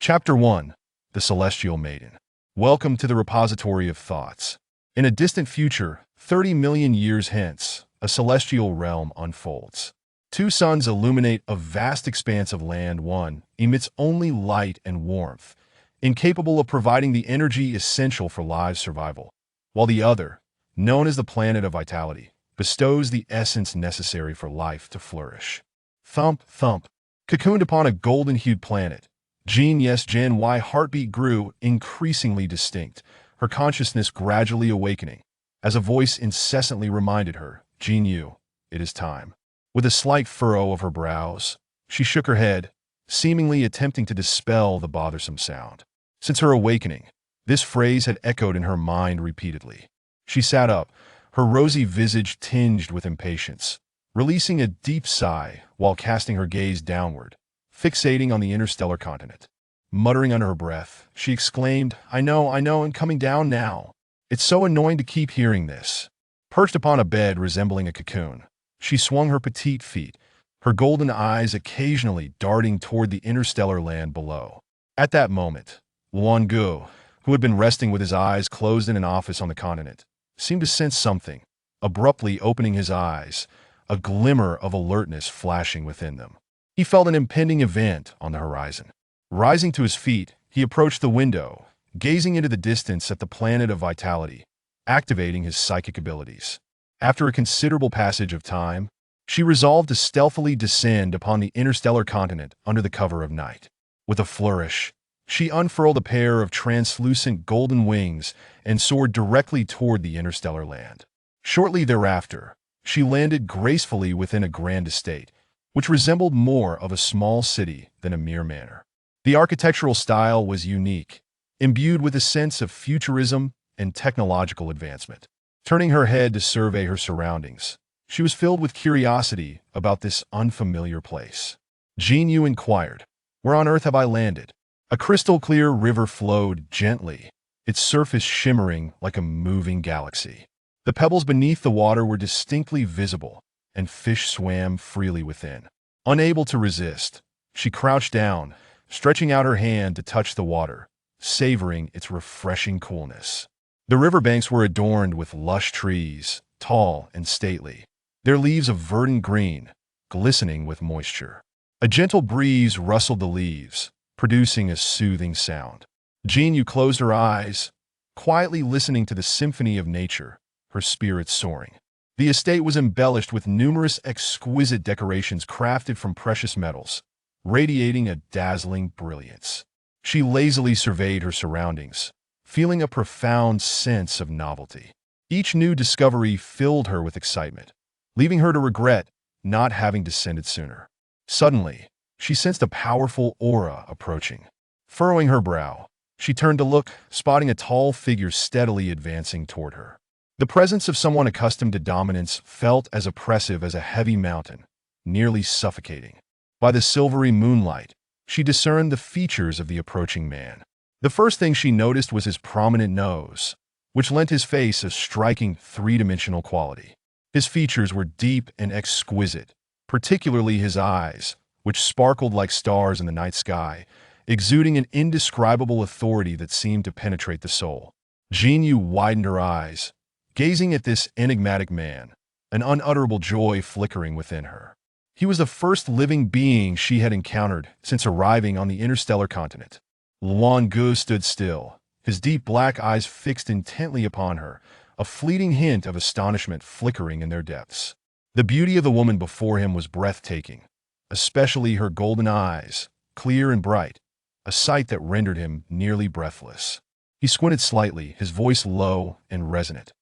Chapter 1. The Celestial Maiden. Welcome to the repository of thoughts. In a distant future, 30 million years hence, a celestial realm unfolds. Two suns illuminate a vast expanse of land. One emits only light and warmth, incapable of providing the energy essential for life survival, while the other, known as the planet of vitality, bestows the essence necessary for life to flourish. Thump, thump. Cocooned upon a golden-hued planet, Gen Y heartbeat grew increasingly distinct, her consciousness gradually awakening, as a voice incessantly reminded her, Gen U, it is time. With a slight furrow of her brows, she shook her head, seemingly attempting to dispel the bothersome sound. Since her awakening, this phrase had echoed in her mind repeatedly. She sat up, her rosy visage tinged with impatience, releasing a deep sigh while casting her gaze downward, fixating on the interstellar continent. Muttering under her breath, she exclaimed, I know, and coming down now. It's so annoying to keep hearing this. Perched upon a bed resembling a cocoon, she swung her petite feet, her golden eyes occasionally darting toward the interstellar land below. At that moment, Luan Gu, who had been resting with his eyes closed in an office on the continent, seemed to sense something, abruptly opening his eyes, a glimmer of alertness flashing within them. He felt an impending event on the horizon. Rising to his feet, he approached the window, gazing into the distance at the planet of vitality, activating his psychic abilities. After a considerable passage of time, she resolved to stealthily descend upon the interstellar continent under the cover of night. With a flourish, she unfurled a pair of translucent golden wings and soared directly toward the interstellar land. Shortly thereafter, she landed gracefully within a grand estate, which resembled more of a small city than a mere manor. The architectural style was unique, imbued with a sense of futurism and technological advancement. Turning her head to survey her surroundings, she was filled with curiosity about this unfamiliar place. Gen Yu inquired, Where on earth have I landed? A crystal-clear river flowed gently, its surface shimmering like a moving galaxy. The pebbles beneath the water were distinctly visible, and fish swam freely within. Unable to resist, she crouched down, stretching out her hand to touch the water, savoring its refreshing coolness. The riverbanks were adorned with lush trees, tall and stately, their leaves of verdant green, glistening with moisture. A gentle breeze rustled the leaves, producing a soothing sound. Gen Yu closed her eyes, quietly listening to the symphony of nature, her spirits soaring. The estate was embellished with numerous exquisite decorations crafted from precious metals, radiating a dazzling brilliance. She lazily surveyed her surroundings, feeling a profound sense of novelty. Each new discovery filled her with excitement, leaving her to regret not having descended sooner. Suddenly, she sensed a powerful aura approaching. Furrowing her brow, she turned to look, spotting a tall figure steadily advancing toward her. The presence of someone accustomed to dominance felt as oppressive as a heavy mountain, nearly suffocating. By the silvery moonlight, she discerned the features of the approaching man. The first thing she noticed was his prominent nose, which lent his face a striking three-dimensional quality. His features were deep and exquisite, particularly his eyes, which sparkled like stars in the night sky, exuding an indescribable authority that seemed to penetrate the soul. Gen Yu widened her eyes, gazing at this enigmatic man, an unutterable joy flickering within her. He was the first living being she had encountered since arriving on the interstellar continent. Luan Gu stood still, his deep black eyes fixed intently upon her, a fleeting hint of astonishment flickering in their depths. The beauty of the woman before him was breathtaking, especially her golden eyes, clear and bright, a sight that rendered him nearly breathless. He squinted slightly, his voice low and resonant.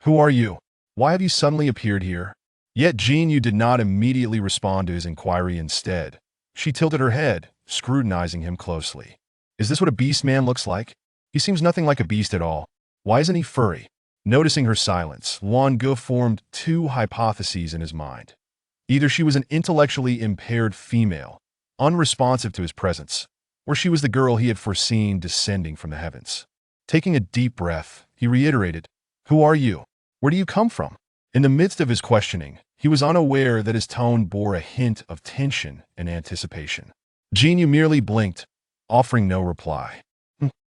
Who are you? Why have you suddenly appeared here? Yet Gen Yu did not immediately respond to his inquiry. Instead, she tilted her head, scrutinizing him closely. Is this what a beast man looks like? He seems nothing like a beast at all. Why isn't he furry? Noticing her silence, Luan Gu formed two hypotheses in his mind. Either she was an intellectually impaired female, unresponsive to his presence, or she was the girl he had foreseen descending from the heavens. Taking a deep breath, he reiterated, Who are you? Where do you come from? In the midst of his questioning, he was unaware that his tone bore a hint of tension and anticipation. Gen Yu merely blinked, offering no reply.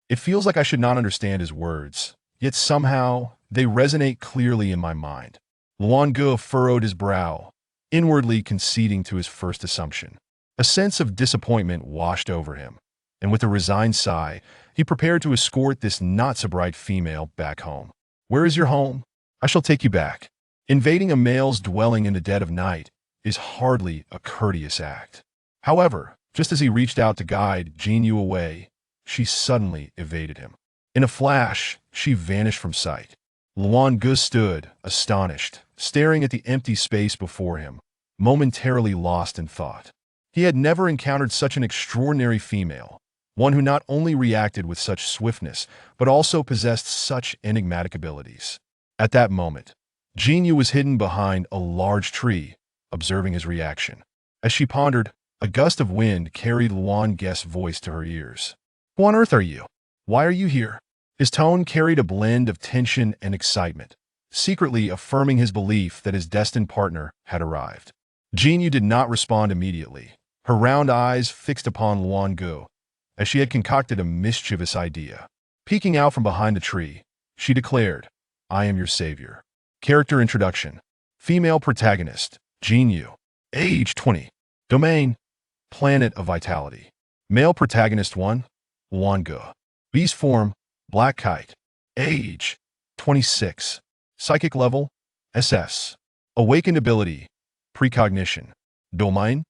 It feels like I should not understand his words, yet somehow they resonate clearly in my mind. Luan Ge furrowed his brow, inwardly conceding to his first assumption. A sense of disappointment washed over him, and with a resigned sigh, he prepared to escort this not-so-bright female back home. "Where is your home? I shall take you back." Invading a male's dwelling in the dead of night is hardly a courteous act. However, just as he reached out to guide Jinyu away, she suddenly evaded him. In a flash, she vanished from sight. Luan Ge stood, astonished, staring at the empty space before him, momentarily lost in thought. He had never encountered such an extraordinary female, one who not only reacted with such swiftness, but also possessed such enigmatic abilities. At that moment, Jinyu was hidden behind a large tree, observing his reaction. As she pondered, a gust of wind carried Luan Ge's voice to her ears. "Who on earth are you? Why are you here?" His tone carried a blend of tension and excitement, secretly affirming his belief that his destined partner had arrived. Jinyu did not respond immediately, her round eyes fixed upon Luan Ge, as she had concocted a mischievous idea. Peeking out from behind the tree, she declared, "I am your savior." Character introduction. Female protagonist, Jinyu. Age 20. Domain, Planet of Vitality. Male protagonist 1, Luan Ge. Beast form, Black Kite. Age, 26. Psychic level, SS. Awakened ability, Precognition. Domain,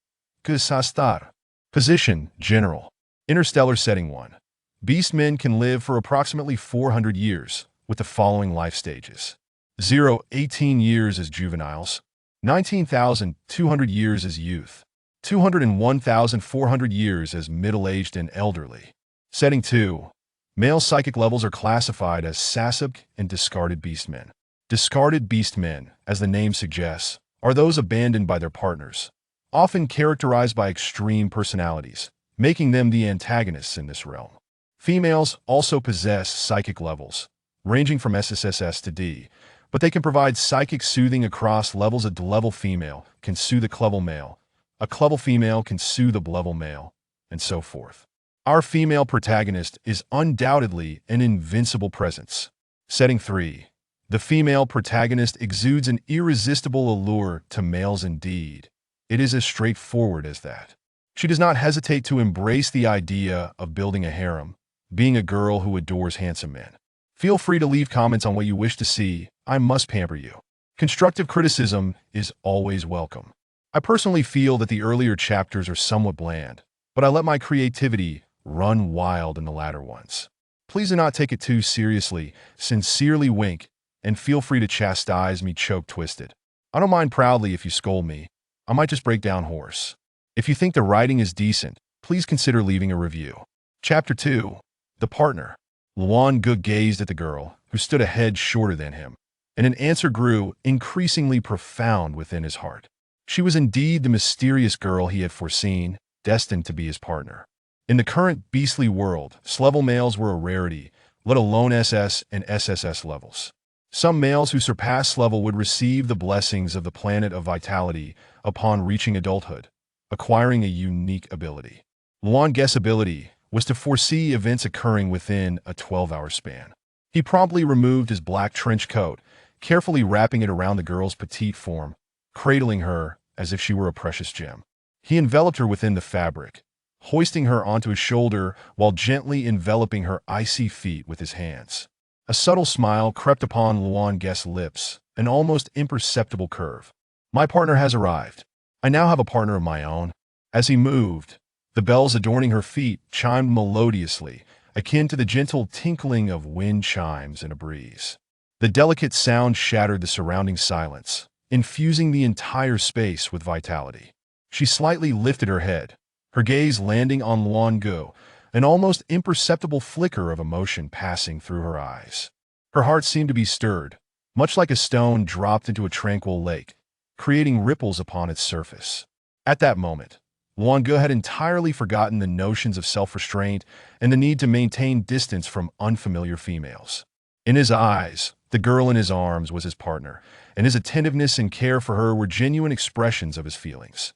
Gesastar. Position, General. Interstellar setting 1. Beastmen can live for approximately 400 years, with the following life stages. 0, 18 years as juveniles. 19,200 years as youth. 201,400 years as middle-aged and elderly. Setting 2. Male psychic levels are classified as Sasab and discarded beastmen. Discarded beastmen, as the name suggests, are those abandoned by their partners, often characterized by extreme personalities, making them the antagonists in this realm. Females also possess psychic levels, ranging from SSS to D, but they can provide psychic soothing across levels. A D-level female can soothe a Clevel male, a Clevel female can soothe a B-level male, and so forth. Our female protagonist is undoubtedly an invincible presence. Setting 3. The female protagonist exudes an irresistible allure to males indeed. It is as straightforward as that. She does not hesitate to embrace the idea of building a harem, being a girl who adores handsome men. Feel free to leave comments on what you wish to see. I must pamper you. Constructive criticism is always welcome. I personally feel that the earlier chapters are somewhat bland, but I let my creativity run wild in the latter ones. Please do not take it too seriously. Sincerely, Wink, and feel free to chastise me choke twisted. I don't mind proudly if you scold me. I might just break down hoarse. If you think the writing is decent, please consider leaving a review. Chapter 2. The Partner. Luan Ge gazed at the girl, who stood a head shorter than him, and an answer grew increasingly profound within his heart. She was indeed the mysterious girl he had foreseen, destined to be his partner. In the current beastly world, S-level males were a rarity, let alone SS and SSS levels. Some males who surpassed level would receive the blessings of the Planet of Vitality upon reaching adulthood, acquiring a unique ability. Luan Ge's ability was to foresee events occurring within a 12-hour span. He promptly removed his black trench coat, carefully wrapping it around the girl's petite form, cradling her as if she were a precious gem. He enveloped her within the fabric, hoisting her onto his shoulder while gently enveloping her icy feet with his hands. A subtle smile crept upon Luan Ge's lips, an almost imperceptible curve. "My partner has arrived. I now have a partner of my own." As he moved, the bells adorning her feet chimed melodiously, akin to the gentle tinkling of wind chimes in a breeze. The delicate sound shattered the surrounding silence, infusing the entire space with vitality. She slightly lifted her head, her gaze landing on Luan Ge, an almost imperceptible flicker of emotion passing through her eyes. Her heart seemed to be stirred, much like a stone dropped into a tranquil lake, creating ripples upon its surface. At that moment, Luan Ge had entirely forgotten the notions of self-restraint and the need to maintain distance from unfamiliar females. In his eyes, the girl in his arms was his partner, and his attentiveness and care for her were genuine expressions of his feelings.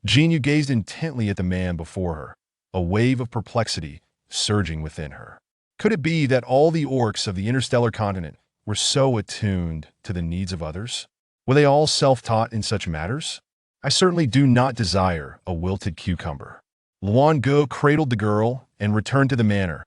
Jinyu gazed intently at the man before her, a wave of perplexity surging within her. Could it be that all the orcs of the interstellar continent were so attuned to the needs of others? Were they all self-taught in such matters? I certainly do not desire a wilted cucumber. Luan Gu cradled the girl and returned to the manor,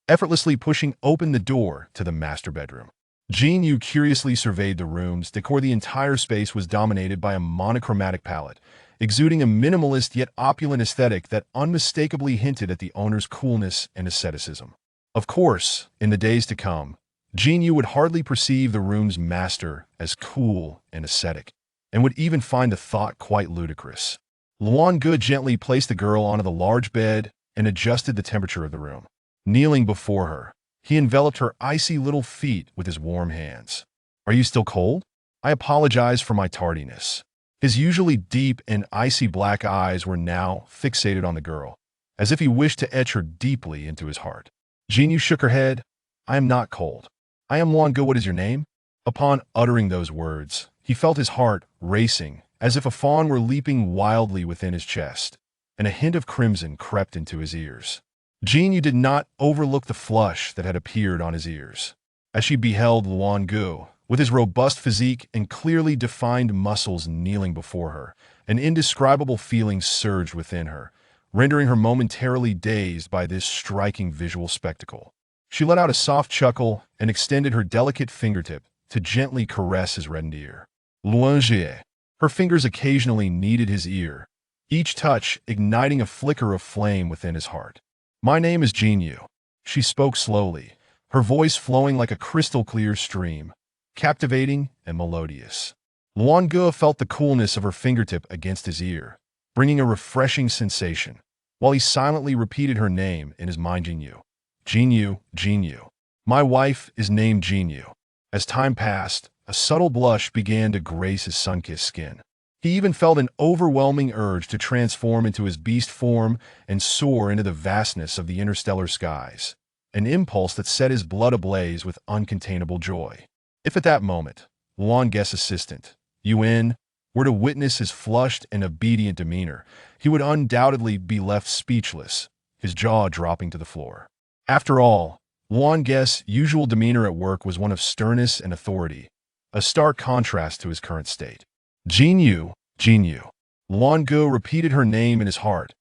effortlessly pushing open the door to the master bedroom. Jin Yu curiously surveyed the room's decor. The entire space was dominated by a monochromatic palette, exuding a minimalist yet opulent aesthetic that unmistakably hinted at the owner's coolness and asceticism. Of course, in the days to come, Jin Yu would hardly perceive the room's master as cool and ascetic, and would even find the thought quite ludicrous. Luan Gu gently placed the girl onto the large bed and adjusted the temperature of the room. Kneeling before her, he enveloped her icy little feet with his warm hands. "Are you still cold? I apologize for my tardiness." His usually deep and icy black eyes were now fixated on the girl, as if he wished to etch her deeply into his heart. Jin Yu shook her head. "I am not cold. I am Luan Gu. What is your name?" Upon uttering those words, he felt his heart racing, as if a fawn were leaping wildly within his chest, and a hint of crimson crept into his ears. Jin Yu did not overlook the flush that had appeared on his ears, as she beheld Luan Gu, with his robust physique and clearly defined muscles kneeling before her. An indescribable feeling surged within her, rendering her momentarily dazed by this striking visual spectacle. She let out a soft chuckle and extended her delicate fingertip to gently caress his reddened ear. Luan Jie. Her fingers occasionally kneaded his ear, each touch igniting a flicker of flame within his heart. "My name is Jin Yu." She spoke slowly, her voice flowing like a crystal-clear stream, captivating and melodious. Luan Gu felt the coolness of her fingertip against his ear, bringing a refreshing sensation, while he silently repeated her name in his mind. "Jin Yu. Jin Yu, Jin Yu. My wife is named Jin Yu." As time passed, a subtle blush began to grace his sun-kissed skin. He even felt an overwhelming urge to transform into his beast form and soar into the vastness of the interstellar skies, an impulse that set his blood ablaze with uncontainable joy. If at that moment, Luan Gu's assistant, Yuan, were to witness his flushed and obedient demeanor, he would undoubtedly be left speechless, his jaw dropping to the floor. After all, Luan Gu's usual demeanor at work was one of sternness and authority, a stark contrast to his current state. "Jin Yu, Jin Yu." Luan Gu repeated her name in his heart,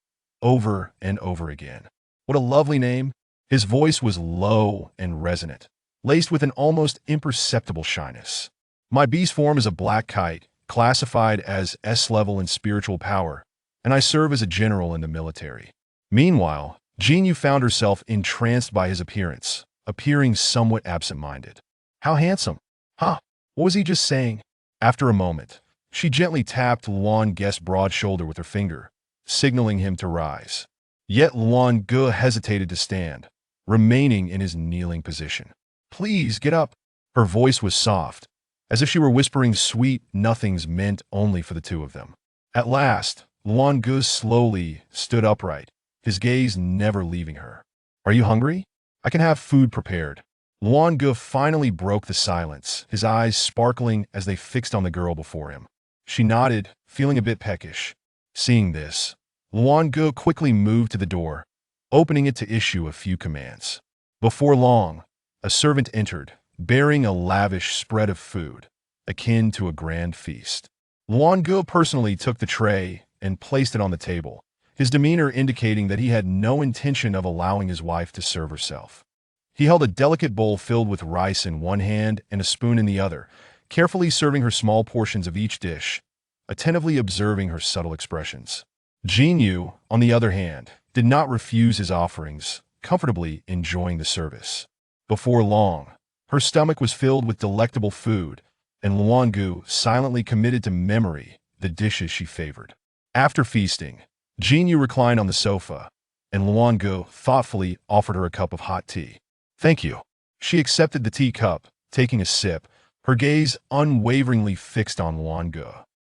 over and over again. What a lovely name! His voice was low and resonant, laced with an almost imperceptible shyness. "My beast form is a black kite, classified as S-level in spiritual power, and I serve as a general in the military." Meanwhile, Jin Yu found herself entranced by his appearance, appearing somewhat absent-minded. "How handsome! Huh? What was he just saying?" After a moment, she gently tapped Luan Gu's broad shoulder with her finger, signaling him to rise. Yet Luan Gu hesitated to stand, remaining in his kneeling position. "Please, get up." Her voice was soft, as if she were whispering sweet nothings meant only for the two of them. At last, Luan Gu slowly stood upright, his gaze never leaving her. "Are you hungry? I can have food prepared." Luan Gu finally broke the silence, his eyes sparkling as they fixed on the girl before him. She nodded, feeling a bit peckish. Seeing this, Luan Gu quickly moved to the door, opening it to issue a few commands. Before long, a servant entered, bearing a lavish spread of food, akin to a grand feast. Luan Gu personally took the tray and placed it on the table, his demeanor indicating that he had no intention of allowing his wife to serve herself. He held a delicate bowl filled with rice in one hand and a spoon in the other, carefully serving her small portions of each dish, attentively observing her subtle expressions. Jin Yu, on the other hand, did not refuse his offerings, comfortably enjoying the service. Before long, her stomach was filled with delectable food, and Luan Gu silently committed to memory the dishes she favored. After feasting, Jin Yu reclined on the sofa, and Luan Gu thoughtfully offered her a cup of hot tea. "Thank you." She accepted the teacup, taking a sip, her gaze unwaveringly fixed on Luan Gu.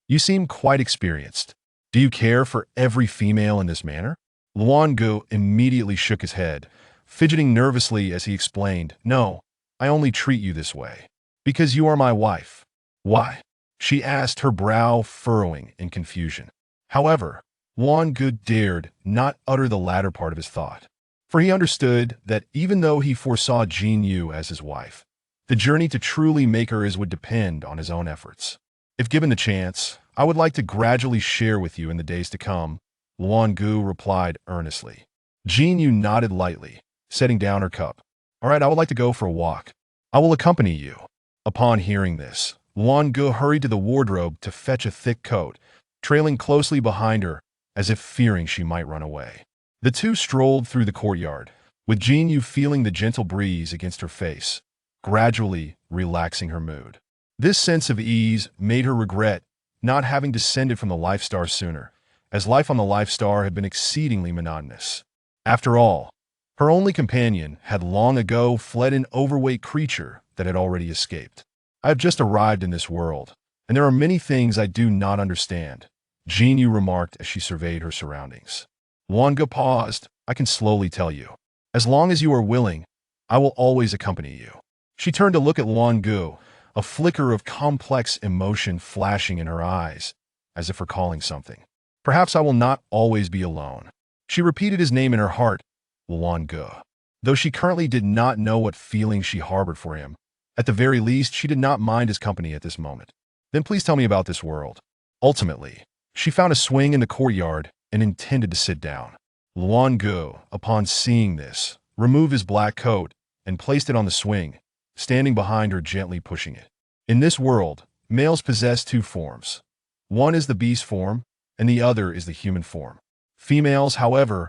"You seem quite experienced. Do you care for every female in this manner?" Luan Gu immediately shook his head, fidgeting nervously as he explained, "No, I only treat you this way because you are my wife." "Why?" she asked, her brow furrowing in confusion. However, Good dared not utter the latter part of his thought, for he understood that even though he foresaw Jin Yu as his wife, the journey to truly make her his would depend on his own efforts. If given the chance, I would like to gradually share with you in the days to come, Gu replied earnestly. Jin Yu nodded lightly, setting down her cup. All right, I would like to go for a walk. I will accompany you. Upon hearing this, Gu hurried to the wardrobe to fetch a thick coat, trailing closely behind her as if fearing she might run away. The two strolled through the courtyard, with Jin Yu feeling the gentle breeze against her face, gradually relaxing her mood. This sense of ease made her regret not having descended from the Life Star sooner, as life on the Life Star had been exceedingly monotonous. After all, her only companion had long ago fled an overweight creature that had already escaped. I have just arrived in this world, and there are many things I do not understand, Jin Yu remarked as she surveyed her surroundings. Gu paused. I can slowly tell you. As long as you are willing, I will always accompany you. She turned to look at Gu, a flicker of complex emotion flashing in her eyes, as if recalling something. Perhaps I will not always be alone. She repeated his name in her heart, Gu. Though she currently did not know what feelings she harbored for him, at the very least, she did not mind his company at this moment. Then please tell me about this world. Ultimately, she found a swing in the courtyard and intended to sit down. Gu, upon seeing this, removed his black coat and placed it on the swing, standing behind her, gently pushing it. In this world, males possess two forms. One is the beast form, and the other is the human form. Females, however,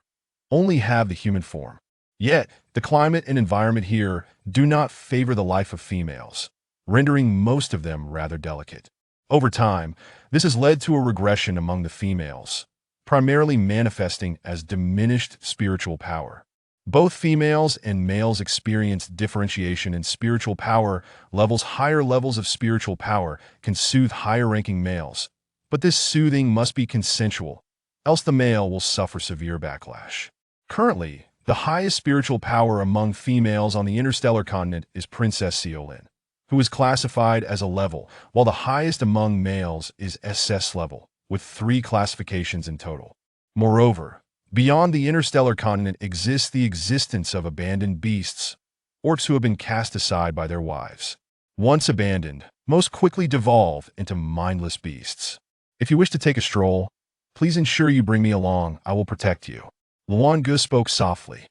only have the human form. Yet, the climate and environment here do not favor the life of females, rendering most of them rather delicate. Over time, this has led to a regression among the females, primarily manifesting as diminished spiritual power. Both females and males experience differentiation in spiritual power levels. Higher levels of spiritual power can soothe higher-ranking males, but this soothing must be consensual, else the male will suffer severe backlash. Currently, the highest spiritual power among females on the interstellar continent is Princess Xiaolin, who is classified as a level, while the highest among males is SS level, with 3 classifications in total. Moreover, beyond the interstellar continent exists the existence of abandoned beasts, orcs who have been cast aside by their wives. Once abandoned, most quickly devolve into mindless beasts. If you wish to take a stroll, please ensure you bring me along. I will protect you. Gu spoke softly.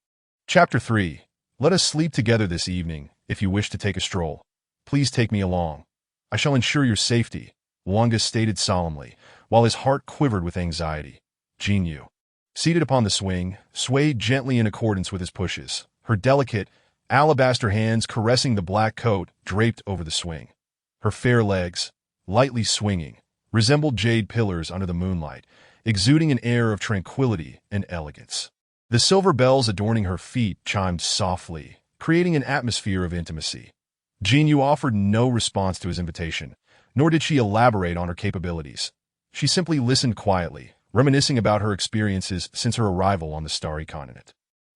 Chapter 3. Let us sleep together this evening. If you wish to take a stroll, please take me along. I shall ensure your safety, Gu stated solemnly, while his heart quivered with anxiety. Jin Yu, seated upon the swing, swayed gently in accordance with his pushes, her delicate, alabaster hands caressing the black coat draped over the swing. Her fair legs, lightly swinging, resembled jade pillars under the moonlight, exuding an air of tranquility and elegance. The silver bells adorning her feet chimed softly, creating an atmosphere of intimacy. Jin Yu offered no response to his invitation, nor did she elaborate on her capabilities. She simply listened quietly, reminiscing about her experiences since her arrival on the starry continent.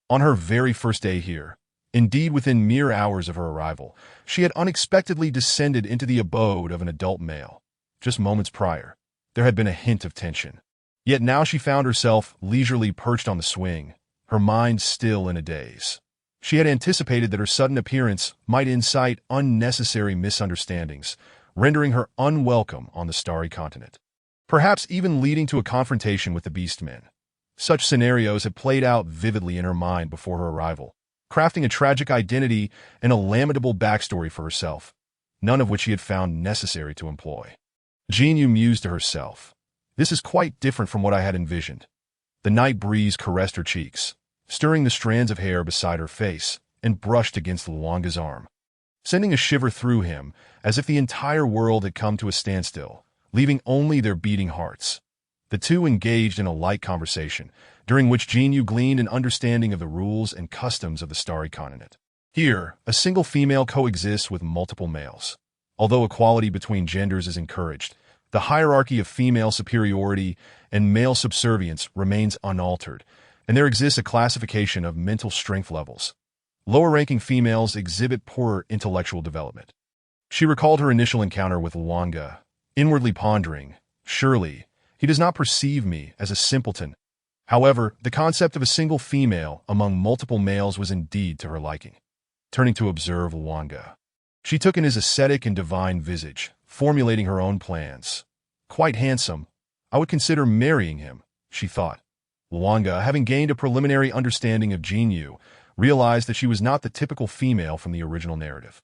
On her very first day here, indeed within mere hours of her arrival, she had unexpectedly descended into the abode of an adult male. Just moments prior, there had been a hint of tension. Yet now she found herself leisurely perched on the swing, her mind still in a daze. She had anticipated that her sudden appearance might incite unnecessary misunderstandings, rendering her unwelcome on the starry continent, perhaps even leading to a confrontation with the beastmen. Such scenarios had played out vividly in her mind before her arrival, crafting a tragic identity and a lamentable backstory for herself, none of which she had found necessary to employ. Jin Yu mused to herself. This is quite different from what I had envisioned. The night breeze caressed her cheeks, stirring the strands of hair beside her face, and brushed against Gu's arm, sending a shiver through him as if the entire world had come to a standstill, leaving only their beating hearts. The two engaged in a light conversation, during which Jin Yu gleaned an understanding of the rules and customs of the starry continent. Here, a single female coexists with multiple males. Although equality between genders is encouraged, the hierarchy of female superiority and male subservience remains unaltered, and there exists a classification of mental strength levels. Lower-ranking females exhibit poorer intellectual development. She recalled her initial encounter with Gu, inwardly pondering, surely, He does not perceive me as a simpleton. However, the concept of a single female among multiple males was indeed to her liking. Turning to observe Luanga, she took in his ascetic and divine visage, formulating her own plans. Quite handsome. I would consider marrying him, she thought. Luanga, having gained a preliminary understanding of Jinyu, realized that she was not the typical female from the original narrative.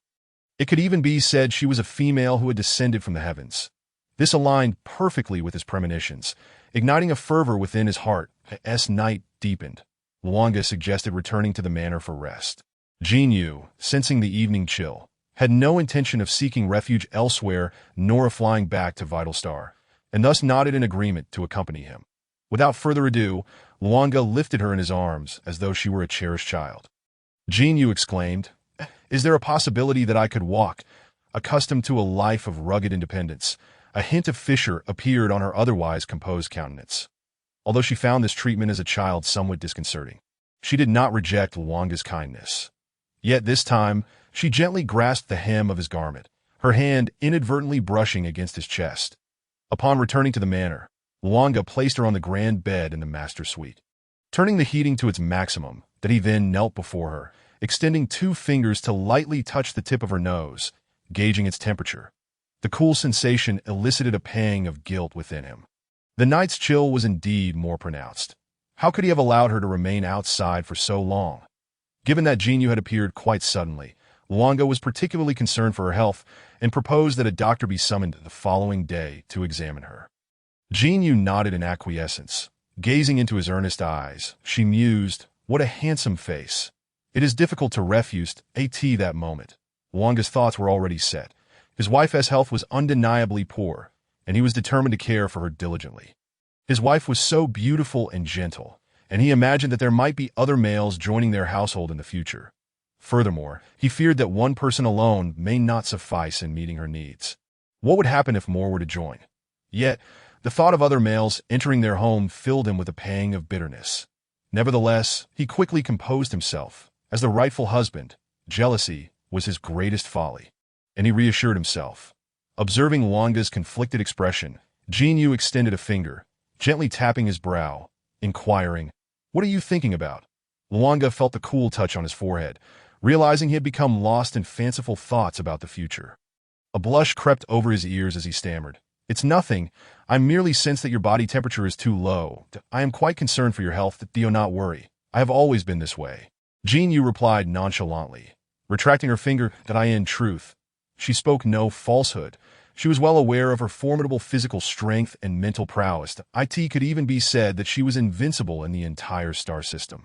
It could even be said she was a female who had descended from the heavens. This aligned perfectly with his premonitions, igniting a fervor within his heart as night deepened. Luanga suggested returning to the manor for rest. Jinyu, sensing the evening chill, had no intention of seeking refuge elsewhere nor of flying back to Vital Star, and thus nodded in agreement to accompany him. Without further ado, Luanga lifted her in his arms as though she were a cherished child. Jinyu exclaimed, "Is there a possibility that I could walk, accustomed to a life of rugged independence?" A hint of fissure appeared on her otherwise composed countenance. Although she found this treatment as a child somewhat disconcerting, she did not reject Luanga's kindness. Yet this time, she gently grasped the hem of his garment, her hand inadvertently brushing against his chest. Upon returning to the manor, Luanga placed her on the grand bed in the master suite. Turning the heating to its maximum, that he then knelt before her, extending 2 fingers to lightly touch the tip of her nose, gauging its temperature. The cool sensation elicited a pang of guilt within him. The night's chill was indeed more pronounced. How could he have allowed her to remain outside for so long? Given that Jinyu had appeared quite suddenly, Luanga was particularly concerned for her health and proposed that a doctor be summoned the following day to examine her. Jinyu nodded in acquiescence. Gazing into his earnest eyes, she mused, "What a handsome face." It is difficult to refuse that moment. Luanga's thoughts were already set. His wife's health was undeniably poor, and he was determined to care for her diligently. His wife was so beautiful and gentle, and he imagined that there might be other males joining their household in the future. Furthermore, he feared that one person alone may not suffice in meeting her needs. What would happen if more were to join? Yet, the thought of other males entering their home filled him with a pang of bitterness. Nevertheless, he quickly composed himself. As the rightful husband, jealousy was his greatest folly, and he reassured himself. Observing Luanga's conflicted expression, Jinyu extended a finger, gently tapping his brow, inquiring, "What are you thinking about?" Luanga felt the cool touch on his forehead, realizing he had become lost in fanciful thoughts about the future. A blush crept over his ears as he stammered, "It's nothing. I merely sense that your body temperature is too low. I am quite concerned for your health. Do not worry. I have always been this way." Jinyu replied nonchalantly, retracting her finger, "That I in truth." She spoke no falsehood. She was well aware of her formidable physical strength and mental prowess. It could even be said that she was invincible in the entire star system.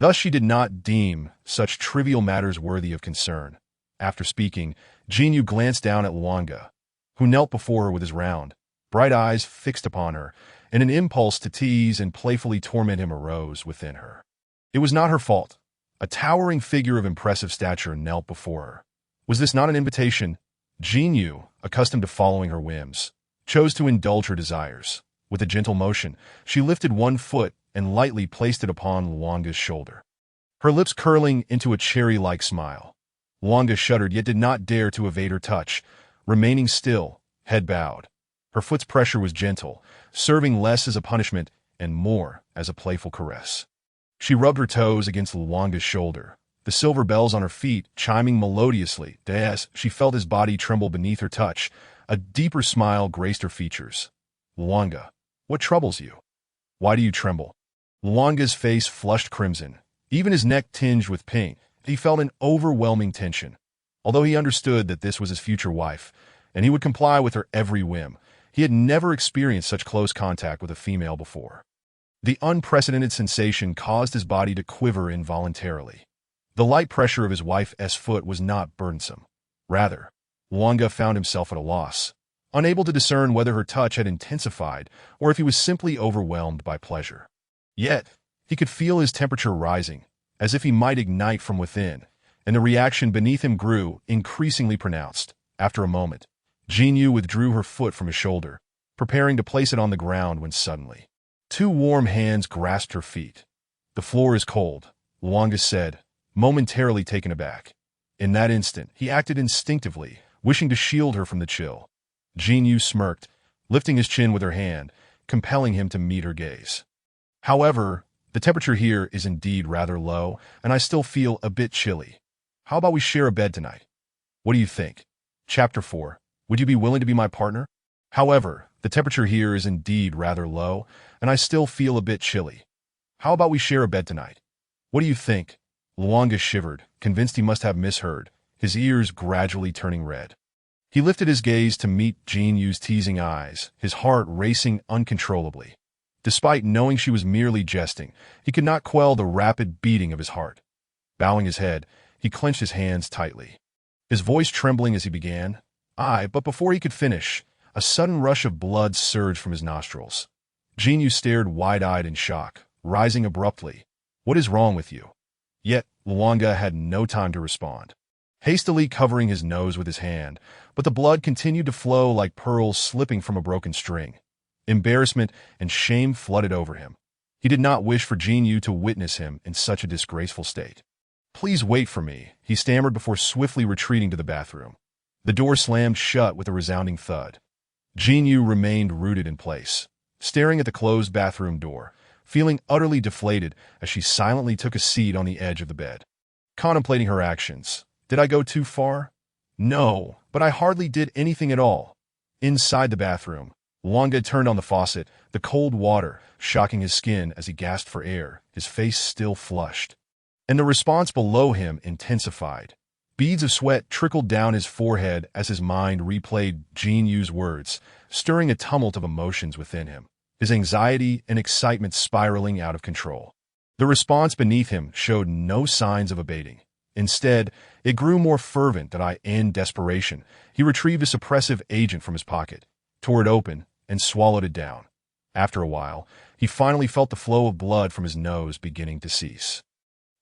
Thus she did not deem such trivial matters worthy of concern. After speaking, Jinyu glanced down at Luanga, who knelt before her with his round, bright eyes fixed upon her, and an impulse to tease and playfully torment him arose within her. It was not her fault. A towering figure of impressive stature knelt before her. Was this not an invitation? Jinyu, accustomed to following her whims, chose to indulge her desires. With a gentle motion, she lifted one foot and lightly placed it upon Luanga's shoulder, her lips curling into a cherry-like smile. Luanga shuddered yet did not dare to evade her touch, remaining still, head bowed. Her foot's pressure was gentle, serving less as a punishment and more as a playful caress. She rubbed her toes against Luanga's shoulder, the silver bells on her feet chiming melodiously. As she felt his body tremble beneath her touch, a deeper smile graced her features. "Luanga, what troubles you? Why do you tremble?" Luanga's face flushed crimson, even his neck tinged with pink. He felt an overwhelming tension. Although he understood that this was his future wife, and he would comply with her every whim, he had never experienced such close contact with a female before. The unprecedented sensation caused his body to quiver involuntarily. The light pressure of his wife's foot was not burdensome. Rather, Luanga found himself at a loss, unable to discern whether her touch had intensified or if he was simply overwhelmed by pleasure. Yet, he could feel his temperature rising, as if he might ignite from within, and the reaction beneath him grew increasingly pronounced. After a moment, Jinyu withdrew her foot from his shoulder, preparing to place it on the ground when suddenly, 2 warm hands grasped her feet. "The floor is cold," Luanga said, momentarily taken aback. In that instant, he acted instinctively, wishing to shield her from the chill. Jinyu smirked, lifting his chin with her hand, compelling him to meet her gaze. However, the temperature here is indeed rather low, and I still feel a bit chilly. How about we share a bed tonight? What do you think? Chapter 4. Would you be willing to be my partner? However, the temperature here is indeed rather low, and I still feel a bit chilly. How about we share a bed tonight? What do you think? Luanga shivered, convinced he must have misheard, his ears gradually turning red. He lifted his gaze to meet Jin Yu's teasing eyes, his heart racing uncontrollably. Despite knowing she was merely jesting, he could not quell the rapid beating of his heart. Bowing his head, he clenched his hands tightly. His voice trembling as he began, but before he could finish, a sudden rush of blood surged from his nostrils. Jin Yu stared wide-eyed in shock, rising abruptly. What is wrong with you? Yet, Luanga had no time to respond. Hastily covering his nose with his hand, but the blood continued to flow like pearls slipping from a broken string. Embarrassment and shame flooded over him. He did not wish for Jin Yu to witness him in such a disgraceful state. Please wait for me, he stammered before swiftly retreating to the bathroom. The door slammed shut with a resounding thud. Jin Yu remained rooted in place, staring at the closed bathroom door, feeling utterly deflated as she silently took a seat on the edge of the bed. Contemplating her actions. Did I go too far? No, but I hardly did anything at all. Inside the bathroom, Luanga turned on the faucet, the cold water shocking his skin as he gasped for air, his face still flushed. And the response below him intensified. Beads of sweat trickled down his forehead as his mind replayed Jin Yu's words, stirring a tumult of emotions within him, his anxiety and excitement spiraling out of control. The response beneath him showed no signs of abating. Instead, it grew more fervent than in desperation. He retrieved a suppressive agent from his pocket, tore it open, and swallowed it down. After a while, he finally felt the flow of blood from his nose beginning to cease.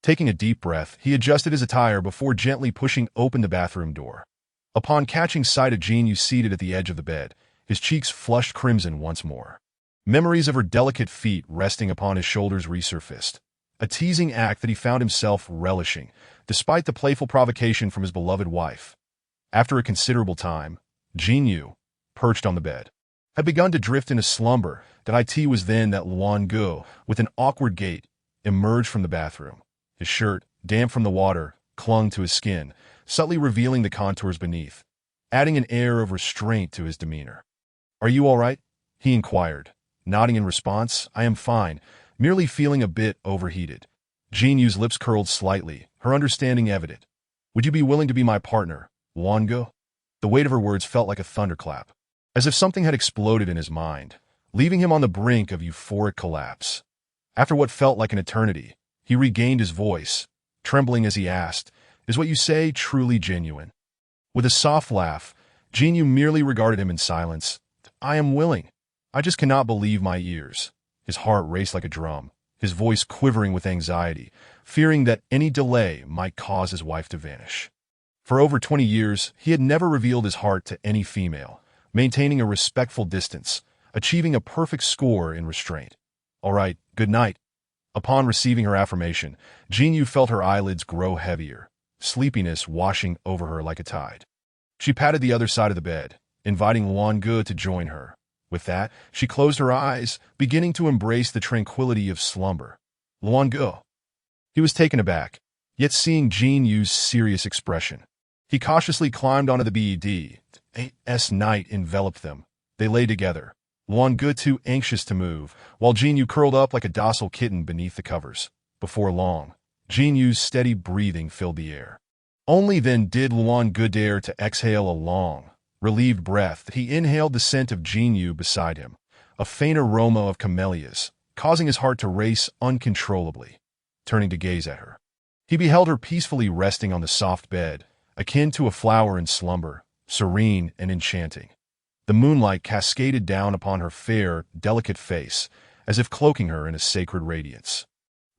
Taking a deep breath, he adjusted his attire before gently pushing open the bathroom door. Upon catching sight of Jin Yu seated at the edge of the bed, his cheeks flushed crimson once more. Memories of her delicate feet resting upon his shoulders resurfaced, a teasing act that he found himself relishing, despite the playful provocation from his beloved wife. After a considerable time, Jin Yu, perched on the bed, had begun to drift into slumber. It was then that Luanga, with an awkward gait, emerged from the bathroom. His shirt, damp from the water, clung to his skin, subtly revealing the contours beneath, adding an air of restraint to his demeanor. Are you all right? He inquired, nodding in response. I am fine, merely feeling a bit overheated. Jin Yu's lips curled slightly, her understanding evident. Would you be willing to be my partner, Luanga? The weight of her words felt like a thunderclap, as if something had exploded in his mind, leaving him on the brink of euphoric collapse. After what felt like an eternity, he regained his voice, trembling as he asked, Is what you say truly genuine? With a soft laugh, Jin Yu merely regarded him in silence. I am willing. I just cannot believe my ears. His heart raced like a drum, his voice quivering with anxiety, fearing that any delay might cause his wife to vanish. For over 20 years, he had never revealed his heart to any female, maintaining a respectful distance, achieving a perfect score in restraint. All right, good night. Upon receiving her affirmation, Jin Yu felt her eyelids grow heavier, sleepiness washing over her like a tide. She patted the other side of the bed, inviting Luanga to join her. With that, she closed her eyes, beginning to embrace the tranquility of slumber. Luanga. He was taken aback, yet seeing Jin Yu's serious expression. He cautiously climbed onto the bed. Night enveloped them. They lay together, Luanga too anxious to move, while Jin Yu curled up like a docile kitten beneath the covers. Before long, Jin Yu's steady breathing filled the air. Only then did Luanga dare to exhale a long, relieved breath. He inhaled the scent of Jin Yu beside him, a faint aroma of camellias, causing his heart to race uncontrollably. Turning to gaze at her, he beheld her peacefully resting on the soft bed, akin to a flower in slumber, serene and enchanting. The moonlight cascaded down upon her fair, delicate face, as if cloaking her in a sacred radiance,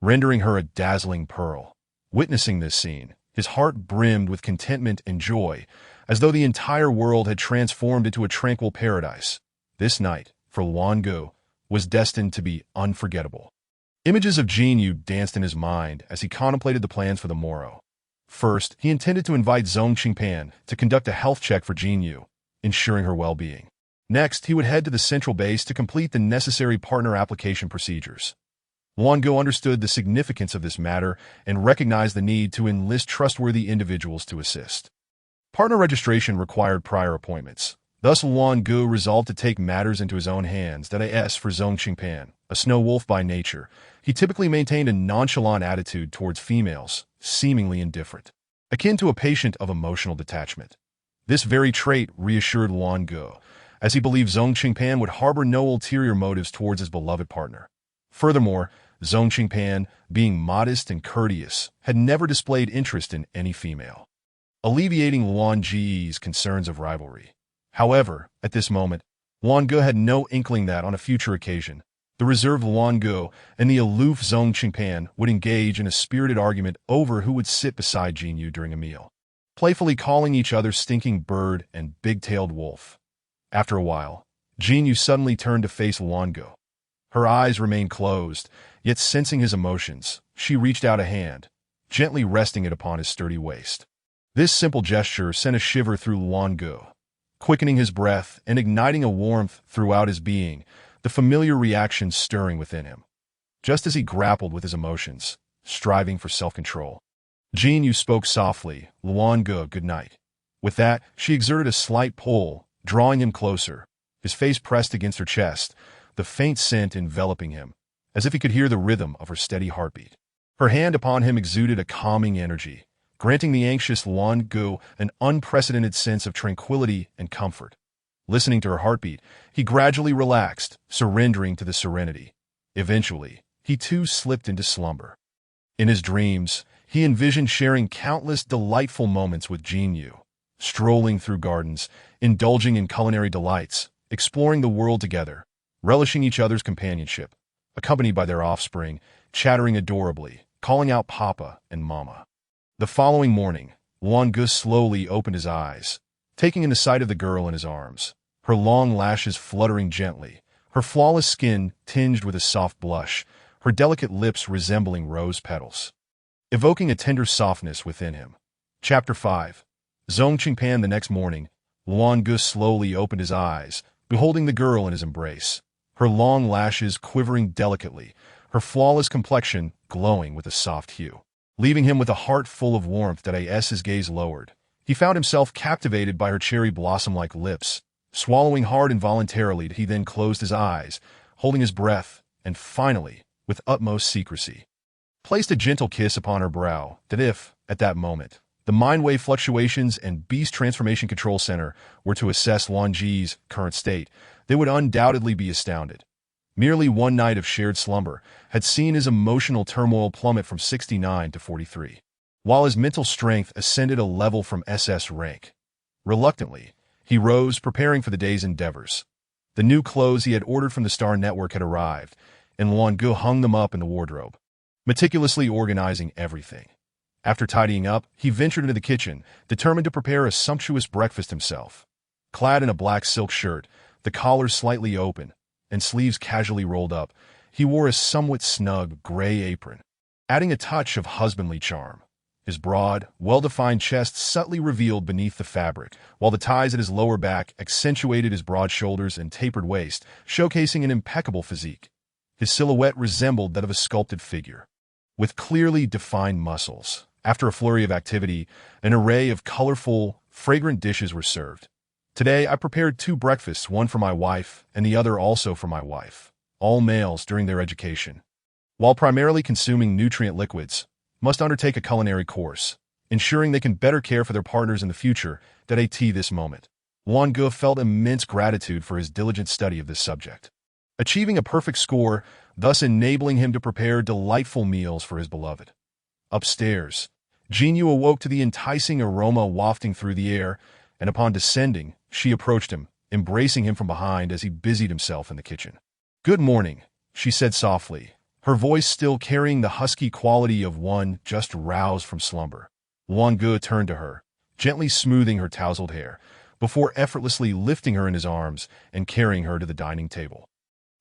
rendering her a dazzling pearl. Witnessing this scene, his heart brimmed with contentment and joy, as though the entire world had transformed into a tranquil paradise. This night, for Luanga, was destined to be unforgettable. Images of Jin Yu danced in his mind as he contemplated the plans for the morrow. First, he intended to invite Zhong Qingpan to conduct a health check for Jin Yu, ensuring her well-being. Next, he would head to the central base to complete the necessary partner application procedures. Luongo understood the significance of this matter and recognized the need to enlist trustworthy individuals to assist. Partner registration required prior appointments. Thus, Luongo resolved to take matters into his own hands. As for Zhong Qingpan, a snow wolf by nature, he typically maintained a nonchalant attitude towards females, seemingly indifferent, akin to a patient of emotional detachment. This very trait reassured Luongo, as he believed Zhong Qingpan would harbor no ulterior motives towards his beloved partner. Furthermore, Zhong Qingpan, being modest and courteous, had never displayed interest in any female, alleviating Luongo's concerns of rivalry. However, at this moment, Luongo had no inkling that on a future occasion, the reserved Luongo and the aloof Zhong Qingpan would engage in a spirited argument over who would sit beside Jinyu during a meal, playfully calling each other stinking bird and big-tailed wolf. After a while, Jinyu suddenly turned to face Luongo. Her eyes remained closed, yet sensing his emotions, she reached out a hand, gently resting it upon his sturdy waist. This simple gesture sent a shiver through Luongo, quickening his breath and igniting a warmth throughout his being, the familiar reaction stirring within him. Just as he grappled with his emotions, striving for self-control, Jinyu spoke softly, "Luongo, good night." With that, she exerted a slight pull, drawing him closer, his face pressed against her chest, the faint scent enveloping him, as if he could hear the rhythm of her steady heartbeat. Her hand upon him exuded a calming energy, granting the anxious Luongo an unprecedented sense of tranquility and comfort. Listening to her heartbeat, he gradually relaxed, surrendering to the serenity. Eventually, he too slipped into slumber. In his dreams, he envisioned sharing countless delightful moments with Jinyu, strolling through gardens, indulging in culinary delights, exploring the world together, relishing each other's companionship, accompanied by their offspring, chattering adorably, calling out Papa and Mama. The following morning, Luongo slowly opened his eyes, taking in the sight of the girl in his arms, her long lashes fluttering gently, her flawless skin tinged with a soft blush, her delicate lips resembling rose petals, evoking a tender softness within him. Chapter 5. Zhong Qingpan. The next morning, Luongo slowly opened his eyes, beholding the girl in his embrace, her long lashes quivering delicately, her flawless complexion glowing with a soft hue. Leaving him with a heart full of warmth as his gaze lowered, he found himself captivated by her cherry blossom-like lips. Swallowing hard involuntarily, he then closed his eyes, holding his breath, and finally, with utmost secrecy, placed a gentle kiss upon her brow, at that moment, the mind wave fluctuations and Beast Transformation Control Center were to assess Luongo's current state, they would undoubtedly be astounded. Merely one night of shared slumber had seen his emotional turmoil plummet from 69 to 43, while his mental strength ascended a level from SS rank. Reluctantly, he rose, preparing for the day's endeavors. The new clothes he had ordered from the Star Network had arrived, and Luongo hung them up in the wardrobe, meticulously organizing everything. After tidying up, he ventured into the kitchen, determined to prepare a sumptuous breakfast himself. Clad in a black silk shirt, the collar slightly open, and sleeves casually rolled up, he wore a somewhat snug gray apron, adding a touch of husbandly charm. His broad, well-defined chest subtly revealed beneath the fabric, while the ties at his lower back accentuated his broad shoulders and tapered waist, showcasing an impeccable physique. His silhouette resembled that of a sculpted figure, with clearly defined muscles. After a flurry of activity, an array of colorful, fragrant dishes were served. Today, I prepared 2 breakfasts, one for my wife and the other also for my wife, all males during their education, while primarily consuming nutrient liquids, must undertake a culinary course, ensuring they can better care for their partners in the future. At this moment, Luongo felt immense gratitude for his diligent study of this subject, achieving a perfect score, thus enabling him to prepare delightful meals for his beloved. Upstairs, Jinyu awoke to the enticing aroma wafting through the air, and upon descending, she approached him, embracing him from behind as he busied himself in the kitchen. "Good morning," she said softly, her voice still carrying the husky quality of one just roused from slumber. Luongo turned to her, gently smoothing her tousled hair, before effortlessly lifting her in his arms and carrying her to the dining table.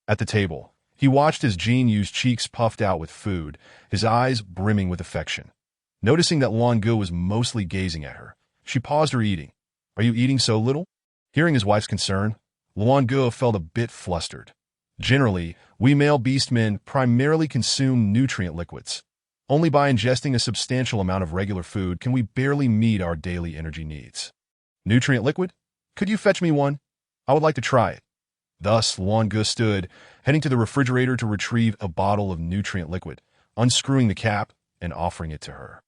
At the table, he watched as Jinyu's cheeks puffed out with food, his eyes brimming with affection. Noticing that Luongo was mostly gazing at her, she paused her eating. "Are you eating so little?" Hearing his wife's concern, Luan-Ge felt a bit flustered. Generally, we male beastmen primarily consume nutrient liquids. Only by ingesting a substantial amount of regular food can we barely meet our daily energy needs. Nutrient liquid? Could you fetch me one? I would like to try it. Thus, Luan-Ge stood, heading to the refrigerator to retrieve a bottle of nutrient liquid, unscrewing the cap and offering it to her.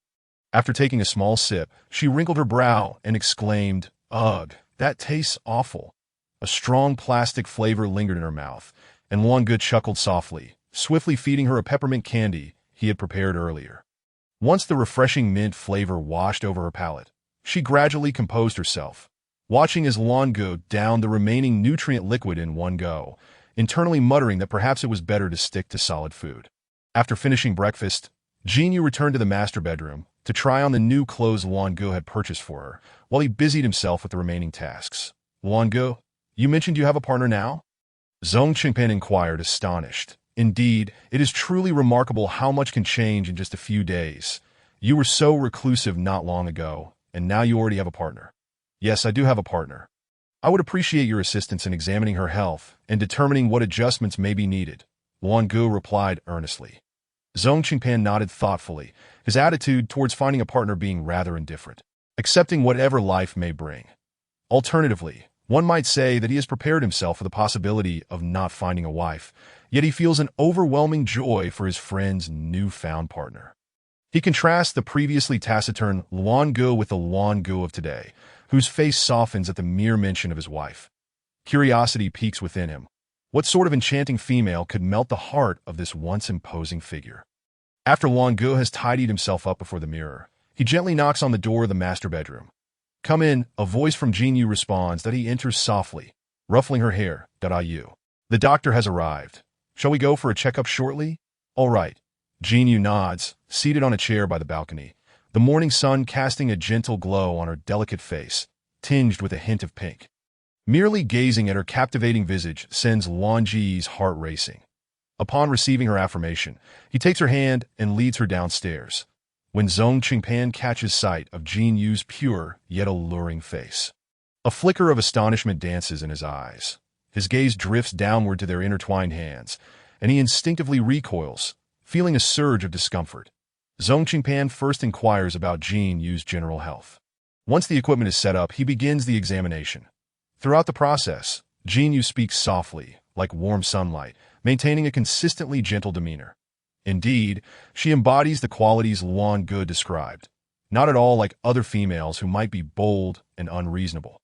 After taking a small sip, she wrinkled her brow and exclaimed, "Ugh, that tastes awful." A strong plastic flavor lingered in her mouth, and Luan-Ge chuckled softly, swiftly feeding her a peppermint candy he had prepared earlier. Once the refreshing mint flavor washed over her palate, she gradually composed herself, watching as Luan-Ge downed the remaining nutrient liquid in one go, internally muttering that perhaps it was better to stick to solid food. After finishing breakfast, Jinyu returned to the master bedroom to try on the new clothes Luan-Ge had purchased for her, while he busied himself with the remaining tasks. "Luan-Ge, you mentioned you have a partner now?" Zhong Qingpan inquired, astonished. "Indeed, it is truly remarkable how much can change in just a few days. You were so reclusive not long ago, and now you already have a partner." "Yes, I do have a partner. I would appreciate your assistance in examining her health and determining what adjustments may be needed," Luan-Ge replied earnestly. Zhong Qingpan nodded thoughtfully, his attitude towards finding a partner being rather indifferent, accepting whatever life may bring. Alternatively, one might say that he has prepared himself for the possibility of not finding a wife, yet he feels an overwhelming joy for his friend's newfound partner. He contrasts the previously taciturn Luan-Ge with the Luan-Ge of today, whose face softens at the mere mention of his wife. Curiosity peaks within him. What sort of enchanting female could melt the heart of this once imposing figure? After Luan-Ge has tidied himself up before the mirror, he gently knocks on the door of the master bedroom. "Come in," a voice from Jinyu responds that he enters softly, ruffling her hair. "You. The doctor has arrived. Shall we go for a checkup shortly?" "All right." Jinyu nods, seated on a chair by the balcony, the morning sun casting a gentle glow on her delicate face, tinged with a hint of pink. Merely gazing at her captivating visage sends Luan-Ge's heart racing. Upon receiving her affirmation, he takes her hand and leads her downstairs. When Zhong Qingpan catches sight of Jinyu's pure yet alluring face, a flicker of astonishment dances in his eyes. His gaze drifts downward to their intertwined hands, and he instinctively recoils, feeling a surge of discomfort. Zhong Qingpan first inquires about Jinyu's general health. Once the equipment is set up, he begins the examination. Throughout the process, Jinyu speaks softly, like warm sunlight, maintaining a consistently gentle demeanor. Indeed, she embodies the qualities Luan-Ge described, not at all like other females who might be bold and unreasonable,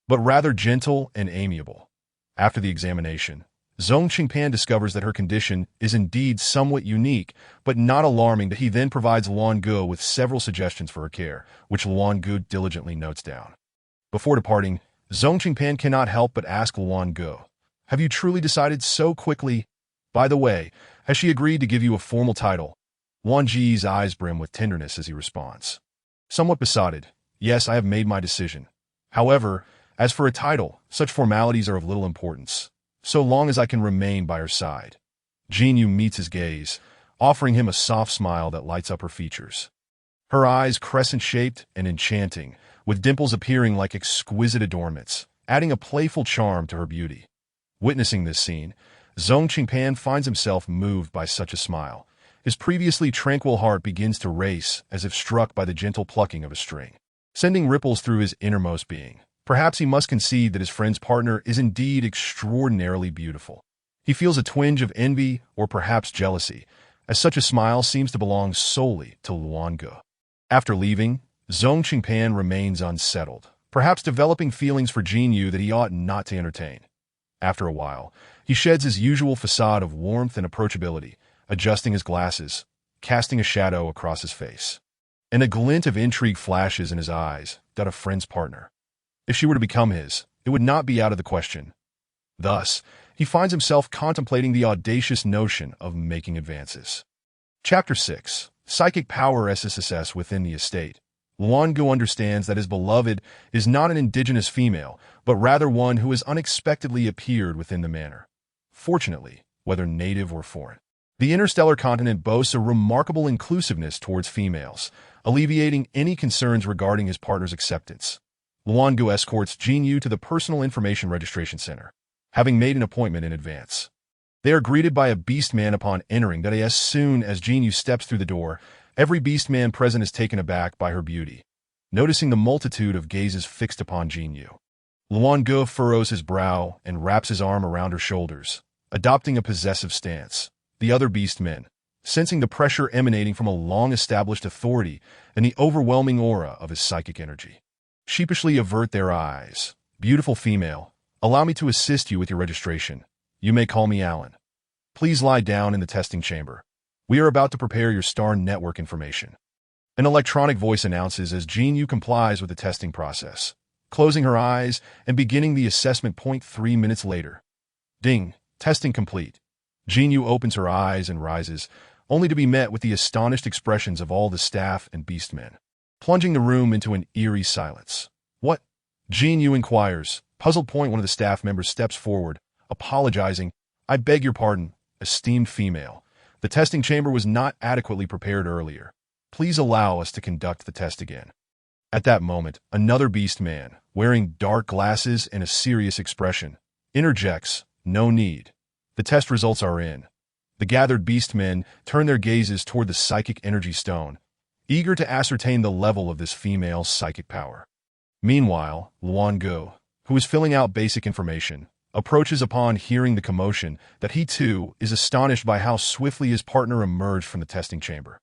but rather gentle and amiable. After the examination, Zhong Qingpan discovers that her condition is indeed somewhat unique, but not alarming. That he then provides Luan-Ge with several suggestions for her care, which Luan-Ge diligently notes down. Before departing, Zhong Qingpan cannot help but ask Luan-Ge, "Have you truly decided so quickly? By the way, has she agreed to give you a formal title?" Luan-Ge's eyes brim with tenderness as he responds. Somewhat besotted, "Yes, I have made my decision. However, as for a title, such formalities are of little importance, so long as I can remain by her side." Jinyu meets his gaze, offering him a soft smile that lights up her features. Her eyes crescent-shaped and enchanting, with dimples appearing like exquisite adornments, adding a playful charm to her beauty. Witnessing this scene, Zhong Qingpan finds himself moved by such a smile. His previously tranquil heart begins to race as if struck by the gentle plucking of a string, sending ripples through his innermost being. Perhaps he must concede that his friend's partner is indeed extraordinarily beautiful. He feels a twinge of envy or perhaps jealousy, as such a smile seems to belong solely to Luan-Ge. After leaving, Zhong Qingpan remains unsettled, perhaps developing feelings for Jinyu that he ought not to entertain. After a while, he sheds his usual facade of warmth and approachability, adjusting his glasses, casting a shadow across his face. And a glint of intrigue flashes in his eyes. A friend's partner. If she were to become his, it would not be out of the question. Thus, he finds himself contemplating the audacious notion of making advances. Chapter 6. Psychic Power SSS within the estate. Luan-Ge understands that his beloved is not an indigenous female, but rather one who has unexpectedly appeared within the manor. Fortunately, whether native or foreign, the interstellar continent boasts a remarkable inclusiveness towards females, alleviating any concerns regarding his partner's acceptance. Luan-Ge escorts Jinyu to the Personal Information Registration Center, having made an appointment in advance. They are greeted by a beastman upon entering that as soon as Jinyu steps through the door, every beastman present is taken aback by her beauty. Noticing the multitude of gazes fixed upon Jinyu, Luan Ge furrows his brow and wraps his arm around her shoulders, adopting a possessive stance. The other beastmen, sensing the pressure emanating from a long-established authority and the overwhelming aura of his psychic energy, sheepishly avert their eyes. Beautiful female, allow me to assist you with your registration. You may call me Alan. Please lie down in the testing chamber. We are about to prepare your star network information. An electronic voice announces as Jinyu complies with the testing process, closing her eyes and beginning the assessment. 3 minutes later. Ding, testing complete. Jinyu opens her eyes and rises, only to be met with the astonished expressions of all the staff and beastmen, plunging the room into an eerie silence. What? Jinyu inquires. Puzzled. One of the staff members steps forward, apologizing. I beg your pardon, esteemed female. The testing chamber was not adequately prepared earlier. Please allow us to conduct the test again. At that moment, another beastman, wearing dark glasses and a serious expression, interjects, no need. The test results are in. The gathered beastmen turn their gazes toward the psychic energy stone, eager to ascertain the level of this female's psychic power. Meanwhile, Luan Ge, who is filling out basic information, approaches upon hearing the commotion that he too is astonished by how swiftly his partner emerged from the testing chamber.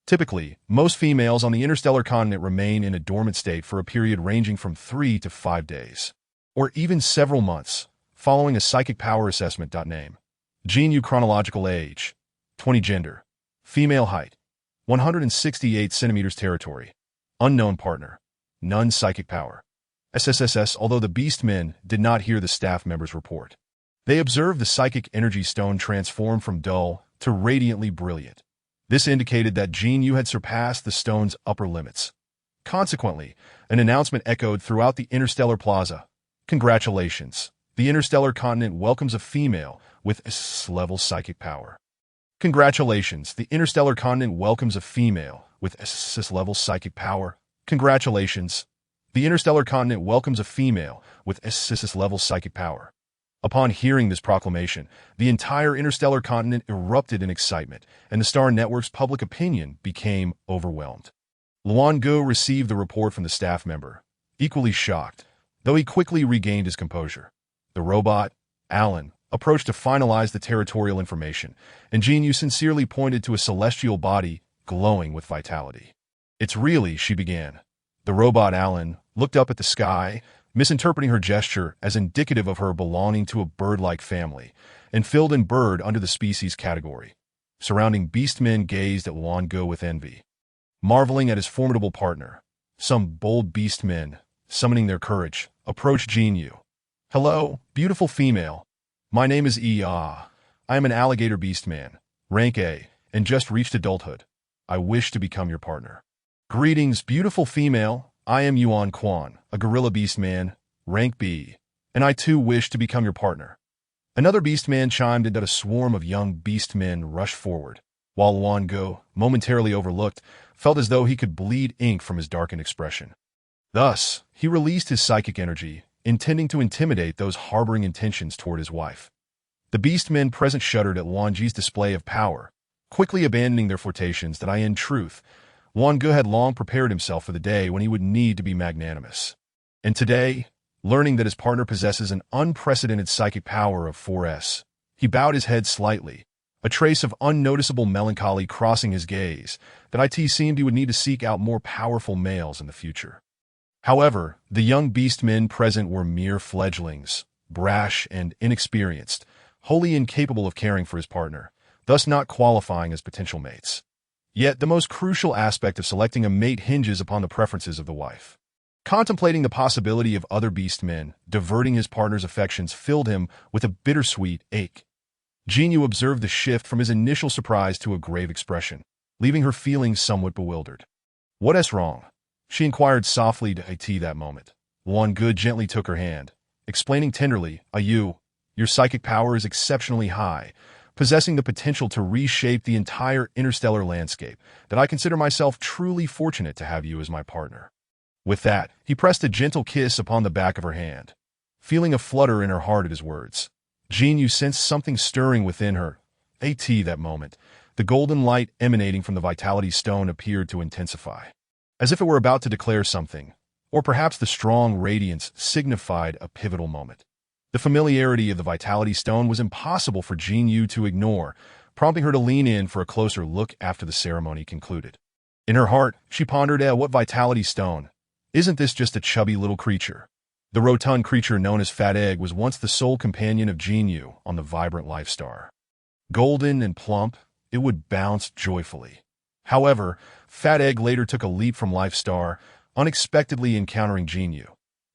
Typically, most females on the interstellar continent remain in a dormant state for a period ranging from 3 to 5 days, or even several months, following a psychic power assessment. Name: Jinyu. Chronological age: 20. Gender: female. Height: 168 centimeters. Territory: unknown. Partner: none. Psychic power: SSSS. Although the beastmen did not hear the staff member's report, they observed the psychic energy stone transform from dull to radiantly brilliant. This indicated that Jinyu had surpassed the stone's upper limits. Consequently, an announcement echoed throughout the interstellar plaza. Congratulations! The interstellar continent welcomes a female with SS-level psychic power. Congratulations! The interstellar continent welcomes a female with SS-level psychic power. Congratulations! The interstellar continent welcomes a female with SS-level psychic power. Upon hearing this proclamation, the entire interstellar continent erupted in excitement, and the Star Network's public opinion became overwhelmed. Luan Ge received the report from the staff member, equally shocked, though he quickly regained his composure. The robot, Alan, approached to finalize the territorial information, and Jinyu sincerely pointed to a celestial body glowing with vitality. It's really, she began. The robot, Alan, looked up at the sky, misinterpreting her gesture as indicative of her belonging to a bird-like family, and filled in bird under the species category. Surrounding beastmen gazed at Luan Ge with envy, marveling at his formidable partner. Some bold beastmen, summoning their courage, approached Jinyu. Hello, beautiful female. My name is I am an alligator beastman, rank A, and just reached adulthood. I wish to become your partner. Greetings, beautiful female. I am Yuan Quan, a gorilla beastman, rank B, and I too wish to become your partner. Another beastman chimed in that a swarm of young beastmen rushed forward, while Luan Ge, momentarily overlooked, felt as though he could bleed ink from his darkened expression. Thus, he released his psychic energy, intending to intimidate those harboring intentions toward his wife. The beastmen present shuddered at Luan Ge's display of power, quickly abandoning their flirtations that in truth, Luan Ge had long prepared himself for the day when he would need to be magnanimous. And today, learning that his partner possesses an unprecedented psychic power of 4S, he bowed his head slightly, a trace of unnoticeable melancholy crossing his gaze that it seemed he would need to seek out more powerful males in the future. However, the young beastmen present were mere fledglings, brash and inexperienced, wholly incapable of caring for his partner, thus not qualifying as potential mates. Yet the most crucial aspect of selecting a mate hinges upon the preferences of the wife. Contemplating the possibility of other beastmen diverting his partner's affections filled him with a bittersweet ache. Jinyu observed the shift from his initial surprise to a grave expression, leaving her feeling somewhat bewildered. What's wrong? She inquired softly to it that moment. Luan Ge gently took her hand, explaining tenderly, your psychic power is exceptionally high, possessing the potential to reshape the entire interstellar landscape, that I consider myself truly fortunate to have you as my partner. With that, he pressed a gentle kiss upon the back of her hand, feeling a flutter in her heart at his words. Jean Yu sensed something stirring within her. That moment, the golden light emanating from the vitality stone appeared to intensify, as if it were about to declare something, or perhaps the strong radiance signified a pivotal moment. The familiarity of the vitality stone was impossible for Jean Yu to ignore, prompting her to lean in for a closer look after the ceremony concluded. In her heart, she pondered, what vitality stone? Isn't this just a chubby little creature? The rotund creature known as Fat Egg was once the sole companion of Jean Yu on the vibrant life star. Golden and plump, it would bounce joyfully. However, Fat Egg later took a leap from life star, unexpectedly encountering Jean Yu.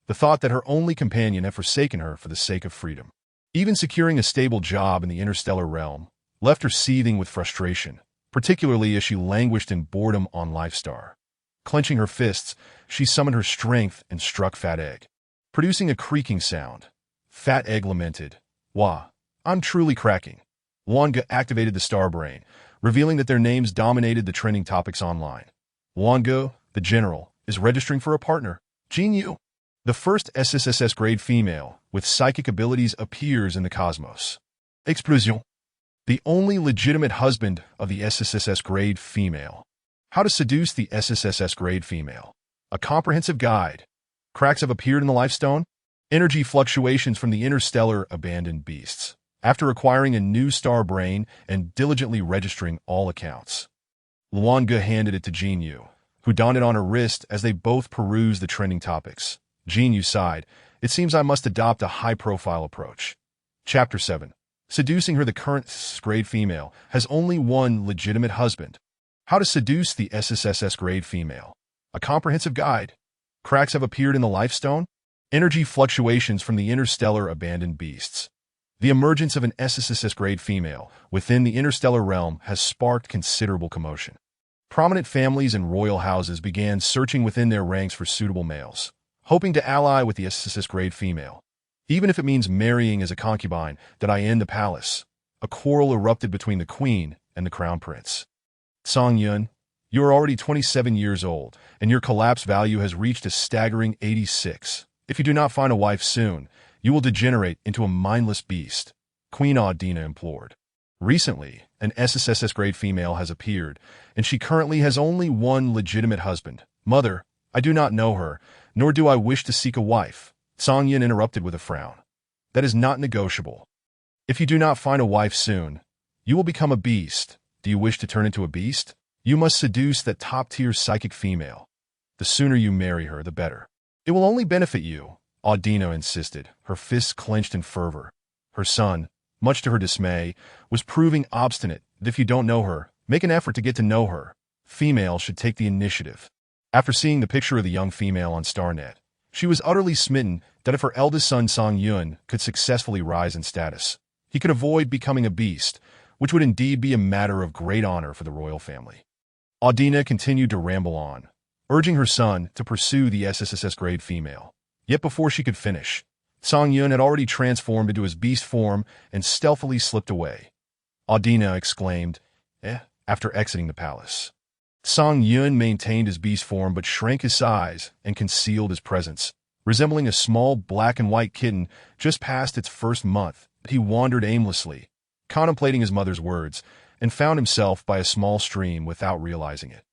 The thought that her only companion had forsaken her for the sake of freedom, even securing a stable job in the interstellar realm, left her seething with frustration, particularly as she languished in boredom on life star. Clenching her fists, she summoned her strength and struck Fat Egg, producing a creaking sound. Fat Egg lamented, "Wah, I'm truly cracking." Wanga activated the star brain, revealing that their names dominated the trending topics online. Wanga, the general, is registering for a partner. Jean Yu, the first SSSS grade female with psychic abilities, appears in the cosmos. Explosion. The only legitimate husband of the SSSS grade female. How to seduce the SSSS grade female. A comprehensive guide. Cracks have appeared in the Lifestone. Energy fluctuations from the interstellar abandoned beasts. After acquiring a new star brain and diligently registering all accounts. Luanga handed it to Jean Yu, who donned it on her wrist as they both perused the trending topics. Jean Yu sighed, "It seems I must adopt a high-profile approach." Chapter 7. Seducing her. The current grade female has only one legitimate husband. How to seduce the SSSS grade female. A comprehensive guide. Cracks have appeared in the Lifestone. Energy fluctuations from the interstellar abandoned beasts. The emergence of an SSSS grade female within the interstellar realm has sparked considerable commotion. Prominent families and royal houses began searching within their ranks for suitable males, hoping to ally with the SSSS grade female, even if it means marrying as a concubine. That I end the palace. A quarrel erupted between the queen and the crown prince. Song Yun, you are already 27 years old, and your collapse value has reached a staggering 86. If you do not find a wife soon, you will degenerate into a mindless beast, Queen Audina implored. Recently, an SSSS grade female has appeared, and she currently has only one legitimate husband. Mother, I do not know her, nor do I wish to seek a wife. Song Yin interrupted with a frown. That is not negotiable. If you do not find a wife soon, you will become a beast. Do you wish to turn into a beast? You must seduce that top-tier psychic female. The sooner you marry her, the better. It will only benefit you, Audina insisted, her fists clenched in fervor. Her son, much to her dismay, was proving obstinate. If you don't know her, make an effort to get to know her. Female should take the initiative. After seeing the picture of the young female on StarNet, she was utterly smitten that if her eldest son Song Yun could successfully rise in status, he could avoid becoming a beast, which would indeed be a matter of great honor for the royal family. Audina continued to ramble on, urging her son to pursue the SSSS grade female. Yet before she could finish, Song Yun had already transformed into his beast form and stealthily slipped away. Audina exclaimed, after exiting the palace. Song Yun maintained his beast form but shrank his size and concealed his presence. Resembling a small black and white kitten just past its first month, he wandered aimlessly, contemplating his mother's words, and found himself by a small stream without realizing it.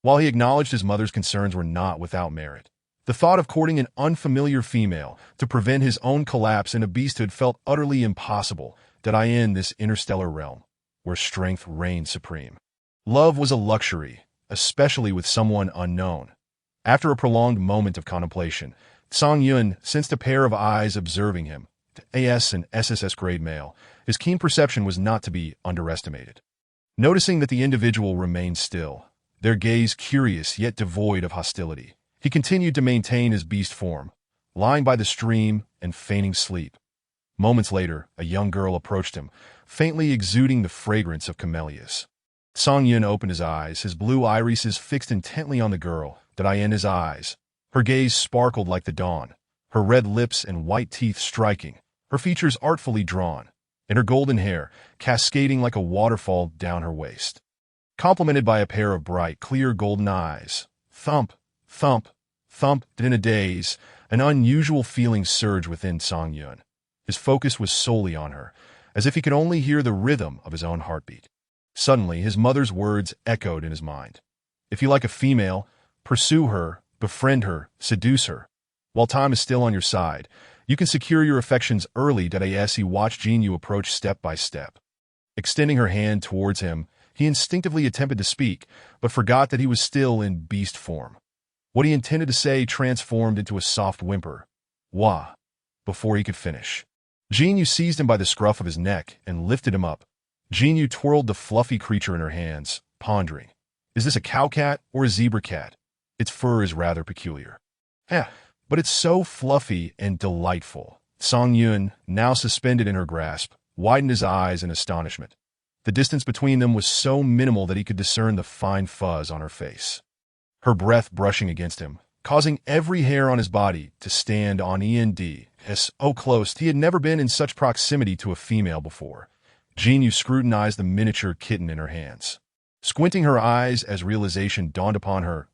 While he acknowledged his mother's concerns were not without merit, the thought of courting an unfamiliar female to prevent his own collapse into beasthood felt utterly impossible. That I in this interstellar realm, where strength reigned supreme. Love was a luxury, especially with someone unknown. After a prolonged moment of contemplation, Song Yun sensed a pair of eyes observing him. AS and SSS grade male, his keen perception was not to be underestimated. Noticing that the individual remained still, their gaze curious yet devoid of hostility, he continued to maintain his beast form, lying by the stream and feigning sleep. Moments later, a young girl approached him, faintly exuding the fragrance of camellias. Song Yun opened his eyes, his blue irises fixed intently on the girl. That I in his eyes. Her gaze sparkled like the dawn, her red lips and white teeth striking, her features artfully drawn, and her golden hair cascading like a waterfall down her waist. Complemented by a pair of bright, clear golden eyes. Thump, thump, thump. In a daze, an unusual feeling surged within Song Yun. His focus was solely on her, as if he could only hear the rhythm of his own heartbeat. Suddenly, his mother's words echoed in his mind. If you like a female, pursue her, befriend her, seduce her. While time is still on your side, you can secure your affections early. As he watched Jinyu approach step by step. Extending her hand towards him, he instinctively attempted to speak, but forgot that he was still in beast form. What he intended to say transformed into a soft whimper. Wah! Before he could finish. Jinyu seized him by the scruff of his neck and lifted him up. Jinyu twirled the fluffy creature in her hands, pondering. Is this a cow cat or a zebra cat? Its fur is rather peculiar. But it's so fluffy and delightful. Song Yun, now suspended in her grasp, widened his eyes in astonishment. The distance between them was so minimal that he could discern the fine fuzz on her face. Her breath brushing against him, causing every hair on his body to stand on end. So close, he had never been in such proximity to a female before. Jinyu scrutinized the miniature kitten in her hands. Squinting her eyes as realization dawned upon her,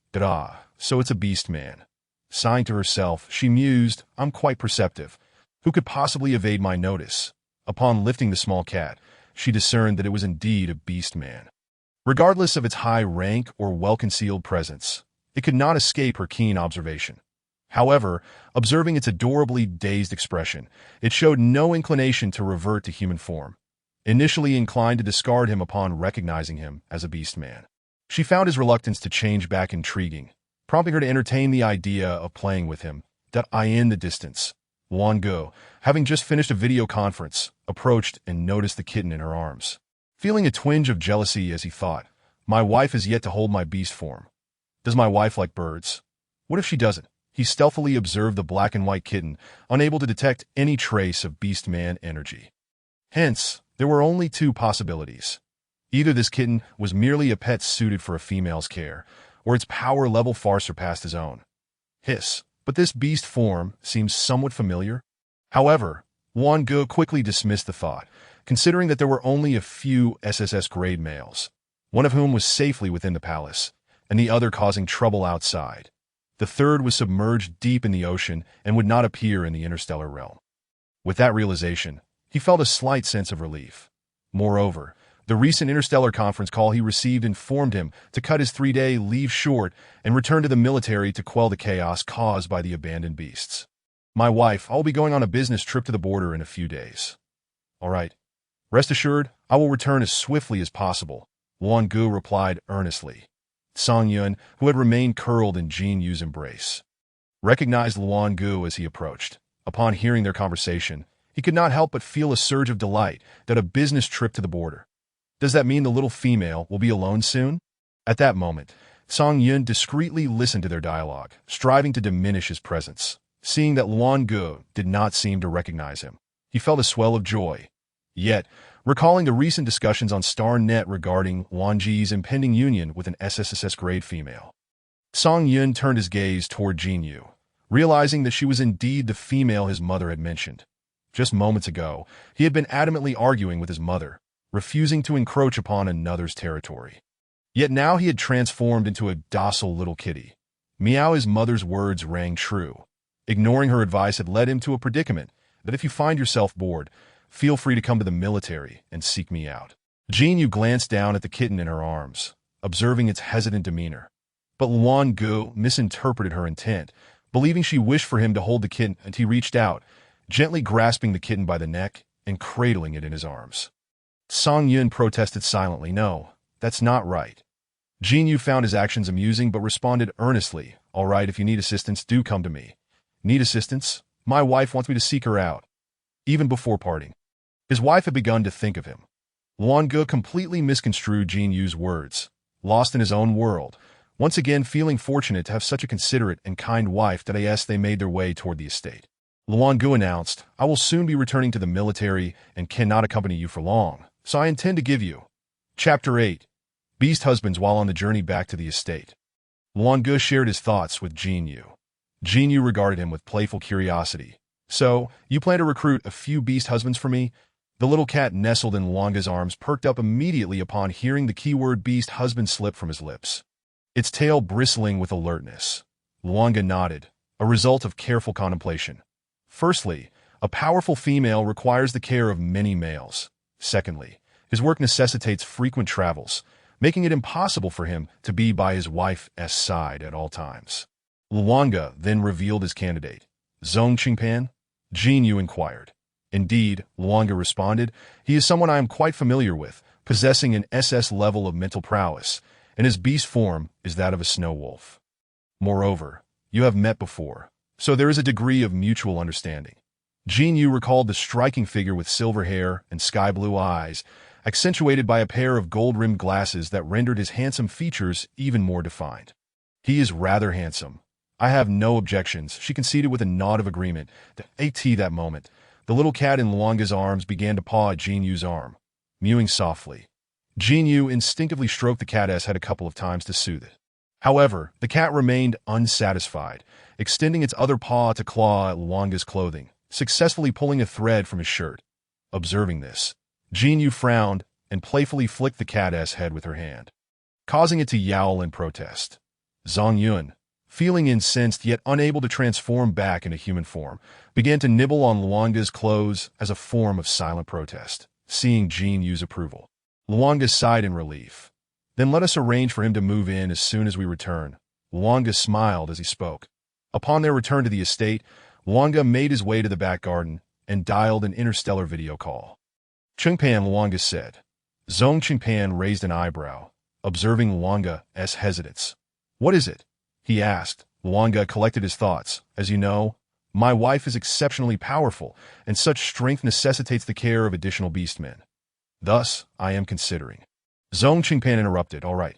so it's a beast man. Sighing to herself, she mused, I'm quite perceptive. Who could possibly evade my notice? Upon lifting the small cat, she discerned that it was indeed a beast man. Regardless of its high rank or well-concealed presence, it could not escape her keen observation. However, observing its adorably dazed expression, it showed no inclination to revert to human form. Initially inclined to discard him upon recognizing him as a beast man, she found his reluctance to change back intriguing, prompting her to entertain the idea of playing with him. In the distance, Luan Gu, having just finished a video conference, approached and noticed the kitten in her arms. Feeling a twinge of jealousy as he thought, my wife has yet to hold my beast form. Does my wife like birds? What if she doesn't? He stealthily observed the black and white kitten, unable to detect any trace of beast man energy. Hence, there were only two possibilities. Either this kitten was merely a pet suited for a female's care, or its power level far surpassed his own. But this beast form seems somewhat familiar. However, Luan Gu quickly dismissed the thought, considering that there were only a few SSS-grade males, one of whom was safely within the palace, and the other causing trouble outside. The third was submerged deep in the ocean and would not appear in the interstellar realm. With that realization, he felt a slight sense of relief. Moreover, the recent interstellar conference call he received informed him to cut his 3-day leave short and return to the military to quell the chaos caused by the abandoned beasts. My wife, I will be going on a business trip to the border in a few days. All right. Rest assured, I will return as swiftly as possible, Luan Gu replied earnestly. Song Yun, who had remained curled in Jinyu's embrace, recognized Luan Gu as he approached. Upon hearing their conversation, he could not help but feel a surge of delight that a business trip to the border. Does that mean the little female will be alone soon? At that moment, Song Yun discreetly listened to their dialogue, striving to diminish his presence. Seeing that Luan Gu did not seem to recognize him, he felt a swell of joy. Yet, recalling the recent discussions on StarNet regarding Luan Ji's impending union with an SSS-grade female, Song Yun turned his gaze toward Jinyu, realizing that she was indeed the female his mother had mentioned. Just moments ago, he had been adamantly arguing with his mother, refusing to encroach upon another's territory. Yet now he had transformed into a docile little kitty. Meow, his mother's words rang true. Ignoring her advice had led him to a predicament that if you find yourself bored, feel free to come to the military and seek me out. Jinyu glanced down at the kitten in her arms, observing its hesitant demeanor. But Luan Gu misinterpreted her intent, believing she wished for him to hold the kitten, and he reached out, gently grasping the kitten by the neck and cradling it in his arms. Song Yun protested silently, no, that's not right. Jinyu found his actions amusing but responded earnestly, all right, if you need assistance, do come to me. Need assistance? My wife wants me to seek her out. Even before parting, his wife had begun to think of him. Luan Gu completely misconstrued Jinyu's words, lost in his own world, once again feeling fortunate to have such a considerate and kind wife that they made their way toward the estate. Luan Gu announced, I will soon be returning to the military and cannot accompany you for long, so I intend to give you. Chapter 8. Beast Husbands while on the journey back to the estate. Luan Gu shared his thoughts with Jinyu. Jinyu regarded him with playful curiosity. So, you plan to recruit a few beast husbands for me? The little cat nestled in Luan Gu's arms perked up immediately upon hearing the keyword beast husband slip from his lips, its tail bristling with alertness. Luan Gu nodded, a result of careful contemplation. Firstly, A powerful female requires the care of many males. Secondly, his work necessitates frequent travels, making it impossible for him to be by his wife's side at all times. Luanga then revealed his candidate. Zhong Qingpan? Jin Yu inquired. Indeed, Luanga responded, he is someone I am quite familiar with, possessing an SS level of mental prowess, and his beast form is that of a snow wolf. Moreover, you have met before, so there is a degree of mutual understanding. Jin Yu recalled the striking figure with silver hair and sky-blue eyes, accentuated by a pair of gold-rimmed glasses that rendered his handsome features even more defined. He is rather handsome. I have no objections, she conceded with a nod of agreement. That moment, the little cat in Luanga's arms began to paw at Jin Yu's arm, mewing softly. Jin Yu instinctively stroked the cat's head a couple of times to soothe it. However, the cat remained unsatisfied, extending its other paw to claw at Luanga's clothing, successfully pulling a thread from his shirt. Observing this, Jin Yu frowned and playfully flicked the cat's head with her hand, causing it to yowl in protest. Zhang Yun, feeling incensed yet unable to transform back into human form, began to nibble on Luanga's clothes as a form of silent protest. Seeing Jin Yu's approval, Luanga sighed in relief. Then let us arrange for him to move in as soon as we return. Luanga smiled as he spoke. Upon their return to the estate, Luanga made his way to the back garden and dialed an interstellar video call. Qingpan, Luanga said. Zhong Qingpan raised an eyebrow, observing Luanga's hesitance. What is it? He asked. Luanga collected his thoughts. As you know, my wife is exceptionally powerful, and such strength necessitates the care of additional beastmen. Thus, I am considering. Zhong Qingpan interrupted. All right.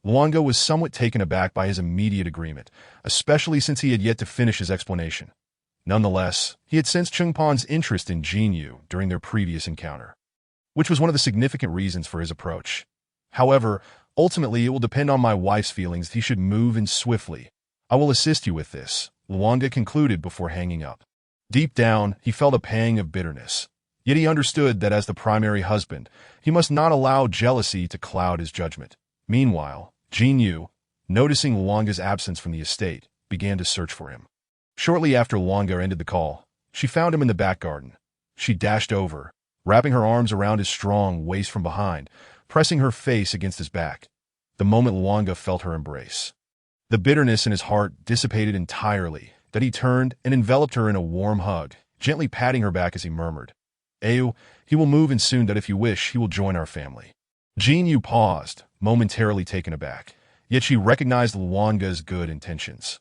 Luanga was somewhat taken aback by his immediate agreement, especially since he had yet to finish his explanation. Nonetheless, he had sensed Qingpan's interest in Jin Yu during their previous encounter, which was one of the significant reasons for his approach. However, ultimately it will depend on my wife's feelings that he should move in swiftly. I will assist you with this, Luanga concluded before hanging up. Deep down, he felt a pang of bitterness. Yet he understood that as the primary husband, he must not allow jealousy to cloud his judgment. Meanwhile, Jin Yu, noticing Luanga's absence from the estate, began to search for him. Shortly after Luanga ended the call, she found him in the back garden. She dashed over, wrapping her arms around his strong waist from behind, pressing her face against his back. The moment Luanga felt her embrace, the bitterness in his heart dissipated entirely, that he turned and enveloped her in a warm hug, gently patting her back as he murmured, Ayu, he will move in soon, that if you wish, he will join our family. Jin Yu paused, momentarily taken aback, yet she recognized Luanga's good intentions.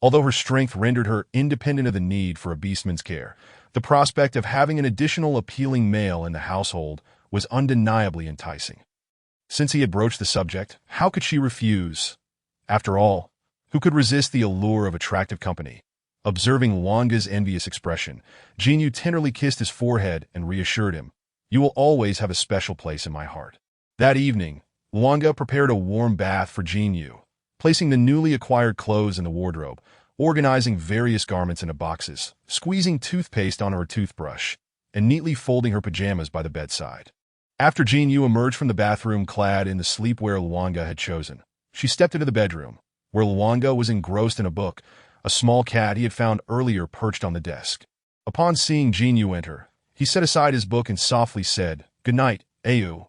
Although her strength rendered her independent of the need for a beastman's care, the prospect of having an additional appealing male in the household was undeniably enticing. Since he had broached the subject, how could she refuse? After all, who could resist the allure of attractive company? Observing Luanga's envious expression, Jin Yu tenderly kissed his forehead and reassured him, You will always have a special place in my heart. That evening, Luanga prepared a warm bath for Jin Yu, placing the newly acquired clothes in the wardrobe, organizing various garments into boxes, squeezing toothpaste onto her toothbrush, and neatly folding her pajamas by the bedside. After Jin Yu emerged from the bathroom clad in the sleepwear Luanga had chosen, she stepped into the bedroom, where Luanga was engrossed in a book, a small cat he had found earlier perched on the desk. Upon seeing Jin Yu enter, he set aside his book and softly said, Good night, Ayu.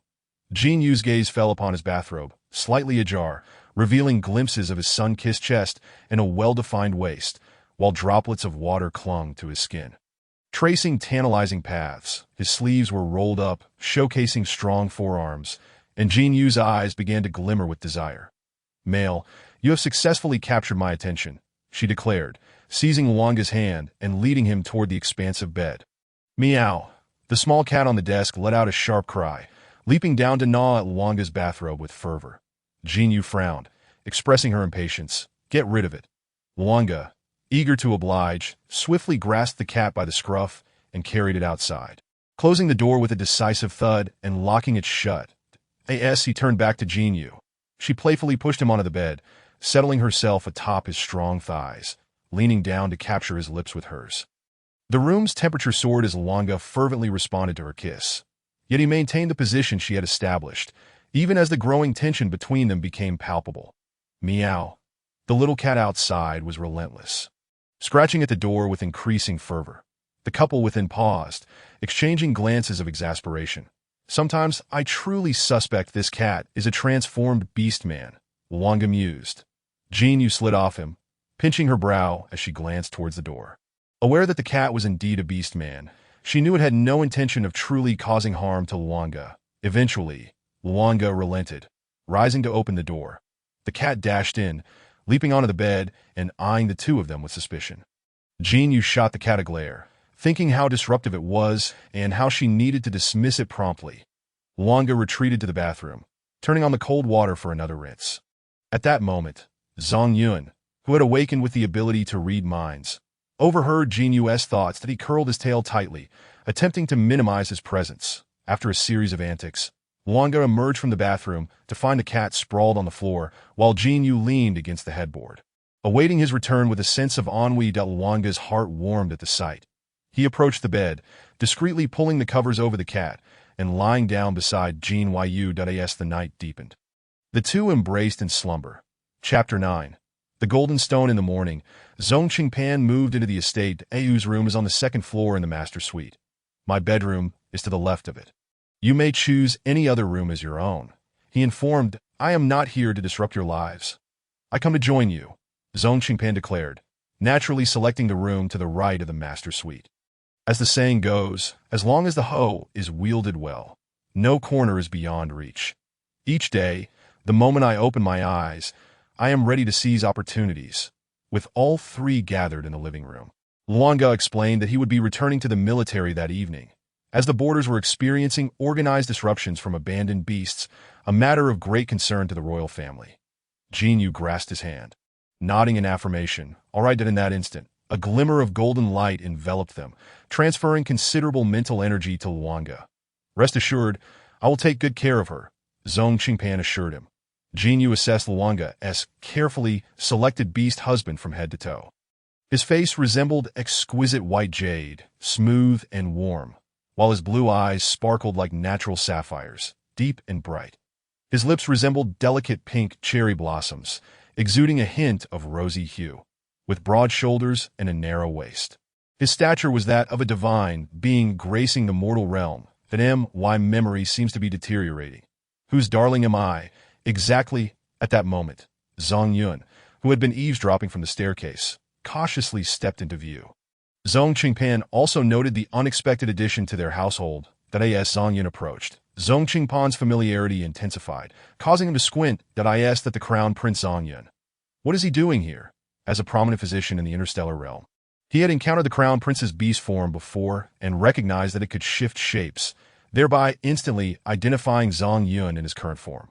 Jin Yu's gaze fell upon his bathrobe, slightly ajar, revealing glimpses of his sun-kissed chest and a well-defined waist, while droplets of water clung to his skin. Tracing tantalizing paths, his sleeves were rolled up, showcasing strong forearms, and Jin Yu's eyes began to glimmer with desire. Male, you have successfully captured my attention, she declared, seizing Luanga's hand and leading him toward the expansive bed. Meow. The small cat on the desk let out a sharp cry, leaping down to gnaw at Luanga's bathrobe with fervor. Jin Yu frowned, expressing her impatience. Get rid of it. Luanga, eager to oblige, swiftly grasped the cat by the scruff and carried it outside, closing the door with a decisive thud and locking it shut. He turned back to Jin Yu. She playfully pushed him onto the bed, settling herself atop his strong thighs, leaning down to capture his lips with hers. The room's temperature soared as Luanga fervently responded to her kiss. Yet he maintained the position she had established, even as the growing tension between them became palpable. Meow. The little cat outside was relentless, scratching at the door with increasing fervor. The couple within paused, exchanging glances of exasperation. Sometimes I truly suspect this cat is a transformed beast man, Luanga mused. Jinyu slid off him, pinching her brow as she glanced towards the door. Aware that the cat was indeed a beast man, she knew it had no intention of truly causing harm to Luanga. Eventually, Luanga relented, rising to open the door. The cat dashed in, leaping onto the bed and eyeing the two of them with suspicion. Jinyu shot the cat a glare, thinking how disruptive it was and how she needed to dismiss it promptly. Luanga retreated to the bathroom, turning on the cold water for another rinse. At that moment, Zhang Yun, who had awakened with the ability to read minds, overheard Jinyu's thoughts that he curled his tail tightly, attempting to minimize his presence. After a series of antics, Luanga emerged from the bathroom to find the cat sprawled on the floor while Jinyu leaned against the headboard. Awaiting his return with a sense of ennui, Luanga's heart warmed at the sight. He approached the bed, discreetly pulling the covers over the cat and lying down beside Jinyu. As the night deepened, the two embraced in slumber. Chapter 9. The Golden Stone. In the morning, Zhong Qingpan moved into the estate. Ayu's room is on the second floor in the master suite. My bedroom is to the left of it. You may choose any other room as your own, he informed. I am not here to disrupt your lives. I come to join you, Zhong Qingpan declared, naturally selecting the room to the right of the master suite. As the saying goes, as long as the hoe is wielded well, no corner is beyond reach. Each day, the moment I open my eyes, I am ready to seize opportunities. With all three gathered in the living room, Luanga explained that he would be returning to the military that evening, as the borders were experiencing organized disruptions from abandoned beasts, a matter of great concern to the royal family. Jinyu grasped his hand, nodding in affirmation. All right. In that instant, a glimmer of golden light enveloped them, transferring considerable mental energy to Luanga. Rest assured, I will take good care of her, Zhong Qingpan assured him. Jinyu assessed Luanga's carefully selected beast husband from head to toe. His face resembled exquisite white jade, smooth and warm, while his blue eyes sparkled like natural sapphires, deep and bright. His lips resembled delicate pink cherry blossoms, exuding a hint of rosy hue, with broad shoulders and a narrow waist. His stature was that of a divine being gracing the mortal realm. My memory seems to be deteriorating. Whose darling am I? Exactly at that moment, Zhang Yun, who had been eavesdropping from the staircase, cautiously stepped into view. Zhong Qingpan also noted the unexpected addition to their household. As Zhang Yun approached, Zhong Qingpan's familiarity intensified, causing him to squint. I asked that the crown prince Zhang Yun. What is he doing here? As a prominent physician in the interstellar realm, he had encountered the crown prince's beast form before and recognized that it could shift shapes, thereby instantly identifying Zhang Yun in his current form.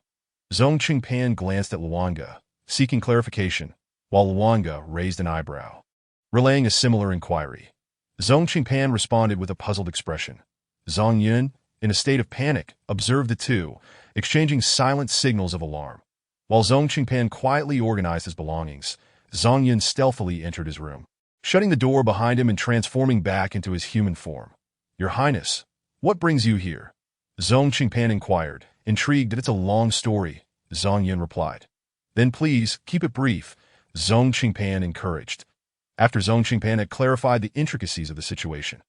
Zhong Qingpan glanced at Luanga, seeking clarification, while Luanga raised an eyebrow, relaying a similar inquiry. Zhong Qingpan responded with a puzzled expression. Zhang Yun, in a state of panic, observed the two, exchanging silent signals of alarm. While Zhong Qingpan quietly organized his belongings, Zhang Yun stealthily entered his room, shutting the door behind him and transforming back into his human form. Your Highness, what brings you here? Zhong Qingpan inquired, intrigued. It's a long story, Zhang Yun replied. Then please, keep it brief, Zhong Qingpan encouraged. After Zhong Qingpan had clarified the intricacies of the situation,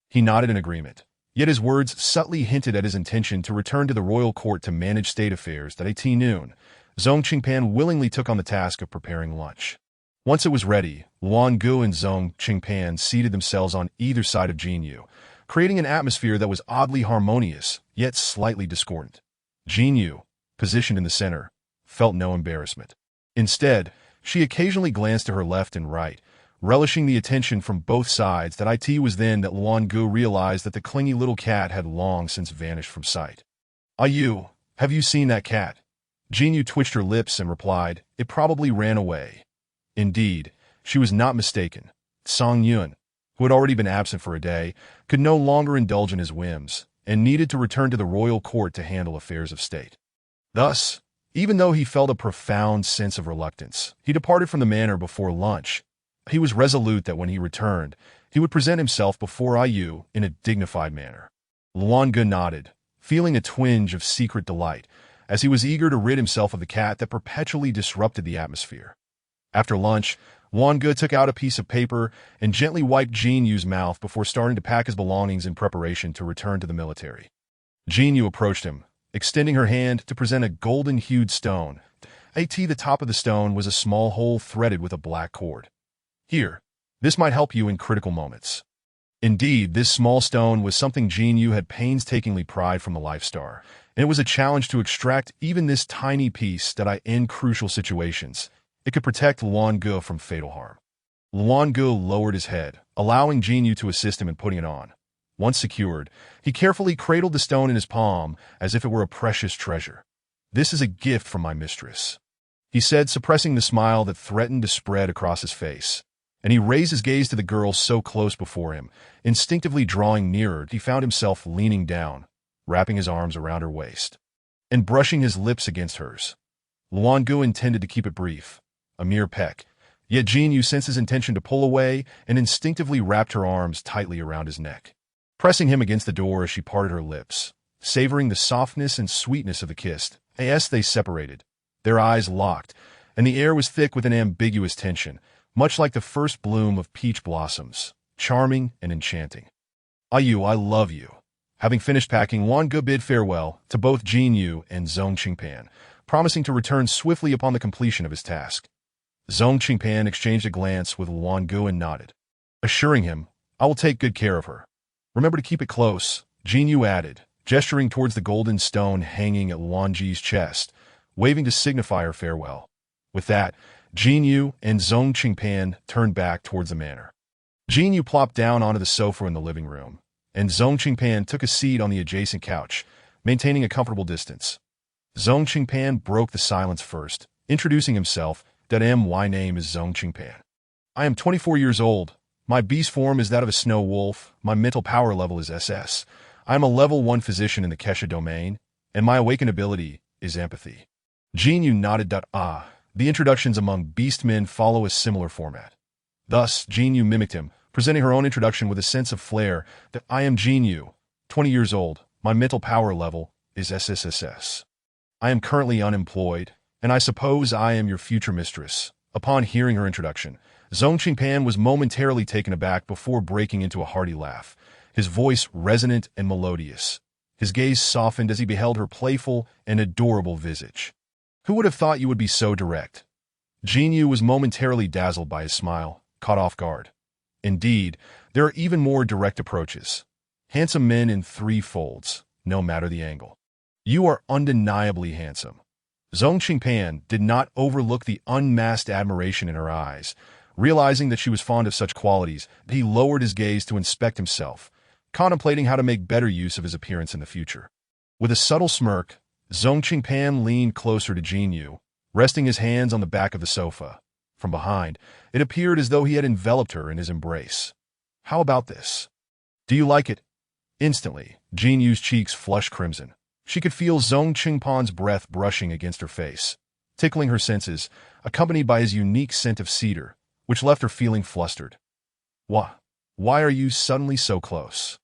he nodded in agreement, yet his words subtly hinted at his intention to return to the royal court to manage state affairs. At noon, Zhong Qingpan willingly took on the task of preparing lunch. Once it was ready, Luangu and Zhong Qingpan seated themselves on either side of Jinyu, creating an atmosphere that was oddly harmonious, yet slightly discordant. Jinyu, positioned in the center, felt no embarrassment. Instead, she occasionally glanced to her left and right, relishing the attention from both sides. It was then that Luangu realized that the clingy little cat had long since vanished from sight. Ayu, have you seen that cat? Jinyu twitched her lips and replied, it probably ran away. Indeed, she was not mistaken. Zhang Yun, who had already been absent for a day, could no longer indulge in his whims, and needed to return to the royal court to handle affairs of state. Thus, even though he felt a profound sense of reluctance, he departed from the manor before lunch. He was resolute that when he returned, he would present himself before Ayu in a dignified manner. Luanga nodded, feeling a twinge of secret delight, as he was eager to rid himself of the cat that perpetually disrupted the atmosphere. After lunch, Wang Ge took out a piece of paper and gently wiped Jin Yu's mouth before starting to pack his belongings in preparation to return to the military. Jin Yu approached him, extending her hand to present a golden-hued stone. At the top of the stone was a small hole threaded with a black cord. Here, this might help you in critical moments. Indeed, this small stone was something Jin Yu had painstakingly pried from the Life Star, and it was a challenge to extract even this tiny piece that in crucial situations, it could protect Luan Ge from fatal harm. Luan Ge lowered his head, allowing Jin Yu to assist him in putting it on. Once secured, he carefully cradled the stone in his palm as if it were a precious treasure. "This is a gift from my mistress," he said, suppressing the smile that threatened to spread across his face. And he raised his gaze to the girl so close before him. Instinctively drawing nearer, he found himself leaning down, wrapping his arms around her waist, and brushing his lips against hers. Luan Ge intended to keep it brief, a mere peck, yet Jin Yu sensed his intention to pull away and instinctively wrapped her arms tightly around his neck, pressing him against the door as she parted her lips, savoring the softness and sweetness of the kiss. As they separated, their eyes locked, and the air was thick with an ambiguous tension, much like the first bloom of peach blossoms, charming and enchanting. "I love you." Having finished packing, Wang Ge bid farewell to both Jin Yu and Zhong Qingpan, promising to return swiftly upon the completion of his task. Zhong Qingpan exchanged a glance with Luan Ge and nodded, assuring him, "I will take good care of her. Remember to keep it close," Jin Yu added, gesturing towards the golden stone hanging at Luan Ge's chest, waving to signify her farewell. With that, Jin Yu and Zhong Qingpan turned back towards the manor. Jin Yu plopped down onto the sofa in the living room, and Zhong Qingpan took a seat on the adjacent couch, maintaining a comfortable distance. Zhong Qingpan broke the silence first, introducing himself. My name is Zhong Qingpan. I am 24 years old. My beast form is that of a snow wolf. My mental power level is SS. I am a level 1 physician in the Kesha domain, and my awakened ability is empathy. Jin Yu nodded. The introductions among beastmen follow a similar format. Thus, Jin Yu mimicked him, presenting her own introduction with a sense of flair. I am Jin Yu, 20 years old. My mental power level is SSSS. I am currently unemployed, and I suppose I am your future mistress. Upon hearing her introduction, Zhong Qingpan was momentarily taken aback before breaking into a hearty laugh, his voice resonant and melodious. His gaze softened as he beheld her playful and adorable visage. "Who would have thought you would be so direct?" Jin Yu was momentarily dazzled by his smile, caught off guard. Indeed, there are even more direct approaches. Handsome men in 3 folds, no matter the angle. "You are undeniably handsome." Zhong Qingpan did not overlook the unmasked admiration in her eyes. Realizing that she was fond of such qualities, he lowered his gaze to inspect himself, contemplating how to make better use of his appearance in the future. With a subtle smirk, Zhong Qingpan leaned closer to Jin Yu, resting his hands on the back of the sofa. From behind, it appeared as though he had enveloped her in his embrace. "How about this? Do you like it?" Instantly, Jin Yu's cheeks flushed crimson. She could feel Zhong Qingpan's breath brushing against her face, tickling her senses, accompanied by his unique scent of cedar, which left her feeling flustered. Why are you suddenly so close?"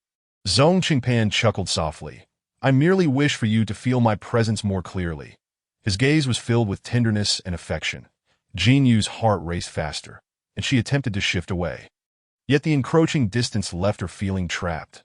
Zhong Qingpan chuckled softly. "I merely wish for you to feel my presence more clearly." His gaze was filled with tenderness and affection. Jin Yu's heart raced faster, and she attempted to shift away. Yet the encroaching distance left her feeling trapped.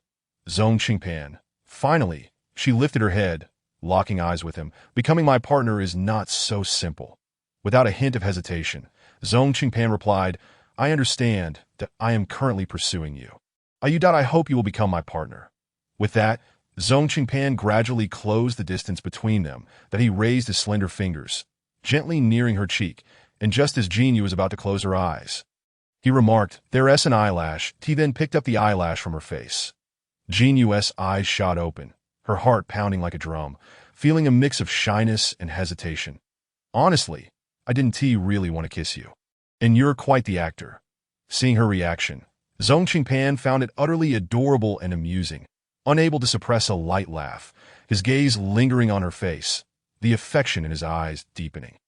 "Zhong Qingpan." Finally, she lifted her head, locking eyes with him. "Becoming my partner is not so simple." Without a hint of hesitation, Zhong Qingpan replied, "I understand that I am currently pursuing you. I hope you will become my partner." With that, Zhong Qingpan gradually closed the distance between them, that he raised his slender fingers, gently nearing her cheek, and just as Jin Yu was about to close her eyes, he remarked, "There's an eyelash." He then picked up the eyelash from her face. Jin Yu's eyes shot open, her heart pounding like a drum, feeling a mix of shyness and hesitation. "Honestly, I didn't really want to kiss you. And you're quite the actor." Seeing her reaction, Zhong Qingpan found it utterly adorable and amusing. Unable to suppress a light laugh, his gaze lingering on her face, the affection in his eyes deepening.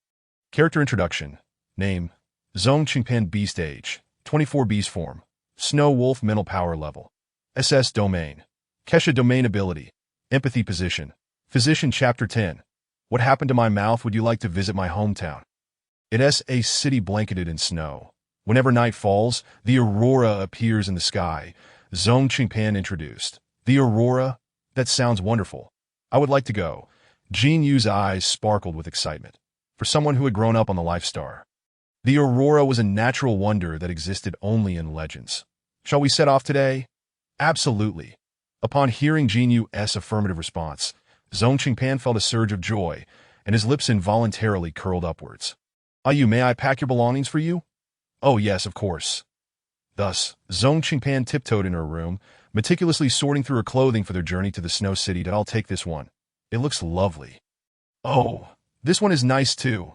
Character introduction. Name: Zhong Qingpan. Beast age: 24. Beast form: Snow Wolf. Mental power level: SS domain: Kesha domain. Ability: Empathy. Position: Physician. Chapter 10. What happened to my mouth? Would you like to visit my hometown? It is a city blanketed in snow. Whenever night falls, the aurora appears in the sky. Zhong Qingpan introduced. The aurora? That sounds wonderful. I would like to go. Jin Yu's eyes sparkled with excitement. For someone who had grown up on the Life Star. The aurora was a natural wonder that existed only in legends. Shall we set off today? Absolutely. Upon hearing Jin Yu's affirmative response, Zhong Qingpan felt a surge of joy, and his lips involuntarily curled upwards. May I pack your belongings for you? Oh yes, of course. Thus, Zhong Qingpan tiptoed in her room, meticulously sorting through her clothing for their journey to the Snow City. I'll take this one. It looks lovely. Oh, this one is nice too.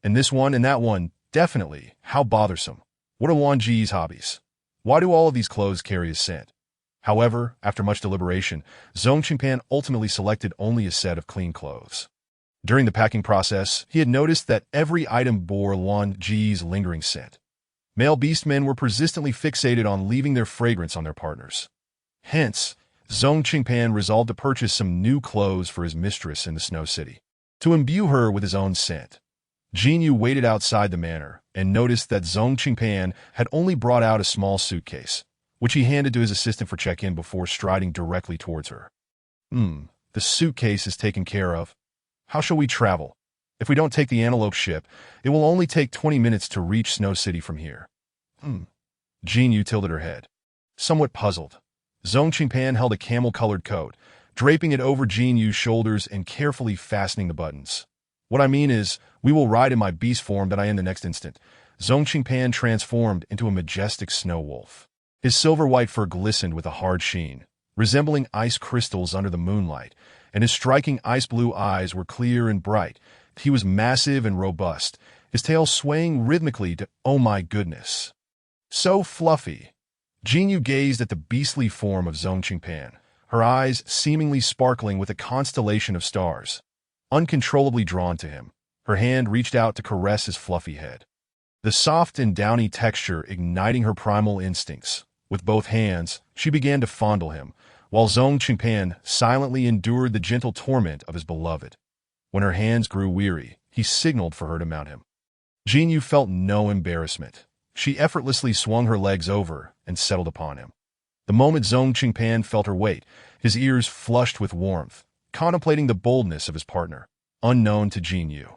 And this one and that one, definitely. How bothersome. What are Wan Ji's hobbies? Why do all of these clothes carry a scent? However, after much deliberation, Zhong Qingpan ultimately selected only a set of clean clothes. During the packing process, he had noticed that every item bore Wan Ji's lingering scent. Male beastmen were persistently fixated on leaving their fragrance on their partners. Hence, Zhong Qingpan resolved to purchase some new clothes for his mistress in the Snow City, to imbue her with his own scent. Jin Yu waited outside the manor and noticed that Zhong Qingpan had only brought out a small suitcase, which he handed to his assistant for check-in before striding directly towards her. The suitcase is taken care of. How shall we travel? If we don't take the antelope ship, it will only take 20 minutes to reach Snow City from here. Jin Yu tilted her head. Somewhat puzzled, Zhong Qingpan held a camel-colored coat, draping it over Jin Yu's shoulders and carefully fastening the buttons. What I mean is, we will ride in my beast form that I am the next instant. Zhong Qingpan transformed into a majestic snow wolf. His silver-white fur glistened with a hard sheen, resembling ice crystals under the moonlight, and his striking ice-blue eyes were clear and bright. He was massive and robust, his tail swaying rhythmically to, oh my goodness. So fluffy. Jin Yu gazed at the beastly form of Zhong Qingpan, her eyes seemingly sparkling with a constellation of stars. Uncontrollably drawn to him, her hand reached out to caress his fluffy head. The soft and downy texture igniting her primal instincts. With both hands, she began to fondle him, while Zhong Qingpan silently endured the gentle torment of his beloved. When her hands grew weary, he signaled for her to mount him. Jin Yu felt no embarrassment. She effortlessly swung her legs over and settled upon him. The moment Zhong Qingpan felt her weight, his ears flushed with warmth, contemplating the boldness of his partner, unknown to Jin Yu.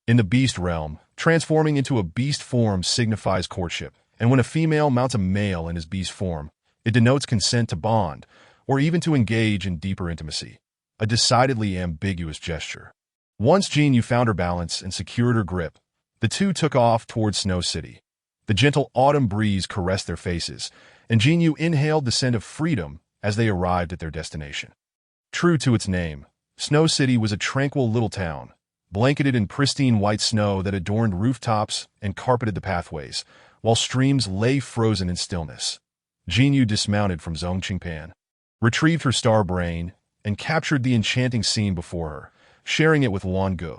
In the beast realm, transforming into a beast form signifies courtship, and when a female mounts a male in his beast form, it denotes consent to bond, or even to engage in deeper intimacy, a decidedly ambiguous gesture. Once Jin Yu found her balance and secured her grip, the two took off towards Snow City. The gentle autumn breeze caressed their faces, and Jin Yu inhaled the scent of freedom as they arrived at their destination. True to its name, Snow City was a tranquil little town, blanketed in pristine white snow that adorned rooftops and carpeted the pathways, while streams lay frozen in stillness. Jin Yu dismounted from Zhong Qingpan, retrieved her star brain, and captured the enchanting scene before her, sharing it with Wan Gu.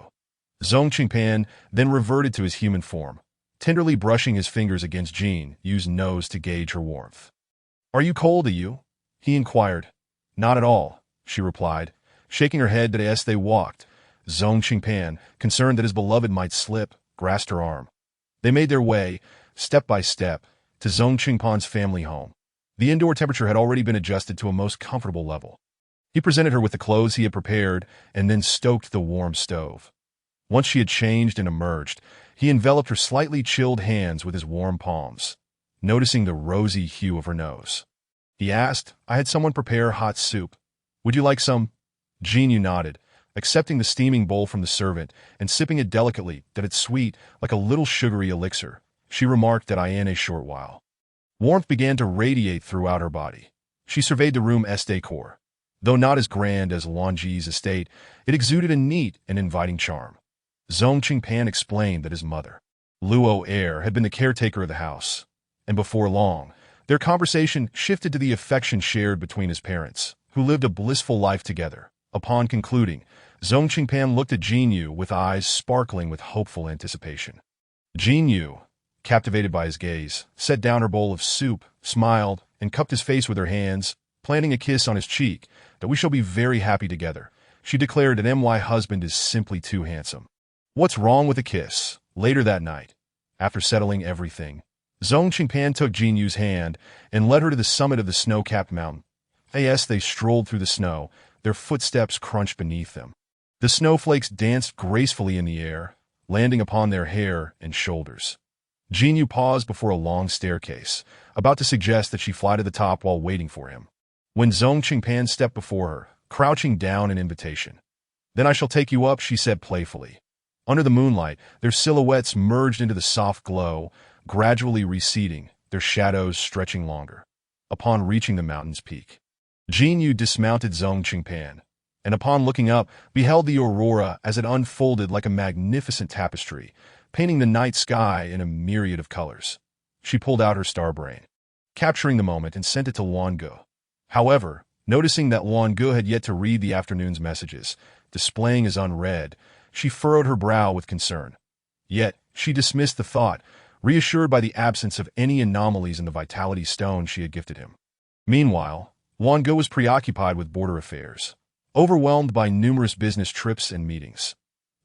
Zhong Qingpan then reverted to his human form, tenderly brushing his fingers against Jin Yu's nose to gauge her warmth. "Are you cold, he inquired. "Not at all," she replied, shaking her head that as they walked. Zhong Qingpan, concerned that his beloved might slip, grasped her arm. They made their way, step by step, to Zhong Qingpan's family home. The indoor temperature had already been adjusted to a most comfortable level. He presented her with the clothes he had prepared and then stoked the warm stove. Once she had changed and emerged, he enveloped her slightly chilled hands with his warm palms, noticing the rosy hue of her nose. He asked, "I had someone prepare hot soup. Would you like some?" Jin Yu nodded, accepting the steaming bowl from the servant and sipping it delicately, that it's sweet, like a little sugary elixir. She remarked that in a short while. Warmth began to radiate throughout her body. She surveyed the room's decor. Though not as grand as Wan Ji's estate, it exuded a neat and inviting charm. Zhong Qingpan explained that his mother, Luo Air, had been the caretaker of the house, and before long, their conversation shifted to the affection shared between his parents, who lived a blissful life together. Upon concluding, Zhong Qingpan looked at Jin Yu with eyes sparkling with hopeful anticipation. Jin Yu, captivated by his gaze, set down her bowl of soup, smiled, and cupped his face with her hands, planting a kiss on his cheek. "That we shall be very happy together," she declared that my husband is simply too handsome. What's wrong with a kiss? Later that night, after settling everything, Zhong Qingpan took Jinyu's hand and led her to the summit of the snow-capped mountain. As they strolled through the snow, their footsteps crunched beneath them. The snowflakes danced gracefully in the air, landing upon their hair and shoulders. Jinyu paused before a long staircase, about to suggest that she fly to the top while waiting for him. When Zhong Qingpan stepped before her, crouching down in invitation. "Then I shall take you up," she said playfully. Under the moonlight, their silhouettes merged into the soft glow, gradually receding, their shadows stretching longer. Upon reaching the mountain's peak, Jinyu dismounted Zhong Qingpan, and upon looking up, beheld the aurora as it unfolded like a magnificent tapestry, painting the night sky in a myriad of colors. She pulled out her star brain, capturing the moment, and sent it to Luange. However, noticing that Luange had yet to read the afternoon's messages, displaying as unread, she furrowed her brow with concern. Yet, she dismissed the thought, reassured by the absence of any anomalies in the vitality stone she had gifted him. Meanwhile, Luange was preoccupied with border affairs, overwhelmed by numerous business trips and meetings.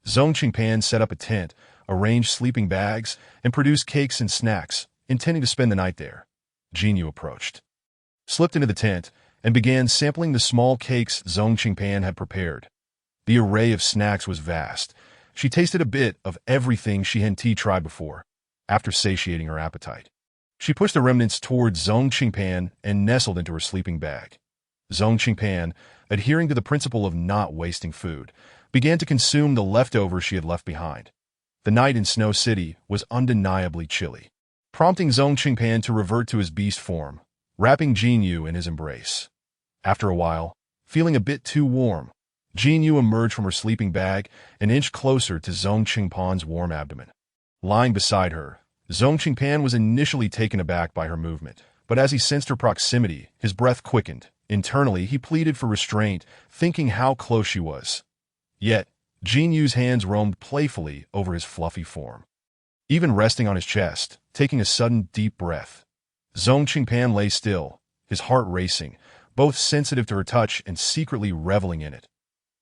Zhong Qingpan set up a tent, arranged sleeping bags, and produced cakes and snacks, intending to spend the night there. Jinyu approached, slipped into the tent, and began sampling the small cakes Zhong Qingpan had prepared. The array of snacks was vast. She tasted a bit of everything she hadn't tried before. After satiating her appetite, she pushed the remnants towards Zhong Qingpan and nestled into her sleeping bag. Zhong Qingpan, adhering to the principle of not wasting food, began to consume the leftovers she had left behind. The night in Snow City was undeniably chilly, prompting Zhong Qingpan to revert to his beast form, wrapping Jinyu in his embrace. After a while, feeling a bit too warm, Jinyu emerged from her sleeping bag and inched closer to Zhong Qingpan's warm abdomen. Lying beside her, Zhong Qingpan was initially taken aback by her movement, but as he sensed her proximity, his breath quickened. Internally, he pleaded for restraint, thinking how close she was. Yet, Jinyu's hands roamed playfully over his fluffy form, even resting on his chest, taking a sudden deep breath. Zhong Qingpan lay still, his heart racing, both sensitive to her touch and secretly reveling in it.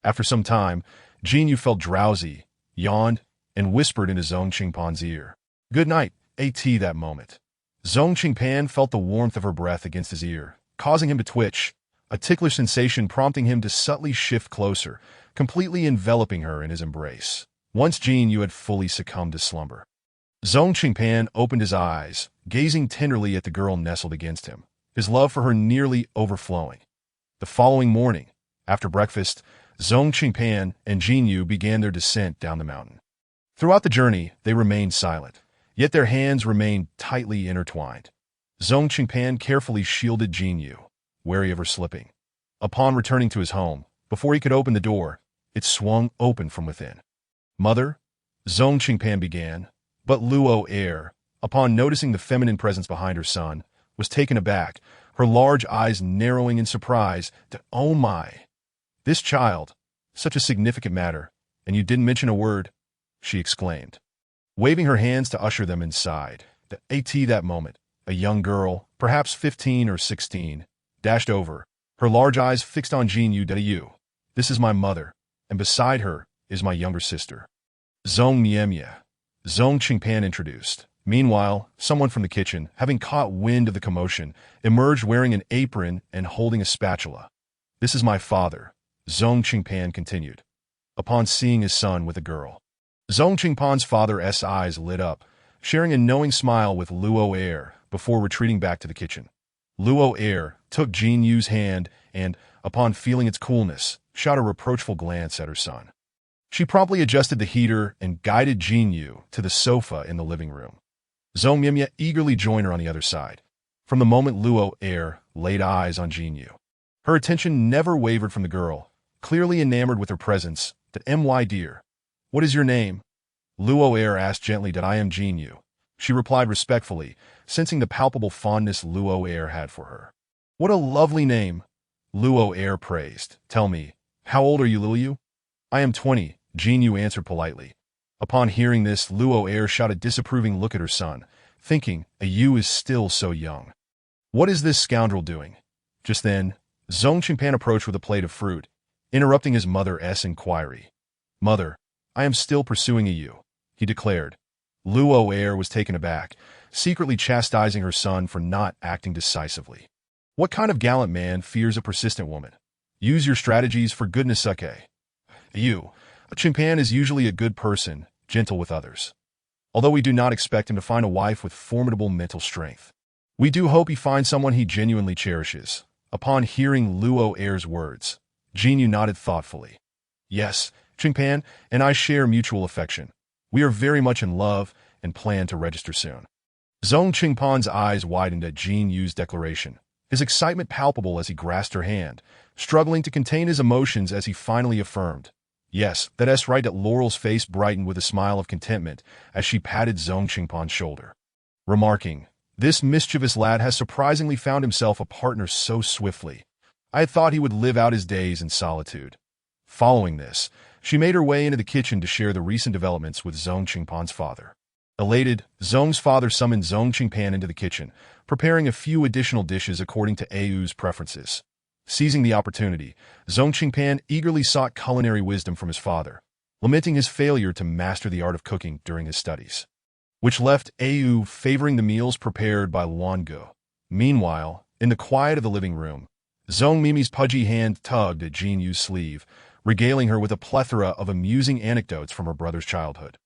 After some time, Jinyu felt drowsy, yawned, and whispered into Zhong Qingpan's ear. "Good night, at that moment." Zhong Qingpan felt the warmth of her breath against his ear, causing him to twitch, a ticklish sensation prompting him to subtly shift closer, completely enveloping her in his embrace. Once Jinyu had fully succumbed to slumber, Zhong Qingpan opened his eyes, gazing tenderly at the girl nestled against him, his love for her nearly overflowing. The following morning, after breakfast, Zhong Qingpan and Jinyu began their descent down the mountain. Throughout the journey, they remained silent, yet their hands remained tightly intertwined. Zhong Qingpan carefully shielded Jinyu, wary of her slipping. Upon returning to his home, before he could open the door, it swung open from within. "Mother?" Zhong Qingpan began, but Luo Er, upon noticing the feminine presence behind her son, was taken aback, her large eyes narrowing in surprise that, "Oh my! This child, such a significant matter, and you didn't mention a word," she exclaimed, waving her hands to usher them inside. That moment, a young girl, perhaps 15 or 16, dashed over, her large eyes fixed on Jinyu. "This is my mother, and beside her is my younger sister, Zhong Miemye," Zhong Qingpan introduced. Meanwhile, someone from the kitchen, having caught wind of the commotion, emerged wearing an apron and holding a spatula. "This is my father," Zhong Qingpan continued, upon seeing his son with a girl. Zhong Qingpan's father's eyes lit up, sharing a knowing smile with Luo Er before retreating back to the kitchen. Luo Er took Jinyu's hand and, upon feeling its coolness, shot a reproachful glance at her son. She promptly adjusted the heater and guided Jinyu to the sofa in the living room. Zhong Miemye eagerly joined her on the other side. From the moment Luo Er laid eyes on Jinyu, her attention never wavered from the girl, clearly enamored with her presence. "My dear, what is your name?" Luo Er asked gently. "I am Jinyu," she replied respectfully, sensing the palpable fondness Luo Er had for her. "What a lovely name," Luo Er praised. "Tell me, how old are you, Liu?" "I am 20, Jinyu answered politely. Upon hearing this, Luo Er shot a disapproving look at her son, thinking, "A Yu is still so young. What is this scoundrel doing?" Just then, Zhong Qingpan approached with a plate of fruit, interrupting his mother's inquiry. "Mother, I am still pursuing a Yu," he declared. Luo Er was taken aback, secretly chastising her son for not acting decisively. What kind of gallant man fears a persistent woman? Use your strategies for goodness sake. A chimpan is usually a good person, gentle with others. Although we do not expect him to find a wife with formidable mental strength. We do hope he finds someone he genuinely cherishes. Upon hearing Luo Air's words, Jinyu nodded thoughtfully. Yes, Chingpan and I share mutual affection. We are very much in love and plan to register soon. Zhong Qingpan's eyes widened at Jinyu's declaration, his excitement palpable as he grasped her hand, struggling to contain his emotions as he finally affirmed. Yes, that's right. Laurel's face brightened with a smile of contentment as she patted Zhong Qingpan's shoulder, remarking, "This mischievous lad has surprisingly found himself a partner so swiftly. I had thought he would live out his days in solitude." Following this, she made her way into the kitchen to share the recent developments with Zhong Qingpan's father. Elated, Zhong's father summoned Zhong Qingpan into the kitchen, preparing a few additional dishes according to Ayu's preferences. Seizing the opportunity, Zhong Qingpan eagerly sought culinary wisdom from his father, lamenting his failure to master the art of cooking during his studies, which left Ayu favoring the meals prepared by Luango. Meanwhile, in the quiet of the living room, Zhong Mimi's pudgy hand tugged at Jinyu's sleeve, regaling her with a plethora of amusing anecdotes from her brother's childhood,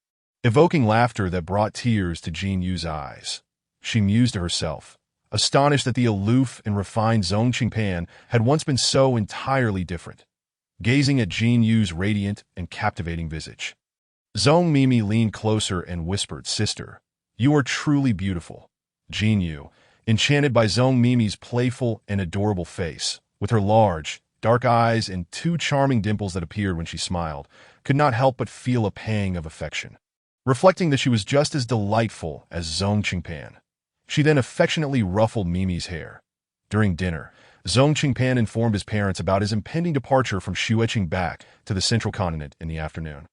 evoking laughter that brought tears to Jinyu's eyes. She mused to herself, astonished that the aloof and refined Zhong Qingpan had once been so entirely different, gazing at Jinyu's radiant and captivating visage. Zhong Mimi leaned closer and whispered, "Sister, you are truly beautiful." Jinyu, enchanted by Zhong Mimi's playful and adorable face, with her large, dark eyes and two charming dimples that appeared when she smiled, could not help but feel a pang of affection, reflecting that she was just as delightful as Zhong Qingpan. She then affectionately ruffled Mimi's hair. During dinner, Zhong Qingpan informed his parents about his impending departure from Xueqing back to the central continent in the afternoon.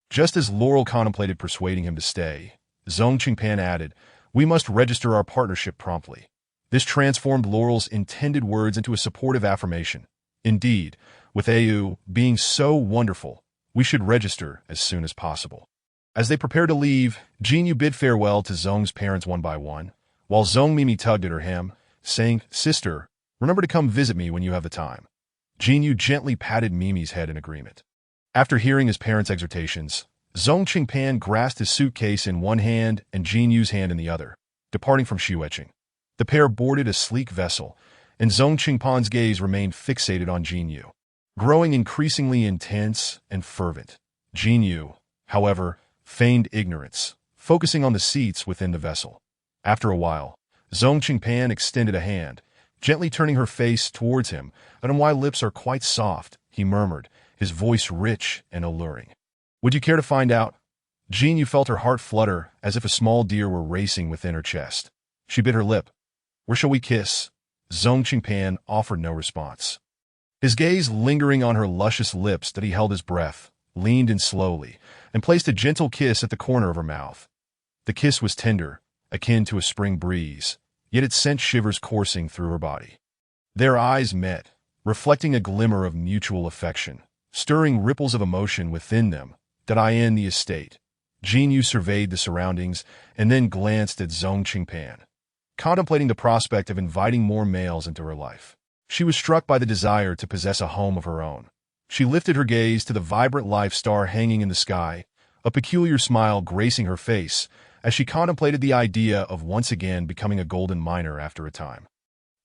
Just as Laurel contemplated persuading him to stay, Zhong Qingpan added, "We must register our partnership promptly." This transformed Laurel's intended words into a supportive affirmation. Indeed, with Ayu being so wonderful, we should register as soon as possible. As they prepared to leave, Jinyu bid farewell to Zhong's parents one by one, while Zhong Mimi tugged at her hem, saying, "Sister, remember to come visit me when you have the time." Jinyu gently patted Mimi's head in agreement. After hearing his parents' exhortations, Zhong Qingpan grasped his suitcase in one hand and Jinyu's hand in the other, departing from Xueqing. The pair boarded a sleek vessel, and Zhong Qingpan's gaze remained fixated on Jinyu, growing increasingly intense and fervent. Jinyu, however, feigned ignorance, focusing on the seats within the vessel. After a while, Zhong Qingpan extended a hand, gently turning her face towards him, and while lips are quite soft, he murmured, his voice rich and alluring. "Would you care to find out?" Jinyu felt her heart flutter as if a small deer were racing within her chest. She bit her lip. "Where shall we kiss?" Zhong Qingpan offered no response. His gaze lingering on her luscious lips that he held his breath, leaned in slowly, and placed a gentle kiss at the corner of her mouth. The kiss was tender, akin to a spring breeze, yet it sent shivers coursing through her body. Their eyes met, reflecting a glimmer of mutual affection, stirring ripples of emotion within them. Did I end the estate? Jinyu surveyed the surroundings and then glanced at Zhong Qingpan, contemplating the prospect of inviting more males into her life. She was struck by the desire to possess a home of her own. She lifted her gaze to the vibrant life star hanging in the sky, a peculiar smile gracing her face as she contemplated the idea of once again becoming a golden miner after a time.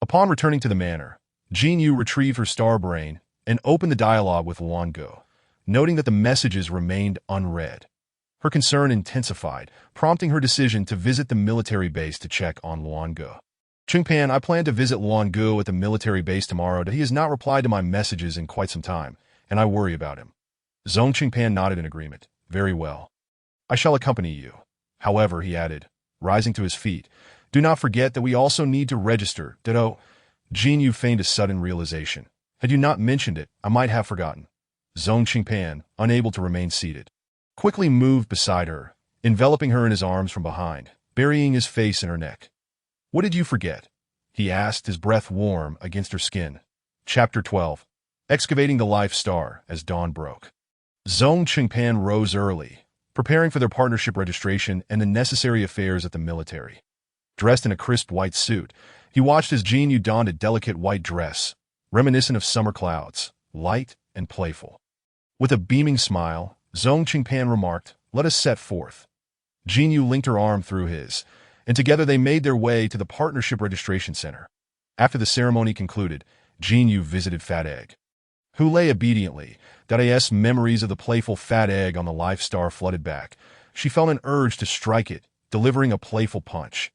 Upon returning to the manor, Jinyu retrieved her star brain and opened the dialogue with Luango, noting that the messages remained unread. Her concern intensified, prompting her decision to visit the military base to check on Luango. "Qingpan, I plan to visit Luango at the military base tomorrow, but he has not replied to my messages in quite some time, and I worry about him." Zhong Qingpan nodded in agreement. "Very well. I shall accompany you. However," he added, rising to his feet, "do not forget that we also need to register." Ditto. Jinyu feigned a sudden realization. "Had you not mentioned it, I might have forgotten." Zhong Qingpan, unable to remain seated, quickly moved beside her, enveloping her in his arms from behind, burying his face in her neck. "What did you forget?" he asked, his breath warm against her skin. Chapter 12. Excavating the Life Star as Dawn Broke. Zhong Qingpan rose early, preparing for their partnership registration and the necessary affairs at the military. Dressed in a crisp white suit, he watched as Jin Yu donned a delicate white dress, reminiscent of summer clouds, light and playful. With a beaming smile, Zhong Qingpan remarked, "Let us set forth." Jin Yu linked her arm through his, and together they made their way to the Partnership Registration Center. After the ceremony concluded, Jin Yu visited Fat Egg, who lay obediently. As memories of the playful Fat Egg on the Life Star flooded back, she felt an urge to strike it, delivering a playful punch.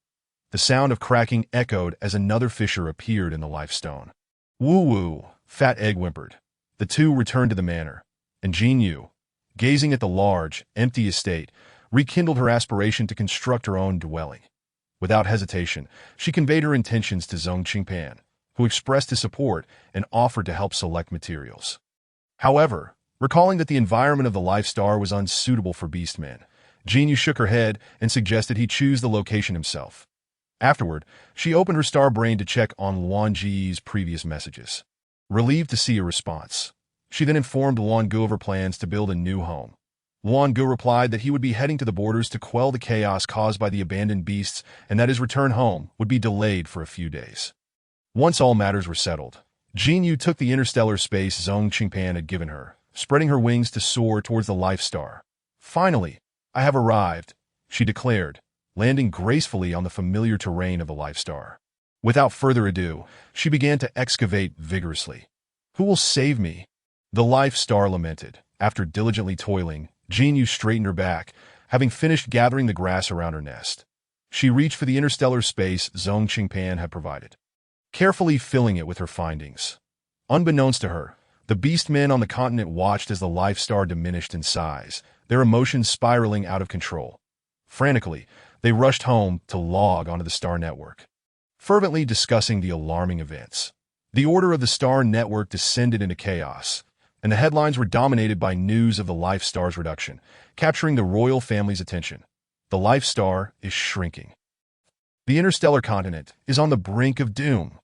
The sound of cracking echoed as another fissure appeared in the Life Stone. "Woo-woo," Fat Egg whimpered. The two returned to the manor, and Jin Yu, gazing at the large, empty estate, rekindled her aspiration to construct her own dwelling. Without hesitation, she conveyed her intentions to Zhong Qingpan, who expressed his support and offered to help select materials. However, recalling that the environment of the Life Star was unsuitable for beastmen, Jin Yu shook her head and suggested he choose the location himself. Afterward, she opened her star brain to check on Luan Ji's previous messages. Relieved to see a response, she then informed Luan Gu of her plans to build a new home. Luan Gu replied that he would be heading to the borders to quell the chaos caused by the abandoned beasts and that his return home would be delayed for a few days. Once all matters were settled, Jin Yu took the interstellar space Zhong Qingpan had given her, spreading her wings to soar towards the Life Star. "Finally, I have arrived," she declared, landing gracefully on the familiar terrain of the Life Star. Without further ado, she began to excavate vigorously. "Who will save me?" the Life Star lamented. After diligently toiling, Jin Yu straightened her back, having finished gathering the grass around her nest. She reached for the interstellar space Zhong Qingpan had provided, carefully filling it with her findings. Unbeknownst to her, the beastmen on the continent watched as the Life Star diminished in size, their emotions spiraling out of control. Frantically, they rushed home to log onto the Star Network, fervently discussing the alarming events. The order of the Star Network descended into chaos, and the headlines were dominated by news of the Life Star's reduction, capturing the royal family's attention. The Life Star is shrinking. The interstellar continent is on the brink of doom.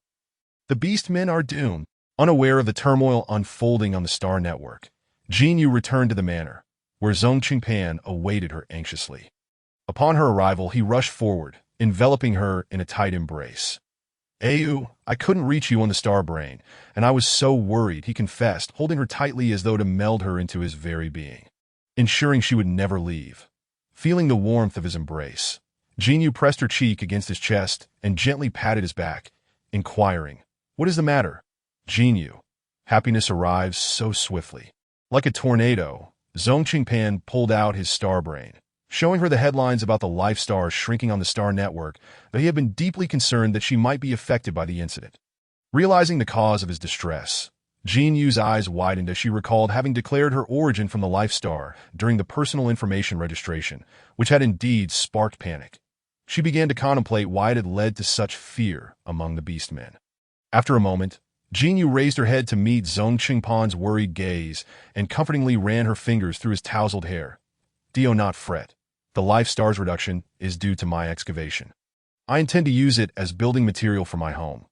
The beastmen are doomed. Unaware of the turmoil unfolding on the Star Network, Jin Yu returned to the manor, where Zhong Qingpan awaited her anxiously. Upon her arrival, he rushed forward, enveloping her in a tight embrace. "Ayu, I couldn't reach you on the Star Brain, and I was so worried," he confessed, holding her tightly as though to meld her into his very being, ensuring she would never leave. Feeling the warmth of his embrace, Jin Yu pressed her cheek against his chest and gently patted his back, inquiring, "What is the matter?" "Jin Yu." Happiness arrives so swiftly. Like a tornado, Zhong Qingpan pulled out his Star Brain, showing her the headlines about the Life Star shrinking on the Star Network, though he had been deeply concerned that she might be affected by the incident. Realizing the cause of his distress, Jin Yu's eyes widened as she recalled having declared her origin from the Life Star during the personal information registration, which had indeed sparked panic. She began to contemplate why it had led to such fear among the beastmen. After a moment, Jin Yu raised her head to meet Zhong Qingpan's worried gaze and comfortingly ran her fingers through his tousled hair. "Do not fret. The Life Star's reduction is due to my excavation. I intend to use it as building material for my home."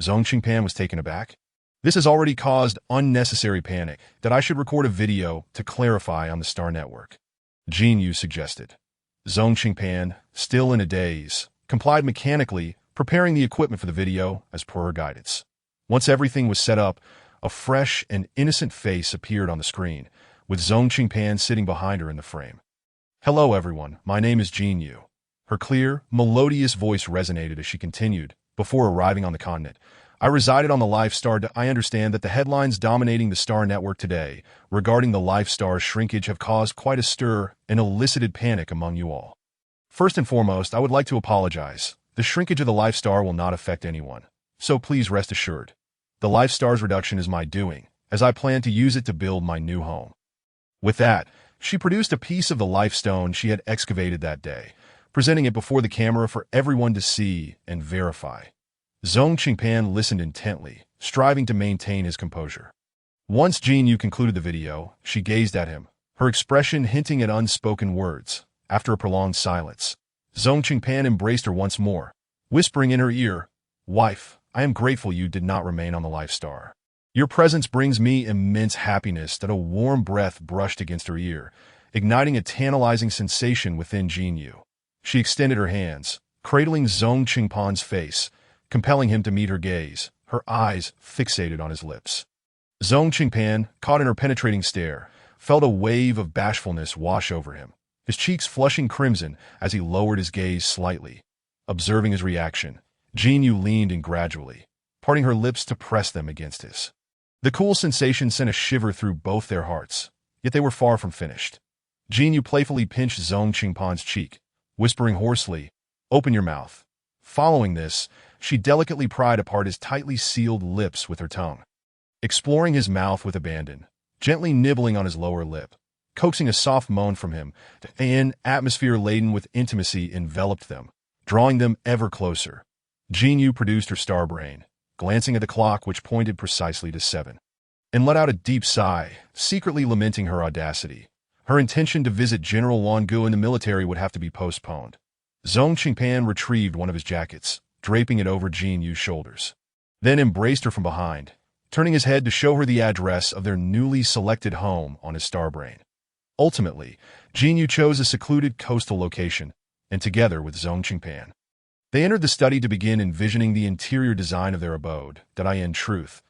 Zhong Qingpan was taken aback. "This has already caused unnecessary panic that I should record a video to clarify on the Star Network," Jin Yu suggested. Zhong Qingpan, still in a daze, complied mechanically, preparing the equipment for the video as per her guidance. Once everything was set up, a fresh and innocent face appeared on the screen, with Zhong Qingpan sitting behind her in the frame. "Hello everyone, my name is Jin Yu." Her clear, melodious voice resonated as she continued, "Before arriving on the continent, I resided on the Life Star. I understand that the headlines dominating the Star Network today regarding the Life Star's shrinkage have caused quite a stir and elicited panic among you all. First and foremost, I would like to apologize. The shrinkage of the Life Star will not affect anyone, so please rest assured. The Life Star's reduction is my doing, as I plan to use it to build my new home." With that, she produced a piece of the Life Stone she had excavated that day, presenting it before the camera for everyone to see and verify. Zhong Qingpan listened intently, striving to maintain his composure. Once Jin Yu concluded the video, she gazed at him, her expression hinting at unspoken words. After a prolonged silence, Zhong Qingpan embraced her once more, whispering in her ear, "Wife, I am grateful you did not remain on the Life Star. Your presence brings me immense happiness." That a warm breath brushed against her ear, igniting a tantalizing sensation within Jin Yu. She extended her hands, cradling Zhong Qingpan's face, compelling him to meet her gaze, her eyes fixated on his lips. Zhong Qingpan, caught in her penetrating stare, felt a wave of bashfulness wash over him, his cheeks flushing crimson as he lowered his gaze slightly. Observing his reaction, Jinyu leaned in gradually, parting her lips to press them against his. The cool sensation sent a shiver through both their hearts, yet they were far from finished. Jinyu playfully pinched Zhong Qingpan's cheek, whispering hoarsely, "Open your mouth." Following this, she delicately pried apart his tightly sealed lips with her tongue, exploring his mouth with abandon, gently nibbling on his lower lip, coaxing a soft moan from him. An atmosphere laden with intimacy enveloped them, drawing them ever closer. Jinyu produced her star brain, glancing at the clock which pointed precisely to 7, and let out a deep sigh, secretly lamenting her audacity. Her intention to visit General Wangu in the military would have to be postponed. Zhong Qingpan retrieved one of his jackets, draping it over Jinyu's shoulders, then embraced her from behind, turning his head to show her the address of their newly selected home on his star brain. Ultimately, Jinyu chose a secluded coastal location, and together with Zhong Qingpan, they entered the study to begin envisioning the interior design of their abode. In truth,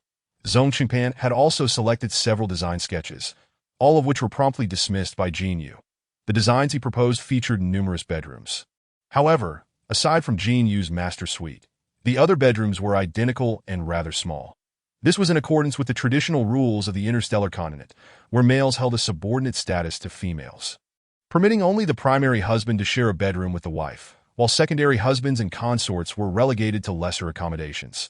Zhong Qingpan had also selected several design sketches, all of which were promptly dismissed by Jinyu. The designs he proposed featured numerous bedrooms. However, aside from Jinyu's master suite, the other bedrooms were identical and rather small. This was in accordance with the traditional rules of the interstellar continent, where males held a subordinate status to females, permitting only the primary husband to share a bedroom with the wife, while secondary husbands and consorts were relegated to lesser accommodations.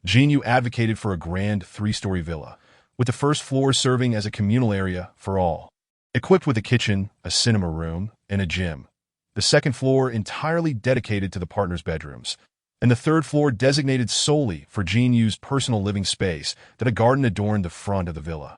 Jinyu advocated for a grand 3-story villa, with the first floor serving as a communal area for all, equipped with a kitchen, a cinema room, and a gym. The second floor entirely dedicated to the partners' bedrooms, and the third floor designated solely for Jinyu's personal living space. A garden adorned the front of the villa,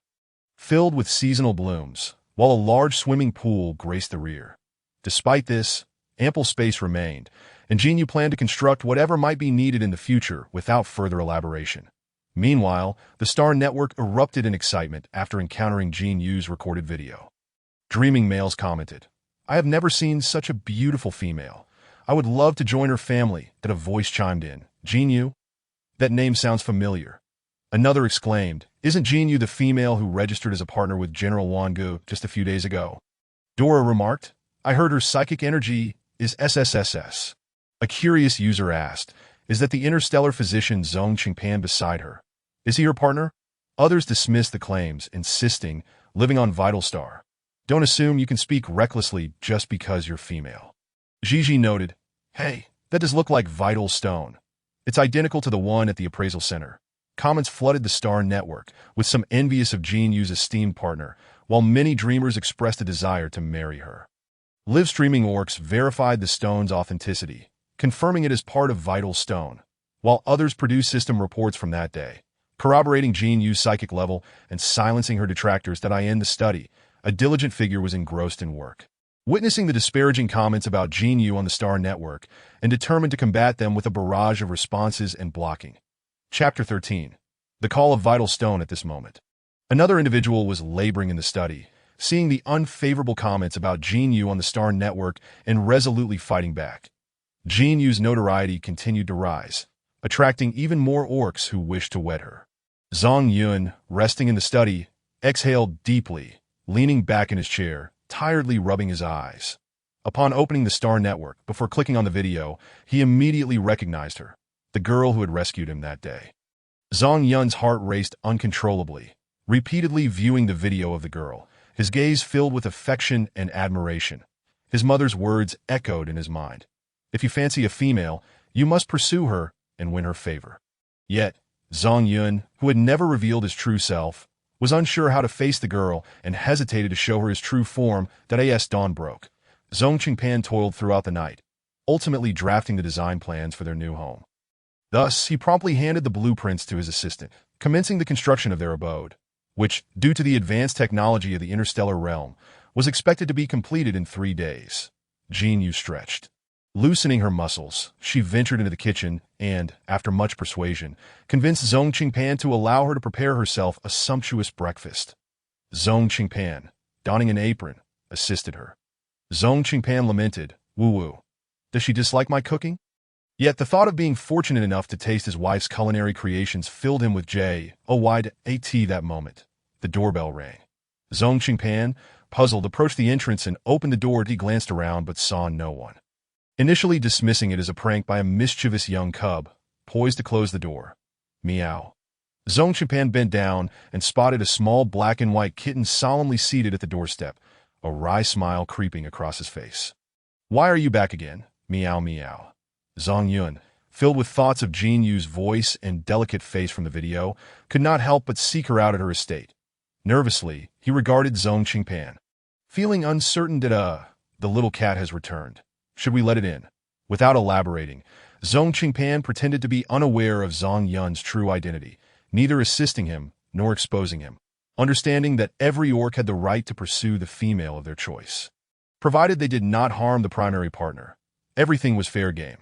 filled with seasonal blooms, while a large swimming pool graced the rear. Despite this, ample space remained, and Jinyu planned to construct whatever might be needed in the future without further elaboration. Meanwhile, the Star Network erupted in excitement after encountering Jinyu's recorded video. Dreaming males commented, "I have never seen such a beautiful female. I would love to join her family." A voice chimed in, "Jinyu? That name sounds familiar." Another exclaimed, "Isn't Jinyu the female who registered as a partner with General Wangu just a few days ago?" Dora remarked, "I heard her psychic energy is SSSS. A curious user asked, "Is that the interstellar physician Zhong Qingpan beside her? Is he her partner?" Others dismissed the claims, insisting, "Living on Vital Star. Don't assume you can speak recklessly just because you're female." Gigi noted, "Hey, that does look like Vital Stone. It's identical to the one at the appraisal center." Comments flooded the Star Network, with some envious of Jinyu's esteemed partner, while many dreamers expressed a desire to marry her. Live-streaming orcs verified the stone's authenticity, confirming it as part of Vital Stone, while others produced system reports from that day, corroborating Jinyu's psychic level and silencing her detractors. In the study, a diligent figure was engrossed in work, witnessing the disparaging comments about Jinyu on the Star Network and determined to combat them with a barrage of responses and blocking. Chapter 13. The Call of Vital Stone. At this moment, another individual was laboring in the study, seeing the unfavorable comments about Jinyu on the Star Network and resolutely fighting back. Jinyu's notoriety continued to rise, attracting even more orcs who wished to wed her. Zhang Yun, resting in the study, exhaled deeply, leaning back in his chair, tiredly rubbing his eyes. Upon opening the Star Network, before clicking on the video, he immediately recognized her, the girl who had rescued him that day. Zhang Yun's heart raced uncontrollably, repeatedly viewing the video of the girl, his gaze filled with affection and admiration. His mother's words echoed in his mind. "If you fancy a female, you must pursue her and win her favor." Yet, Zhang Yun, who had never revealed his true self, was unsure how to face the girl and hesitated to show her his true form. As dawn broke, Zhong Qingpan toiled throughout the night, ultimately drafting the design plans for their new home. Thus, he promptly handed the blueprints to his assistant, commencing the construction of their abode, which, due to the advanced technology of the interstellar realm, was expected to be completed in 3 days. Jinyu stretched. Loosening her muscles, she ventured into the kitchen and, after much persuasion, convinced Zhong Qingpan to allow her to prepare herself a sumptuous breakfast. Zhong Qingpan, donning an apron, assisted her. Zhong Qingpan lamented, "Woo-woo. Does she dislike my cooking? Yet the thought of being fortunate enough to taste his wife's culinary creations filled him with joy. That moment. The doorbell rang. Zhong Qingpan, puzzled, approached the entrance and opened the door. He glanced around but saw no one. Initially dismissing it as a prank by a mischievous young cub, poised to close the door. Meow. Zhong Qingpan bent down and spotted a small black and white kitten solemnly seated at the doorstep, a wry smile creeping across his face. Why are you back again? Meow meow. Zhang Yun, filled with thoughts of Jin Yu's voice and delicate face from the video, could not help but seek her out at her estate. Nervously, he regarded Zhong Qingpan. Feeling uncertain that, the little cat has returned. Should we let it in? Without elaborating, Zhong Qingpan pretended to be unaware of Zhang Yun's true identity, neither assisting him nor exposing him, understanding that every orc had the right to pursue the female of their choice. Provided they did not harm the primary partner, everything was fair game.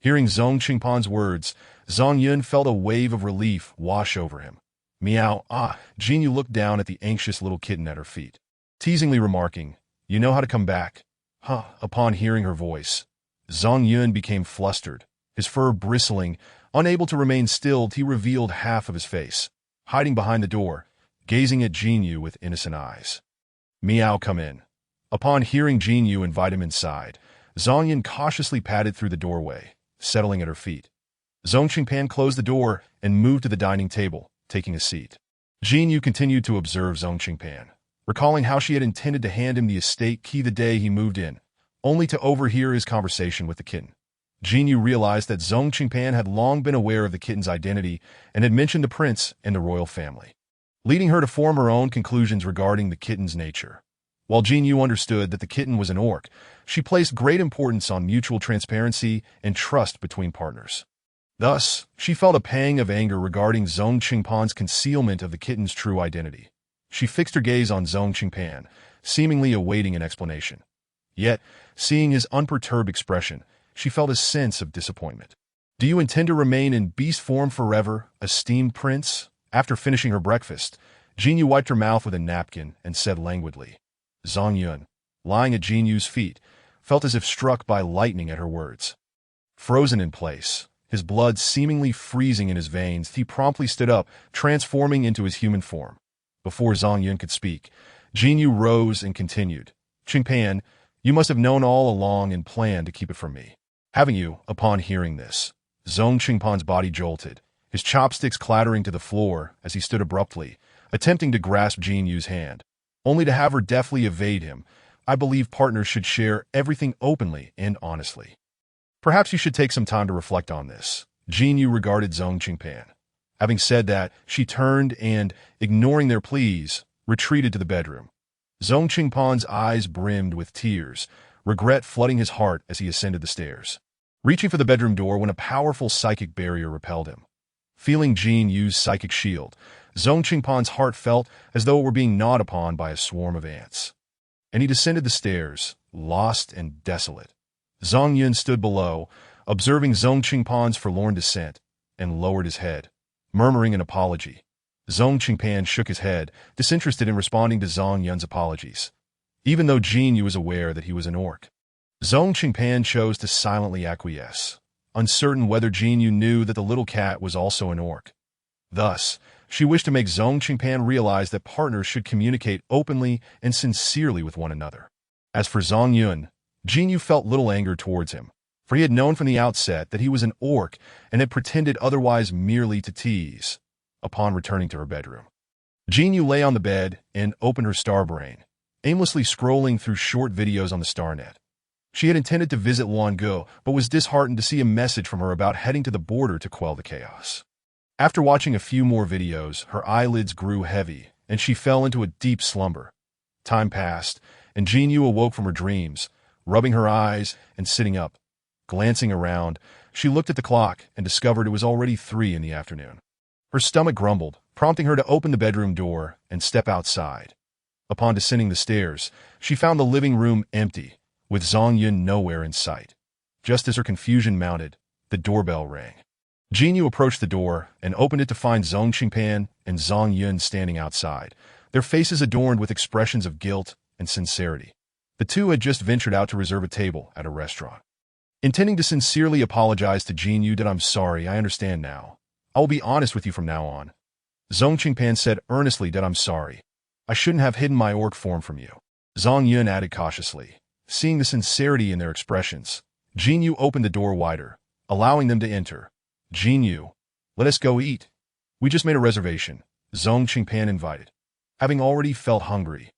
Hearing Zhong Qingpan's words, Zhang Yun felt a wave of relief wash over him. Meow. Jin Yu looked down at the anxious little kitten at her feet, teasingly remarking, "You know how to come back?" Upon hearing her voice, Zhang Yun became flustered, his fur bristling. Unable to remain still, he revealed half of his face, hiding behind the door, gazing at Jin Yu with innocent eyes. Meow, come in. Upon hearing Jin Yu invite him inside, Zhang Yun cautiously padded through the doorway, settling at her feet. Zhong Qingpan closed the door and moved to the dining table, taking a seat. Jin Yu continued to observe Zhong Qingpan, recalling how she had intended to hand him the estate key the day he moved in, only to overhear his conversation with the kitten. Jin Yu realized that Zhong Qingpan had long been aware of the kitten's identity and had mentioned the prince and the royal family, leading her to form her own conclusions regarding the kitten's nature. While Jin Yu understood that the kitten was an orc, she placed great importance on mutual transparency and trust between partners. Thus, she felt a pang of anger regarding Zhong Qingpan's concealment of the kitten's true identity. She fixed her gaze on Zhong Qingpan, seemingly awaiting an explanation. Yet, seeing his unperturbed expression, she felt a sense of disappointment. "Do you intend to remain in beast form forever, esteemed prince?" After finishing her breakfast, Jin Yu wiped her mouth with a napkin and said languidly. Zhang Yun, lying at Jin Yu's feet, felt as if struck by lightning at her words. Frozen in place, his blood seemingly freezing in his veins, he promptly stood up, transforming into his human form. Before Zhang Yun could speak, Jin Yu rose and continued. "Qingpan, you must have known all along and planned to keep it from me. Haven't you?" Upon hearing this, Zhong Qingpan's body jolted, his chopsticks clattering to the floor as he stood abruptly, attempting to grasp Jin Yu's hand, only to have her deftly evade him. "I believe partners should share everything openly and honestly. Perhaps you should take some time to reflect on this." Jin Yu regarded Zhong Qingpan. Having said that, she turned and, ignoring their pleas, retreated to the bedroom. Zhong Qingpan's eyes brimmed with tears, regret flooding his heart as he ascended the stairs, reaching for the bedroom door when a powerful psychic barrier repelled him. Feeling Jin Yu's psychic shield, Zhong Qingpan's heart felt as though it were being gnawed upon by a swarm of ants. And he descended the stairs, lost and desolate. Zhang Yun stood below, observing Zhong Qingpan's forlorn descent, and lowered his head, murmuring an apology. Zhong Qingpan shook his head, disinterested in responding to Zhang Yun's apologies, even though Jin Yu was aware that he was an orc. Zhong Qingpan chose to silently acquiesce, uncertain whether Jin Yu knew that the little cat was also an orc. Thus, she wished to make Zhong Qingpan realize that partners should communicate openly and sincerely with one another. As for Zhang Yun, Jin Yu felt little anger towards him, for he had known from the outset that he was an orc and had pretended otherwise merely to tease. Upon returning to her bedroom, Jin Yu lay on the bed and opened her star brain, aimlessly scrolling through short videos on the Starnet. She had intended to visit Luango, but was disheartened to see a message from her about heading to the border to quell the chaos. After watching a few more videos, her eyelids grew heavy, and she fell into a deep slumber. Time passed, and Jin Yu awoke from her dreams, rubbing her eyes and sitting up. Glancing around, she looked at the clock and discovered it was already 3 in the afternoon. Her stomach grumbled, prompting her to open the bedroom door and step outside. Upon descending the stairs, she found the living room empty, with Zhang Yun nowhere in sight. Just as her confusion mounted, the doorbell rang. Jin Yu approached the door and opened it to find Zhong Qingpan and Zhang Yun standing outside, their faces adorned with expressions of guilt and sincerity. The two had just ventured out to reserve a table at a restaurant. Intending to sincerely apologize to Jin Yu that I'm sorry, I understand now. I will be honest with you from now on. Zhong Qingpan said earnestly that I'm sorry. I shouldn't have hidden my orc form from you. Zhong Yun added cautiously. Seeing the sincerity in their expressions, Jin Yu opened the door wider, allowing them to enter. Jin Yu, let us go eat. We just made a reservation, Zhong Qingpan invited. Having already felt hungry,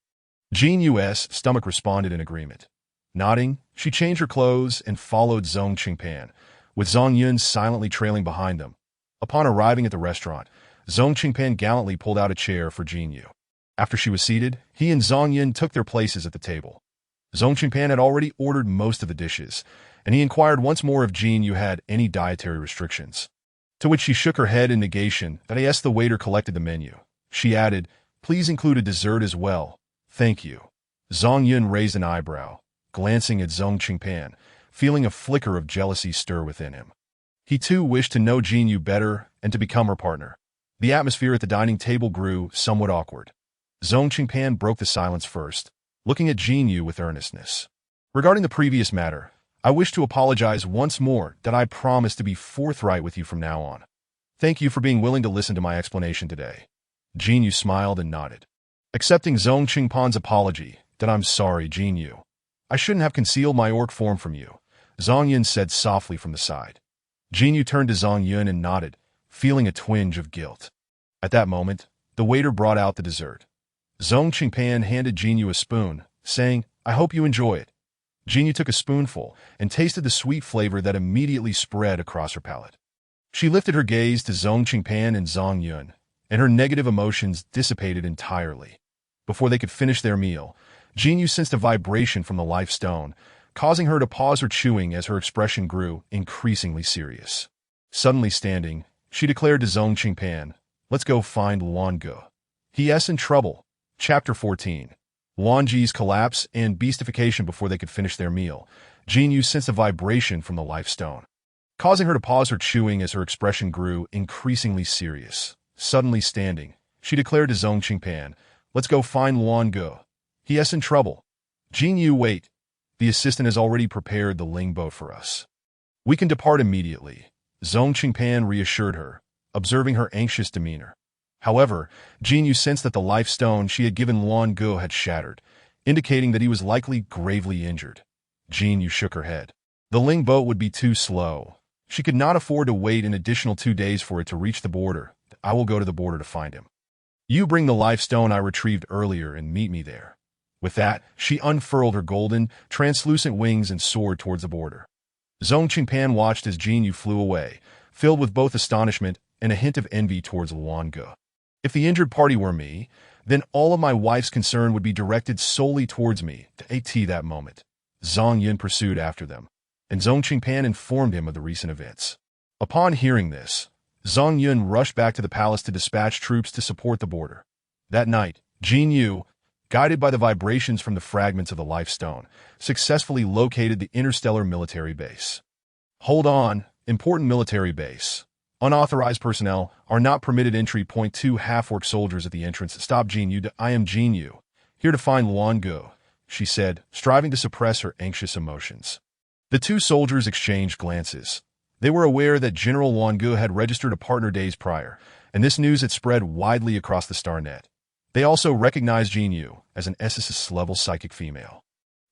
Jin Yu's stomach responded in agreement. Nodding, she changed her clothes and followed Zhong Qingpan, with Zhong Yun silently trailing behind them. Upon arriving at the restaurant, Zhong Qingpan gallantly pulled out a chair for Jin Yu. After she was seated, he and Zhong Yun took their places at the table. Zhong Qingpan had already ordered most of the dishes, and he inquired once more if Jin Yu had any dietary restrictions. To which she shook her head in negation that as the waiter collected the menu. She added, please include a dessert as well. Thank you. Zhong Yun raised an eyebrow, glancing at Zhong Qingpan, feeling a flicker of jealousy stir within him. He too wished to know Jin Yu better and to become her partner. The atmosphere at the dining table grew somewhat awkward. Zhong Qingpan broke the silence first, looking at Jin Yu with earnestness. Regarding the previous matter, I wish to apologize once more that I promise to be forthright with you from now on. Thank you for being willing to listen to my explanation today. Jin Yu smiled and nodded. Accepting Zhong Qingpan's apology, that I'm sorry, Jin Yu. I shouldn't have concealed my orc form from you, Zhong Yun said softly from the side. Jin Yu turned to Zhong Yun and nodded, feeling a twinge of guilt. At that moment, the waiter brought out the dessert. Zhong Qingpan handed Jin Yu a spoon, saying, I hope you enjoy it. Jin Yu took a spoonful and tasted the sweet flavor that immediately spread across her palate. She lifted her gaze to Zhong Qingpan and Zhong Yun, and her negative emotions dissipated entirely. Before they could finish their meal, Jin Yu sensed a vibration from the life stone, causing her to pause her chewing as her expression grew increasingly serious. Suddenly standing, she declared to Zhong Qingpan, let's go find Luan Ge. He's in trouble. Chapter 14. Luan Ge's collapse and beastification. Before they could finish their meal, Jin Yu sensed a vibration from the life stone, causing her to pause her chewing as her expression grew increasingly serious. Suddenly standing, she declared to Zhong Qingpan, let's go find Luan Ge. He's in trouble. Jin Yu, wait. The assistant has already prepared the ling boat for us. We can depart immediately, Zhong Qingpan reassured her, observing her anxious demeanor. However, Jin Yu sensed that the life stone she had given Luan Ge had shattered, indicating that he was likely gravely injured. Jin Yu shook her head. The ling boat would be too slow. She could not afford to wait an additional 2 days for it to reach the border. I will go to the border to find him. You bring the life stone I retrieved earlier and meet me there. With that, she unfurled her golden, translucent wings and soared towards the border. Zhong Qingpan watched as Jin Yu flew away, filled with both astonishment and a hint of envy towards Luan Ge. If the injured party were me, then all of my wife's concern would be directed solely towards me. At that moment, Zhong Yun pursued after them, and Zhong Qingpan informed him of the recent events. Upon hearing this, Zhong Yun rushed back to the palace to dispatch troops to support the border. That night, Jin Yu, guided by the vibrations from the fragments of the life stone, successfully located the interstellar military base. Hold on, important military base. Unauthorized personnel are not permitted entry. Point 2 half-orc soldiers at the entrance. Stop Jin Yu. I am Jin Yu, here to find Luan Ge, she said, striving to suppress her anxious emotions. The two soldiers exchanged glances. They were aware that General Luan Ge had registered a partner days prior, and this news had spread widely across the star net. They also recognized Jin Yu as an SS-level psychic female.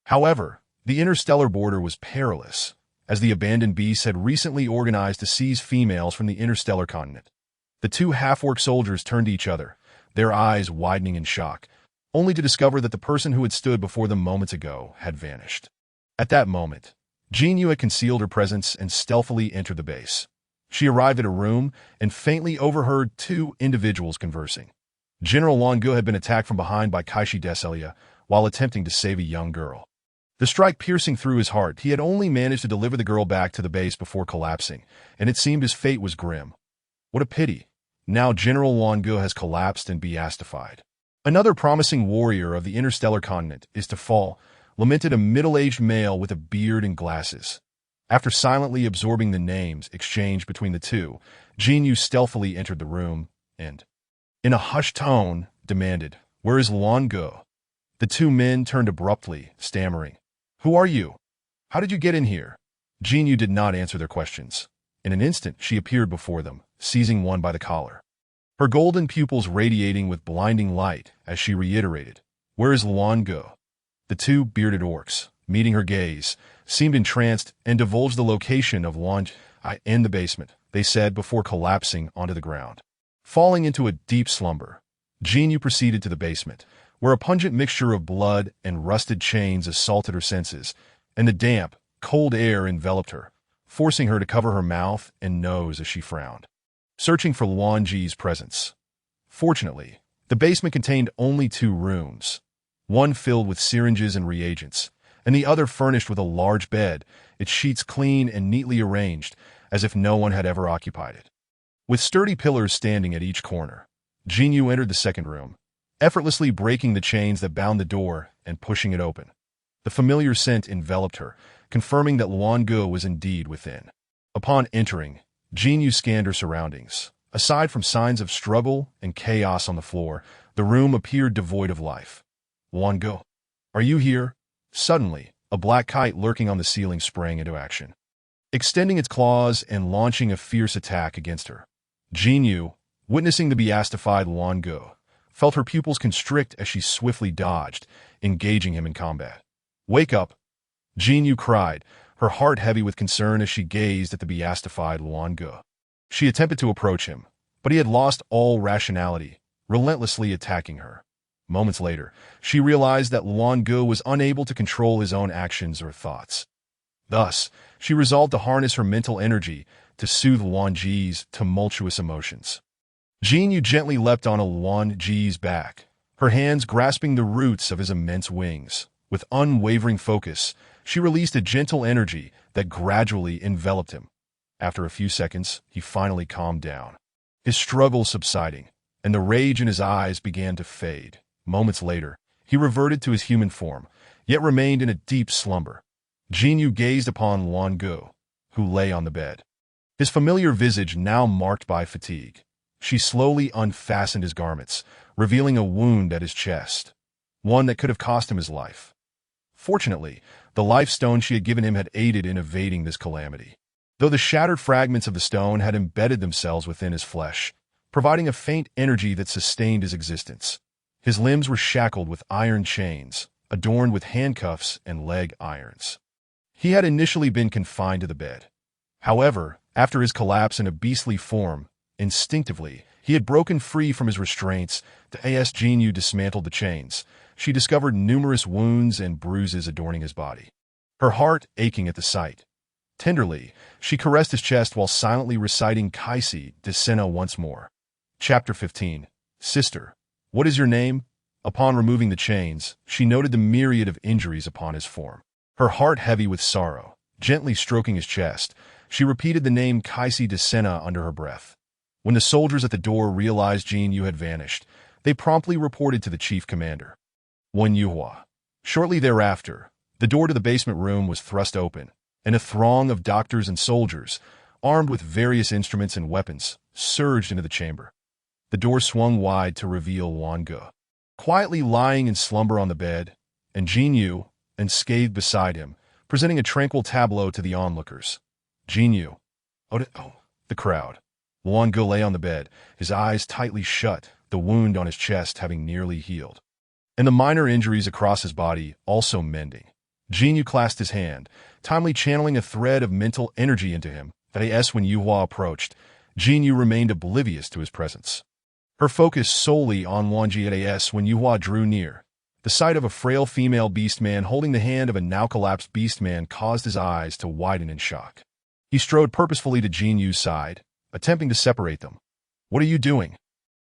However, the interstellar border was perilous, as the abandoned beasts had recently organized to seize females from the interstellar continent. The two half-orc soldiers turned to each other, their eyes widening in shock, only to discover that the person who had stood before them moments ago had vanished. At that moment, Jin Yu had concealed her presence and stealthily entered the base. She arrived at a room and faintly overheard two individuals conversing. General Luan Ge had been attacked from behind by Kaishi Deselia while attempting to save a young girl. The strike piercing through his heart, he had only managed to deliver the girl back to the base before collapsing, and it seemed his fate was grim. What a pity. Now General Luan Ge has collapsed and beastified. Another promising warrior of the interstellar continent is to fall, lamented a middle-aged male with a beard and glasses. After silently absorbing the names exchanged between the two, Jin Yu stealthily entered the room and, in a hushed tone, demanded, "Where is Luan Ge?" The two men turned abruptly, stammering, "Who are you? How did you get in here?" Jinyu did not answer their questions. In an instant, she appeared before them, seizing one by the collar. Her golden pupils radiating with blinding light as she reiterated, "Where is Luan Go?" The two bearded orcs, meeting her gaze, seemed entranced and divulged the location of Luan in the basement, they said before collapsing onto the ground. Falling into a deep slumber, Jinyu proceeded to the basement, where a pungent mixture of blood and rusted chains assaulted her senses, and the damp, cold air enveloped her, forcing her to cover her mouth and nose as she frowned, searching for Luan Ji's presence. Fortunately, the basement contained only two rooms, one filled with syringes and reagents, and the other furnished with a large bed, its sheets clean and neatly arranged, as if no one had ever occupied it. With sturdy pillars standing at each corner, Jinyu entered the second room, effortlessly breaking the chains that bound the door and pushing it open. The familiar scent enveloped her, confirming that Luan Go was indeed within. Upon entering, Jinyu scanned her surroundings. Aside from signs of struggle and chaos on the floor, the room appeared devoid of life. "Luan Go, are you here?" Suddenly, a black kite lurking on the ceiling sprang into action, extending its claws and launching a fierce attack against her. Jinyu, witnessing the beastified Luan Go, felt her pupils constrict as she swiftly dodged, engaging him in combat. "Wake up!" Jinyu cried, her heart heavy with concern as she gazed at the beastified Luan Go. She attempted to approach him, but he had lost all rationality, relentlessly attacking her. Moments later, she realized that Luan Go was unable to control his own actions or thoughts. Thus, she resolved to harness her mental energy to soothe Luan Ji's tumultuous emotions. Jinyu gently leapt on Luan Ji's back, her hands grasping the roots of his immense wings. With unwavering focus, she released a gentle energy that gradually enveloped him. After a few seconds, he finally calmed down, his struggles subsiding, and the rage in his eyes began to fade. Moments later, he reverted to his human form, yet remained in a deep slumber. Jinyu gazed upon Luan Go, who lay on the bed, his familiar visage now marked by fatigue. She slowly unfastened his garments, revealing a wound at his chest, one that could have cost him his life. Fortunately, the life stone she had given him had aided in evading this calamity, though the shattered fragments of the stone had embedded themselves within his flesh, providing a faint energy that sustained his existence. His limbs were shackled with iron chains, adorned with handcuffs and leg irons. He had initially been confined to the bed. However, after his collapse in a beastly form, instinctively, he had broken free from his restraints. As Jinyu dismantled the chains, she discovered numerous wounds and bruises adorning his body, her heart aching at the sight. Tenderly, she caressed his chest while silently reciting Kaisi de Senna once more. Chapter 15. Sister, what is your name? Upon removing the chains, she noted the myriad of injuries upon his form. Her heart heavy with sorrow, gently stroking his chest, she repeated the name Kaisi de Senna under her breath. When the soldiers at the door realized Jinyu had vanished, they promptly reported to the chief commander, Wen Yuhua. Shortly thereafter, the door to the basement room was thrust open, and a throng of doctors and soldiers, armed with various instruments and weapons, surged into the chamber. The door swung wide to reveal Luan Go, quietly lying in slumber on the bed, and Jinyu, unscathed beside him, presenting a tranquil tableau to the onlookers. Jinyu. The crowd. Luan Go lay on the bed, his eyes tightly shut, the wound on his chest having nearly healed, and the minor injuries across his body also mending. Jinyu clasped his hand, timely channeling a thread of mental energy into him. As when Yuhua approached, Jinyu remained oblivious to his presence, her focus solely on Luan Ji. When Yuhua drew near, the sight of a frail female beastman holding the hand of a now-collapsed beastman caused his eyes to widen in shock. He strode purposefully to Jinyu's side, attempting to separate them. "What are you doing?"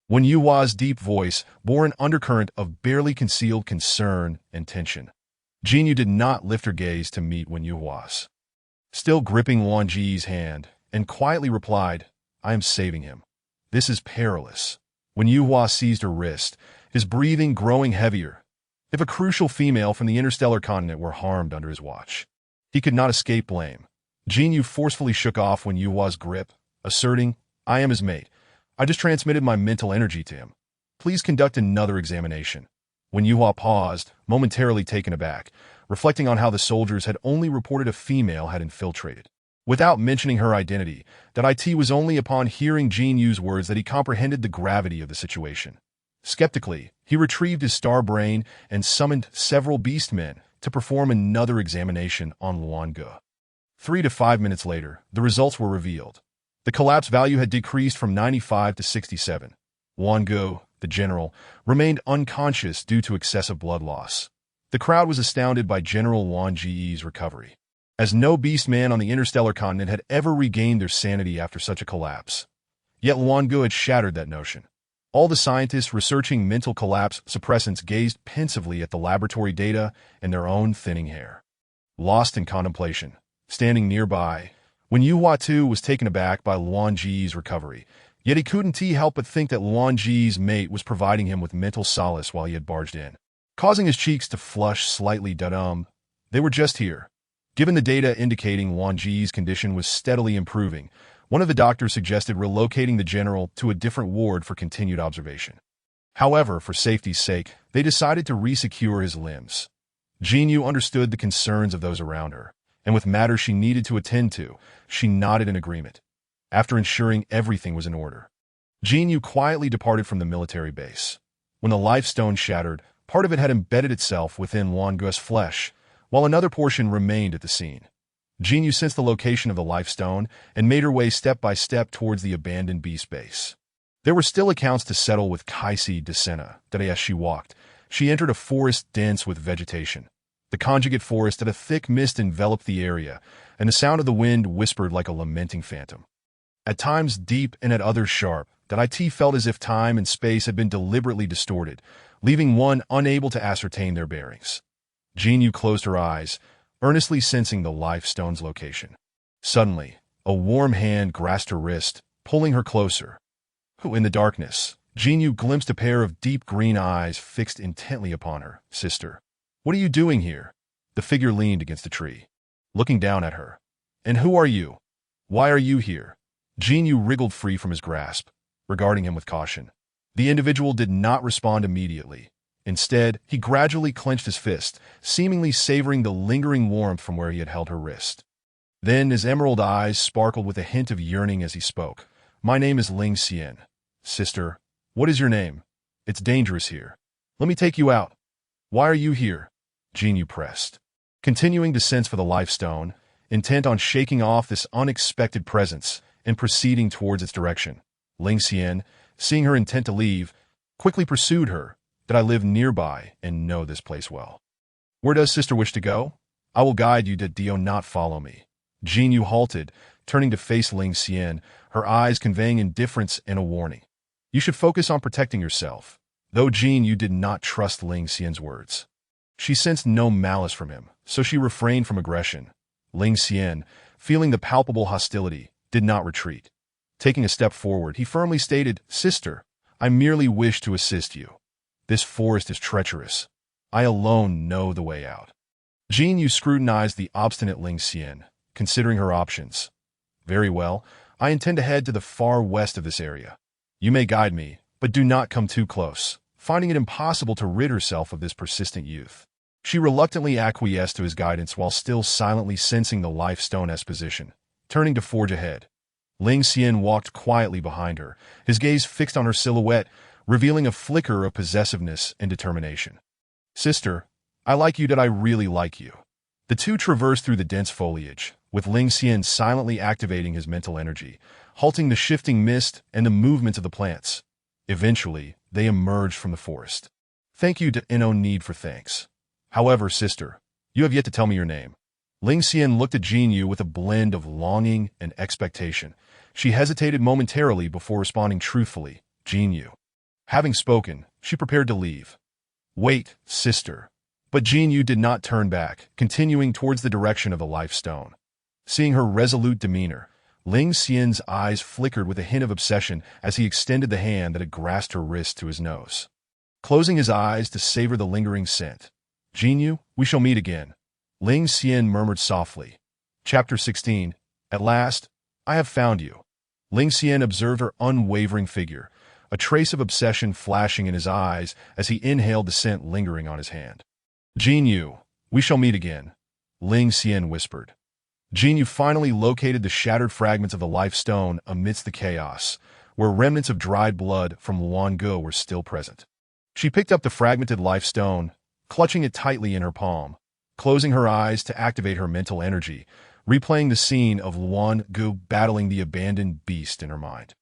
When Yuhua's deep voice bore an undercurrent of barely concealed concern and tension. Jinyu did not lift her gaze to meet Wen Yuhua's, still gripping Luan Ji's hand, and quietly replied, "I am saving him. This is perilous." When Yuhua seized her wrist, his breathing growing heavier. If a crucial female from the interstellar continent were harmed under his watch, he could not escape blame. Jinyu forcefully shook off Wen Yuhua's grip, asserting, "I am his mate. I just transmitted my mental energy to him. Please conduct another examination." When Yuhua paused, momentarily taken aback, reflecting on how the soldiers had only reported a female had infiltrated. Without mentioning her identity, it was only upon hearing Jin Yu's words that he comprehended the gravity of the situation. Skeptically, he retrieved his star brain and summoned several beastmen to perform another examination on Luan Ge. 3 to 5 minutes later, the results were revealed. The collapse value had decreased from 95 to 67. Luan Ge, the general, remained unconscious due to excessive blood loss. The crowd was astounded by General Luan Ge's recovery, as no beastman on the interstellar continent had ever regained their sanity after such a collapse. Yet Luan Ge had shattered that notion. All the scientists researching mental collapse suppressants gazed pensively at the laboratory data and their own thinning hair. Lost in contemplation, standing nearby, when Yu Huatu was taken aback by Luan Ge's recovery, yet he couldn't help but think that Luan Ge's mate was providing him with mental solace while he had barged in, causing his cheeks to flush slightly. They were just here. Given the data indicating Luan Ge's condition was steadily improving, one of the doctors suggested relocating the general to a different ward for continued observation. However, for safety's sake, they decided to resecure his limbs. Jin Yu understood the concerns of those around her, and with matters she needed to attend to, she nodded in agreement. After ensuring everything was in order, Jin Yu quietly departed from the military base. When the life stone shattered, part of it had embedded itself within Luan Ge's flesh, while another portion remained at the scene. Jin Yu sensed the location of the life stone and made her way step by step towards the abandoned beast base. There were still accounts to settle with Kaisi Desena, that as she walked, she entered a forest dense with vegetation. The conjugate forest had a thick mist enveloped the area, and the sound of the wind whispered like a lamenting phantom. At times deep and at others sharp, it felt as if time and space had been deliberately distorted, leaving one unable to ascertain their bearings. Jin Yu closed her eyes, earnestly sensing the life stone's location. Suddenly, a warm hand grasped her wrist, pulling her closer. In the darkness, Jin Yu glimpsed a pair of deep green eyes fixed intently upon her. "Sister, what are you doing here?" The figure leaned against a tree, looking down at her. "And who are you? Why are you here?" Jin Yu wriggled free from his grasp, regarding him with caution. The individual did not respond immediately. Instead, he gradually clenched his fist, seemingly savoring the lingering warmth from where he had held her wrist. Then his emerald eyes sparkled with a hint of yearning as he spoke. "My name is Ling Xian. Sister, what is your name? It's dangerous here. Let me take you out." "Why are you here?" Jin Yu pressed, continuing to sense for the life stone, intent on shaking off this unexpected presence and proceeding towards its direction. Ling Xian, seeing her intent to leave, quickly pursued her. "I live nearby and know this place well." "Where does sister wish to go?" "I will guide you. Do not follow me." Jin Yu halted, turning to face Ling Xian, her eyes conveying indifference and a warning. "You should focus on protecting yourself." Though Jin Yu did not trust Ling Xian's words, she sensed no malice from him, so she refrained from aggression. Ling Xian, feeling the palpable hostility, did not retreat. Taking a step forward, he firmly stated, "Sister, I merely wish to assist you. This forest is treacherous. I alone know the way out." Jin Yu scrutinized the obstinate Ling Xian, considering her options. "Very well, I intend to head to the far west of this area. You may guide me, but do not come too close," finding it impossible to rid herself of this persistent youth. She reluctantly acquiesced to his guidance while still silently sensing the life stone's position, turning to forge ahead. Ling Xian walked quietly behind her, his gaze fixed on her silhouette, revealing a flicker of possessiveness and determination. "Sister, I like you. I really like you." The two traversed through the dense foliage, with Ling Xian silently activating his mental energy, halting the shifting mist and the movements of the plants. Eventually, they emerged from the forest. "Thank you. No need for thanks. However, sister, you have yet to tell me your name." Ling Xian looked at Jin Yu with a blend of longing and expectation. She hesitated momentarily before responding truthfully, "Jin Yu." Having spoken, she prepared to leave. "Wait, sister." But Jin Yu did not turn back, continuing towards the direction of the life stone. Seeing her resolute demeanor, Ling Xian's eyes flickered with a hint of obsession as he extended the hand that had grasped her wrist to his nose. Closing his eyes to savor the lingering scent. "Jin Yu, we shall meet again," Ling Xian murmured softly. Chapter 16. At last, I have found you. Ling Xian observed her unwavering figure, a trace of obsession flashing in his eyes as he inhaled the scent lingering on his hand. "Jin Yu, We shall meet again, Ling Xian whispered. Jinyu finally located the shattered fragments of the life stone amidst the chaos, where remnants of dried blood from Luan Ge were still present. She picked up the fragmented life stone, clutching it tightly in her palm, closing her eyes to activate her mental energy, replaying the scene of Luan Ge battling the abandoned beast in her mind.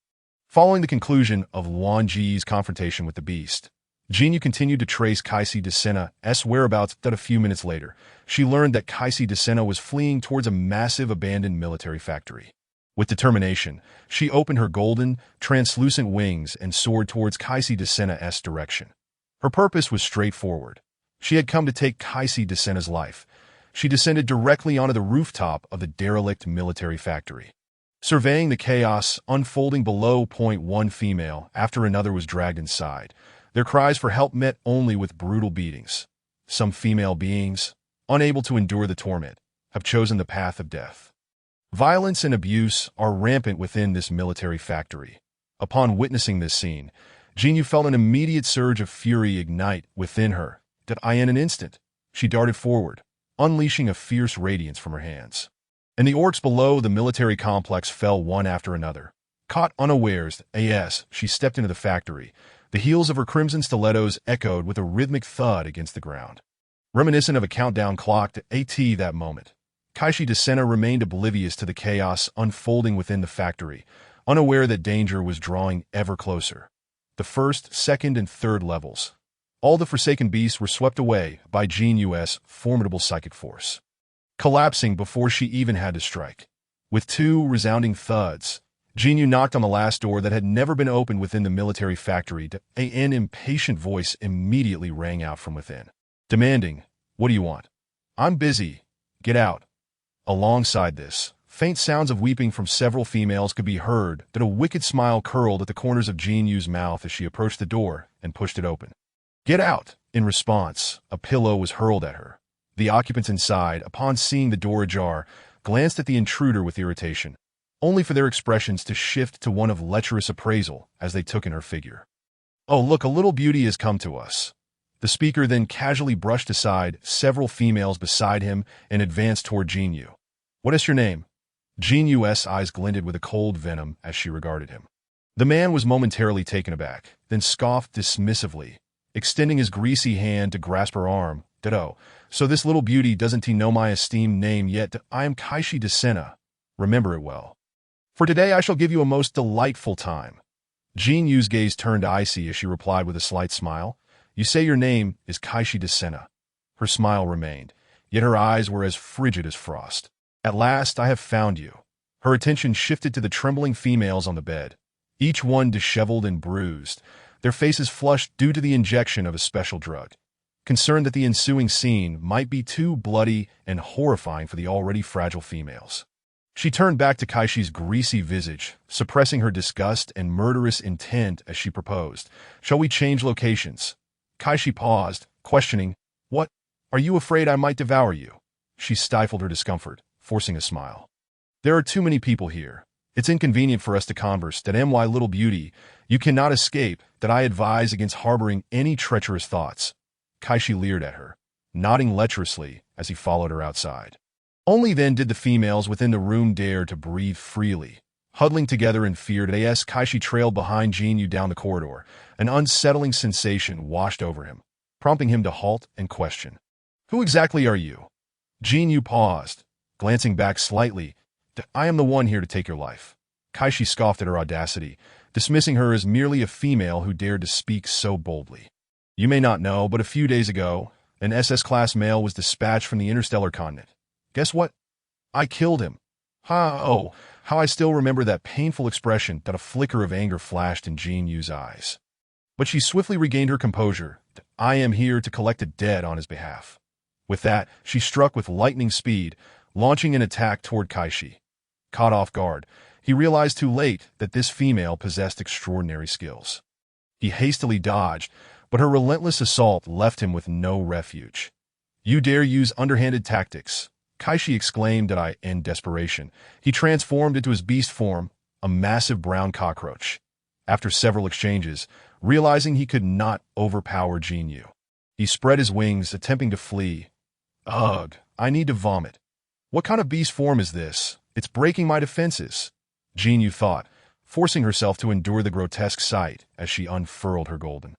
Following the conclusion of Luan Ji's confrontation with the beast, Jinyu continued to trace Kaisi de Sena's whereabouts. That a few minutes later, she learned that Kaisi de Sena was fleeing towards a massive abandoned military factory. With determination, she opened her golden, translucent wings and soared towards Kaisi de Sena's direction. Her purpose was straightforward. She had come to take Kaisi de Sena's life. She descended directly onto the rooftop of the derelict military factory. Surveying the chaos unfolding below, one female after another was dragged inside, their cries for help met only with brutal beatings. Some female beings, unable to endure the torment, have chosen the path of death. Violence and abuse are rampant within this military factory. Upon witnessing this scene, Jinyu felt an immediate surge of fury ignite within her. In an instant, she darted forward, unleashing a fierce radiance from her hands. And the orcs below the military complex fell one after another. Caught unawares, she stepped into the factory. The heels of her crimson stilettos echoed with a rhythmic thud against the ground. Reminiscent of a countdown clock to AT that moment, Kaisi de Sena remained oblivious to the chaos unfolding within the factory, unaware that danger was drawing ever closer. The first, second, and third levels. All the Forsaken beasts were swept away by Jinyu's formidable psychic force, collapsing before she even had to strike. With two resounding thuds, Jinyu knocked on the last door that had never been opened within the military factory. An impatient voice immediately rang out from within, demanding, "What do you want?" "I'm busy. Get out." Alongside this, faint sounds of weeping from several females could be heard. A wicked smile curled at the corners of Jinyu's mouth as she approached the door and pushed it open. "Get out!" In response, a pillow was hurled at her. The occupants inside, upon seeing the door ajar, glanced at the intruder with irritation, only for their expressions to shift to one of lecherous appraisal as they took in her figure. "Oh, look, a little beauty has come to us." The speaker then casually brushed aside several females beside him and advanced toward Jinyu. "What is your name?" Jinyu's eyes glinted with a cold venom as she regarded him. The man was momentarily taken aback, then scoffed dismissively, extending his greasy hand to grasp her arm. "Oh, so this little beauty doesn't know my esteemed name yet. I am Kaisi de Sena. Remember it well. For today I shall give you a most delightful time." Jinyu's gaze turned icy as she replied with a slight smile. "You say your name is Kaisi de Sena." Her smile remained, yet her eyes were as frigid as frost. "At last I have found you." Her attention shifted to the trembling females on the bed, each one disheveled and bruised, their faces flushed due to the injection of a special drug. Concerned that the ensuing scene might be too bloody and horrifying for the already fragile females, she turned back to Kaishi's greasy visage, suppressing her disgust and murderous intent as she proposed, "Shall we change locations?" Kaishi paused, questioning, "What? Are you afraid I might devour you?" She stifled her discomfort, forcing a smile. "There are too many people here. It's inconvenient for us to converse. My little beauty, you cannot escape. I advise against harboring any treacherous thoughts." Kaishi leered at her, nodding lecherously as he followed her outside. Only then did the females within the room dare to breathe freely. Huddling together in fear, Kaishi trailed behind Jinyu down the corridor. An unsettling sensation washed over him, prompting him to halt and question. "Who exactly are you?" Jinyu paused, glancing back slightly. "I am the one here to take your life." Kaishi scoffed at her audacity, dismissing her as merely a female who dared to speak so boldly. "You may not know, but a few days ago, an SS-class male was dispatched from the interstellar continent. Guess what? I killed him." Oh, how I still remember that painful expression. A flicker of anger flashed in Jinyu's eyes. But she swiftly regained her composure. "I am here to collect the dead on his behalf." With that, she struck with lightning speed, launching an attack toward Kaishi. Caught off guard, he realized too late that this female possessed extraordinary skills. He hastily dodged, but her relentless assault left him with no refuge. "You dare use underhanded tactics," Kaishi exclaimed in desperation. He transformed into his beast form, a massive brown cockroach. After several exchanges, realizing he could not overpower Jinyu, he spread his wings, attempting to flee. Ugh, I need to vomit. What kind of beast form is this? It's breaking my defenses. Jinyu thought, forcing herself to endure the grotesque sight as she unfurled her golden,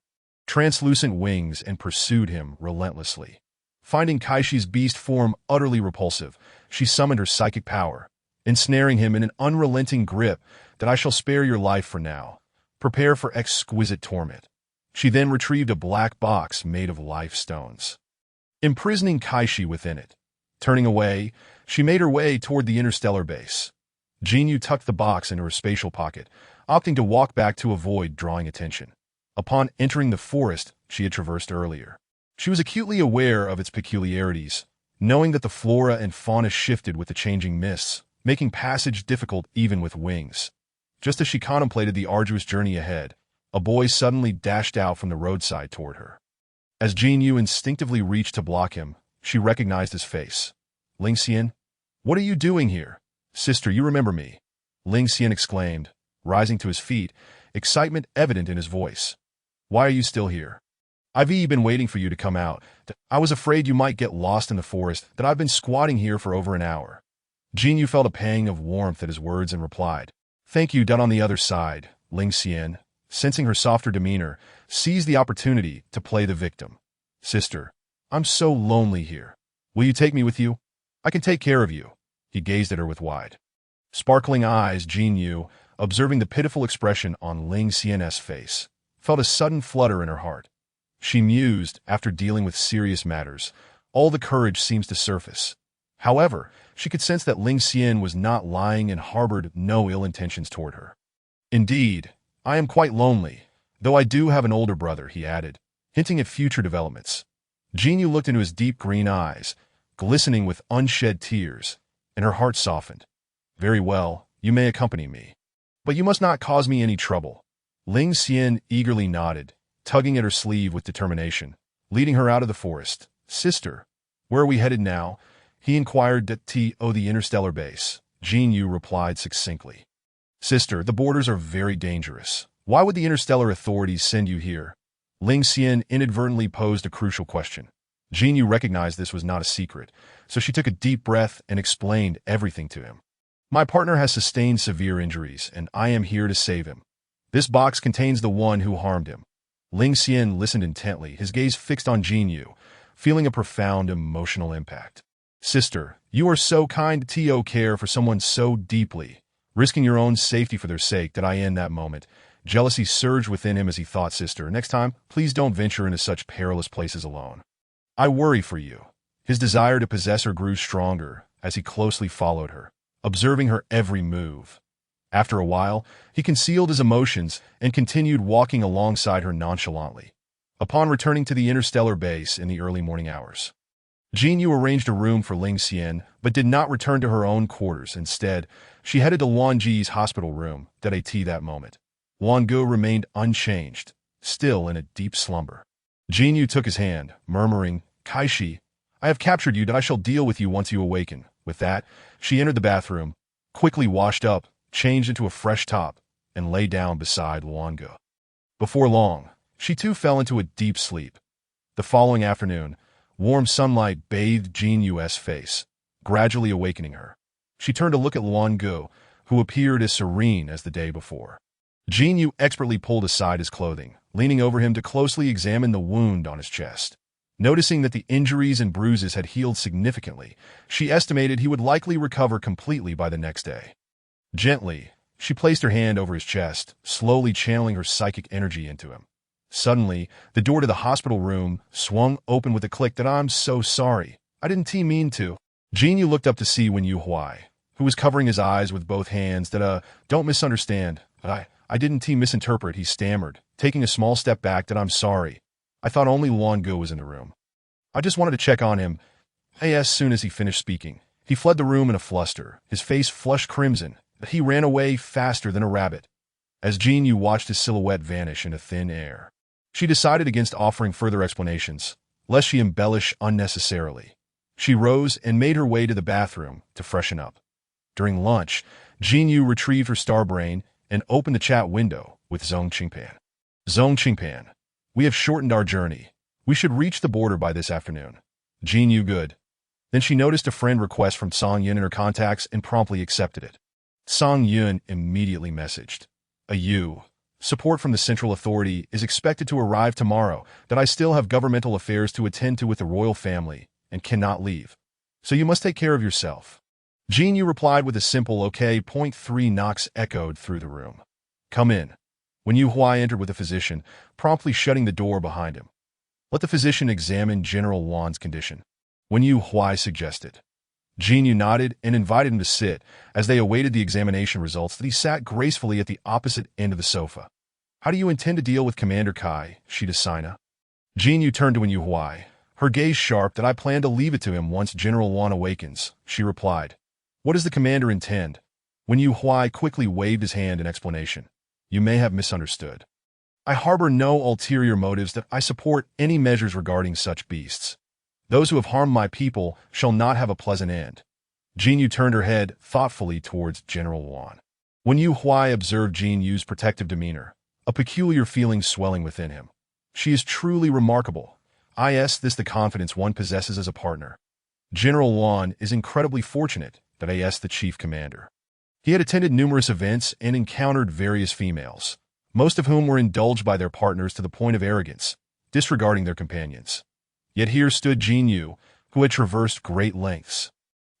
translucent wings and pursued him relentlessly. Finding Kaishi's beast form utterly repulsive, she summoned her psychic power, ensnaring him in an unrelenting grip that I shall spare your life for now. Prepare for exquisite torment. She then retrieved a black box made of life stones, imprisoning Kaishi within it. Turning away, she made her way toward the interstellar base. Jinyu tucked the box into her spatial pocket, opting to walk back to avoid drawing attention. Upon entering the forest she had traversed earlier, she was acutely aware of its peculiarities, knowing that the flora and fauna shifted with the changing mists, making passage difficult even with wings. Just as she contemplated the arduous journey ahead, a boy suddenly dashed out from the roadside toward her. As Jinyu instinctively reached to block him, she recognized his face. Ling Xian? What are you doing here? Sister, you remember me? Ling Xian exclaimed, rising to his feet, excitement evident in his voice. Why are you still here? I've been waiting for you to come out. I was afraid you might get lost in the forest, that I've been squatting here for over an hour. Jinyu felt a pang of warmth at his words and replied, Thank you. On the other side, Ling Xian, sensing her softer demeanor, seized the opportunity to play the victim. Sister, I'm so lonely here. Will you take me with you? I can take care of you. He gazed at her with wide, sparkling eyes. Jinyu, observing the pitiful expression on Ling Xian's face, felt a sudden flutter in her heart. She mused, after dealing with serious matters, all the courage seems to surface. However, she could sense that Ling Xian was not lying and harbored no ill intentions toward her. Indeed, I am quite lonely, though I do have an older brother, he added, hinting at future developments. Jinyu looked into his deep green eyes, glistening with unshed tears, and her heart softened. Very well, you may accompany me. But you must not cause me any trouble. Ling Xian eagerly nodded, tugging at her sleeve with determination, leading her out of the forest. Sister, where are we headed now? He inquired. The interstellar base. Jinyu replied succinctly. Sister, the borders are very dangerous. Why would the interstellar authorities send you here? Ling Xian inadvertently posed a crucial question. Jinyu recognized this was not a secret, so she took a deep breath and explained everything to him. My partner has sustained severe injuries, and I am here to save him. This box contains the one who harmed him. Ling Xian listened intently, his gaze fixed on Jinyu, feeling a profound emotional impact. Sister, you are so kind to care for someone so deeply, risking your own safety for their sake. In that moment, jealousy surged within him as he thought, Sister, next time, please don't venture into such perilous places alone. I worry for you. His desire to possess her grew stronger as he closely followed her, observing her every move. After a while, he concealed his emotions and continued walking alongside her nonchalantly. Upon returning to the interstellar base in the early morning hours, Jinyu arranged a room for Ling Xian, but did not return to her own quarters. Instead, she headed to Luan Ji's hospital room. That moment, Luan Gu remained unchanged, still in a deep slumber. Jinyu took his hand, murmuring, Kaishi, I have captured you. I shall deal with you once you awaken. With that, she entered the bathroom, quickly washed up, changed into a fresh top, and lay down beside Luan Gu. Before long, she too fell into a deep sleep. The following afternoon, warm sunlight bathed Jinyu's face, gradually awakening her. She turned to look at Luan Gu, who appeared as serene as the day before. Jinyu expertly pulled aside his clothing, leaning over him to closely examine the wound on his chest. Noticing that the injuries and bruises had healed significantly, she estimated he would likely recover completely by the next day. Gently, she placed her hand over his chest, slowly channeling her psychic energy into him. Suddenly, the door to the hospital room swung open with a click. I'm so sorry. I didn't mean to. Jinyu looked up to see Wen Yuhuai, who was covering his eyes with both hands. Don't misunderstand. I didn't misinterpret, he stammered, taking a small step back. I'm sorry. I thought only Luan Gu was in the room. I just wanted to check on him. As soon as he finished speaking, he fled the room in a fluster, his face flushed crimson. He ran away faster than a rabbit. As Jinyu watched his silhouette vanish into thin air, she decided against offering further explanations, lest she embellish unnecessarily. She rose and made her way to the bathroom to freshen up. During lunch, Jinyu retrieved her star brain and opened the chat window with Zhong Qingpan. Zhong Qingpan, we have shortened our journey. We should reach the border by this afternoon. Jinyu, good. Then she noticed a friend request from Song Yun in her contacts and promptly accepted it. Song Yun immediately messaged, Support from the central authority is expected to arrive tomorrow, that I still have governmental affairs to attend to with the royal family and cannot leave. So you must take care of yourself. Jin Yu replied with a simple okay. Point 3 knocks echoed through the room. Come in. When Yu Huai entered with a physician, promptly shutting the door behind him. Let the physician examine General Wan's condition. When Yu Huai suggested. Jin Yu nodded and invited him to sit. As they awaited the examination results, that he sat gracefully at the opposite end of the sofa. How do you intend to deal with Commander Kai, Shida Sina? Jin Yu turned to Wen Yu Huai, her gaze sharp. That I plan to leave it to him once General Wan awakens, she replied. What does the commander intend? Wen Yu Huai quickly waved his hand in explanation. You may have misunderstood. I harbor no ulterior motives. That I support any measures regarding such beasts. Those who have harmed my people shall not have a pleasant end. Jin Yu turned her head thoughtfully towards General Wan. Wen Yu Huai observed Jin Yu's protective demeanor, a peculiar feeling swelling within him. She is truly remarkable. This the confidence one possesses as a partner. General Wan is incredibly fortunate. That the chief commander. He had attended numerous events and encountered various females, most of whom were indulged by their partners to the point of arrogance, disregarding their companions. Yet here stood Jin Yu, who had traversed great lengths,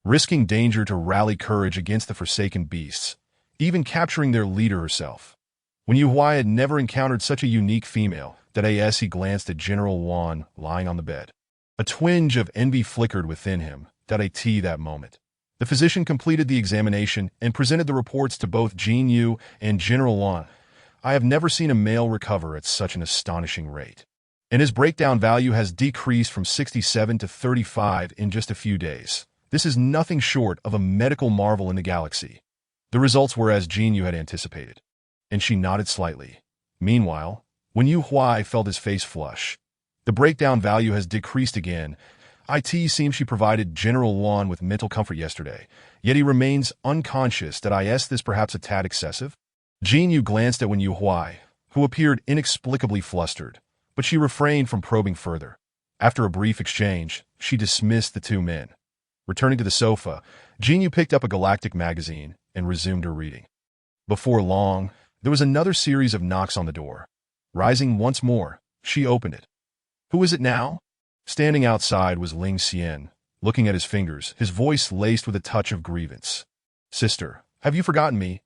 risking danger to rally courage against the forsaken beasts, even capturing their leader herself. When Yu Huai had never encountered such a unique female, that he glanced at General Wan lying on the bed. A twinge of envy flickered within him. That moment. The physician completed the examination and presented the reports to both Jin Yu and General Wan. I have never seen a male recover at such an astonishing rate. And his breakdown value has decreased from 67 to 35 in just a few days. This is nothing short of a medical marvel in the galaxy. The results were as Jin Yu had anticipated. And she nodded slightly. Meanwhile, when Yu Huai felt his face flush, the breakdown value has decreased again. It seems she provided General Wan with mental comfort yesterday, yet he remains unconscious. This perhaps a tad excessive? Jin Yu glanced at Wen Yu Huai, who appeared inexplicably flustered, but she refrained from probing further. After a brief exchange, she dismissed the two men. Returning to the sofa, Jin Yu picked up a galactic magazine and resumed her reading. Before long, there was another series of knocks on the door. Rising once more, she opened it. Who is it now? Standing outside was Ling Xian, looking at his fingers, his voice laced with a touch of grievance. Sister, have you forgotten me?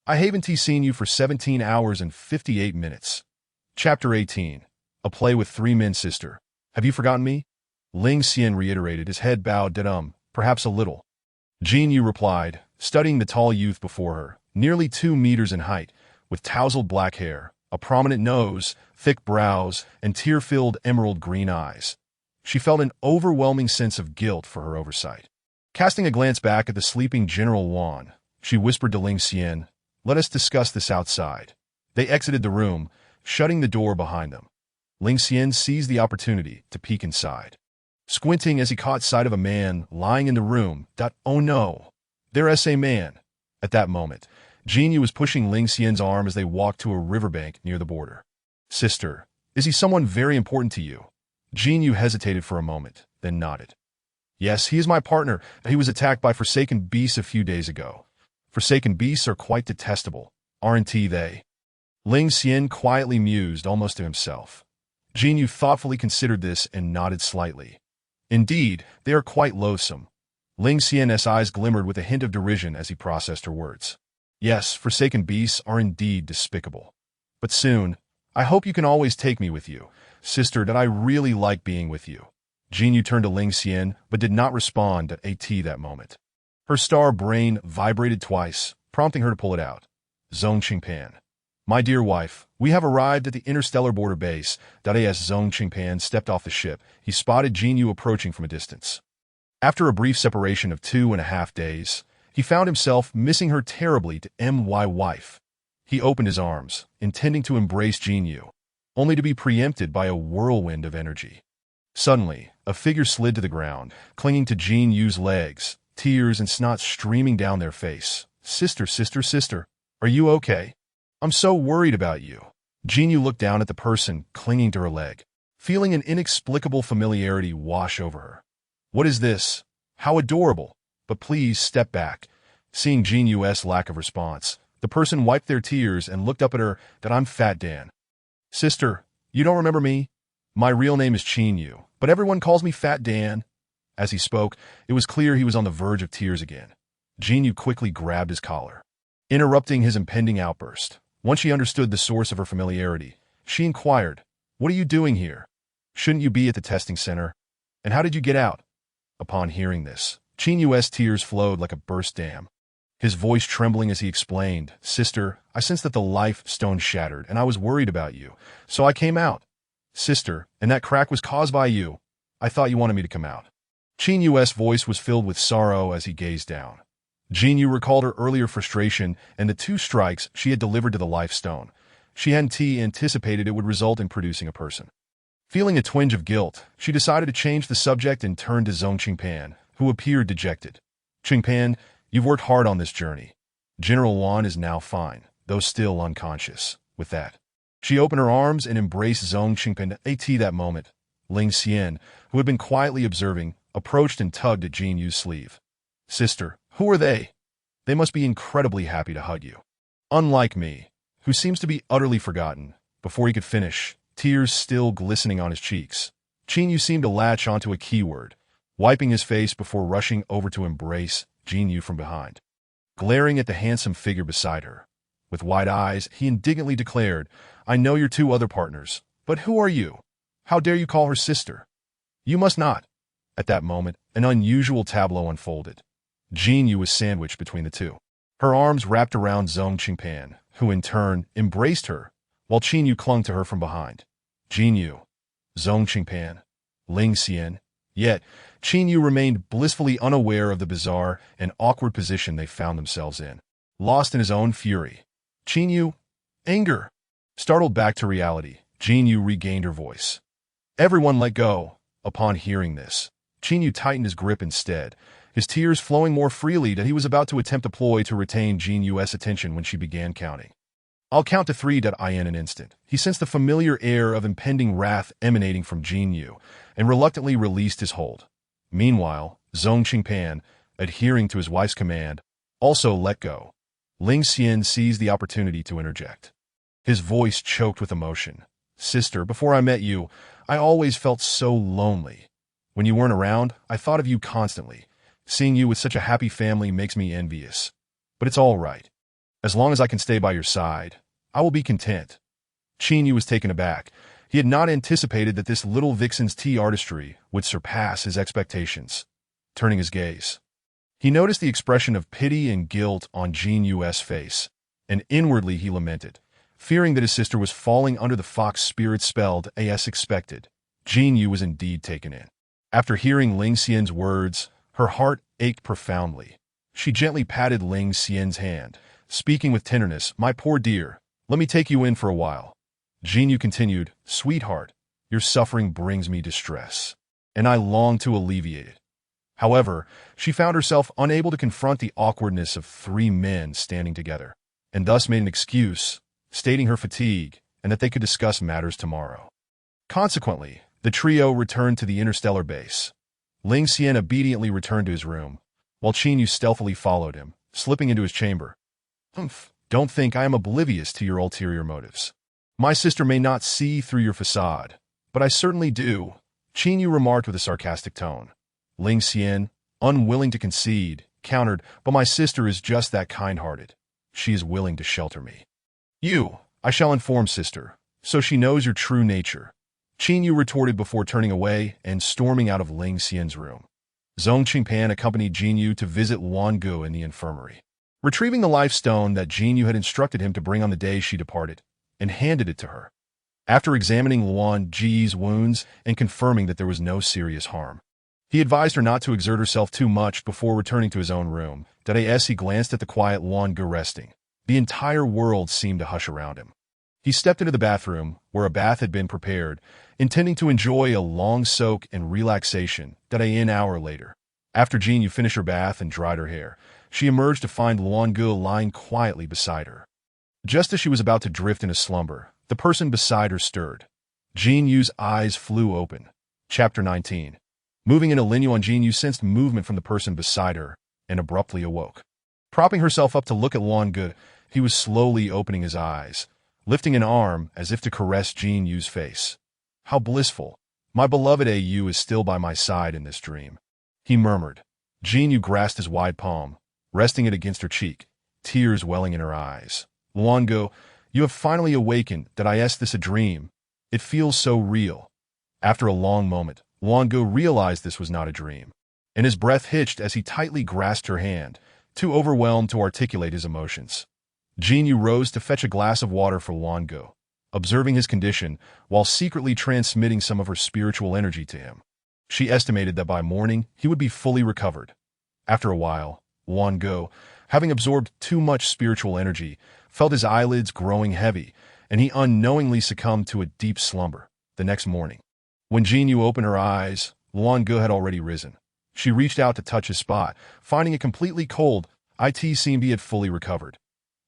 I haven't seen you for 17 hours and 58 minutes. Chapter 18. A Play with Three Men. Sister, have you forgotten me? Ling Xian reiterated, his head bowed. Perhaps a little. Jin Yu replied, studying the tall youth before her, nearly 2 meters in height, with tousled black hair, a prominent nose, thick brows, and tear-filled emerald green eyes. She felt an overwhelming sense of guilt for her oversight. Casting a glance back at the sleeping General Wan, she whispered to Ling Xian, let us discuss this outside. They exited the room, shutting the door behind them. Ling Xian seized the opportunity to peek inside. Squinting as he caught sight of a man lying in the room, oh no, there's a man. At that moment, Jin Yu was pushing Ling Xian's arm as they walked to a riverbank near the border. Sister, is he someone very important to you? Jin Yu hesitated for a moment, then nodded. Yes, he is my partner. He was attacked by forsaken beasts a few days ago. Forsaken beasts are quite detestable, aren't they? Ling Xian quietly mused, almost to himself. Jin Yu thoughtfully considered this and nodded slightly. Indeed, they are quite loathsome. Ling Xian's eyes glimmered with a hint of derision as he processed her words. Yes, forsaken beasts are indeed despicable. But soon, I hope you can always take me with you. Sister, I really like being with you. Jin Yu turned to Ling Xian, but did not respond at that moment. Her star brain vibrated twice, prompting her to pull it out. Zhong Qingpan. My dear wife, we have arrived at the interstellar border base. As Zhong Qingpan stepped off the ship, he spotted Jin Yu approaching from a distance. After a brief separation of 2.5 days, he found himself missing her terribly. My wife. He opened his arms, intending to embrace Jin Yu, only to be preempted by a whirlwind of energy. Suddenly, a figure slid to the ground, clinging to Jin Yu's legs, tears and snot streaming down their face. Sister, are you okay? I'm so worried about you. Jin Yu looked down at the person clinging to her leg, feeling an inexplicable familiarity wash over her. What is this? How adorable. But please step back. Seeing Jean Yu's lack of response, the person wiped their tears and looked up at her. That I'm Fat Dan. Sister, you don't remember me? My real name is Chin Yu, but everyone calls me Fat Dan. As he spoke, it was clear he was on the verge of tears again. Jin Yu quickly grabbed his collar, interrupting his impending outburst. Once she understood the source of her familiarity, she inquired, "What are you doing here? Shouldn't you be at the testing center? And how did you get out?" Upon hearing this, Chin Yu's tears flowed like a burst dam. His voice trembling as he explained, "Sister, I sensed that the life stone shattered, and I was worried about you, so I came out. Sister, and that crack was caused by you. I thought you wanted me to come out." Chin Yu's voice was filled with sorrow as he gazed down. Jin Yu recalled her earlier frustration and the 2 strikes she had delivered to the life stone. She hadn't anticipated it would result in producing a person. Feeling a twinge of guilt, she decided to change the subject and turned to Zhong Qingpan, who appeared dejected. "Qingpan, you've worked hard on this journey. General Wan is now fine, though still unconscious." With that, she opened her arms and embraced Zhong Qingpan. At that moment, Ling Xian, who had been quietly observing, approached and tugged at Jin Yu's sleeve. "Sister, who are they? They must be incredibly happy to hug you. Unlike me, who seems to be utterly forgotten." Before he could finish, tears still glistening on his cheeks, Jin Yu seemed to latch onto a keyword, wiping his face before rushing over to embrace Jin Yu from behind. Glaring at the handsome figure beside her, with wide eyes, he indignantly declared, "I know your 2 other partners, but who are you? How dare you call her sister? You must not." At that moment, an unusual tableau unfolded. Jin Yu was sandwiched between the 2. Her arms wrapped around Zhong Qingpan, who in turn embraced her, while Jin Yu clung to her from behind. Jin Yu, Zhong Qingpan, Ling Xian. Yet, Jin Yu remained blissfully unaware of the bizarre and awkward position they found themselves in. Lost in his own fury, Jin Yu, anger. Startled back to reality, Jin Yu regained her voice. "Everyone let go." Upon hearing this, Jin Yu tightened his grip instead, his tears flowing more freely that he was about to attempt a ploy to retain Jin Yu's attention when she began counting. "I'll count to 3. In an instant, he sensed the familiar air of impending wrath emanating from Jin Yu, and reluctantly released his hold. Meanwhile, Zhong Qingpan, adhering to his wife's command, also let go. Ling Xian seized the opportunity to interject. His voice choked with emotion. "Sister, before I met you, I always felt so lonely. When you weren't around, I thought of you constantly. Seeing you with such a happy family makes me envious. But it's all right. As long as I can stay by your side, I will be content." Qin Yu was taken aback. He had not anticipated that this little vixen's tea artistry would surpass his expectations. Turning his gaze, he noticed the expression of pity and guilt on Jin Yu's face, and inwardly he lamented, fearing that his sister was falling under the fox spirit spelled as expected. Jin Yu was indeed taken in. After hearing Ling Xian's words, her heart ached profoundly. She gently patted Ling Xian's hand, speaking with tenderness, "My poor dear, let me take you in for a while." Jin Yu continued, "Sweetheart, your suffering brings me distress, and I long to alleviate it." However, she found herself unable to confront the awkwardness of 3 men standing together, and thus made an excuse, stating her fatigue and that they could discuss matters tomorrow. Consequently, the trio returned to the interstellar base. Ling Xian obediently returned to his room, while Qin Yu stealthily followed him, slipping into his chamber. Don't think I am oblivious to your ulterior motives. My sister may not see through your facade, but I certainly do," Qin Yu remarked with a sarcastic tone. Ling Xian, unwilling to concede, countered, "But my sister is just that kind-hearted. She is willing to shelter me." I shall inform sister, so she knows your true nature," Qin Yu retorted before turning away and storming out of Ling Xian's room. Zhong Qingpan accompanied Jin Yu to visit Luan Gu in the infirmary, retrieving the life stone that Jin Yu had instructed him to bring on the day she departed, and handed it to her. After examining Luan Ji's wounds and confirming that there was no serious harm, he advised her not to exert herself too much before returning to his own room. As he glanced at the quiet Luan Gu resting, the entire world seemed to hush around him. He stepped into the bathroom, where a bath had been prepared, intending to enjoy a long soak and relaxation. An hour later, after Jin Yu finished her bath and dried her hair, she emerged to find Luan Gu lying quietly beside her. Just as she was about to drift into slumber, the person beside her stirred. Jin Yu's eyes flew open. Chapter 19. Moving into Linyuan, Jin Yu sensed movement from the person beside her and abruptly awoke. Propping herself up to look at Luan Ge, he was slowly opening his eyes, lifting an arm as if to caress Jin Yu's face. How blissful. My beloved AU is still by my side in this dream, he murmured. Jin Yu grasped his wide palm, resting it against her cheek, tears welling in her eyes. Luan Ge, you have finally awakened. Did I ask this a dream? It feels so real. After a long moment, Luan Ge realized this was not a dream, and his breath hitched as he tightly grasped her hand, too overwhelmed to articulate his emotions. Jin Yu rose to fetch a glass of water for Luan Ge, observing his condition while secretly transmitting some of her spiritual energy to him. She estimated that by morning he would be fully recovered. After a while, Luan Ge, having absorbed too much spiritual energy, felt his eyelids growing heavy, and he unknowingly succumbed to a deep slumber. The next morning, when Jin Yu opened her eyes, Luan Ge had already risen. She reached out to touch his spot, finding it completely cold. It seemed he had fully recovered.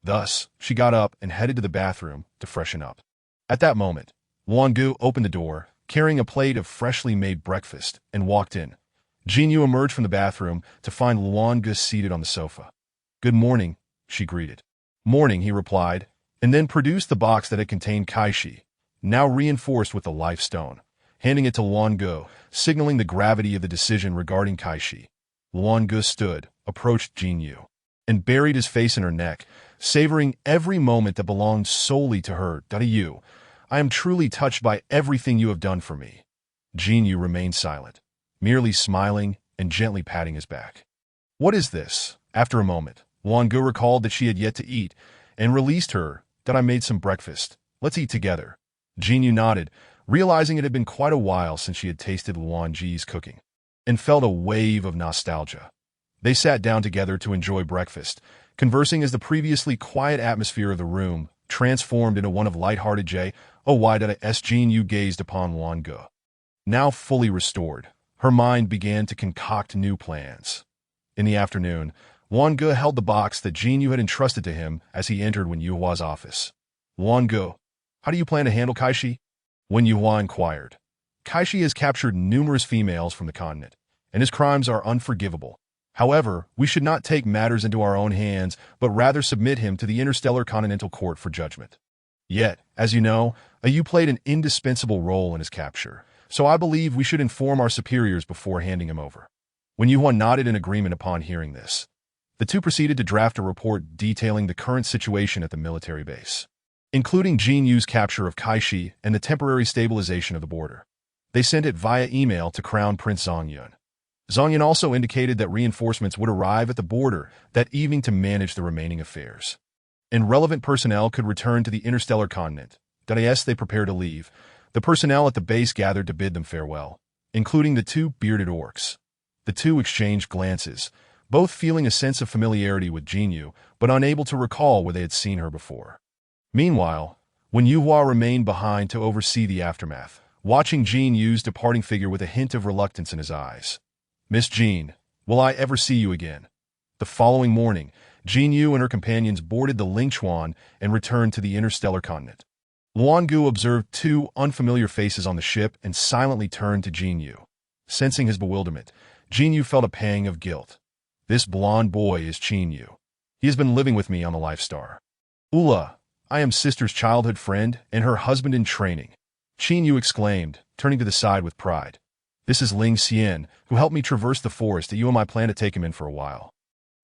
Thus, she got up and headed to the bathroom to freshen up. At that moment, Luan Ge opened the door, carrying a plate of freshly made breakfast, and walked in. Jin Yu emerged from the bathroom to find Luan Ge seated on the sofa. "Good morning," she greeted. "Morning," he replied, and then produced the box that had contained Kaishi, now reinforced with the life stone, handing it to Luan Ge, signaling the gravity of the decision regarding Kaishi. Luan Ge stood, approached Jin Yu, and buried his face in her neck, savoring every moment that belonged solely to her. "You, I am truly touched by everything you have done for me." Jin Yu remained silent, merely smiling and gently patting his back. "What is this?" After a moment, Luan Ge recalled that she had yet to eat, and released her. "I made some breakfast. Let's eat together." Jin Yu nodded, realizing it had been quite a while since she had tasted Luan Ge's cooking, and felt a wave of nostalgia. They sat down together to enjoy breakfast, conversing as the previously quiet atmosphere of the room transformed into one of light-hearted joy. Jin Yu gazed upon Luan Ge. Now fully restored, her mind began to concoct new plans. In the afternoon, Luan Ge held the box that Jin Yu had entrusted to him as he entered Wen Yuhua's office. "Luan Ge, how do you plan to handle Kaishi?" Wen Yuhua inquired. "Kaishi has captured numerous females from the continent, and his crimes are unforgivable. However, we should not take matters into our own hands, but rather submit him to the Interstellar Continental Court for judgment. Yet, as you know, you played an indispensable role in his capture, so I believe we should inform our superiors before handing him over." Wen Yuhua nodded in agreement upon hearing this. The two proceeded to draft a report detailing the current situation at the military base, including Jin Yu's capture of Kaishi and the temporary stabilization of the border. They sent it via email to Crown Prince Zongyun. Zongyun also indicated that reinforcements would arrive at the border that evening to manage the remaining affairs, and relevant personnel could return to the interstellar continent. As they prepared to leave, the personnel at the base gathered to bid them farewell, including the two bearded orcs. The two exchanged glances, both feeling a sense of familiarity with Jin Yu, but unable to recall where they had seen her before. Meanwhile, Wen Yuhua remained behind to oversee the aftermath, watching Jin Yu's departing figure with a hint of reluctance in his eyes. "Miss Jin, will I ever see you again?" The following morning, Jin Yu and her companions boarded the Lingchuan and returned to the interstellar continent. Luan Ge observed two unfamiliar faces on the ship and silently turned to Jin Yu. Sensing his bewilderment, Jin Yu felt a pang of guilt. "This blonde boy is Jin Yu. He has been living with me on the Life Star. Ula, I am sister's childhood friend and her husband in training," Jin Yu exclaimed, turning to the side with pride. "This is Ling Xian, who helped me traverse the forest. You and I plan to take him in for a while."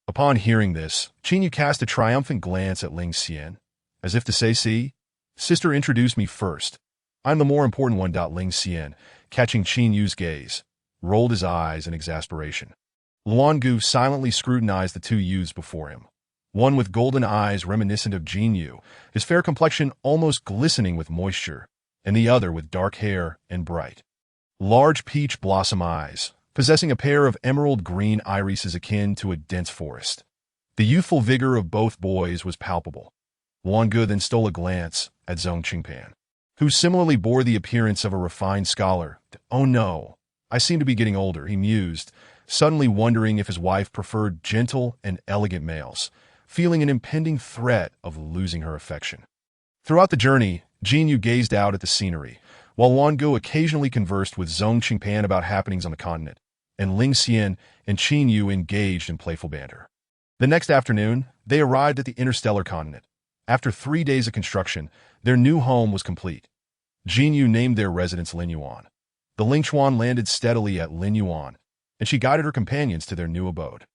Upon hearing this, Jin Yu cast a triumphant glance at Ling Xian, as if to say, "See, sister introduced me first. I'm the more important one." Ling Xian, catching Jin Yu's gaze, rolled his eyes in exasperation. Luan Ge silently scrutinized the two youths before him, one with golden eyes reminiscent of Jin Yu, his fair complexion almost glistening with moisture, and the other with dark hair and bright, large peach blossom eyes, possessing a pair of emerald-green irises akin to a dense forest. The youthful vigor of both boys was palpable. Luan Ge then stole a glance at Zhong Qingpan, who similarly bore the appearance of a refined scholar. "Oh no, I seem to be getting older," he mused, suddenly wondering if his wife preferred gentle and elegant males, feeling an impending threat of losing her affection. Throughout the journey, Jin Yu gazed out at the scenery, while Luan Ge occasionally conversed with Zhong Qingpan about happenings on the continent. and Ling Xian and Qin Yu engaged in playful banter. The next afternoon, they arrived at the interstellar continent. After 3 days of construction, their new home was complete. Jin Yu named their residence Lin Yuan. The Ling Chuan landed steadily at Lin Yuan, and she guided her companions to their new abode.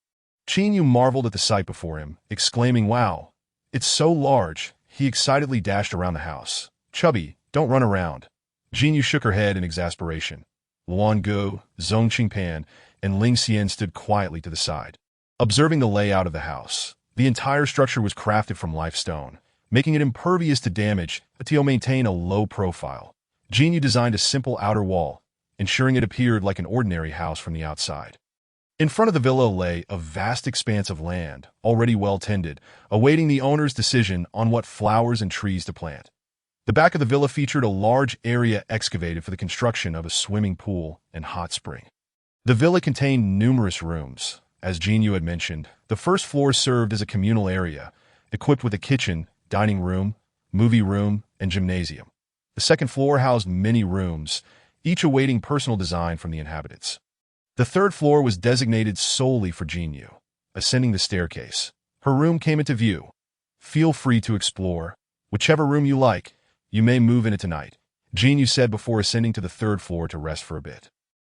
Qin Yu marveled at the sight before him, exclaiming, "Wow, it's so large." He excitedly dashed around the house. "Chubby, don't run around." Jin Yu shook her head in exasperation. Luan Gu, Zhong Qingpan, and Ling Xian stood quietly to the side, observing the layout of the house. The entire structure was crafted from life stone, making it impervious to damage to maintain a low profile. Jin Yu designed a simple outer wall, ensuring it appeared like an ordinary house from the outside. In front of the villa lay a vast expanse of land, already well tended, awaiting the owner's decision on what flowers and trees to plant. The back of the villa featured a large area excavated for the construction of a swimming pool and hot spring. The villa contained numerous rooms. As Jin Yu had mentioned, the first floor served as a communal area, equipped with a kitchen, dining room, movie room, and gymnasium. The second floor housed many rooms, each awaiting personal design from the inhabitants. The third floor was designated solely for Jin Yu. Ascending the staircase, her room came into view. "Feel free to explore. Whichever room you like, you may move in it tonight," Jin Yu said before ascending to the third floor to rest for a bit.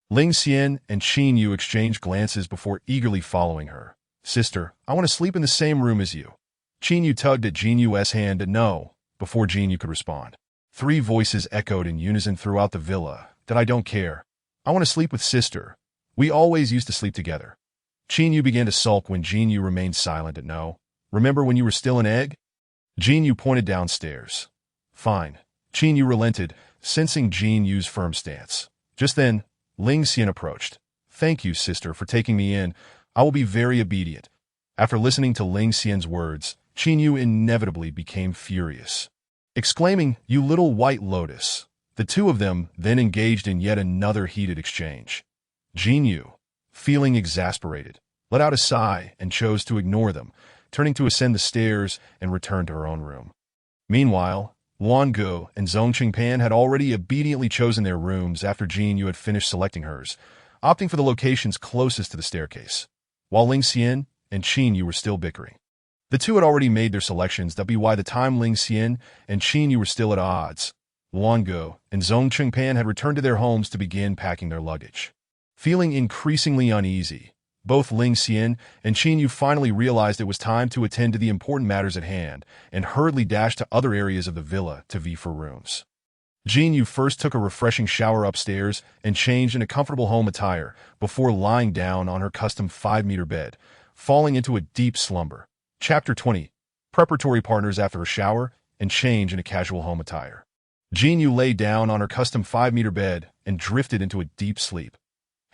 Ling Xian and Qin Yu exchanged glances before eagerly following her. "Sister, I want to sleep in the same room as you." Qin Yu tugged at Jin Yu's hand "No," before Jin Yu could respond. 3 voices echoed in unison throughout the villa. "That I don't care. I want to sleep with sister. We always used to sleep together." Qin Yu began to sulk when Jin Yu remained silent at "No. Remember when you were still an egg?" Jin Yu pointed downstairs. "Fine." Qin Yu relented, sensing Jin Yu's firm stance. Just then, Ling Xian approached. "Thank you, sister, for taking me in. I will be very obedient." After listening to Ling Xian's words, Qin Yu inevitably became furious. Exclaiming, "You little white lotus." The two of them then engaged in yet another heated exchange. Jin Yu, feeling exasperated, let out a sigh and chose to ignore them, turning to ascend the stairs and return to her own room. Meanwhile, Luan Gu and Zhong Qingpan had already obediently chosen their rooms after Jin Yu had finished selecting hers, opting for the locations closest to the staircase, while Ling Xian and Qin Yu were still bickering. The two had already made their selections, that be why the time Ling Xian and Qin Yu were still at odds. Luan Gu and Zhong Qingpan had returned to their homes to begin packing their luggage. Feeling increasingly uneasy, both Ling Xian and Qin Yu finally realized it was time to attend to the important matters at hand and hurriedly dashed to other areas of the villa to vie for rooms. Jin Yu first took a refreshing shower upstairs and changed into comfortable home attire before lying down on her custom 5-meter bed, falling into a deep slumber. Chapter 20. Preparatory partners after a shower and change into casual home attire. Jin Yu lay down on her custom 5-meter bed and drifted into a deep sleep.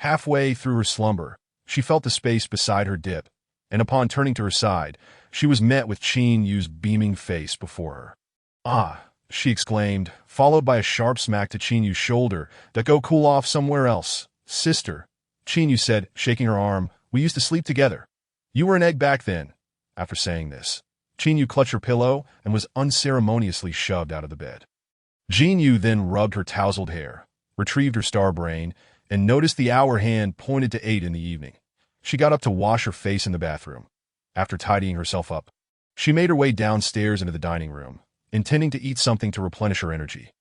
Halfway through her slumber, she felt the space beside her dip, and upon turning to her side, she was met with Qin Yu's beaming face before her. "Ah," she exclaimed, followed by a sharp smack to Qin Yu's shoulder. "That go cool off somewhere else." "Sister," Qin Yu said, shaking her arm, "we used to sleep together. You were an egg back then." After saying this, Qin Yu clutched her pillow and was unceremoniously shoved out of the bed. Jin Yu then rubbed her tousled hair, retrieved her star brain, and noticed the hour hand pointed to 8 in the evening. She got up to wash her face in the bathroom. After tidying herself up, she made her way downstairs into the dining room, intending to eat something to replenish her energy.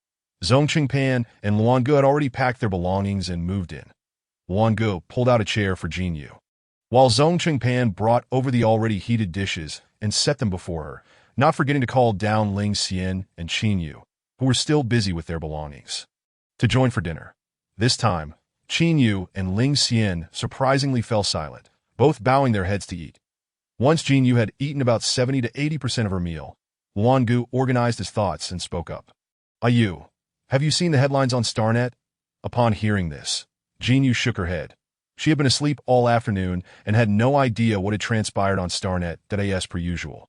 Zhong Qingpan and Luan Gu had already packed their belongings and moved in. Luan Gu pulled out a chair for Jin Yu, while Zhong Qingpan brought over the already heated dishes and set them before her, not forgetting to call down Ling Xian and Qin Yu, who were still busy with their belongings, to join for dinner. This time, Qin Yu and Ling Xian surprisingly fell silent, both bowing their heads to eat. Once Jin Yu had eaten about 70 to 80% of her meal, Luan Gu organized his thoughts and spoke up. "Yu, have you seen the headlines on Starnet?" Upon hearing this, Jin Yu shook her head. She had been asleep all afternoon and had no idea what had transpired on Starnet as per usual.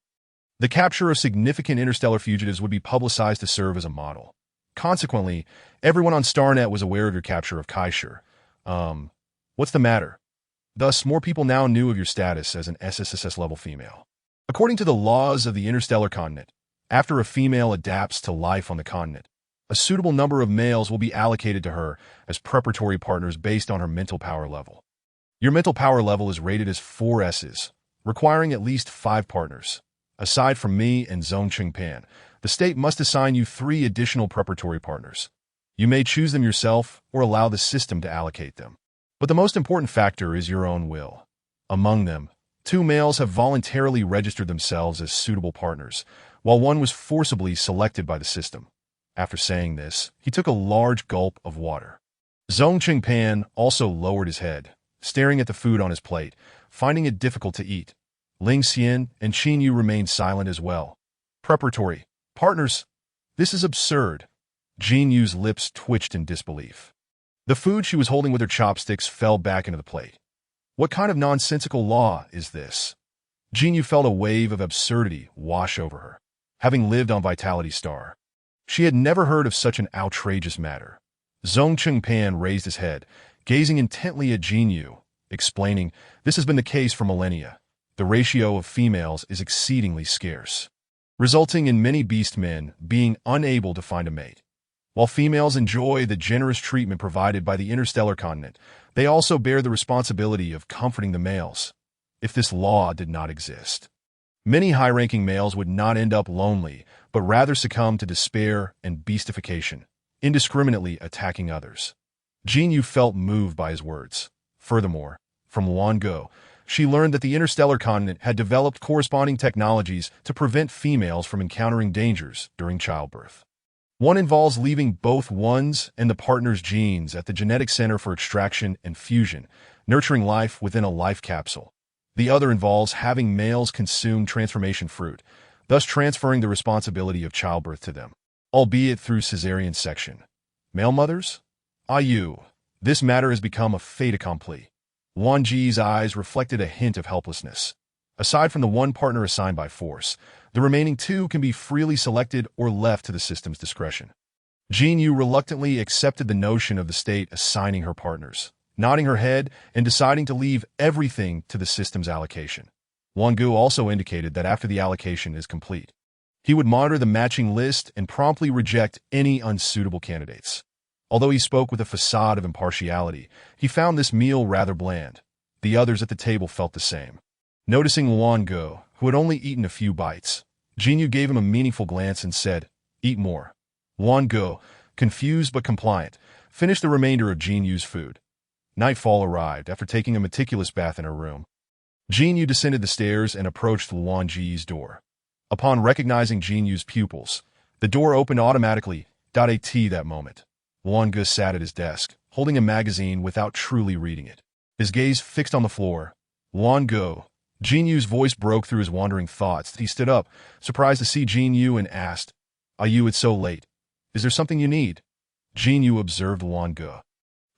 The capture of significant interstellar fugitives would be publicized to serve as a model. Consequently, everyone on Starnet was aware of your capture of Kaishur. What's the matter? Thus, more people now knew of your status as an SSSS-level female. According to the laws of the interstellar continent, after a female adapts to life on the continent, a suitable number of males will be allocated to her as preparatory partners based on her mental power level. Your mental power level is rated as 4 S's, requiring at least 5 partners. Aside from me and Zhong Qingpan, the state must assign you 3 additional preparatory partners. You may choose them yourself or allow the system to allocate them. But the most important factor is your own will. Among them, 2 males have voluntarily registered themselves as suitable partners, while one was forcibly selected by the system. After saying this, he took a large gulp of water. Zhong Qingpan also lowered his head, staring at the food on his plate, finding it difficult to eat. Ling Xian and Qin Yu remained silent as well. Preparatory partners. This is absurd. Jin Yu's lips twitched in disbelief. The food she was holding with her chopsticks fell back into the plate. What kind of nonsensical law is this? Jin Yu felt a wave of absurdity wash over her, having lived on Vitality Star. She had never heard of such an outrageous matter. Zhong Qingpan raised his head, gazing intently at Jin Yu, explaining, "This has been the case for millennia. The ratio of females is exceedingly scarce, resulting in many beast men being unable to find a mate. While females enjoy the generous treatment provided by the interstellar continent, they also bear the responsibility of comforting the males. If this law did not exist, many high-ranking males would not end up lonely, but rather succumb to despair and beastification, indiscriminately attacking others." Jin Yu felt moved by his words. Furthermore, from Luan Go, she learned that the interstellar continent had developed corresponding technologies to prevent females from encountering dangers during childbirth. One involves leaving both one's and the partner's genes at the genetic center for extraction and fusion, nurturing life within a life capsule. The other involves having males consume transformation fruit, thus transferring the responsibility of childbirth to them, albeit through cesarean section. Male mothers? This matter has become a fait accompli. Wan Ji's eyes reflected a hint of helplessness. Aside from the one partner assigned by force, the remaining 2 can be freely selected or left to the system's discretion. Jin Yu reluctantly accepted the notion of the state assigning her partners, nodding her head and deciding to leave everything to the system's allocation. Wan Gu also indicated that after the allocation is complete, he would monitor the matching list and promptly reject any unsuitable candidates. Although he spoke with a facade of impartiality, he found this meal rather bland. The others at the table felt the same. Noticing Luan Go, who had only eaten a few bites, Jin Yu gave him a meaningful glance and said, "Eat more." Luan Go, confused but compliant, finished the remainder of Jin Yu's food. Nightfall arrived after taking a meticulous bath in her room. Jin Yu descended the stairs and approached Luan Ji's door. Upon recognizing Jin Yu's pupils, the door opened automatically. At that moment, Luan Ge sat at his desk, holding a magazine without truly reading it. His gaze fixed on the floor. "Luan Ge." Jin Yu's voice broke through his wandering thoughts. He stood up, surprised to see Jin Yu, and asked, It's so late. Is there something you need?" Jin Yu observed Luan Ge,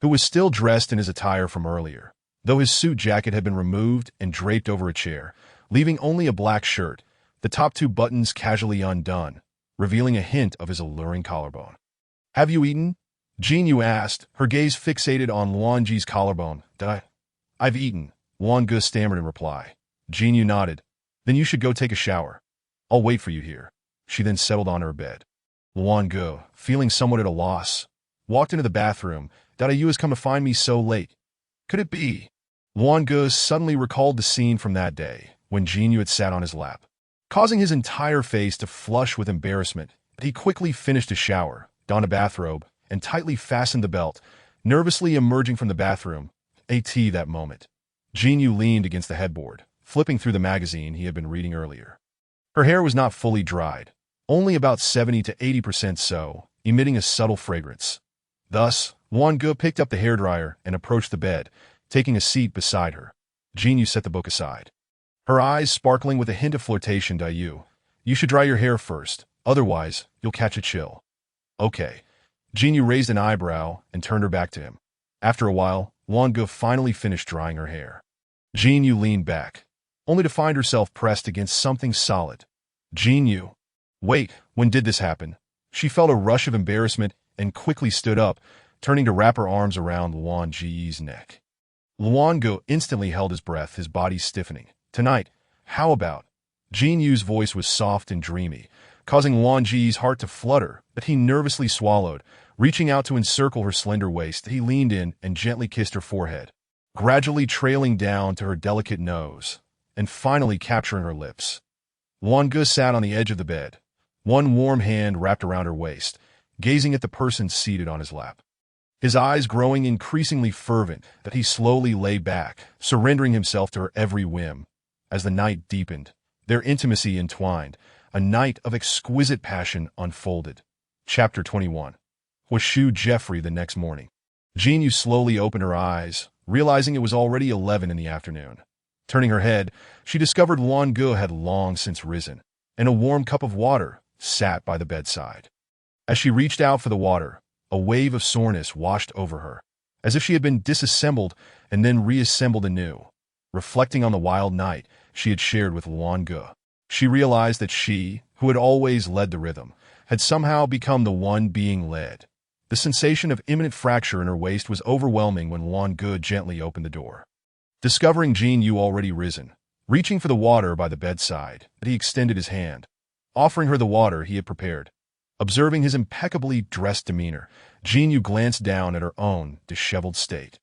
who was still dressed in his attire from earlier, though his suit jacket had been removed and draped over a chair, leaving only a black shirt, the top 2 buttons casually undone, revealing a hint of his alluring collarbone. "Have you eaten?" Jin Yu asked, her gaze fixated on Luan Ji's collarbone. I've eaten," Luan Ge stammered in reply. Jin Yu nodded. "Then you should go take a shower. I'll wait for you here." She then settled on her bed. Luan Ge, feeling somewhat at a loss, walked into the bathroom. "Yu has come to find me so late. Could it be?" Luan Ge suddenly recalled the scene from that day, when Jin Yu had sat on his lap, causing his entire face to flush with embarrassment. He quickly finished his shower, donned a bathrobe, and tightly fastened the belt, nervously emerging from the bathroom. That moment, Jin Yu leaned against the headboard, flipping through the magazine he had been reading earlier. Her hair was not fully dried, only about 70 to 80% so, emitting a subtle fragrance. Thus, Luan Ge picked up the hairdryer and approached the bed, taking a seat beside her. Jin Yu set the book aside, her eyes sparkling with a hint of flirtation. You should dry your hair first, otherwise you'll catch a chill." "Okay." Jin Yu raised an eyebrow and turned her back to him. After a while, Luan Ge finally finished drying her hair. Jin Yu leaned back, only to find herself pressed against something solid. Jin Yu. Wait, when did this happen? She felt a rush of embarrassment and quickly stood up, turning to wrap her arms around Luan Ji's neck. Luan Ge instantly held his breath, his body stiffening. "Tonight, how about?" Jin Yu's voice was soft and dreamy, causing Luan Ji's heart to flutter, but he nervously swallowed. Reaching out to encircle her slender waist, he leaned in and gently kissed her forehead. gradually trailing down to her delicate nose, and finally capturing her lips. Luan-Ge sat on the edge of the bed, one warm hand wrapped around her waist, gazing at the person seated on his lap. His eyes growing increasingly fervent that he slowly lay back, surrendering himself to her every whim. As the night deepened, their intimacy entwined, a night of exquisite passion unfolded. Chapter 21. Washu Jeffrey the next morning. Jinyu slowly opened her eyes, realizing it was already 11 in the afternoon. Turning her head, she discovered Luan-Ge had long since risen, and a warm cup of water sat by the bedside. As she reached out for the water, a wave of soreness washed over her, as if she had been disassembled and then reassembled anew. Reflecting on the wild night she had shared with Luan-Ge, she realized that she, who had always led the rhythm, had somehow become the one being led. The sensation of imminent fracture in her waist was overwhelming when Luan-Ge gently opened the door. Discovering Jinyu already risen, reaching for the water by the bedside, he extended his hand, offering her the water he had prepared. Observing his impeccably dressed demeanor, Jinyu glanced down at her own disheveled state,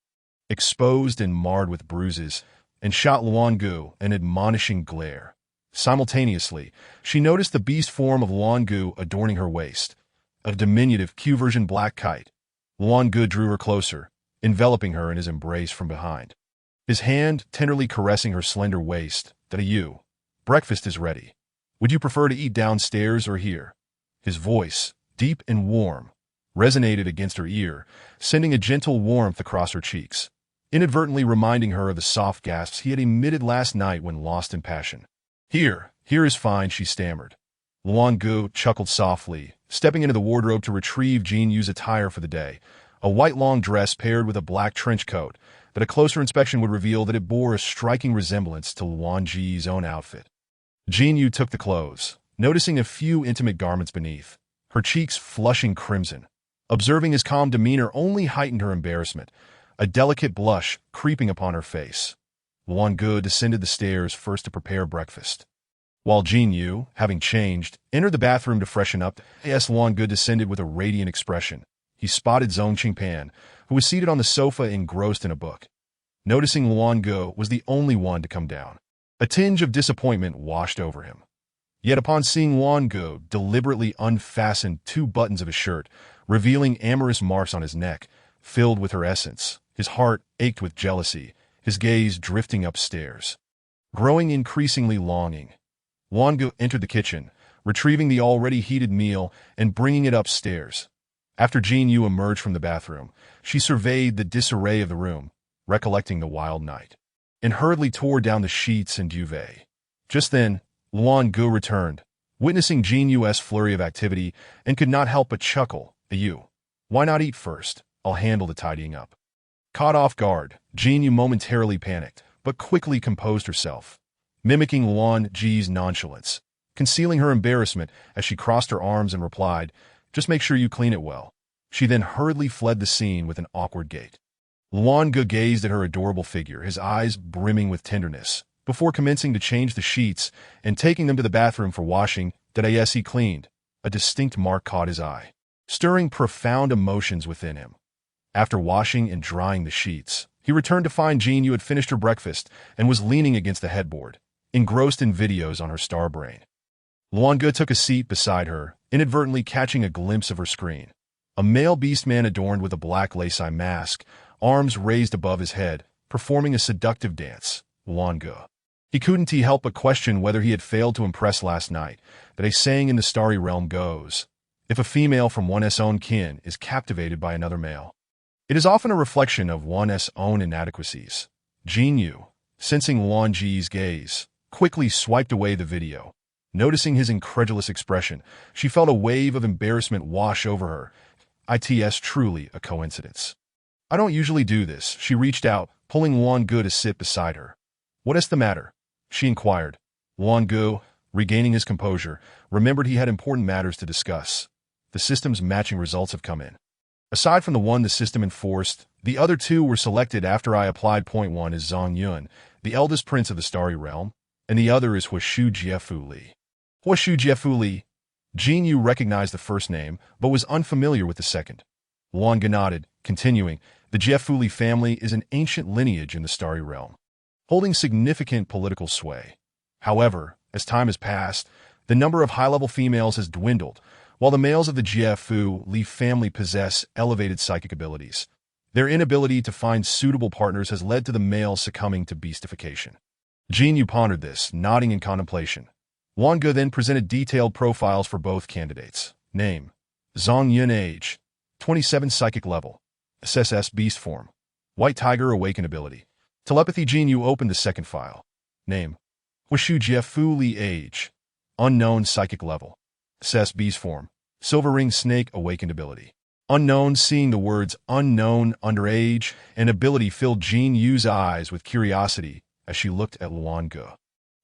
exposed and marred with bruises, and shot Luan-Ge an admonishing glare. Simultaneously, she noticed the beast form of Luan-Ge adorning her waist, a diminutive Q-version black kite. Luan-Ge drew her closer, enveloping her in his embrace from behind, his hand tenderly caressing her slender waist. "You, breakfast is ready. Would you prefer to eat downstairs or here?" His voice, deep and warm, resonated against her ear, sending a gentle warmth across her cheeks, inadvertently reminding her of the soft gasps he had emitted last night when lost in passion. Here is fine," she stammered. Luan-Ge chuckled softly, stepping into the wardrobe to retrieve Jinyu's attire for the day, a white long dress paired with a black trench coat, but a closer inspection would reveal that it bore a striking resemblance to Luan-Ge's own outfit. Jinyu took the clothes, noticing a few intimate garments beneath, her cheeks flushing crimson. Observing his calm demeanor only heightened her embarrassment, a delicate blush creeping upon her face. Luan-Ge descended the stairs first to prepare breakfast. While Jinyu, having changed, entered the bathroom to freshen up, Luan-Ge descended with a radiant expression. He spotted Zhong Qingpan, who was seated on the sofa engrossed in a book. Noticing Luan-Ge was the only one to come down, a tinge of disappointment washed over him. Yet upon seeing Luan-Ge deliberately unfasten 2 buttons of his shirt, revealing amorous marks on his neck, filled with her essence, his heart ached with jealousy, his gaze drifting upstairs. Growing increasingly longing, Luan-Ge entered the kitchen, retrieving the already heated meal and bringing it upstairs. After Jinyu emerged from the bathroom, she surveyed the disarray of the room, recollecting the wild night, and hurriedly tore down the sheets and duvet. Just then, Luan-Ge returned, witnessing Jinyu's flurry of activity, and could not help but chuckle. "You, why not eat first? I'll handle the tidying up." Caught off guard, Jinyu momentarily panicked, but quickly composed herself, mimicking Luan-Ge's nonchalance, concealing her embarrassment as she crossed her arms and replied, "Just make sure you clean it well." She then hurriedly fled the scene with an awkward gait. Luan-Ge gazed at her adorable figure, his eyes brimming with tenderness, before commencing to change the sheets and taking them to the bathroom for washing. Yes, he cleaned. A distinct mark caught his eye, stirring profound emotions within him. After washing and drying the sheets, he returned to find Jinyu had finished her breakfast and was leaning against the headboard, engrossed in videos on her star brain. Luan-Ge took a seat beside her, inadvertently catching a glimpse of her screen. A male beastman adorned with a black lace-eye mask, arms raised above his head, performing a seductive dance. Luan-Ge. He couldn't help but question whether he had failed to impress last night. But a saying in the starry realm goes, if a female from one's own kin is captivated by another male, it is often a reflection of one's own inadequacies. Jinyu, sensing Luan-Ge's gaze, quickly swiped away the video. Noticing his incredulous expression, she felt a wave of embarrassment wash over her. It's truly a coincidence. I don't usually do this. She reached out, pulling Luan-Ge to sit beside her. What is the matter? She inquired. Luan-Ge, regaining his composure, remembered he had important matters to discuss. The system's matching results have come in. Aside from the one the system enforced, the other 2 were selected after I applied. Point 1 is Zhong Yun, the eldest prince of the Starry Realm, and the other is Washu Jiefu Li. Washu Jiefu Li. Jinyu recognized the first name, but was unfamiliar with the second. Luan-Ge nodded, continuing, The Jiefuli family is an ancient lineage in the Starry Realm, holding significant political sway. However, as time has passed, the number of high-level females has dwindled, while the males of the Jiefuli family possess elevated psychic abilities. Their inability to find suitable partners has led to the males succumbing to beastification. Jinyu pondered this, nodding in contemplation. Wanga then presented detailed profiles for both candidates. Name: Zhong Yun. Age: 27. Psychic level: SSS beast form. White tiger awaken ability. Telepathy. Jinyu opened the second file. Name: Wishu Jiefuli. Age: unknown. Psychic level: SS beast form. Silver ring snake awakened ability. Unknown. Seeing the words unknown, underage, and ability filled Jinyu's eyes with curiosity as she looked at Luanga.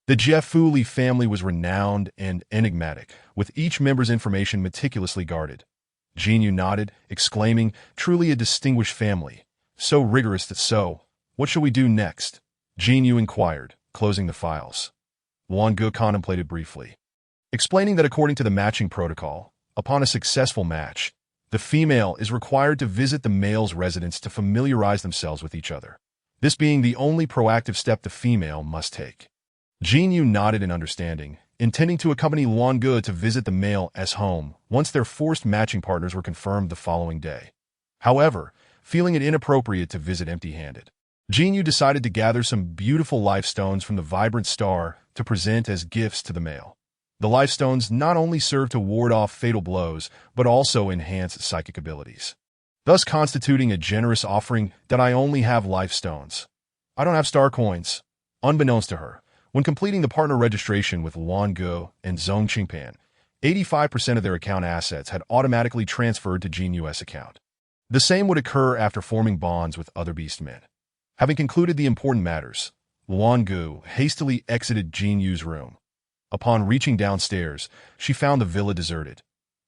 The Jiefuli family was renowned and enigmatic, with each member's information meticulously guarded. Jinyu nodded, exclaiming, "Truly a distinguished family. So rigorous that so. What shall we do next?" Jinyu inquired, closing the files. Luanga contemplated briefly, explaining that according to the matching protocol, upon a successful match, the female is required to visit the male's residence to familiarize themselves with each other, this being the only proactive step the female must take. Jinyu nodded in understanding, intending to accompany Luanga to visit the male's home once their forced matching partners were confirmed the following day. However, feeling it inappropriate to visit empty-handed, Jinyu decided to gather some beautiful life stones from the vibrant star to present as gifts to the male. The life stones not only serve to ward off fatal blows, but also enhance psychic abilities, thus constituting a generous offering. That I only have life stones. I don't have star coins. Unbeknownst to her, when completing the partner registration with Luanga and Zhong Qingpan, 85% of their account assets had automatically transferred to Jinyu's account. The same would occur after forming bonds with other beastmen. Having concluded the important matters, Luanga hastily exited Jinyu's room. Upon reaching downstairs, she found the villa deserted.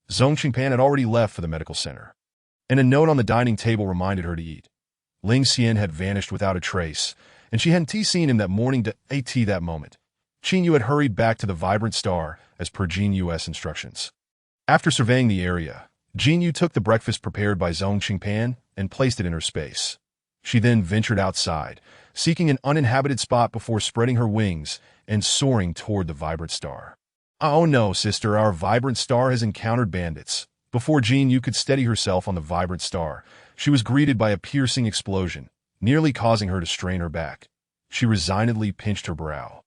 Zhong Qingpan had already left for the medical center, and a note on the dining table reminded her to eat. Ling Xian had vanished without a trace, and she hadn't seen him that morning to at that moment. Jinyu had hurried back to the vibrant star as per Jinyu's instructions. After surveying the area, Jinyu took the breakfast prepared by Zhong Qingpan and placed it in her space. She then ventured outside, seeking an uninhabited spot before spreading her wings and soaring toward the vibrant star. "Oh no, sister, our vibrant star has encountered bandits." Before Jinyu could steady herself on the vibrant star, she was greeted by a piercing explosion, nearly causing her to strain her back. She resignedly pinched her brow,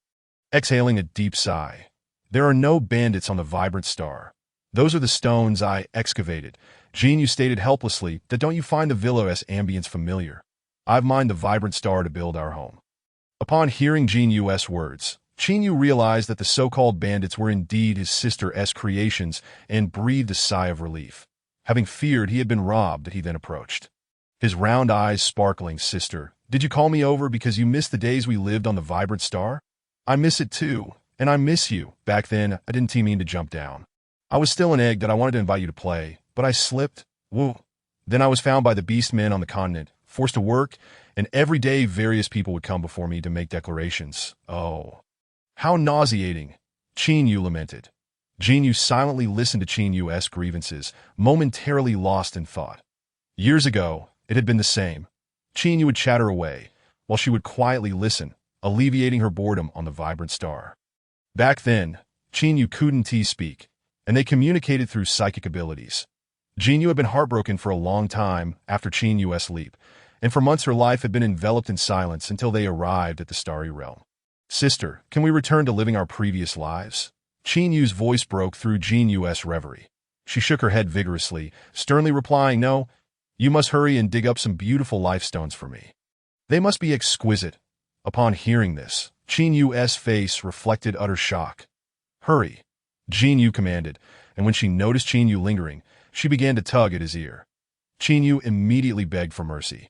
exhaling a deep sigh. "There are no bandits on the vibrant star. Those are the stones I excavated." Jinyu stated helplessly. "That don't you find the villa's ambience familiar? I've mined the vibrant star to build our home." Upon hearing Jinyu's words, Jinyu realized that the so-called bandits were indeed his sister's creations and breathed a sigh of relief. Having feared he had been robbed, he then approached, his round eyes sparkling. "Sister, did you call me over because you missed the days we lived on the vibrant star?" "I miss it too, and I miss you. Back then, I didn't mean to jump down. I was still an egg that I wanted to invite you to play, but I slipped. Woo. Then I was found by the beastmen on the continent, forced to work, and every day various people would come before me to make declarations. Oh, how nauseating," Jinyu lamented. Jinyu silently listened to Jinyu's grievances, momentarily lost in thought. Years ago, it had been the same. Jinyu would chatter away, while she would quietly listen, alleviating her boredom on the vibrant star. Back then, Jinyu couldn't speak, and they communicated through psychic abilities. Jinyu had been heartbroken for a long time after Jinyu's leap, and for months her life had been enveloped in silence until they arrived at the Starry Realm. "Sister, can we return to living our previous lives?" Jinyu's voice broke through Jinyu's reverie. She shook her head vigorously, sternly replying, "No, you must hurry and dig up some beautiful life stones for me. They must be exquisite." Upon hearing this, Jinyu's face reflected utter shock. "Hurry," Jinyu commanded, and when she noticed Jinyu lingering, she began to tug at his ear. Jinyu immediately begged for mercy,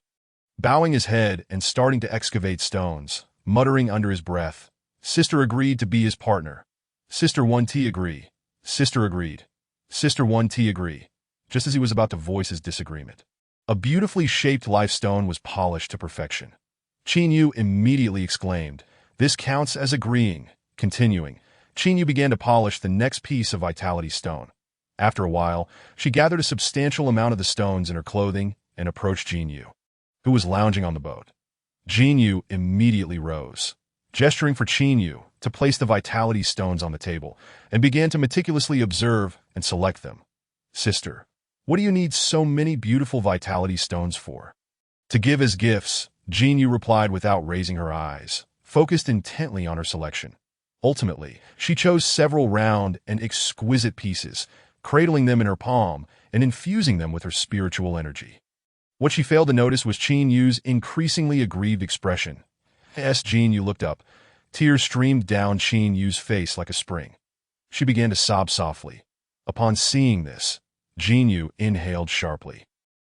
bowing his head and starting to excavate stones, muttering under his breath. Sister agreed to be his partner. Sister 1T agree. Sister agreed. Sister 1T agree. Just as he was about to voice his disagreement, a beautifully shaped life stone was polished to perfection. Jinyu immediately exclaimed, "This counts as agreeing." Continuing, Jinyu began to polish the next piece of vitality stone. After a while, she gathered a substantial amount of the stones in her clothing and approached Jinyu, who was lounging on the boat. Jin Yu immediately rose, gesturing for Qin Yu to place the vitality stones on the table, and began to meticulously observe and select them. Sister, what do you need so many beautiful vitality stones for? To give as gifts, Jin Yu replied without raising her eyes, focused intently on her selection. Ultimately, she chose several round and exquisite pieces, cradling them in her palm and infusing them with her spiritual energy. What she failed to notice was Qin Yu's increasingly aggrieved expression. As Jin Yu looked up, tears streamed down Qin Yu's face like a spring. She began to sob softly. Upon seeing this, Jin Yu inhaled sharply.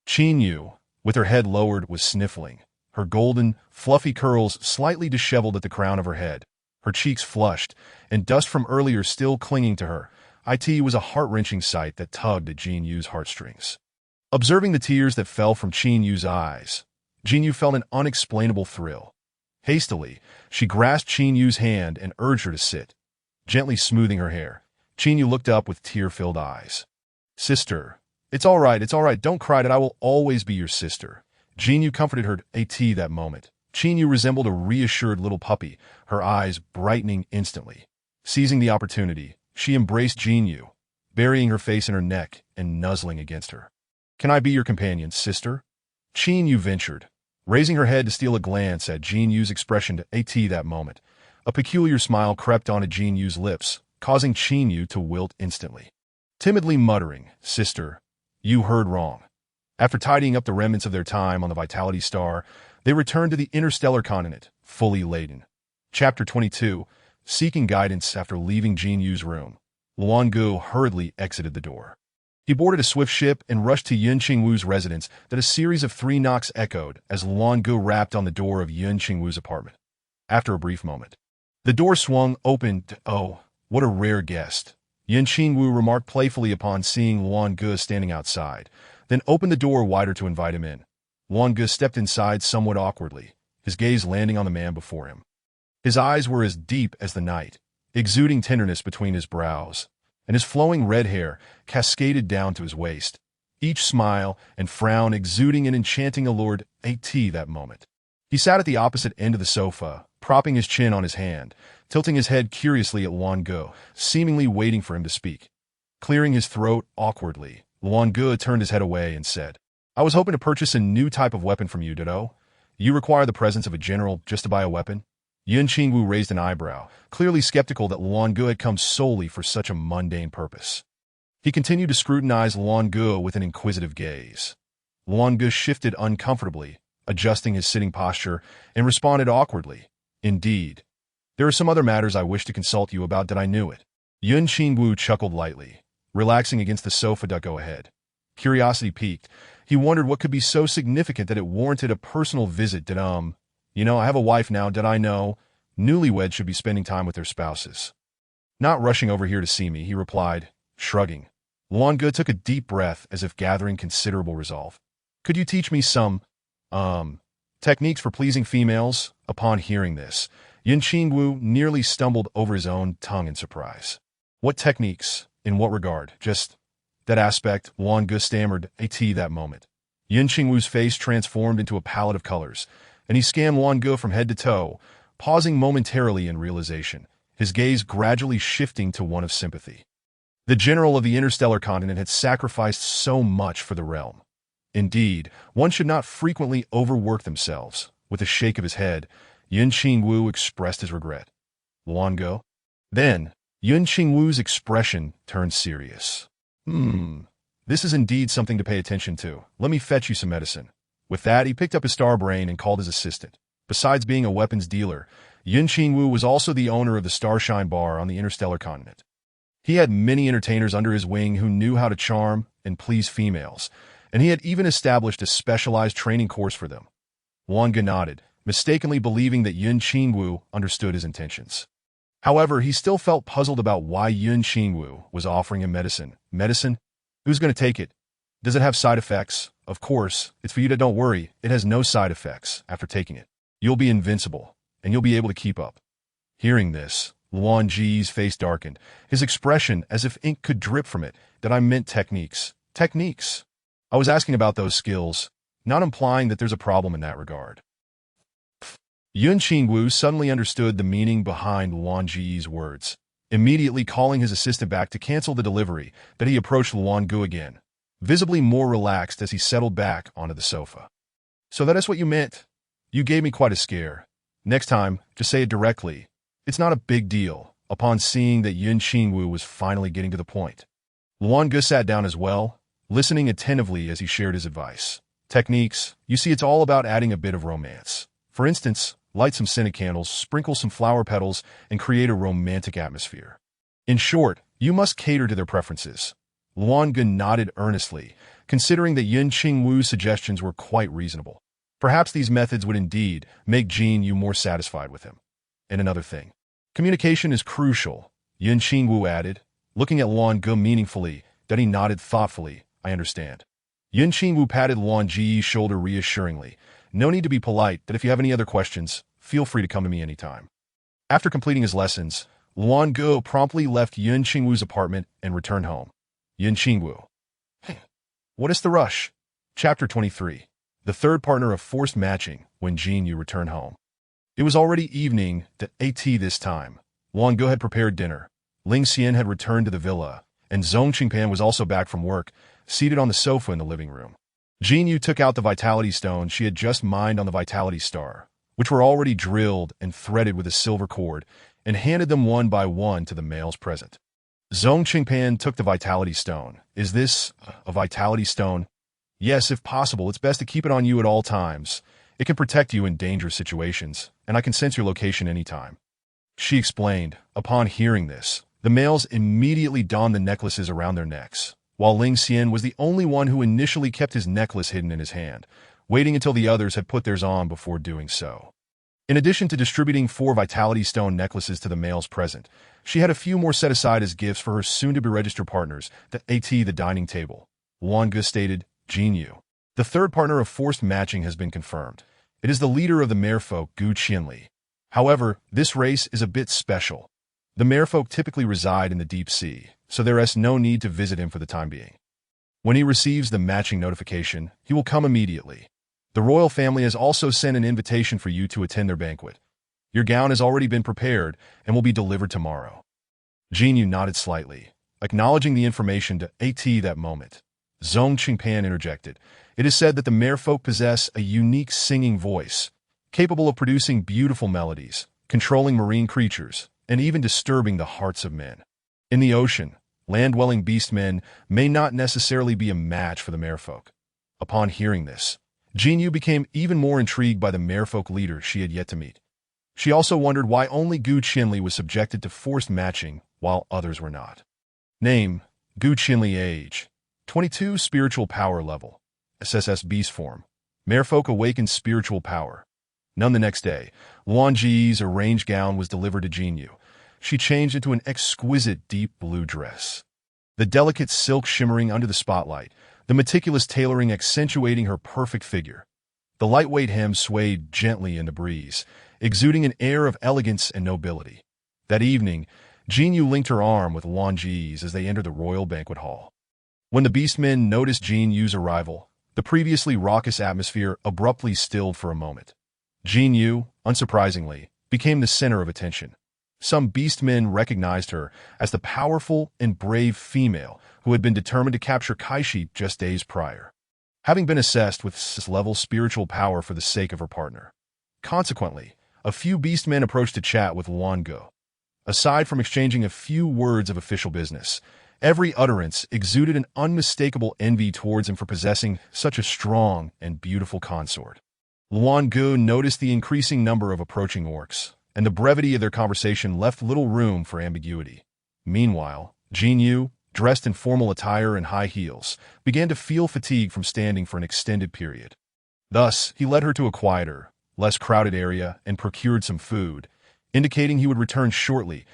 Qin Yu, with her head lowered, was sniffling, her golden, fluffy curls slightly disheveled at the crown of her head, her cheeks flushed, and dust from earlier still clinging to her. It was a heart-wrenching sight that tugged at Jin Yu's heartstrings. Observing the tears that fell from Qin Yu's eyes, Jin Yu felt an unexplainable thrill. Hastily, she grasped Qin Yu's hand and urged her to sit. Gently smoothing her hair, Qin Yu looked up with tear-filled eyes. Sister, it's all right, don't cry, that I will always be your sister. Jin Yu comforted her. That moment, Qin Yu resembled a reassured little puppy, her eyes brightening instantly. Seizing the opportunity, she embraced Jin Yu, burying her face in her neck and nuzzling against her. Can I be your companion, sister? Qin Yu ventured, raising her head to steal a glance at Jin Yu's expression. That moment, a peculiar smile crept onto Jin Yu's lips, causing Qin Yu to wilt instantly. Timidly muttering, Sister, you heard wrong. After tidying up the remnants of their time on the Vitality Star, they returned to the interstellar continent, fully laden. Chapter 22, Seeking Guidance. After leaving Jin Yu's room, Luan Gu hurriedly exited the door. He boarded a swift ship and rushed to Yun Qingwu's residence. That a series of 3 knocks echoed as Luan Gu rapped on the door of Yun Qingwu's apartment. After a brief moment, the door swung open. Oh, what a rare guest, Yun Qingwu remarked playfully upon seeing Luan Gu standing outside, then opened the door wider to invite him in. Luan Gu stepped inside somewhat awkwardly, his gaze landing on the man before him. His eyes were as deep as the night, exuding tenderness between his brows, and his flowing red hair cascaded down to his waist, each smile and frown exuding an enchanting allure. That moment, he sat at the opposite end of the sofa, propping his chin on his hand, tilting his head curiously at Luan Gu, seemingly waiting for him to speak. Clearing his throat awkwardly, Luan Gu turned his head away and said, I was hoping to purchase a new type of weapon from you, Ditto. You require the presence of a general just to buy a weapon? Yun Qingwu raised an eyebrow, clearly skeptical that Luan Gu had come solely for such a mundane purpose. He continued to scrutinize Luan Gu with an inquisitive gaze. Luan Gu shifted uncomfortably, adjusting his sitting posture, and responded awkwardly, Indeed. There are some other matters I wish to consult you about. That I knew it. Yun Qingwu chuckled lightly, relaxing against the sofa. Go ahead. Curiosity piqued. He wondered what could be so significant that it warranted a personal visit. I have a wife now. Did I know? Newlyweds should be spending time with their spouses. Not rushing over here to see me, he replied, shrugging. Luan Gu took a deep breath as if gathering considerable resolve. Could you teach me some, techniques for pleasing females? Upon hearing this, Yun Qingwu nearly stumbled over his own tongue in surprise. What techniques? In what regard? Just that aspect, Luan Gu stammered. That moment, Yun Qingwu's face transformed into a palette of colors, and he scanned Luan Gu from head to toe, pausing momentarily in realization, his gaze gradually shifting to one of sympathy. The general of the interstellar continent had sacrificed so much for the realm. Indeed, one should not frequently overwork themselves. With a shake of his head, Yun Qingwu expressed his regret. Luan Gu? Then, Yun Qingwu's expression turned serious. This is indeed something to pay attention to. Let me fetch you some medicine. With that, he picked up his star brain and called his assistant. Besides being a weapons dealer, Yun Qingwu was also the owner of the Starshine Bar on the interstellar continent. He had many entertainers under his wing who knew how to charm and please females, and he had even established a specialized training course for them. Luan Gu nodded, mistakenly believing that Yun Qingwu understood his intentions. However, he still felt puzzled about why Yun Qingwu was offering him medicine. Medicine? Who's going to take it? Does it have side effects? Of course, it's for you to don't worry. It has no side effects after taking it. You'll be invincible, and you'll be able to keep up. Hearing this, Luan Ji's face darkened, his expression as if ink could drip from it. That I meant techniques. Techniques. I was asking about those skills. not implying that there's a problem in that regard. Yun Qingwu suddenly understood the meaning behind Luan Ji's words, immediately calling his assistant back to cancel the delivery. But he approached Luan Gu again, visibly more relaxed as he settled back onto the sofa. So that is what you meant? You gave me quite a scare. Next time, just say it directly. It's not a big deal. Upon seeing that Yun Qingwu was finally getting to the point, Luan Gu sat down as well, listening attentively as he shared his advice. Techniques, you see, it's all about adding a bit of romance. For instance, light some scented candles, sprinkle some flower petals, and create a romantic atmosphere. In short, you must cater to their preferences. Luan Gu nodded earnestly, considering that Yun Qingwu's suggestions were quite reasonable. Perhaps these methods would indeed make Jin Yu more satisfied with him. And another thing, communication is crucial, Yun Qingwu added, looking at Luan Gu meaningfully. Then he nodded thoughtfully. I understand. Yun Qingwu patted Luan Ji's shoulder reassuringly. No need to be polite, that if you have any other questions, feel free to come to me anytime. After completing his lessons, Luan Gu promptly left Yun Qingwu's apartment and returned home. Yun Qingwu. What is the rush? Chapter 23. The third partner of forced matching when Jin Yu returned home. It was already evening at this time. Luan Gu had prepared dinner. Ling Xian had returned to the villa, and Zhong Qingpan was also back from work, seated on the sofa in the living room. Jin Yu took out the vitality stones she had just mined on the vitality star, which were already drilled and threaded with a silver cord, and handed them one by one to the males present. Zhong Qingpan took the vitality stone. Is this a vitality stone? Yes, if possible, it's best to keep it on you at all times. It can protect you in dangerous situations, and I can sense your location anytime. She explained. Upon hearing this, the males immediately donned the necklaces around their necks, while Ling Xian was the only one who initially kept his necklace hidden in his hand, waiting until the others had put theirs on before doing so. In addition to distributing 4 vitality stone necklaces to the males present, she had a few more set aside as gifts for her soon-to-be registered partners at the dining table. Luan Gu stated, Jin Yu. The third partner of forced matching has been confirmed. It is the leader of the merfolk, Gu Qianli. However, this race is a bit special. The merfolk typically reside in the deep sea, so there is no need to visit him for the time being. When he receives the matching notification, he will come immediately. The royal family has also sent an invitation for you to attend their banquet. Your gown has already been prepared and will be delivered tomorrow. Jin Yu nodded slightly, acknowledging the information to that moment. Zhong Qingpan interjected. It is said that the merfolk possess a unique singing voice, capable of producing beautiful melodies, controlling marine creatures, and even disturbing the hearts of men. In the ocean, land-dwelling beastmen may not necessarily be a match for the merfolk. Upon hearing this, Jin Yu became even more intrigued by the merfolk leader she had yet to meet. She also wondered why only Gu Qianli was subjected to forced matching while others were not. Name, Gu Qianli. Age, 22. Spiritual power level, SSS beast form. Merfolk awakens spiritual power. None. The next day, Luan Ji's arranged gown was delivered to Jin Yu. She changed into an exquisite deep blue dress. The delicate silk shimmering under the spotlight, the meticulous tailoring accentuating her perfect figure. The lightweight hem swayed gently in the breeze, exuding an air of elegance and nobility. That evening, Jin Yu linked her arm with Luan Ji's as they entered the royal banquet hall. When the beastmen noticed Jin Yu's arrival, the previously raucous atmosphere abruptly stilled for a moment. Jin Yu, unsurprisingly, became the center of attention. Some beastmen recognized her as the powerful and brave female who had been determined to capture Kaishi just days prior, having been assessed with S-level spiritual power for the sake of her partner. Consequently, a few beastmen approached to chat with Luan Gu. Aside from exchanging a few words of official business, every utterance exuded an unmistakable envy towards him for possessing such a strong and beautiful consort. Luan Gu noticed the increasing number of approaching orcs, and the brevity of their conversation left little room for ambiguity. Meanwhile, Jin Yu, dressed in formal attire and high heels, began to feel fatigue from standing for an extended period. Thus, he led her to a quieter, less crowded area and procured some food, indicating he would return shortly.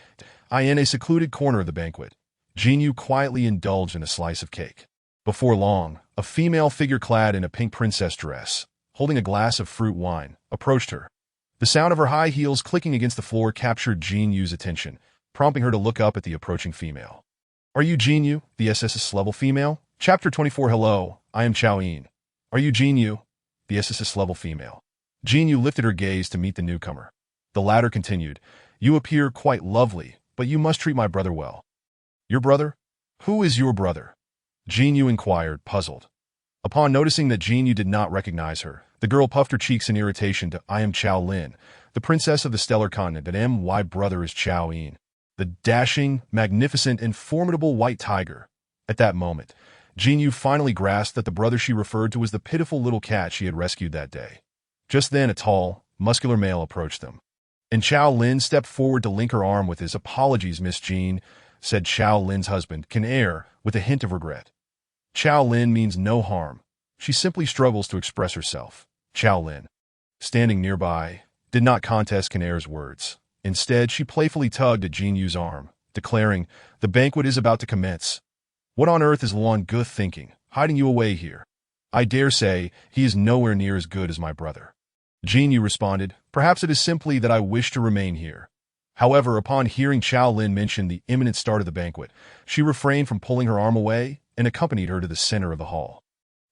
In a secluded corner of the banquet, Jin Yu quietly indulged in a slice of cake. Before long, a female figure clad in a pink princess dress, holding a glass of fruit wine, approached her. The sound of her high heels clicking against the floor captured Jin Yu's attention, prompting her to look up at the approaching female. Are you Jin Yu, the SSS level female? Chapter 24. Hello, I am Chao Yin. Are you Jin Yu? the SS-level female. Jinyu lifted her gaze to meet the newcomer. The latter continued, "You appear quite lovely, but you must treat my brother well." "Your brother? Who is your brother?" Jinyu inquired, puzzled. Upon noticing that Jinyu did not recognize her, the girl puffed her cheeks in irritation to, "I am Chao Lin, the princess of the stellar continent, and my brother is Chao Yin, the dashing, magnificent, and formidable white tiger." At that moment, Jinyu finally grasped that the brother she referred to was the pitiful little cat she had rescued that day. Just then, a tall, muscular male approached them. And Chao Lin stepped forward to link her arm with his. "Apologies, Miss Jean," said Chao Lin's husband, Can with a hint of regret. Chao Lin means no harm. She simply struggles to express herself. Chao Lin, standing nearby, did not contest Can words. Instead, she playfully tugged at Jinyu's arm, declaring, "The banquet is about to commence. What on earth is Luan Gu thinking, hiding you away here? I dare say he is nowhere near as good as my brother." Jinyu responded, "Perhaps it is simply that I wish to remain here." However, upon hearing Chao Lin mention the imminent start of the banquet, she refrained from pulling her arm away and accompanied her to the center of the hall.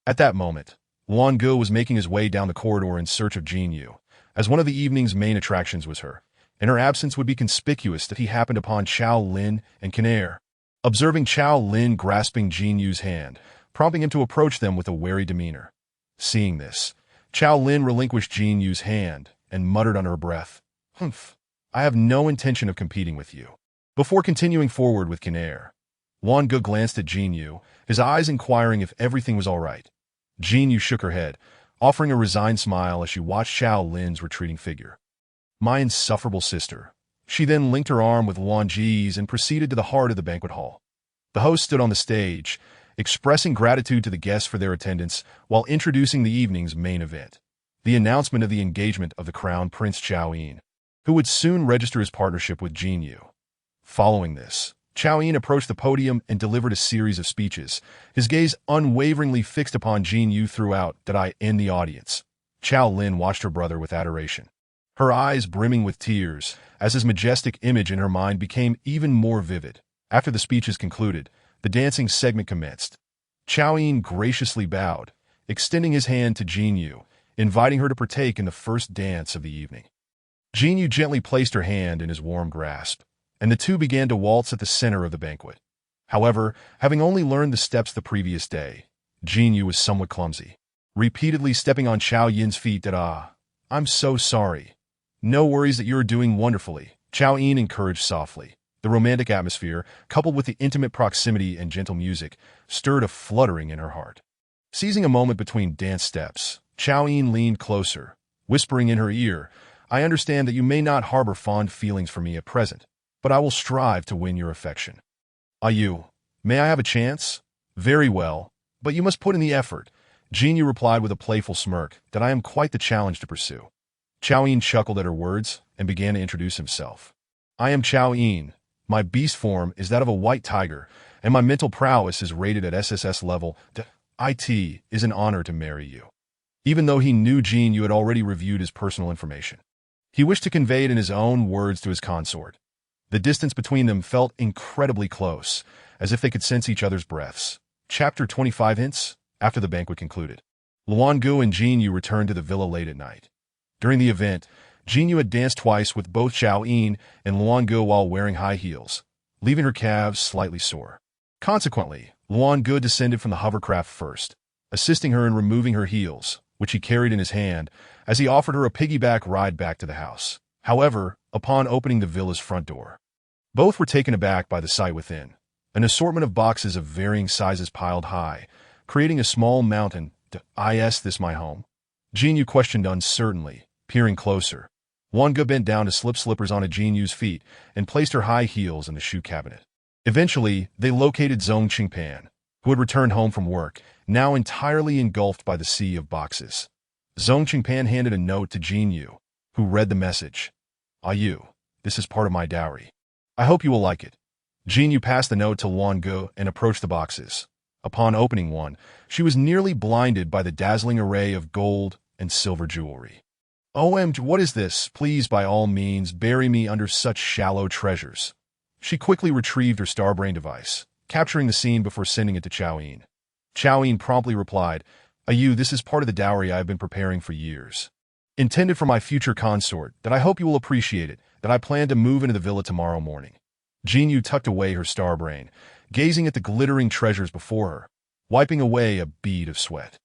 At that moment, Luan Gu was making his way down the corridor in search of Jinyu, as one of the evening's main attractions was her, and her absence would be conspicuous that he happened upon Chao Lin and Can. Observing Chao Lin grasping Jinyu's hand, prompting him to approach them with a wary demeanor. Seeing this, Chao Lin relinquished Jinyu's hand and muttered under her breath, "Humph, I have no intention of competing with you." Before continuing forward with Can, Luan Gu glanced at Jinyu, his eyes inquiring if everything was all right. Jinyu shook her head, offering a resigned smile as she watched Chao Lin's retreating figure. "My insufferable sister." She then linked her arm with Luan Ji's and proceeded to the heart of the banquet hall. The host stood on the stage, expressing gratitude to the guests for their attendance while introducing the evening's main event, the announcement of the engagement of the crown Prince Chao Yin, who would soon register his partnership with Jinyu. Following this, Chao Yin approached the podium and delivered a series of speeches, his gaze unwaveringly fixed upon Jinyu throughout in the audience. Chao Lin watched her brother with adoration, her eyes brimming with tears as his majestic image in her mind became even more vivid. After the speeches concluded, the dancing segment commenced. Chao Yin graciously bowed, extending his hand to Jinyu, inviting her to partake in the first dance of the evening. Jinyu gently placed her hand in his warm grasp, and the two began to waltz at the center of the banquet. However, having only learned the steps the previous day, Jinyu was somewhat clumsy, repeatedly stepping on Chao Yin's feet. "I'm so sorry." "No worries, that you're doing wonderfully," Chao Yin encouraged softly. The romantic atmosphere, coupled with the intimate proximity and gentle music, stirred a fluttering in her heart. Seizing a moment between dance steps, Chao Yin leaned closer, whispering in her ear, "I understand that you may not harbor fond feelings for me at present, but I will strive to win your affection." May I have a chance?" "Very well, but you must put in the effort," Jinyu replied with a playful smirk, "that I am quite the challenge to pursue." Chao Yin chuckled at her words and began to introduce himself. "I am Chao Yin. My beast form is that of a white tiger, and my mental prowess is rated at SSS level. It is an honor to marry you." Even though he knew Jinyu had already reviewed his personal information, he wished to convey it in his own words to his consort. The distance between them felt incredibly close, as if they could sense each other's breaths. Chapter 25 hints. After the banquet concluded, Luan Gu and Jinyu returned to the villa late at night. During the event, Jinyu had danced twice with both Chao Yin and Luan Gu while wearing high heels, leaving her calves slightly sore. Consequently, Luan Gu descended from the hovercraft first, assisting her in removing her heels, which he carried in his hand, as he offered her a piggyback ride back to the house. However, upon opening the villa's front door, both were taken aback by the sight within. An assortment of boxes of varying sizes piled high, creating a small mountain. "Is this my home?" Jinyu questioned uncertainly, peering closer. Luan Gu bent down to slip slippers onto Jinyu's feet and placed her high heels in the shoe cabinet. Eventually, they located Zhong Qingpan, who had returned home from work, now entirely engulfed by the sea of boxes. Zhong Qingpan handed a note to Jinyu, who read the message. This is part of my dowry. I hope you will like it." Jinyu passed the note to Luan Gu and approached the boxes. Upon opening one, she was nearly blinded by the dazzling array of gold and silver jewelry. "OMG, what is this? Please, by all means, bury me under such shallow treasures." She quickly retrieved her Starbrain device, capturing the scene before sending it to Chao Yin. Chao Yin promptly replied, This is part of the dowry I have been preparing for years. Intended for my future consort, that I hope you will appreciate it, that I plan to move into the villa tomorrow morning. Jinyu tucked away her star brain, gazing at the glittering treasures before her, wiping away a bead of sweat.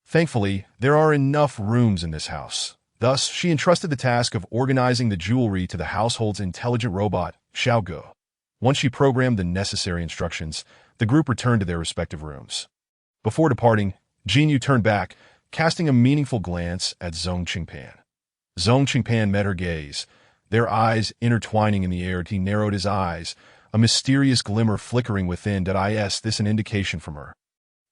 Thankfully, there are enough rooms in this house. Thus, she entrusted the task of organizing the jewelry to the household's intelligent robot, Xiaogo. Once she programmed the necessary instructions, the group returned to their respective rooms. Before departing, Jinyu turned back, casting a meaningful glance at Zhong Qingpan. Zhong Qingpan met her gaze, their eyes intertwining in the air. He narrowed his eyes, a mysterious glimmer flickering within. Is this an indication from her?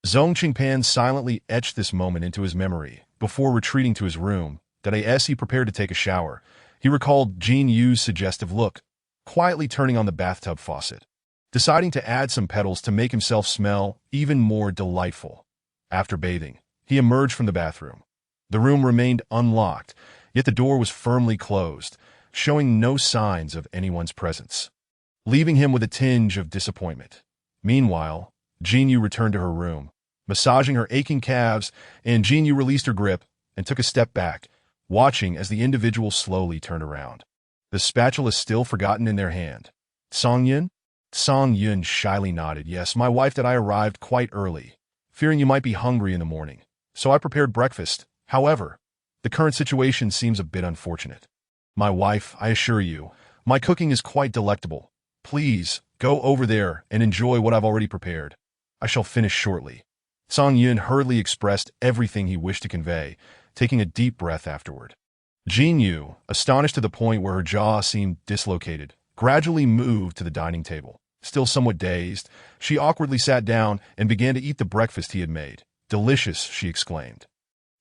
Zhong Qingpan silently etched this moment into his memory. Before retreating to his room, he prepared to take a shower. He recalled Jinyu's suggestive look, quietly turning on the bathtub faucet, deciding to add some petals to make himself smell even more delightful. After bathing, he emerged from the bathroom. The room remained unlocked, yet the door was firmly closed, showing no signs of anyone's presence, leaving him with a tinge of disappointment. Meanwhile, Jinyu returned to her room, massaging her aching calves, and Jinyu released her grip and took a step back, watching as the individual slowly turned around, the spatula still forgotten in their hand. Song Yun? Song Yun shyly nodded. Yes, my wife I arrived quite early, fearing you might be hungry in the morning, so I prepared breakfast. However, the current situation seems a bit unfortunate. My wife, I assure you, my cooking is quite delectable. Please, go over there and enjoy what I've already prepared. I shall finish shortly. Song Yun hurriedly expressed everything he wished to convey, taking a deep breath afterward. Jinyu, astonished to the point where her jaw seemed dislocated, gradually moved to the dining table. Still somewhat dazed, she awkwardly sat down and began to eat the breakfast he had made. Delicious, she exclaimed.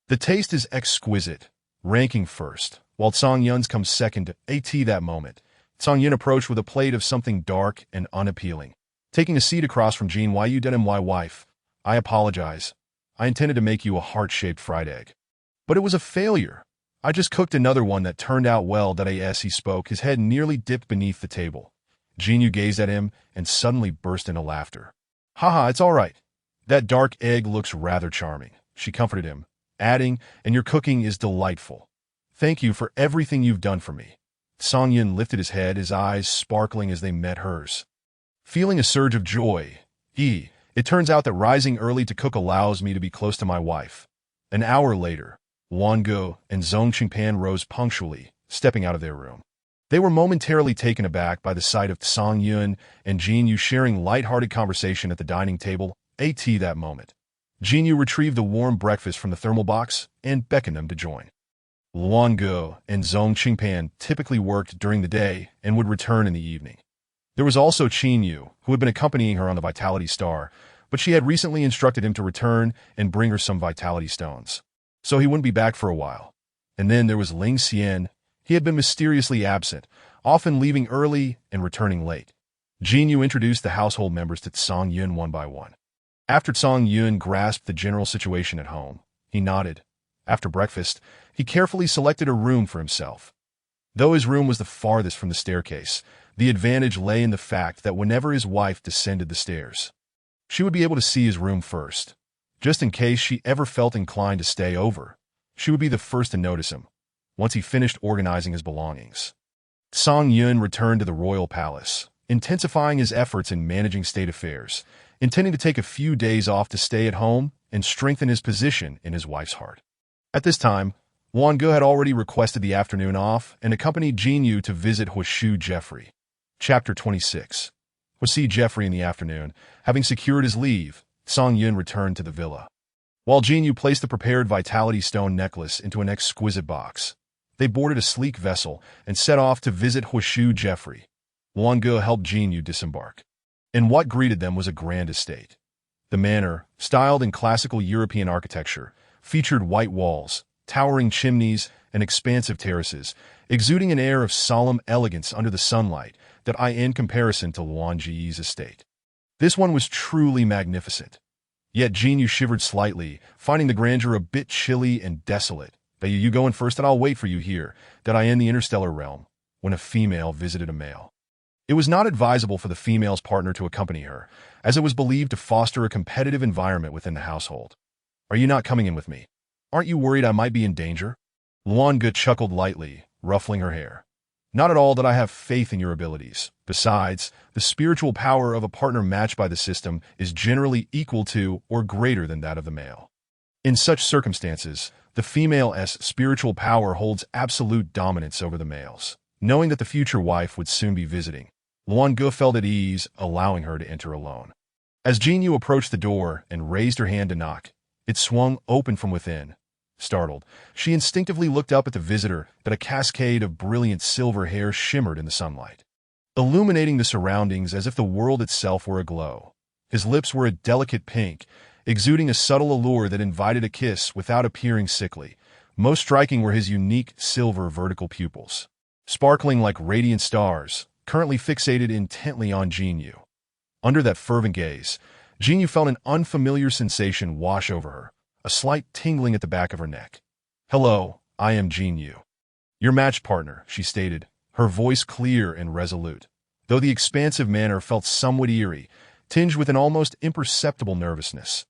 The taste is exquisite, ranking first, while Song Yun's comes second. That moment, Song Yun approached with a plate of something dark and unappealing. Taking a seat across from Jinyu, my wife, I apologize. I intended to make you a heart-shaped fried egg, but it was a failure. I just cooked another one that turned out well. As he spoke, his head nearly dipped beneath the table. Jinyu gazed at him and suddenly burst into laughter. Haha, it's all right. That dark egg looks rather charming, she comforted him, adding, and your cooking is delightful. Thank you for everything you've done for me. Song Yun lifted his head, his eyes sparkling as they met hers. Feeling a surge of joy, it turns out that rising early to cook allows me to be close to my wife. An hour later, Wango and Zhong Qingpan rose punctually, stepping out of their room. They were momentarily taken aback by the sight of Song Yun and Jinyu sharing light-hearted conversation at the dining table. That moment, Jinyu retrieved the warm breakfast from the thermal box and beckoned them to join. Wango and Zhong Qingpan typically worked during the day and would return in the evening. There was also Jinyu, who had been accompanying her on the Vitality Star, but she had recently instructed him to return and bring her some Vitality Stones, so he wouldn't be back for a while. And then there was Ling Xian. He had been mysteriously absent, often leaving early and returning late. Jinyu introduced the household members to Song Yun one by one. After Song Yun grasped the general situation at home, he nodded. After breakfast, he carefully selected a room for himself. Though his room was the farthest from the staircase, the advantage lay in the fact that whenever his wife descended the stairs, she would be able to see his room first. Just in case she ever felt inclined to stay over, she would be the first to notice him, once he finished organizing his belongings. Song Yun returned to the royal palace, intensifying his efforts in managing state affairs, intending to take a few days off to stay at home and strengthen his position in his wife's heart. At this time, Wango had already requested the afternoon off and accompanied Jinyu to visit Huashu Jeffrey. Chapter 26. Huashu Jeffrey in the afternoon, having secured his leave, Song Yun returned to the villa. While Jinyu placed the prepared Vitality Stone necklace into an exquisite box, they boarded a sleek vessel and set off to visit Huashu Jeffrey. Wango helped Jinyu disembark. And what greeted them was a grand estate. The manor, styled in classical European architecture, featured white walls, towering chimneys, and expansive terraces, exuding an air of solemn elegance under the sunlight in comparison to Luanji's estate. This one was truly magnificent. Yet Jinyu shivered slightly, finding the grandeur a bit chilly and desolate. You go in first and I'll wait for you here, in the interstellar realm, when a female visited a male. It was not advisable for the female's partner to accompany her, as it was believed to foster a competitive environment within the household. Are you not coming in with me? Aren't you worried I might be in danger? Luanga chuckled lightly, ruffling her hair. Not at all that I have faith in your abilities. Besides, the spiritual power of a partner matched by the system is generally equal to or greater than that of the male. In such circumstances, the female's spiritual power holds absolute dominance over the male's. Knowing that the future wife would soon be visiting, Luanga felt at ease, allowing her to enter alone. As Jinyu approached the door and raised her hand to knock, it swung open from within. Startled, she instinctively looked up at the visitor, but a cascade of brilliant silver hair shimmered in the sunlight, illuminating the surroundings as if the world itself were aglow. His lips were a delicate pink, exuding a subtle allure that invited a kiss without appearing sickly. Most striking were his unique silver vertical pupils, sparkling like radiant stars, currently fixated intently on Jinyu. Under that fervent gaze, Jinyu felt an unfamiliar sensation wash over her, a slight tingling at the back of her neck. "Hello, I am Jinyu, your match partner," she stated, her voice clear and resolute, though the expansive manner felt somewhat eerie, tinged with an almost imperceptible nervousness.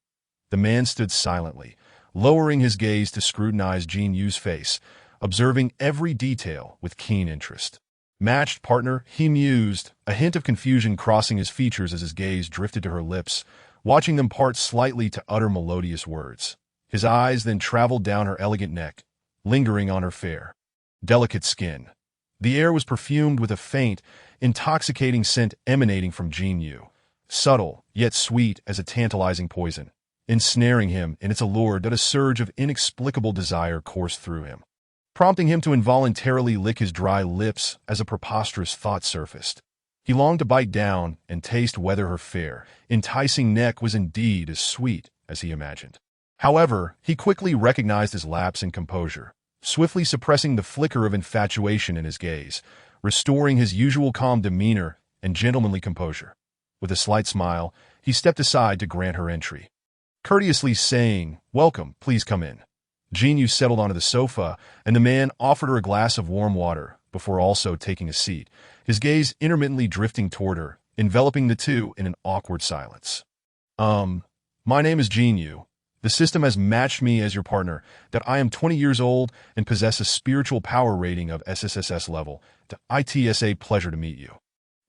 The man stood silently, lowering his gaze to scrutinize Jinyu's face, observing every detail with keen interest. "Matched partner," he mused, a hint of confusion crossing his features as his gaze drifted to her lips, watching them part slightly to utter melodious words. His eyes then traveled down her elegant neck, lingering on her fair, delicate skin. The air was perfumed with a faint, intoxicating scent emanating from Jinyu, subtle yet sweet as a tantalizing poison, ensnaring him in its allure that a surge of inexplicable desire coursed through him, prompting him to involuntarily lick his dry lips as a preposterous thought surfaced. He longed to bite down and taste whether her fair, enticing neck was indeed as sweet as he imagined. However, he quickly recognized his lapse in composure, swiftly suppressing the flicker of infatuation in his gaze, restoring his usual calm demeanor and gentlemanly composure. With a slight smile, he stepped aside to grant her entry, courteously saying, "Welcome, please come in." Jinyu settled onto the sofa, and the man offered her a glass of warm water before also taking a seat, his gaze intermittently drifting toward her, enveloping the two in an awkward silence. My name is Jinyu. The system has matched me as your partner, that I am 20 years old and possess a spiritual power rating of SSSS level. It's pleasure to meet you."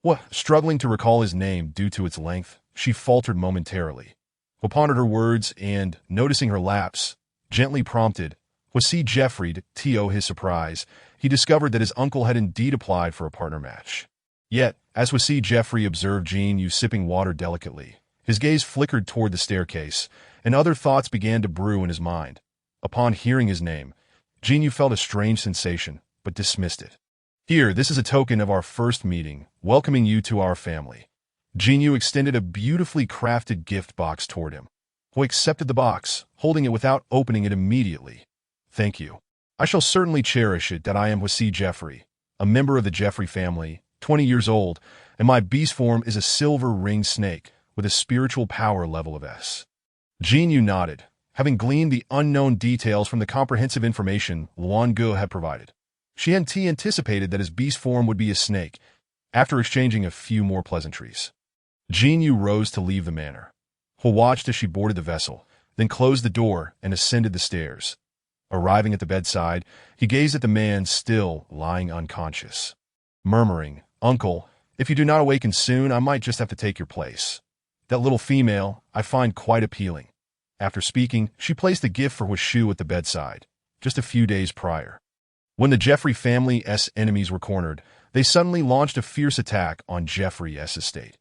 What? Struggling to recall his name due to its length, she faltered momentarily. He pondered her words and, noticing her lapse, gently prompted, "Was see Jeffrey?" To his surprise, he discovered that his uncle had indeed applied for a partner match. Yet, as Wasi Jeffrey observed Jinyu sipping water delicately, his gaze flickered toward the staircase, and other thoughts began to brew in his mind. Upon hearing his name, Jinyu felt a strange sensation, but dismissed it. "Here, this is a token of our first meeting, welcoming you to our family." Jinyu extended a beautifully crafted gift box toward him, who accepted the box, holding it without opening it immediately. "Thank you. I shall certainly cherish it. That I am Wasi Jeffrey, a member of the Jeffrey family, 20 years old, and my beast form is a silver ringed snake with a spiritual power level of S." Jinyu nodded, having gleaned the unknown details from the comprehensive information Luanga had provided. She had anticipated that his beast form would be a snake, after exchanging a few more pleasantries. Jinyu rose to leave the manor. He watched as she boarded the vessel, then closed the door and ascended the stairs. Arriving at the bedside, he gazed at the man still lying unconscious, murmuring, "Uncle, if you do not awaken soon, I might just have to take your place. That little female I find quite appealing." After speaking, she placed the gift for Washu at the bedside, just a few days prior. When the Jeffrey family's enemies were cornered, they suddenly launched a fierce attack on Jeffrey's estate.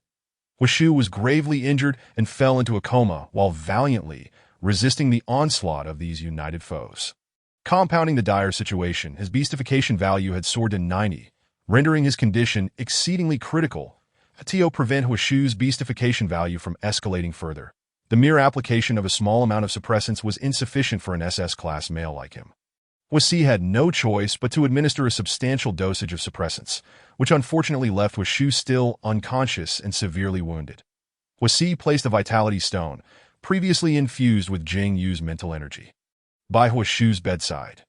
Washu was gravely injured and fell into a coma while valiantly resisting the onslaught of these united foes. Compounding the dire situation, his beastification value had soared to 90, rendering his condition exceedingly critical. To prevent Washu's beastification value from escalating further, the mere application of a small amount of suppressants was insufficient for an SS-class male like him. Wasi had no choice but to administer a substantial dosage of suppressants, which unfortunately left Washu still unconscious and severely wounded. Wasi placed a vitality stone, previously infused with Jingyu's mental energy, by Washu's bedside.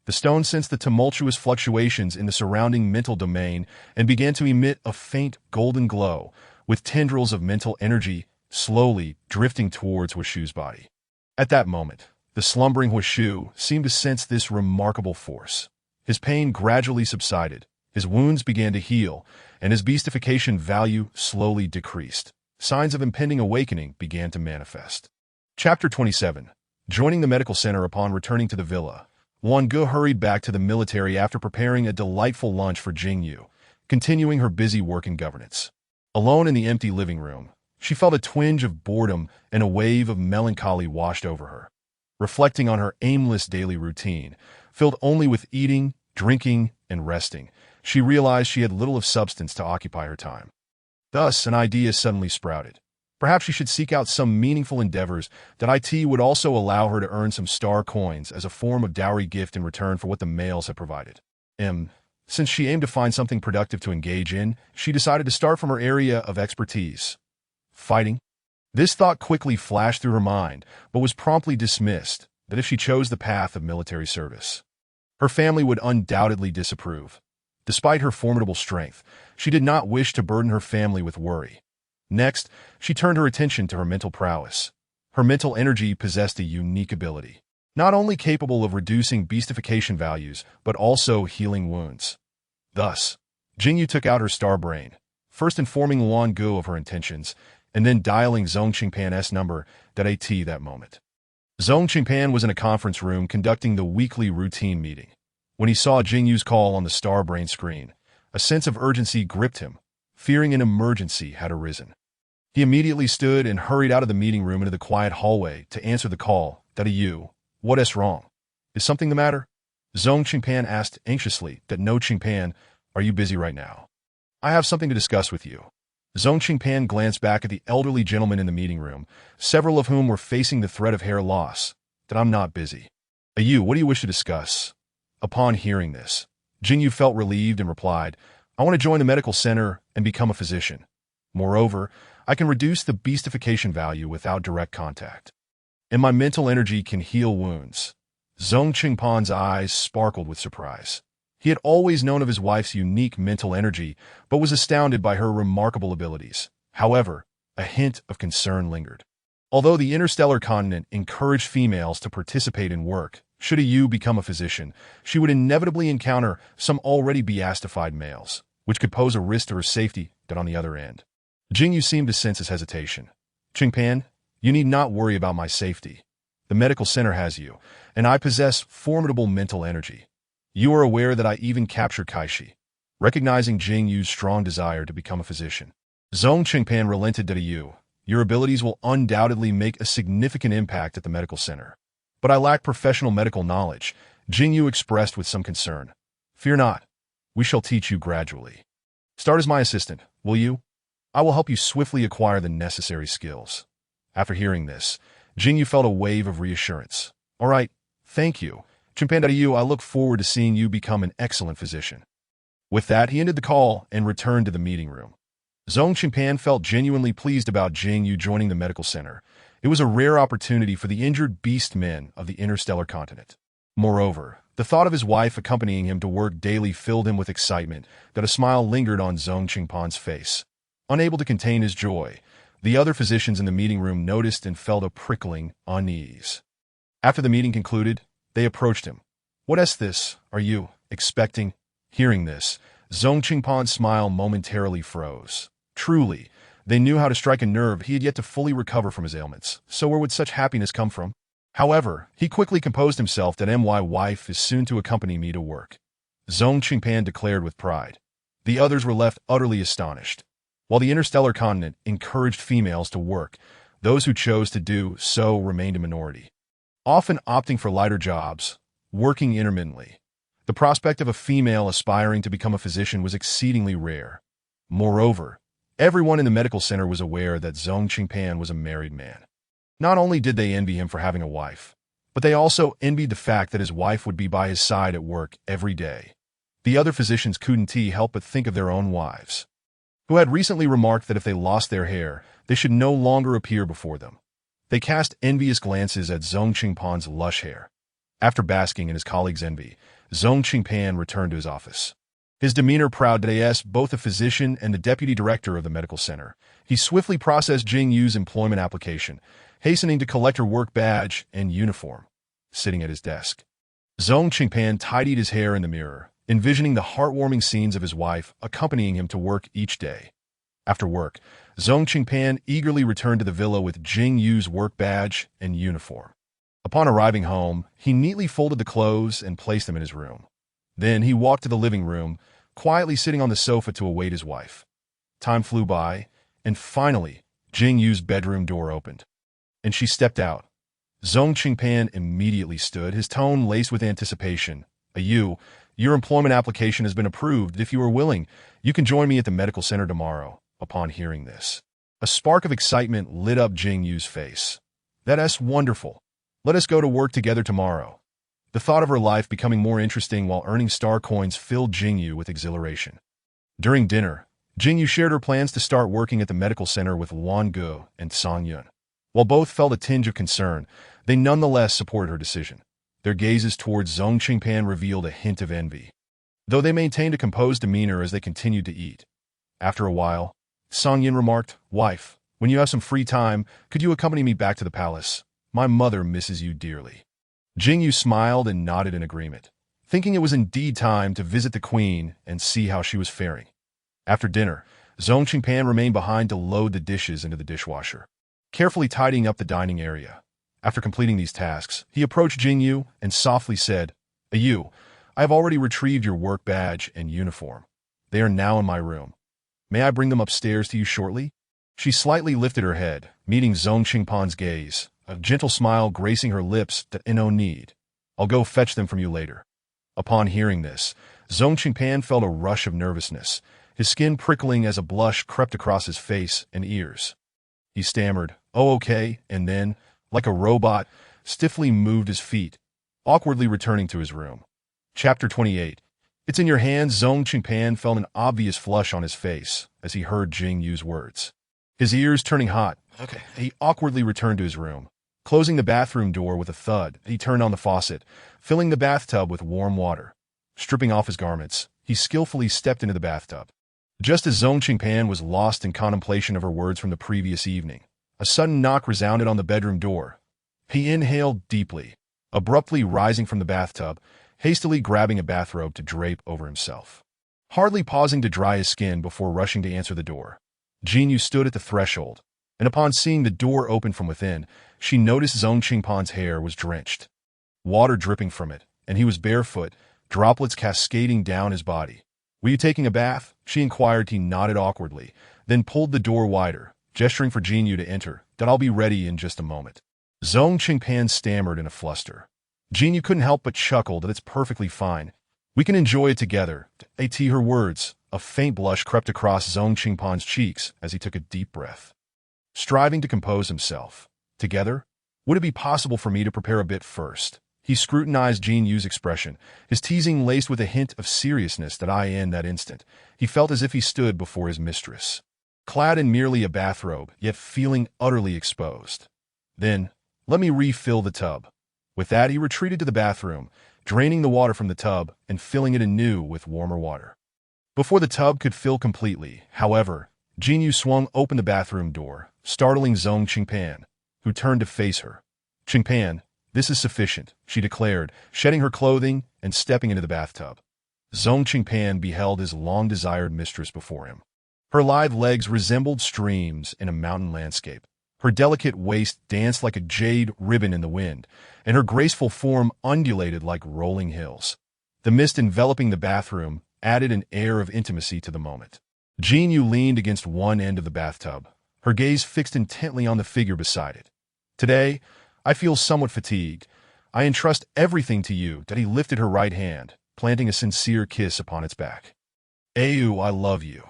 The stone sensed the tumultuous fluctuations in the surrounding mental domain and began to emit a faint golden glow, with tendrils of mental energy slowly drifting towards Washu's body. At that moment, The slumbering Huishu seemed to sense this remarkable force. His pain gradually subsided, his wounds began to heal, and his beastification value slowly decreased. Signs of impending awakening began to manifest. Chapter 27. Joining the medical center upon returning to the villa, Wan Ge hurried back to the military after preparing a delightful lunch for Jingyu, continuing her busy work in governance. Alone in the empty living room, she felt a twinge of boredom and a wave of melancholy washed over her. Reflecting on her aimless daily routine, filled only with eating, drinking, and resting, she realized she had little of substance to occupy her time. Thus, an idea suddenly sprouted. Perhaps she should seek out some meaningful endeavors that IT would also allow her to earn some star coins as a form of dowry gift in return for what the males had provided. Since she aimed to find something productive to engage in, she decided to start from her area of expertise: fighting. This thought quickly flashed through her mind, but was promptly dismissed, that if she chose the path of military service, her family would undoubtedly disapprove. Despite her formidable strength, she did not wish to burden her family with worry. Next, she turned her attention to her mental prowess. Her mental energy possessed a unique ability, not only capable of reducing beastification values, but also healing wounds. Thus, Jingyu took out her star brain, first informing Wan Ge of her intentions, and then dialing Zhong Qingpan's number at that moment. Zhong Qingpan was in a conference room conducting the weekly routine meeting. When he saw Jingyu's call on the star brain screen, a sense of urgency gripped him, fearing an emergency had arisen. He immediately stood and hurried out of the meeting room into the quiet hallway to answer the call. What's wrong? Is something the matter? Zhong Qingpan asked anxiously. No, Qingpan, are you busy right now? I have something to discuss with you. Zhong Qingpan glanced back at the elderly gentlemen in the meeting room, several of whom were facing the threat of hair loss. I'm not busy. What do you wish to discuss? Upon hearing this, Jingyu felt relieved and replied, I want to join the medical center and become a physician. Moreover, I can reduce the beastification value without direct contact, and my mental energy can heal wounds. Zhong Qingpan's eyes sparkled with surprise. He had always known of his wife's unique mental energy, but was astounded by her remarkable abilities. However, a hint of concern lingered. Although the interstellar continent encouraged females to participate in work, should Yu become a physician, she would inevitably encounter some already beastified males, which could pose a risk to her safety. On the other end, Jingyu seemed to sense his hesitation. Qingpan, you need not worry about my safety. The medical center has you, and I possess formidable mental energy. You are aware that I even captured Kaishi. Recognizing Jingyu's strong desire to become a physician, Zhong Qingpan relented. Your abilities will undoubtedly make a significant impact at the medical center, but I lack professional medical knowledge, Jingyu expressed with some concern. Fear not. We shall teach you gradually. Start as my assistant, will you? I will help you swiftly acquire the necessary skills. After hearing this, Jingyu felt a wave of reassurance. All right, thank you. Qingpan, I look forward to seeing you become an excellent physician. With that, he ended the call and returned to the meeting room. Zhong Qingpan felt genuinely pleased about Jingyu joining the medical center. It was a rare opportunity for the injured beast men of the interstellar continent. Moreover, the thought of his wife accompanying him to work daily filled him with excitement. A smile lingered on Zhong Qingpan's face. Unable to contain his joy, the other physicians in the meeting room noticed and felt a prickling unease. After the meeting concluded, they approached him. What's this? Are you expecting? Hearing this, Zhong Qingpan's smile momentarily froze. Truly, they knew how to strike a nerve. He had yet to fully recover from his ailments, so where would such happiness come from? However, he quickly composed himself. My wife is soon to accompany me to work, Zhong Qingpan declared with pride. The others were left utterly astonished. While the interstellar continent encouraged females to work, those who chose to do so remained a minority, often opting for lighter jobs, working intermittently. The prospect of a female aspiring to become a physician was exceedingly rare. Moreover, everyone in the medical center was aware that Zhong Qingpan was a married man. Not only did they envy him for having a wife, but they also envied the fact that his wife would be by his side at work every day. The other physicians couldn't help but think of their own wives, who had recently remarked that if they lost their hair, they should no longer appear before them. They cast envious glances at Zhong Qingpan's lush hair. After basking in his colleagues' envy, Zhong Qingpan returned to his office. His demeanor proud as both a physician and the deputy director of the medical center. He swiftly processed Jingyu's employment application, hastening to collect her work badge and uniform. sitting at his desk. Zhong Qingpan tidied his hair in the mirror, envisioning the heartwarming scenes of his wife accompanying him to work each day. After work, Zhong Qingpan eagerly returned to the villa with Jing Yu's work badge and uniform. Upon arriving home, he neatly folded the clothes and placed them in his room. Then he walked to the living room, quietly sitting on the sofa to await his wife. Time flew by, and finally, Jing Yu's bedroom door opened, and she stepped out. Zhong Qingpan immediately stood, his tone laced with anticipation. "Yu, your employment application has been approved. If you are willing, you can join me at the medical center tomorrow." Upon hearing this, a spark of excitement lit up Jing Yu's face. "That's wonderful. Let us go to work together tomorrow." The thought of her life becoming more interesting while earning star coins filled Jing Yu with exhilaration. During dinner, Jing Yu shared her plans to start working at the medical center with Wan Ge and Song Yun. While both felt a tinge of concern, they nonetheless supported her decision. Their gazes towards Zhong Qingpan revealed a hint of envy, though they maintained a composed demeanor as they continued to eat. After a while, Song Yun remarked, "Wife, when you have some free time, could you accompany me back to the palace? My mother misses you dearly." Jing Yu smiled and nodded in agreement, thinking it was indeed time to visit the queen and see how she was faring. After dinner, Zhong Qingpan remained behind to load the dishes into the dishwasher, carefully tidying up the dining area. After completing these tasks, he approached Jing Yu and softly said, "Yu, I have already retrieved your work badge and uniform. They are now in my room. May I bring them upstairs to you shortly?" She slightly lifted her head, meeting Zhong Qingpan's gaze, a gentle smile gracing her lips. "No need. I'll go fetch them from you later." Upon hearing this, Zhong Qingpan felt a rush of nervousness, his skin prickling as a blush crept across his face and ears. He stammered, "Oh, okay," and then, like a robot, stiffly moved his feet, awkwardly returning to his room. Chapter 28. "It's in your hands." Zhong Qingpan felt an obvious flush on his face as he heard Jing Yu's words. His ears turning hot, he awkwardly returned to his room. Closing the bathroom door with a thud, he turned on the faucet, filling the bathtub with warm water. Stripping off his garments, he skillfully stepped into the bathtub. Just as Zhong Qingpan was lost in contemplation of her words from the previous evening, a sudden knock resounded on the bedroom door. He inhaled deeply, abruptly rising from the bathtub, hastily grabbing a bathrobe to drape over himself. Hardly pausing to dry his skin before rushing to answer the door, Jing Yu stood at the threshold, and upon seeing the door open from within, she noticed Zhong Qingpan's hair was drenched, water dripping from it, and he was barefoot, droplets cascading down his body. "Were you taking a bath?" she inquired. He nodded awkwardly, then pulled the door wider, gesturing for Jing Yu to enter. "I'll be ready in just a moment." Zhong Qingpan stammered in a fluster. Jing Yu couldn't help but chuckle. "It's perfectly fine. We can enjoy it together." Her words, a faint blush crept across Zhong Qingpan's cheeks as he took a deep breath. Striving to compose himself. "Together? Would it be possible for me to prepare a bit first?" He scrutinized Jing Yu's expression, his teasing laced with a hint of seriousness in that instant, he felt as if he stood before his mistress, clad in merely a bathrobe, yet feeling utterly exposed. "Then, let me refill the tub." With that, he retreated to the bathroom, draining the water from the tub and filling it anew with warmer water. Before the tub could fill completely, however, Jing Yu swung open the bathroom door, startling Zhong Qingpan, who turned to face her. "Qingpan, this is sufficient," she declared, shedding her clothing and stepping into the bathtub. Zhong Qingpan beheld his long-desired mistress before him. Her lithe legs resembled streams in a mountain landscape. Her delicate waist danced like a jade ribbon in the wind, and her graceful form undulated like rolling hills. The mist enveloping the bathroom added an air of intimacy to the moment. Jing Yu leaned against one end of the bathtub, her gaze fixed intently on the figure beside it. "Today, I feel somewhat fatigued. I entrust everything to you." He lifted her right hand, planting a sincere kiss upon its back. "Ayu, I love you."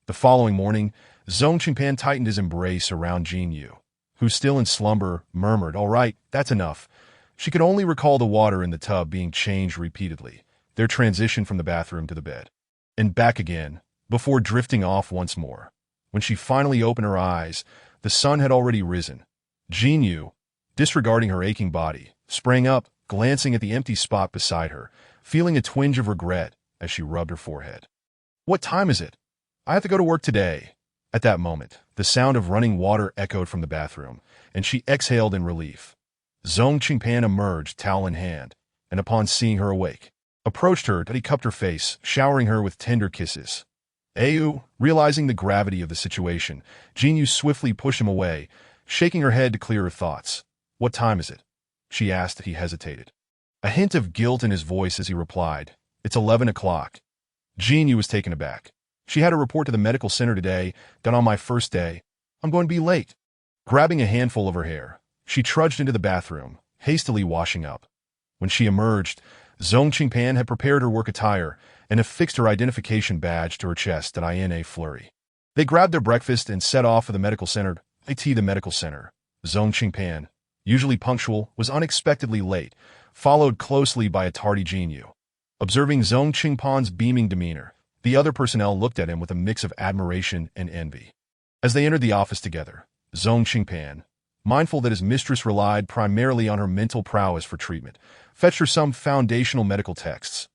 The following morning, Zhong Qingpan tightened his embrace around Jing Yu, who, still in slumber, murmured, "All right, that's enough." She could only recall the water in the tub being changed repeatedly, their transition from the bathroom to the bed, and back again, before drifting off once more. When she finally opened her eyes, the sun had already risen. Jing Yu, disregarding her aching body, sprang up, glancing at the empty spot beside her, feeling a twinge of regret as she rubbed her forehead. "What time is it? I have to go to work today." At that moment, the sound of running water echoed from the bathroom, and she exhaled in relief. Zhong Qingpan emerged, towel in hand, and upon seeing her awake, approached her. He cupped her face, showering her with tender kisses. Ayu, realizing the gravity of the situation, Jinyu swiftly pushed him away, shaking her head to clear her thoughts. "What time is it?" she asked. He hesitated, a hint of guilt in his voice as he replied, "It's 11 o'clock. Jinyu was taken aback. "She had a report to the medical center today, done on my first day. I'm going to be late." Grabbing a handful of her hair, she trudged into the bathroom, hastily washing up. When she emerged, Zhong Qingpan had prepared her work attire and affixed her identification badge to her chest in a flurry. They grabbed their breakfast and set off for the medical center. The medical center. Zhong Qingpan, usually punctual, was unexpectedly late, followed closely by a tardy Jinyu. Observing Zhong Qingpan's beaming demeanor, the other personnel looked at him with a mix of admiration and envy. As they entered the office together, Zhong Qingpan, mindful that his mistress relied primarily on her mental prowess for treatment, fetched her some foundational medical texts.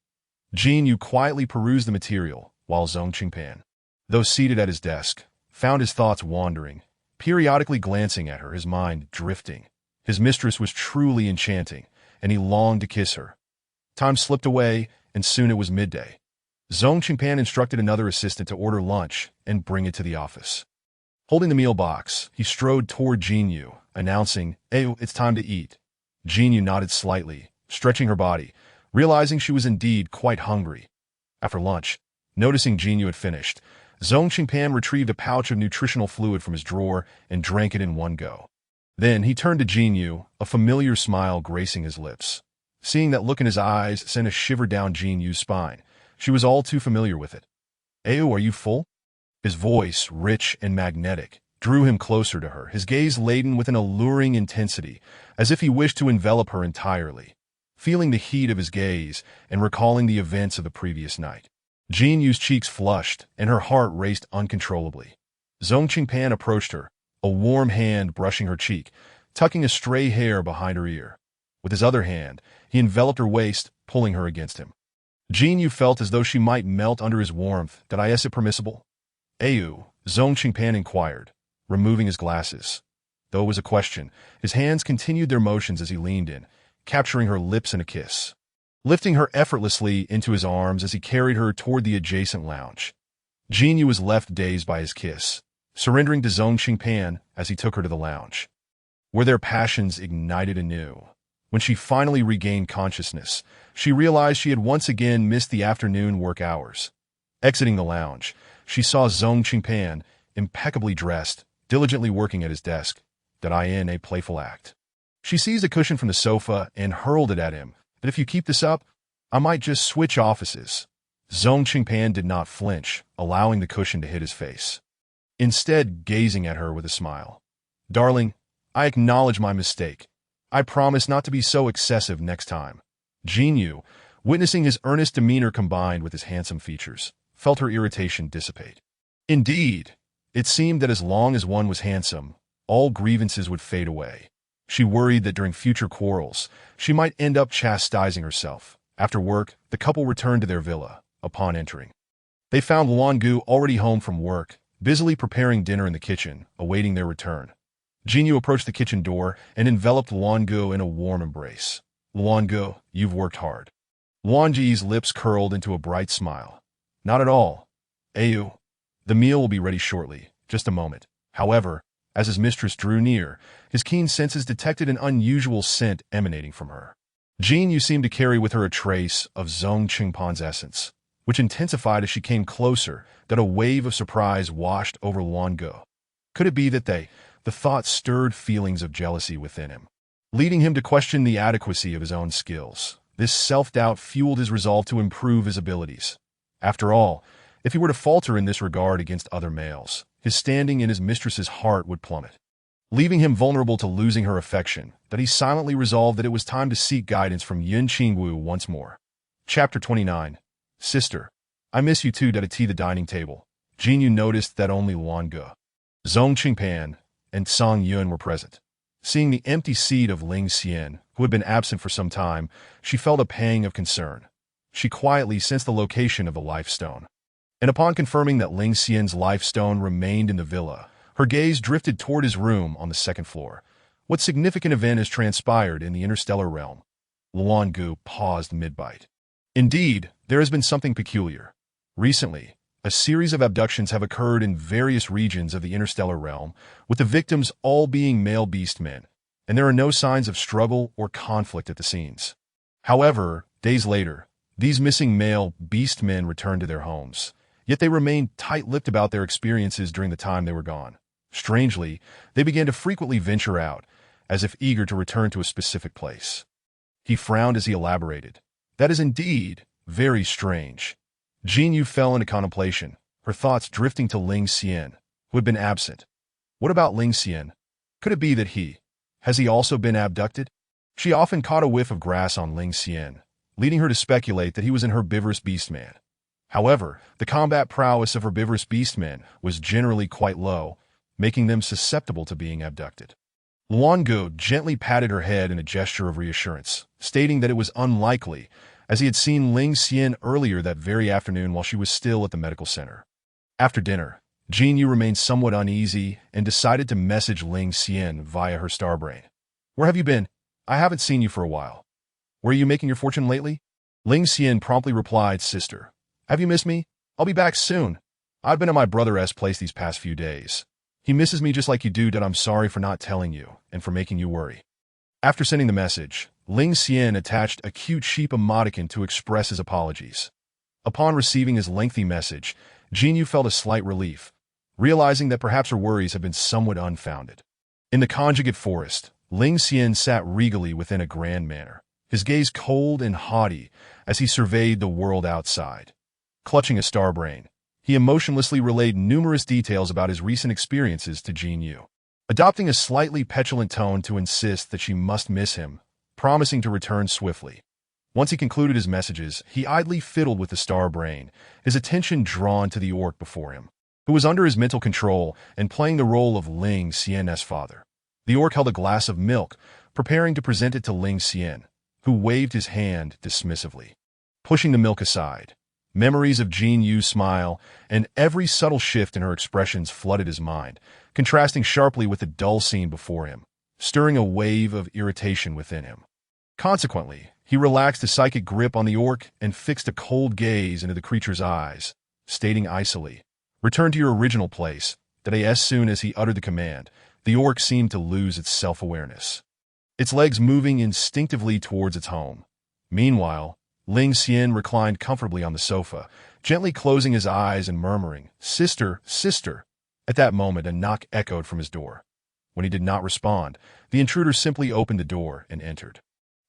Jinyu quietly perused the material, while Zhong Qingpan, though seated at his desk, found his thoughts wandering, periodically glancing at her, his mind drifting. His mistress was truly enchanting, and he longed to kiss her. Time slipped away, and soon it was midday. Zhong Qingpan instructed another assistant to order lunch and bring it to the office. Holding the meal box, he strode toward Jinyu, announcing, "Hey, it's time to eat." Jinyu nodded slightly, stretching her body, realizing she was indeed quite hungry. After lunch, noticing Jinyu had finished, Zhong Qingpan retrieved a pouch of nutritional fluid from his drawer and drank it in one go. Then he turned to Jinyu, a familiar smile gracing his lips. Seeing that look in his eyes sent a shiver down Jinyu's spine. She was all too familiar with it. "Ayu, are you full?" His voice, rich and magnetic, drew him closer to her, his gaze laden with an alluring intensity, as if he wished to envelop her entirely. Feeling the heat of his gaze and recalling the events of the previous night, Jinyu's cheeks flushed and her heart raced uncontrollably. Zhong Qingpan approached her, a warm hand brushing her cheek, tucking a stray hair behind her ear. With his other hand, he enveloped her waist, pulling her against him. Jinyu felt as though she might melt under his warmth. "Is it permissible?" "Ayu," Zhong Qingpan inquired, removing his glasses. Though it was a question, his hands continued their motions as he leaned in, capturing her lips in a kiss, lifting her effortlessly into his arms as he carried her toward the adjacent lounge. Jinyu was left dazed by his kiss, surrendering to Zhong Qingpan as he took her to the lounge, where their passions ignited anew. When she finally regained consciousness, she realized she had once again missed the afternoon work hours. Exiting the lounge, she saw Zhong Qingpan, impeccably dressed, diligently working at his desk, in a playful act. She seized a cushion from the sofa and hurled it at him. "But if you keep this up, I might just switch offices." Zhong Qingpan did not flinch, allowing the cushion to hit his face, instead gazing at her with a smile. "Darling, I acknowledge my mistake. I promise not to be so excessive next time." Jinyu, witnessing his earnest demeanor combined with his handsome features, felt her irritation dissipate. Indeed, it seemed that as long as one was handsome, all grievances would fade away. She worried that during future quarrels, she might end up chastising herself. After work, the couple returned to their villa. Upon entering, they found Luangu already home from work, busily preparing dinner in the kitchen, awaiting their return. Jinyu approached the kitchen door and enveloped Luangu in a warm embrace. "Luangu, you've worked hard." Luanji's lips curled into a bright smile. "Not at all. Ayu, the meal will be ready shortly. Just a moment." However, as his mistress drew near, his keen senses detected an unusual scent emanating from her. Jinyu seemed to carry with her a trace of Zhong Qingpan's essence, which intensified as she came closer, that a wave of surprise washed over Luangu. Could it be that the thought stirred feelings of jealousy within him, leading him to question the adequacy of his own skills? This self-doubt fueled his resolve to improve his abilities. After all, if he were to falter in this regard against other males, his standing in his mistress's heart would plummet, leaving him vulnerable to losing her affection. That he silently resolved that it was time to seek guidance from Yun Qingwu once more. Chapter 29. "Sister, I miss you too." At the dining table, Jinyu noticed that only Luangu, Zhong Qingpan, and Song Yun were present. Seeing the empty seat of Ling Xian, who had been absent for some time, she felt a pang of concern. She quietly sensed the location of the life stone, and upon confirming that Ling Xian's life stone remained in the villa, her gaze drifted toward his room on the second floor. What significant event has transpired in the interstellar realm? Luan Gu paused mid-bite. Indeed, there has been something peculiar. Recently, a series of abductions have occurred in various regions of the interstellar realm, with the victims all being male beast men, and there are no signs of struggle or conflict at the scenes. However, days later, these missing male beast men returned to their homes, yet they remained tight-lipped about their experiences during the time they were gone. Strangely, they began to frequently venture out, as if eager to return to a specific place. He frowned as he elaborated. That is indeed very strange. Jin Yu fell into contemplation, her thoughts drifting to Ling Xian, who had been absent. What about Ling Xian? Could it be that has he also been abducted? She often caught a whiff of grass on Ling Xian, leading her to speculate that he was an herbivorous beastman. However, the combat prowess of herbivorous beastmen was generally quite low, making them susceptible to being abducted. Luan Gu gently patted her head in a gesture of reassurance, stating that it was unlikely, as he had seen Ling Xian earlier that very afternoon while she was still at the medical center. After dinner, Jin Yu remained somewhat uneasy and decided to message Ling Xian via her starbrain. Where have you been? I haven't seen you for a while. Where are you making your fortune lately? Ling Xian promptly replied, Sister, have you missed me? I'll be back soon. I've been at my brother's place these past few days. He misses me just like you do, that I'm sorry for not telling you and for making you worry. After sending the message, Ling Xian attached a cute sheep emoticon to express his apologies. Upon receiving his lengthy message, Jin Yu felt a slight relief, realizing that perhaps her worries had been somewhat unfounded. In the conjugate forest, Ling Xian sat regally within a grand manner, his gaze cold and haughty as he surveyed the world outside. Clutching a starbrain, he emotionlessly relayed numerous details about his recent experiences to Jin Yu, adopting a slightly petulant tone to insist that she must miss him, promising to return swiftly. Once he concluded his messages, he idly fiddled with the starbrain, his attention drawn to the orc before him, who was under his mental control and playing the role of Ling Xian's father. The orc held a glass of milk, preparing to present it to Ling Xian, who waved his hand dismissively. Pushing the milk aside, memories of Jin Yu's smile and every subtle shift in her expressions flooded his mind, contrasting sharply with the dull scene before him, stirring a wave of irritation within him. Consequently, he relaxed his psychic grip on the orc and fixed a cold gaze into the creature's eyes, stating icily, Return to your original place, that as soon as he uttered the command, the orc seemed to lose its self-awareness, its legs moving instinctively towards its home. Meanwhile, Ling Xian reclined comfortably on the sofa, gently closing his eyes and murmuring, Sister, sister. At that moment, a knock echoed from his door. When he did not respond, the intruder simply opened the door and entered.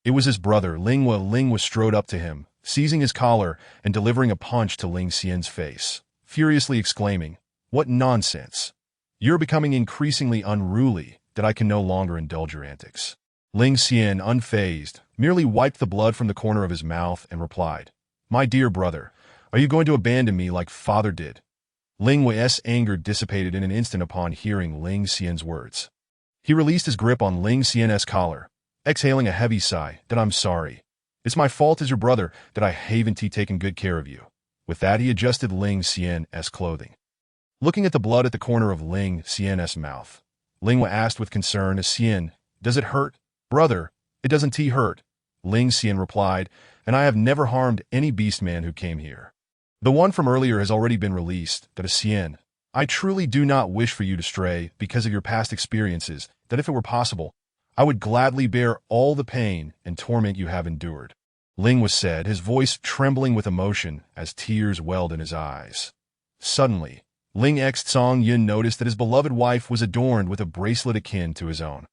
It was his brother, Lingwa. Lingwa strode up to him, seizing his collar and delivering a punch to Ling Xian's face, furiously exclaiming, What nonsense! You're becoming increasingly unruly, that I can no longer indulge your antics. Ling Xian, unfazed, merely wiped the blood from the corner of his mouth and replied, My dear brother, are you going to abandon me like father did? Lingwa's anger dissipated in an instant upon hearing Ling Xian's words. He released his grip on Ling Xian's collar, exhaling a heavy sigh, that I'm sorry. It's my fault as your brother that I haven't taken good care of you. With that, he adjusted Ling Xian's clothing. Looking at the blood at the corner of Ling Xian's mouth, Lingwa asked with concern, Xian, does it hurt? Brother, it doesn't hurt, Ling Xian replied, and I have never harmed any beastman who came here. The one from earlier has already been released, that is Xian. I truly do not wish for you to stray because of your past experiences, that if it were possible, I would gladly bear all the pain and torment you have endured. Lingwa said, his voice trembling with emotion as tears welled in his eyes. Suddenly, Ling X Song Yun noticed that his beloved wife was adorned with a bracelet akin to his own,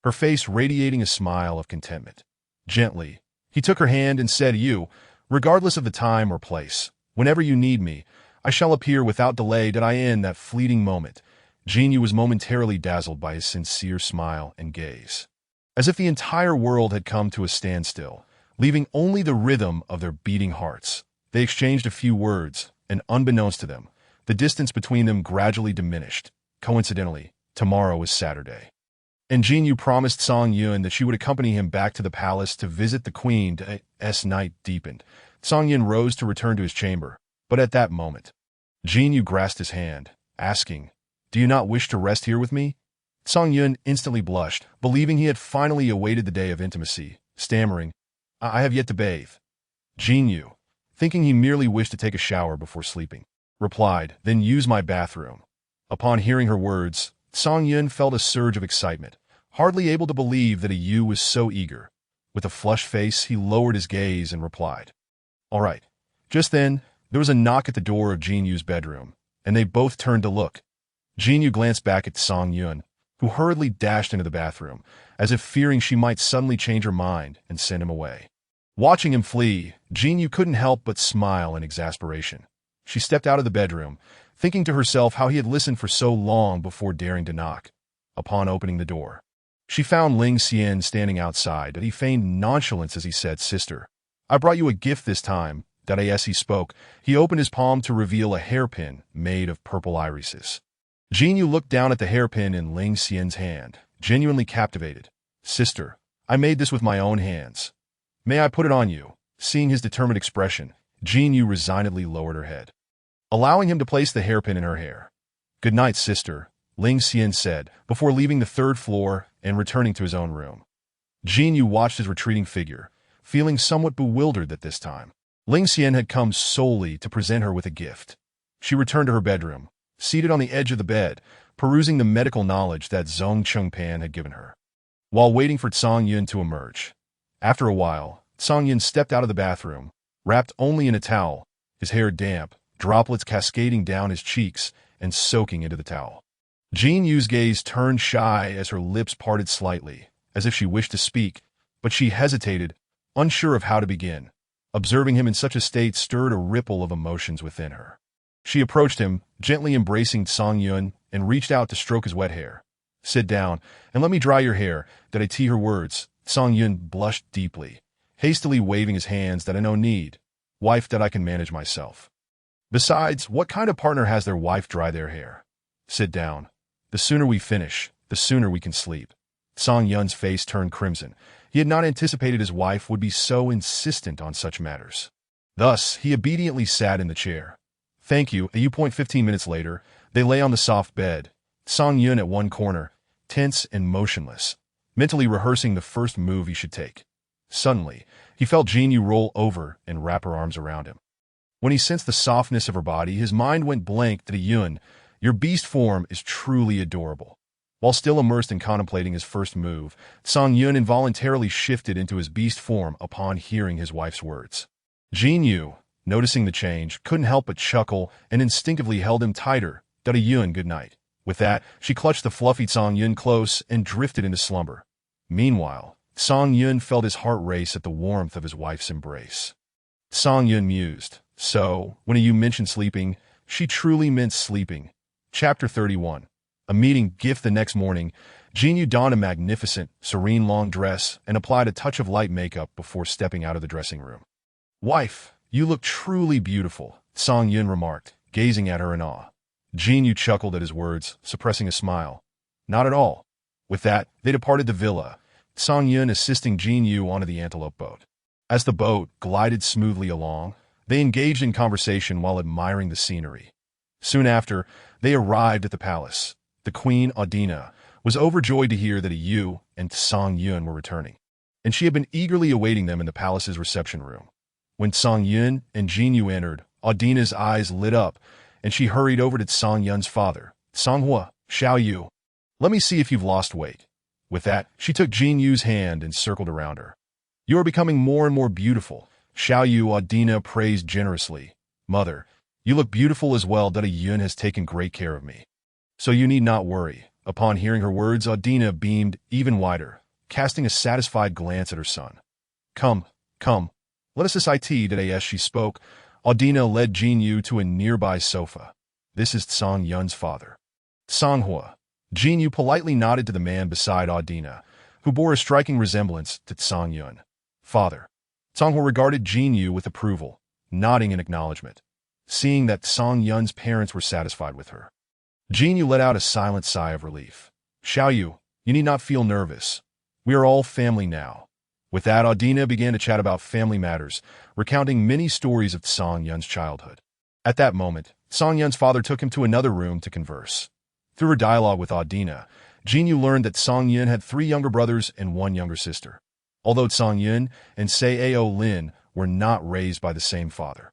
her face radiating a smile of contentment. Gently, he took her hand and said, You, regardless of the time or place, whenever you need me, I shall appear without delay. That I in that fleeting moment, Jin Yu was momentarily dazzled by his sincere smile and gaze. As if the entire world had come to a standstill, leaving only the rhythm of their beating hearts. They exchanged a few words, and unbeknownst to them, the distance between them gradually diminished. Coincidentally, tomorrow was Saturday. And Jin Yu promised Song Yun that she would accompany him back to the palace to visit the queen. As night deepened, Song Yun rose to return to his chamber, but at that moment, Jin Yu grasped his hand, asking, Do you not wish to rest here with me? Song Yun instantly blushed, believing he had finally awaited the day of intimacy, stammering, I have yet to bathe. Jin Yu, thinking he merely wished to take a shower before sleeping, replied, then use my bathroom. Upon hearing her words, Song Yun felt a surge of excitement, hardly able to believe that a Yu was so eager. With a flushed face, he lowered his gaze and replied, all right. Just then, there was a knock at the door of Jin Yu's bedroom, and they both turned to look. Jin Yu glanced back at Song Yun, who hurriedly dashed into the bathroom, as if fearing she might suddenly change her mind and send him away. Watching him flee, Jin Yu couldn't help but smile in exasperation. She stepped out of the bedroom, thinking to herself how he had listened for so long before daring to knock. Upon opening the door, she found Ling Xian standing outside, and he feigned nonchalance as he said, Sister, I brought you a gift this time. That as he spoke, he opened his palm to reveal a hairpin made of purple irises. Jin Yu looked down at the hairpin in Ling Xian's hand, genuinely captivated. Sister, I made this with my own hands. May I put it on you? Seeing his determined expression, Jin Yu resignedly lowered her head, allowing him to place the hairpin in her hair. Good night, sister, Ling Xian said, before leaving the third floor and returning to his own room. Jin Yu watched his retreating figure, feeling somewhat bewildered at this time. Ling Xian had come solely to present her with a gift. She returned to her bedroom, seated on the edge of the bed, perusing the medical knowledge that Zhong Chengpan had given her, while waiting for Song Yun to emerge. After a while, Song Yun stepped out of the bathroom, wrapped only in a towel, his hair damp, droplets cascading down his cheeks and soaking into the towel. Jin Yu's gaze turned shy as her lips parted slightly, as if she wished to speak, but she hesitated, unsure of how to begin. Observing him in such a state stirred a ripple of emotions within her. She approached him, gently embracing Song Yun, and reached out to stroke his wet hair. Sit down, and let me dry your hair. Did I tee her words? Song Yun blushed deeply, hastily waving his hands that I no need. Wife, that I can manage myself. Besides, what kind of partner has their wife dry their hair? Sit down. The sooner we finish, the sooner we can sleep. Song Yun's face turned crimson. He had not anticipated his wife would be so insistent on such matters. Thus, he obediently sat in the chair. Thank you. 15 minutes later, they lay on the soft bed, Song Yun at one corner, tense and motionless, mentally rehearsing the first move he should take. Suddenly, he felt Jin Yu roll over and wrap her arms around him. When he sensed the softness of her body, his mind went blank to the Yun. Your beast form is truly adorable. While still immersed in contemplating his first move, Song Yun involuntarily shifted into his beast form upon hearing his wife's words. Jin Yu, noticing the change, couldn't help but chuckle and instinctively held him tighter. Da Yun, good night. With that, she clutched the fluffy Song Yun close and drifted into slumber. Meanwhile, Song Yun felt his heart race at the warmth of his wife's embrace. Song Yun mused. So, when a Yu mentioned sleeping, she truly meant sleeping. Chapter 31. A meeting gift. The next morning, Jin Yu donned a magnificent, serene long dress and applied a touch of light makeup before stepping out of the dressing room. Wife, you look truly beautiful, Song Yun remarked, gazing at her in awe. Jin Yu chuckled at his words, suppressing a smile. Not at all. With that, they departed the villa, Song Yun assisting Jin Yu onto the antelope boat. As the boat glided smoothly along, they engaged in conversation while admiring the scenery. Soon after, they arrived at the palace. The queen, Adina, was overjoyed to hear that a Yu and Song Yun were returning, and she had been eagerly awaiting them in the palace's reception room. When Song Yun and Jin Yu entered, Adina's eyes lit up, and she hurried over to Song Yun's father, Songhua, Xiao Yu. Let me see if you've lost weight. With that, she took Jin Yu's hand and circled around her. You are becoming more and more beautiful, Xiao Yu. Adina praised generously. Mother, you look beautiful as well. Da Yun has taken great care of me. So you need not worry. Upon hearing her words, Adina beamed even wider, casting a satisfied glance at her son. Come, let us sit. As she spoke, Adina led Jin Yu to a nearby sofa. This is Song Yun's father, Songhua. Jin Yu politely nodded to the man beside Adina, who bore a striking resemblance to Song Yun. Father. Songhua regarded Jin Yu with approval, nodding in acknowledgement, seeing that Song Yun's parents were satisfied with her. Jin Yu let out a silent sigh of relief. Xiao Yu, you need not feel nervous. We are all family now. With that, Adina began to chat about family matters, recounting many stories of Song Yun's childhood. At that moment, Song Yun's father took him to another room to converse. Through her dialogue with Adina, Jinyu learned that Song Yun had 3 younger brothers and 1 younger sister. Although Song Yun and Sao Lin were not raised by the same father,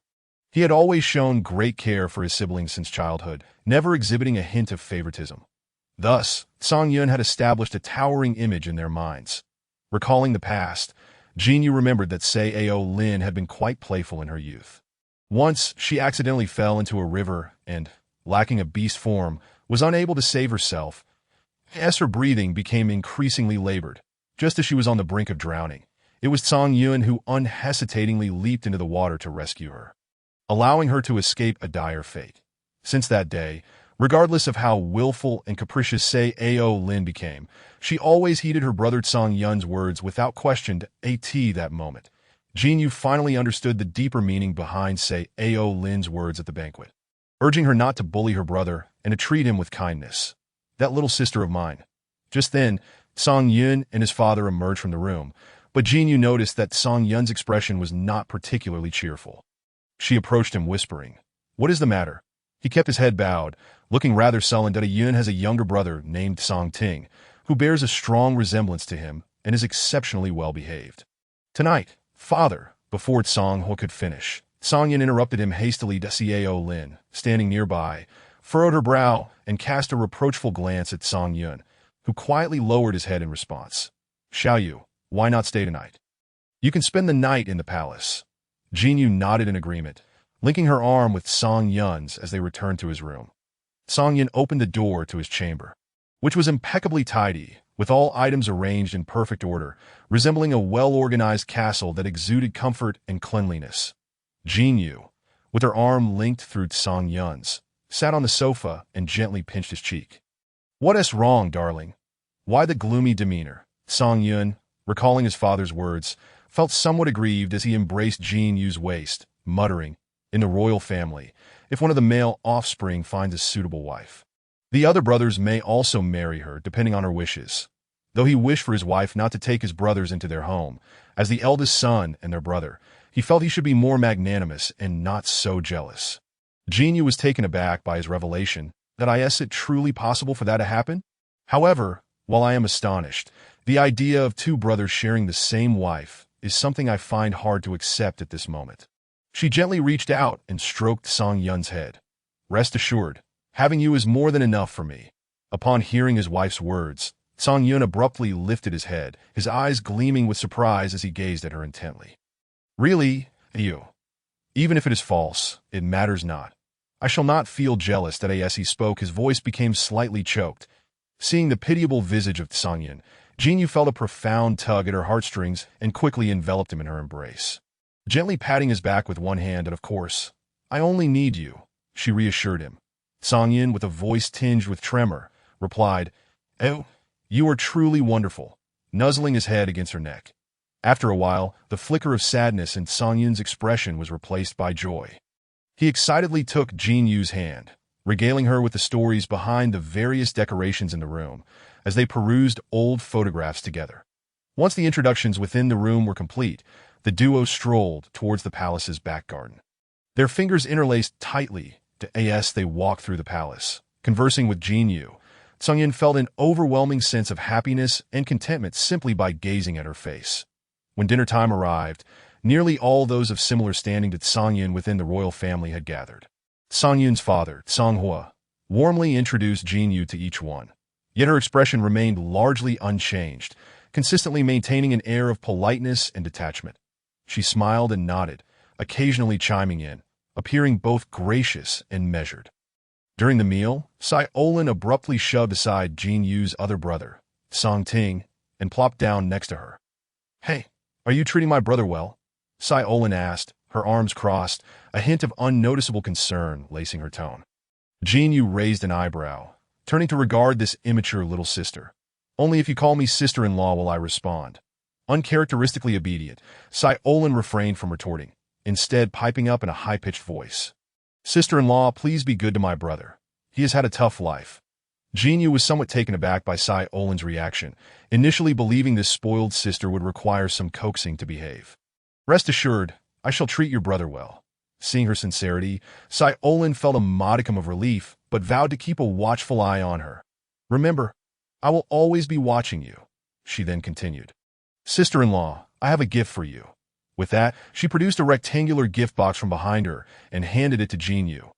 he had always shown great care for his siblings since childhood, never exhibiting a hint of favoritism. Thus, Song Yun had established a towering image in their minds. Recalling the past, Jinyu remembered that Sao Lin had been quite playful in her youth. Once, she accidentally fell into a river and, lacking a beast form, was unable to save herself. As her breathing became increasingly labored, just as she was on the brink of drowning, it was Song Yun who unhesitatingly leaped into the water to rescue her, allowing her to escape a dire fate. Since that day, regardless of how willful and capricious Sao Lin became, she always heeded her brother Song Yun's words without question. That moment, Jinyu finally understood the deeper meaning behind Sao Lin's words at the banquet, urging her not to bully her brother and to treat him with kindness. That little sister of mine. Just then, Song Yun and his father emerged from the room, but Jinyu noticed that Song Yun's expression was not particularly cheerful. She approached him whispering, "What is the matter?" He kept his head bowed, looking rather sullen. Yun has a younger brother named Song Ting, who bears a strong resemblance to him and is exceptionally well-behaved. "Tonight, father," before Song Ho could finish, Song Yun interrupted him hastily. Sao Lin, standing nearby, furrowed her brow and cast a reproachful glance at Song Yun, who quietly lowered his head in response. "Xiao Yu, why not stay tonight? You can spend the night in the palace." Jinyu nodded in agreement, linking her arm with Song Yun's as they returned to his room. Song Yun opened the door to his chamber, which was impeccably tidy, with all items arranged in perfect order, resembling a well-organized castle that exuded comfort and cleanliness. Jinyu, with her arm linked through Song Yun's, sat on the sofa and gently pinched his cheek. "What's wrong, darling? Why the gloomy demeanor?" Song Yun, recalling his father's words, felt somewhat aggrieved as he embraced Jinyu's waist, muttering, "In the royal family, if one of the male offspring finds a suitable wife, the other brothers may also marry her depending on her wishes." Though he wished for his wife not to take his brothers into their home, as the eldest son and their brother, he felt he should be more magnanimous and not so jealous. Jinyu was taken aback by his revelation that is it truly possible for that to happen? However, while I am astonished, the idea of 2 brothers sharing the same wife is something I find hard to accept at this moment. She gently reached out and stroked Song Yun's head. "Rest assured, having you is more than enough for me." Upon hearing his wife's words, Song Yun abruptly lifted his head, his eyes gleaming with surprise as he gazed at her intently. "Really, you? Even if it is false, it matters not. I shall not feel jealous." That as he spoke, his voice became slightly choked. Seeing the pitiable visage of Song Yun, Jinyu felt a profound tug at her heartstrings and quickly enveloped him in her embrace. Gently patting his back with one hand, "And of course, I only need you," she reassured him. Song Yun, with a voice tinged with tremor, replied, "Oh, you are truly wonderful," nuzzling his head against her neck. After a while, the flicker of sadness in Song Yun's expression was replaced by joy. He excitedly took Jinyu's hand, regaling her with the stories behind the various decorations in the room, as they perused old photographs together. Once the introductions within the room were complete, the duo strolled towards the palace's back garden. Their fingers interlaced tightly as they walked through the palace. Conversing with Jinyu, Song Yun felt an overwhelming sense of happiness and contentment simply by gazing at her face. When dinner time arrived, nearly all those of similar standing to Song Yun within the royal family had gathered. Song Yun's father, Song Hua, warmly introduced Jinyu to each one. Yet her expression remained largely unchanged, consistently maintaining an air of politeness and detachment. She smiled and nodded, occasionally chiming in, appearing both gracious and measured. During the meal, Sai Olin abruptly shoved aside Jinyu's other brother, Song Ting, and plopped down next to her. "Hey, are you treating my brother well?" Sai Olin asked, her arms crossed, a hint of unnoticeable concern lacing her tone. Jinyu raised an eyebrow, turning to regard this immature little sister. "Only if you call me sister-in-law will I respond." Uncharacteristically obedient, Sai Olin refrained from retorting, instead piping up in a high-pitched voice. "Sister-in-law, please be good to my brother. He has had a tough life." Jinyu was somewhat taken aback by Sai Olin's reaction, initially believing this spoiled sister would require some coaxing to behave. "Rest assured, I shall treat your brother well." Seeing her sincerity, Sai Olin felt a modicum of relief, but vowed to keep a watchful eye on her. "Remember, I will always be watching you, she then continued. Sister-in-law, I have a gift for you. With that, she produced a rectangular gift box from behind her and handed it to Jinyu.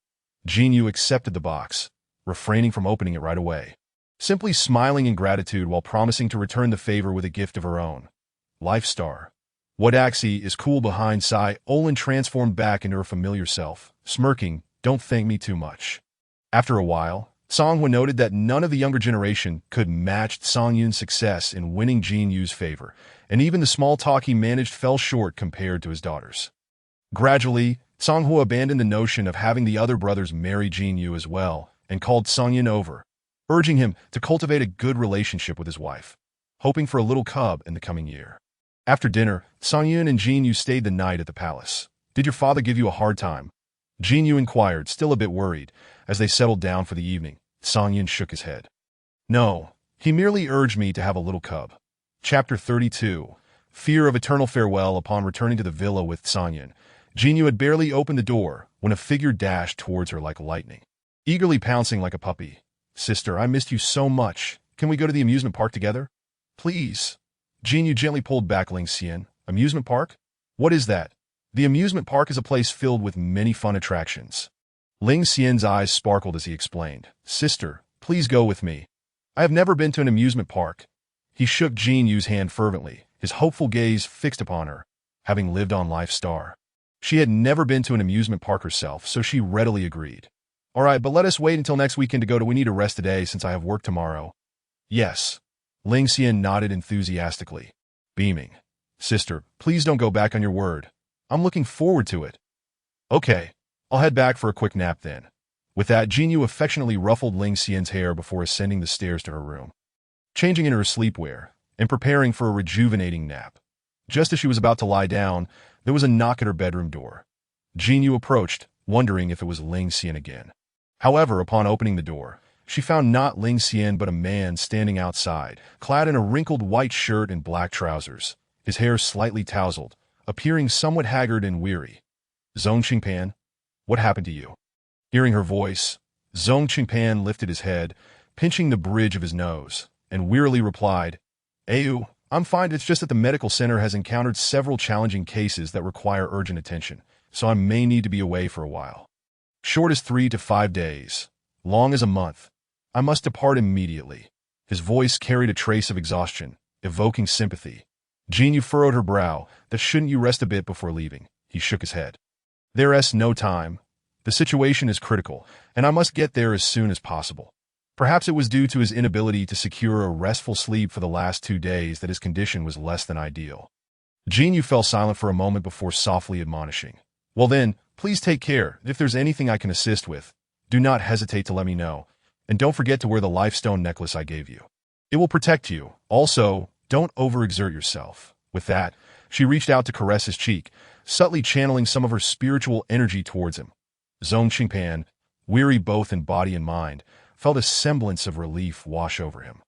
Jinyu accepted the box, refraining from opening it right away, simply smiling in gratitude while promising to return the favor with a gift of her own. Life Star. Wadaxi is cool behind Sai. Olin transformed back into her familiar self, smirking, don't thank me too much. After a while, Songhua noted that none of the younger generation could match Songyun's success in winning Jinyu's favor, and even the small talk he managed fell short compared to his daughters. Gradually, Songhua abandoned the notion of having the other brothers marry Jinyu as well and called Songyun over, urging him to cultivate a good relationship with his wife, hoping for a little cub in the coming year. After dinner, Songyun and Jinyu stayed the night at the palace. Did your father give you a hard time? Jinyu inquired, still a bit worried. As they settled down for the evening, Songyun shook his head. No, he merely urged me to have a little cub. Chapter 32. Fear of eternal farewell. Upon returning to the villa with Songyun, Jinyu had barely opened the door when a figure dashed towards her like lightning, eagerly pouncing like a puppy. Sister, I missed you so much. Can we go to the amusement park together? Please. Jinyu gently pulled back Ling Xian. Amusement park? What is that? The amusement park is a place filled with many fun attractions. Ling Xian's eyes sparkled as he explained. Sister, please go with me. I have never been to an amusement park. He shook Jinyu's hand fervently, his hopeful gaze fixed upon her, having lived on Life Star. She had never been to an amusement park herself, so she readily agreed. All right, but let us wait until next weekend to go. We need a rest today since I have work tomorrow. Yes. Ling Xian nodded enthusiastically, beaming. Sister, please don't go back on your word. I'm looking forward to it. Okay, I'll head back for a quick nap then. With that, Jinyu affectionately ruffled Ling Xian's hair before ascending the stairs to her room, changing into her sleepwear, and preparing for a rejuvenating nap. Just as she was about to lie down, there was a knock at her bedroom door. Jinyu approached, wondering if it was Ling Xian again. However, upon opening the door, she found not Ling Xian but a man standing outside, clad in a wrinkled white shirt and black trousers, his hair slightly tousled, appearing somewhat haggard and weary. Zhong Qingpan, what happened to you? Hearing her voice, Zhong Qingpan lifted his head, pinching the bridge of his nose, and wearily replied, Ayu, I'm fine. It's just that the medical center has encountered several challenging cases that require urgent attention, so I may need to be away for a while. Short as 3 to 5 days, long as a month. I must depart immediately. His voice carried a trace of exhaustion, evoking sympathy. Jinyu furrowed her brow. That shouldn't you rest a bit before leaving? He shook his head. There's no time. The situation is critical, and I must get there as soon as possible. Perhaps it was due to his inability to secure a restful sleep for the last 2 days that his condition was less than ideal. Jinyu fell silent for a moment before softly admonishing. Well then, please take care. If there's anything I can assist with, do not hesitate to let me know. And don't forget to wear the lifestone necklace I gave you. It will protect you. Also, don't overexert yourself. With that, she reached out to caress his cheek, subtly channeling some of her spiritual energy towards him. Zhong Qingpan, weary both in body and mind, felt a semblance of relief wash over him.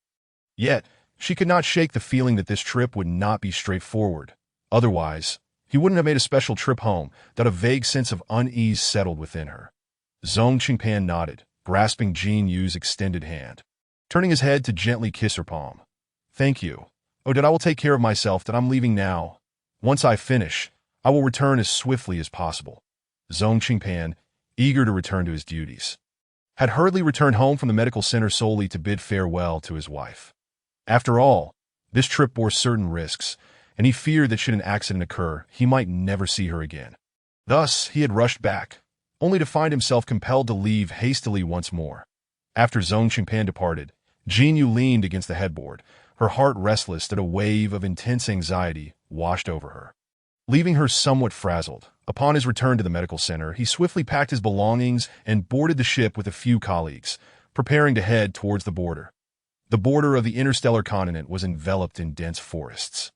Yet, she could not shake the feeling that this trip would not be straightforward. Otherwise, he wouldn't have made a special trip home. That a vague sense of unease settled within her. Zhong Qingpan nodded, grasping Jinyu's extended hand, turning his head to gently kiss her palm. Thank you. Oh, I will take care of myself. That I'm leaving now. Once I finish, I will return as swiftly as possible. Zhong Qingpan, eager to return to his duties, had hurriedly returned home from the medical center solely to bid farewell to his wife. After all, this trip bore certain risks, and he feared that should an accident occur, he might never see her again. Thus, he had rushed back, only to find himself compelled to leave hastily once more. After Zhong Qingpan departed, Jinyu leaned against the headboard, her heart restless that a wave of intense anxiety washed over her, leaving her somewhat frazzled. Upon his return to the medical center, he swiftly packed his belongings and boarded the ship with a few colleagues, preparing to head towards the border. The border of the interstellar continent was enveloped in dense forests,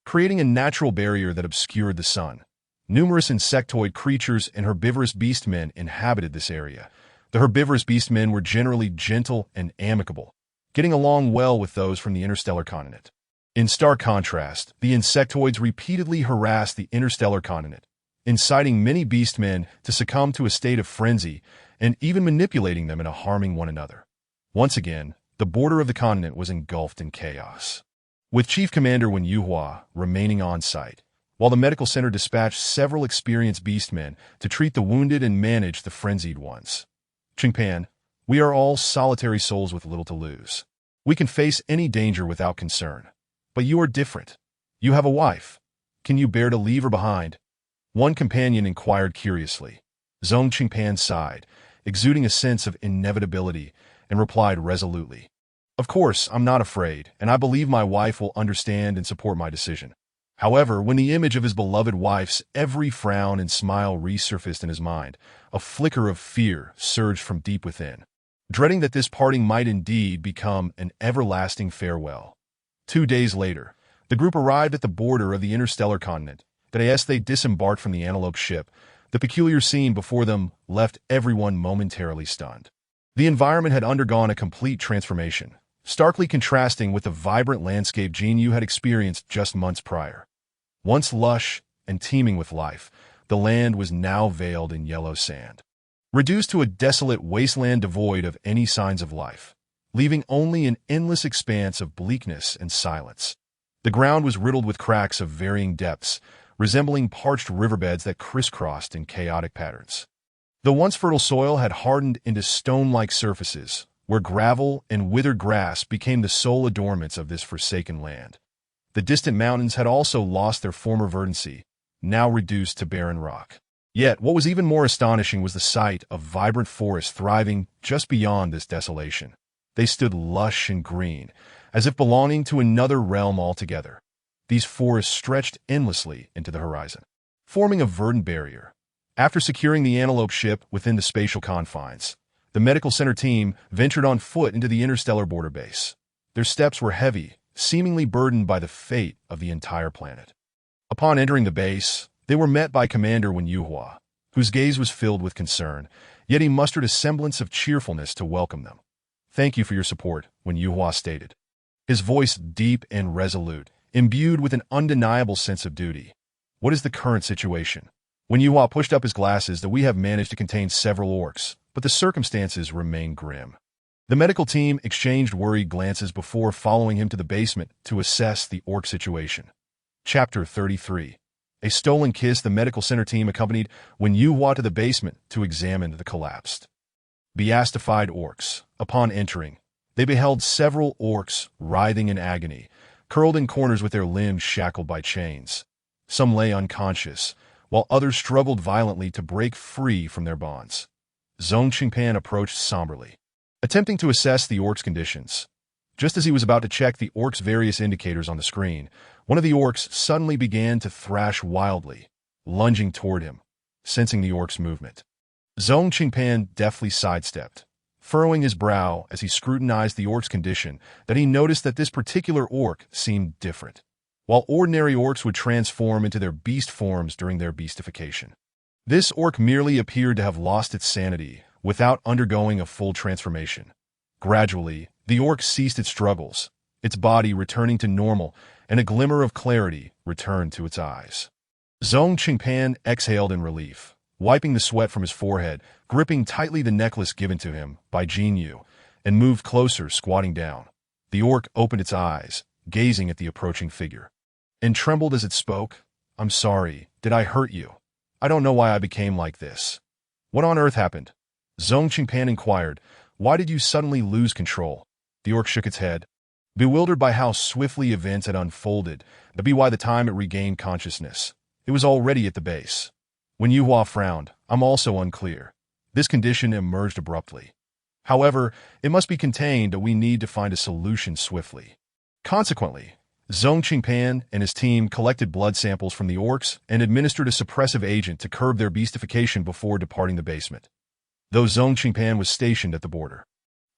creating a natural barrier that obscured the sun. Numerous insectoid creatures and herbivorous beastmen inhabited this area. The herbivorous beastmen were generally gentle and amicable, getting along well with those from the interstellar continent. In stark contrast, the insectoids repeatedly harassed the interstellar continent, inciting many beastmen to succumb to a state of frenzy and even manipulating them into harming one another. Once again, The border of the continent was engulfed in chaos, with Chief Commander Wen Yuhua remaining on site, while the medical center dispatched several experienced beastmen to treat the wounded and manage the frenzied ones. Qingpan, we are all solitary souls with little to lose. We can face any danger without concern. But you are different. You have a wife. Can you bear to leave her behind? One companion inquired curiously. Zhong Qingpan sighed, exuding a sense of inevitability, and replied resolutely. Of course, I'm not afraid, and I believe my wife will understand and support my decision. However, when the image of his beloved wife's every frown and smile resurfaced in his mind, a flicker of fear surged from deep within, dreading that this parting might indeed become an everlasting farewell. 2 days later, the group arrived at the border of the interstellar continent. As they disembarked from the antelope ship, the peculiar scene before them left everyone momentarily stunned. The environment had undergone a complete transformation, starkly contrasting with the vibrant landscape Jinyu had experienced just months prior. Once lush and teeming with life, the land was now veiled in yellow sand, reduced to a desolate wasteland devoid of any signs of life, leaving only an endless expanse of bleakness and silence. The ground was riddled with cracks of varying depths, resembling parched riverbeds that crisscrossed in chaotic patterns. The once fertile soil had hardened into stone-like surfaces, where gravel and withered grass became the sole adornments of this forsaken land. The distant mountains had also lost their former verdancy, now reduced to barren rock. Yet, what was even more astonishing was the sight of vibrant forests thriving just beyond this desolation. They stood lush and green, as if belonging to another realm altogether. These forests stretched endlessly into the horizon, forming a verdant barrier. After securing the antelope ship within the spatial confines, the medical center team ventured on foot into the interstellar border base. Their steps were heavy, seemingly burdened by the fate of the entire planet. Upon entering the base, they were met by Commander Wen Yuhua, whose gaze was filled with concern, yet he mustered a semblance of cheerfulness to welcome them. "Thank you for your support," Wen Yuhua stated, his voice deep and resolute, imbued with an undeniable sense of duty. "What is the current situation?" Wen Yuhua pushed up his glasses. "That we have managed to contain several orcs, but the circumstances remain grim." The medical team exchanged worried glances before following him to the basement to assess the orc situation. Chapter 33. A stolen kiss. The medical center team accompanied Wen Yuhua to the basement to examine the collapsed, beastified orcs. Upon entering, they beheld several orcs writhing in agony, curled in corners with their limbs shackled by chains. Some lay unconscious, while others struggled violently to break free from their bonds. Zhong Qingpan approached somberly, attempting to assess the orcs' conditions. Just as he was about to check the orcs' various indicators on the screen, one of the orcs suddenly began to thrash wildly, lunging toward him. Sensing the orc's movement, Zhong Qingpan deftly sidestepped, furrowing his brow as he scrutinized the orc's condition. That he noticed that this particular orc seemed different. While ordinary orcs would transform into their beast forms during their beastification, this orc merely appeared to have lost its sanity without undergoing a full transformation. Gradually, the orc ceased its struggles, its body returning to normal, and a glimmer of clarity returned to its eyes. Zhong Qingpan exhaled in relief, wiping the sweat from his forehead, gripping tightly the necklace given to him by Jinyu, and moved closer, squatting down. The orc opened its eyes, gazing at the approaching figure, and trembled as it spoke. "I'm sorry, did I hurt you? I don't know why I became like this. What on earth happened?" Zhong Qingpan inquired. "Why did you suddenly lose control?" The orc shook its head, bewildered by how swiftly events had unfolded, but by the time it regained consciousness, it was already at the base. Wen Yuhua frowned. "I'm also unclear. This condition emerged abruptly. However, it must be contained, and we need to find a solution swiftly." Consequently, Zhong Qingpan and his team collected blood samples from the orcs and administered a suppressive agent to curb their beastification before departing the basement. Though Zhong Qingpan was stationed at the border,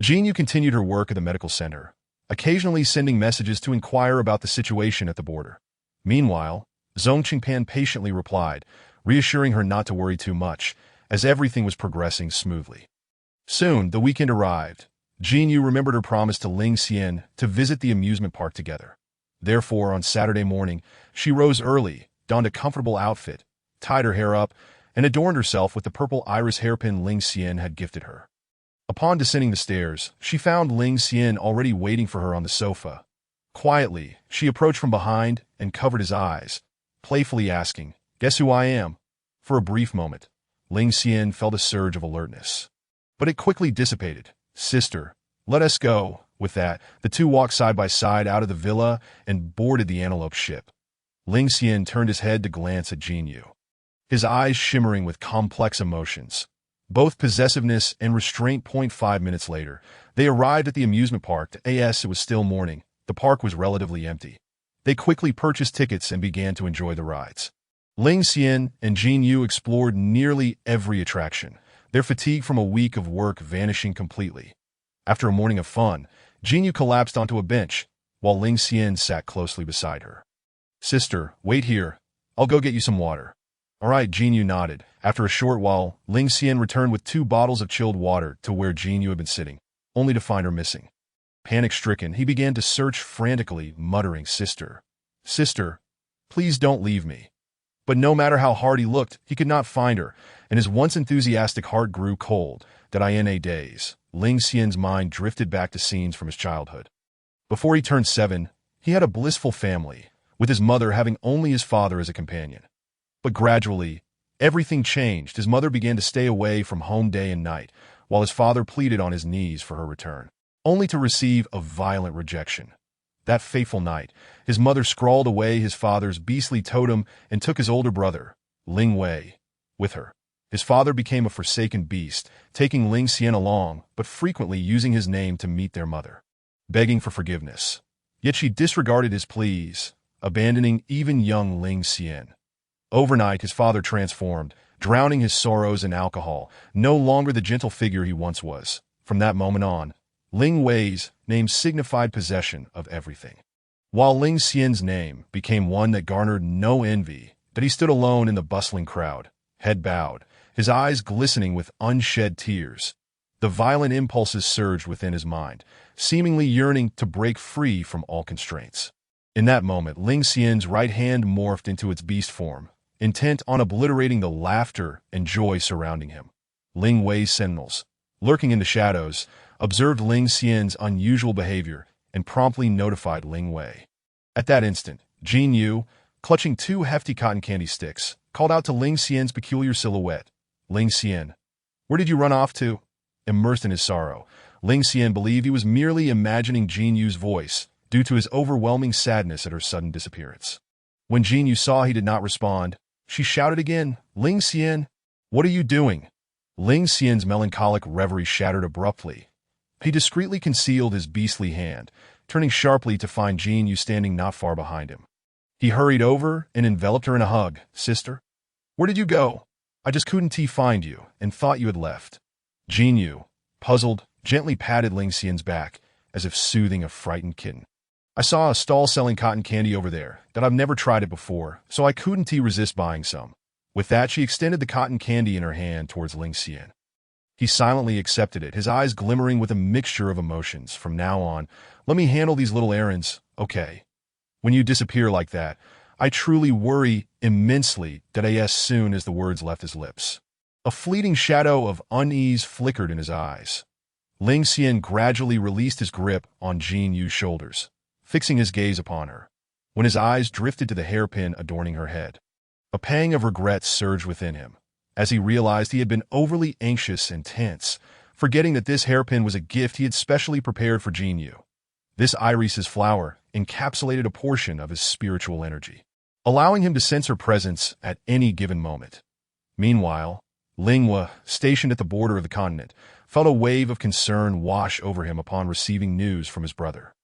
Jinyu continued her work at the medical center, occasionally sending messages to inquire about the situation at the border. Meanwhile, Zhong Qingpan patiently replied, reassuring her not to worry too much, as everything was progressing smoothly. Soon, the weekend arrived. Jinyu remembered her promise to Ling Xian to visit the amusement park together. Therefore, on Saturday morning, she rose early, donned a comfortable outfit, tied her hair up, and adorned herself with the purple iris hairpin Ling Xian had gifted her. Upon descending the stairs, she found Ling Xian already waiting for her on the sofa. Quietly, she approached from behind and covered his eyes, playfully asking, "Guess who I am?" For a brief moment, Ling Xian felt a surge of alertness. But it quickly dissipated. "Sister, let us go." With that, the two walked side by side out of the villa and boarded the antelope ship. Ling Xian turned his head to glance at Jin Yu, his eyes shimmering with complex emotions, both possessiveness and restraint. 5 minutes later, they arrived at the amusement park. As it was still morning, the park was relatively empty. They quickly purchased tickets and began to enjoy the rides. Ling Xian and Jin Yu explored nearly every attraction, their fatigue from a week of work vanishing completely. After a morning of fun, Jin Yu collapsed onto a bench, while Ling Xian sat closely beside her. "Sister, wait here. I'll go get you some water." "All right," Jin Yu nodded. After a short while, Ling Xian returned with 2 bottles of chilled water to where Jin Yu had been sitting, only to find her missing. Panic-stricken, he began to search frantically, muttering, "Sister, sister, please don't leave me." But no matter how hard he looked, he could not find her, and his once enthusiastic heart grew cold. In days, Ling Xian's mind drifted back to scenes from his childhood. Before he turned 7, he had a blissful family, with his mother having only his father as a companion. But gradually, everything changed. His mother began to stay away from home day and night, while his father pleaded on his knees for her return, only to receive a violent rejection. That fateful night, his mother scrawled away his father's beastly totem and took his older brother, Ling Wei, with her. His father became a forsaken beast, taking Ling Xian along, but frequently using his name to meet their mother, begging for forgiveness. Yet she disregarded his pleas, abandoning even young Ling Xian. Overnight, his father transformed, drowning his sorrows in alcohol, no longer the gentle figure he once was. From that moment on, Ling Wei's name signified possession of everything, while Ling Xian's name became one that garnered no envy, that he stood alone in the bustling crowd, head bowed, his eyes glistening with unshed tears. The violent impulses surged within his mind, seemingly yearning to break free from all constraints. In that moment, Ling Xian's right hand morphed into its beast form, intent on obliterating the laughter and joy surrounding him. Ling Wei's sentinels, lurking in the shadows, observed Ling Xian's unusual behavior and promptly notified Ling Wei. At that instant, Jin Yu, clutching 2 hefty cotton candy sticks, called out to Ling Xian's peculiar silhouette, "Ling Xian, where did you run off to?" Immersed in his sorrow, Ling Xian believed he was merely imagining Jin Yu's voice due to his overwhelming sadness at her sudden disappearance. When Jin Yu saw he did not respond, she shouted again, "Ling Xian, what are you doing?" Ling Xian's melancholic reverie shattered abruptly. He discreetly concealed his beastly hand, turning sharply to find Jin Yu standing not far behind him. He hurried over and enveloped her in a hug. "Sister, where did you go? I just couldn't find you and thought you had left." Jin Yu, puzzled, gently patted Ling Xian's back, as if soothing a frightened kitten. "I saw a stall selling cotton candy over there that I've never tried it before, so I couldn't resist buying some." With that, she extended the cotton candy in her hand towards Ling Xian. He silently accepted it, his eyes glimmering with a mixture of emotions. "From now on, let me handle these little errands, okay? When you disappear like that, I truly worry immensely." As soon as the words left his lips, a fleeting shadow of unease flickered in his eyes. Ling Xian gradually released his grip on Jin Yu's shoulders, fixing his gaze upon her. When his eyes drifted to the hairpin adorning her head, a pang of regret surged within him, as he realized he had been overly anxious and tense, forgetting that this hairpin was a gift he had specially prepared for Jin Yu. This iris's flower encapsulated a portion of his spiritual energy, allowing him to sense her presence at any given moment. Meanwhile, Lingwa, stationed at the border of the continent, felt a wave of concern wash over him upon receiving news from his brother.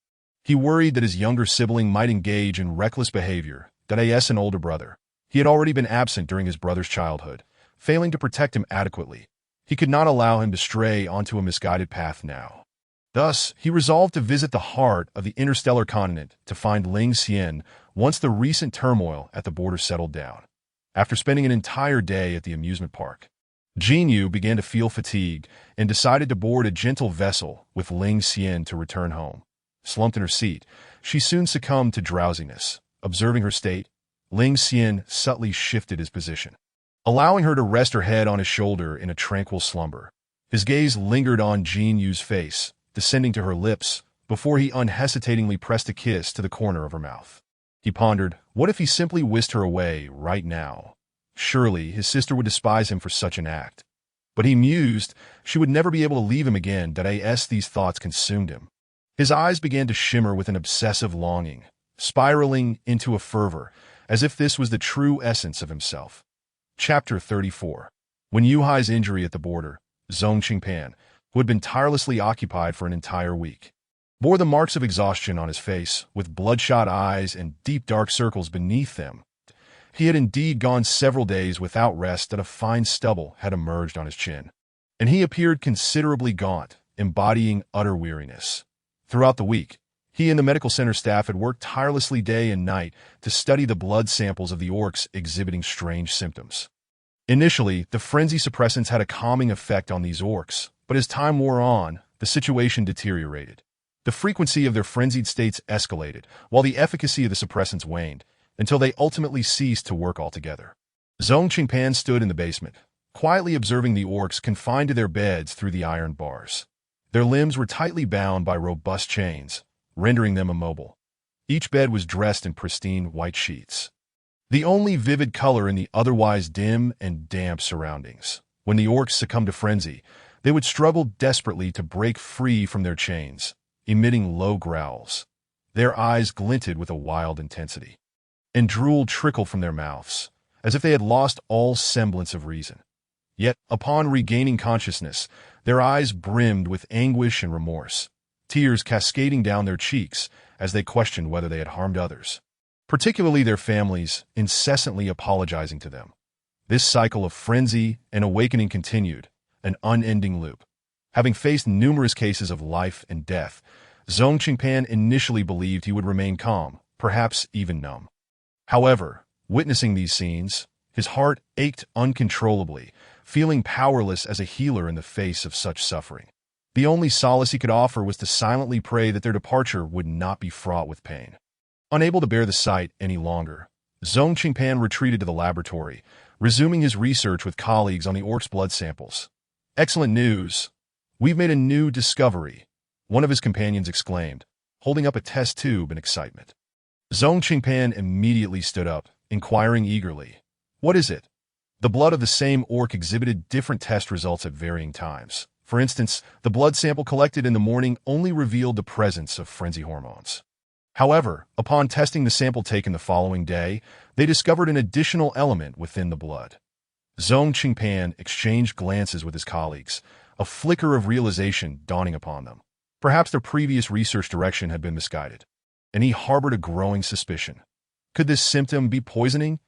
He worried that his younger sibling might engage in reckless behavior, as an older brother. He had already been absent during his brother's childhood, failing to protect him adequately. He could not allow him to stray onto a misguided path now. Thus, he resolved to visit the heart of the interstellar continent to find Ling Xian once the recent turmoil at the border settled down. After spending an entire day at the amusement park, Jin Yu began to feel fatigue and decided to board a gentle vessel with Ling Xian to return home. Slumped in her seat, she soon succumbed to drowsiness. Observing her state, Ling Xian subtly shifted his position, allowing her to rest her head on his shoulder in a tranquil slumber. His gaze lingered on Jean Yu's face, descending to her lips, before he unhesitatingly pressed a kiss to the corner of her mouth. He pondered, what if he simply whisked her away right now? Surely his sister would despise him for such an act. But he mused, she would never be able to leave him again. These thoughts consumed him. His eyes began to shimmer with an obsessive longing, spiraling into a fervor, as if this was the true essence of himself. Chapter 34. When Yuhai's injury at the border, Zhong Qingpan, who had been tirelessly occupied for an entire week, bore the marks of exhaustion on his face, with bloodshot eyes and deep dark circles beneath them. He had indeed gone several days without rest, and a fine stubble had emerged on his chin, and he appeared considerably gaunt, embodying utter weariness. Throughout the week, he and the medical center staff had worked tirelessly day and night to study the blood samples of the orcs exhibiting strange symptoms. Initially, the frenzy suppressants had a calming effect on these orcs, but as time wore on, the situation deteriorated. The frequency of their frenzied states escalated, while the efficacy of the suppressants waned, until they ultimately ceased to work altogether. Zhong Qingpan stood in the basement, quietly observing the orcs confined to their beds through the iron bars. Their limbs were tightly bound by robust chains, rendering them immobile. Each bed was dressed in pristine white sheets, the only vivid color in the otherwise dim and damp surroundings. When the orcs succumbed to frenzy, they would struggle desperately to break free from their chains, emitting low growls. Their eyes glinted with a wild intensity, and drool trickled from their mouths, as if they had lost all semblance of reason. Yet, upon regaining consciousness, their eyes brimmed with anguish and remorse, tears cascading down their cheeks as they questioned whether they had harmed others, particularly their families, incessantly apologizing to them. This cycle of frenzy and awakening continued, an unending loop. Having faced numerous cases of life and death, Zhong Qingpan initially believed he would remain calm, perhaps even numb. However, witnessing these scenes, his heart ached uncontrollably, feeling powerless as a healer in the face of such suffering. The only solace he could offer was to silently pray that their departure would not be fraught with pain. Unable to bear the sight any longer, Zhong Qingpan retreated to the laboratory, resuming his research with colleagues on the orcs' blood samples. "Excellent news! We've made a new discovery," one of his companions exclaimed, holding up a test tube in excitement. Zhong Qingpan immediately stood up, inquiring eagerly, "What is it?" The blood of the same orc exhibited different test results at varying times. For instance, the blood sample collected in the morning only revealed the presence of frenzy hormones. However, upon testing the sample taken the following day, they discovered an additional element within the blood. Zhong Qingpan exchanged glances with his colleagues, a flicker of realization dawning upon them. Perhaps their previous research direction had been misguided, and he harbored a growing suspicion. Could this symptom be poisoning?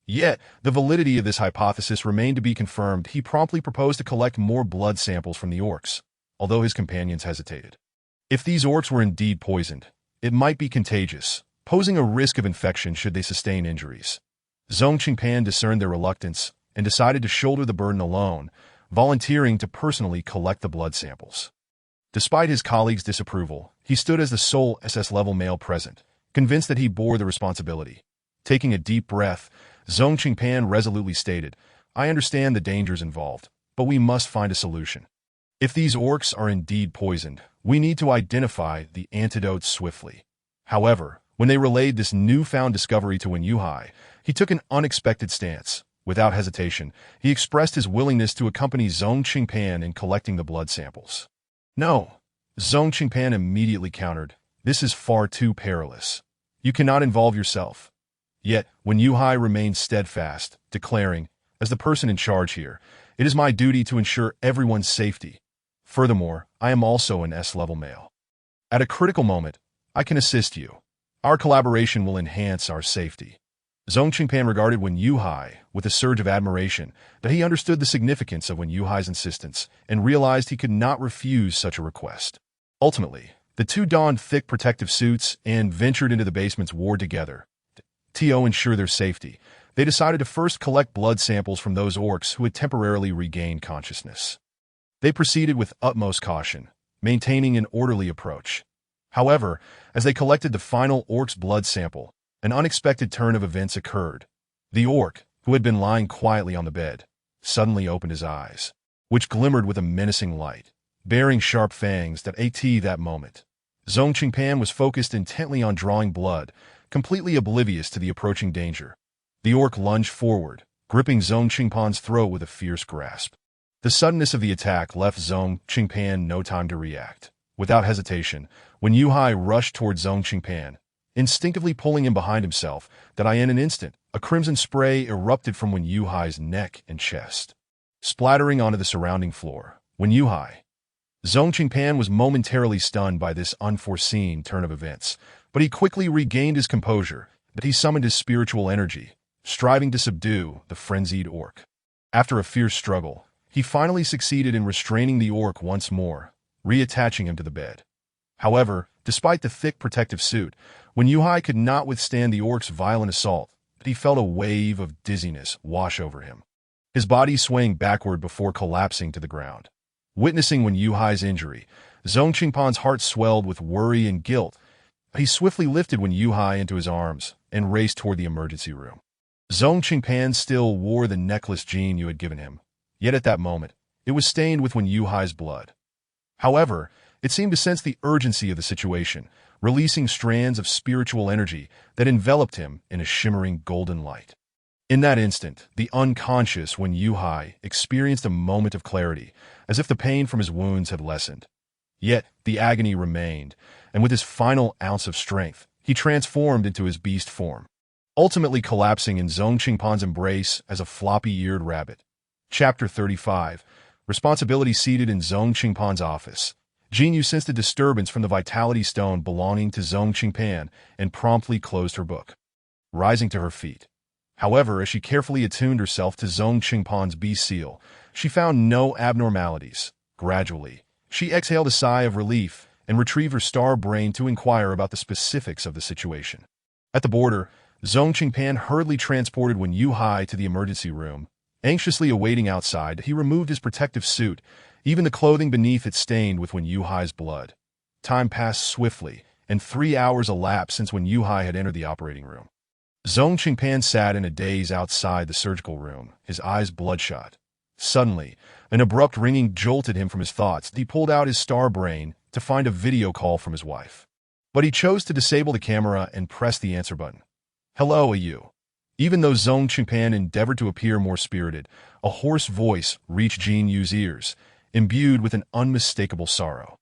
Yet, the validity of this hypothesis remained to be confirmed. He promptly proposed to collect more blood samples from the orcs, although his companions hesitated. If these orcs were indeed poisoned, it might be contagious, posing a risk of infection should they sustain injuries. Zhong Qingpan discerned their reluctance and decided to shoulder the burden alone, volunteering to personally collect the blood samples. Despite his colleagues' disapproval, he stood as the sole SS-level male present, convinced that he bore the responsibility. Taking a deep breath, Zhong Qingpan resolutely stated, "I understand the dangers involved, but we must find a solution. If these orcs are indeed poisoned, we need to identify the antidote swiftly." However, when they relayed this newfound discovery to Wen Yuhai, he took an unexpected stance. Without hesitation, he expressed his willingness to accompany Zhong Qingpan in collecting the blood samples. "No," Zhong Qingpan immediately countered, "this is far too perilous. You cannot involve yourself." Yet, Wen Yuhai remained steadfast, declaring, "As the person in charge here, it is my duty to ensure everyone's safety. Furthermore, I am also an S-level male. At a critical moment, I can assist you. Our collaboration will enhance our safety." Zhong Qingpan regarded Wen Yuhai with a surge of admiration that he understood the significance of Wen Yuhai's insistence and realized he could not refuse such a request. Ultimately, the two donned thick protective suits and ventured into the basement's ward together. To ensure their safety, they decided to first collect blood samples from those orcs who had temporarily regained consciousness. They proceeded with utmost caution, maintaining an orderly approach. However, as they collected the final orc's blood sample, an unexpected turn of events occurred. The orc, who had been lying quietly on the bed, suddenly opened his eyes. which glimmered with a menacing light, bearing sharp fangs that ate that moment. Zhong Qingpan was focused intently on drawing blood, completely oblivious to the approaching danger. The orc lunged forward, gripping Zhong Qingpan's throat with a fierce grasp. The suddenness of the attack left Zhong Qingpan no time to react. Without hesitation, Wen Yuhai rushed toward Zhong Qingpan, instinctively pulling him behind himself, that in an instant, a crimson spray erupted from Wen Yuhai's neck and chest, splattering onto the surrounding floor. Zhong Qingpan was momentarily stunned by this unforeseen turn of events, but he quickly regained his composure. He summoned his spiritual energy, striving to subdue the frenzied orc. After a fierce struggle, he finally succeeded in restraining the orc once more, reattaching him to the bed. However, despite the thick protective suit, Wen Yuhai could not withstand the orc's violent assault, but he felt a wave of dizziness wash over him, his body swaying backward before collapsing to the ground. Witnessing Wen Yuhai's injury, Zhong Qingpan's heart swelled with worry and guilt. He swiftly lifted Wen Yuhai into his arms and raced toward the emergency room. Zhong Qingpan still wore the necklace Jin Yu had given him, yet at that moment, it was stained with Wen Yuhai's blood. However, it seemed to sense the urgency of the situation, releasing strands of spiritual energy that enveloped him in a shimmering golden light. In that instant, the unconscious Wen Yuhai experienced a moment of clarity, as if the pain from his wounds had lessened. Yet, the agony remained, and with his final ounce of strength, he transformed into his beast form, ultimately collapsing in Zhong Qingpan's embrace as a floppy-eared rabbit. Chapter 35. Responsibility. Seated in Zhong Qingpan's office, Jin Yu sensed a disturbance from the vitality stone belonging to Zhong Qingpan and promptly closed her book, rising to her feet. However, as she carefully attuned herself to Zhong Qingpan's beast seal, she found no abnormalities. Gradually, she exhaled a sigh of relief and retrieved her star brain to inquire about the specifics of the situation. At the border, Zhong Qingpan hurriedly transported Wen Yuhai to the emergency room. Anxiously awaiting outside, he removed his protective suit, even the clothing beneath it stained with Wen Yuhai's blood. Time passed swiftly, and 3 hours elapsed since Wen Yuhai had entered the operating room. Zhong Qingpan sat in a daze outside the surgical room, his eyes bloodshot. Suddenly, an abrupt ringing jolted him from his thoughts. He pulled out his star brain to find a video call from his wife. But he chose to disable the camera and press the answer button. "Hello, you." Even though Zhong Qingpan endeavored to appear more spirited, a hoarse voice reached Jin Yu's ears, imbued with an unmistakable sorrow.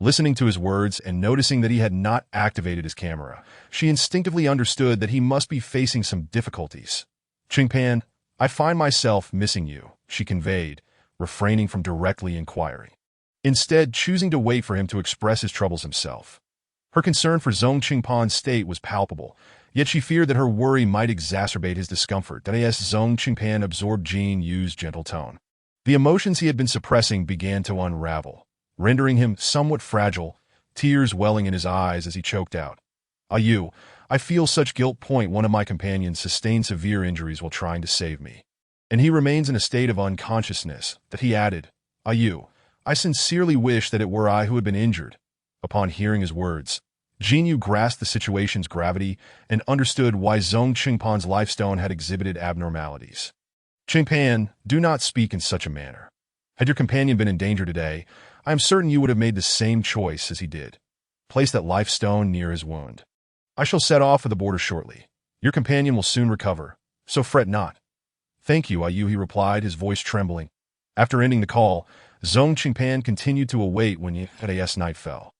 Listening to his words and noticing that he had not activated his camera, she instinctively understood that he must be facing some difficulties. "Qingpan, I find myself missing you," she conveyed, refraining from directly inquiring, instead choosing to wait for him to express his troubles himself. Her concern for Zhong Qingpan's state was palpable, yet she feared that her worry might exacerbate his discomfort. As Zhong Qingpan absorbed Jin Yu's gentle tone, the emotions he had been suppressing began to unravel, rendering him somewhat fragile, tears welling in his eyes as he choked out, "You, I feel such guilt. One of my companions sustained severe injuries while trying to save me, and he remains in a state of unconsciousness." That he added, "You, I sincerely wish that it were I who had been injured." Upon hearing his words, Jin Yu grasped the situation's gravity and understood why Zhong Qingpan's lifestone had exhibited abnormalities. "Qingpan, do not speak in such a manner. Had your companion been in danger today, I am certain you would have made the same choice as he did. Place that life stone near his wound. I shall set off for the border shortly. Your companion will soon recover, so fret not." "Thank you, he replied, his voice trembling. After ending the call, Zhong Qingpan continued to await when night fell.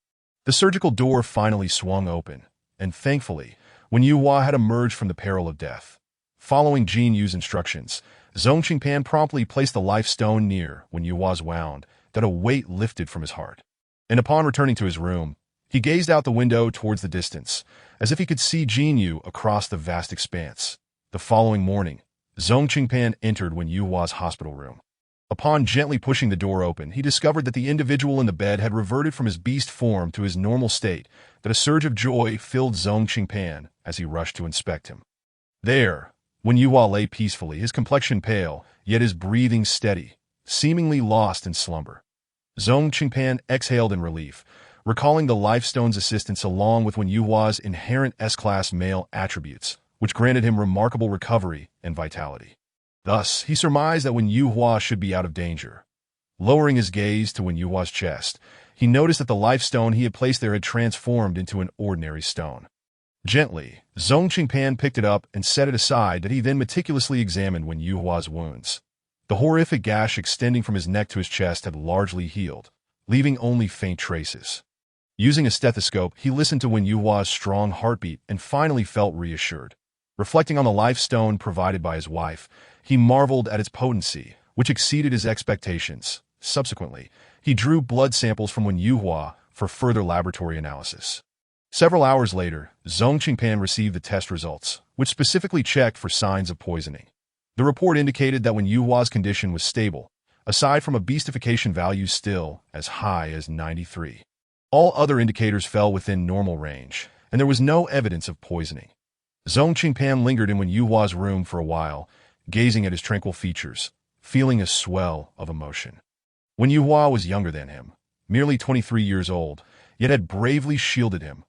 The surgical door finally swung open, and thankfully, Wen Yuhua had emerged from the peril of death. Following Jin Yu's instructions, Zhong Qingpan promptly placed the life stone near Wen Yuhua's wound. That a weight lifted from his heart, and upon returning to his room, he gazed out the window towards the distance, as if he could see Jin Yu across the vast expanse. The following morning, Zhong Qingpan entered Wen Yuhua's hospital room. Upon gently pushing the door open, he discovered that the individual in the bed had reverted from his beast form to his normal state. That a surge of joy filled Zhong Qingpan as he rushed to inspect him. There, Wen Yuhua lay peacefully, his complexion pale, yet his breathing steady, seemingly lost in slumber. Zhong Qingpan exhaled in relief, recalling the Lifestone's assistance along with Wen Yuhua's inherent S-class male attributes, which granted him remarkable recovery and vitality. Thus, he surmised that Wen Yuhua should be out of danger. Lowering his gaze to Wen Yuhua's chest, he noticed that the life stone he had placed there had transformed into an ordinary stone. Gently, Zhong Qingpan picked it up and set it aside that he then meticulously examined Wen Yuhua's wounds. The horrific gash extending from his neck to his chest had largely healed, leaving only faint traces. Using a stethoscope, he listened to Wen Yuhua's strong heartbeat and finally felt reassured. Reflecting on the life stone provided by his wife, he marveled at its potency, which exceeded his expectations. Subsequently, he drew blood samples from Wen Yuhua for further laboratory analysis. Several hours later, Zhong Qingpan received the test results, which specifically checked for signs of poisoning. The report indicated that Wen Yuhua's condition was stable, aside from a beastification value still as high as 93. All other indicators fell within normal range, and there was no evidence of poisoning. Zhong Qingpan lingered in Wen Yuhua's room for a while, gazing at his tranquil features, feeling a swell of emotion. Wen Yuhua was younger than him, merely 23 years old, yet had bravely shielded him.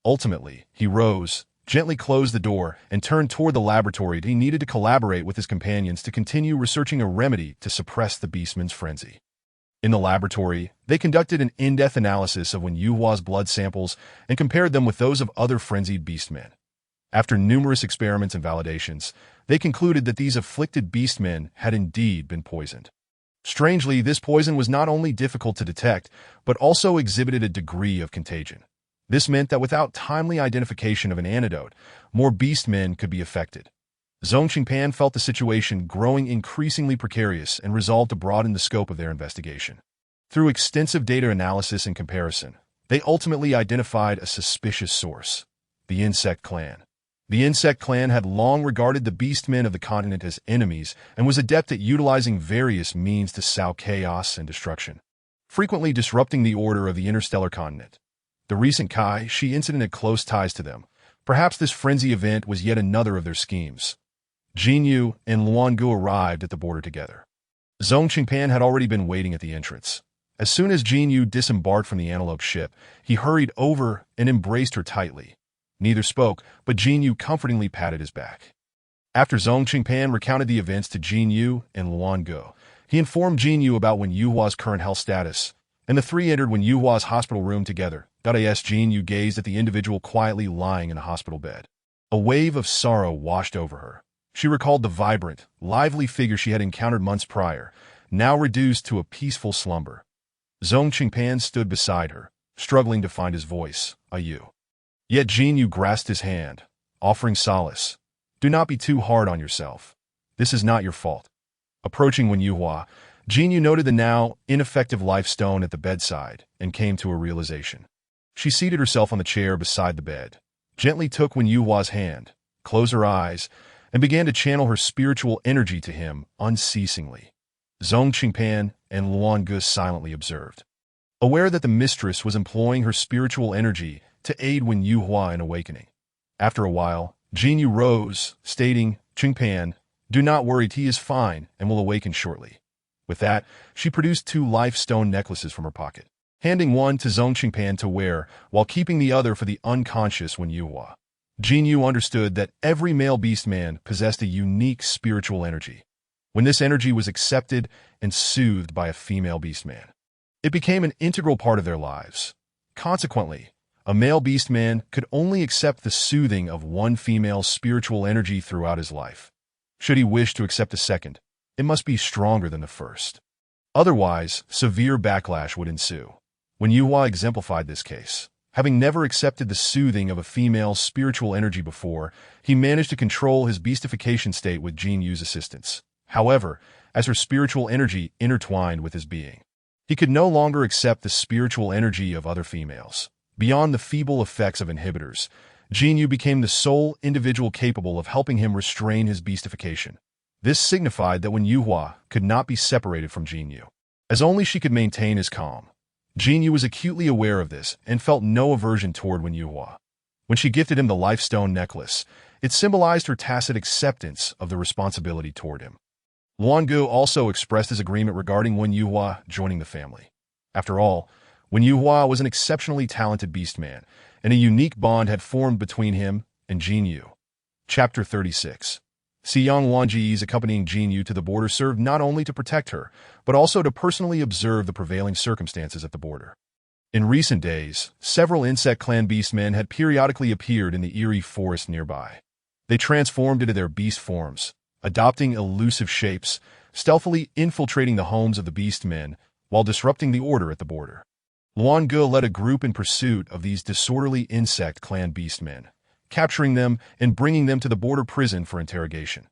Ultimately, he rose, gently closed the door, and turned toward the laboratory he needed to collaborate with his companions to continue researching a remedy to suppress the beastman's frenzy. In the laboratory, they conducted an in-depth analysis of Wen Yuhua's blood samples and compared them with those of other frenzied beastmen. After numerous experiments and validations, they concluded that these afflicted beastmen had indeed been poisoned. Strangely, this poison was not only difficult to detect, but also exhibited a degree of contagion. This meant that without timely identification of an antidote, more beastmen could be affected. Zhong Qingpan felt the situation growing increasingly precarious and resolved to broaden the scope of their investigation. Through extensive data analysis and comparison, they ultimately identified a suspicious source: the insect clan. The insect clan had long regarded the beastmen of the continent as enemies and was adept at utilizing various means to sow chaos and destruction, frequently disrupting the order of the interstellar continent. The recent Kai-Shi incident had close ties to them. Perhaps this frenzy event was yet another of their schemes. Jinyu and Luangu arrived at the border together. Zhong Qingpan had already been waiting at the entrance. As soon as Jinyu disembarked from the antelope ship, he hurried over and embraced her tightly. Neither spoke, but Jinyu comfortingly patted his back. After Zhong Qingpan recounted the events to Jinyu and Luangu, he informed Jinyu about Wen Yuhua's current health status, and the three entered Wen Yuhua's hospital room together. As Jinyu gazed at the individual quietly lying in a hospital bed. A wave of sorrow washed over her. She recalled the vibrant, lively figure she had encountered months prior, now reduced to a peaceful slumber. Zhong Qingpan stood beside her, struggling to find his voice. You. Yet Jinyu grasped his hand, offering solace. Do not be too hard on yourself. This is not your fault. Approaching Wen Yuhua, Jinyu noted the now ineffective life stone at the bedside and came to a realization. She seated herself on the chair beside the bed, gently took Wen Yuhua's hand, closed her eyes, and began to channel her spiritual energy to him unceasingly. Zhong Qingpan and Luangu silently observed, aware that the mistress was employing her spiritual energy to aid Wen Yuhua in awakening. After a while, Jinyu rose, stating, Qingpan, do not worry, he is fine and will awaken shortly. With that, she produced 2 life stone necklaces from her pocket, handing one to Zhong Qingpan to wear while keeping the other for the unconscious Wen Yuhua. Jinyu understood that every male beastman possessed a unique spiritual energy. When this energy was accepted and soothed by a female beastman, it became an integral part of their lives. Consequently, a male beastman could only accept the soothing of one female's spiritual energy throughout his life. Should he wish to accept a second, it must be stronger than the first. Otherwise, severe backlash would ensue. Wen Yuhua exemplified this case. Having never accepted the soothing of a female's spiritual energy before, he managed to control his beastification state with Jinyu's assistance. However, as her spiritual energy intertwined with his being, he could no longer accept the spiritual energy of other females. Beyond the feeble effects of inhibitors, Jinyu became the sole individual capable of helping him restrain his beastification. This signified that Wen Yuhua could not be separated from Jinyu, as only she could maintain his calm. Jinyu was acutely aware of this and felt no aversion toward Wen Yuhua. When she gifted him the life stone necklace, it symbolized her tacit acceptance of the responsibility toward him. Luangu also expressed his agreement regarding Wen Yuhua joining the family. After all, Wen Yuhua was an exceptionally talented beastman, and a unique bond had formed between him and Jinyu. Chapter 36. Xiyang Wanji's accompanying Jin Yu to the border served not only to protect her, but also to personally observe the prevailing circumstances at the border. In recent days, several insect clan beastmen had periodically appeared in the eerie forest nearby. They transformed into their beast forms, adopting elusive shapes, stealthily infiltrating the homes of the beastmen while disrupting the order at the border. Luan Ge led a group in pursuit of these disorderly insect clan beastmen, capturing them and bringing them to the border prison for interrogation.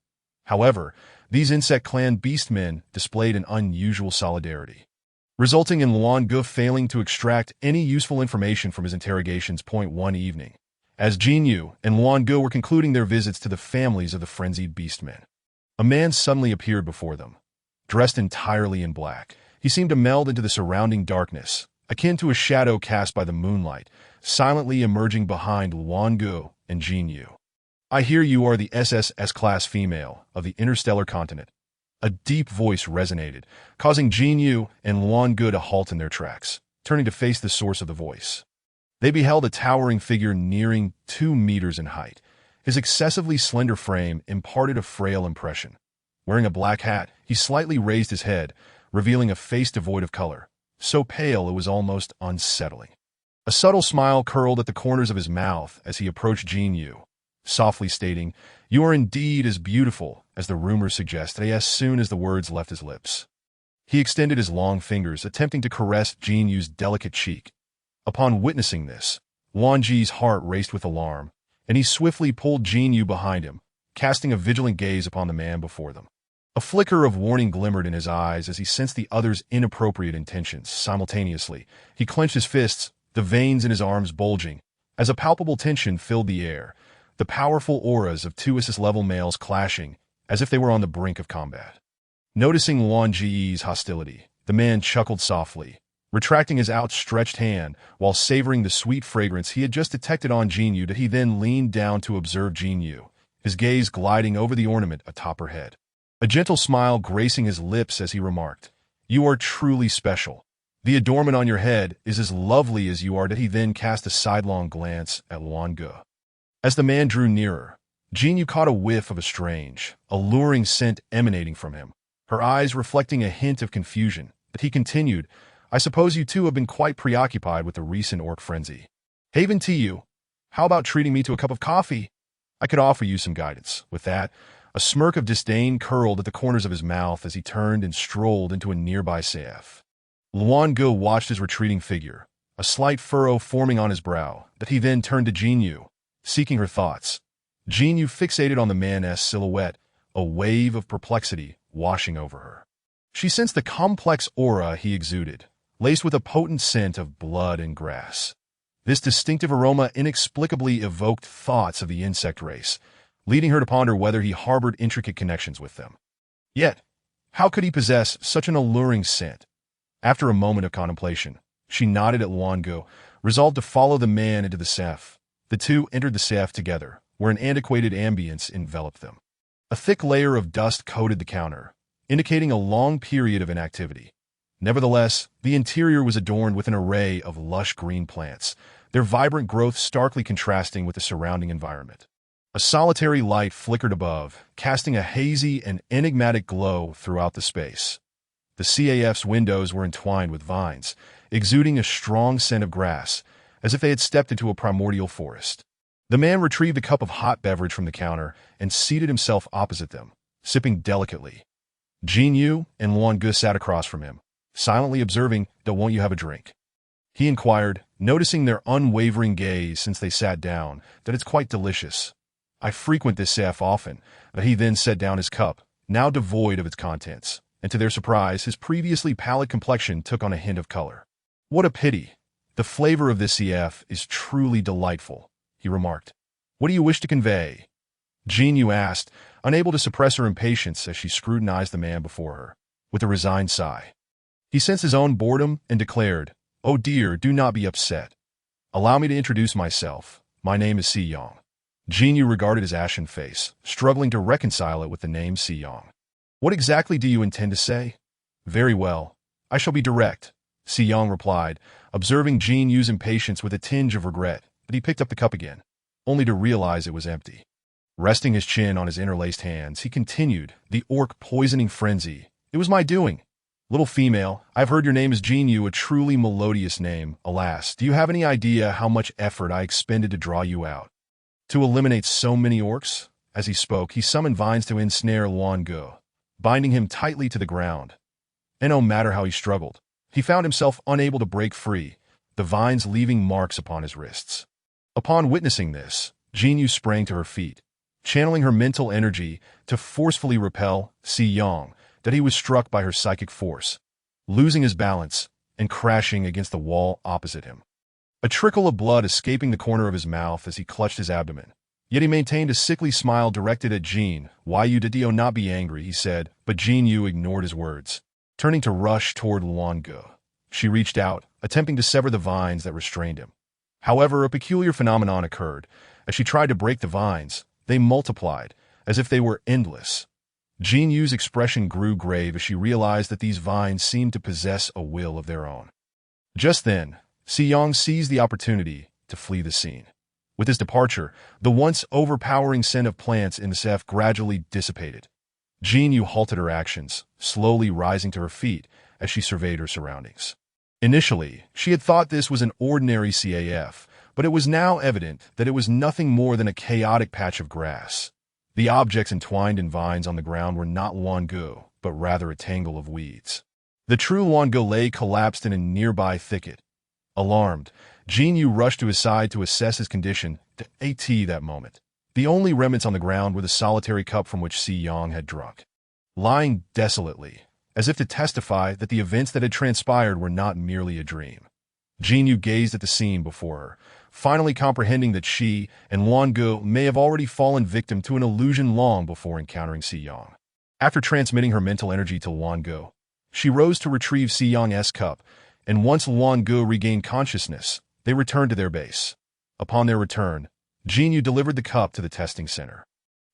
However, these insect clan beastmen displayed an unusual solidarity, resulting in Luan Ge failing to extract any useful information from his interrogations. One evening, as Jin Yu and Luan Ge were concluding their visits to the families of the frenzied beastmen, a man suddenly appeared before them. Dressed entirely in black, he seemed to meld into the surrounding darkness, akin to a shadow cast by the moonlight, silently emerging behind Luan Ge and Jin Yu. "I hear you are the SS-class female of the interstellar continent." A deep voice resonated, causing Jin Yu and Luan Ge to halt in their tracks, turning to face the source of the voice. They beheld a towering figure nearing 2 meters in height. His excessively slender frame imparted a frail impression. Wearing a black hat, he slightly raised his head, revealing a face devoid of color, so pale it was almost unsettling. A subtle smile curled at the corners of his mouth as he approached Jin Yu, softly stating, "You are indeed as beautiful as the rumors suggested." As soon as the words left his lips, he extended his long fingers, attempting to caress Jin Yu's delicate cheek. Upon witnessing this, Wang Ji's heart raced with alarm, and he swiftly pulled Jin Yu behind him, casting a vigilant gaze upon the man before them. A flicker of warning glimmered in his eyes as he sensed the other's inappropriate intentions. Simultaneously, he clenched his fists, the veins in his arms bulging, as a palpable tension filled the air, the powerful auras of 2 SS-level males clashing, as if they were on the brink of combat. Noticing Wang Ji's hostility, the man chuckled softly, retracting his outstretched hand while savoring the sweet fragrance he had just detected on Jin Yu. He then leaned down to observe Jin Yu, his gaze gliding over the ornament atop her head. A gentle smile gracing his lips as he remarked, "You are truly special. The adornment on your head is as lovely as you are." He then cast a sidelong glance at Luan Ge. As the man drew nearer, Jin Yu caught a whiff of a strange, alluring scent emanating from him, her eyes reflecting a hint of confusion. But he continued, "I suppose you two have been quite preoccupied with the recent orc frenzy. Haven to you. How about treating me to a cup of coffee? I could offer you some guidance." With that, a smirk of disdain curled at the corners of his mouth as he turned and strolled into a nearby CF. Luan Ge watched his retreating figure, a slight furrow forming on his brow, that he then turned to Jin Yu, seeking her thoughts. Jin Yu fixated on the man's silhouette, a wave of perplexity washing over her. She sensed the complex aura he exuded, laced with a potent scent of blood and grass. This distinctive aroma inexplicably evoked thoughts of the insect race, leading her to ponder whether he harbored intricate connections with them. Yet, how could he possess such an alluring scent? After a moment of contemplation, she nodded at Luan Ge, resolved to follow the man into the CF. The two entered the CF together, where an antiquated ambience enveloped them. A thick layer of dust coated the counter, indicating a long period of inactivity. Nevertheless, the interior was adorned with an array of lush green plants, their vibrant growth starkly contrasting with the surrounding environment. A solitary light flickered above, casting a hazy and enigmatic glow throughout the space. The CAF's windows were entwined with vines, exuding a strong scent of grass, as if they had stepped into a primordial forest. The man retrieved a cup of hot beverage from the counter and seated himself opposite them, sipping delicately. Jin Yu and Luan Ge sat across from him, silently observing. "Won't you have a drink?" he inquired, noticing their unwavering gaze since they sat down. "That it's quite delicious. I frequent this CF often." He then set down his cup, now devoid of its contents, and to their surprise, his previously pallid complexion took on a hint of color. "What a pity. The flavor of this CF is truly delightful," he remarked. "What do you wish to convey?" Jin Yu asked, unable to suppress her impatience as she scrutinized the man before her, with a resigned sigh. He sensed his own boredom and declared, "Oh dear, do not be upset. Allow me to introduce myself. My name is Xiyang." Jin Yu regarded his ashen face, struggling to reconcile it with the name Xiyang. "What exactly do you intend to say?" "Very well. I shall be direct," Xiyang replied, observing Jin Yu's impatience with a tinge of regret. But he picked up the cup again, only to realize it was empty. Resting his chin on his interlaced hands, he continued, "The orc poisoning frenzy. It was my doing. Little female, I've heard your name is Jinyu, a truly melodious name. Alas, do you have any idea how much effort I expended to draw you out? To eliminate so many orcs?" As he spoke, he summoned vines to ensnare Luan Ge, binding him tightly to the ground. And no matter how he struggled, he found himself unable to break free, the vines leaving marks upon his wrists. Upon witnessing this, Jinyu sprang to her feet, channeling her mental energy to forcefully repel Si Yang, that he was struck by her psychic force, losing his balance and crashing against the wall opposite him. A trickle of blood escaping the corner of his mouth as he clutched his abdomen. Yet he maintained a sickly smile directed at Jean. "Why you did you not be angry," he said, but Jinyu ignored his words. Turning to rush toward Luan Ge, she reached out, attempting to sever the vines that restrained him. However, a peculiar phenomenon occurred. As she tried to break the vines, they multiplied, as if they were endless. Jinyu's expression grew grave as she realized that these vines seemed to possess a will of their own. Just then, Si Yang seized the opportunity to flee the scene. With his departure, the once overpowering scent of plants in the Sef gradually dissipated. Jinyu halted her actions, slowly rising to her feet as she surveyed her surroundings. Initially, she had thought this was an ordinary CAF, but it was now evident that it was nothing more than a chaotic patch of grass. The objects entwined in vines on the ground were not Luan Ge, but rather a tangle of weeds. The true Luan Ge lay collapsed in a nearby thicket. Alarmed, Jinyu rushed to his side to assess his condition. At that moment, the only remnants on the ground were the solitary cup from which Si Yang had drunk. Lying desolately, as if to testify that the events that had transpired were not merely a dream. Jinyu gazed at the scene before her, finally comprehending that she and Luan Ge may have already fallen victim to an illusion long before encountering Si Yang. After transmitting her mental energy to Luan Ge, she rose to retrieve Si Yang's cup, and once Luan Ge regained consciousness, they returned to their base. Upon their return, Jinyu delivered the cup to the testing center,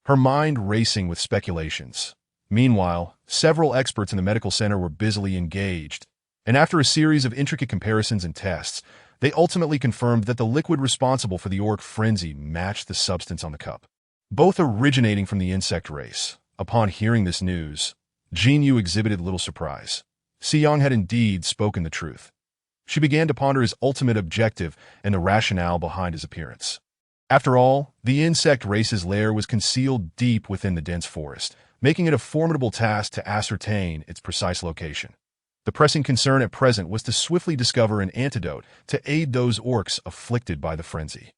her mind racing with speculations. Meanwhile, several experts in the medical center were busily engaged, and after a series of intricate comparisons and tests, they ultimately confirmed that the liquid responsible for the orc frenzy matched the substance on the cup, both originating from the insect race. Upon hearing this news, Jinyu exhibited little surprise. Si Yang had indeed spoken the truth. She began to ponder his ultimate objective and the rationale behind his appearance. After all, the insect race's lair was concealed deep within the dense forest, making it a formidable task to ascertain its precise location. The pressing concern at present was to swiftly discover an antidote to aid those orcs afflicted by the frenzy.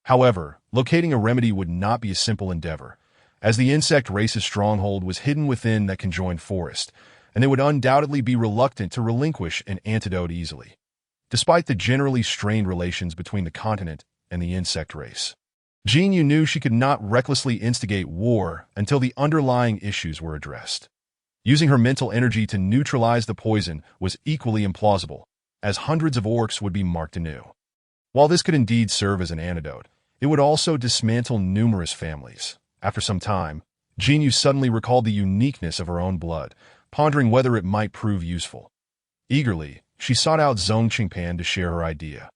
However, locating a remedy would not be a simple endeavor, as the insect race's stronghold was hidden within that conjoined forest, and they would undoubtedly be reluctant to relinquish an antidote easily, despite the generally strained relations between the continent and the insect race. Jinyu knew she could not recklessly instigate war until the underlying issues were addressed. Using her mental energy to neutralize the poison was equally implausible, as hundreds of orcs would be marked anew. While this could indeed serve as an antidote, it would also dismantle numerous families. After some time, Jinyu suddenly recalled the uniqueness of her own blood, pondering whether it might prove useful. Eagerly, she sought out Zhong Qingpan to share her idea,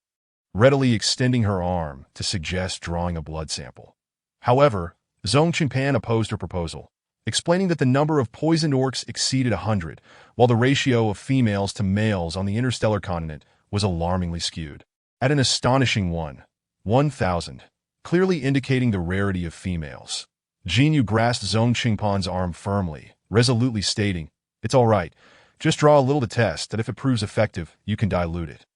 readily extending her arm to suggest drawing a blood sample. However, Zhong Qingpan opposed her proposal, explaining that the number of poisoned orcs exceeded 100, while the ratio of females to males on the interstellar continent was alarmingly skewed, at an astonishing 1,000, clearly indicating the rarity of females. Jinyu grasped Zhong Qingpan's arm firmly, resolutely stating, "It's all right. Just draw a little to test that if it proves effective, you can dilute it."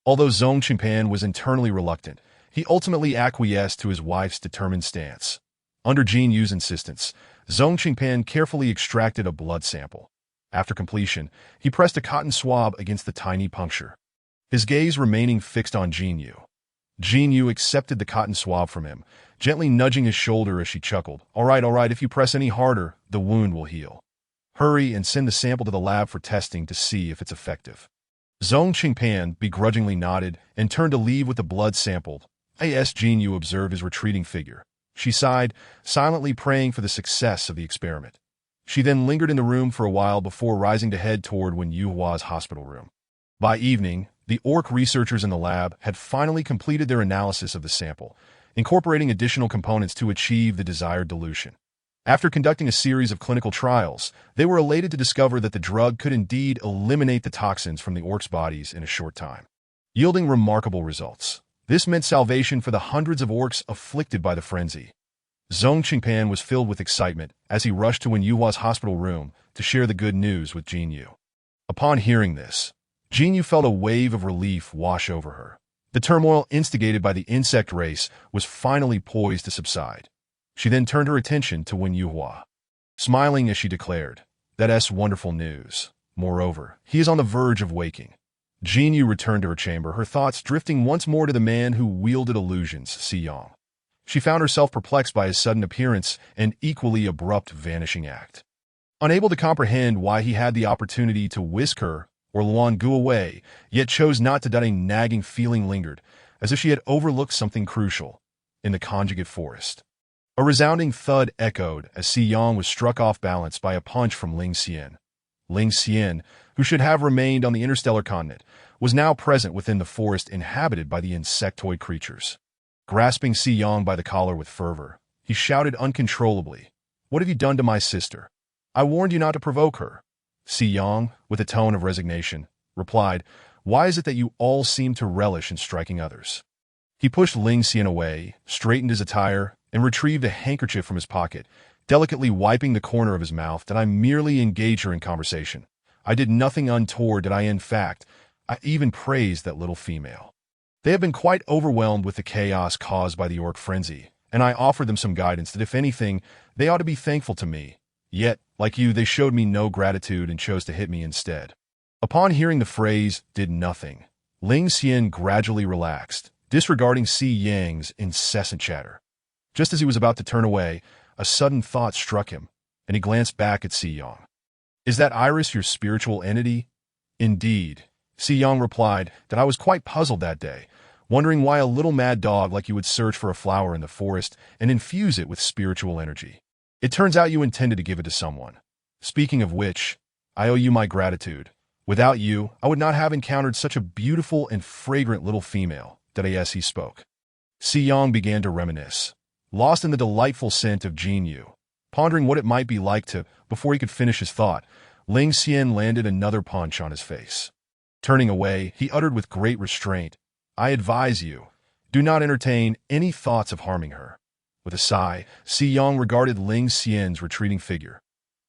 Although Zhong Qingpan was internally reluctant, he ultimately acquiesced to his wife's determined stance. Under Jinyu's insistence, Zhong Qingpan carefully extracted a blood sample. After completion, he pressed a cotton swab against the tiny puncture, his gaze remaining fixed on Jinyu. Jinyu accepted the cotton swab from him, gently nudging his shoulder as she chuckled. All right, if you press any harder, the wound will heal. Hurry and send the sample to the lab for testing to see if it's effective." Zhong Qingpan begrudgingly nodded and turned to leave with the blood sampled. As Jinyu observed his retreating figure, she sighed, silently praying for the success of the experiment. She then lingered in the room for a while before rising to head toward Wen Yuhua's hospital room. By evening, the orc researchers in the lab had finally completed their analysis of the sample, incorporating additional components to achieve the desired dilution. After conducting a series of clinical trials, they were elated to discover that the drug could indeed eliminate the toxins from the orcs' bodies in a short time, yielding remarkable results. This meant salvation for the hundreds of orcs afflicted by the frenzy. Zhong Qingpan was filled with excitement as he rushed to Wen Yuhua's hospital room to share the good news with Jin Yu. Upon hearing this, Jin Yu felt a wave of relief wash over her. The turmoil instigated by the insect race was finally poised to subside. She then turned her attention to Wen Yuhua, smiling as she declared, "That's wonderful news. Moreover, he is on the verge of waking." Jin Yu returned to her chamber, her thoughts drifting once more to the man who wielded illusions, Si Yang. She found herself perplexed by his sudden appearance and equally abrupt vanishing act. Unable to comprehend why he had the opportunity to whisk her or Luan Gu away, yet chose not to, a nagging feeling lingered, as if she had overlooked something crucial, in the conjugate forest. A resounding thud echoed as Si Yang was struck off balance by a punch from Ling Xian. Ling Xian, who should have remained on the interstellar continent, was now present within the forest inhabited by the insectoid creatures. Grasping Si Yang by the collar with fervor, he shouted uncontrollably, "What have you done to my sister? I warned you not to provoke her." Si Yang, with a tone of resignation, replied, "Why is it that you all seem to relish in striking others?" He pushed Ling Xian away, straightened his attire, and retrieved a handkerchief from his pocket, delicately wiping the corner of his mouth. "Did I merely engage her in conversation? I did nothing untoward. Did I, in fact, I even praised that little female. They have been quite overwhelmed with the chaos caused by the orc frenzy, and I offered them some guidance that if anything, they ought to be thankful to me. Yet, like you, they showed me no gratitude and chose to hit me instead." Upon hearing the phrase, "did nothing," Ling Xian gradually relaxed, disregarding Si Yang's incessant chatter. Just as he was about to turn away, a sudden thought struck him, and he glanced back at Si Yang. "Is that iris your spiritual entity?" "Indeed," Si Yang replied, "that I was quite puzzled that day, wondering why a little mad dog like you would search for a flower in the forest and infuse it with spiritual energy. It turns out you intended to give it to someone. Speaking of which, I owe you my gratitude. Without you, I would not have encountered such a beautiful and fragrant little female." Yes, he spoke. Si Yang began to reminisce, lost in the delightful scent of Jin Yu. Pondering what it might be like to, before he could finish his thought, Ling Xian landed another punch on his face. Turning away, he uttered with great restraint, "I advise you, do not entertain any thoughts of harming her." With a sigh, Si Yang regarded Ling Xian's retreating figure.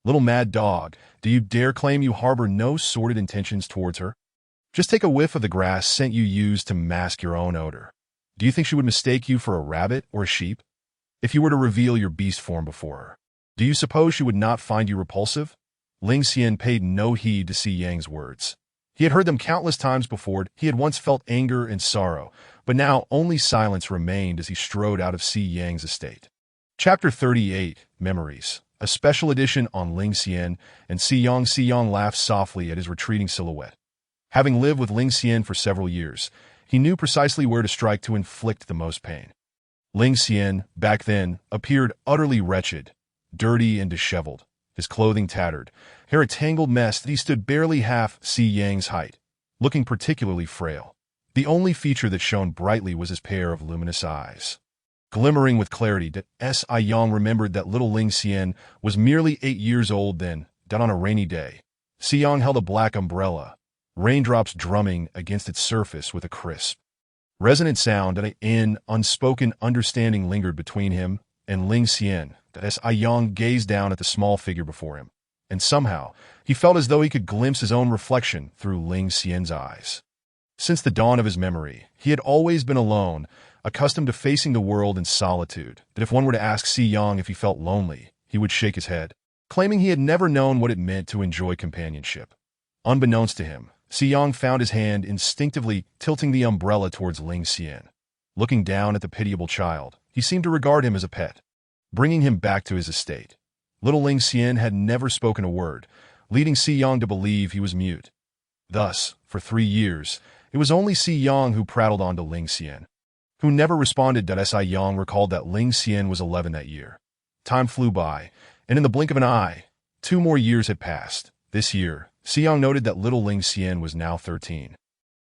"Little mad dog, do you dare claim you harbor no sordid intentions towards her? Just take a whiff of the grass scent you used to mask your own odor. Do you think she would mistake you for a rabbit or a sheep? If you were to reveal your beast form before her, do you suppose she would not find you repulsive?" Ling Xian paid no heed to Si Yang's words. He had heard them countless times before. He had once felt anger and sorrow, but now only silence remained as he strode out of Si Yang's estate. Chapter 38, Memories, a special edition on Ling Xian and Si Yang. Si Yang laughed softly at his retreating silhouette. Having lived with Ling Xian for several years, he knew precisely where to strike to inflict the most pain. Ling Xian, back then, appeared utterly wretched, dirty and disheveled, his clothing tattered, hair a tangled mess that he stood barely half Si Yang's height, looking particularly frail. The only feature that shone brightly was his pair of luminous eyes. Glimmering with clarity, Si Yang remembered that little Ling Xian was merely 8 years old then, that on a rainy day, Si Yang held a black umbrella, raindrops drumming against its surface with a crisp, resonant sound, and an unspoken understanding lingered between him and Ling Xian. Si Yang gazed down at the small figure before him, and somehow he felt as though he could glimpse his own reflection through Ling Xian's eyes. Since the dawn of his memory, he had always been alone, accustomed to facing the world in solitude, that if one were to ask Si Yang if he felt lonely, he would shake his head, claiming he had never known what it meant to enjoy companionship. Unbeknownst to him, Si Yang found his hand instinctively tilting the umbrella towards Ling Xian. Looking down at the pitiable child, he seemed to regard him as a pet, bringing him back to his estate. Little Ling Xian had never spoken a word, leading Si Yang to believe he was mute. Thus, for 3 years, it was only Si Yang who prattled on to Ling Xian, who never responded. Si Yang recalled that Ling Xian was 11 that year. Time flew by, and in the blink of an eye, 2 more years had passed. This year, Si Yang noted that little Ling Xian was now 13.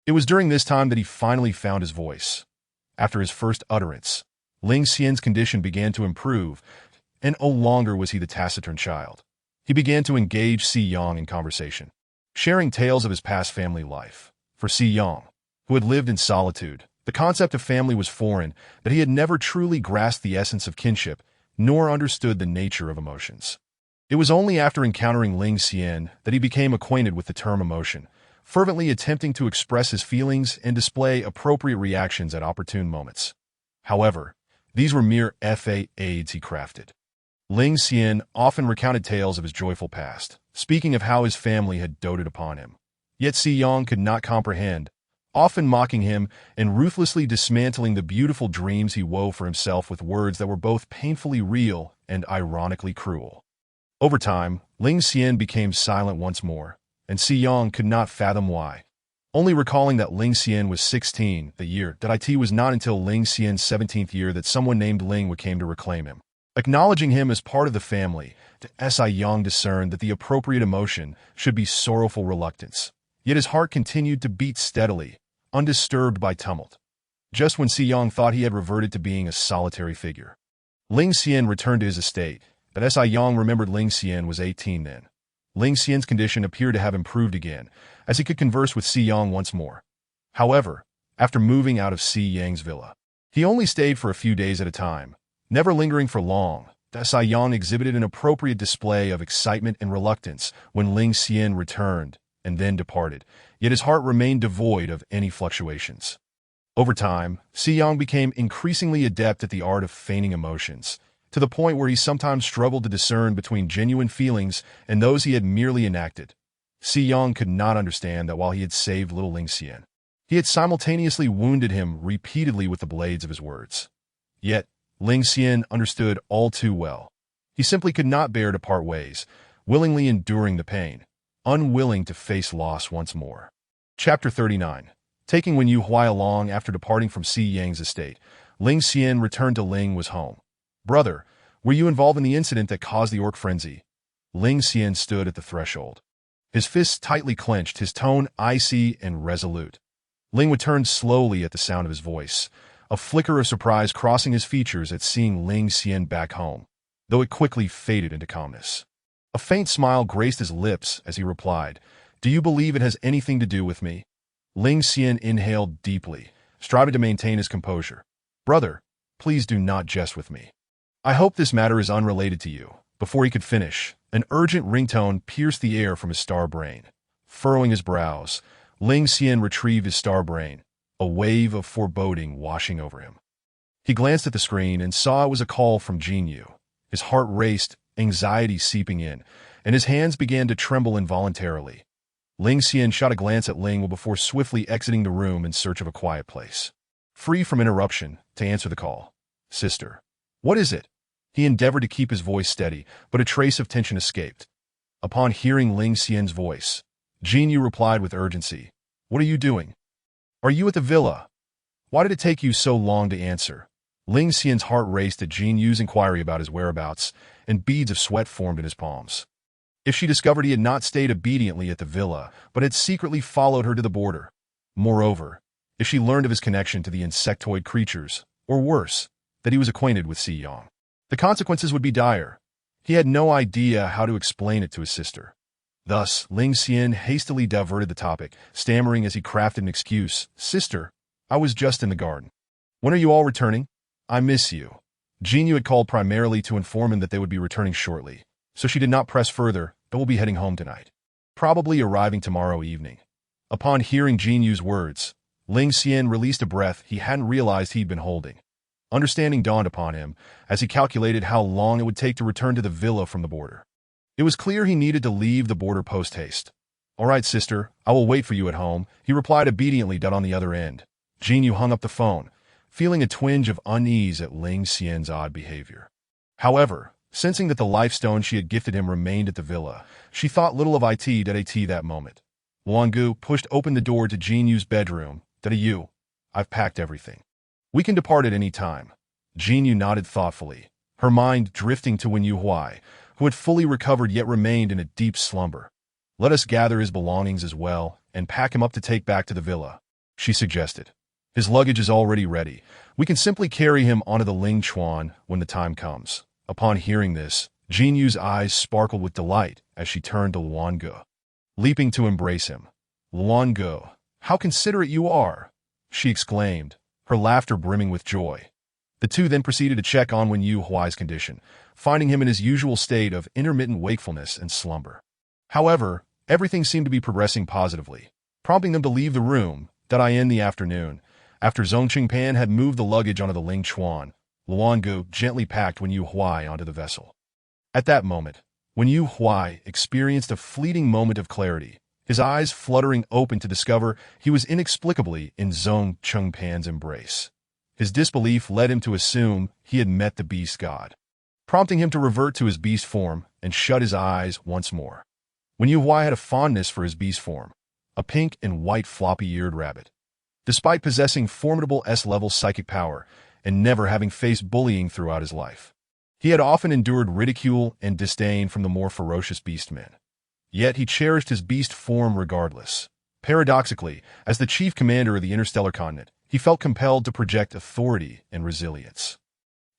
It was during this time that he finally found his voice. After his first utterance, Ling Xian's condition began to improve, and no longer was he the taciturn child. He began to engage Si Yang in conversation, sharing tales of his past family life. For Si Yang, who had lived in solitude, the concept of family was foreign, but he had never truly grasped the essence of kinship, nor understood the nature of emotions. It was only after encountering Ling Xian that he became acquainted with the term emotion, fervently attempting to express his feelings and display appropriate reactions at opportune moments. However, these were mere aids he crafted. Ling Xian often recounted tales of his joyful past, speaking of how his family had doted upon him. Yet Si Yang could not comprehend, often mocking him and ruthlessly dismantling the beautiful dreams he wove for himself with words that were both painfully real and ironically cruel. Over time, Ling Xian became silent once more, and Si Yang could not fathom why. Only recalling that Ling Xian was 16 the year that it was not until Ling Xian's 17th year that someone named Ling came to reclaim him. Acknowledging him as part of the family, Si Yang discerned that the appropriate emotion should be sorrowful reluctance. Yet his heart continued to beat steadily, undisturbed by tumult. Just when Si Yang thought he had reverted to being a solitary figure, Ling Xian returned to his estate, but Si Yang remembered Ling Xian was 18 then. Ling Xian's condition appeared to have improved again, as he could converse with Si Yang once more. However, after moving out of Si Yang's villa, he only stayed for a few days at a time, never lingering for long. Si Yang exhibited an appropriate display of excitement and reluctance when Ling Xian returned and then departed, yet his heart remained devoid of any fluctuations. Over time, Si Yang became increasingly adept at the art of feigning emotions, to the point where he sometimes struggled to discern between genuine feelings and those he had merely enacted. Si Yang could not understand that while he had saved little Ling Xian, he had simultaneously wounded him repeatedly with the blades of his words. Yet, Ling Xian understood all too well. He simply could not bear to part ways, willingly enduring the pain, unwilling to face loss once more. Chapter 39. Taking Wen Yuhui along after departing from Si Yang's estate, Ling Xian returned to Ling's home. "Brother, were you involved in the incident that caused the orc frenzy?" Ling Xian stood at the threshold. His fists tightly clenched, his tone icy and resolute. Ling turned slowly at the sound of his voice, a flicker of surprise crossing his features at seeing Ling Xian back home, though it quickly faded into calmness. A faint smile graced his lips as he replied, "Do you believe it has anything to do with me?" Ling Xian inhaled deeply, striving to maintain his composure. "Brother, please do not jest with me. I hope this matter is unrelated to you." Before he could finish, an urgent ringtone pierced the air from his star brain. Furrowing his brows, Ling Xian retrieved his star brain, a wave of foreboding washing over him. He glanced at the screen and saw it was a call from Jinyu. His heart raced, anxiety seeping in, and his hands began to tremble involuntarily. Ling Xian shot a glance at Ling before swiftly exiting the room in search of a quiet place, free from interruption, to answer the call. "Sister, what is it?" He endeavored to keep his voice steady, but a trace of tension escaped. Upon hearing Ling Xian's voice, Jinyu replied with urgency, "What are you doing? Are you at the villa? Why did it take you so long to answer?" Ling Xian's heart raced at Jinyu's inquiry about his whereabouts, and beads of sweat formed in his palms. If she discovered he had not stayed obediently at the villa, but had secretly followed her to the border. Moreover, if she learned of his connection to the insectoid creatures, or worse, that he was acquainted with Si Yang, the consequences would be dire. He had no idea how to explain it to his sister. Thus, Ling Xian hastily diverted the topic, stammering as he crafted an excuse. "Sister, I was just in the garden. When are you all returning? I miss you." Jinyu had called primarily to inform him that they would be returning shortly, so she did not press further, but will be heading home tonight, probably arriving tomorrow evening. Upon hearing Jinyu's words, Ling Xian released a breath he hadn't realized he'd been holding. Understanding dawned upon him as he calculated how long it would take to return to the villa from the border. It was clear he needed to leave the border post-haste. "All right, sister, I will wait for you at home," he replied obediently. On the other end, Jinyu hung up the phone, feeling a twinge of unease at Ling Xian's odd behavior. However, sensing that the lifestone she had gifted him remained at the villa, she thought little of it that moment. Wangu pushed open the door to Jinyu's bedroom. "I've packed everything. We can depart at any time." Jinyu nodded thoughtfully, her mind drifting to Wen Yuhui, who had fully recovered yet remained in a deep slumber. "Let us gather his belongings as well and pack him up to take back to the villa," she suggested. His luggage is already ready. We can simply carry him onto the Ling Chuan when the time comes. Upon hearing this, Jin Yu's eyes sparkled with delight as she turned to Luan Ge, leaping to embrace him. "Luan Ge, how considerate you are!" she exclaimed, her laughter brimming with joy. The two then proceeded to check on Wen Yu Huai's condition, finding him in his usual state of intermittent wakefulness and slumber. However, everything seemed to be progressing positively, prompting them to leave the room in the afternoon. After Zhong Qingpan had moved the luggage onto the Ling Chuan, Luan Ge gently packed Wen Yu Huai onto the vessel. At that moment, Wen Yu Huai experienced a fleeting moment of clarity, his eyes fluttering open to discover he was inexplicably in Zhong Qingpan's embrace. His disbelief led him to assume he had met the beast god, prompting him to revert to his beast form and shut his eyes once more. Wen Yu Huai had a fondness for his beast form, a pink and white floppy-eared rabbit. Despite possessing formidable S-level psychic power and never having faced bullying throughout his life, he had often endured ridicule and disdain from the more ferocious beastmen. Yet he cherished his beast form regardless. Paradoxically, as the chief commander of the interstellar continent, he felt compelled to project authority and resilience,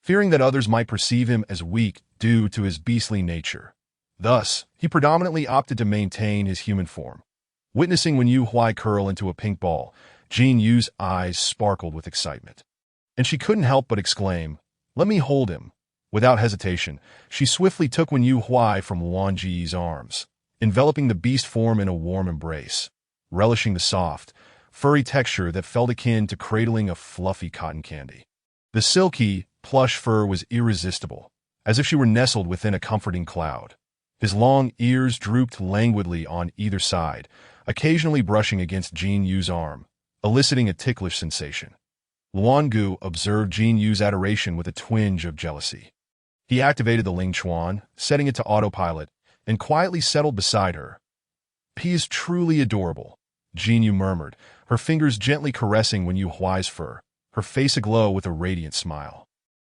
fearing that others might perceive him as weak due to his beastly nature. Thus, he predominantly opted to maintain his human form. Witnessing Wen Yu Huai curl into a pink ball, Jin Yu's eyes sparkled with excitement, and she couldn't help but exclaim, "Let me hold him." Without hesitation, she swiftly took Wen Yu Huai from Luan Ji's arms, enveloping the beast form in a warm embrace, relishing the soft, furry texture that felt akin to cradling a fluffy cotton candy. The silky, plush fur was irresistible, as if she were nestled within a comforting cloud. His long ears drooped languidly on either side, occasionally brushing against Jin Yu's arm, eliciting a ticklish sensation. Luan Ge observed Jin Yu's adoration with a twinge of jealousy. He activated the Ling Chuan, setting it to autopilot, and quietly settled beside her. "He is truly adorable," Jin Yu murmured, her fingers gently caressing Wen Yu Huai's fur, her face aglow with a radiant smile.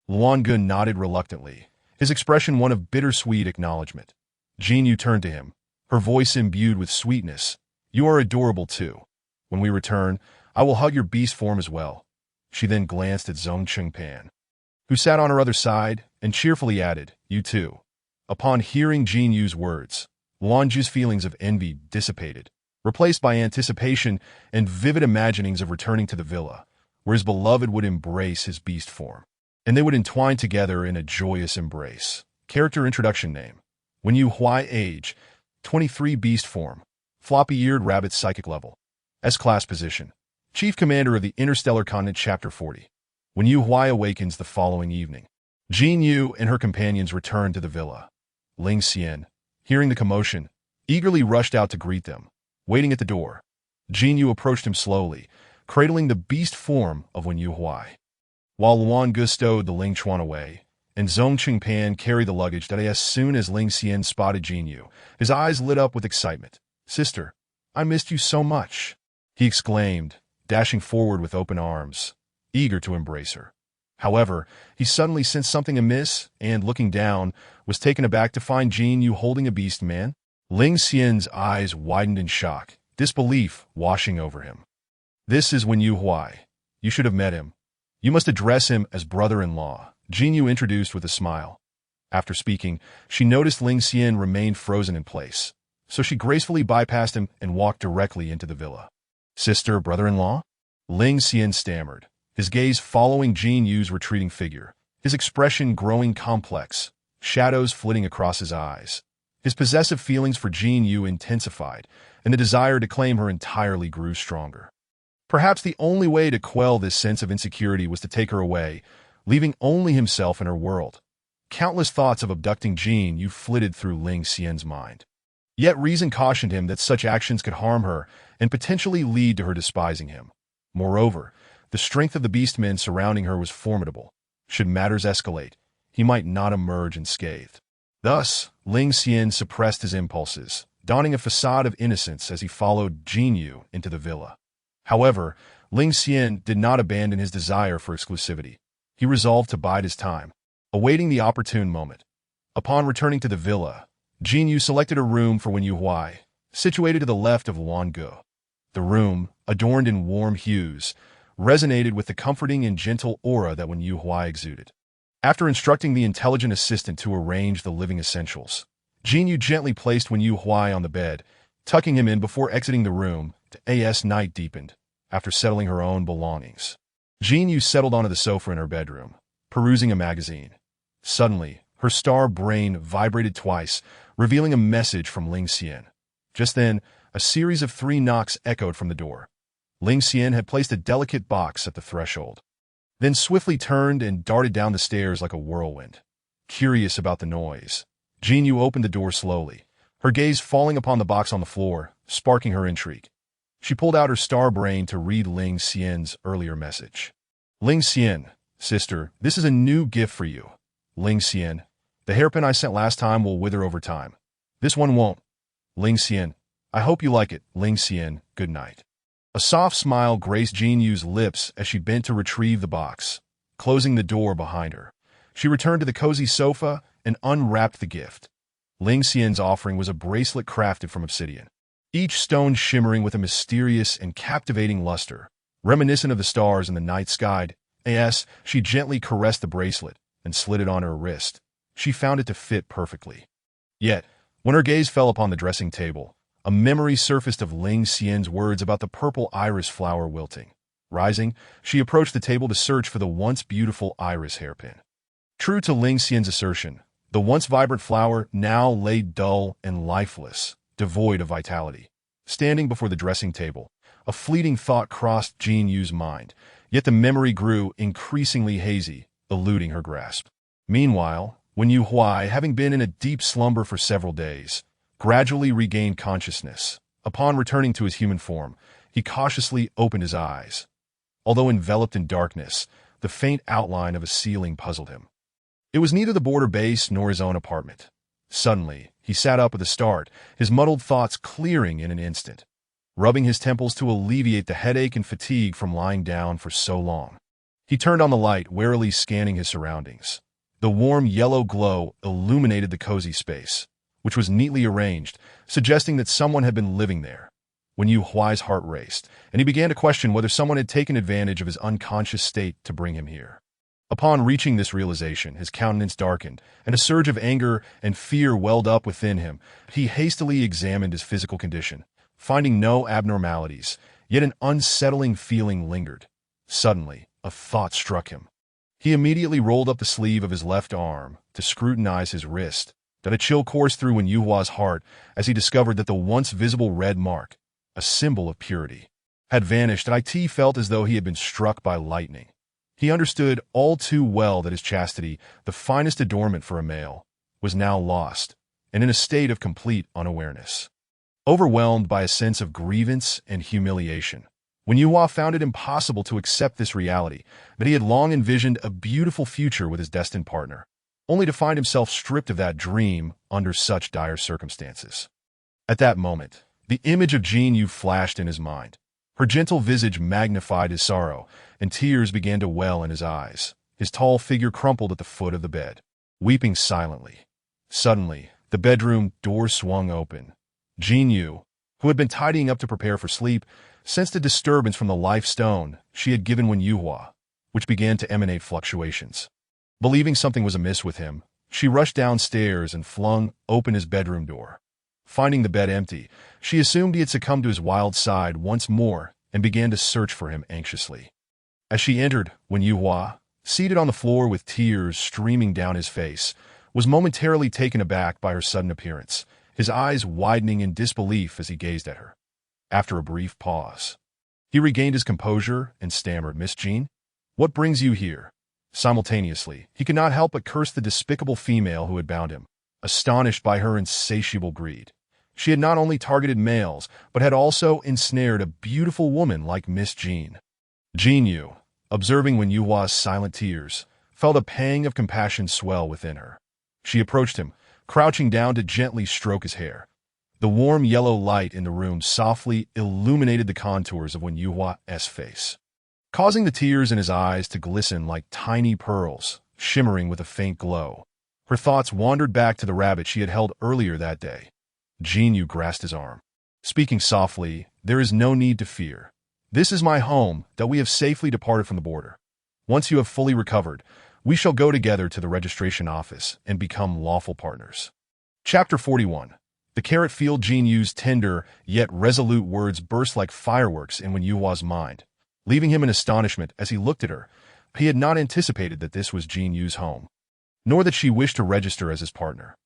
Luan Ge nodded reluctantly, his expression one of bittersweet acknowledgement. Jin Yu turned to him, her voice imbued with sweetness. "You are adorable too. When we return, I will hug your beast form as well." She then glanced at Zhong Qingpan, who sat on her other side, and cheerfully added, "You too." Upon hearing Jin Yu's words, Luan Ji's feelings of envy dissipated, replaced by anticipation and vivid imaginings of returning to the villa, where his beloved would embrace his beast form, and they would entwine together in a joyous embrace. Character introduction name: Wen Yu Huai. Age: 23. Beast form: floppy-eared rabbit. Psychic level: S-class. Position: Chief Commander of the Interstellar Continent. Chapter 40. Wen Yu Huai awakens the following evening. Jin Yu and her companions returned to the villa. Ling Xian, hearing the commotion, eagerly rushed out to greet them. Waiting at the door, Jin Yu approached him slowly, cradling the beast form of Wen Yu Huai, while Luan Ge stowed the Ling Chuan away, and Zhong Qingpan carried the luggage. As soon as Ling Xian spotted Jin Yu, his eyes lit up with excitement. "Sister, I missed you so much," he exclaimed, dashing forward with open arms, eager to embrace her. However, he suddenly sensed something amiss and, looking down, was taken aback to find Jin Yu holding a beast man. Ling Xian's eyes widened in shock, disbelief washing over him. "This is Wen Yu Huai. You should have met him. You must address him as brother-in-law," Jin Yu introduced with a smile. After speaking, she noticed Ling Xian remained frozen in place, so she gracefully bypassed him and walked directly into the villa. "Sister, brother-in-law?" Ling Xian stammered, his gaze following Jin Yu's retreating figure, his expression growing complex, shadows flitting across his eyes. His possessive feelings for Jin Yu intensified, and the desire to claim her entirely grew stronger. Perhaps the only way to quell this sense of insecurity was to take her away, leaving only himself in her world. Countless thoughts of abducting Jin Yu flitted through Ling Xian's mind. Yet reason cautioned him that such actions could harm her and potentially lead to her despising him. Moreover, the strength of the beastmen surrounding her was formidable. Should matters escalate, he might not emerge unscathed. Thus, Ling Xian suppressed his impulses, donning a facade of innocence as he followed Jin Yu into the villa. However, Ling Xian did not abandon his desire for exclusivity. He resolved to bide his time, awaiting the opportune moment. Upon returning to the villa, Jin Yu selected a room for Wen Yu Huai, situated to the left of Luan Ge. The room, adorned in warm hues, resonated with the comforting and gentle aura that Wen Yuhua exuded. After instructing the intelligent assistant to arrange the living essentials, Jin Yu gently placed Wen Yuhua on the bed, tucking him in before exiting the room. As night deepened, after settling her own belongings, Jin Yu settled onto the sofa in her bedroom, perusing a magazine. Suddenly, her star brain vibrated twice, revealing a message from Ling Xian. Just then, a series of 3 knocks echoed from the door. Ling Xian had placed a delicate box at the threshold, then swiftly turned and darted down the stairs like a whirlwind. Curious about the noise, Jin Yu opened the door slowly, her gaze falling upon the box on the floor, sparking her intrigue. She pulled out her star brain to read Ling Xian's earlier message. Ling Xian, sister, this is a new gift for you. Ling Xian, the hairpin I sent last time will wither over time. This one won't. Ling Xian, I hope you like it. Ling Xian, good night. A soft smile graced Jin Yu's lips as she bent to retrieve the box. Closing the door behind her, she returned to the cozy sofa and unwrapped the gift. Ling Xian's offering was a bracelet crafted from obsidian, each stone shimmering with a mysterious and captivating luster, reminiscent of the stars in the night sky. As she gently caressed the bracelet and slid it on her wrist, she found it to fit perfectly. Yet, when her gaze fell upon the dressing table, a memory surfaced of Ling Xian's words about the purple iris flower wilting. Rising, she approached the table to search for the once beautiful iris hairpin. True to Ling Xian's assertion, the once vibrant flower now lay dull and lifeless, devoid of vitality. Standing before the dressing table, a fleeting thought crossed Jin Yu's mind, yet the memory grew increasingly hazy, eluding her grasp. Meanwhile, Wen Yuhua, having been in a deep slumber for several days, gradually regained consciousness. Upon returning to his human form, he cautiously opened his eyes. Although enveloped in darkness, the faint outline of a ceiling puzzled him. It was neither the border base nor his own apartment. Suddenly, he sat up with a start, his muddled thoughts clearing in an instant. Rubbing his temples to alleviate the headache and fatigue from lying down for so long, he turned on the light, warily scanning his surroundings. The warm yellow glow illuminated the cozy space, which was neatly arranged, suggesting that someone had been living there. Wen Yuhuai's heart raced, and he began to question whether someone had taken advantage of his unconscious state to bring him here. Upon reaching this realization, his countenance darkened, and a surge of anger and fear welled up within him. He hastily examined his physical condition, finding no abnormalities, yet an unsettling feeling lingered. Suddenly, a thought struck him. He immediately rolled up the sleeve of his left arm to scrutinize his wrist. That a chill coursed through Wen Yuhua's heart as he discovered that the once visible red mark, a symbol of purity, had vanished, and it felt as though he had been struck by lightning. He understood all too well that his chastity, the finest adornment for a male, was now lost, and in a state of complete unawareness. Overwhelmed by a sense of grievance and humiliation, Wen Yuhua found it impossible to accept this reality, that he had long envisioned a beautiful future with his destined partner, only to find himself stripped of that dream under such dire circumstances. At that moment, the image of Jin Yu flashed in his mind. Her gentle visage magnified his sorrow, and tears began to well in his eyes. His tall figure crumpled at the foot of the bed, weeping silently. Suddenly, the bedroom door swung open. Jin Yu, who had been tidying up to prepare for sleep, sensed a disturbance from the life stone she had given Wen Yuhua, which began to emanate fluctuations. Believing something was amiss with him, she rushed downstairs and flung open his bedroom door. Finding the bed empty, she assumed he had succumbed to his wild side once more and began to search for him anxiously. As she entered, Wen Yuhua, seated on the floor with tears streaming down his face, was momentarily taken aback by her sudden appearance, his eyes widening in disbelief as he gazed at her. After a brief pause, he regained his composure and stammered, "Miss Jean, what brings you here?" Simultaneously, he could not help but curse the despicable female who had bound him, astonished by her insatiable greed. She had not only targeted males, but had also ensnared a beautiful woman like Miss Jean. Jin Yu, observing Wen Yuhua's silent tears, felt a pang of compassion swell within her. She approached him, crouching down to gently stroke his hair. The warm yellow light in the room softly illuminated the contours of Wen Yuhua's face, causing the tears in his eyes to glisten like tiny pearls, shimmering with a faint glow. Her thoughts wandered back to the rabbit she had held earlier that day. Jin Yu grasped his arm. Speaking softly, "There is no need to fear. This is my home, that we have safely departed from the border. Once you have fully recovered, we shall go together to the registration office and become lawful partners. Chapter 41. The carrot field. Jin Yu's tender, yet resolute words burst like fireworks in Wen Yuhua's mind, leaving him in astonishment as he looked at her. He had not anticipated that this was Jin Yu's home, nor that she wished to register as his partner.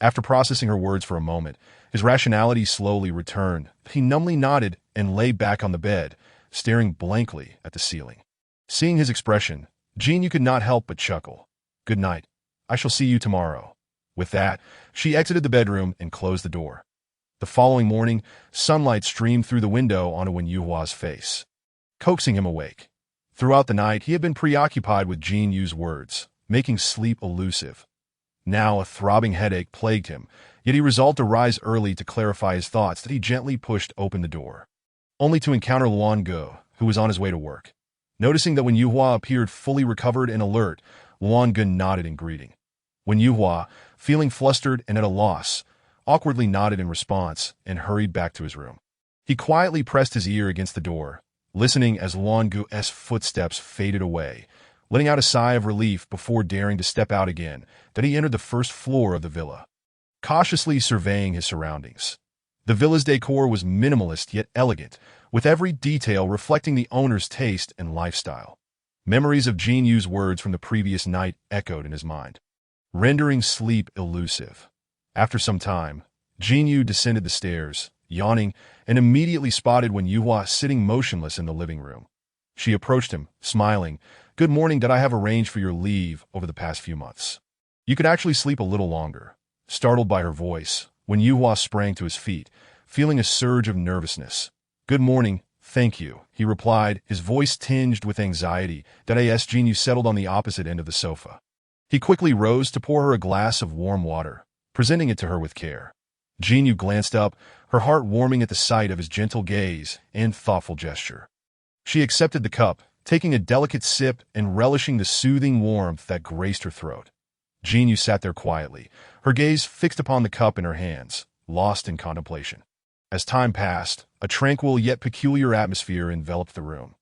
After processing her words for a moment, his rationality slowly returned. He numbly nodded and lay back on the bed, staring blankly at the ceiling. Seeing his expression, Jin Yu could not help but chuckle. Good night. I shall see you tomorrow. With that, she exited the bedroom and closed the door. The following morning, sunlight streamed through the window onto Wen Yuhua's face, coaxing him awake. Throughout the night, he had been preoccupied with Jin Yu's words, making sleep elusive. Now a throbbing headache plagued him, yet he resolved to rise early to clarify his thoughts. That he gently pushed open the door, only to encounter Luan Ge, who was on his way to work. Noticing that Wen Yuhua appeared fully recovered and alert, Luan Ge nodded in greeting. Wen Yuhua, feeling flustered and at a loss, awkwardly nodded in response and hurried back to his room. He quietly pressed his ear against the door, listening as Luan Ge's footsteps faded away, letting out a sigh of relief before daring to step out again. That he entered the first floor of the villa, cautiously surveying his surroundings. The villa's decor was minimalist yet elegant, with every detail reflecting the owner's taste and lifestyle. Memories of Jin Yu's words from the previous night echoed in his mind, rendering sleep elusive. After some time, Jin Yu descended the stairs, yawning, and immediately spotted Wen Yuhua sitting motionless in the living room. She approached him, smiling. Good morning. Did I have arranged for your leave over the past few months? You could actually sleep a little longer. Startled by her voice, Wen Yuhua sprang to his feet, feeling a surge of nervousness. Good morning, thank you, he replied, his voice tinged with anxiety. As Jin Yu settled on the opposite end of the sofa, he quickly rose to pour her a glass of warm water, presenting it to her with care. Jin Yu glanced up, her heart warming at the sight of his gentle gaze and thoughtful gesture. She accepted the cup, taking a delicate sip and relishing the soothing warmth that graced her throat. Jin Yu sat there quietly, her gaze fixed upon the cup in her hands, lost in contemplation. As time passed, a tranquil yet peculiar atmosphere enveloped the room.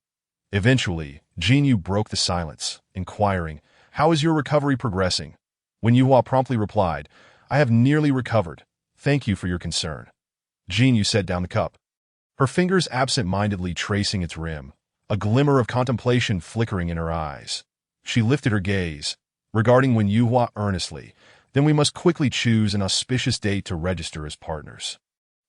Eventually, Jin Yu broke the silence, inquiring, How is your recovery progressing? Wen Yuhua promptly replied, I have nearly recovered. Thank you for your concern. Jin Yu set down the cup, her fingers absent-mindedly tracing its rim, a glimmer of contemplation flickering in her eyes. She lifted her gaze, regarding Wen Yuhua earnestly. Then we must quickly choose an auspicious date to register as partners.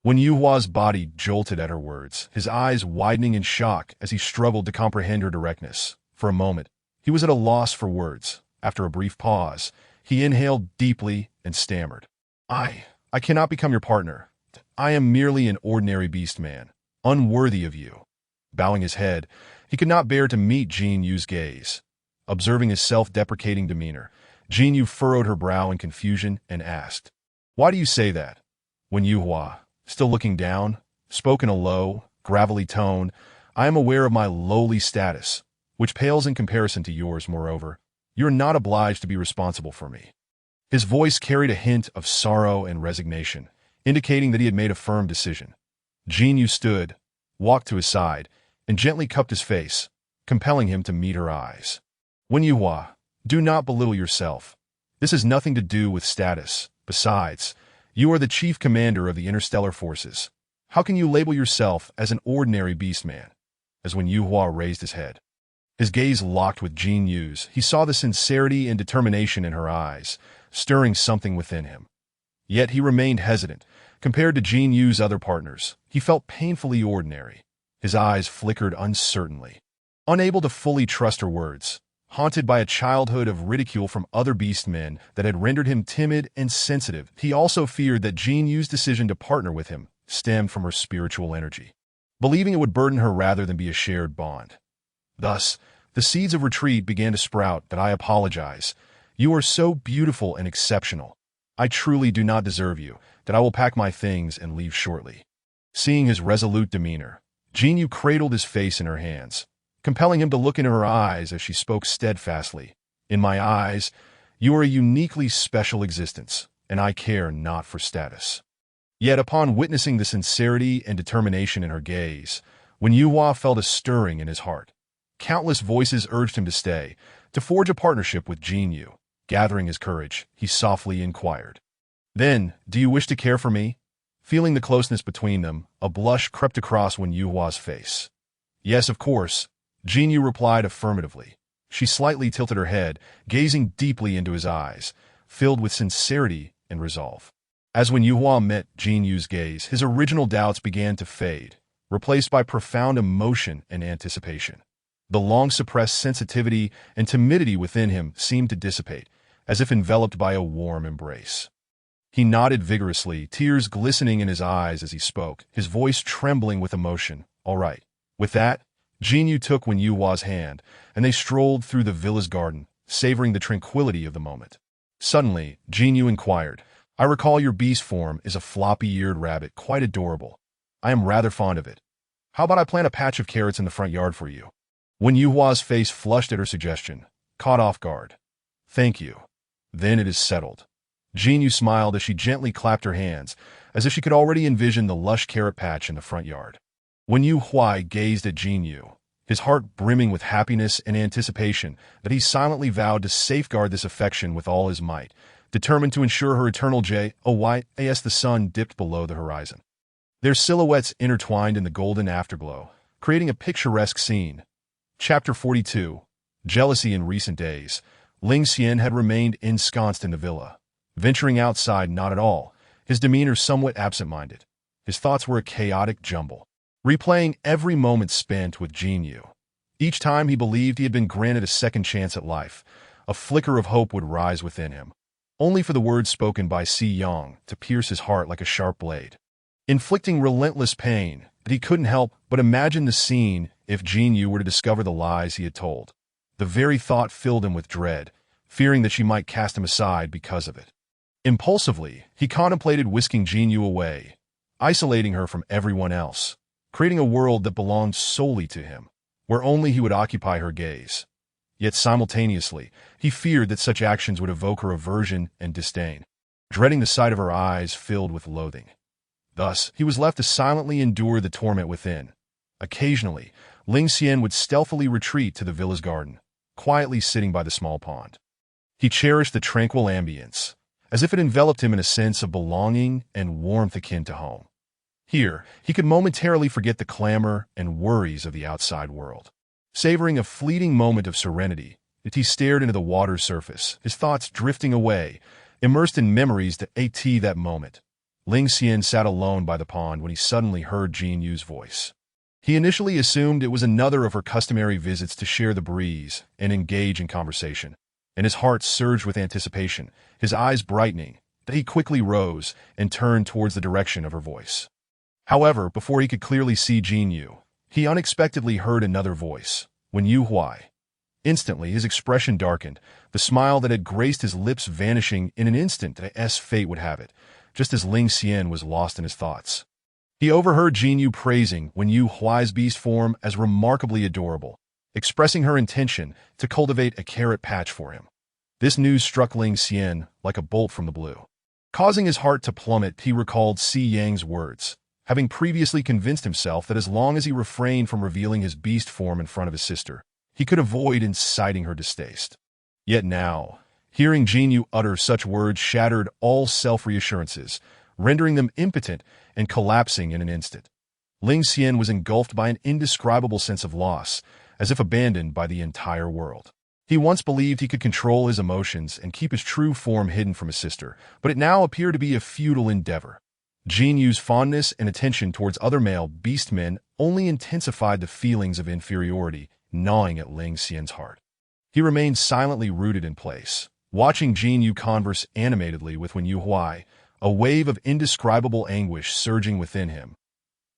Wen Yuhua's body jolted at her words, his eyes widening in shock as he struggled to comprehend her directness. For a moment, he was at a loss for words. After a brief pause, he inhaled deeply and stammered. I cannot become your partner. I am merely an ordinary beast man, unworthy of you. Bowing his head, he could not bear to meet Jin Yu's gaze. Observing his self-deprecating demeanor, Jin Yu furrowed her brow in confusion and asked, Why do you say that? Wen Yuhua, still looking down, spoke in a low, gravelly tone. I am aware of my lowly status, which pales in comparison to yours. Moreover, you are not obliged to be responsible for me. His voice carried a hint of sorrow and resignation, indicating that he had made a firm decision. Jin Yu stood, walked to his side, and gently cupped his face, compelling him to meet her eyes. Wen Yuhua, do not belittle yourself. This has nothing to do with status. Besides, you are the chief commander of the interstellar forces. How can you label yourself as an ordinary beast man? As Wen Yuhua raised his head, his gaze locked with Jin Yu's, he saw the sincerity and determination in her eyes, stirring something within him. Yet he remained hesitant. Compared to Jin Yu's other partners, he felt painfully ordinary. His eyes flickered uncertainly, unable to fully trust her words. Haunted by a childhood of ridicule from other beast men that had rendered him timid and sensitive, he also feared that Jin Yu's decision to partner with him stemmed from her spiritual energy, believing it would burden her rather than be a shared bond. Thus, the seeds of retreat began to sprout. That I apologize. You are so beautiful and exceptional. I truly do not deserve you. That I will pack my things and leave shortly. Seeing his resolute demeanor, Jin Yu cradled his face in her hands, compelling him to look into her eyes as she spoke steadfastly. In my eyes, you are a uniquely special existence, and I care not for status. Yet upon witnessing the sincerity and determination in her gaze, Wen Yuhua felt a stirring in his heart. Countless voices urged him to stay, to forge a partnership with Jin Yu. Gathering his courage, he softly inquired, "Then, do you wish to care for me?" Feeling the closeness between them, a blush crept across Wen Yuhua's face. "Yes, of course," Jin Yu replied affirmatively. She slightly tilted her head, gazing deeply into his eyes, filled with sincerity and resolve. As Wen Yuhua met Jin Yu's gaze, his original doubts began to fade, replaced by profound emotion and anticipation. The long-suppressed sensitivity and timidity within him seemed to dissipate, as if enveloped by a warm embrace. He nodded vigorously, tears glistening in his eyes as he spoke, his voice trembling with emotion. "All right." With that, Jin Yu took Wen Yuhua's hand, and they strolled through the villa's garden, savoring the tranquility of the moment. Suddenly, Jin Yu inquired, "I recall your beast form is a floppy-eared rabbit, quite adorable. I am rather fond of it. How about I plant a patch of carrots in the front yard for you?" Wen Yuhua's face flushed at her suggestion, caught off guard. "Thank you. Then it is settled." Jin Yu smiled as she gently clapped her hands, as if she could already envision the lush carrot patch in the front yard. Wen Yuhua gazed at Jin Yu, his heart brimming with happiness and anticipation that he silently vowed to safeguard this affection with all his might, determined to ensure her eternal joy as the sun dipped below the horizon. Their silhouettes intertwined in the golden afterglow, creating a picturesque scene. Chapter 42. Jealousy in recent days. Ling Xian had remained ensconced in the villa. Venturing outside not at all, his demeanor somewhat absent-minded. His thoughts were a chaotic jumble, replaying every moment spent with Jin Yu. Each time he believed he had been granted a second chance at life, a flicker of hope would rise within him, only for the words spoken by Si Yang to pierce his heart like a sharp blade, inflicting relentless pain that he couldn't help but imagine the scene if Jin Yu were to discover the lies he had told. The very thought filled him with dread, fearing that she might cast him aside because of it. Impulsively, he contemplated whisking Jin Yu away, isolating her from everyone else, creating a world that belonged solely to him, where only he would occupy her gaze. Yet simultaneously, he feared that such actions would evoke her aversion and disdain, dreading the sight of her eyes filled with loathing. Thus, he was left to silently endure the torment within. Occasionally, Ling Xian would stealthily retreat to the villa's garden, quietly sitting by the small pond. He cherished the tranquil ambience, as if it enveloped him in a sense of belonging and warmth akin to home. Here, he could momentarily forget the clamor and worries of the outside world. Savoring a fleeting moment of serenity, as he stared into the water's surface, his thoughts drifting away, immersed in memories that ate that moment. Ling Xian sat alone by the pond when he suddenly heard Jin Yu's voice. He initially assumed it was another of her customary visits to share the breeze and engage in conversation, and his heart surged with anticipation, his eyes brightening, that he quickly rose and turned towards the direction of her voice. However, before he could clearly see Jin Yu, he unexpectedly heard another voice, Wen Yuhua. Instantly, his expression darkened, the smile that had graced his lips vanishing in an instant as fate would have it, just as Ling Xian was lost in his thoughts. He overheard Jin Yu praising Wen Yuhua's beast form as remarkably adorable, expressing her intention to cultivate a carrot patch for him. This news struck Ling Xian like a bolt from the blue. Causing his heart to plummet, he recalled Si Yang's words, having previously convinced himself that as long as he refrained from revealing his beast form in front of his sister, he could avoid inciting her distaste. Yet now, hearing Jin Yu utter such words shattered all self-reassurances, rendering them impotent and collapsing in an instant. Ling Xian was engulfed by an indescribable sense of loss, as if abandoned by the entire world. He once believed he could control his emotions and keep his true form hidden from his sister, but it now appeared to be a futile endeavor. Jin Yu's fondness and attention towards other male beast men only intensified the feelings of inferiority gnawing at Ling Xian's heart. He remained silently rooted in place, watching Jin Yu converse animatedly with Wen Yuhua, a wave of indescribable anguish surging within him.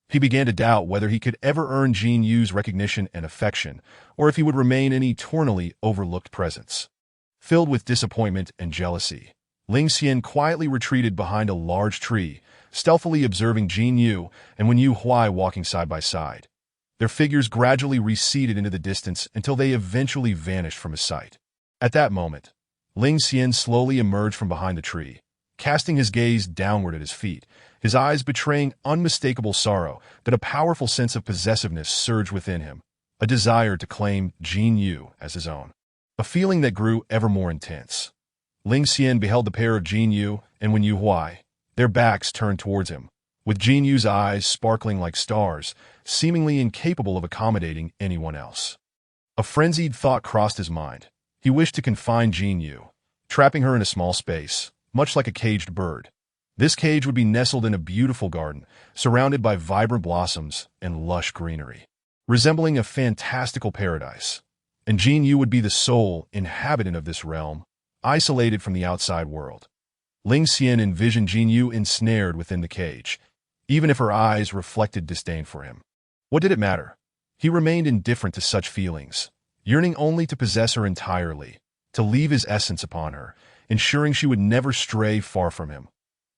He began to doubt whether he could ever earn Jin Yu's recognition and affection, or if he would remain an eternally overlooked presence. Filled with disappointment and jealousy, Ling Xian quietly retreated behind a large tree, stealthily observing Jin Yu and Wen Yuhua walking side by side. Their figures gradually receded into the distance until they eventually vanished from his sight. At that moment, Ling Xian slowly emerged from behind the tree, casting his gaze downward at his feet, his eyes betraying unmistakable sorrow that a powerful sense of possessiveness surged within him, a desire to claim Jin Yu as his own. A feeling that grew ever more intense. Ling Xian beheld the pair of Jin Yu and Wen Yu Huai, their backs turned towards him, with Jin Yu's eyes sparkling like stars, seemingly incapable of accommodating anyone else. A frenzied thought crossed his mind. He wished to confine Jin Yu, trapping her in a small space, much like a caged bird. This cage would be nestled in a beautiful garden, surrounded by vibrant blossoms and lush greenery, resembling a fantastical paradise. And Jin Yu would be the sole inhabitant of this realm, isolated from the outside world. Ling Xian envisioned Jin Yu ensnared within the cage, even if her eyes reflected disdain for him. What did it matter? He remained indifferent to such feelings, yearning only to possess her entirely, to leave his essence upon her, ensuring she would never stray far from him.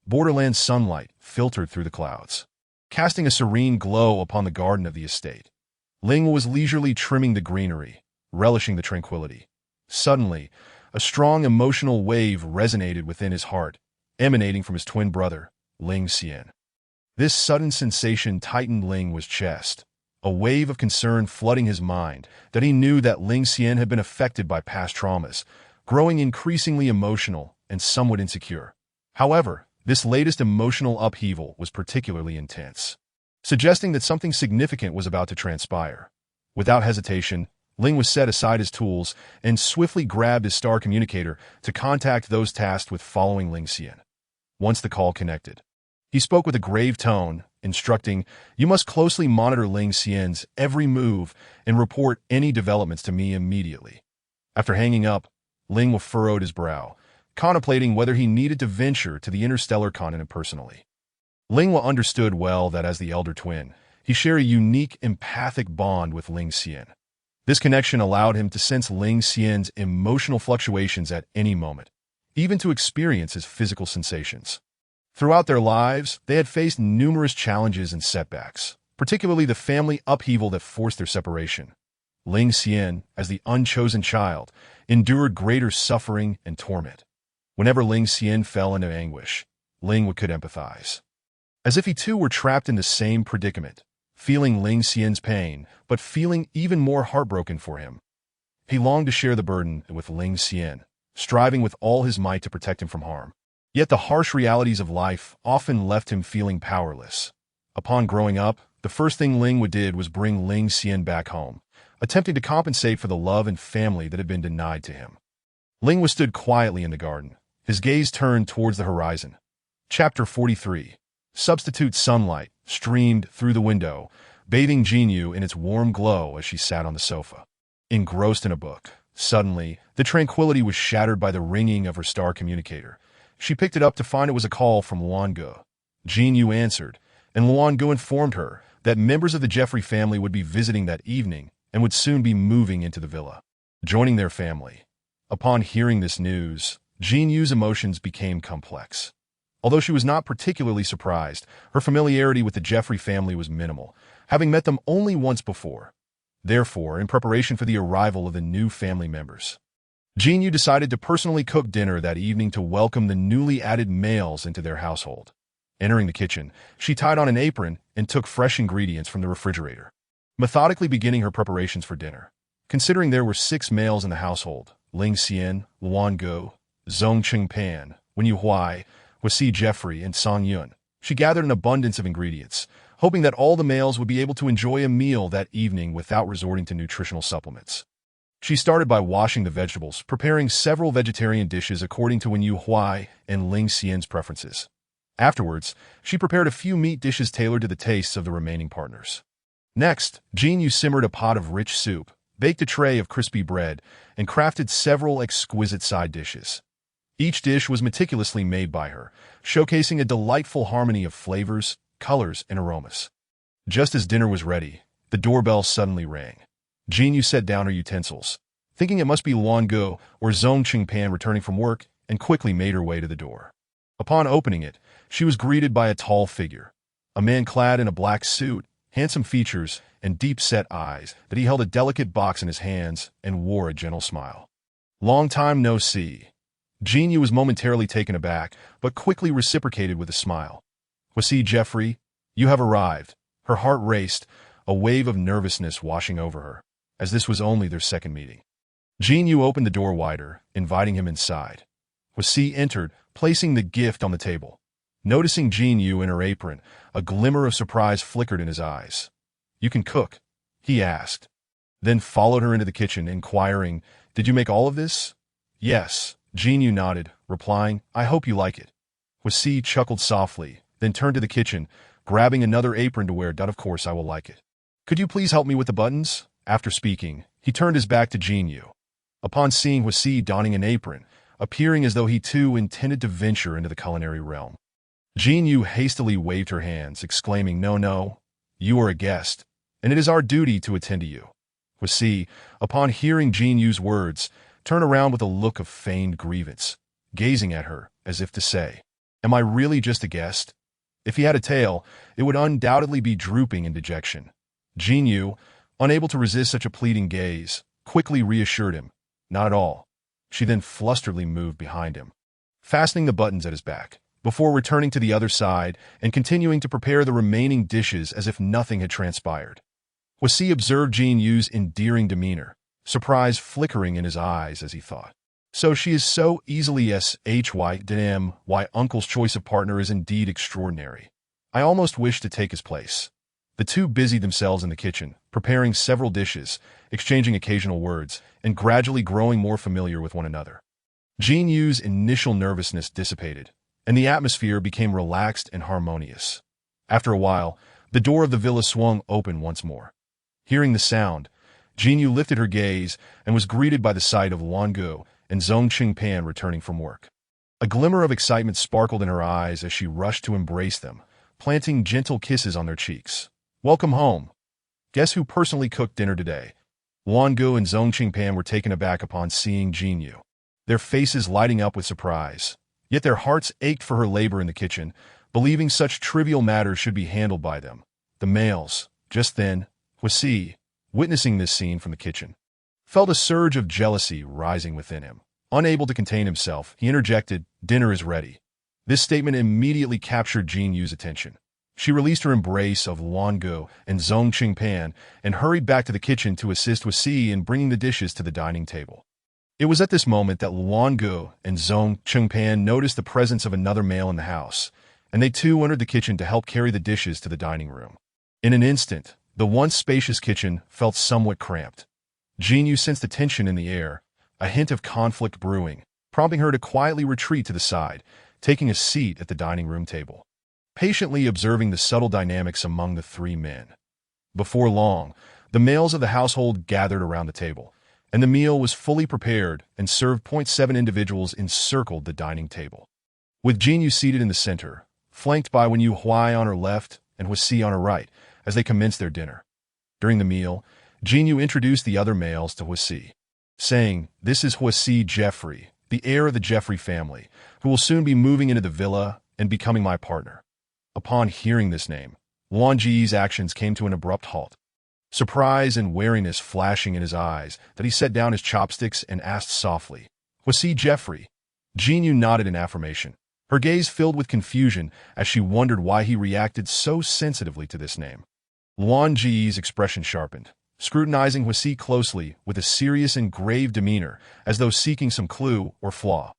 Borderland sunlight filtered through the clouds, casting a serene glow upon the garden of the estate. Ling was leisurely trimming the greenery, relishing the tranquility. Suddenly, a strong emotional wave resonated within his heart, emanating from his twin brother, Ling Xian. This sudden sensation tightened Ling's chest, a wave of concern flooding his mind that he knew that Ling Xian had been affected by past traumas, growing increasingly emotional and somewhat insecure. However, this latest emotional upheaval was particularly intense, suggesting that something significant was about to transpire. Without hesitation, Ling set aside his tools and swiftly grabbed his star communicator to contact those tasked with following Ling Xian. Once the call connected, he spoke with a grave tone, instructing, "You must closely monitor Ling Xian's every move and report any developments to me immediately." After hanging up, Ling furrowed his brow, contemplating whether he needed to venture to the interstellar continent personally. Ling understood well that as the elder twin, he shared a unique empathic bond with Ling Xian. This connection allowed him to sense Ling Xian's emotional fluctuations at any moment, even to experience his physical sensations. Throughout their lives, they had faced numerous challenges and setbacks, particularly the family upheaval that forced their separation. Ling Xian, as the unchosen child, endured greater suffering and torment. Whenever Ling Xian fell into anguish, Ling could empathize. As if he too were trapped in the same predicament, feeling Ling Xian's pain, but feeling even more heartbroken for him. He longed to share the burden with Ling Xian, striving with all his might to protect him from harm. Yet the harsh realities of life often left him feeling powerless. Upon growing up, the first thing Ling did was bring Ling Xian back home, attempting to compensate for the love and family that had been denied to him. Ling stood quietly in the garden, his gaze turned towards the horizon. Chapter 43. Substitute sunlight streamed through the window, bathing Jin Yu in its warm glow as she sat on the sofa, engrossed in a book. Suddenly, the tranquility was shattered by the ringing of her star communicator. She picked it up to find it was a call from Luangu. Jin Yu answered, and Luangu informed her that members of the Jeffrey family would be visiting that evening and would soon be moving into the villa, joining their family. Upon hearing this news, Jin Yu's emotions became complex. Although she was not particularly surprised, her familiarity with the Jeffrey family was minimal, having met them only once before. Therefore, in preparation for the arrival of the new family members, Jin Yu decided to personally cook dinner that evening to welcome the newly added males into their household. Entering the kitchen, she tied on an apron and took fresh ingredients from the refrigerator, methodically beginning her preparations for dinner. Considering there were 6 males in the household, Ling Xian, Luangu, Zhong Qingpan, Wen Yu Huai, Wasi Jeffrey, and Song Yun, she gathered an abundance of ingredients, hoping that all the males would be able to enjoy a meal that evening without resorting to nutritional supplements. She started by washing the vegetables, preparing several vegetarian dishes according to Wen Yu Huai and Ling Xian's preferences. Afterwards, she prepared a few meat dishes tailored to the tastes of the remaining partners. Next, Jin Yu simmered a pot of rich soup, baked a tray of crispy bread, and crafted several exquisite side dishes. Each dish was meticulously made by her, showcasing a delightful harmony of flavors, colors, and aromas. Just as dinner was ready, the doorbell suddenly rang. Jin Yu set down her utensils, thinking it must be Luangu or Zhong Qingpan returning from work, and quickly made her way to the door. Upon opening it, she was greeted by a tall figure, a man clad in a black suit, handsome features, and deep-set eyes, that he held a delicate box in his hands and wore a gentle smile. "Long time no see." Jinyu was momentarily taken aback, but quickly reciprocated with a smile. "Wasi Jeffrey, you have arrived." Her heart raced, a wave of nervousness washing over her, as this was only their second meeting. Jinyu opened the door wider, inviting him inside. Wasi entered, placing the gift on the table. Noticing Jinyu in her apron, a glimmer of surprise flickered in his eyes. "You can cook?" he asked. Then followed her into the kitchen, inquiring, "Did you make all of this?" "Yes," Jinyu nodded, replying, "I hope you like it." Wasi chuckled softly, then turned to the kitchen, grabbing another apron to wear. "Of course I will like it. Could you please help me with the buttons?" After speaking, he turned his back to Jinyu. Upon seeing Wasi donning an apron, appearing as though he too intended to venture into the culinary realm, Jinyu hastily waved her hands, exclaiming, "No, no, you are a guest, and it is our duty to attend to you." Wasi, upon hearing Jinyu's words, turned around with a look of feigned grievance, gazing at her as if to say, "Am I really just a guest?" If he had a tail, it would undoubtedly be drooping in dejection. Jinyu, unable to resist such a pleading gaze, quickly reassured him, "Not at all." She then flusteredly moved behind him, fastening the buttons at his back, before returning to the other side and continuing to prepare the remaining dishes as if nothing had transpired. Wasi observed Jinyu's endearing demeanor, surprise flickering in his eyes as he thought, "So she is so easily shy. Why uncle's choice of partner is indeed extraordinary. I almost wish to take his place." The two busied themselves in the kitchen, preparing several dishes, exchanging occasional words, and gradually growing more familiar with one another. Jinyu's initial nervousness dissipated, and the atmosphere became relaxed and harmonious. After a while, the door of the villa swung open once more. Hearing the sound, Jinyu lifted her gaze and was greeted by the sight of Luangu and Zhong Qingpan returning from work. A glimmer of excitement sparkled in her eyes as she rushed to embrace them, planting gentle kisses on their cheeks. "Welcome home. Guess who personally cooked dinner today?" Luangu and Zhong Qingpan were taken aback upon seeing Jinyu, their faces lighting up with surprise. Yet their hearts ached for her labor in the kitchen, believing such trivial matters should be handled by them. The males, just then, Wasi, witnessing this scene from the kitchen, felt a surge of jealousy rising within him. Unable to contain himself, he interjected, "Dinner is ready." This statement immediately captured Jinyu's attention. She released her embrace of Luangu and Zhong Qingpan and hurried back to the kitchen to assist Wasi in bringing the dishes to the dining table. It was at this moment that Luangu and Zhong Qingpan noticed the presence of another male in the house, and they too entered the kitchen to help carry the dishes to the dining room. In an instant, the once spacious kitchen felt somewhat cramped. Jinyu sensed the tension in the air, a hint of conflict brewing, prompting her to quietly retreat to the side, taking a seat at the dining room table, patiently observing the subtle dynamics among the three men. Before long, the males of the household gathered around the table, and the meal was fully prepared and served. 7 individuals encircled the dining table, with Jinyu seated in the center, flanked by Wen Yu Huai on her left and Wasi on her right, as they commenced their dinner. During the meal, Jinyu introduced the other males to Wasi, saying, "This is Wasi Jeffrey, the heir of the Jeffrey family, who will soon be moving into the villa and becoming my partner." Upon hearing this name, Luanji's actions came to an abrupt halt, surprise and wariness flashing in his eyes that he set down his chopsticks and asked softly, "Wasi Jeffrey?" Jinyu nodded in affirmation, her gaze filled with confusion as she wondered why he reacted so sensitively to this name. Luanji's expression sharpened, scrutinizing Wasi closely with a serious and grave demeanor as though seeking some clue or flaw.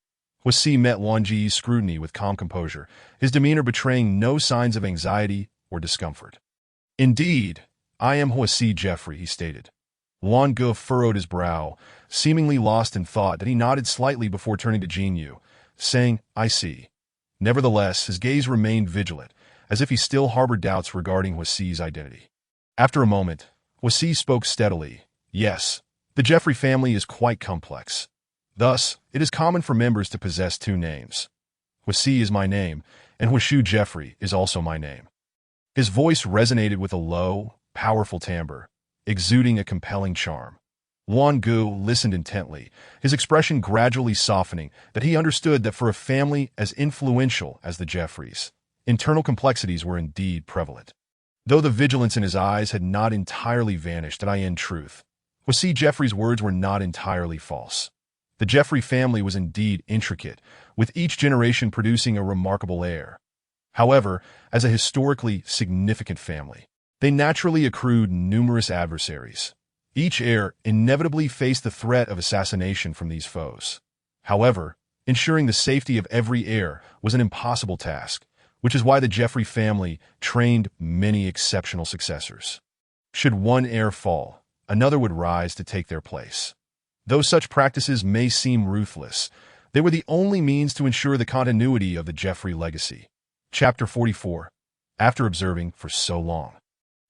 Wasi met Luanji's scrutiny with calm composure, his demeanor betraying no signs of anxiety or discomfort. "Indeed, I am Wasi Jeffrey," he stated. Luangu furrowed his brow, seemingly lost in thought that he nodded slightly before turning to Jinyu, saying, "I see." Nevertheless, his gaze remained vigilant, as if he still harbored doubts regarding Wasi's identity. After a moment, Wasi spoke steadily, "Yes, the Jeffrey family is quite complex. Thus, it is common for members to possess 2 names. Wasi is my name, and Washu Jeffrey is also my name." His voice resonated with a low, powerful timbre, exuding a compelling charm. Luangu listened intently, his expression gradually softening that he understood that for a family as influential as the Jeffreys, internal complexities were indeed prevalent. Though the vigilance in his eyes had not entirely vanished, and in truth, Wasi Jeffrey's words were not entirely false. The Jeffrey family was indeed intricate, with each generation producing a remarkable heir. However, as a historically significant family, they naturally accrued numerous adversaries. Each heir inevitably faced the threat of assassination from these foes. However, ensuring the safety of every heir was an impossible task, which is why the Jeffrey family trained many exceptional successors. Should one heir fall, another would rise to take their place. Though such practices may seem ruthless, they were the only means to ensure the continuity of the Jeffrey legacy. Chapter 44. After observing for so long.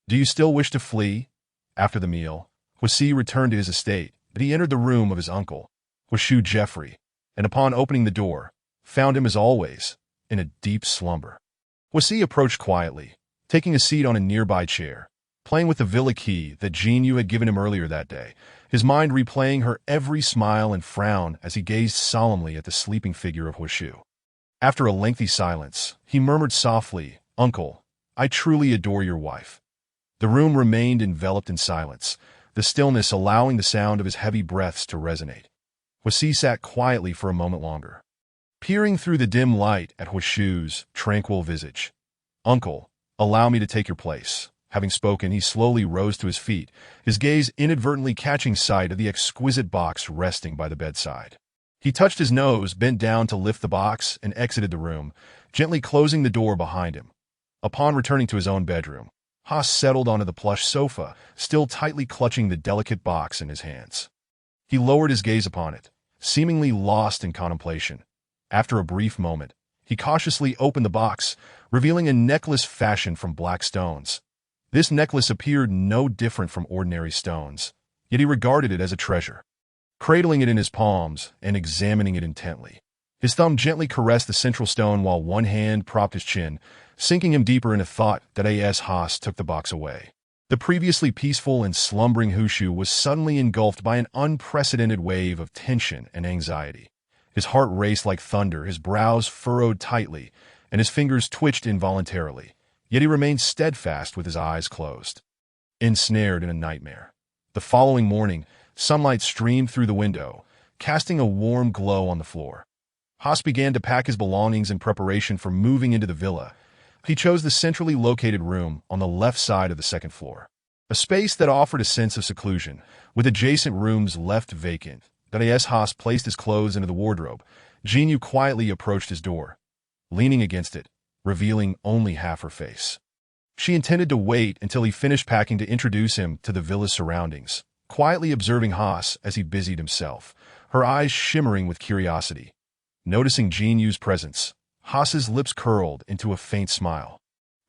Do you still wish to flee? After the meal, Hussey returned to his estate, but he entered the room of his uncle, Hushu Jeffrey, and upon opening the door, found him as always, in a deep slumber. Hussey approached quietly, taking a seat on a nearby chair, playing with the villa key that Jean Yu had given him earlier that day, his mind replaying her every smile and frown as he gazed solemnly at the sleeping figure of Hushu. After a lengthy silence, he murmured softly, "Uncle, I truly adore your wife." The room remained enveloped in silence, the stillness allowing the sound of his heavy breaths to resonate. Hussey sat quietly for a moment longer, peering through the dim light at Hushu's tranquil visage. "Uncle, allow me to take your place." Having spoken, he slowly rose to his feet, his gaze inadvertently catching sight of the exquisite box resting by the bedside. He touched his nose, bent down to lift the box, and exited the room, gently closing the door behind him. Upon returning to his own bedroom, Haas settled onto the plush sofa, still tightly clutching the delicate box in his hands. He lowered his gaze upon it, seemingly lost in contemplation. After a brief moment, he cautiously opened the box, revealing a necklace fashioned from black stones. This necklace appeared no different from ordinary stones, yet he regarded it as a treasure. Cradling it in his palms and examining it intently, his thumb gently caressed the central stone while one hand propped his chin, sinking him deeper into thought that A.S. Haas took the box away. The previously peaceful and slumbering Hushu was suddenly engulfed by an unprecedented wave of tension and anxiety. His heart raced like thunder, his brows furrowed tightly, and his fingers twitched involuntarily, yet he remained steadfast with his eyes closed. Ensnared in a nightmare. The following morning, sunlight streamed through the window, casting a warm glow on the floor. Haas began to pack his belongings in preparation for moving into the villa. He chose the centrally located room on the left side of the second floor, a space that offered a sense of seclusion, with adjacent rooms left vacant. As Haas placed his clothes into the wardrobe, Jean Yu quietly approached his door, leaning against it, revealing only half her face. She intended to wait until he finished packing to introduce him to the villa's surroundings, quietly observing Haas as he busied himself, her eyes shimmering with curiosity. Noticing Jean Yu's presence, Haas's lips curled into a faint smile.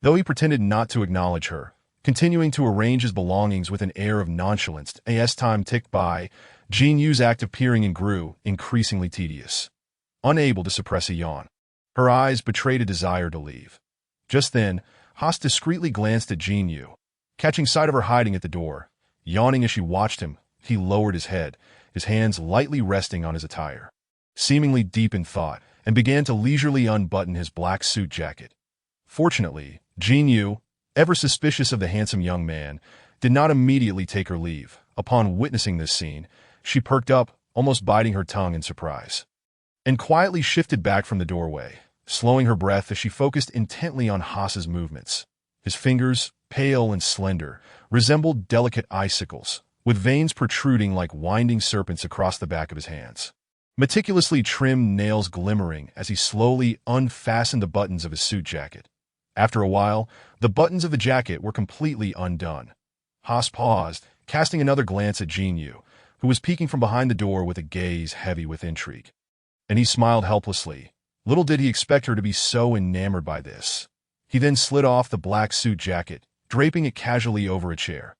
Though he pretended not to acknowledge her, continuing to arrange his belongings with an air of nonchalance as time ticked by, Jean Yu's act of peering grew increasingly tedious. Unable to suppress a yawn, her eyes betrayed a desire to leave. Just then, Haas discreetly glanced at Jean Yu. Catching sight of her hiding at the door, yawning as she watched him, he lowered his head, his hands lightly resting on his attire. Seemingly deep in thought, and began to leisurely unbutton his black suit jacket. Fortunately, Jean Yu, ever suspicious of the handsome young man, did not immediately take her leave. Upon witnessing this scene, she perked up, almost biting her tongue in surprise, and quietly shifted back from the doorway, slowing her breath as she focused intently on Haas's movements. His fingers, pale and slender, resembled delicate icicles, with veins protruding like winding serpents across the back of his hands. Meticulously trimmed nails glimmering as he slowly unfastened the buttons of his suit jacket. After a while, the buttons of the jacket were completely undone. Haas paused, casting another glance at Jean Yu, who was peeking from behind the door with a gaze heavy with intrigue. And he smiled helplessly. Little did he expect her to be so enamored by this. He then slid off the black suit jacket, draping it casually over a chair.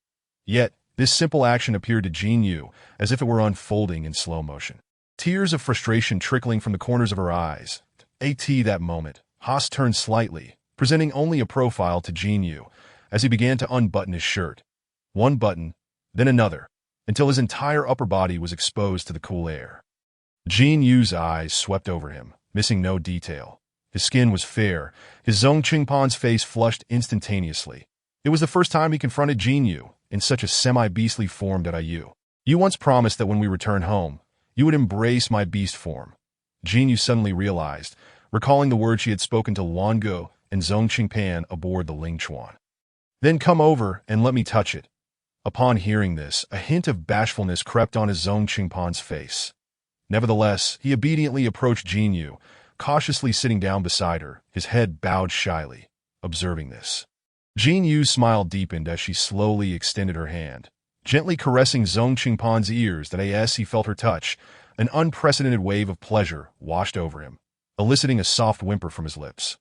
Yet, this simple action appeared to Jean Yu as if it were unfolding in slow motion. Tears of frustration trickling from the corners of her eyes. That moment, Haas turned slightly, presenting only a profile to Jean Yu, as he began to unbutton his shirt. One button, then another, until his entire upper body was exposed to the cool air. Jean Yu's eyes swept over him, missing no detail. His skin was fair, his Zhong Qingpan's face flushed instantaneously. It was the first time he confronted Jean Yu in such a semi-beastly form. "You once promised that when we return home, you would embrace my beast form. Jin Yu suddenly realized, recalling the words she had spoken to Luan Ge and Zhong Qingpan aboard the Ling Chuan. Then come over and let me touch it. Upon hearing this, a hint of bashfulness crept on his Zhong Qingpan's face. Nevertheless, he obediently approached Jin Yu, cautiously sitting down beside her, his head bowed shyly, observing this. Jin Yu's smile deepened as she slowly extended her hand, gently caressing Zhong Qingpan's ears that as he felt her touch, an unprecedented wave of pleasure washed over him, eliciting a soft whimper from his lips.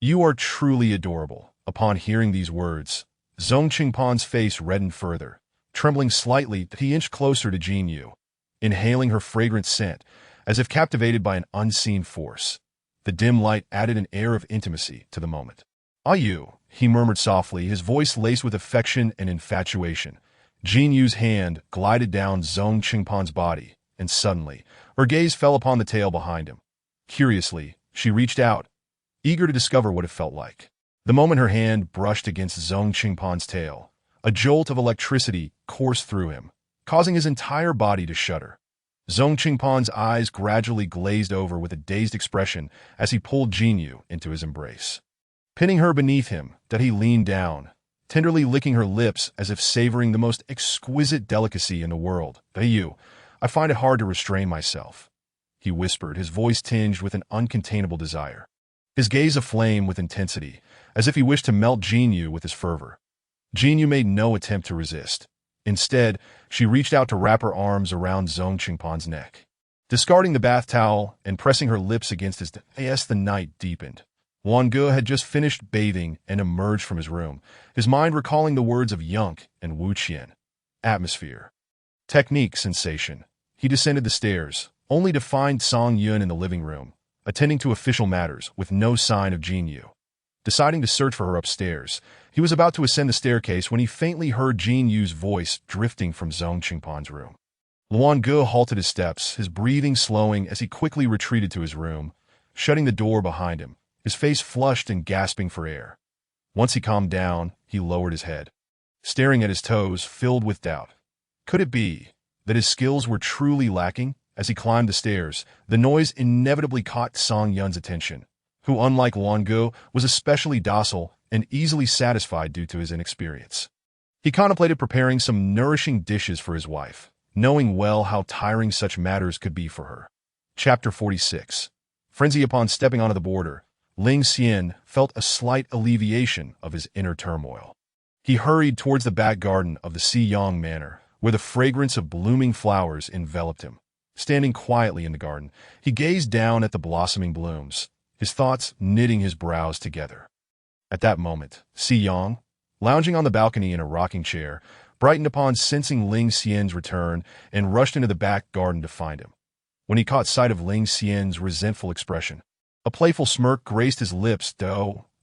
You are truly adorable. Upon hearing these words, Zhong Qingpan's face reddened further, trembling slightly that he inched closer to Jin Yu, inhaling her fragrant scent, as if captivated by an unseen force. The dim light added an air of intimacy to the moment. Ah, you, he murmured softly, his voice laced with affection and infatuation. Jin Yu's hand glided down Zhong Qingpan's body, and suddenly, her gaze fell upon the tail behind him. Curiously, she reached out, eager to discover what it felt like. The moment her hand brushed against Zhong Qingpan's tail, a jolt of electricity coursed through him, causing his entire body to shudder. Zhong Qingpan's eyes gradually glazed over with a dazed expression as he pulled Jin Yu into his embrace. Pinning her beneath him, that he leaned down, tenderly licking her lips as if savoring the most exquisite delicacy in the world. I find it hard to restrain myself, he whispered, his voice tinged with an uncontainable desire. His gaze aflame with intensity, as if he wished to melt Jin Yu with his fervor. Jin Yu made no attempt to resist. Instead, she reached out to wrap her arms around Zhong Qingpan's neck. Discarding the bath towel and pressing her lips against his as the night deepened. Luan Ge had just finished bathing and emerged from his room, his mind recalling the words of Yunk and Wu Qian. Atmosphere. Technique sensation. He descended the stairs, only to find Song Yun in the living room, attending to official matters with no sign of Jin Yu. Deciding to search for her upstairs, he was about to ascend the staircase when he faintly heard Jin Yu's voice drifting from Zhong Qingpan's room. Luan Ge halted his steps, his breathing slowing as he quickly retreated to his room, shutting the door behind him, his face flushed and gasping for air. Once he calmed down, he lowered his head, staring at his toes, filled with doubt. Could it be that his skills were truly lacking? As he climbed the stairs, the noise inevitably caught Song Yun's attention, who, unlike Luan Ge, was especially docile and easily satisfied due to his inexperience. He contemplated preparing some nourishing dishes for his wife, knowing well how tiring such matters could be for her. Chapter 46. Frenzy. Upon stepping onto the border, Ling Xian felt a slight alleviation of his inner turmoil. He hurried towards the back garden of the Xiyang Manor, where the fragrance of blooming flowers enveloped him. Standing quietly in the garden, he gazed down at the blossoming blooms, his thoughts knitting his brows together. At that moment, Xiyang, lounging on the balcony in a rocking chair, brightened upon sensing Ling Xian's return and rushed into the back garden to find him. When he caught sight of Ling Xian's resentful expression, a playful smirk graced his lips.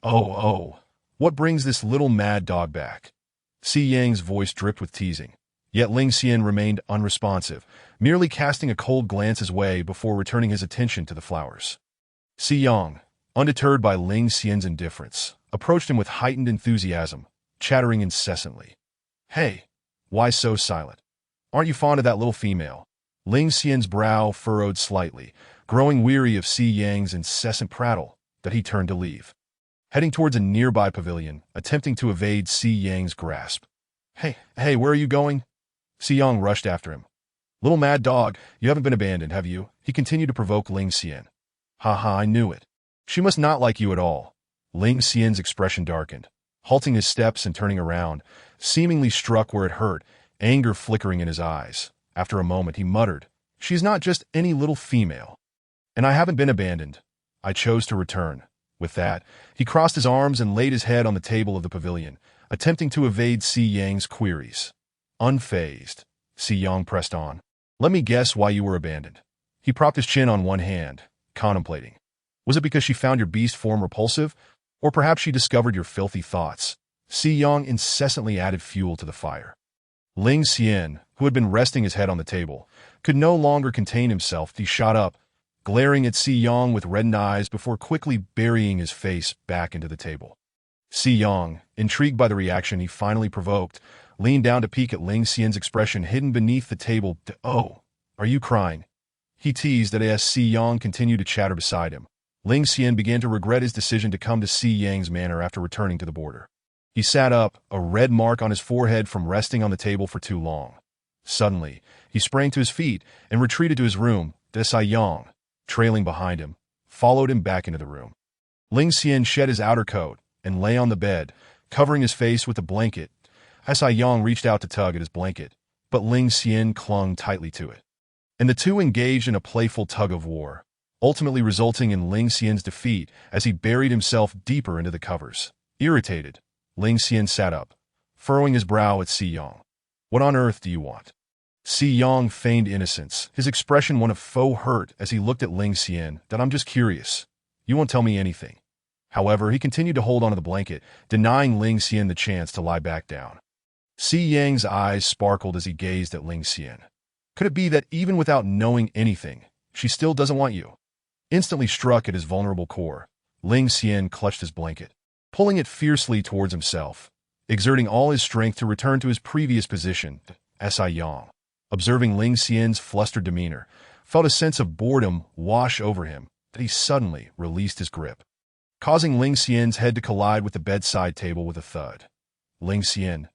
What brings this little mad dog back? Xiyang's voice dripped with teasing. Yet Ling Xian remained unresponsive, merely casting a cold glance his way before returning his attention to the flowers. Xiyang, undeterred by Ling Xian's indifference, approached him with heightened enthusiasm, chattering incessantly. Hey, why so silent? Aren't you fond of that little female? Ling Xian's brow furrowed slightly, growing weary of Xiyang's incessant prattle, that he turned to leave. Heading towards a nearby pavilion, attempting to evade Xiyang's grasp. Hey, where are you going? Xiyang rushed after him. Little mad dog, you haven't been abandoned, have you? He continued to provoke Ling Xian. I knew it. She must not like you at all. Ling Xian's expression darkened, halting his steps and turning around, seemingly struck where it hurt, anger flickering in his eyes. After a moment, he muttered, She's not just any little female. And I haven't been abandoned. I chose to return. With that, he crossed his arms and laid his head on the table of the pavilion, attempting to evade Xiyang's queries. Unfazed, Xiyang pressed on. Let me guess why you were abandoned. He propped his chin on one hand, contemplating. Was it because she found your beast form repulsive? Or perhaps she discovered your filthy thoughts? Xiyang incessantly added fuel to the fire. Ling Xian, who had been resting his head on the table, could no longer contain himself. He shot up, glaring at Xiyang with reddened eyes before quickly burying his face back into the table. Xiyang, intrigued by the reaction he finally provoked, leaned down to peek at Ling Xian's expression hidden beneath the table. Oh, are you crying? he teased as Si Yang continued to chatter beside him. Ling Xian began to regret his decision to come to Si Yang's manor after returning to the border. He sat up, a red mark on his forehead from resting on the table for too long. Suddenly, he sprang to his feet and retreated to his room. Si Yang, trailing behind him, followed him back into the room. Ling Xian shed his outer coat and lay on the bed, covering his face with a blanket. Si Yang reached out to tug at his blanket, but Ling Xian clung tightly to it. And the two engaged in a playful tug-of-war, ultimately resulting in Ling Xian's defeat as he buried himself deeper into the covers. Irritated, Ling Xian sat up, furrowing his brow at Si Yang. "What on earth do you want?" Si Yang feigned innocence, his expression one of faux hurt as he looked at Ling Xian. "That I'm just curious. You won't tell me anything." However, he continued to hold onto the blanket, denying Ling Xian the chance to lie back down. Si Yang's eyes sparkled as he gazed at Ling Xian. Could it be that even without knowing anything, she still doesn't want you? Instantly struck at his vulnerable core, Ling Xian clutched his blanket, pulling it fiercely towards himself, exerting all his strength to return to his previous position. Si Yang, observing Ling Xian's flustered demeanor, felt a sense of boredom wash over him that he suddenly released his grip, causing Ling Xian's head to collide with the bedside table with a thud. Ling Xian.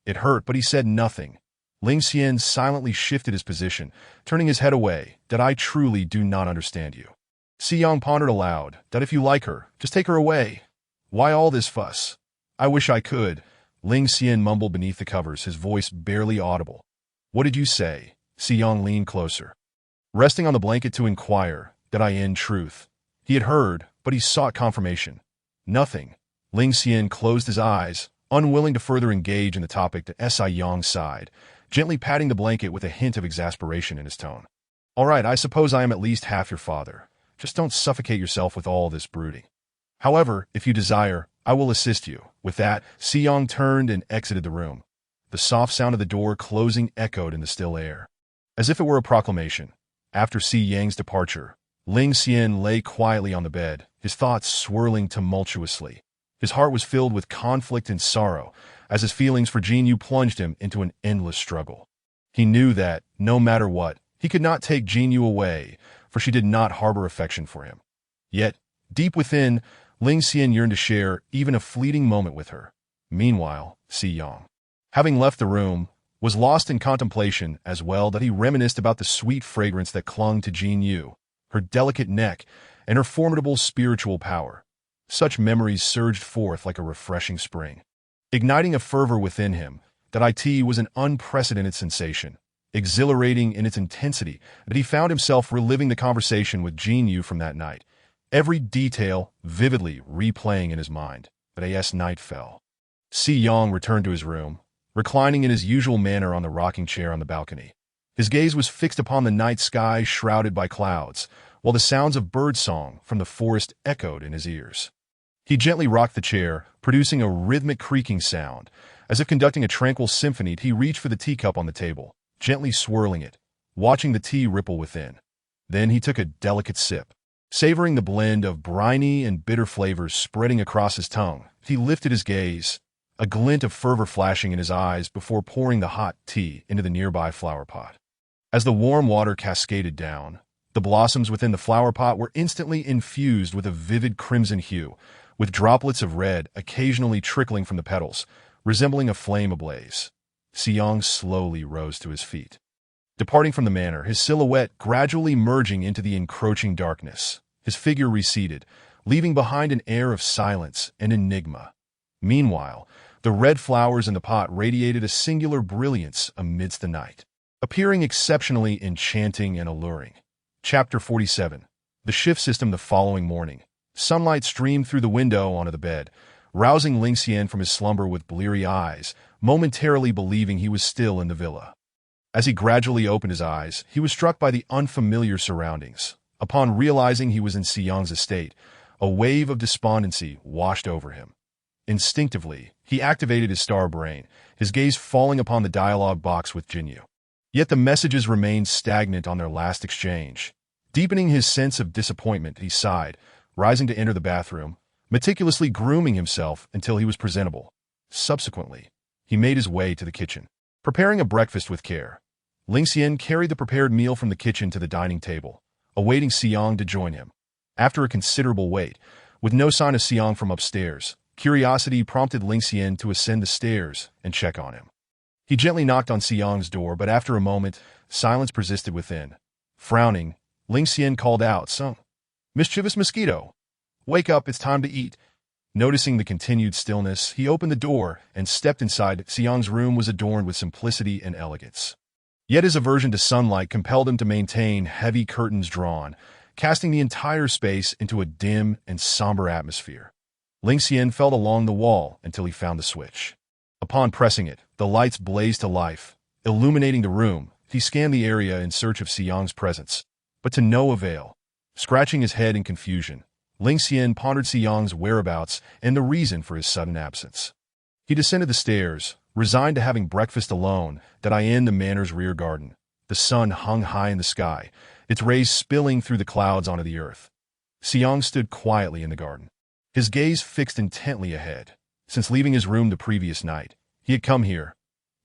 It hurt, but he said nothing. Ling Xian silently shifted his position, turning his head away. "That I truly do not understand you." Si Yang pondered aloud. "That if you like her, just take her away. Why all this fuss?" "I wish I could," Ling Xian mumbled beneath the covers, his voice barely audible. "What did you say?" Si Yang leaned closer, resting on the blanket to inquire. "That I in truth?" He had heard, but he sought confirmation. "Nothing." Ling Xian closed his eyes, unwilling to further engage in the topic. To Si Yang sighed, gently patting the blanket with a hint of exasperation in his tone. "All right, I suppose I am at least half your father. Just don't suffocate yourself with all this brooding. However, if you desire, I will assist you." With that, Si Yang turned and exited the room. The soft sound of the door closing echoed in the still air, as if it were a proclamation. After Si Yang's departure, Ling Xian lay quietly on the bed, his thoughts swirling tumultuously. His heart was filled with conflict and sorrow, as his feelings for Jinyu plunged him into an endless struggle. He knew that, no matter what, he could not take Jinyu away, for she did not harbor affection for him. Yet, deep within, Ling Xian yearned to share even a fleeting moment with her. Meanwhile, Si Yang, having left the room, was lost in contemplation as well that he reminisced about the sweet fragrance that clung to Jinyu, her delicate neck, and her formidable spiritual power. Such memories surged forth like a refreshing spring, igniting a fervor within him. That it was an unprecedented sensation, exhilarating in its intensity, that he found himself reliving the conversation with Jinyu from that night, every detail vividly replaying in his mind. But as night fell, Si Yang returned to his room, reclining in his usual manner on the rocking chair on the balcony. His gaze was fixed upon the night sky shrouded by clouds, while the sounds of birdsong from the forest echoed in his ears. He gently rocked the chair, producing a rhythmic creaking sound. As if conducting a tranquil symphony, he reached for the teacup on the table, gently swirling it, watching the tea ripple within. Then he took a delicate sip, savoring the blend of briny and bitter flavors spreading across his tongue. He lifted his gaze, a glint of fervor flashing in his eyes before pouring the hot tea into the nearby flower pot. As the warm water cascaded down, the blossoms within the flower pot were instantly infused with a vivid crimson hue, with droplets of red occasionally trickling from the petals, resembling a flame ablaze. Si Yang slowly rose to his feet, departing from the manor, his silhouette gradually merging into the encroaching darkness. His figure receded, leaving behind an air of silence and enigma. Meanwhile, the red flowers in the pot radiated a singular brilliance amidst the night, appearing exceptionally enchanting and alluring. Chapter 47. The shift system. The following morning, sunlight streamed through the window onto the bed, rousing Ling Xian from his slumber with bleary eyes, momentarily believing he was still in the villa. As he gradually opened his eyes, he was struck by the unfamiliar surroundings. Upon realizing he was in Si Yang's estate, a wave of despondency washed over him. Instinctively, he activated his star brain, his gaze falling upon the dialogue box with Jinyu. Yet the messages remained stagnant on their last exchange. Deepening his sense of disappointment, he sighed, rising to enter the bathroom, meticulously grooming himself until he was presentable. Subsequently, he made his way to the kitchen, preparing a breakfast with care. Ling Xian carried the prepared meal from the kitchen to the dining table, awaiting Xiang to join him. After a considerable wait, with no sign of Xiang from upstairs, curiosity prompted Ling Xian to ascend the stairs and check on him. He gently knocked on Xiang's door, but after a moment, silence persisted within. Frowning, Ling Xian called out, "Some mischievous mosquito! Wake up, it's time to eat." Noticing the continued stillness, he opened the door and stepped inside. Xiang's room was adorned with simplicity and elegance. Yet his aversion to sunlight compelled him to maintain heavy curtains drawn, casting the entire space into a dim and somber atmosphere. Ling Xian felt along the wall until he found the switch. Upon pressing it, the lights blazed to life, illuminating the room. He scanned the area in search of Xiang's presence, but to no avail. Scratching his head in confusion, Ling Xian pondered Xiang's whereabouts and the reason for his sudden absence. He descended the stairs, resigned to having breakfast alone, in the manor's rear garden. The sun hung high in the sky, its rays spilling through the clouds onto the earth. Xiang stood quietly in the garden, his gaze fixed intently ahead. Since leaving his room the previous night, he had come here.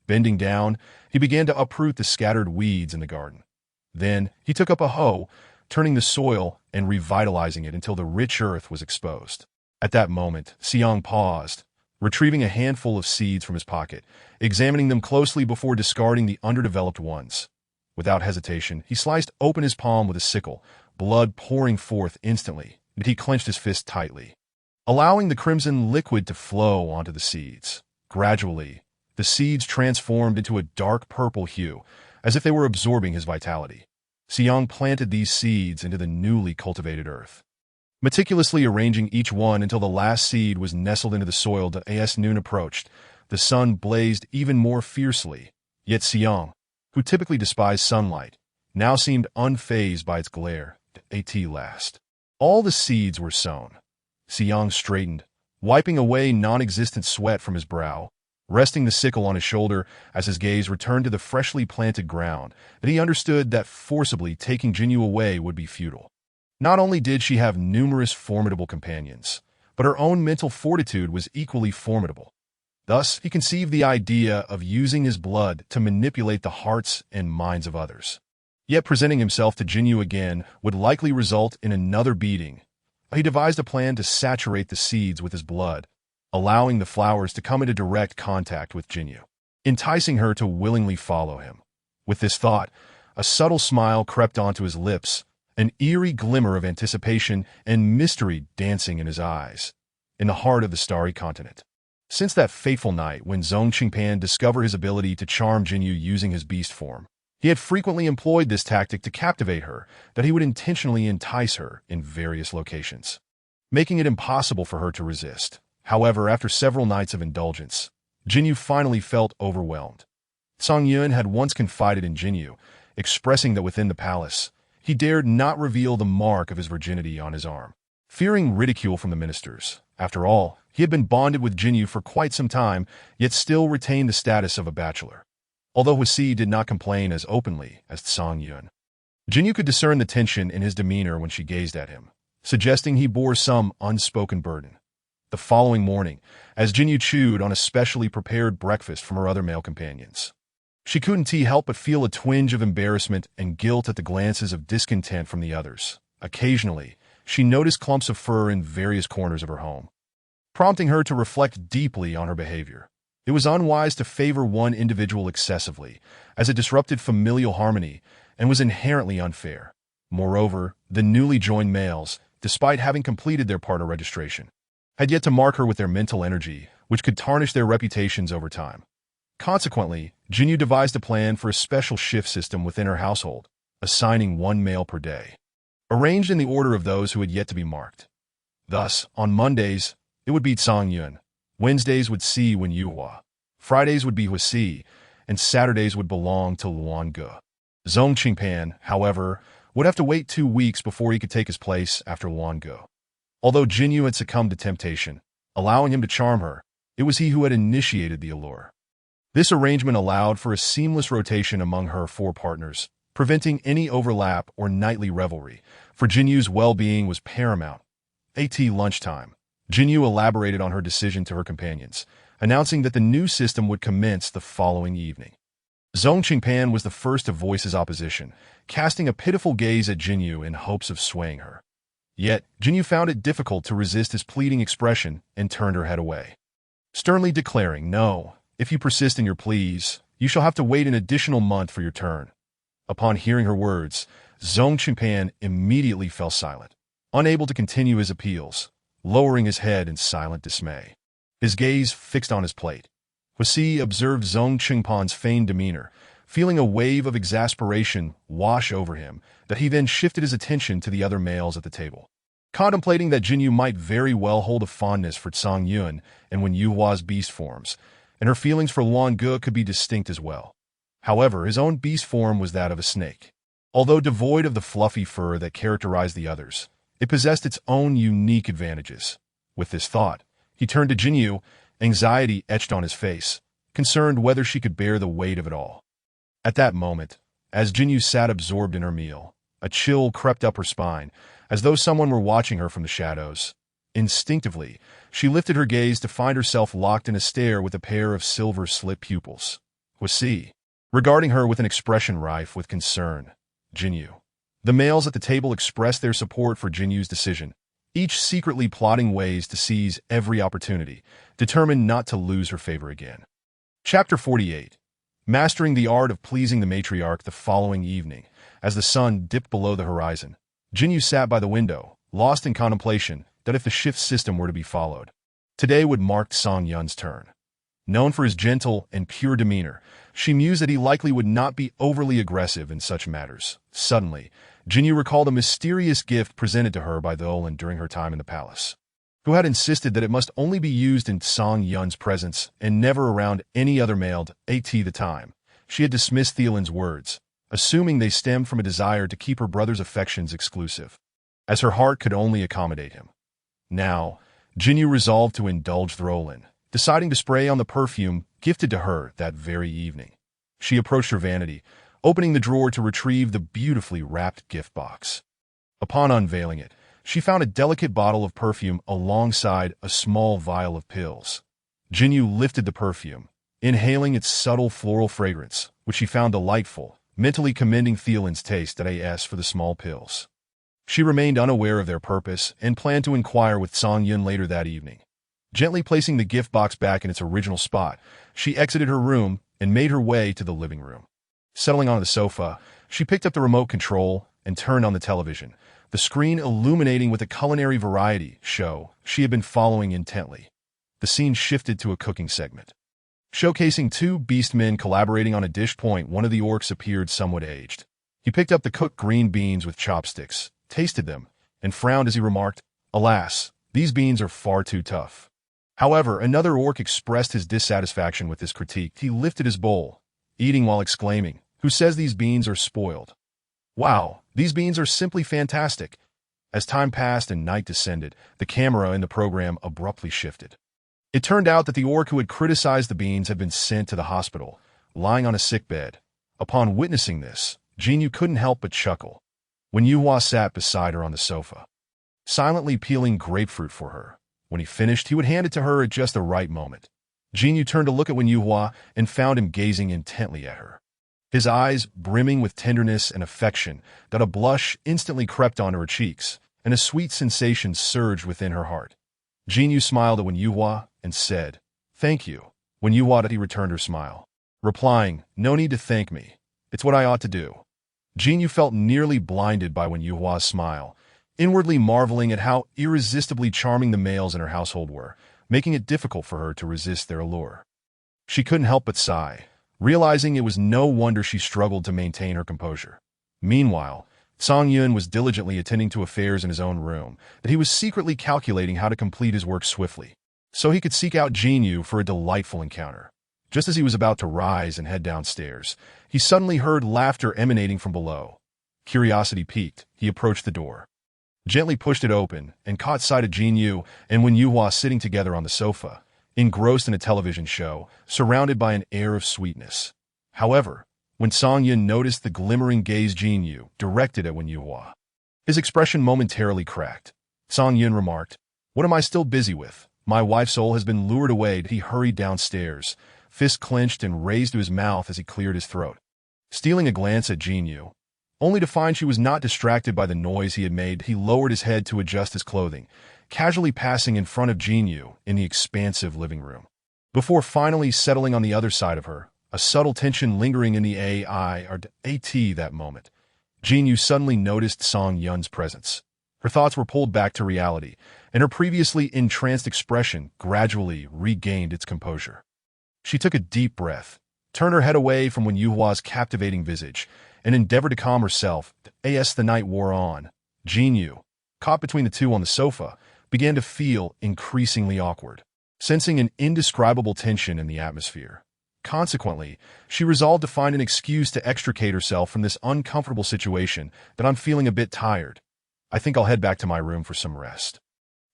Bending down, he began to uproot the scattered weeds in the garden. Then he took up a hoe, turning the soil and revitalizing it until the rich earth was exposed. At that moment, Xiang paused, retrieving a handful of seeds from his pocket, examining them closely before discarding the underdeveloped ones. Without hesitation, he sliced open his palm with a sickle, blood pouring forth instantly, but he clenched his fist tightly, allowing the crimson liquid to flow onto the seeds. Gradually, the seeds transformed into a dark purple hue, as if they were absorbing his vitality. Xiang planted these seeds into the newly cultivated earth, meticulously arranging each one until the last seed was nestled into the soil. As noon approached, the sun blazed even more fiercely, yet Xiang, who typically despised sunlight, now seemed unfazed by its glare. At last, all the seeds were sown. Xiang straightened, wiping away non-existent sweat from his brow, resting the sickle on his shoulder as his gaze returned to the freshly planted ground. But he understood that forcibly taking Jinyu away would be futile. Not only did she have numerous formidable companions, but her own mental fortitude was equally formidable. Thus, he conceived the idea of using his blood to manipulate the hearts and minds of others. Yet presenting himself to Jinyu again would likely result in another beating. He devised a plan to saturate the seeds with his blood, allowing the flowers to come into direct contact with Jinyu, enticing her to willingly follow him. With this thought, a subtle smile crept onto his lips, an eerie glimmer of anticipation and mystery dancing in his eyes. In the heart of the starry continent. Since that fateful night when Zhong Qingpan discovered his ability to charm Jinyu using his beast form, he had frequently employed this tactic to captivate her, that he would intentionally entice her in various locations, making it impossible for her to resist. However, after several nights of indulgence, Jinyu finally felt overwhelmed. Song Yun had once confided in Jinyu, expressing that within the palace, he dared not reveal the mark of his virginity on his arm, fearing ridicule from the ministers. After all, he had been bonded with Jinyu for quite some time, yet still retained the status of a bachelor. Although Huisi did not complain as openly as Song Yun, Jinyu could discern the tension in his demeanor when she gazed at him, suggesting he bore some unspoken burden. The following morning, as Jinyu chewed on a specially prepared breakfast from her other male companions, she couldn't help but feel a twinge of embarrassment and guilt at the glances of discontent from the others. Occasionally, she noticed clumps of fur in various corners of her home, prompting her to reflect deeply on her behavior. It was unwise to favor one individual excessively, as it disrupted familial harmony and was inherently unfair. Moreover, the newly joined males, despite having completed their partner registration, had yet to mark her with their mental energy, which could tarnish their reputations over time. Consequently, Jinyu devised a plan for a special shift system within her household, assigning one male per day, arranged in the order of those who had yet to be marked. Thus, on Mondays, it would be Song Yun, Wednesdays would Si Wen Yuhua, Fridays would be Huisi, and Saturdays would belong to Luan Ge. Zhong Qingpan, however, would have to wait 2 weeks before he could take his place after Luan Ge. Although Jinyu had succumbed to temptation, allowing him to charm her, it was he who had initiated the allure. This arrangement allowed for a seamless rotation among her 4 partners, preventing any overlap or nightly revelry, for Jinyu's well-being was paramount. At lunchtime, Jinyu elaborated on her decision to her companions, announcing that the new system would commence the following evening. Zhong Qingpan was the first to voice his opposition, casting a pitiful gaze at Jinyu in hopes of swaying her. Yet, Jinyu found it difficult to resist his pleading expression and turned her head away, sternly declaring, "No, if you persist in your pleas, you shall have to wait an additional month for your turn." Upon hearing her words, Zhong Qingpan immediately fell silent, unable to continue his appeals, lowering his head in silent dismay. His gaze fixed on his plate. Huasi observed Zhong Qingpan's feigned demeanor, feeling a wave of exasperation wash over him, that he then shifted his attention to the other males at the table. Contemplating that Jinyu might very well hold a fondness for Tsang Yun and Wen Yuhua's beast forms, and her feelings for Luan Ge could be distinct as well. However, his own beast form was that of a snake. Although devoid of the fluffy fur that characterized the others, it possessed its own unique advantages. With this thought, he turned to Jinyu, anxiety etched on his face, concerned whether she could bear the weight of it all. At that moment, as Jinyu sat absorbed in her meal, a chill crept up her spine, as though someone were watching her from the shadows. Instinctively, she lifted her gaze to find herself locked in a stare with a pair of silver-slit pupils. Huasi, regarding her with an expression rife with concern. Jinyu. The males at the table expressed their support for Jinyu's decision, each secretly plotting ways to seize every opportunity, determined not to lose her favor again. Chapter 48. Mastering the art of pleasing the matriarch. The following evening, as the sun dipped below the horizon, Jinyu sat by the window, lost in contemplation that if the shift system were to be followed, today would mark Tsang Yun's turn. Known for his gentle and pure demeanor, she mused that he likely would not be overly aggressive in such matters. Suddenly, Jinyu recalled a mysterious gift presented to her by the Olin during her time in the palace, who had insisted that it must only be used in Tsang Yun's presence and never around any other male. At the time, she had dismissed Thielin's words, assuming they stemmed from a desire to keep her brother's affections exclusive, as her heart could only accommodate him. Now, Jinyu resolved to indulge Throlin, deciding to spray on the perfume gifted to her that very evening. She approached her vanity, opening the drawer to retrieve the beautifully wrapped gift box. Upon unveiling it, she found a delicate bottle of perfume alongside a small vial of pills. Jinyu lifted the perfume, inhaling its subtle floral fragrance, which she found delightful, mentally commending Thielin's taste for the small pills. She remained unaware of their purpose and planned to inquire with Tsang Yun later that evening. Gently placing the gift box back in its original spot, she exited her room and made her way to the living room. Settling on the sofa, she picked up the remote control and turned on the television, the screen illuminating with a culinary variety show she had been following intently. The scene shifted to a cooking segment, showcasing two beastmen collaborating on a dish. One of the orcs appeared somewhat aged. He picked up the cooked green beans with chopsticks, tasted them, and frowned as he remarked, "Alas, these beans are far too tough." However, another orc expressed his dissatisfaction with this critique. He lifted his bowl, eating while exclaiming, "Who says these beans are spoiled? Wow, these beans are simply fantastic." As time passed and night descended, the camera in the program abruptly shifted. It turned out that the orc who had criticized the beans had been sent to the hospital, lying on a sick bed. Upon witnessing this, Jinyu couldn't help but chuckle. Wen Yuhua sat beside her on the sofa, silently peeling grapefruit for her. When he finished, he would hand it to her at just the right moment. Jinyu turned to look at Wen Yuhua and found him gazing intently at her, his eyes brimming with tenderness and affection that a blush instantly crept onto her cheeks, and a sweet sensation surged within her heart. Jinyu smiled at Wen Yuhua and said, "Thank you." Wen Yuhua he returned her smile, replying, "No need to thank me. It's what I ought to do." Jinyu felt nearly blinded by Wen Yuhua's smile, inwardly marveling at how irresistibly charming the males in her household were, making it difficult for her to resist their allure. She couldn't help but sigh, realizing it was no wonder she struggled to maintain her composure. Meanwhile, Tsang Yun was diligently attending to affairs in his own room, that he was secretly calculating how to complete his work swiftly, so he could seek out Jinyu for a delightful encounter. Just as he was about to rise and head downstairs, he suddenly heard laughter emanating from below. Curiosity piqued, he approached the door, gently pushed it open, and caught sight of Jinyu and Wen Yuhua sitting together on the sofa, engrossed in a television show, surrounded by an air of sweetness. However, when Tsang Yun noticed the glimmering gaze Jinyu directed at Wen Yuhua, his expression momentarily cracked. Tsang Yun remarked, "What am I still busy with? My wife's soul has been lured away." He hurried downstairs, fist clenched and raised to his mouth as he cleared his throat, stealing a glance at Jinyu. Only to find she was not distracted by the noise he had made, he lowered his head to adjust his clothing, casually passing in front of Jinyu in the expansive living room. Before finally settling on the other side of her, a subtle tension lingering in the AT that moment, Jinyu suddenly noticed Song Yun's presence. Her thoughts were pulled back to reality, and her previously entranced expression gradually regained its composure. She took a deep breath, turned her head away from Wen Yuhua's captivating visage, and endeavored to calm herself. As the night wore on, Jinyu, caught between the two on the sofa, began to feel increasingly awkward, sensing an indescribable tension in the atmosphere. Consequently, she resolved to find an excuse to extricate herself from this uncomfortable situation. That I'm feeling a bit tired. I think I'll head back to my room for some rest.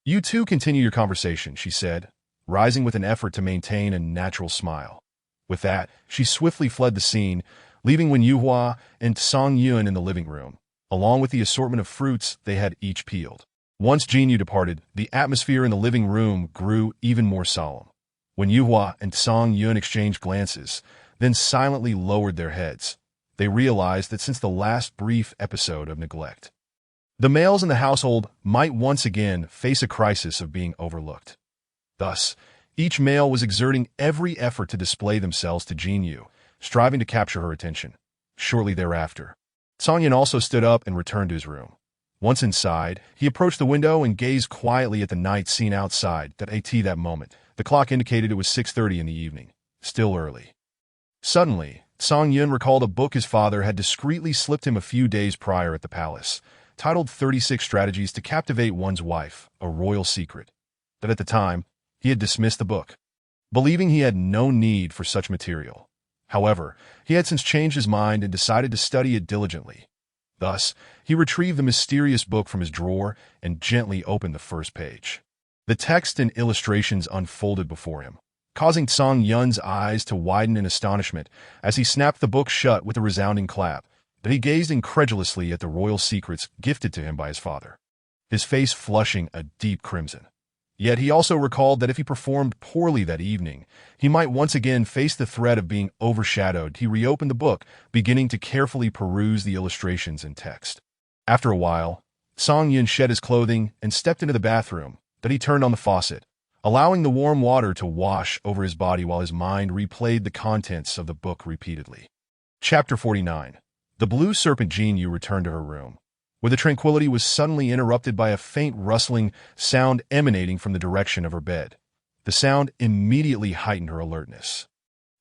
You two continue your conversation, she said, rising with an effort to maintain a natural smile. With that, she swiftly fled the scene, leaving Wen Yuhua and Song Yun in the living room, along with the assortment of fruits they had each peeled. Once Jinyu departed, the atmosphere in the living room grew even more solemn. Wen Yuhua and Song Yun exchanged glances, then silently lowered their heads. They realized that since the last brief episode of neglect, the males in the household might once again face a crisis of being overlooked. Thus, each male was exerting every effort to display themselves to Jinyu, striving to capture her attention. Shortly thereafter, Song Yun also stood up and returned to his room. Once inside, he approached the window and gazed quietly at the night scene outside. That moment, the clock indicated it was 6:30 in the evening, still early. Suddenly, Song Yun recalled a book his father had discreetly slipped him a few days prior at the palace, titled 36 Strategies to Captivate One's Wife, a Royal Secret. That at the time, he had dismissed the book, believing he had no need for such material. However, he had since changed his mind and decided to study it diligently. Thus, he retrieved the mysterious book from his drawer and gently opened the first page. The text and illustrations unfolded before him, causing Song Yun's eyes to widen in astonishment as he snapped the book shut with a resounding clap. But he gazed incredulously at the royal secrets gifted to him by his father, his face flushing a deep crimson. Yet he also recalled that if he performed poorly that evening, he might once again face the threat of being overshadowed. He reopened the book, beginning to carefully peruse the illustrations and text. After a while, Song Yun shed his clothing and stepped into the bathroom. Then he turned on the faucet, allowing the warm water to wash over his body while his mind replayed the contents of the book repeatedly. Chapter 49. The blue serpent Jinyu returned to her room, where the tranquility was suddenly interrupted by a faint rustling sound emanating from the direction of her bed. The sound immediately heightened her alertness.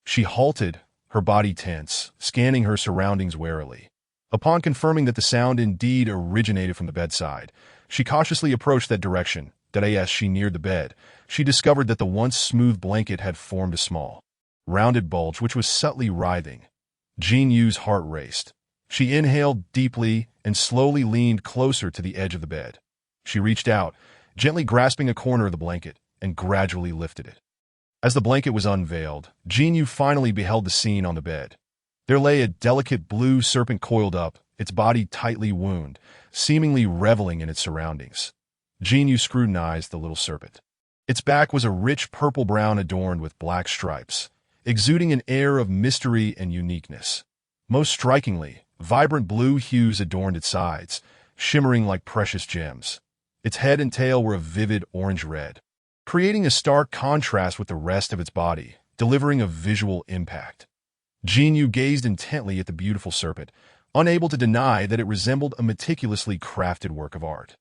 She halted, her body tense, scanning her surroundings warily. Upon confirming that the sound indeed originated from the bedside, she cautiously approached that direction. As she neared the bed, she discovered that the once smooth blanket had formed a small, rounded bulge which was subtly writhing. Jinyu's heart raced. She inhaled deeply and slowly leaned closer to the edge of the bed. She reached out, gently grasping a corner of the blanket, and gradually lifted it. As the blanket was unveiled, Jinyu finally beheld the scene on the bed. There lay a delicate blue serpent coiled up, its body tightly wound, seemingly reveling in its surroundings. Jinyu scrutinized the little serpent. Its back was a rich purple-brown adorned with black stripes, exuding an air of mystery and uniqueness. Most strikingly, vibrant blue hues adorned its sides, shimmering like precious gems. Its head and tail were a vivid orange-red, creating a stark contrast with the rest of its body, delivering a visual impact. Jinyu gazed intently at the beautiful serpent, unable to deny that it resembled a meticulously crafted work of art.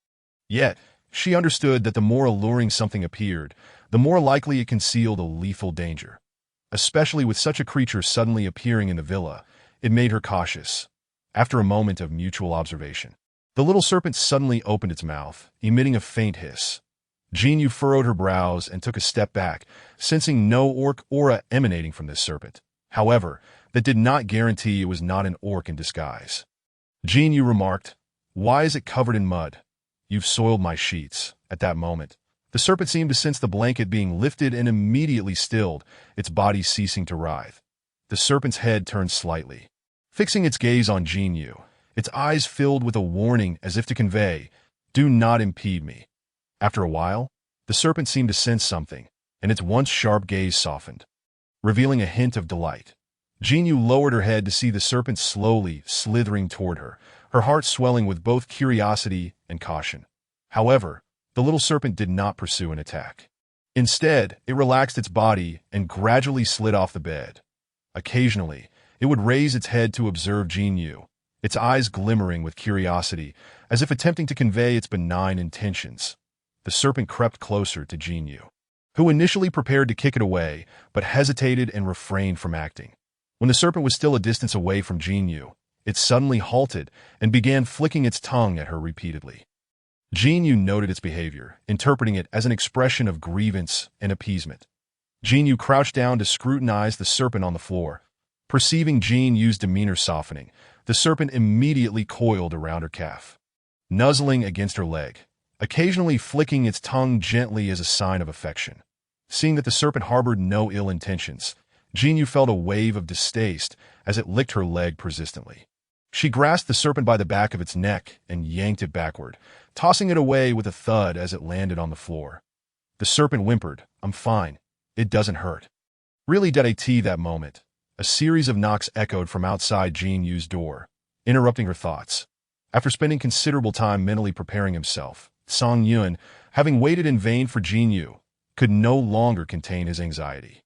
Yet, she understood that the more alluring something appeared, the more likely it concealed a lethal danger. Especially with such a creature suddenly appearing in the villa, it made her cautious. After a moment of mutual observation, the little serpent suddenly opened its mouth, emitting a faint hiss. Jinyu furrowed her brows and took a step back, sensing no orc aura emanating from this serpent. However, that did not guarantee it was not an orc in disguise. Jinyu remarked, "Why is it covered in mud? You've soiled my sheets." At that moment, the serpent seemed to sense the blanket being lifted and immediately stilled, its body ceasing to writhe. The serpent's head turned slightly, fixing its gaze on Jinyu, its eyes filled with a warning as if to convey, "Do not impede me." After a while, the serpent seemed to sense something, and its once sharp gaze softened. revealing a hint of delight. Jinyu lowered her head to see the serpent slowly slithering toward her heart swelling with both curiosity and caution. However, the little serpent did not pursue an attack. Instead, it relaxed its body and gradually slid off the bed. Occasionally, it would raise its head to observe Jinyu, its eyes glimmering with curiosity, as if attempting to convey its benign intentions. The serpent crept closer to Jinyu, who initially prepared to kick it away, but hesitated and refrained from acting. When the serpent was still a distance away from Jinyu, it suddenly halted and began flicking its tongue at her repeatedly. Jinyu noted its behavior, interpreting it as an expression of grievance and appeasement. Jinyu crouched down to scrutinize the serpent on the floor. Perceiving Jinyu's demeanor softening, the serpent immediately coiled around her calf, nuzzling against her leg, occasionally flicking its tongue gently as a sign of affection. Seeing that the serpent harbored no ill intentions, Jinyu felt a wave of distaste as it licked her leg persistently. She grasped the serpent by the back of its neck and yanked it backward, tossing it away with a thud as it landed on the floor. The serpent whimpered, "I'm fine. It doesn't hurt." Really did that moment. A series of knocks echoed from outside Jinyu's door, interrupting her thoughts. After spending considerable time mentally preparing himself, Song Yun, having waited in vain for Jinyu, could no longer contain his anxiety.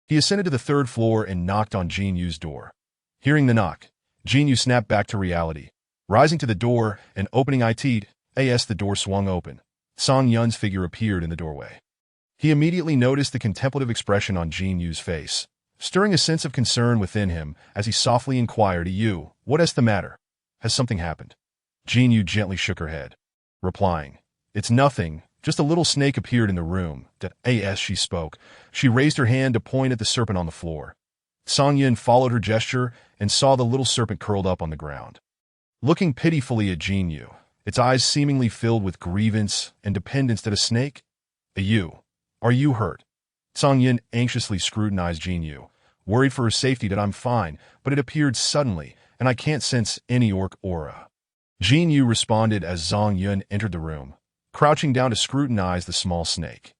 He ascended to the third floor and knocked on Jinyu's door. Hearing the knock, Jinyu snapped back to reality. Rising to the door and opening it, as the door swung open, Song Yun's figure appeared in the doorway. He immediately noticed the contemplative expression on Jinyu's face, stirring a sense of concern within him as he softly inquired, "You, what's the matter? Has something happened?" Jinyu gently shook her head, replying, "It's nothing, just a little snake appeared in the room." As she spoke, she raised her hand to point at the serpent on the floor. Song Yun followed her gesture and saw the little serpent curled up on the ground. Looking pitifully at Jinyu, its eyes seemingly filled with grievance and dependence. "A snake? Are you hurt?" Song Yun anxiously scrutinized Jinyu, worried for her safety. "I'm fine, but it appeared suddenly, and I can't sense any orc aura." Jinyu responded as Song Yun entered the room, crouching down to scrutinize the small snake.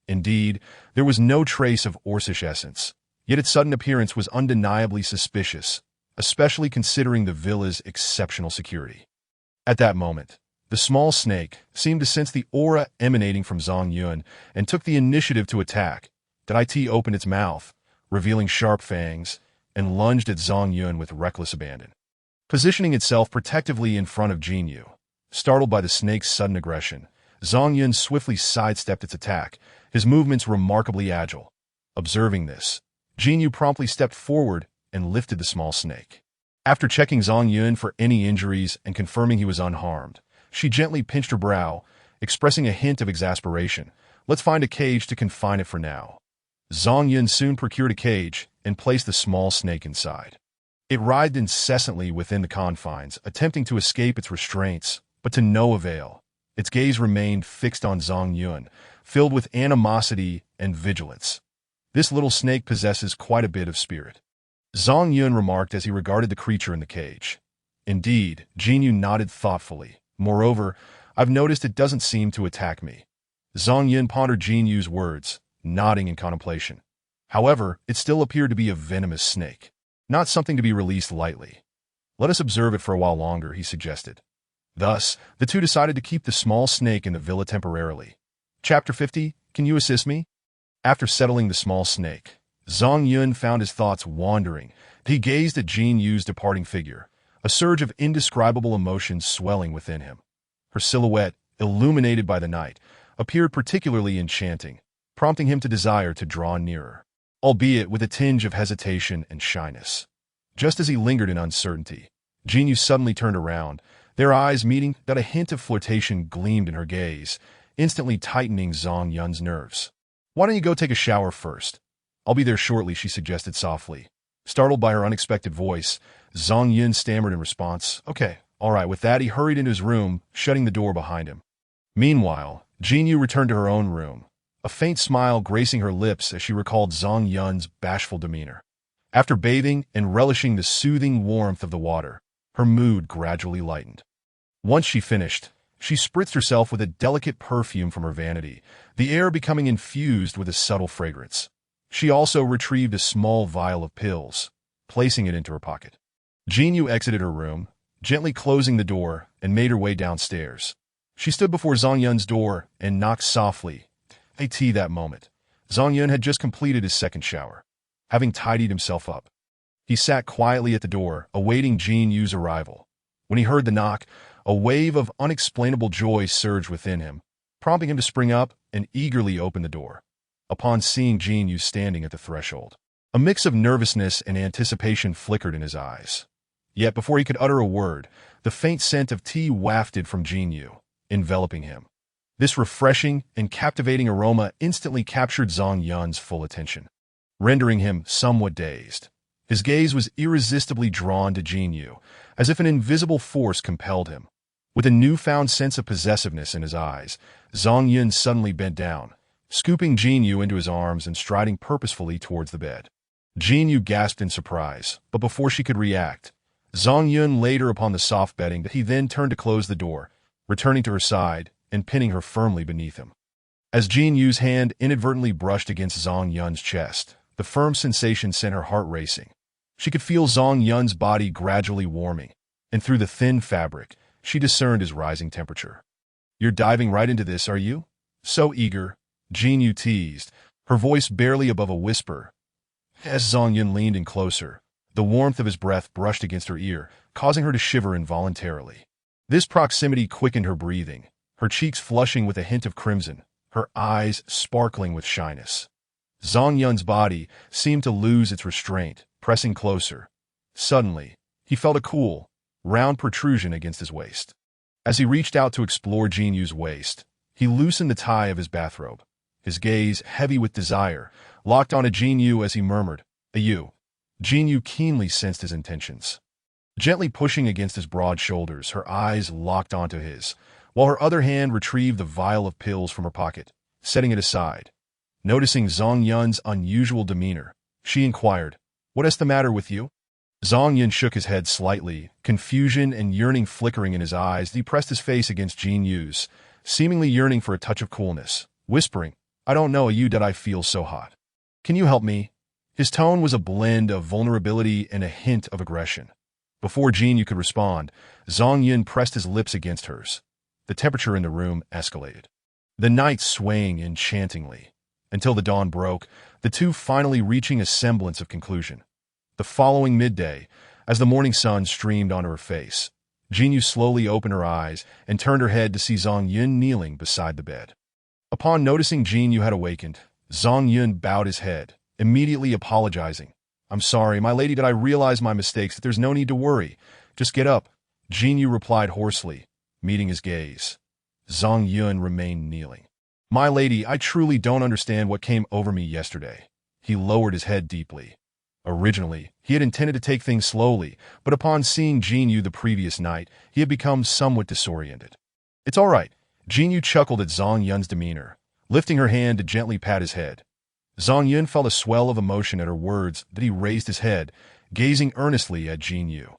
Indeed, there was no trace of orcish essence, yet its sudden appearance was undeniably suspicious, especially considering the villa's exceptional security. At that moment, the small snake seemed to sense the aura emanating from Song Yun and took the initiative to attack. It opened its mouth, revealing sharp fangs, and lunged at Song Yun with reckless abandon, positioning itself protectively in front of Jinyu. Startled by the snake's sudden aggression, Song Yun swiftly sidestepped its attack, his movements remarkably agile. Observing this, Jinyu promptly stepped forward and lifted the small snake. After checking Song Yun for any injuries and confirming he was unharmed, she gently pinched her brow, expressing a hint of exasperation. "Let's find a cage to confine it for now." Song Yun soon procured a cage and placed the small snake inside. It writhed incessantly within the confines, attempting to escape its restraints, but to no avail. Its gaze remained fixed on Song Yun, filled with animosity and vigilance. "This little snake possesses quite a bit of spirit," Song Yun remarked as he regarded the creature in the cage. "Indeed," Jinyu nodded thoughtfully. "Moreover, I've noticed it doesn't seem to attack me." Song Yun pondered Jinyu's words, nodding in contemplation. However, it still appeared to be a venomous snake, not something to be released lightly. "Let us observe it for a while longer," he suggested. Thus, the two decided to keep the small snake in the villa temporarily. Chapter 50, Can You Assist Me? After settling the small snake, Song Yun found his thoughts wandering. He gazed at Jinyu's departing figure, a surge of indescribable emotion swelling within him. Her silhouette, illuminated by the night, appeared particularly enchanting, prompting him to desire to draw nearer, albeit with a tinge of hesitation and shyness. Just as he lingered in uncertainty, Jinyu suddenly turned around, their eyes meeting. A hint of flirtation gleamed in her gaze, instantly tightening Song Yun's nerves. "Why don't you go take a shower first? I'll be there shortly," she suggested softly. Startled by her unexpected voice, Song Yun stammered in response, "Okay, all right." With that, he hurried into his room, shutting the door behind him. Meanwhile, Jinyu returned to her own room, a faint smile gracing her lips as she recalled Song Yun's bashful demeanor. After bathing and relishing the soothing warmth of the water, her mood gradually lightened. Once she finished, she spritzed herself with a delicate perfume from her vanity, the air becoming infused with a subtle fragrance. She also retrieved a small vial of pills, placing it into her pocket. Jin Yu exited her room, gently closing the door, and made her way downstairs. She stood before Zhang Yun's door and knocked softly. That moment, Zhang Yun had just completed his second shower. Having tidied himself up, he sat quietly at the door, awaiting Jin Yu's arrival. When he heard the knock, a wave of unexplainable joy surged within him, prompting him to spring up and eagerly open the door. Upon seeing Jin Yu standing at the threshold, a mix of nervousness and anticipation flickered in his eyes. Yet before he could utter a word, the faint scent of tea wafted from Jin Yu, enveloping him. This refreshing and captivating aroma instantly captured Zhang Yun's full attention, rendering him somewhat dazed. His gaze was irresistibly drawn to Jin Yu, as if an invisible force compelled him. With a newfound sense of possessiveness in his eyes, Zhang Yun suddenly bent down, scooping Jin Yu into his arms and striding purposefully towards the bed. Jin Yu gasped in surprise, but before she could react, Zhang Yun laid her upon the soft bedding that he then turned to close the door, returning to her side and pinning her firmly beneath him. As Jin Yu's hand inadvertently brushed against Zhang Yun's chest, the firm sensation sent her heart racing. She could feel Zhang Yun's body gradually warming, and through the thin fabric, she discerned his rising temperature. "You're diving right into this, are you?" "So eager," Jin Yu teased, her voice barely above a whisper. As Zhang Yun leaned in closer, the warmth of his breath brushed against her ear, causing her to shiver involuntarily. This proximity quickened her breathing, her cheeks flushing with a hint of crimson, her eyes sparkling with shyness. Zhang Yun's body seemed to lose its restraint, pressing closer. Suddenly, he felt a cool, round protrusion against his waist. As he reached out to explore Jin Yu's waist, he loosened the tie of his bathrobe. His gaze, heavy with desire, locked onto Jin Yu as he murmured, "You." Jin Yu keenly sensed his intentions. Gently pushing against his broad shoulders, her eyes locked onto his, while her other hand retrieved the vial of pills from her pocket, setting it aside. Noticing Zhang Yun's unusual demeanor, she inquired, "What is the matter with you?" Zhang Yun shook his head slightly, confusion and yearning flickering in his eyes. He pressed his face against Jin Yu's, seemingly yearning for a touch of coolness, whispering, "I don't know you that I feel so hot. Can you help me?" His tone was a blend of vulnerability and a hint of aggression. Before Jin Yu could respond, Zhang Yun pressed his lips against hers. The temperature in the room escalated, the night swaying enchantingly, until the dawn broke, the two finally reaching a semblance of conclusion. The following midday, as the morning sun streamed onto her face, Jin Yu slowly opened her eyes and turned her head to see Zhang Yun kneeling beside the bed. Upon noticing Jin Yu had awakened, Zhang Yun bowed his head, immediately apologizing. "I'm sorry, my lady, that I realize my mistakes, that there's no need to worry. Just get up," Jin Yu replied hoarsely, meeting his gaze. Zhang Yun remained kneeling. "My lady, I truly don't understand what came over me yesterday." He lowered his head deeply. Originally, he had intended to take things slowly, but upon seeing Jin Yu the previous night, he had become somewhat disoriented. "It's all right," Jin Yu chuckled at Zhang Yun's demeanor, lifting her hand to gently pat his head. Zhang Yun felt a swell of emotion at her words that he raised his head, gazing earnestly at Jin Yu.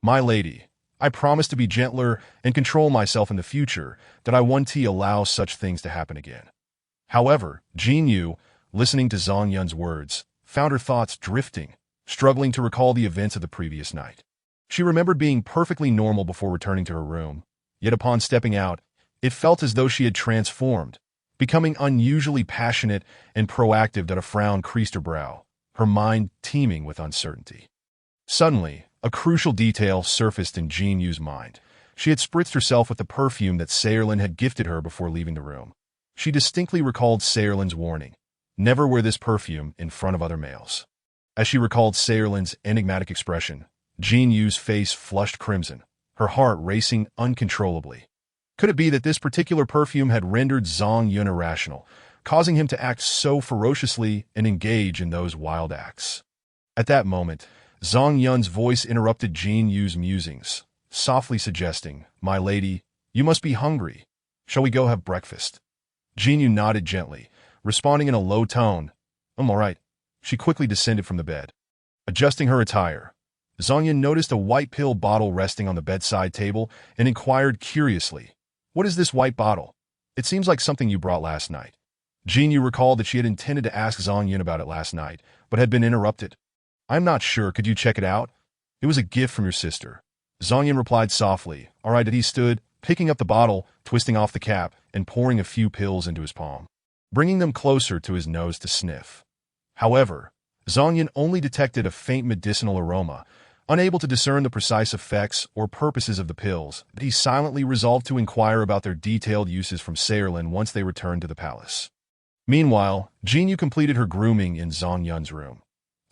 "My lady, I promise to be gentler and control myself in the future, that I won't allow such things to happen again." However, Jin Yu, listening to Zhang Yun's words, found her thoughts drifting, struggling to recall the events of the previous night. She remembered being perfectly normal before returning to her room, yet upon stepping out, it felt as though she had transformed, becoming unusually passionate and proactive that a frown creased her brow, her mind teeming with uncertainty. Suddenly, a crucial detail surfaced in Jin Yu's mind. She had spritzed herself with the perfume that Saorlin had gifted her before leaving the room. She distinctly recalled Saorlin's warning, "Never wear this perfume in front of other males." As she recalled Saorlin's enigmatic expression, Jin Yu's face flushed crimson, her heart racing uncontrollably. Could it be that this particular perfume had rendered Zhang Yun irrational, causing him to act so ferociously and engage in those wild acts? At that moment, Zhang Yun's voice interrupted Jin Yu's musings, softly suggesting, "My lady, you must be hungry. Shall we go have breakfast?" Jin Yu nodded gently, responding in a low tone, "I'm all right." She quickly descended from the bed. Adjusting her attire, Zhang Yun noticed a white pill bottle resting on the bedside table and inquired curiously, "What is this white bottle? It seems like something you brought last night." Jinyu recalled that she had intended to ask Zhang Yun about it last night, but had been interrupted. "I'm not sure. Could you check it out? It was a gift from your sister." Zhang Yun replied softly. All right, he stood, picking up the bottle, twisting off the cap, and pouring a few pills into his palm, bringing them closer to his nose to sniff. However, Zhang Yun only detected a faint medicinal aroma. Unable to discern the precise effects or purposes of the pills, he silently resolved to inquire about their detailed uses from Sailin once they returned to the palace. Meanwhile, Jinyu completed her grooming in Zhang Yun's room.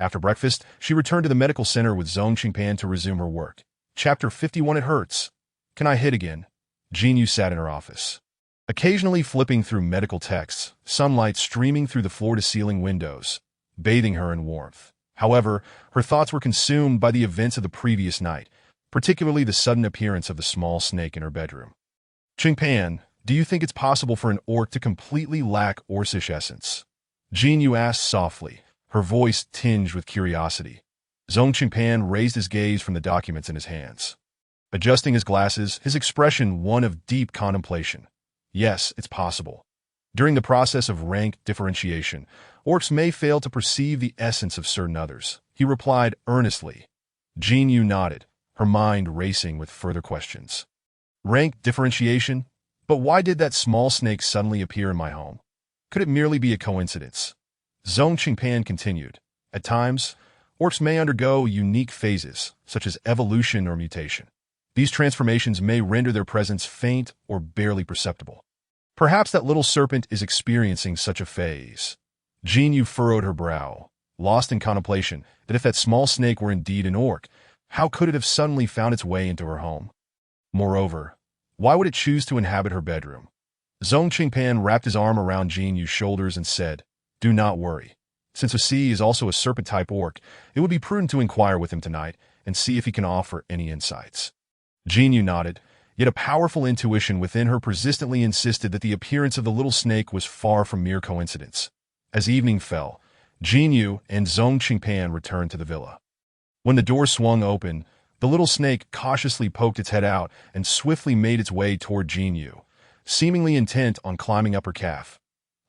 After breakfast, she returned to the medical center with Zhong Qingpan to resume her work. Chapter 51. It hurts. Can I hit again? Jinyu sat in her office, occasionally flipping through medical texts, sunlight streaming through the floor-to-ceiling windows, bathing her in warmth. However, her thoughts were consumed by the events of the previous night, particularly the sudden appearance of the small snake in her bedroom. "Qingpan, do you think it's possible for an orc to completely lack orcish essence?" Jinyu asked softly, her voice tinged with curiosity. Zhong Qingpan raised his gaze from the documents in his hands, adjusting his glasses, his expression one of deep contemplation. "Yes, it's possible. During the process of rank differentiation, orcs may fail to perceive the essence of certain others," he replied earnestly. Jinyu nodded, her mind racing with further questions. "Rank differentiation? But why did that small snake suddenly appear in my home? Could it merely be a coincidence?" Zhong Qingpan continued. "At times, orcs may undergo unique phases, such as evolution or mutation. These transformations may render their presence faint or barely perceptible. Perhaps that little serpent is experiencing such a phase." Jinyu furrowed her brow, lost in contemplation that if that small snake were indeed an orc, how could it have suddenly found its way into her home? Moreover, why would it choose to inhabit her bedroom? Zhong Qingpan wrapped his arm around Jinyu's shoulders and said, "Do not worry. Since Wasi is also a serpent-type orc, it would be prudent to inquire with him tonight and see if he can offer any insights." Jinyu nodded, yet a powerful intuition within her persistently insisted that the appearance of the little snake was far from mere coincidence. As evening fell, Jinyu and Zhong Qingpan returned to the villa. When the door swung open, the little snake cautiously poked its head out and swiftly made its way toward Jinyu, seemingly intent on climbing up her calf.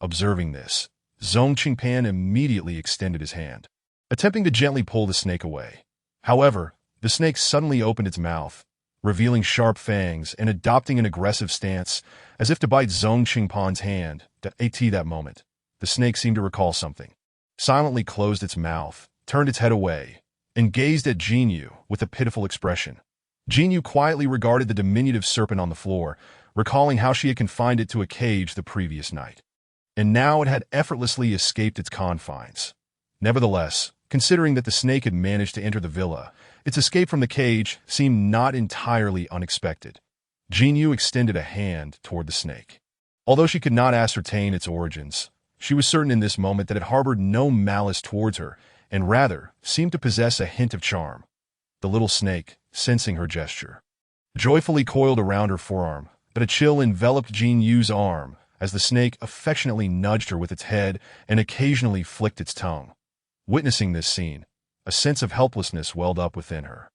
Observing this, Zhong Qingpan immediately extended his hand, attempting to gently pull the snake away. However, the snake suddenly opened its mouth, revealing sharp fangs and adopting an aggressive stance, as if to bite Zhong Qingpan's hand. At that moment, the snake seemed to recall something, silently closed its mouth, turned its head away, and gazed at Jinyu with a pitiful expression. Jinyu quietly regarded the diminutive serpent on the floor, recalling how she had confined it to a cage the previous night. And now it had effortlessly escaped its confines. Nevertheless, considering that the snake had managed to enter the villa, its escape from the cage seemed not entirely unexpected. Jinyu extended a hand toward the snake. Although she could not ascertain its origins, she was certain in this moment that it harbored no malice towards her, and rather seemed to possess a hint of charm. The little snake, sensing her gesture, joyfully coiled around her forearm, but a chill enveloped Jinyu's arm as the snake affectionately nudged her with its head and occasionally flicked its tongue. Witnessing this scene, a sense of helplessness welled up within her,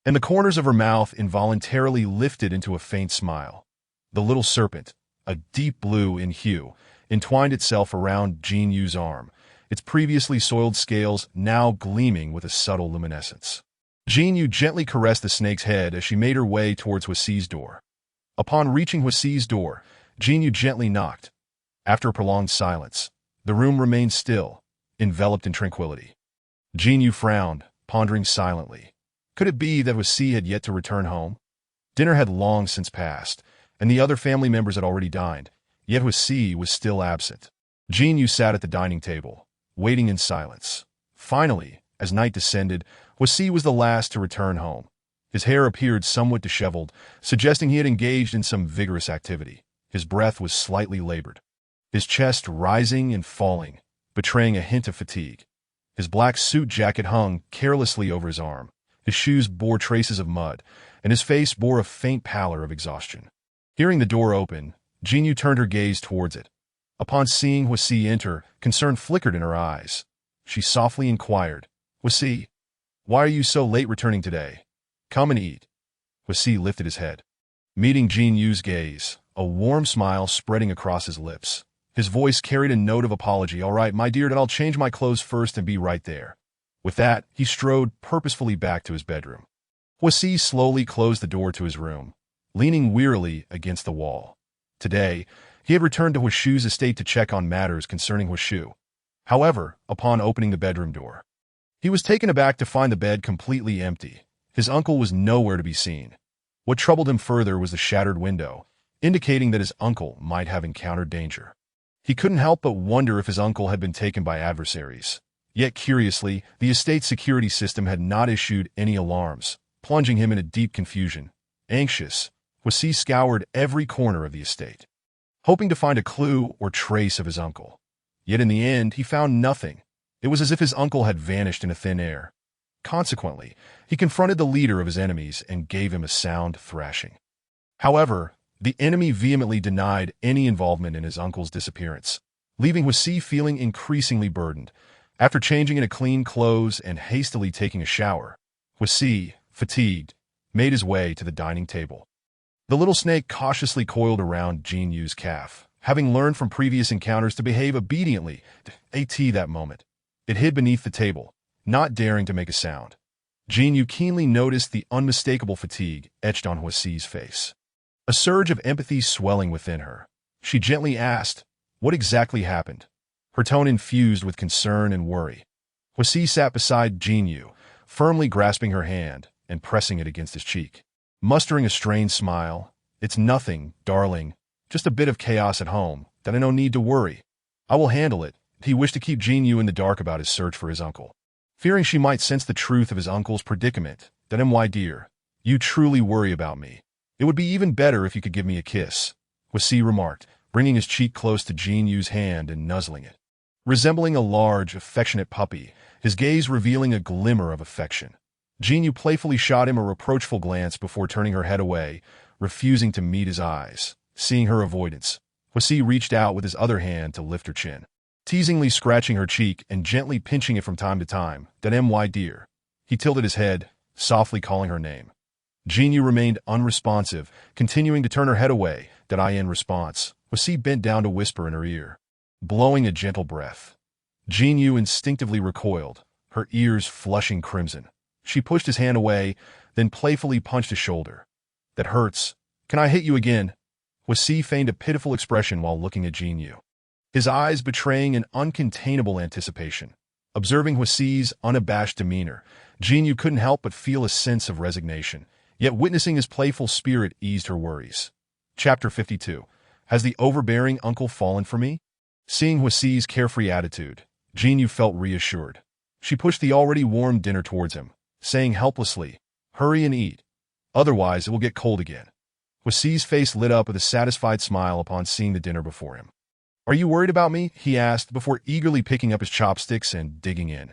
and the corners of her mouth involuntarily lifted into a faint smile. The little serpent, a deep blue in hue, entwined itself around Jinyu's arm, its previously soiled scales now gleaming with a subtle luminescence. Jinyu gently caressed the snake's head as she made her way towards Wasi's door. Upon reaching Wasi's door, Jinyu gently knocked. After a prolonged silence, the room remained still, enveloped in tranquility. Jinyu frowned, pondering silently. Could it be that Wasi had yet to return home? Dinner had long since passed, and the other family members had already dined, yet Wasi was still absent. Jinyu sat at the dining table, waiting in silence. Finally, as night descended, Wasi was the last to return home. His hair appeared somewhat disheveled, suggesting he had engaged in some vigorous activity. His breath was slightly labored, his chest rising and falling, betraying a hint of fatigue. His black suit jacket hung carelessly over his arm. His shoes bore traces of mud, and his face bore a faint pallor of exhaustion. Hearing the door open, Jinyu turned her gaze towards it. Upon seeing Wasi enter, concern flickered in her eyes. She softly inquired, "Wasi, why are you so late returning today? Come and eat." Wasi lifted his head, meeting Jinyu's gaze, a warm smile spreading across his lips. His voice carried a note of apology. "All right, my dear, then I'll change my clothes first and be right there." With that, he strode purposefully back to his bedroom. Huasi slowly closed the door to his room, leaning wearily against the wall. Today, he had returned to Huashu's estate to check on matters concerning Huashu. However, upon opening the bedroom door, he was taken aback to find the bed completely empty. His uncle was nowhere to be seen. What troubled him further was the shattered window, indicating that his uncle might have encountered danger. He couldn't help but wonder if his uncle had been taken by adversaries. Yet curiously, the estate's security system had not issued any alarms, plunging him into deep confusion. Anxious, Huasi scoured every corner of the estate, hoping to find a clue or trace of his uncle. Yet in the end, he found nothing. It was as if his uncle had vanished into thin air. Consequently, he confronted the leader of his enemies and gave him a sound thrashing. However, the enemy vehemently denied any involvement in his uncle's disappearance, leaving Huasi feeling increasingly burdened. After changing into clean clothes and hastily taking a shower, Huasi, fatigued, made his way to the dining table. The little snake cautiously coiled around Jinyu's calf, having learned from previous encounters to behave obediently. At that moment, it hid beneath the table, not daring to make a sound. Jinyu keenly noticed the unmistakable fatigue etched on Huasi's face. A surge of empathy swelling within her, she gently asked, "What exactly happened?" Her tone infused with concern and worry. Huasi sat beside Jinyu, firmly grasping her hand and pressing it against his cheek. Mustering a strained smile, "It's nothing, darling. Just a bit of chaos at home, that I no need to worry. I will handle it." He wished to keep Jinyu in the dark about his search for his uncle, fearing she might sense the truth of his uncle's predicament. "Then, my dear, you truly worry about me. It would be even better if you could give me a kiss," Huasi remarked, bringing his cheek close to Jinyu's hand and nuzzling it. Resembling a large, affectionate puppy, his gaze revealing a glimmer of affection. Jinyu playfully shot him a reproachful glance before turning her head away, refusing to meet his eyes. Seeing her avoidance, Huasi reached out with his other hand to lift her chin, teasingly scratching her cheek and gently pinching it from time to time. "Then, my dear." He tilted his head, softly calling her name. Jinyu remained unresponsive, continuing to turn her head away. In response, Huasi bent down to whisper in her ear, blowing a gentle breath. Jinyu instinctively recoiled, her ears flushing crimson. She pushed his hand away, then playfully punched his shoulder. "That hurts. Can I hit you again?" Huasi feigned a pitiful expression while looking at Jinyu, his eyes betraying an uncontainable anticipation. Observing Huasi's unabashed demeanor, Jinyu couldn't help but feel a sense of resignation, yet witnessing his playful spirit eased her worries. Chapter 52. Has the overbearing uncle fallen for me? Seeing Huasi's carefree attitude, Jinyu felt reassured. She pushed the already warm dinner towards him, saying helplessly, "Hurry and eat. Otherwise, it will get cold again." Huasi's face lit up with a satisfied smile upon seeing the dinner before him. "Are you worried about me?" he asked before eagerly picking up his chopsticks and digging in.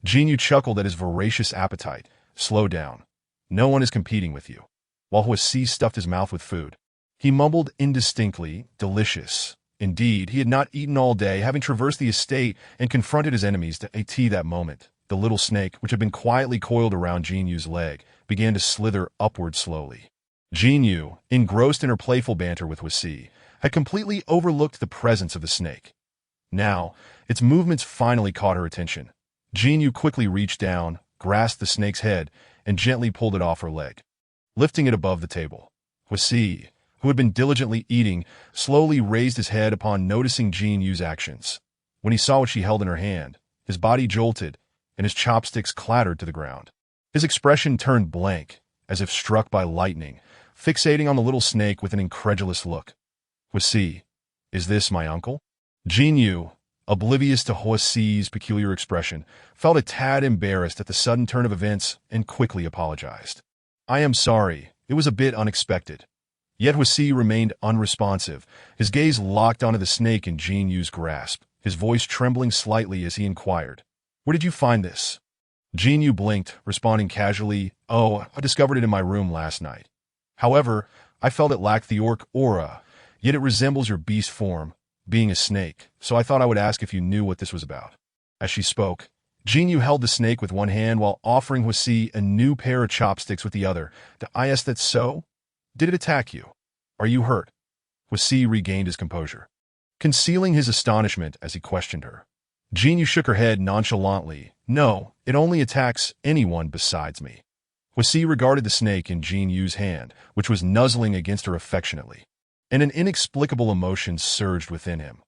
Jinyu chuckled at his voracious appetite. "Slow down. No one is competing with you." While Huasi stuffed his mouth with food, he mumbled indistinctly, "Delicious." Indeed, he had not eaten all day, having traversed the estate and confronted his enemies. At that moment, the little snake, which had been quietly coiled around Jinyu's leg, began to slither upward slowly. Jinyu, engrossed in her playful banter with Huasi, had completely overlooked the presence of the snake. Now, its movements finally caught her attention. Jinyu quickly reached down, grasped the snake's head, and gently pulled it off her leg, lifting it above the table. Huasi, who had been diligently eating, slowly raised his head upon noticing Jinyu's actions. When he saw what she held in her hand, his body jolted, and his chopsticks clattered to the ground. His expression turned blank, as if struck by lightning, fixating on the little snake with an incredulous look. "Huasi, is this my uncle?" Jinyu, oblivious to Huasi's peculiar expression, felt a tad embarrassed at the sudden turn of events and quickly apologized. "I am sorry, it was a bit unexpected." Yet Huasi remained unresponsive, his gaze locked onto the snake in Jinyu's grasp, his voice trembling slightly as he inquired, "Where did you find this?" Jinyu blinked, responding casually, "Oh, I discovered it in my room last night. However, I felt it lacked the orc aura, yet it resembles your beast form, being a snake, so I thought I would ask if you knew what this was about." As she spoke, Jinyu held the snake with one hand while offering Huasi a new pair of chopsticks with the other. "Is that so? Did it attack you? Are you hurt?" Huasi regained his composure. concealing his astonishment as he questioned her. Jinyu shook her head nonchalantly. No, it only attacks anyone besides me. Huasi regarded the snake in Jinyu's hand, which was nuzzling against her affectionately, and an inexplicable emotion surged within him.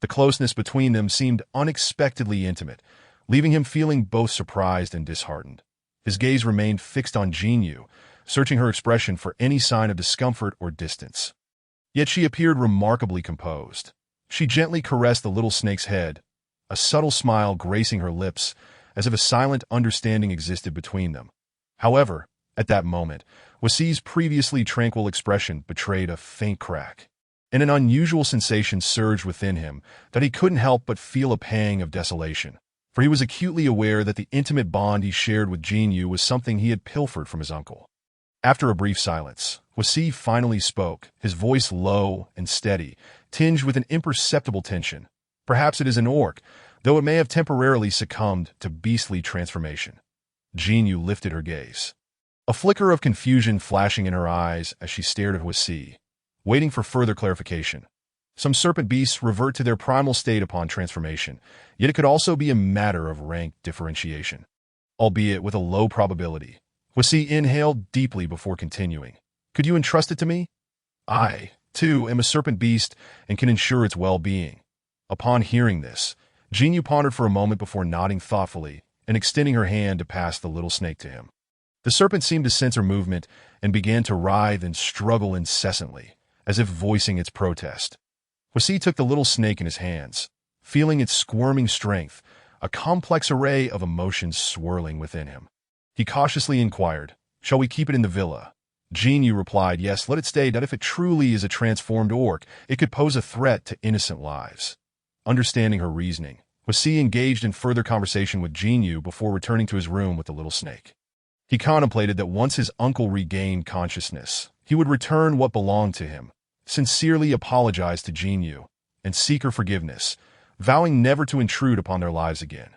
The closeness between them seemed unexpectedly intimate, leaving him feeling both surprised and disheartened. His gaze remained fixed on Jinyu, searching her expression for any sign of discomfort or distance. Yet she appeared remarkably composed. She gently caressed the little snake's head, a subtle smile gracing her lips, as if a silent understanding existed between them. However, at that moment, Huasi's previously tranquil expression betrayed a faint crack, and an unusual sensation surged within him that he couldn't help but feel a pang of desolation, for he was acutely aware that the intimate bond he shared with Jinyu was something he had pilfered from his uncle. After a brief silence, Huasi finally spoke, his voice low and steady, tinged with an imperceptible tension. Perhaps it is an orc, though it may have temporarily succumbed to beastly transformation. Jinyu lifted her gaze, a flicker of confusion flashing in her eyes as she stared at Huasi, waiting for further clarification. Some serpent beasts revert to their primal state upon transformation, yet it could also be a matter of rank differentiation, albeit with a low probability. Huasi inhaled deeply before continuing. Could you entrust it to me? I, too, am a serpent beast and can ensure its well-being. Upon hearing this, Jinyu pondered for a moment before nodding thoughtfully and extending her hand to pass the little snake to him. The serpent seemed to sense her movement and began to writhe and struggle incessantly, as if voicing its protest. Huasi took the little snake in his hands, feeling its squirming strength, a complex array of emotions swirling within him. He cautiously inquired, "Shall we keep it in the villa?" Jinyu replied, "Yes, let it stay, that if it truly is a transformed orc, it could pose a threat to innocent lives." Understanding her reasoning, Huasi engaged in further conversation with Jinyu before returning to his room with the little snake. He contemplated that once his uncle regained consciousness, he would return what belonged to him, sincerely apologize to Jinyu, and seek her forgiveness, vowing never to intrude upon their lives again.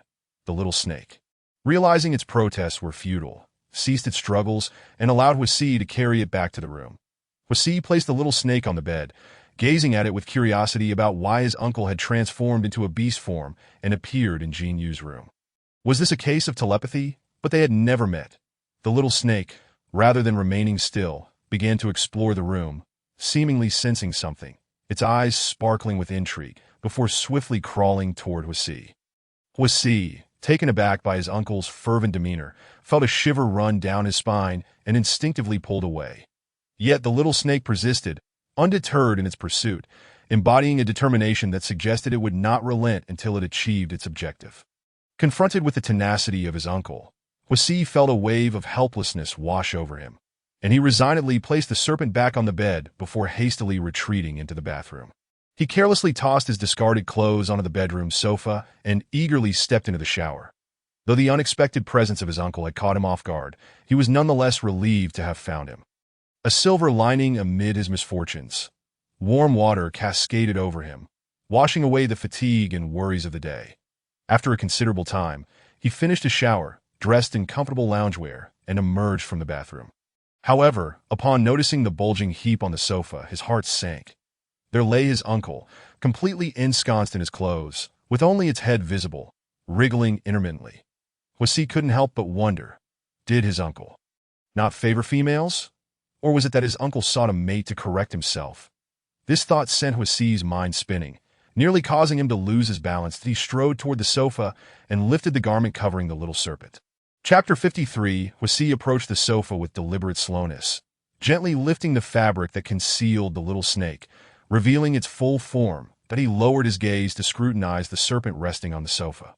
The little snake, realizing its protests were futile, ceased its struggles and allowed Huasi to carry it back to the room. Huasi placed the little snake on the bed, gazing at it with curiosity about why his uncle had transformed into a beast form and appeared in Jinyu's room. Was this a case of telepathy? But they had never met. The little snake, rather than remaining still, began to explore the room, seemingly sensing something, its eyes sparkling with intrigue, before swiftly crawling toward Huasi. Huasi, taken aback by his uncle's fervent demeanor, felt a shiver run down his spine and instinctively pulled away. Yet the little snake persisted, undeterred in its pursuit, embodying a determination that suggested it would not relent until it achieved its objective. Confronted with the tenacity of his uncle, Huasi felt a wave of helplessness wash over him, and he resignedly placed the serpent back on the bed before hastily retreating into the bathroom. He carelessly tossed his discarded clothes onto the bedroom sofa and eagerly stepped into the shower. Though the unexpected presence of his uncle had caught him off guard, he was nonetheless relieved to have found him. A silver lining amid his misfortunes. Warm water cascaded over him, washing away the fatigue and worries of the day. After a considerable time, he finished his shower, dressed in comfortable loungewear, and emerged from the bathroom. However, upon noticing the bulging heap on the sofa, his heart sank. There lay his uncle, completely ensconced in his clothes, with only its head visible, wriggling intermittently. Huasi couldn't help but wonder, did his uncle not favor females? Or was it that his uncle sought a mate to correct himself? This thought sent Huasi's mind spinning, nearly causing him to lose his balance as he strode toward the sofa and lifted the garment covering the little serpent. Chapter 53, Huasi approached the sofa with deliberate slowness, gently lifting the fabric that concealed the little snake, revealing its full form, that he lowered his gaze to scrutinize the serpent resting on the sofa.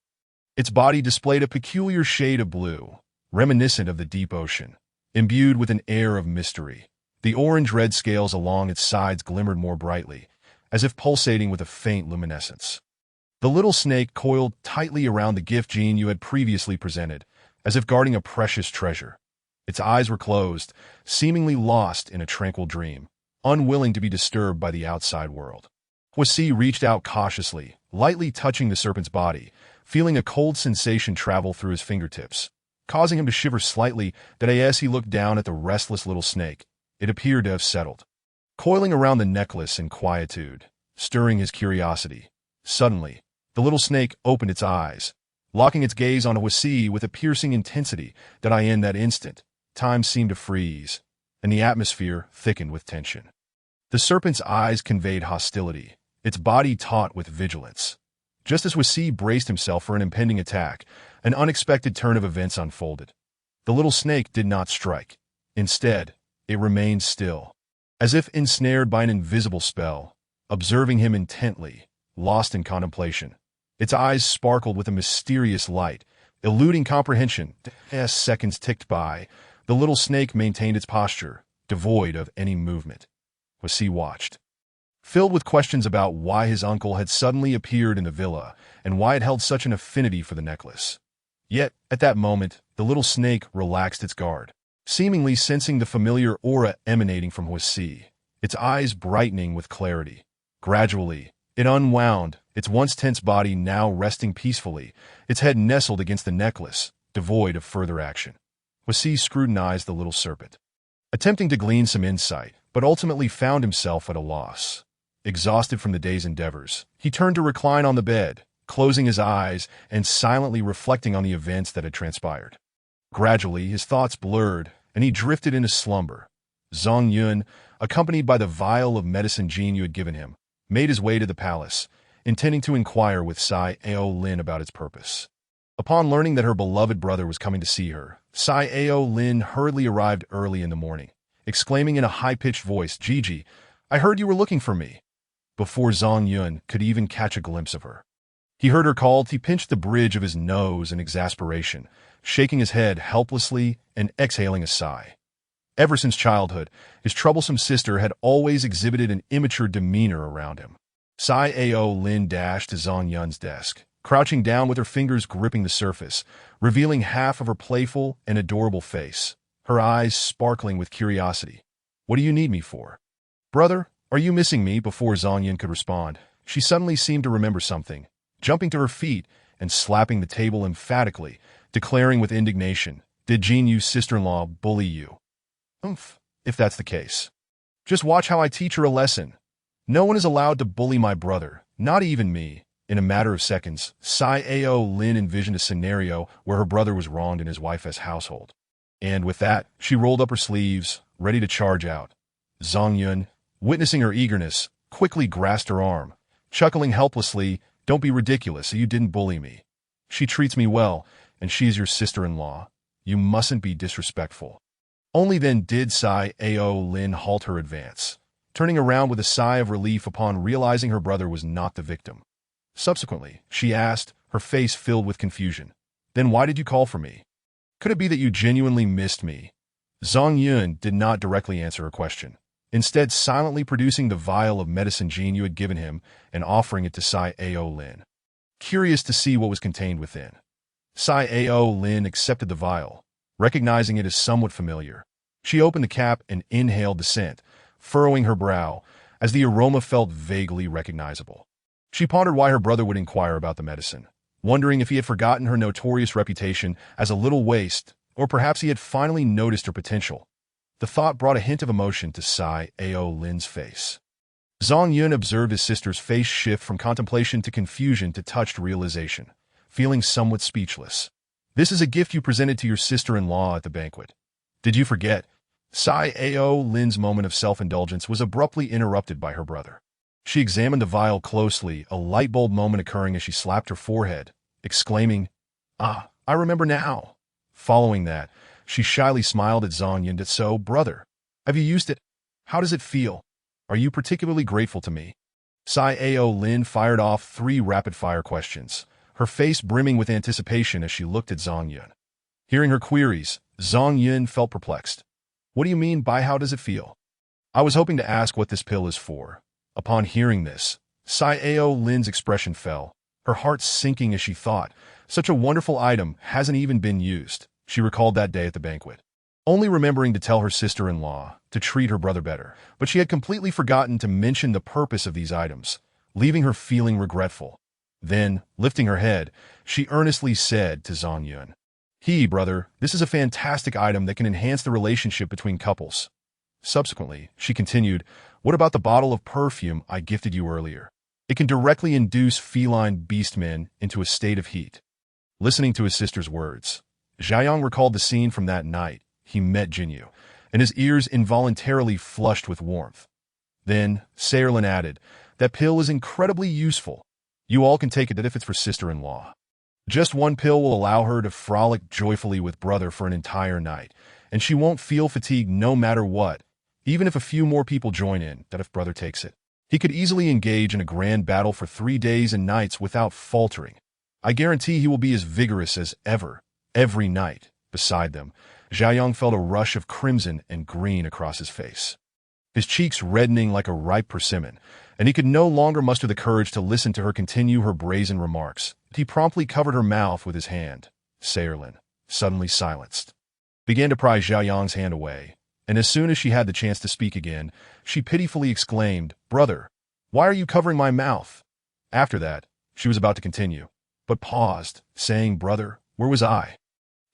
Its body displayed a peculiar shade of blue, reminiscent of the deep ocean, imbued with an air of mystery. The orange-red scales along its sides glimmered more brightly, as if pulsating with a faint luminescence. The little snake coiled tightly around the gift Jinyu had previously presented, as if guarding a precious treasure. Its eyes were closed, seemingly lost in a tranquil dream, unwilling to be disturbed by the outside world. Huasi reached out cautiously, lightly touching the serpent's body, feeling a cold sensation travel through his fingertips, causing him to shiver slightly as he looked down at the restless little snake. It appeared to have settled, coiling around the necklace in quietude, stirring his curiosity. Suddenly, the little snake opened its eyes, locking its gaze on Wasi with a piercing intensity that in that instant, time seemed to freeze, and the atmosphere thickened with tension. The serpent's eyes conveyed hostility, its body taut with vigilance. Just as Wasi braced himself for an impending attack, an unexpected turn of events unfolded. The little snake did not strike. Instead, it remained still, as if ensnared by an invisible spell, observing him intently, lost in contemplation. Its eyes sparkled with a mysterious light, eluding comprehension. As seconds ticked by, the little snake maintained its posture, devoid of any movement. Wasi watched, filled with questions about why his uncle had suddenly appeared in the villa and why it held such an affinity for the necklace. Yet, at that moment, the little snake relaxed its guard, seemingly sensing the familiar aura emanating from Wasi, its eyes brightening with clarity. Gradually, it unwound, its once tense body now resting peacefully, its head nestled against the necklace, devoid of further action. Wasi scrutinized the little serpent, attempting to glean some insight, but ultimately found himself at a loss. Exhausted from the day's endeavors, he turned to recline on the bed, closing his eyes and silently reflecting on the events that had transpired. Gradually, his thoughts blurred, and he drifted into slumber. Zhang Yun, accompanied by the vial of medicine Jin Yu had given him, made his way to the palace, intending to inquire with Sai Ao Lin about its purpose. Upon learning that her beloved brother was coming to see her, Sai Ao Lin hurriedly arrived early in the morning, exclaiming in a high-pitched voice, "Gigi, I heard you were looking for me." Before Zhang Yun could even catch a glimpse of her, he heard her called. He pinched the bridge of his nose in exasperation, shaking his head helplessly and exhaling a sigh. Ever since childhood, his troublesome sister had always exhibited an immature demeanor around him. Sai Ao Lin dashed to Zhang Yun's desk, crouching down with her fingers gripping the surface, revealing half of her playful and adorable face, her eyes sparkling with curiosity. "What do you need me for? Brother, are you missing me?" Before Zhang Yun could respond, she suddenly seemed to remember something, jumping to her feet and slapping the table emphatically, declaring with indignation, "Did Jin Yu's sister-in-law bully you?" If that's the case, just watch how I teach her a lesson. No one is allowed to bully my brother, not even me." In a matter of seconds, Sai Ao Lin envisioned a scenario where her brother was wronged in his wife's household. And with that, she rolled up her sleeves, ready to charge out. Zhang Yun, witnessing her eagerness, quickly grasped her arm, chuckling helplessly, "Don't be ridiculous, you didn't bully me. She treats me well, and she's your sister-in-law. You mustn't be disrespectful." Only then did Sai Ao Lin halt her advance, turning around with a sigh of relief upon realizing her brother was not the victim. Subsequently, she asked, her face filled with confusion, "Then why did you call for me? Could it be that you genuinely missed me?" Zhang Yun did not directly answer her question, instead silently producing the vial of medicine Jin Yu had given him and offering it to Sai Ao Lin, curious to see what was contained within. Sai Ao Lin accepted the vial, recognizing it as somewhat familiar. She opened the cap and inhaled the scent, furrowing her brow, as the aroma felt vaguely recognizable. She pondered why her brother would inquire about the medicine, wondering if he had forgotten her notorious reputation as a little waste, or perhaps he had finally noticed her potential. The thought brought a hint of emotion to Sai Ao Lin's face. Zhang Yun observed his sister's face shift from contemplation to confusion to touched realization, feeling somewhat speechless. "This is a gift you presented to your sister-in-law at the banquet. Did you forget?" Sai Ao Lin's moment of self-indulgence was abruptly interrupted by her brother. She examined the vial closely, a light bulb moment occurring as she slapped her forehead, exclaiming, "Ah, I remember now." Following that, she shyly smiled at Zhang Yun. "So, brother, have you used it? How does it feel? Are you particularly grateful to me?" Sai Ao Lin fired off 3 rapid-fire questions, her face brimming with anticipation as she looked at Zhang Yun. Hearing her queries, Zhang Yun felt perplexed. "What do you mean by how does it feel?" "I was hoping to ask what this pill is for." Upon hearing this, Sai Ao Lin's expression fell, her heart sinking as she thought, "Such a wonderful item hasn't even been used." She recalled that day at the banquet, only remembering to tell her sister-in-law to treat her brother better, but she had completely forgotten to mention the purpose of these items, leaving her feeling regretful. Then, lifting her head, she earnestly said to Zhang Yun, Brother, this is a fantastic item that can enhance the relationship between couples." Subsequently, she continued, What about the bottle of perfume I gifted you earlier? It can directly induce feline beastmen into a state of heat. Listening to his sister's words, Xiaoyang recalled the scene from that night he met Jinyu, and his ears involuntarily flushed with warmth. Then, Saorlin added, that pill is incredibly useful. You all can take it if it's for sister-in-law. Just one pill will allow her to frolic joyfully with brother for an entire night, and she won't feel fatigue no matter what, even if a few more people join in, that if brother takes it. He could easily engage in a grand battle for 3 days and nights without faltering. I guarantee he will be as vigorous as ever, every night. Beside them, Xiaoyang felt a rush of crimson and green across his face, his cheeks reddening like a ripe persimmon, and he could no longer muster the courage to listen to her continue her brazen remarks. He promptly covered her mouth with his hand. Saorlin, suddenly silenced, began to pry Xiaoyang's hand away, and as soon as she had the chance to speak again, she pitifully exclaimed, "Brother, why are you covering my mouth?" After that, she was about to continue, but paused, saying, "Brother, where was I?"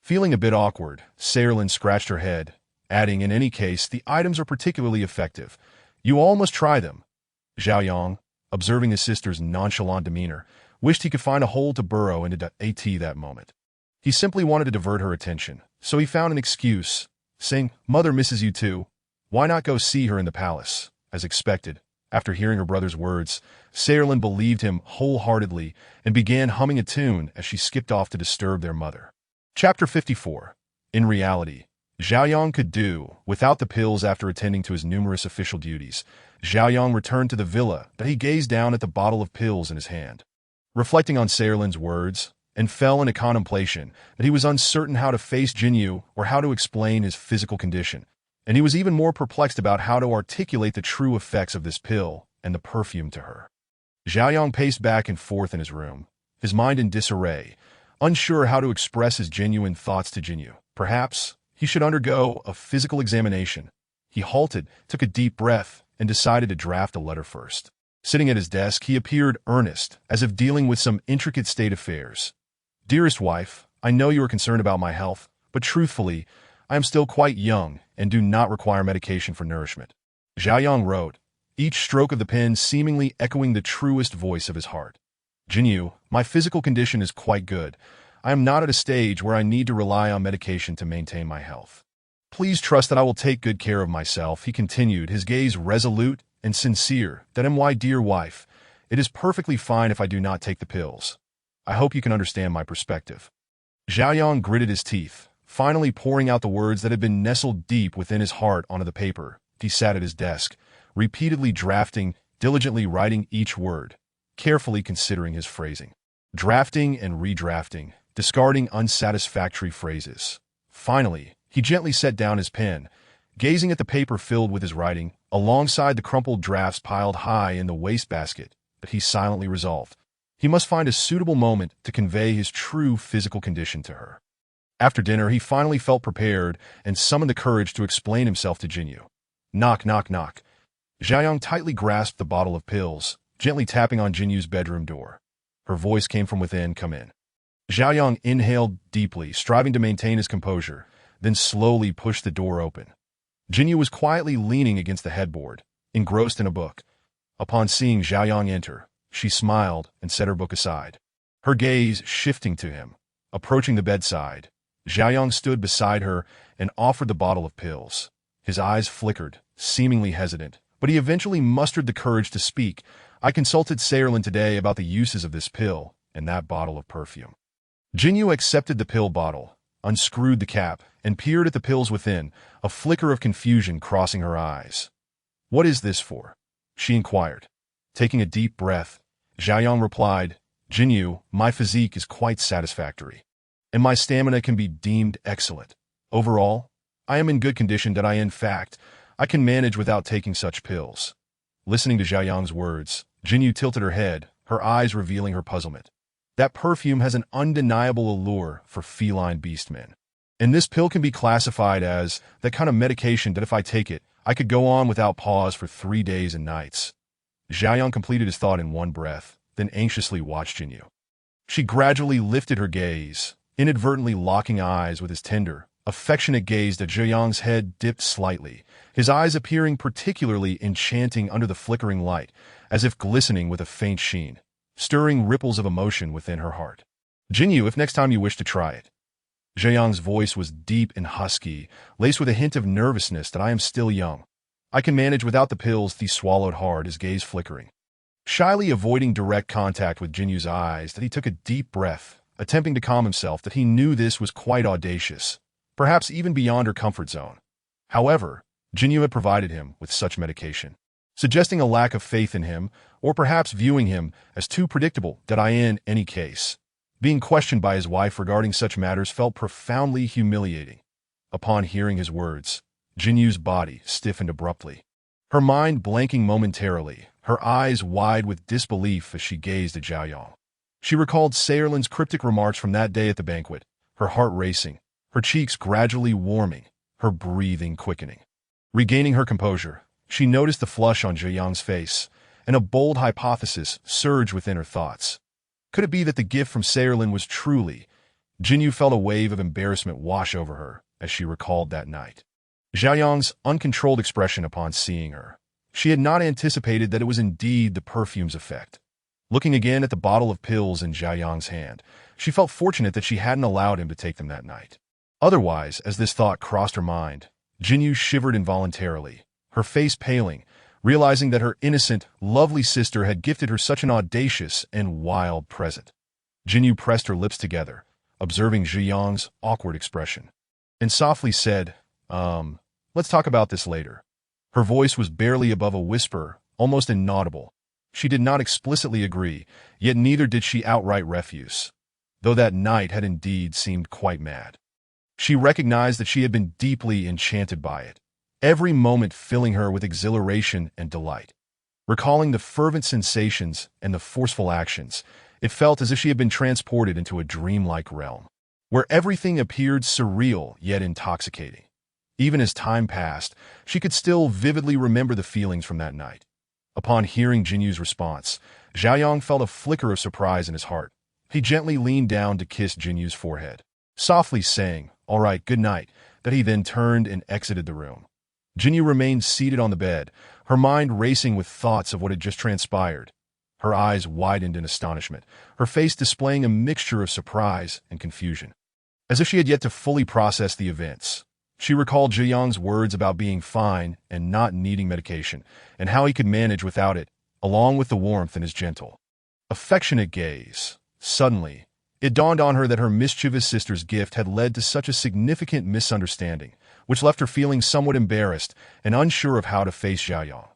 Feeling a bit awkward, Saorlin scratched her head, adding, "In any case, the items are particularly effective. You all must try them." Xiaoyang, observing his sister's nonchalant demeanor, wished he could find a hole to burrow into that moment. He simply wanted to divert her attention, so he found an excuse, saying, "Mother misses you too. Why not go see her in the palace?" As expected, after hearing her brother's words, Saorlin believed him wholeheartedly and began humming a tune as she skipped off to disturb their mother. Chapter 54. In reality, Xiaoyang could do without the pills. After attending to his numerous official duties, Xiaoyang returned to the villa, but he gazed down at the bottle of pills in his hand, reflecting on Saorlin's words, and fell into contemplation that he was uncertain how to face Jinyu or how to explain his physical condition, and he was even more perplexed about how to articulate the true effects of this pill and the perfume to her. Xiaoyang paced back and forth in his room, his mind in disarray, unsure how to express his genuine thoughts to Jinyu. Perhaps he should undergo a physical examination. He halted, took a deep breath, and decided to draft a letter first. Sitting at his desk, he appeared earnest, as if dealing with some intricate state affairs. "Dearest wife, I know you are concerned about my health, but truthfully, I am still quite young and do not require medication for nourishment." Xiaoyang wrote, each stroke of the pen seemingly echoing the truest voice of his heart. "Jinyu, my physical condition is quite good. I am not at a stage where I need to rely on medication to maintain my health. Please trust that I will take good care of myself," he continued, his gaze resolute and sincere. "That my dear wife, it is perfectly fine if I do not take the pills. I hope you can understand my perspective." Xiaoyang gritted his teeth, finally pouring out the words that had been nestled deep within his heart onto the paper. He sat at his desk, repeatedly drafting, diligently writing each word, carefully considering his phrasing, drafting and redrafting, discarding unsatisfactory phrases. Finally, he gently set down his pen, gazing at the paper filled with his writing, alongside the crumpled drafts piled high in the wastebasket. But he silently resolved he must find a suitable moment to convey his true physical condition to her. After dinner, he finally felt prepared and summoned the courage to explain himself to Jinyu. Knock, knock, knock. Xiaoyang tightly grasped the bottle of pills, gently tapping on Jinyu's bedroom door. Her voice came from within, "Come in." Xiaoyang inhaled deeply, striving to maintain his composure, then slowly pushed the door open. Jinyu was quietly leaning against the headboard, engrossed in a book. Upon seeing Xiaoyang enter, she smiled and set her book aside, her gaze shifting to him. Approaching the bedside, Xiaoyang stood beside her and offered the bottle of pills. His eyes flickered, seemingly hesitant, but he eventually mustered the courage to speak. "I consulted Saorlin today about the uses of this pill and that bottle of perfume." Jinyu accepted the pill bottle, unscrewed the cap, and peered at the pills within, a flicker of confusion crossing her eyes. "What is this for?" she inquired. Taking a deep breath, Xiaoyang replied, "Jinyu, my physique is quite satisfactory, and my stamina can be deemed excellent. Overall, I am in good condition that in fact, I can manage without taking such pills." Listening to Xiaoyang's words, Jinyu tilted her head, her eyes revealing her puzzlement. That perfume has an undeniable allure for feline beastmen. And this pill can be classified as that kind of medication that if I take it, I could go on without pause for 3 days and nights. Xiaoyang completed his thought in one breath, then anxiously watched Jinyu. She gradually lifted her gaze, inadvertently locking eyes with his tender, Affectionate gazed at Zheyang's head dipped slightly, his eyes appearing particularly enchanting under the flickering light, as if glistening with a faint sheen, stirring ripples of emotion within her heart. Jinyu, if next time you wish to try it. Zheyang's voice was deep and husky, laced with a hint of nervousness that I am still young. I can manage without the pills, he swallowed hard, his gaze flickering. Shyly avoiding direct contact with Jinyu's eyes, that he took a deep breath, attempting to calm himself that he knew this was quite audacious, perhaps even beyond her comfort zone. However, Jinyu had provided him with such medication, suggesting a lack of faith in him, or perhaps viewing him as too predictable that in any case. Being questioned by his wife regarding such matters felt profoundly humiliating. Upon hearing his words, Jinyu's body stiffened abruptly, her mind blanking momentarily, her eyes wide with disbelief as she gazed at Zhaoyang. She recalled Saorlin's cryptic remarks from that day at the banquet, her heart racing, her cheeks gradually warming, her breathing quickening. Regaining her composure, she noticed the flush on Zheyang's face, and a bold hypothesis surged within her thoughts. Could it be that the gift from Saorlin was truly? Jinyu felt a wave of embarrassment wash over her as she recalled that night. Zhaoyang's uncontrolled expression upon seeing her. She had not anticipated that it was indeed the perfume's effect. Looking again at the bottle of pills in Zhaoyang's hand, she felt fortunate that she hadn't allowed him to take them that night. Otherwise, as this thought crossed her mind, Jinyu shivered involuntarily, her face paling, realizing that her innocent, lovely sister had gifted her such an audacious and wild present. Jinyu pressed her lips together, observing Zheyang's awkward expression, and softly said, let's talk about this later. Her voice was barely above a whisper, almost inaudible. She did not explicitly agree, yet neither did she outright refuse, though that night had indeed seemed quite mad. She recognized that she had been deeply enchanted by it, every moment filling her with exhilaration and delight. Recalling the fervent sensations and the forceful actions, it felt as if she had been transported into a dreamlike realm, where everything appeared surreal yet intoxicating. Even as time passed, she could still vividly remember the feelings from that night. Upon hearing Jinyu's response, Zhaoyang felt a flicker of surprise in his heart. He gently leaned down to kiss Jinyu's forehead, softly saying, "All right, good night," that he then turned and exited the room. Jinyu remained seated on the bed, her mind racing with thoughts of what had just transpired. Her eyes widened in astonishment, her face displaying a mixture of surprise and confusion, as if she had yet to fully process the events. She recalled Zheyang's words about being fine and not needing medication, and how he could manage without it, along with the warmth in his gentle, affectionate gaze. Suddenly, it dawned on her that her mischievous sister's gift had led to such a significant misunderstanding, which left her feeling somewhat embarrassed and unsure of how to face Zhaoyang.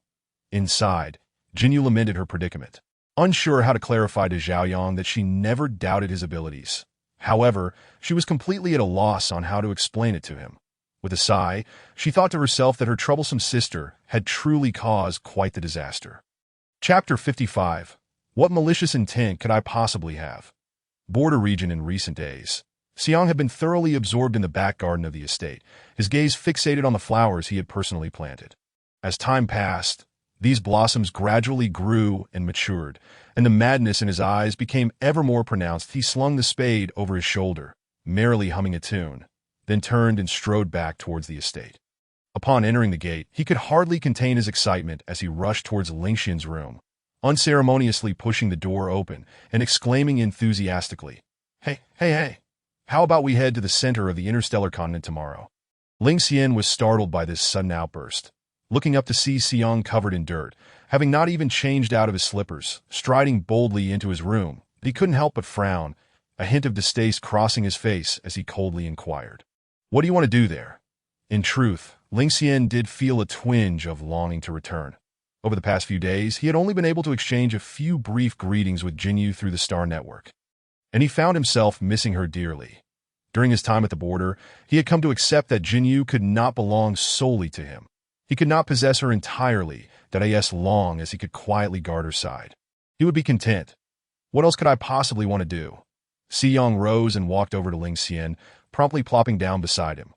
Inside, Jinyu lamented her predicament, unsure how to clarify to Zhaoyang that she never doubted his abilities. However, she was completely at a loss on how to explain it to him. With a sigh, she thought to herself that her troublesome sister had truly caused quite the disaster. Chapter 55. What malicious intent could I possibly have? Border region in recent days. Xiang had been thoroughly absorbed in the back garden of the estate, his gaze fixated on the flowers he had personally planted. As time passed, these blossoms gradually grew and matured, and the madness in his eyes became ever more pronounced. He slung the spade over his shoulder, merrily humming a tune, then turned and strode back towards the estate. Upon entering the gate, he could hardly contain his excitement as he rushed towards Lingxian's room, unceremoniously pushing the door open and exclaiming enthusiastically, Hey, how about we head to the center of the interstellar continent tomorrow?" Lingxian was startled by this sudden outburst, looking up to see Xiang covered in dirt, having not even changed out of his slippers, striding boldly into his room. He couldn't help but frown, a hint of distaste crossing his face as he coldly inquired, "What do you want to do there?" In truth, Lingxian did feel a twinge of longing to return. Over the past few days, he had only been able to exchange a few brief greetings with Jinyu through the Star Network, and he found himself missing her dearly. During his time at the border, he had come to accept that Jinyu could not belong solely to him. He could not possess her entirely, that as long as he could quietly guard her side. He would be content. What else could I possibly want to do? Xiyang rose and walked over to Lingxian, promptly plopping down beside him.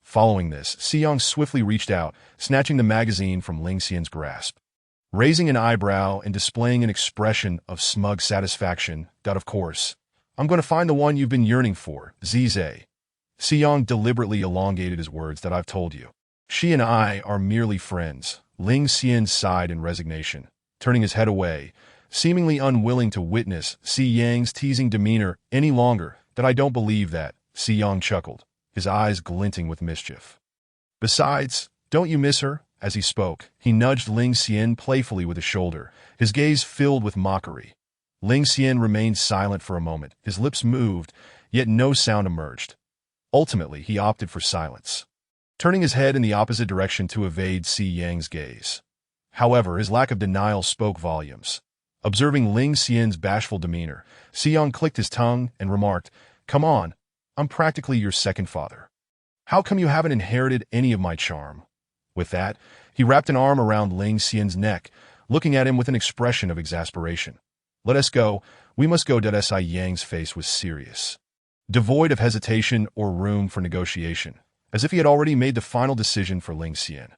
Following this, Xiyang swiftly reached out, snatching the magazine from Lingxian's grasp. Raising an eyebrow and displaying an expression of smug satisfaction, "Of course. I'm going to find the one you've been yearning for, Zize." Siyang deliberately elongated his words that I've told you. She and I are merely friends. Ling Xian sighed in resignation, turning his head away, seemingly unwilling to witness Si Yang's teasing demeanor any longer. That I don't believe that, Siyang chuckled, his eyes glinting with mischief. Besides, don't you miss her? As he spoke, he nudged Ling Xian playfully with his shoulder, his gaze filled with mockery. Ling Xian remained silent for a moment, his lips moved, yet no sound emerged. Ultimately, he opted for silence, turning his head in the opposite direction to evade Si Yang's gaze. However, his lack of denial spoke volumes. Observing Ling Xian's bashful demeanor, Siyang clicked his tongue and remarked, "Come on, I'm practically your second father. How come you haven't inherited any of my charm?" With that, he wrapped an arm around Ling Xian's neck, looking at him with an expression of exasperation. "Let us go. We must go." Si Yang's face was serious, devoid of hesitation or room for negotiation, as if he had already made the final decision for Ling Xian.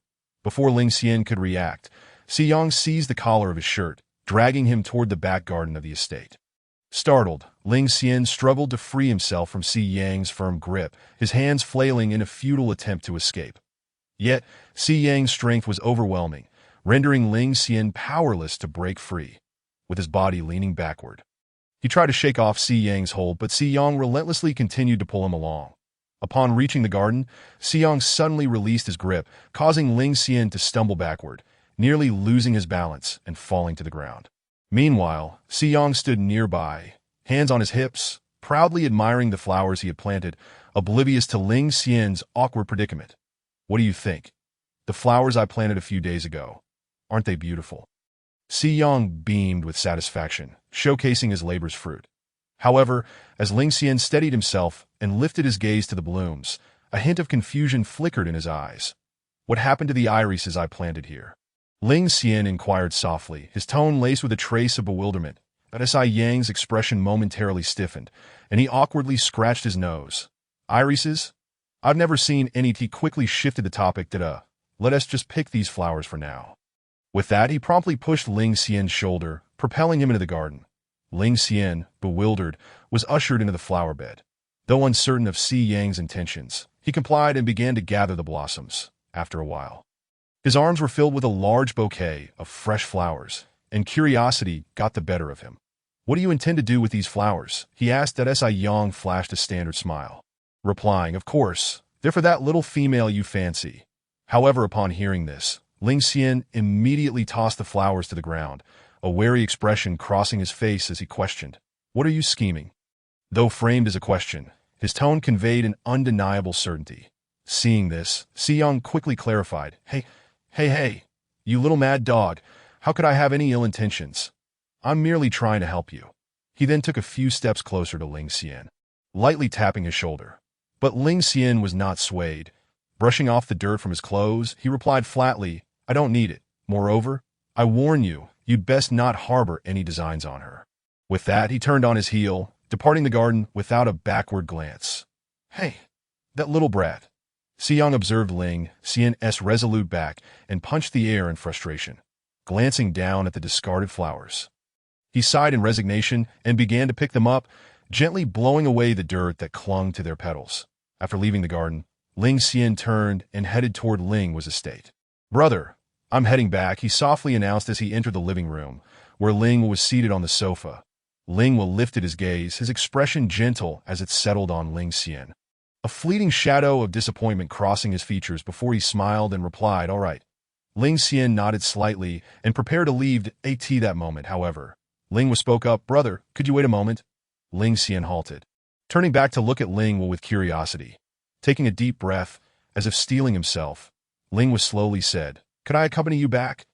Before Ling Xian could react, Siyang seized the collar of his shirt, dragging him toward the back garden of the estate. Startled, Ling Xian struggled to free himself from Si Yang's firm grip, his hands flailing in a futile attempt to escape. Yet, Si Yang's strength was overwhelming, rendering Ling Xian powerless to break free. With his body leaning backward, he tried to shake off Si Yang's hold, but Si Yang relentlessly continued to pull him along. Upon reaching the garden, Si Yang suddenly released his grip, causing Ling Xian to stumble backward, nearly losing his balance and falling to the ground. Meanwhile, Si Yang stood nearby, hands on his hips, proudly admiring the flowers he had planted, oblivious to Ling Xian's awkward predicament. "What do you think? The flowers I planted a few days ago. Aren't they beautiful?" Si Yang beamed with satisfaction, showcasing his labor's fruit. However, as Ling Xian steadied himself and lifted his gaze to the blooms, a hint of confusion flickered in his eyes. "What happened to the irises I planted here?" Ling Xian inquired softly, his tone laced with a trace of bewilderment. Si Yang's expression momentarily stiffened, and he awkwardly scratched his nose. "Irises? I've never seen any." He quickly shifted the topic to, "Let us just pick these flowers for now." With that, he promptly pushed Ling Xian's shoulder, propelling him into the garden. Ling Xian, bewildered, was ushered into the flower bed. Though uncertain of Si Yang's intentions, he complied and began to gather the blossoms. After a while, his arms were filled with a large bouquet of fresh flowers, and curiosity got the better of him. "What do you intend to do with these flowers?" he asked. Si Yang flashed a standard smile, replying, "Of course, they're for that little female you fancy." However, upon hearing this, Ling Xian immediately tossed the flowers to the ground, a wary expression crossing his face as he questioned, "What are you scheming?" Though framed as a question, his tone conveyed an undeniable certainty. Seeing this, Siyang quickly clarified, Hey, you little mad dog, how could I have any ill intentions? I'm merely trying to help you." He then took a few steps closer to Ling Xian, lightly tapping his shoulder. But Ling Xian was not swayed. Brushing off the dirt from his clothes, he replied flatly, "I don't need it. Moreover, I warn you, you'd best not harbor any designs on her." With that, he turned on his heel, departing the garden without a backward glance. "Hey, that little brat." Siyang observed Ling Xian's resolute back and punched the air in frustration, glancing down at the discarded flowers. He sighed in resignation and began to pick them up, gently blowing away the dirt that clung to their petals. After leaving the garden, Ling Xian turned and headed toward Ling's estate. "Brother, I'm heading back," he softly announced as he entered the living room, where Ling was seated on the sofa. Ling lifted his gaze, his expression gentle as it settled on Ling Xian, a fleeting shadow of disappointment crossing his features before he smiled and replied, "All right." Ling Xian nodded slightly and prepared to leave that moment. However, Ling spoke up, "Brother, could you wait a moment?" Ling Xian halted, turning back to look at Ling with curiosity. Taking a deep breath, as if steeling himself, Ling slowly said, "Could I accompany you back?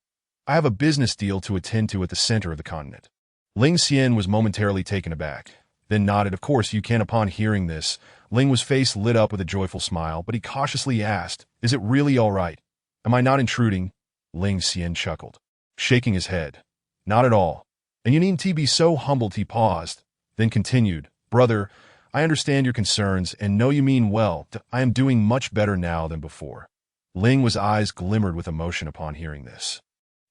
I have a business deal to attend to at the center of the continent." Ling Xian was momentarily taken aback, then nodded, "Of course you can." Upon hearing this, Ling's face lit up with a joyful smile, but he cautiously asked, "Is it really all right? Am I not intruding?" Ling Xian chuckled, shaking his head. "Not at all. And you needn't be so humbled." He paused, then continued, "Brother, I understand your concerns and know you mean well. I am doing much better now than before." Ling's eyes glimmered with emotion upon hearing this.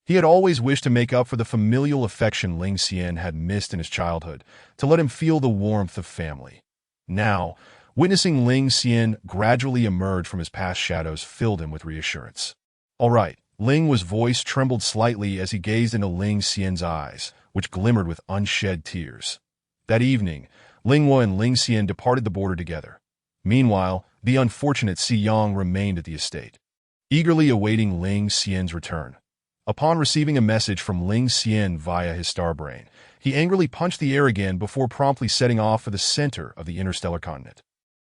He had always wished to make up for the familial affection Ling Xian had missed in his childhood, to let him feel the warmth of family. Now, Witnessing Ling Xian gradually emerge from his past shadows filled him with reassurance. All right, Ling's voice trembled slightly as he gazed into Ling Xian's eyes, which glimmered with unshed tears. That evening, Lingwa and Ling Xian departed the border together. Meanwhile, the unfortunate Si Yang remained at the estate, eagerly awaiting Ling Xian's return. Upon receiving a message from Ling Xian via his star brain, he angrily punched the air again before promptly setting off for the center of the interstellar continent.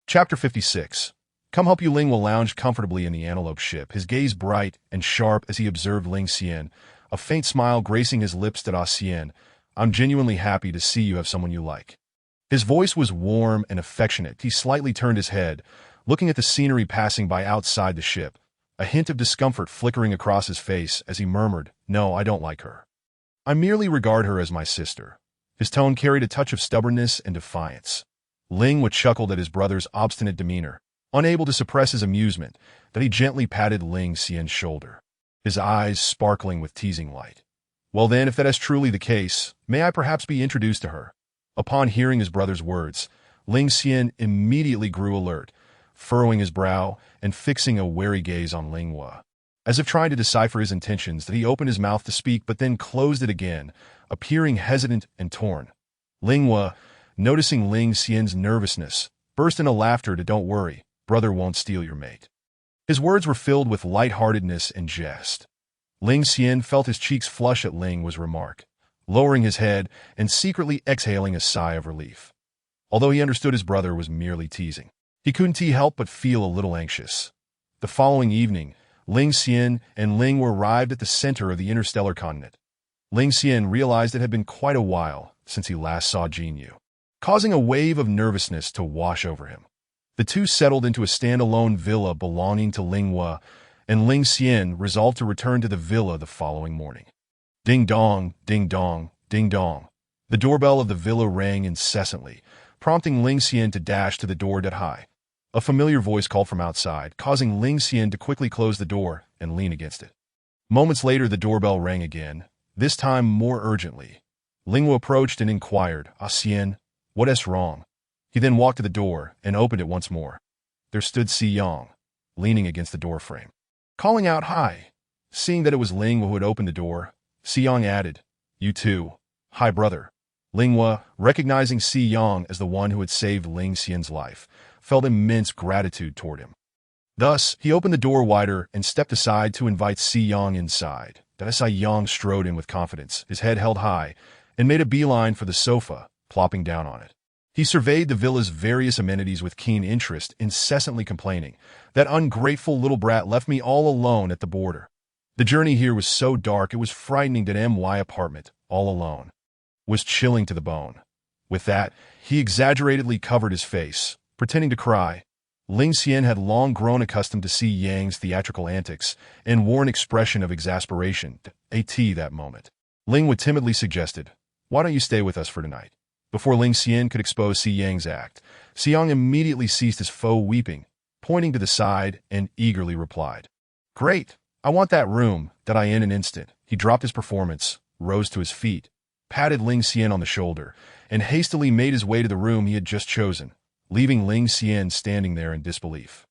Chapter 56. Come help you. Lingwa lounged comfortably in the antelope ship, his gaze bright and sharp as he observed Ling Xian, a faint smile gracing his lips. Xian, I'm genuinely happy to see you have someone you like. His voice was warm and affectionate. He slightly turned his head, looking at the scenery passing by outside the ship, a hint of discomfort flickering across his face as he murmured, No, I don't like her. I merely regard her as my sister. His tone carried a touch of stubbornness and defiance. Lingwa chuckled at his brother's obstinate demeanor, unable to suppress his amusement, that he gently patted Ling Xian's shoulder, his eyes sparkling with teasing light. Well then, if that is truly the case, may I perhaps be introduced to her? Upon hearing his brother's words, Ling Xian immediately grew alert, furrowing his brow and fixing a wary gaze on Lingwa. As if trying to decipher his intentions, that he opened his mouth to speak but then closed it again, appearing hesitant and torn. Lingwa, noticing Ling Xian's nervousness, burst into laughter. Don't worry, brother won't steal your mate. His words were filled with lightheartedness and jest. Ling Xian felt his cheeks flush at Lingwa's remark, lowering his head and secretly exhaling a sigh of relief. Although he understood his brother was merely teasing, he couldn't help but feel a little anxious. The following evening, Ling Xian and Lingwa arrived at the center of the interstellar continent. Ling Xian realized it had been quite a while since he last saw Jinyu, causing a wave of nervousness to wash over him. The two settled into a standalone villa belonging to Lingwa, and Ling Xian resolved to return to the villa the following morning. Ding dong, ding dong, ding dong. The doorbell of the villa rang incessantly, prompting Ling Xian to dash to the door. Hi. A familiar voice called from outside, causing Ling Xian to quickly close the door and lean against it. Moments later, the doorbell rang again, this time more urgently. Lingwa approached and inquired, Xian, what is wrong? He then walked to the door and opened it once more. There stood Si Yang, leaning against the doorframe, calling out, Hi. Seeing that it was Lingwa who had opened the door, Si Yang added, You too. Hi, brother. Lingwa, recognizing Si Yang as the one who had saved Ling Xian's life, felt immense gratitude toward him. Thus, he opened the door wider and stepped aside to invite Si Yang inside. Si Yang strode in with confidence, his head held high, and made a beeline for the sofa, plopping down on it. He surveyed the villa's various amenities with keen interest, incessantly complaining, That ungrateful little brat left me all alone at the border. The journey here was so dark it was frightening. My apartment, all alone, was chilling to the bone. With that, he exaggeratedly covered his face, pretending to cry. Ling Xian had long grown accustomed to Si Yang's theatrical antics and wore an expression of exasperation. That moment, Lingwa timidly suggested, Why don't you stay with us for tonight? Before Ling Xian could expose Si Yang's act, Si Yang immediately ceased his faux weeping, pointing to the side, and eagerly replied, Great! I want that room. In an instant, he dropped his performance, rose to his feet, patted Ling Xian on the shoulder, and hastily made his way to the room he had just chosen, leaving Ling Xian standing there in disbelief.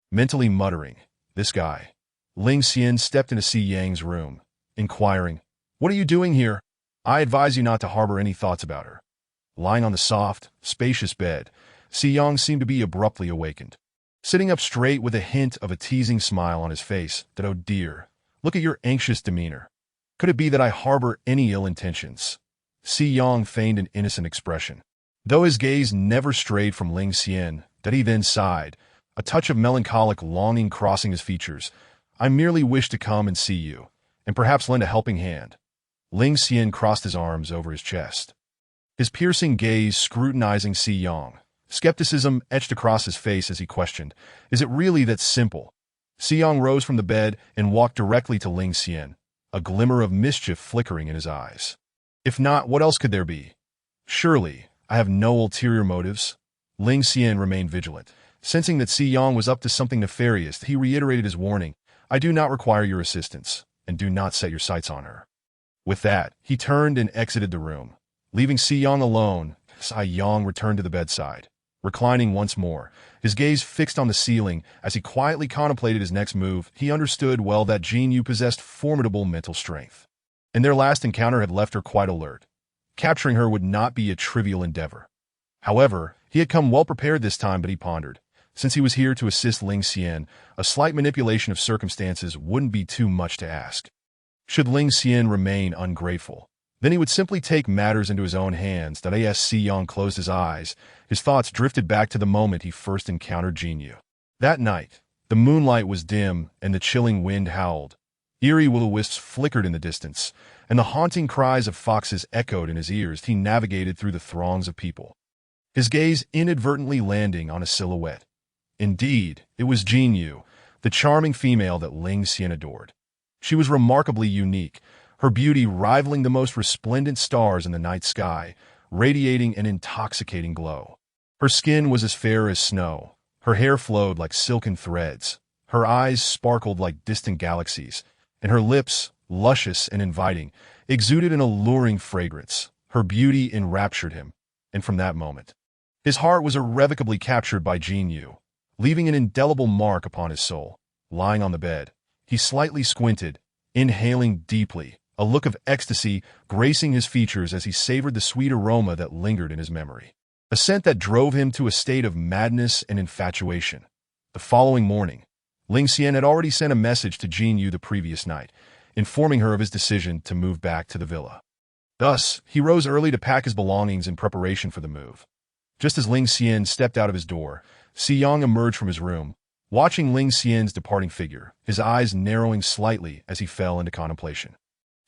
Mentally muttering, This guy. Ling Xian stepped into Si Yang's room, inquiring, What are you doing here? I advise you not to harbor any thoughts about her. Lying on the soft, spacious bed, Si Yang seemed to be abruptly awakened. Sitting up straight with a hint of a teasing smile on his face, Oh dear, look at your anxious demeanor. Could it be that I harbor any ill intentions? Si Yang feigned an innocent expression, though his gaze never strayed from Ling Xian, he then sighed, a touch of melancholic longing crossing his features. I merely wish to come and see you, and perhaps lend a helping hand. Ling Xian crossed his arms over his chest, his piercing gaze scrutinizing Si Yang. Skepticism etched across his face as he questioned, Is it really that simple? Si Yang rose from the bed and walked directly to Ling Xian, a glimmer of mischief flickering in his eyes. If not, what else could there be? Surely, I have no ulterior motives. Ling Xian remained vigilant. Sensing that Si Yang was up to something nefarious, he reiterated his warning, I do not require your assistance, and do not set your sights on her. With that, he turned and exited the room. Leaving Si Yang alone, Si Yang returned to the bedside. Reclining once more, his gaze fixed on the ceiling as he quietly contemplated his next move, he understood well that Jin Yu possessed formidable mental strength. And their last encounter had left her quite alert. Capturing her would not be a trivial endeavor. However, he had come well prepared this time, but he pondered. Since he was here to assist Ling Xian, a slight manipulation of circumstances wouldn't be too much to ask. Should Ling Xian remain ungrateful, then he would simply take matters into his own hands. As Si Yang closed his eyes, his thoughts drifted back to the moment he first encountered Jin Yu. That night, the moonlight was dim and the chilling wind howled. Eerie will-o-wisps flickered in the distance, and the haunting cries of foxes echoed in his ears as he navigated through the throngs of people. His gaze inadvertently landing on a silhouette. Indeed, it was Jin Yu, the charming female that Ling Xian adored. She was remarkably unique, her beauty rivaling the most resplendent stars in the night sky, radiating an intoxicating glow. Her skin was as fair as snow, her hair flowed like silken threads, her eyes sparkled like distant galaxies, and her lips, luscious and inviting, exuded an alluring fragrance. Her beauty enraptured him, and from that moment, his heart was irrevocably captured by Jin Yu, leaving an indelible mark upon his soul. Lying on the bed, he slightly squinted, inhaling deeply, a look of ecstasy gracing his features as he savored the sweet aroma that lingered in his memory. A scent that drove him to a state of madness and infatuation. The following morning, Ling Xian had already sent a message to Jin Yu the previous night, informing her of his decision to move back to the villa. Thus, he rose early to pack his belongings in preparation for the move. Just as Ling Xian stepped out of his door, Si Yang emerged from his room, watching Ling Xian's departing figure, his eyes narrowing slightly as he fell into contemplation.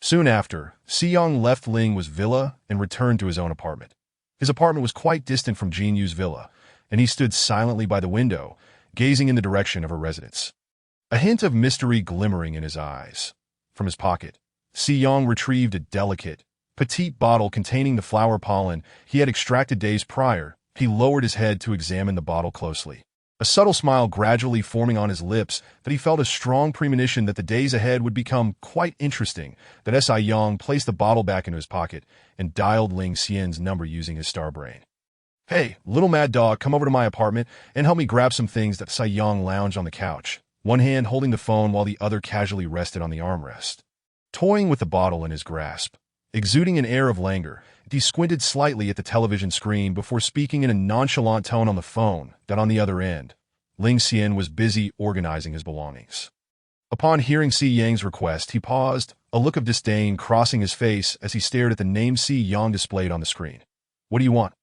Soon after, Si Yang left Ling's villa and returned to his own apartment. His apartment was quite distant from Jin Yu's villa, and he stood silently by the window, gazing in the direction of her residence. A hint of mystery glimmering in his eyes. From his pocket, Si Yang retrieved a delicate, petite bottle containing the flower pollen he had extracted days prior. He lowered his head to examine the bottle closely. A subtle smile gradually forming on his lips that he felt a strong premonition that the days ahead would become quite interesting. Si Yang placed the bottle back into his pocket and dialed Ling Xian's number using his star brain. "Hey, little mad dog, come over to my apartment and help me grab some things." Si Yang lounged on the couch, one hand holding the phone while the other casually rested on the armrest. Toying with the bottle in his grasp, exuding an air of languor, he squinted slightly at the television screen before speaking in a nonchalant tone on the phone. On the other end, Ling Xian was busy organizing his belongings. Upon hearing Si Yang's request, he paused, a look of disdain crossing his face as he stared at the name Si Yang displayed on the screen. "What do you want?"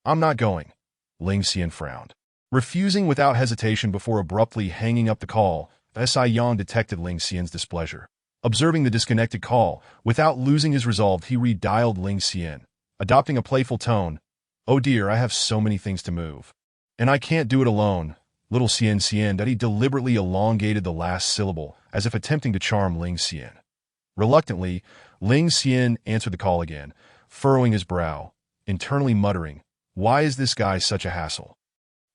"I'm not going." Ling Xian frowned, refusing without hesitation before abruptly hanging up the call. Si Yang detected Ling Xian's displeasure. Observing the disconnected call, without losing his resolve, he redialed Ling Xian, adopting a playful tone. "Oh dear, I have so many things to move. And I can't do it alone." Little Xian, that he deliberately elongated the last syllable, as if attempting to charm Ling Xian. Reluctantly, Ling Xian answered the call again, furrowing his brow, internally muttering, "Why is this guy such a hassle?"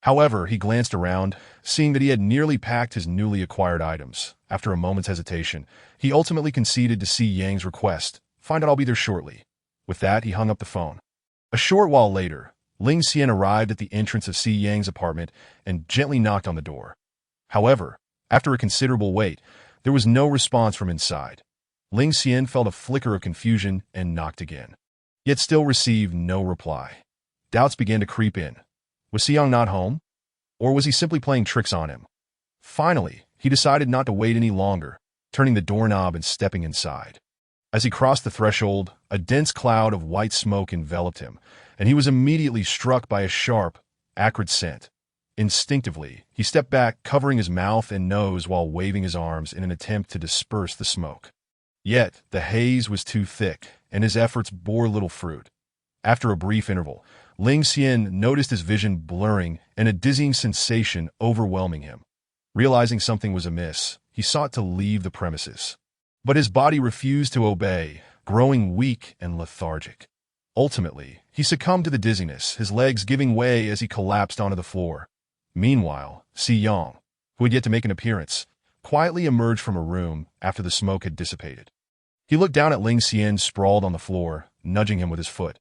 However, he glanced around, seeing that he had nearly packed his newly acquired items. After a moment's hesitation, he ultimately conceded to Si Yang's request. "Find out I'll be there shortly." With that, he hung up the phone. A short while later, Ling Xian arrived at the entrance of Si Yang's apartment and gently knocked on the door. However, after a considerable wait, there was no response from inside. Ling Xian felt a flicker of confusion and knocked again, yet still received no reply. Doubts began to creep in. Was Si Yang not home? Or was he simply playing tricks on him? Finally, he decided not to wait any longer, turning the doorknob and stepping inside. As he crossed the threshold, a dense cloud of white smoke enveloped him, and he was immediately struck by a sharp, acrid scent. Instinctively, he stepped back, covering his mouth and nose while waving his arms in an attempt to disperse the smoke. Yet, the haze was too thick, and his efforts bore little fruit. After a brief interval, Ling Xian noticed his vision blurring and a dizzying sensation overwhelming him. Realizing something was amiss, he sought to leave the premises. But his body refused to obey, growing weak and lethargic. Ultimately, he succumbed to the dizziness, his legs giving way as he collapsed onto the floor. Meanwhile, Si Yang, who had yet to make an appearance, quietly emerged from a room after the smoke had dissipated. He looked down at Ling Xian sprawled on the floor, nudging him with his foot.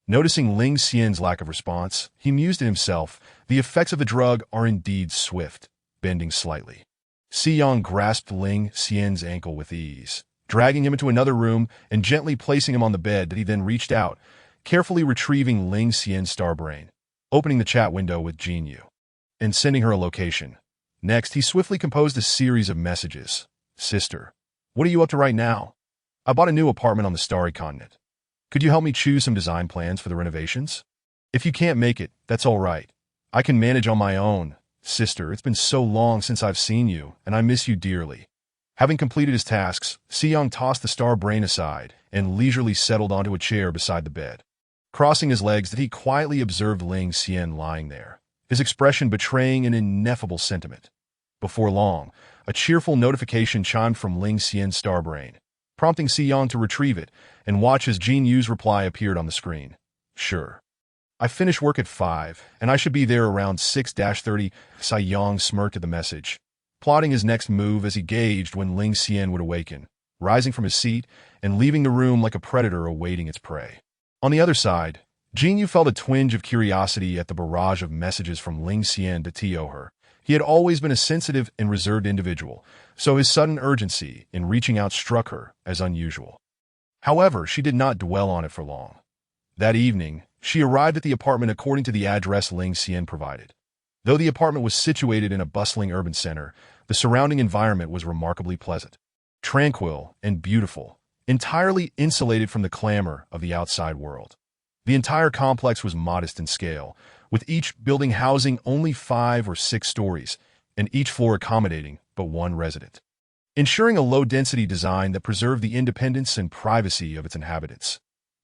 Noticing Ling Xian's lack of response, he mused to himself, the effects of the drug are indeed swift, bending slightly. Xiyang grasped Ling Xian's ankle with ease, dragging him into another room and gently placing him on the bed that he then reached out, carefully retrieving Ling Xian's star brain, opening the chat window with Jin Yu, and sending her a location. Next, he swiftly composed a series of messages. Sister, what are you up to right now? I bought a new apartment on the Starry Continent. Could you help me choose some design plans for the renovations? If you can't make it, that's all right. I can manage on my own. Sister, it's been so long since I've seen you, and I miss you dearly. Having completed his tasks, Xiyang tossed the star brain aside and leisurely settled onto a chair beside the bed. Crossing his legs, he quietly observed Ling Xian lying there, his expression betraying an ineffable sentiment. Before long, a cheerful notification chimed from Ling Xian's star brain, prompting Xiyang to retrieve it and watch as Jin Yu's reply appeared on the screen. Sure. I finish work at 5, and I should be there around 6-30. Xiyang smirked at the message, plotting his next move as he gauged when Ling Xian would awaken, rising from his seat and leaving the room like a predator awaiting its prey. On the other side, Jin Yu felt a twinge of curiosity at the barrage of messages from Ling Xian to TO her. He had always been a sensitive and reserved individual, so his sudden urgency in reaching out struck her as unusual. However, she did not dwell on it for long. That evening, she arrived at the apartment according to the address Ling Xian provided. Though the apartment was situated in a bustling urban center, the surrounding environment was remarkably pleasant, tranquil, and beautiful, entirely insulated from the clamor of the outside world. The entire complex was modest in scale, with each building housing only 5 or 6 stories, and each floor accommodating but one resident, ensuring a low-density design that preserved the independence and privacy of its inhabitants.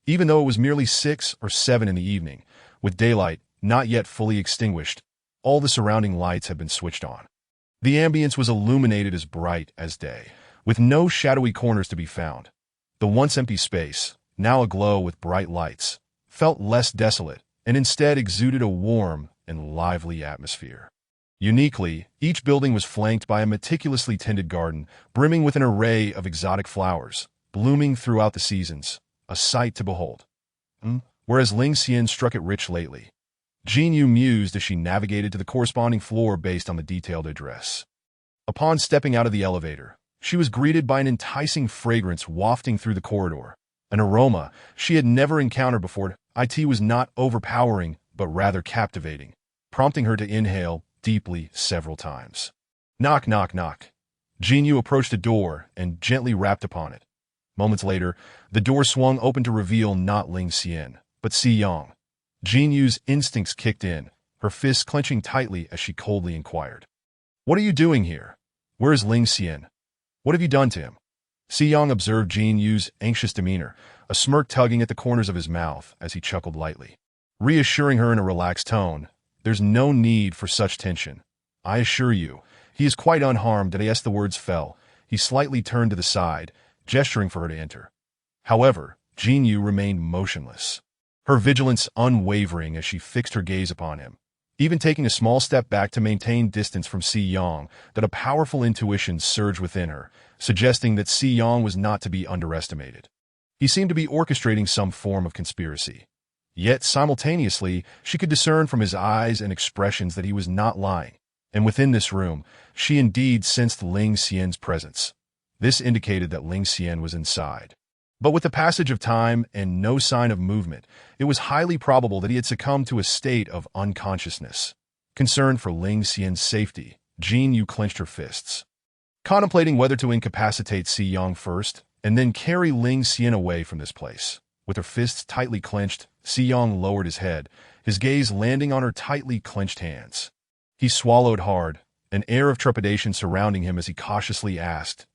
Even though it was merely 6 or 7 in the evening, with daylight not yet fully extinguished, all the surrounding lights had been switched on. The ambience was illuminated as bright as day, with no shadowy corners to be found. The once empty space, now aglow with bright lights, felt less desolate and instead exuded a warm and lively atmosphere. Uniquely, each building was flanked by a meticulously tended garden, brimming with an array of exotic flowers, blooming throughout the seasons, a sight to behold. Whereas Ling Xian struck it rich lately, Jin Yu mused as she navigated to the corresponding floor based on the detailed address. Upon stepping out of the elevator, she was greeted by an enticing fragrance wafting through the corridor, an aroma she had never encountered before. It was not overpowering, but rather captivating, prompting her to inhale deeply several times. Knock, knock, knock. Jin Yu approached the door and gently rapped upon it. Moments later, the door swung open to reveal not Ling Xian, but Xiyang. Jin Yu's instincts kicked in, her fists clenching tightly as she coldly inquired. What are you doing here? Where is Ling Xian? What have you done to him? Xiyang observed Jin Yu's anxious demeanor, a smirk tugging at the corners of his mouth as he chuckled lightly, reassuring her in a relaxed tone. There's no need for such tension. I assure you, he is quite unharmed. As the words fell, he slightly turned to the side, gesturing for her to enter. However, Jin Yu remained motionless, her vigilance unwavering as she fixed her gaze upon him, even taking a small step back to maintain distance from Xiyang. That a powerful intuition surged within her, suggesting that Xiyang was not to be underestimated. He seemed to be orchestrating some form of conspiracy. Yet, simultaneously, she could discern from his eyes and expressions that he was not lying, and within this room, she indeed sensed Ling Xian's presence. This indicated that Ling Xian was inside. But with the passage of time and no sign of movement, it was highly probable that he had succumbed to a state of unconsciousness. Concerned for Ling Xian's safety, Jin Yu clenched her fists, contemplating whether to incapacitate Xiyang first and then carry Ling Xian away from this place. With her fists tightly clenched, Xiyang lowered his head, his gaze landing on her tightly clenched hands. He swallowed hard, an air of trepidation surrounding him as he cautiously asked,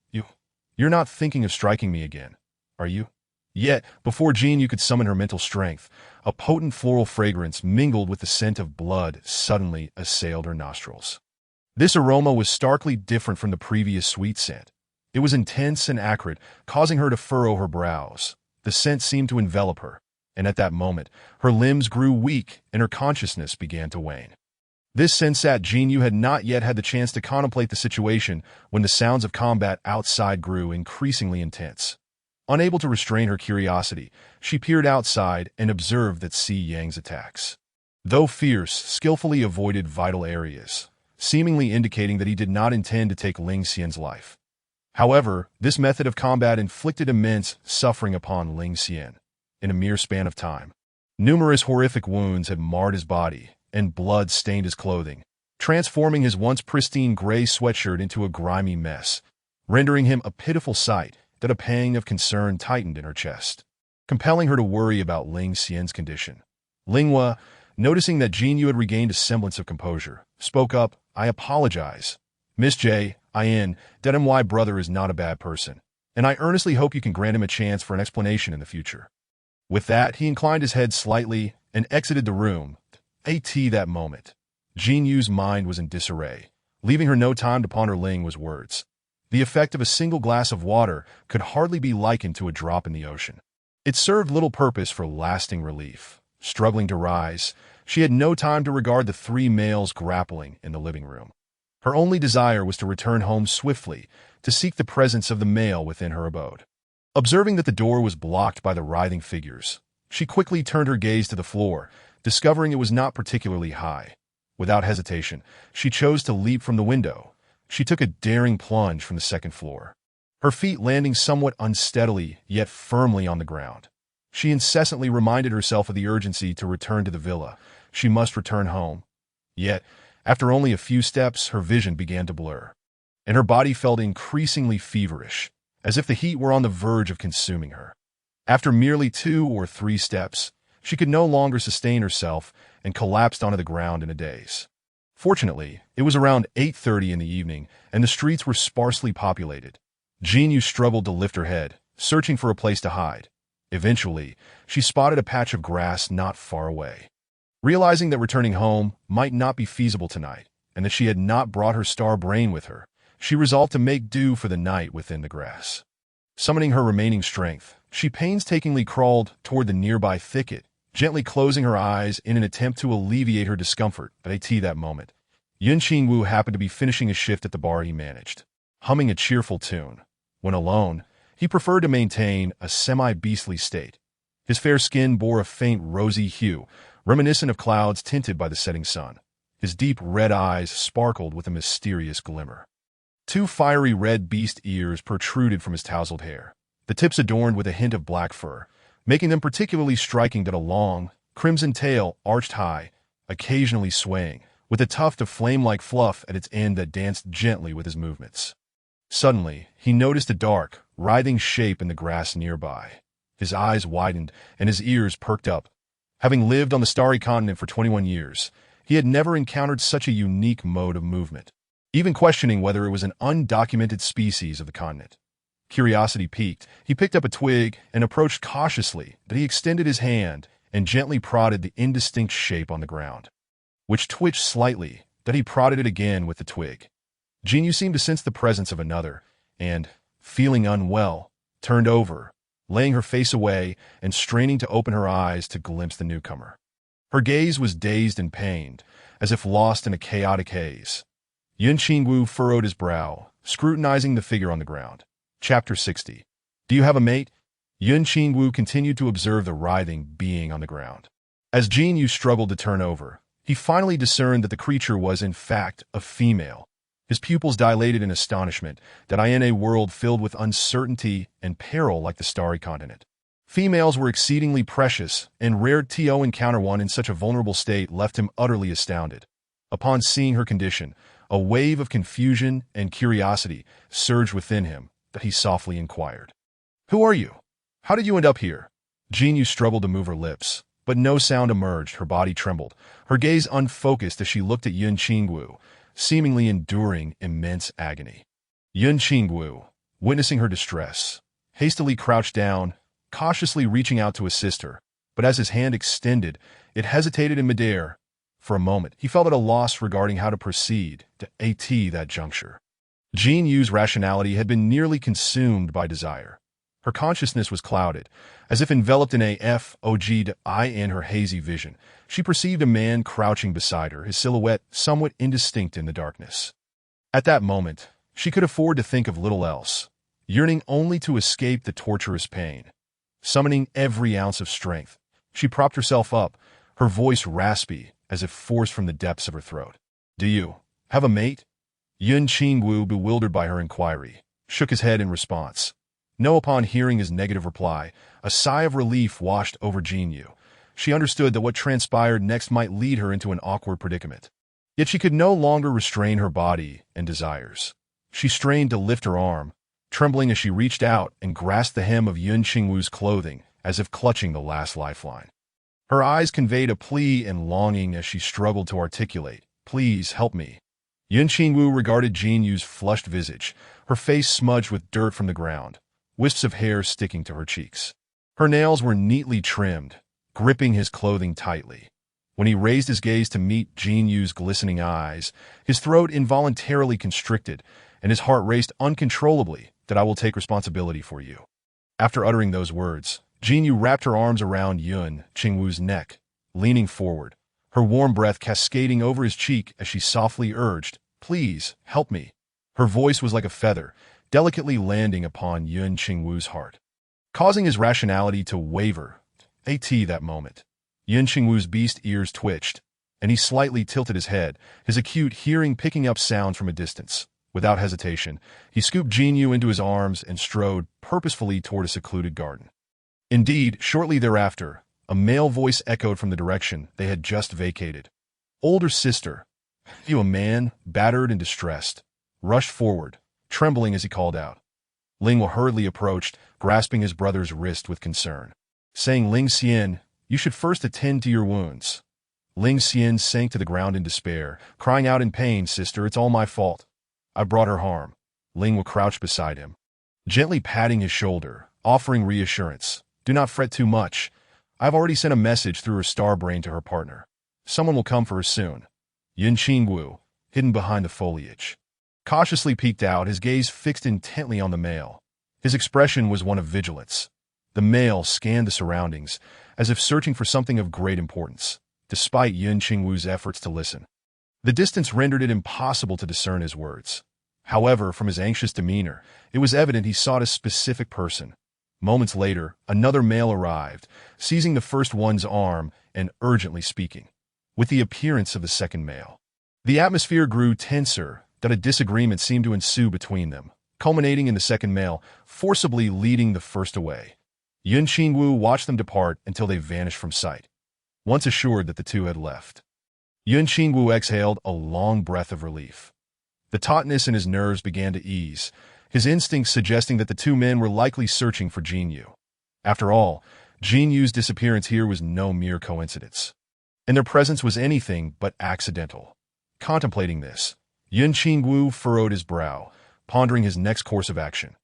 You're not thinking of striking me again, are you? Yet, before Jin Yu could summon her mental strength, a potent floral fragrance mingled with the scent of blood suddenly assailed her nostrils. This aroma was starkly different from the previous sweet scent. It was intense and acrid, causing her to furrow her brows. The scent seemed to envelop her, and at that moment, her limbs grew weak and her consciousness began to wane. This sensat Jin Yu had not yet had the chance to contemplate the situation when the sounds of combat outside grew increasingly intense. Unable to restrain her curiosity, she peered outside and observed that Si Yang's attacks, though fierce, skillfully avoided vital areas, seemingly indicating that he did not intend to take Ling Xian's life. However, this method of combat inflicted immense suffering upon Ling Xian in a mere span of time. Numerous horrific wounds had marred his body, and blood stained his clothing, transforming his once pristine gray sweatshirt into a grimy mess, rendering him a pitiful sight that a pang of concern tightened in her chest, compelling her to worry about Ling Xian's condition. Linghua, noticing that Jinyu had regained a semblance of composure, spoke up, "I apologize. Miss J. In, that my brother is not a bad person, and I earnestly hope you can grant him a chance for an explanation in the future." With that, he inclined his head slightly and exited the room. That moment, Jinyu's mind was in disarray, leaving her no time to ponder Linghua's words. The effect of a single glass of water could hardly be likened to a drop in the ocean. It served little purpose for lasting relief. Struggling to rise, she had no time to regard the three males grappling in the living room. Her only desire was to return home swiftly, to seek the presence of the male within her abode. Observing that the door was blocked by the writhing figures, she quickly turned her gaze to the floor, discovering it was not particularly high. Without hesitation, she chose to leap from the window. She took a daring plunge from the second floor, her feet landing somewhat unsteadily yet firmly on the ground. She incessantly reminded herself of the urgency to return to the villa. She must return home. Yet, after only a few steps, her vision began to blur, and her body felt increasingly feverish, as if the heat were on the verge of consuming her. After merely 2 or 3 steps, she could no longer sustain herself and collapsed onto the ground in a daze. Fortunately, it was around 8:30 in the evening, and the streets were sparsely populated. Jinyu struggled to lift her head, searching for a place to hide. Eventually, she spotted a patch of grass not far away. Realizing that returning home might not be feasible tonight, and that she had not brought her star brain with her, she resolved to make do for the night within the grass. Summoning her remaining strength, she painstakingly crawled toward the nearby thicket, gently closing her eyes in an attempt to alleviate her discomfort. At that moment, Yun Qingwu happened to be finishing a shift at the bar he managed, humming a cheerful tune. When alone, he preferred to maintain a semi-beastly state. His fair skin bore a faint rosy hue, reminiscent of clouds tinted by the setting sun. His deep red eyes sparkled with a mysterious glimmer. 2 fiery red beast ears protruded from his tousled hair, the tips adorned with a hint of black fur, making them particularly striking that a long, crimson tail arched high, occasionally swaying, with a tuft of flame-like fluff at its end that danced gently with his movements. Suddenly, he noticed a dark, writhing shape in the grass nearby. His eyes widened and his ears perked up. Having lived on the starry continent for 21 years, he had never encountered such a unique mode of movement, even questioning whether it was an undocumented species of the continent. Curiosity piqued, he picked up a twig and approached cautiously, but he extended his hand and gently prodded the indistinct shape on the ground, which twitched slightly, that he prodded it again with the twig. Jinyu seemed to sense the presence of another, and, feeling unwell, turned over, laying her face away and straining to open her eyes to glimpse the newcomer. Her gaze was dazed and pained, as if lost in a chaotic haze. Yun Qingwu furrowed his brow, scrutinizing the figure on the ground. Chapter 60. Do you have a mate? Yun Qingwu continued to observe the writhing being on the ground. As Jinyu struggled to turn over, he finally discerned that the creature was, in fact, a female. His pupils dilated in astonishment that in a world filled with uncertainty and peril like the starry continent, females were exceedingly precious, and rare to encounter one in such a vulnerable state left him utterly astounded. Upon seeing her condition, a wave of confusion and curiosity surged within him, that he softly inquired, "Who are you? How did you end up here?" Jinyu struggled to move her lips, but no sound emerged. Her body trembled, her gaze unfocused as she looked at Yun Qingwu, seemingly enduring immense agony. Yun Qingwu, witnessing her distress, hastily crouched down, cautiously reaching out to assist her, but as his hand extended, it hesitated in midair. For a moment, he felt at a loss regarding how to proceed to that juncture. Jinyu's rationality had been nearly consumed by desire. Her consciousness was clouded, as if enveloped in a fog in her hazy vision. She perceived a man crouching beside her, his silhouette somewhat indistinct in the darkness. At that moment, she could afford to think of little else. yearning only to escape the torturous pain. Summoning every ounce of strength, she propped herself up, her voice raspy as if forced from the depths of her throat. "Do you have a mate?" Yun Qingwu, bewildered by her inquiry, shook his head in response. No. Upon hearing his negative reply, a sigh of relief washed over Jinyu. She understood that what transpired next might lead her into an awkward predicament. Yet she could no longer restrain her body and desires. She strained to lift her arm, trembling as she reached out and grasped the hem of Yun Qingwu's clothing as if clutching the last lifeline. Her eyes conveyed a plea and longing as she struggled to articulate, "Please help me." Yun Qingwu regarded Jinyu's flushed visage, her face smudged with dirt from the ground, wisps of hair sticking to her cheeks. Her nails were neatly trimmed, gripping his clothing tightly. When he raised his gaze to meet Jinyu's glistening eyes, his throat involuntarily constricted, and his heart raced uncontrollably. "That I will take responsibility for you." After uttering those words, Jinyu wrapped her arms around Yun Qingwu's neck, leaning forward, her warm breath cascading over his cheek as she softly urged, "Please, help me." Her voice was like a feather, delicately landing upon Yun Qingwu's heart, causing his rationality to waver. That moment, Yun Qingwu's beast ears twitched, and he slightly tilted his head, his acute hearing picking up sounds from a distance. Without hesitation, he scooped Jinyu into his arms and strode purposefully toward a secluded garden. Indeed, shortly thereafter, a male voice echoed from the direction they had just vacated. Older sister, you a man, battered and distressed, rushed forward, trembling as he called out. Ling hurriedly approached, grasping his brother's wrist with concern, saying, "Ling Xian, you should first attend to your wounds." Ling Xian sank to the ground in despair, crying out in pain, "Sister, it's all my fault. I brought her harm." Ling crouched beside him, gently patting his shoulder, offering reassurance. "Do not fret too much. I've already sent a message through her star brain to her partner. Someone will come for her soon." Yun Qingwu, hidden behind the foliage, cautiously peeked out, his gaze fixed intently on the male. His expression was one of vigilance. The male scanned the surroundings, as if searching for something of great importance, despite Yun Qingwu's efforts to listen. The distance rendered it impossible to discern his words. However, from his anxious demeanor, it was evident he sought a specific person. Moments later, another male arrived, seizing the first one's arm and urgently speaking. With the appearance of the second male, the atmosphere grew tenser, that a disagreement seemed to ensue between them, culminating in the second male forcibly leading the first away. Yun Qingwu watched them depart until they vanished from sight. Once assured that the two had left, Yun Qingwu exhaled a long breath of relief. The tautness in his nerves began to ease, his instincts suggesting that the two men were likely searching for Jinyu. After all, Jinyu's disappearance here was no mere coincidence, and their presence was anything but accidental. Contemplating this, Yun Qingwu furrowed his brow, pondering his next course of action.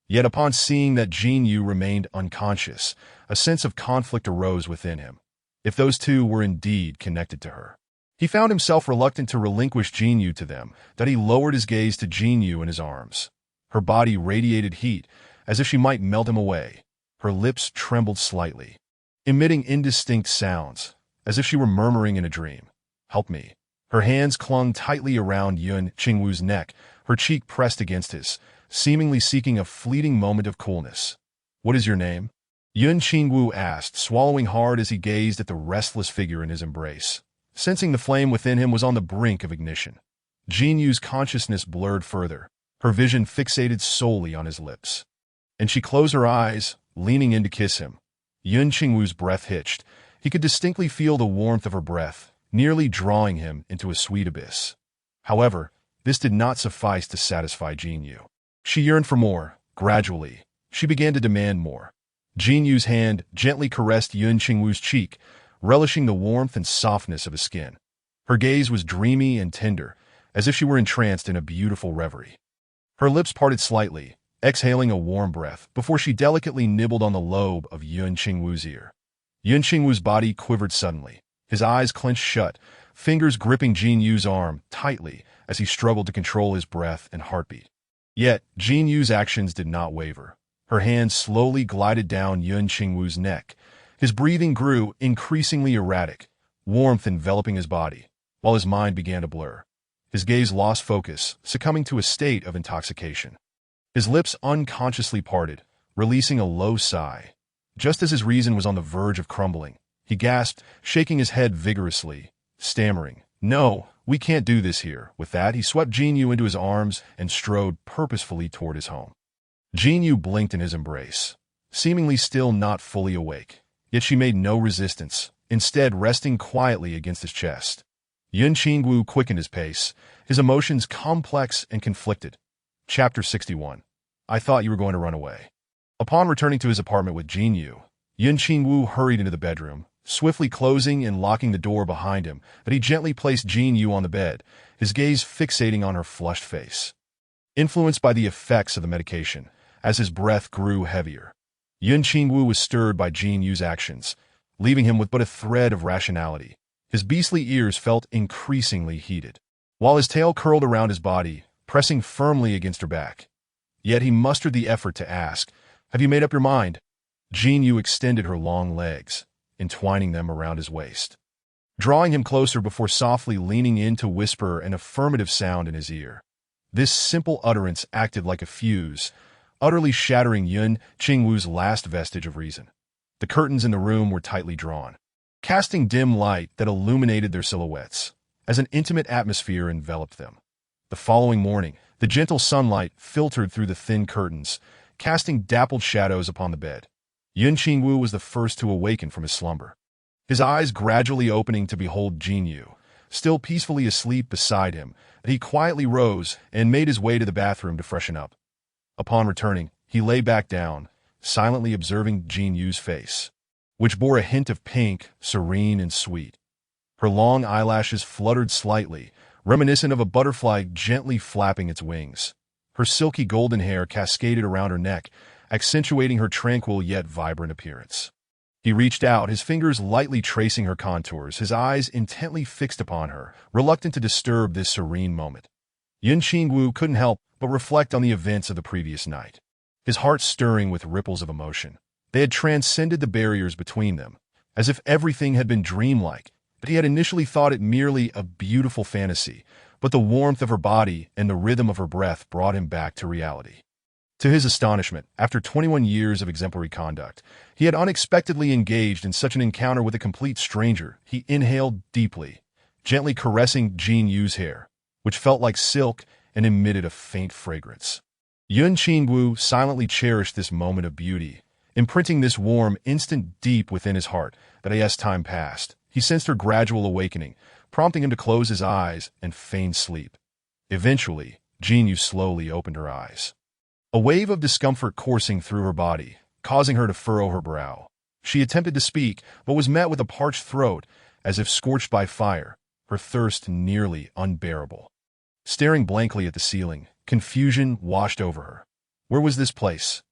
Yet upon seeing that Jinyu remained unconscious, a sense of conflict arose within him. If those two were indeed connected to her, he found himself reluctant to relinquish Jinyu to them, that he lowered his gaze to Jinyu in his arms. Her body radiated heat, as if she might melt him away. Her lips trembled slightly, emitting indistinct sounds, as if she were murmuring in a dream. "Help me." Her hands clung tightly around Yun Qingwu's neck, her cheek pressed against his, seemingly seeking a fleeting moment of coolness. "What is your name?" Yun Qingwu asked, swallowing hard as he gazed at the restless figure in his embrace, sensing the flame within him was on the brink of ignition. Jinyu's consciousness blurred further, her vision fixated solely on his lips. And she closed her eyes, leaning in to kiss him. Yun Qingwu's breath hitched. He could distinctly feel the warmth of her breath, nearly drawing him into a sweet abyss. However, this did not suffice to satisfy Jinyu. She yearned for more. Gradually, she began to demand more. Jinyu's hand gently caressed Yun Qingwu's cheek, relishing the warmth and softness of his skin. Her gaze was dreamy and tender, as if she were entranced in a beautiful reverie. Her lips parted slightly, exhaling a warm breath, before she delicately nibbled on the lobe of Yun Qingwu's ear. Yun Qingwu's body quivered suddenly, his eyes clenched shut, fingers gripping Jinyu's arm tightly as he struggled to control his breath and heartbeat. Yet, Jinyu's actions did not waver. Her hand slowly glided down Yun Qingwu's neck. His breathing grew increasingly erratic, warmth enveloping his body, while his mind began to blur. His gaze lost focus, succumbing to a state of intoxication. His lips unconsciously parted, releasing a low sigh. Just as his reason was on the verge of crumbling, he gasped, shaking his head vigorously, stammering, "No, we can't do this here." With that, he swept Jinyu into his arms and strode purposefully toward his home. Jinyu blinked in his embrace, seemingly still not fully awake. Yet she made no resistance, instead resting quietly against his chest. Yun Qingwu quickened his pace, his emotions complex and conflicted. Chapter 61. I thought you were going to run away. Upon returning to his apartment with Jinyu, Yun Qingwu hurried into the bedroom, swiftly closing and locking the door behind him, but he gently placed Jinyu on the bed, his gaze fixating on her flushed face. Influenced by the effects of the medication, as his breath grew heavier, Yun Qingwu was stirred by Jinyu's actions, leaving him with but a thread of rationality. His beastly ears felt increasingly heated, while his tail curled around his body, pressing firmly against her back. Yet he mustered the effort to ask, "Have you made up your mind?" Jinyu extended her long legs, entwining them around his waist, drawing him closer before softly leaning in to whisper an affirmative sound in his ear. This simple utterance acted like a fuse, utterly shattering Yun Qingwu's last vestige of reason. The curtains in the room were tightly drawn, casting dim light that illuminated their silhouettes, as an intimate atmosphere enveloped them. The following morning, the gentle sunlight filtered through the thin curtains, casting dappled shadows upon the bed. Yun Qingwu was the first to awaken from his slumber, his eyes gradually opening to behold Jinyu, still peacefully asleep beside him. He quietly rose and made his way to the bathroom to freshen up. Upon returning, he lay back down, silently observing Jinyu's face, which bore a hint of pink, serene and sweet. Her long eyelashes fluttered slightly, reminiscent of a butterfly gently flapping its wings. Her silky golden hair cascaded around her neck, accentuating her tranquil yet vibrant appearance. He reached out, his fingers lightly tracing her contours, his eyes intently fixed upon her, reluctant to disturb this serene moment. Yun Qingwu couldn't help but reflect on the events of the previous night, his heart stirring with ripples of emotion. They had transcended the barriers between them, as if everything had been dreamlike, but he had initially thought it merely a beautiful fantasy, but the warmth of her body and the rhythm of her breath brought him back to reality. To his astonishment, after 21 years of exemplary conduct, he had unexpectedly engaged in such an encounter with a complete stranger. He inhaled deeply, gently caressing Jinyu's hair, which felt like silk and emitted a faint fragrance. Yun Qingwu silently cherished this moment of beauty, imprinting this warm instant deep within his heart. But as time passed, he sensed her gradual awakening, prompting him to close his eyes and feign sleep. Eventually, Jinyu slowly opened her eyes, a wave of discomfort coursing through her body, causing her to furrow her brow. She attempted to speak, but was met with a parched throat, as if scorched by fire, her thirst nearly unbearable. Staring blankly at the ceiling, confusion washed over her. Where was this place?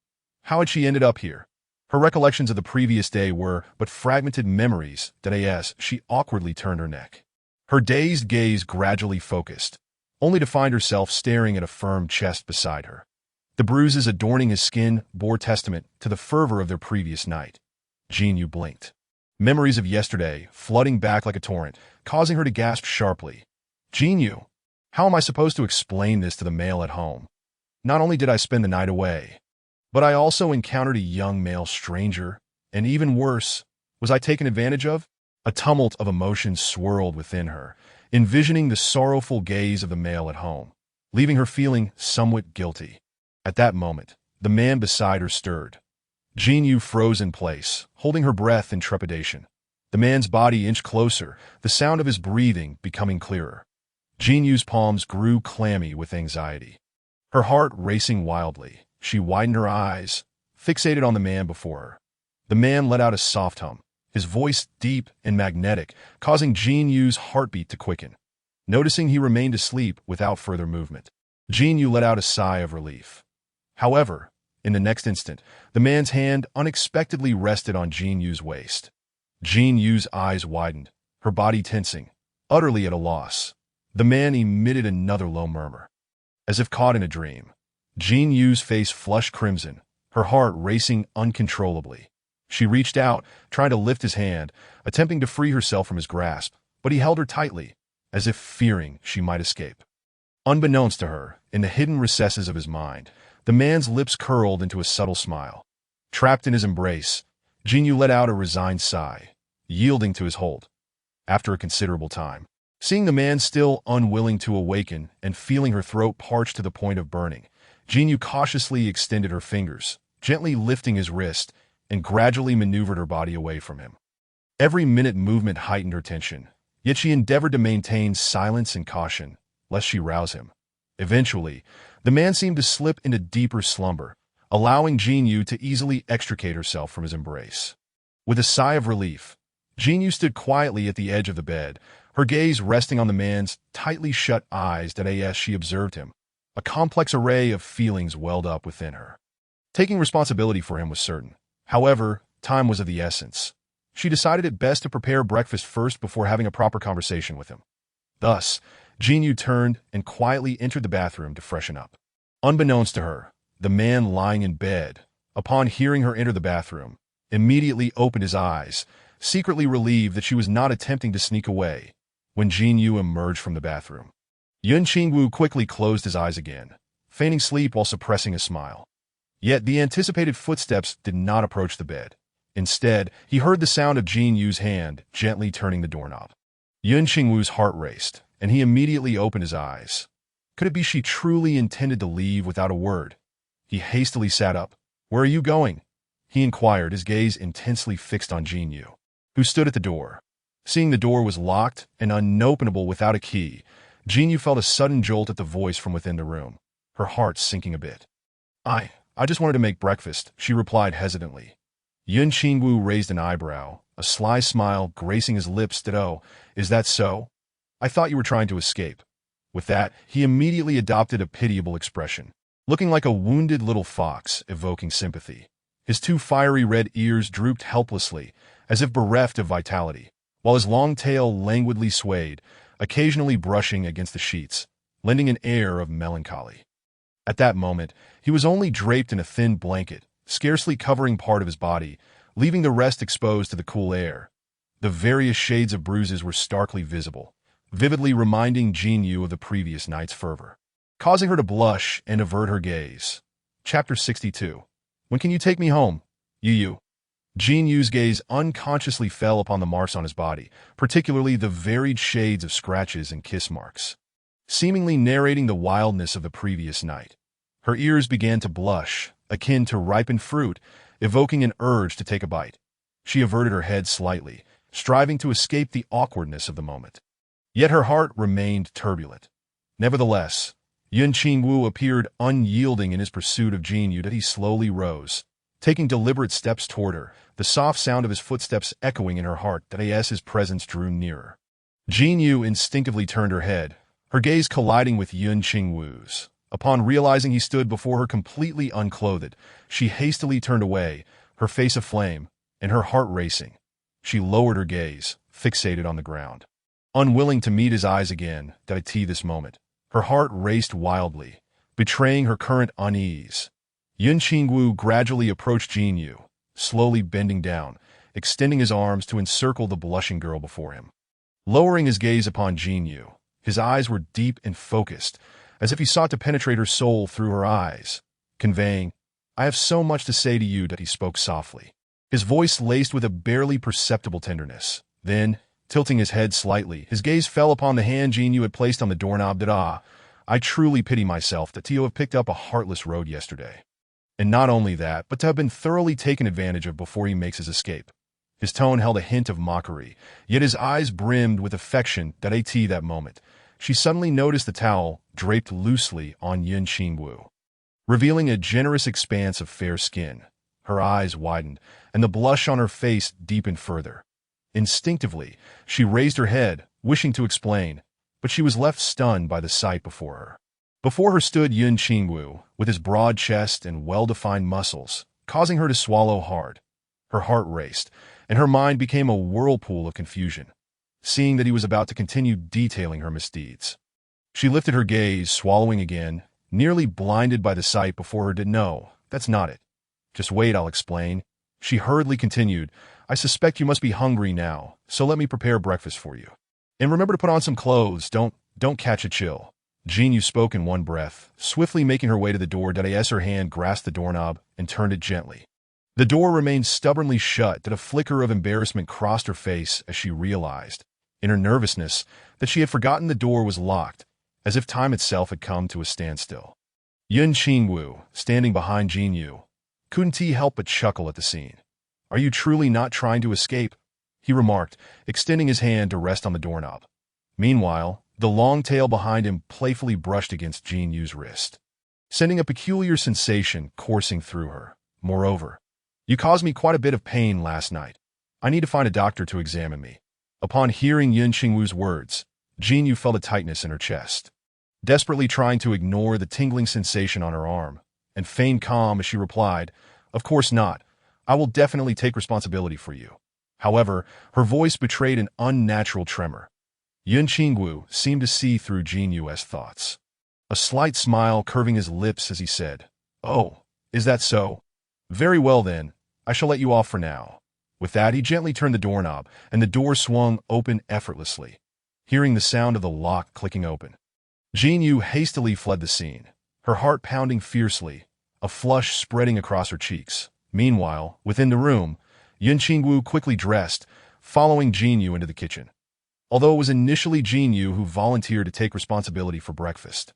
How had she ended up here? Her recollections of the previous day were but fragmented memories that as she awkwardly turned her neck, her dazed gaze gradually focused, only to find herself staring at a firm chest beside her. The bruises adorning his skin bore testament to the fervor of their previous night. Jinyu blinked, memories of yesterday flooding back like a torrent, causing her to gasp sharply. Jinyu! How am I supposed to explain this to the male at home? Not only did I spend the night away, but I also encountered a young male stranger, and even worse, was I taken advantage of? A tumult of emotions swirled within her, envisioning the sorrowful gaze of the male at home, leaving her feeling somewhat guilty. At that moment, the man beside her stirred. Jinyu froze in place, holding her breath in trepidation. The man's body inched closer, the sound of his breathing becoming clearer. Jinyu's palms grew clammy with anxiety. Her heart racing wildly, she widened her eyes, fixated on the man before her. The man let out a soft hum, his voice deep and magnetic, causing Jinyu's heartbeat to quicken. Noticing he remained asleep without further movement, Jinyu let out a sigh of relief. However, in the next instant, the man's hand unexpectedly rested on Jinyu's waist. Jinyu's eyes widened, her body tensing, utterly at a loss. The man emitted another low murmur, as if caught in a dream. Jinyu's face flushed crimson, her heart racing uncontrollably. She reached out, trying to lift his hand, attempting to free herself from his grasp, but he held her tightly, as if fearing she might escape. Unbeknownst to her, in the hidden recesses of his mind, The man's lips curled into a subtle smile. Trapped in his embrace, Jinyu let out a resigned sigh, yielding to his hold. After a considerable time, seeing the man still unwilling to awaken and feeling her throat parched to the point of burning, Jinyu cautiously extended her fingers, gently lifting his wrist, and gradually maneuvered her body away from him. Every minute movement heightened her tension, yet she endeavored to maintain silence and caution, lest she rouse him. Eventually, the man seemed to slip into deeper slumber, allowing Jinyu to easily extricate herself from his embrace. With a sigh of relief, Jinyu stood quietly at the edge of the bed, her gaze resting on the man's tightly shut eyes as she observed him. A complex array of feelings welled up within her. Taking responsibility for him was certain. However, time was of the essence. She decided it best to prepare breakfast first before having a proper conversation with him. Thus, Jinyu turned and quietly entered the bathroom to freshen up. Unbeknownst to her, the man lying in bed, upon hearing her enter the bathroom, immediately opened his eyes, secretly relieved that she was not attempting to sneak away. When Jinyu emerged from the bathroom, Yun Qingwu quickly closed his eyes again, feigning sleep while suppressing a smile. Yet the anticipated footsteps did not approach the bed. Instead, he heard the sound of Jinyu's hand gently turning the doorknob. Yun Qingwu's heart raced, and he immediately opened his eyes. Could it be she truly intended to leave without a word? He hastily sat up. "Where are you going?" he inquired, his gaze intensely fixed on Jinyu, who stood at the door. Seeing the door was locked and unopenable without a key, Jinyu felt a sudden jolt at the voice from within the room, her heart sinking a bit. I just wanted to make breakfast," she replied hesitantly. Yun Qingwu raised an eyebrow, a sly smile gracing his lips. "Oh, is that so? I thought you were trying to escape." With that, he immediately adopted a pitiable expression, looking like a wounded little fox, evoking sympathy. His two fiery red ears drooped helplessly, as if bereft of vitality, while his long tail languidly swayed, occasionally brushing against the sheets, lending an air of melancholy. At that moment, he was only draped in a thin blanket, scarcely covering part of his body, leaving the rest exposed to the cool air. The various shades of bruises were starkly visible, vividly reminding Jinyu of the previous night's fervor, causing her to blush and avert her gaze. Chapter 62. When can you take me home, Yu? Jinyu's gaze unconsciously fell upon the marks on his body, particularly the varied shades of scratches and kiss marks, seemingly narrating the wildness of the previous night. Her ears began to blush, akin to ripened fruit, evoking an urge to take a bite. She averted her head slightly, striving to escape the awkwardness of the moment. Yet her heart remained turbulent. Nevertheless, Yun Qingwu appeared unyielding in his pursuit of Jinyu that he slowly rose, taking deliberate steps toward her, the soft sound of his footsteps echoing in her heart as his presence drew nearer. Jinyu instinctively turned her head, her gaze colliding with Yun Qingwu's. Upon realizing he stood before her completely unclothed, she hastily turned away, her face aflame, and her heart racing. She lowered her gaze, fixated on the ground. Unwilling to meet his eyes again, this moment, her heart raced wildly, betraying her current unease. Yun Qingwu gradually approached Jinyu, slowly bending down, extending his arms to encircle the blushing girl before him. Lowering his gaze upon Jinyu, his eyes were deep and focused, as if he sought to penetrate her soul through her eyes, conveying, "I have so much to say to you," he spoke softly, his voice laced with a barely perceptible tenderness. Then, tilting his head slightly, his gaze fell upon the hand Jinyu had placed on the doorknob. "I truly pity myself that to have picked up a heartless road yesterday. And not only that, but to have been thoroughly taken advantage of before he makes his escape." His tone held a hint of mockery, yet his eyes brimmed with affection. That moment, she suddenly noticed the towel draped loosely on Yun Qingwu, revealing a generous expanse of fair skin. Her eyes widened, and the blush on her face deepened further. Instinctively, she raised her head, wishing to explain, but she was left stunned by the sight before her. Before her stood Yun Qingwu, with his broad chest and well-defined muscles, causing her to swallow hard. Her heart raced, and her mind became a whirlpool of confusion, seeing that he was about to continue detailing her misdeeds. She lifted her gaze, swallowing again, nearly blinded by the sight before her. "No, that's not it. Just wait, I'll explain." She hurriedly continued, "I suspect you must be hungry now, so let me prepare breakfast for you. And remember to put on some clothes, don't catch a chill." Jin Yu spoke in one breath, swiftly making her way to the door. As her hand grasped the doorknob and turned it gently. The door remained stubbornly shut. A flicker of embarrassment crossed her face as she realized, in her nervousness, that she had forgotten the door was locked, as if time itself had come to a standstill. Yun Qingwu, standing behind Jin Yu, couldn't he help but chuckle at the scene. "Are you truly not trying to escape?" he remarked, extending his hand to rest on the doorknob. Meanwhile, the long tail behind him playfully brushed against Jin Yu's wrist, sending a peculiar sensation coursing through her. "Moreover, you caused me quite a bit of pain last night. I need to find a doctor to examine me." Upon hearing Yun Qingwu's words, Jin Yu felt a tightness in her chest, desperately trying to ignore the tingling sensation on her arm, and feigned calm as she replied, "Of course not. I will definitely take responsibility for you." However, her voice betrayed an unnatural tremor. Yun Qingwu seemed to see through Jin Yu's thoughts, a slight smile curving his lips as he said, "Oh, is that so? Very well then, I shall let you off for now." With that, he gently turned the doorknob, and the door swung open effortlessly, hearing the sound of the lock clicking open. Jin Yu hastily fled the scene, her heart pounding fiercely, a flush spreading across her cheeks. Meanwhile, within the room, Yun Qingwu quickly dressed, following Jin Yu into the kitchen. Although it was initially Jin Yu who volunteered to take responsibility for breakfast,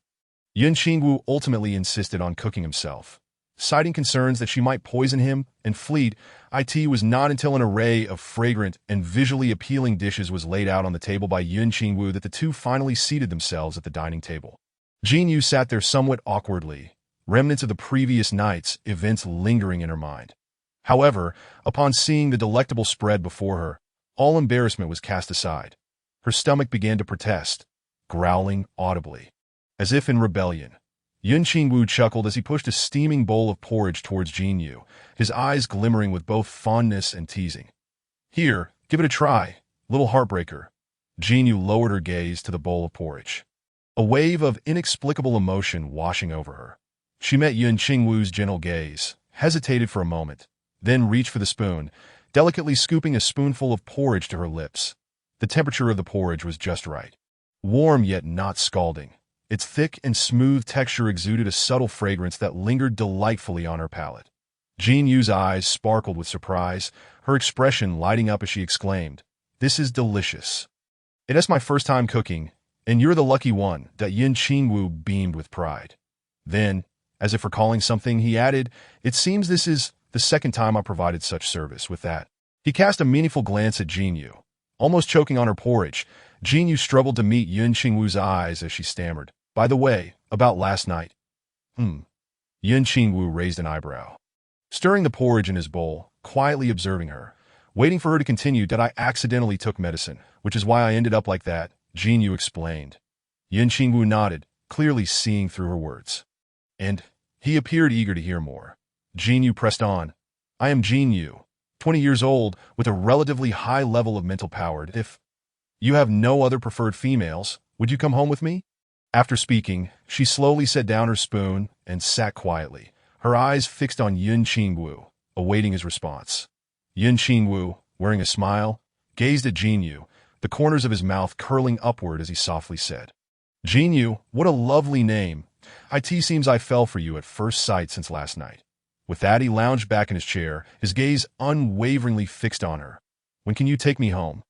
Yun Qingwu ultimately insisted on cooking himself, citing concerns that she might poison him and flee. It was not until an array of fragrant and visually appealing dishes was laid out on the table by Yun Qingwu that the two finally seated themselves at the dining table. Jin Yu sat there somewhat awkwardly, remnants of the previous night's events lingering in her mind. However, upon seeing the delectable spread before her, all embarrassment was cast aside. Her stomach began to protest, growling audibly, as if in rebellion. Yun Qingwu chuckled as he pushed a steaming bowl of porridge towards Jin Yu, his eyes glimmering with both fondness and teasing. "Here, give it a try, little heartbreaker." Jin Yu lowered her gaze to the bowl of porridge, a wave of inexplicable emotion washing over her. She met Yun Qingwu's gentle gaze, hesitated for a moment, then reached for the spoon, delicately scooping a spoonful of porridge to her lips. The temperature of the porridge was just right, warm yet not scalding. Its thick and smooth texture exuded a subtle fragrance that lingered delightfully on her palate. Jin Yu's eyes sparkled with surprise, her expression lighting up as she exclaimed, "This is delicious. It is my first time cooking, and you're the lucky one." Yun Qingwu beamed with pride. Then, as if recalling something, he added, "It seems this is the second time I provided such service." With that, he cast a meaningful glance at Jin Yu. Almost choking on her porridge, Jin Yu struggled to meet Yun Qingwu's eyes as she stammered, "By the way, about last night." Yun Qingwu raised an eyebrow, stirring the porridge in his bowl, quietly observing her, waiting for her to continue. "I accidentally took medicine, which is why I ended up like that," Jin Yu explained. Yun Qingwu nodded, clearly seeing through her words, and he appeared eager to hear more. Jin Yu pressed on, "I am Jin Yu, 20 years old, with a relatively high level of mental power. If you have no other preferred females, would you come home with me?" After speaking, she slowly set down her spoon and sat quietly, her eyes fixed on Yun Qingwu, awaiting his response. Yun Qingwu, wearing a smile, gazed at Jin Yu, the corners of his mouth curling upward as he softly said, "Jin Yu, what a lovely name. It seems I fell for you at first sight since last night." With that, he lounged back in his chair, his gaze unwaveringly fixed on her. "When can you take me home?"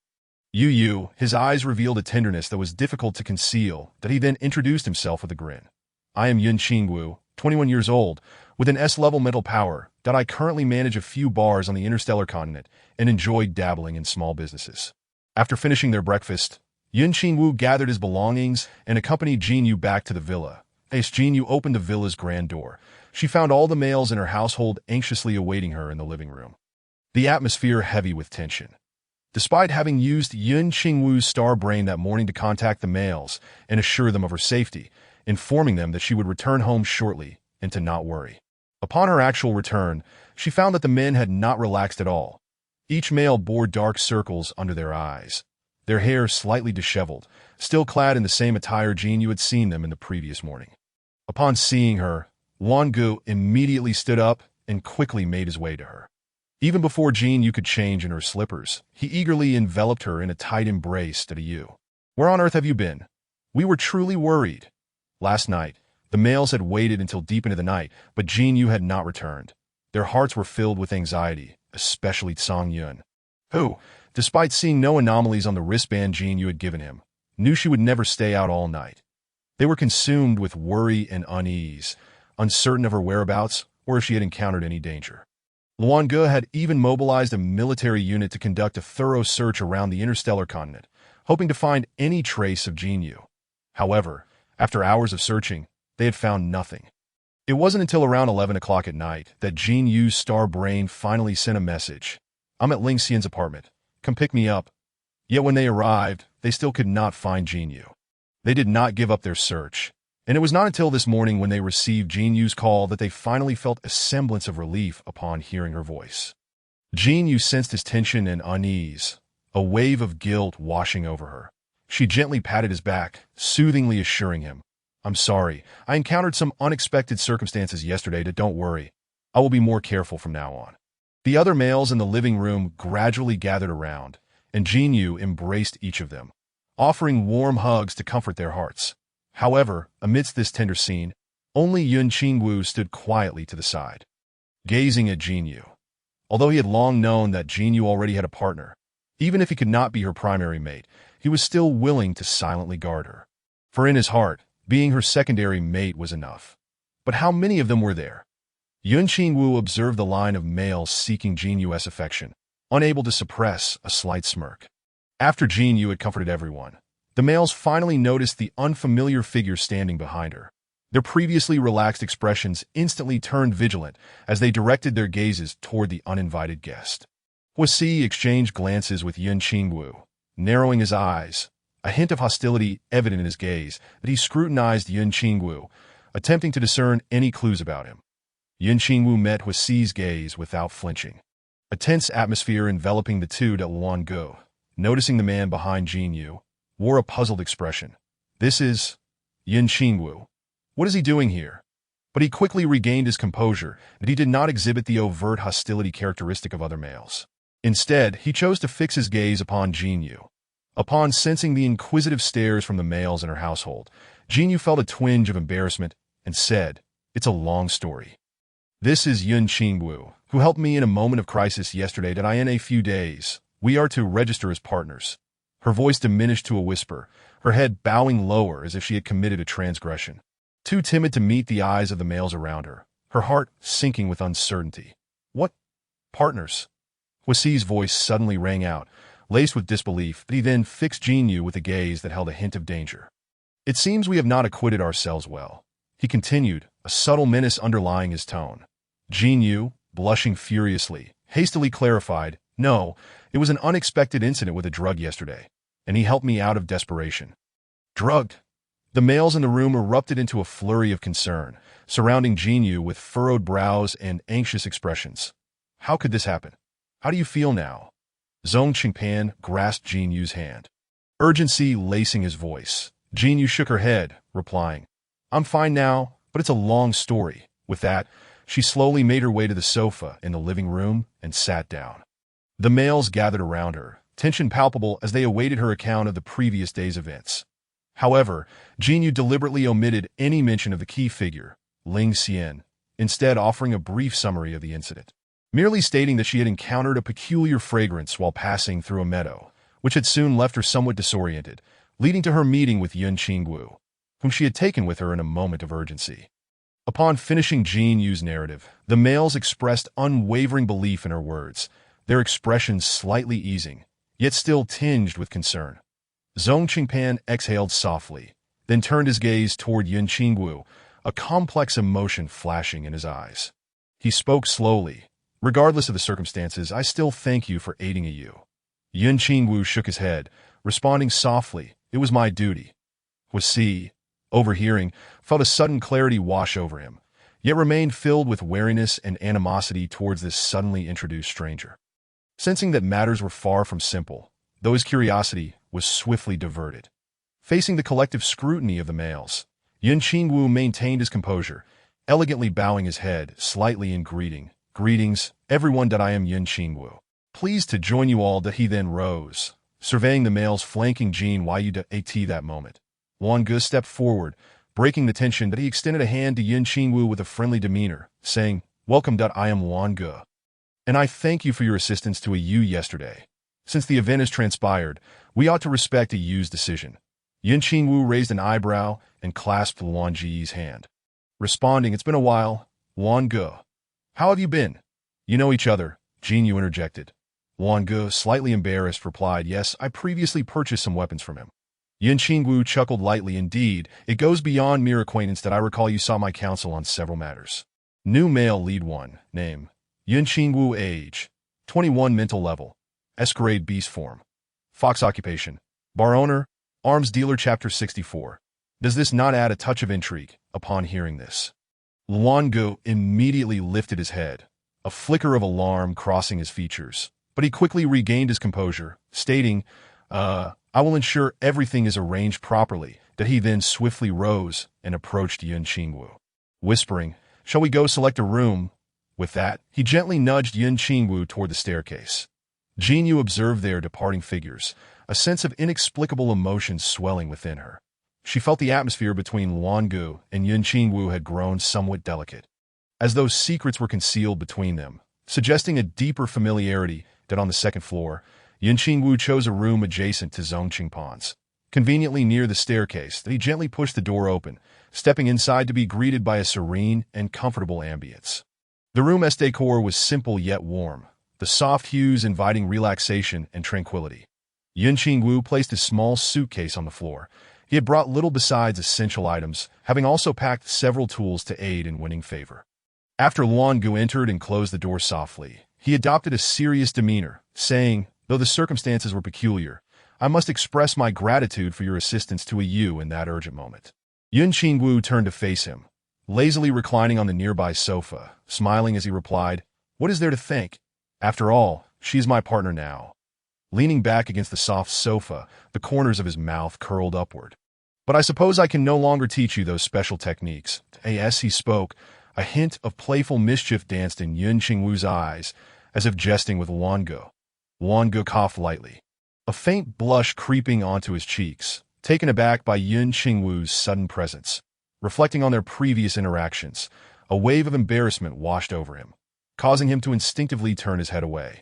Yu, his eyes revealed a tenderness that was difficult to conceal, that he then introduced himself with a grin. "I am Yun Qingwu, 21 years old, with an S-level mental power. I currently manage a few bars on the interstellar continent and enjoy dabbling in small businesses." After finishing their breakfast, Yun Qingwu gathered his belongings and accompanied Jin Yu back to the villa. As Jin Yu opened the villa's grand door, she found all the males in her household anxiously awaiting her in the living room, the atmosphere heavy with tension. Despite having used Yun Qingwu's star brain that morning to contact the males and assure them of her safety, informing them that she would return home shortly and to not worry. Upon her actual return, she found that the men had not relaxed at all. Each male bore dark circles under their eyes, their hair slightly disheveled, still clad in the same attire Jin Yu had seen them in the previous morning. Upon seeing her, Wan Gu immediately stood up and quickly made his way to her. Even before Jin Yu could change in her slippers, he eagerly enveloped her in a tight embrace. "Yu, where on earth have you been? We were truly worried." Last night, the males had waited until deep into the night, but Jin Yu had not returned. Their hearts were filled with anxiety, especially Tsang Yun, who, despite seeing no anomalies on the wristband Jin Yu had given him, knew she would never stay out all night. They were consumed with worry and unease, uncertain of her whereabouts or if she had encountered any danger. Luan Ge had even mobilized a military unit to conduct a thorough search around the interstellar continent, hoping to find any trace of Jin Yu. However, after hours of searching, they had found nothing. It wasn't until around 11 o'clock at night that Jin Yu's star brain finally sent a message. "I'm at Ling Xian's apartment. Come pick me up." Yet when they arrived, they still could not find Jin Yu. They did not give up their search, and it was not until this morning when they received Jin Yu's call that they finally felt a semblance of relief upon hearing her voice. Jin Yu sensed his tension and unease, a wave of guilt washing over her. She gently patted his back, soothingly assuring him, "I'm sorry, I encountered some unexpected circumstances yesterday, but don't worry. I will be more careful from now on." The other males in the living room gradually gathered around, and Jin Yu embraced each of them, offering warm hugs to comfort their hearts. However, amidst this tender scene, only Yun Qingwu stood quietly to the side, gazing at Jin Yu. Although he had long known that Jin Yu already had a partner, even if he could not be her primary mate, he was still willing to silently guard her. For in his heart, being her secondary mate was enough. But how many of them were there? Yun Qingwu observed the line of males seeking Jin Yu's affection, unable to suppress a slight smirk. After Jin Yu had comforted everyone, the males finally noticed the unfamiliar figure standing behind her. Their previously relaxed expressions instantly turned vigilant as they directed their gazes toward the uninvited guest. Huasi exchanged glances with Yun Qingwu, narrowing his eyes, a hint of hostility evident in his gaze, that he scrutinized Yun Qingwu, attempting to discern any clues about him. Yun Qingwu met Huasi's gaze without flinching, a tense atmosphere enveloping the two. Luan Ge, noticing the man behind Jin Yu, wore a puzzled expression. "This is Yun Qingwu. What is he doing here?" But he quickly regained his composure, that he did not exhibit the overt hostility characteristic of other males. Instead, he chose to fix his gaze upon Jin Yu. Upon sensing the inquisitive stares from the males in her household, Jin Yu felt a twinge of embarrassment and said, "It's a long story. This is Yun Qingwu, who helped me in a moment of crisis yesterday. That I in a few days, we are to register as partners." Her voice diminished to a whisper, her head bowing lower as if she had committed a transgression. Too timid to meet the eyes of the males around her, her heart sinking with uncertainty. "What? Partners?" Huasi's voice suddenly rang out, laced with disbelief, but he then fixed Jin Yu with a gaze that held a hint of danger. "It seems we have not acquitted ourselves well," he continued, a subtle menace underlying his tone. Jin Yu, blushing furiously, hastily clarified, "No, it was an unexpected incident with a drug yesterday, and he helped me out of desperation." "Drugged?" The males in the room erupted into a flurry of concern, surrounding Jin Yu with furrowed brows and anxious expressions. "How could this happen? How do you feel now?" Zhong Qingpan grasped Jin Yu's hand, urgency lacing his voice. Jin Yu shook her head, replying, "I'm fine now, but it's a long story." With that, she slowly made her way to the sofa in the living room and sat down. The males gathered around her, tension palpable as they awaited her account of the previous day's events. However, Jin Yu deliberately omitted any mention of the key figure, Ling Xian, instead offering a brief summary of the incident, merely stating that she had encountered a peculiar fragrance while passing through a meadow, which had soon left her somewhat disoriented, leading to her meeting with Yun Qingwu, whom she had taken with her in a moment of urgency. Upon finishing Jin Yu's narrative, the males expressed unwavering belief in her words, their expressions slightly easing, yet still tinged with concern. Zhong Qingpan exhaled softly, then turned his gaze toward Yun Qingwu, a complex emotion flashing in his eyes. He spoke slowly. "Regardless of the circumstances, I still thank you for aiding you." Yun Qingwu shook his head, responding softly, "It was my duty." Huasi, overhearing, felt a sudden clarity wash over him, yet remained filled with wariness and animosity towards this suddenly introduced stranger. Sensing that matters were far from simple, though his curiosity was swiftly diverted. Facing the collective scrutiny of the males, Yun Qingwu maintained his composure, elegantly bowing his head slightly in greeting. "Greetings, everyone. I am Yun Qingwu. Pleased to join you all." He then rose, surveying the males flanking Jin Yu at that moment. Luan Ge stepped forward, Breaking the tension, that he extended a hand to Yin Qingwu with a friendly demeanor, saying, "Welcome. I am Wan Ge, and I thank you for your assistance to a Yu yesterday. Since the event has transpired, we ought to respect a Yu's decision." Yin Qingwu raised an eyebrow and clasped Luan Ji's hand. Responding, "It's been a while, Wan Ge. How have you been?" "You know each other," Jin Yu interjected. Wan Ge, slightly embarrassed, replied, "Yes, I previously purchased some weapons from him." Yin Qingwu chuckled lightly. "Indeed, it goes beyond mere acquaintance that I recall you sought my counsel on several matters." New male lead 1. Name: Yin Qingwu. Age: 21. Mental level: S-grade beast form. Fox occupation: bar owner, arms dealer. Chapter 64. Does this not add a touch of intrigue? Upon hearing this, Luan Ge immediately lifted his head, a flicker of alarm crossing his features, but he quickly regained his composure, stating, I will ensure everything is arranged properly." That he then swiftly rose and approached Yin Qingwu, whispering, "Shall we go select a room?" With that, he gently nudged Yin Qingwu toward the staircase. Jin Yu observed their departing figures, a sense of inexplicable emotion swelling within her. She felt the atmosphere between Luan Ge and Yin Qingwu had grown somewhat delicate, as though secrets were concealed between them, suggesting a deeper familiarity. That on the second floor, Yin Qingwu chose a room adjacent to Zhong Qingpan's, conveniently near the staircase. That he gently pushed the door open, stepping inside to be greeted by a serene and comfortable ambience. The room's decor was simple yet warm, the soft hues inviting relaxation and tranquility. Yin Qingwu placed his small suitcase on the floor. He had brought little besides essential items, having also packed several tools to aid in winning favor. After Luan Ge entered and closed the door softly, he adopted a serious demeanor, saying, "Though the circumstances were peculiar, I must express my gratitude for your assistance to a Yu in that urgent moment." Yin Qingwu turned to face him, lazily reclining on the nearby sofa, smiling as he replied, "What is there to thank? After all, she is my partner now." Leaning back against the soft sofa, the corners of his mouth curled upward. "But I suppose I can no longer teach you those special techniques." As he spoke, a hint of playful mischief danced in Yin Qingwu's eyes, as if jesting with Luan Ge. Luan Ge coughed lightly, a faint blush creeping onto his cheeks, taken aback by Yin Qingwu's sudden presence. Reflecting on their previous interactions, a wave of embarrassment washed over him, causing him to instinctively turn his head away.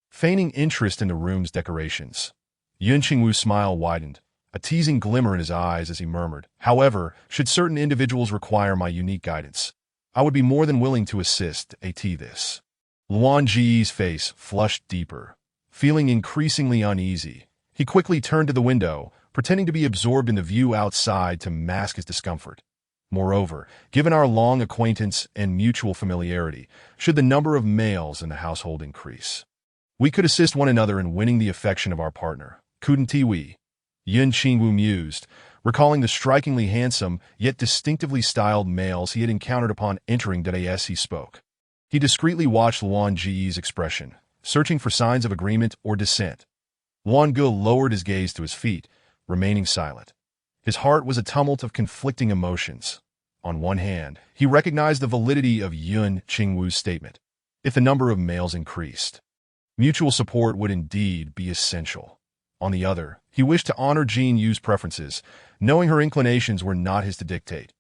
Feigning interest in the room's decorations, Yin Qingwu's smile widened, a teasing glimmer in his eyes as he murmured, "However, should certain individuals require my unique guidance, I would be more than willing to assist." This. Luan Ji's face flushed deeper. Feeling increasingly uneasy, he quickly turned to the window, pretending to be absorbed in the view outside to mask his discomfort. Moreover, given our long acquaintance and mutual familiarity, should the number of males in the household increase, we could assist one another in winning the affection of our partner, couldn't we? Yin Qingwu mused, recalling the strikingly handsome yet distinctively styled males he had encountered upon entering as he spoke. He discreetly watched Luan Ji's expression, searching for signs of agreement or dissent. Luan Ge lowered his gaze to his feet, remaining silent. His heart was a tumult of conflicting emotions. On one hand, he recognized the validity of Yin Qingwu's statement. If the number of males increased, mutual support would indeed be essential. On the other, he wished to honor Jin Yu's preferences, knowing her inclinations were not his to dictate.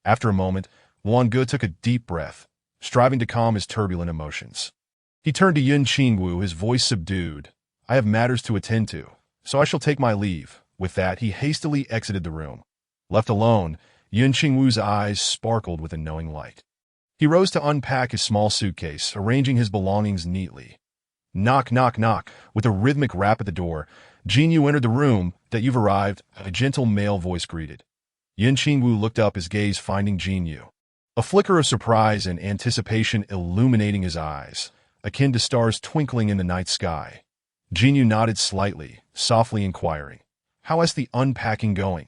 After a moment, Luan Ge took a deep breath, striving to calm his turbulent emotions. He turned to Yin Qingwu, his voice subdued. "I have matters to attend to, so I shall take my leave." With that, he hastily exited the room. Left alone, Yin Qingwu's eyes sparkled with a knowing light. He rose to unpack his small suitcase, arranging his belongings neatly. Knock, knock, knock. With a rhythmic rap at the door, Jin Yu entered the room. "That you've arrived," a gentle male voice greeted. Yin Qingwu looked up, his gaze finding Jin Yu. A flicker of surprise and anticipation illuminating his eyes, akin to stars twinkling in the night sky. Jin Yu nodded slightly, softly inquiring, "How is the unpacking going?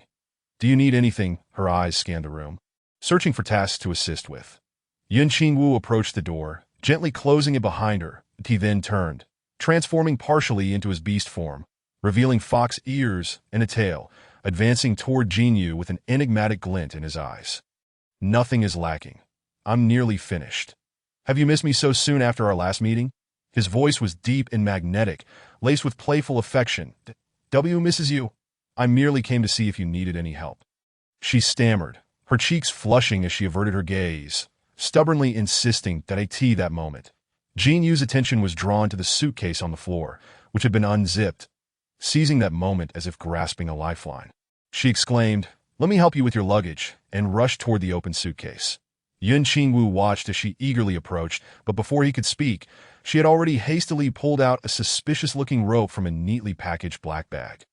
Do you need anything?" Her eyes scanned the room, searching for tasks to assist with. Yin Qingwu approached the door, gently closing it behind her. He then turned, transforming partially into his beast form, revealing fox ears and a tail, advancing toward Jin Yu with an enigmatic glint in his eyes. "Nothing is lacking. I'm nearly finished. Have you missed me so soon after our last meeting?" His voice was deep and magnetic, laced with playful affection. "W misses you. I merely came to see if you needed any help." She stammered, her cheeks flushing as she averted her gaze, stubbornly insisting that that moment. Jin Yu's attention was drawn to the suitcase on the floor, which had been unzipped. Seizing that moment as if grasping a lifeline, she exclaimed, "Let me help you with your luggage," and rushed toward the open suitcase. Yun Qingwu watched as she eagerly approached, but before he could speak, she had already hastily pulled out a suspicious-looking rope from a neatly packaged black bag.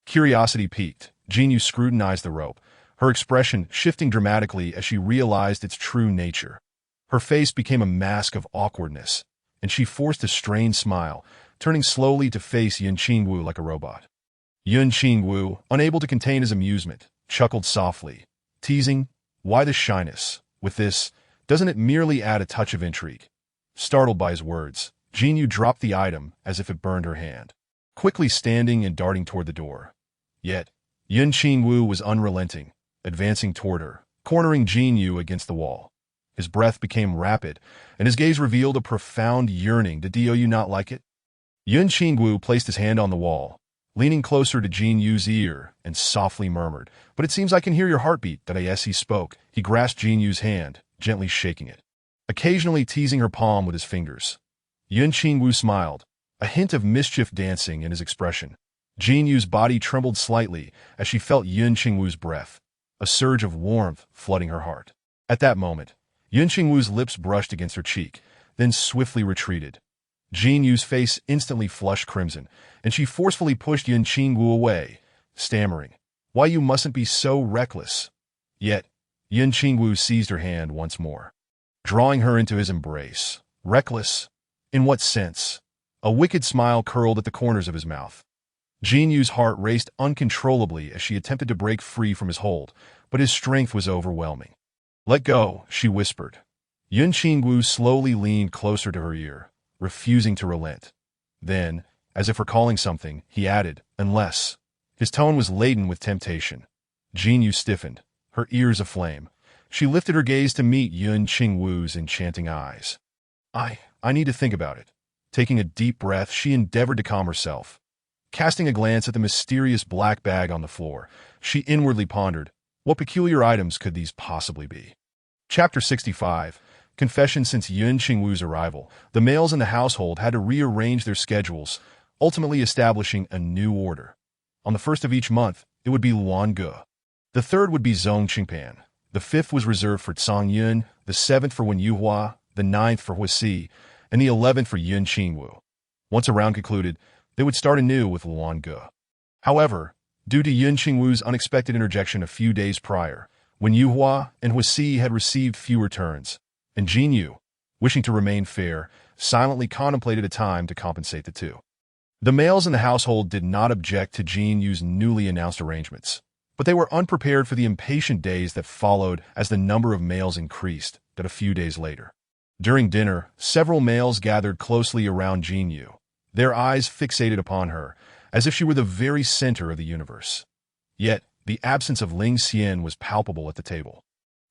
Curiosity piqued, Jin Yu scrutinized the rope, her expression shifting dramatically as she realized its true nature. Her face became a mask of awkwardness, and she forced a strained smile, turning slowly to face Yun Qingwu like a robot. Yun Qingwu, unable to contain his amusement, chuckled softly, teasing, "Why the shyness? With this, doesn't it merely add a touch of intrigue?" Startled by his words, Jin Yu dropped the item as if it burned her hand, quickly standing and darting toward the door. Yet, Yun Qingwu was unrelenting, advancing toward her, cornering Jin Yu against the wall. His breath became rapid, and his gaze revealed a profound yearning. "Do you not like it?" Yun Qingwu placed his hand on the wall, leaning closer to Jin Yu's ear, and softly murmured, "But it seems I can hear your heartbeat." As he spoke, he grasped Jin Yu's hand, gently shaking it, occasionally teasing her palm with his fingers. Yun Qingwu smiled, a hint of mischief dancing in his expression. Jin Yu's body trembled slightly as she felt Yun Qingwu's breath, a surge of warmth flooding her heart. At that moment, Yun Qingwu's lips brushed against her cheek, then swiftly retreated. Jin Yu's face instantly flushed crimson, and she forcefully pushed Yun Qingwu away, stammering, "Why, you mustn't be so reckless." Yet, Yun Qingwu seized her hand once more, drawing her into his embrace. Reckless? In what sense? A wicked smile curled at the corners of his mouth. Jin Yu's heart raced uncontrollably as she attempted to break free from his hold, but his strength was overwhelming. "Let go," she whispered. Yun Qingwu slowly leaned closer to her ear, refusing to relent. Then, as if recalling something, he added, "Unless." His tone was laden with temptation. Jin Yu stiffened, her ears aflame. She lifted her gaze to meet Yun Qingwu's enchanting eyes. I need to think about it." Taking a deep breath, she endeavored to calm herself. Casting a glance at the mysterious black bag on the floor, she inwardly pondered, what peculiar items could these possibly be? Chapter 65. Confession. Since Yun Qingwu's arrival, the males in the household had to rearrange their schedules, ultimately establishing a new order. On the first of each month, it would be Luange. The third would be Zhong Qingpan. The fifth was reserved for Cang Yun, the seventh for Wen Yuhua, the ninth for Huisi, and the 11th for Yun Qingwu. Once a round concluded, they would start anew with Luange. However, due to Yun Qingwu's unexpected interjection a few days prior, Wen Yuhua and Huisi had received fewer turns, and Jin Yu, wishing to remain fair, silently contemplated a time to compensate the two. The males in the household did not object to Jin Yu's newly announced arrangements, but they were unprepared for the impatient days that followed as the number of males increased, a few days later. During dinner, several males gathered closely around Jin Yu, their eyes fixated upon her, as if she were the very center of the universe. Yet, the absence of Ling Xian was palpable at the table.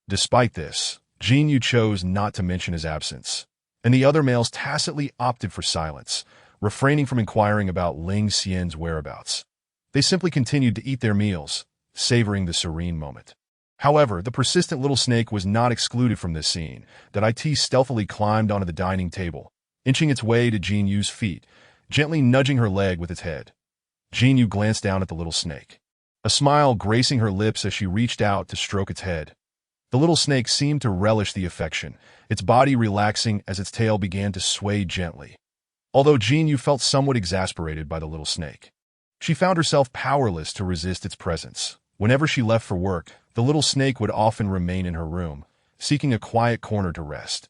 Despite this, Jin Yu chose not to mention his absence, and the other males tacitly opted for silence, refraining from inquiring about Ling Xian's whereabouts. They simply continued to eat their meals, savoring the serene moment. However, the persistent little snake was not excluded from this scene. It stealthily climbed onto the dining table, inching its way to Jin Yu's feet, gently nudging her leg with its head. Jin Yu glanced down at the little snake, a smile gracing her lips as she reached out to stroke its head. The little snake seemed to relish the affection, its body relaxing as its tail began to sway gently. Although Jin Yu felt somewhat exasperated by the little snake, she found herself powerless to resist its presence. Whenever she left for work, the little snake would often remain in her room, seeking a quiet corner to rest.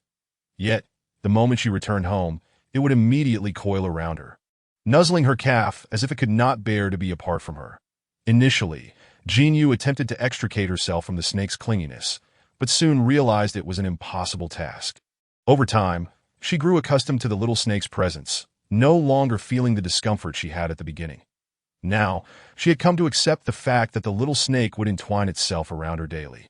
Yet, the moment she returned home, it would immediately coil around her, nuzzling her calf as if it could not bear to be apart from her. Initially, Jin Yu attempted to extricate herself from the snake's clinginess, but soon realized it was an impossible task. Over time, she grew accustomed to the little snake's presence, no longer feeling the discomfort she had at the beginning. Now, she had come to accept the fact that the little snake would entwine itself around her daily.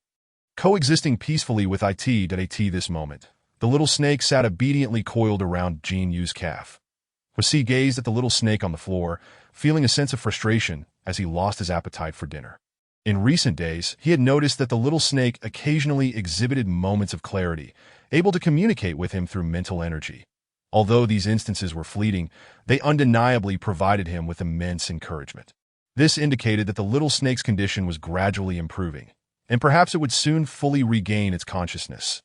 Coexisting peacefully with this moment, the little snake sat obediently coiled around Jin Yu's calf. Huisi gazed at the little snake on the floor, feeling a sense of frustration as he lost his appetite for dinner. In recent days, he had noticed that the little snake occasionally exhibited moments of clarity, able to communicate with him through mental energy. Although these instances were fleeting, they undeniably provided him with immense encouragement. This indicated that the little snake's condition was gradually improving, and perhaps it would soon fully regain its consciousness.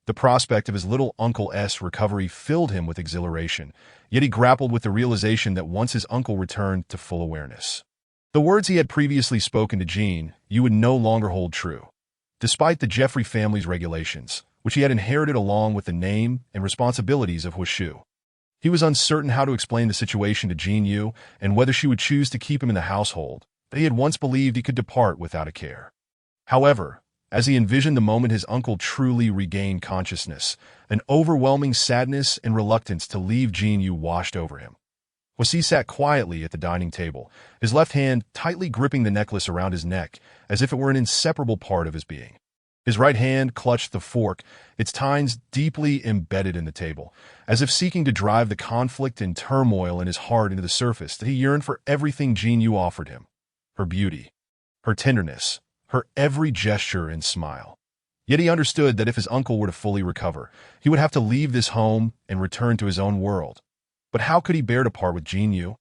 The prospect of his little uncle's recovery filled him with exhilaration, yet he grappled with the realization that once his uncle returned to full awareness, the words he had previously spoken to Jean, you would no longer hold true. Despite the Jeffrey family's regulations, which he had inherited along with the name and responsibilities of Huishu, he was uncertain how to explain the situation to Jean Yu and whether she would choose to keep him in the household that he had once believed he could depart without a care. However, as he envisioned the moment his uncle truly regained consciousness, an overwhelming sadness and reluctance to leave Jean Yu washed over him. Huisi sat quietly at the dining table, his left hand tightly gripping the necklace around his neck as if it were an inseparable part of his being. His right hand clutched the fork, its tines deeply embedded in the table, as if seeking to drive the conflict and turmoil in his heart into the surface that he yearned for everything Jean Yu offered him. Her beauty, her tenderness, her every gesture and smile. Yet he understood that if his uncle were to fully recover, he would have to leave this home and return to his own world. But how could he bear to part with Jean Yu?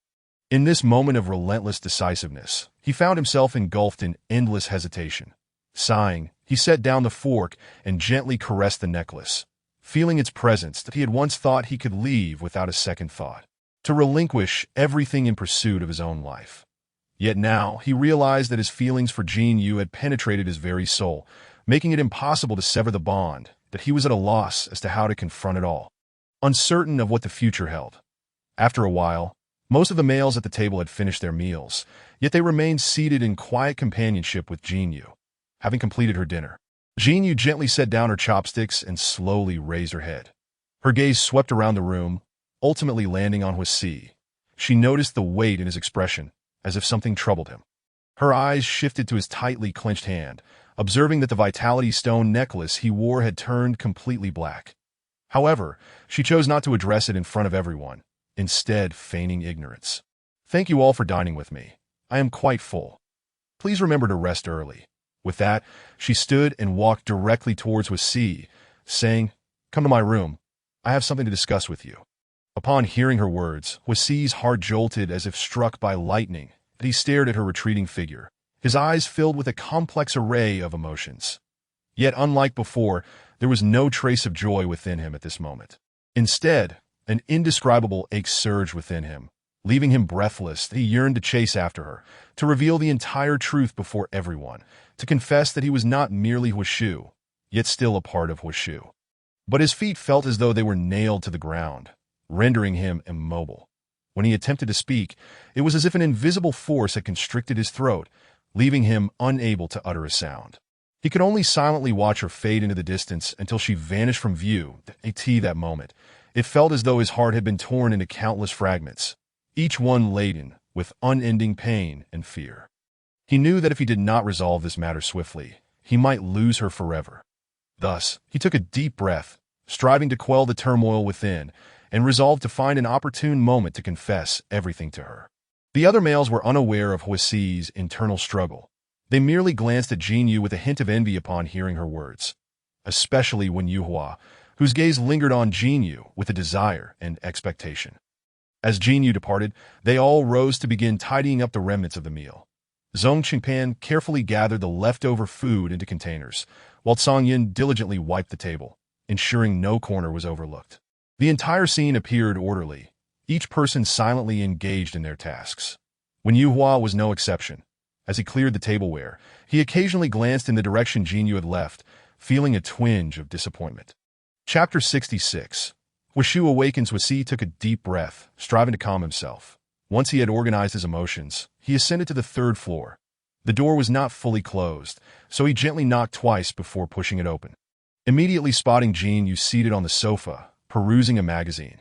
In this moment of relentless decisiveness, he found himself engulfed in endless hesitation. Sighing, he set down the fork and gently caressed the necklace, feeling its presence that he had once thought he could leave without a second thought, to relinquish everything in pursuit of his own life. Yet now he realized that his feelings for Jean Yu had penetrated his very soul, making it impossible to sever the bond, that he was at a loss as to how to confront it all, uncertain of what the future held. After a while, most of the males at the table had finished their meals, yet they remained seated in quiet companionship with Jean Yu. Having completed her dinner, Jean Yu gently set down her chopsticks and slowly raised her head. Her gaze swept around the room, ultimately landing on Huisi. She noticed the weight in his expression, as if something troubled him. Her eyes shifted to his tightly clenched hand, observing that the vitality stone necklace he wore had turned completely black. However, she chose not to address it in front of everyone, instead feigning ignorance. Thank you all for dining with me. I am quite full. Please remember to rest early. With that, she stood and walked directly towards Huisi, saying, Come to my room. I have something to discuss with you. Upon hearing her words, Huisi's heart jolted as if struck by lightning, and he stared at her retreating figure, his eyes filled with a complex array of emotions. Yet, unlike before, there was no trace of joy within him at this moment. Instead, an indescribable ache surged within him, leaving him breathless. He yearned to chase after her, to reveal the entire truth before everyone, to confess that he was not merely Huishu, yet still a part of Huishu. But his feet felt as though they were nailed to the ground, rendering him immobile. When he attempted to speak, it was as if an invisible force had constricted his throat, leaving him unable to utter a sound. He could only silently watch her fade into the distance until she vanished from view. At that moment, it felt as though his heart had been torn into countless fragments, each one laden with unending pain and fear. He knew that if he did not resolve this matter swiftly, he might lose her forever. Thus, he took a deep breath, striving to quell the turmoil within, and resolved to find an opportune moment to confess everything to her. The other males were unaware of Huisi's internal struggle. They merely glanced at Jean Yu with a hint of envy upon hearing her words, especially when Yuhua, whose gaze lingered on Jean Yu with a desire and expectation. As Jean Yu departed, they all rose to begin tidying up the remnants of the meal. Zhong Qingpan carefully gathered the leftover food into containers, while Song Yin diligently wiped the table, ensuring no corner was overlooked. The entire scene appeared orderly, each person silently engaged in their tasks. When Yuhua was no exception. As he cleared the tableware, he occasionally glanced in the direction Jean Yu had left, feeling a twinge of disappointment. Chapter 66. Huishu Awakens. Huisi took a deep breath, striving to calm himself. Once he had organized his emotions, he ascended to the third floor. The door was not fully closed, so he gently knocked twice before pushing it open. Immediately spotting Jean Yu seated on the sofa, perusing a magazine.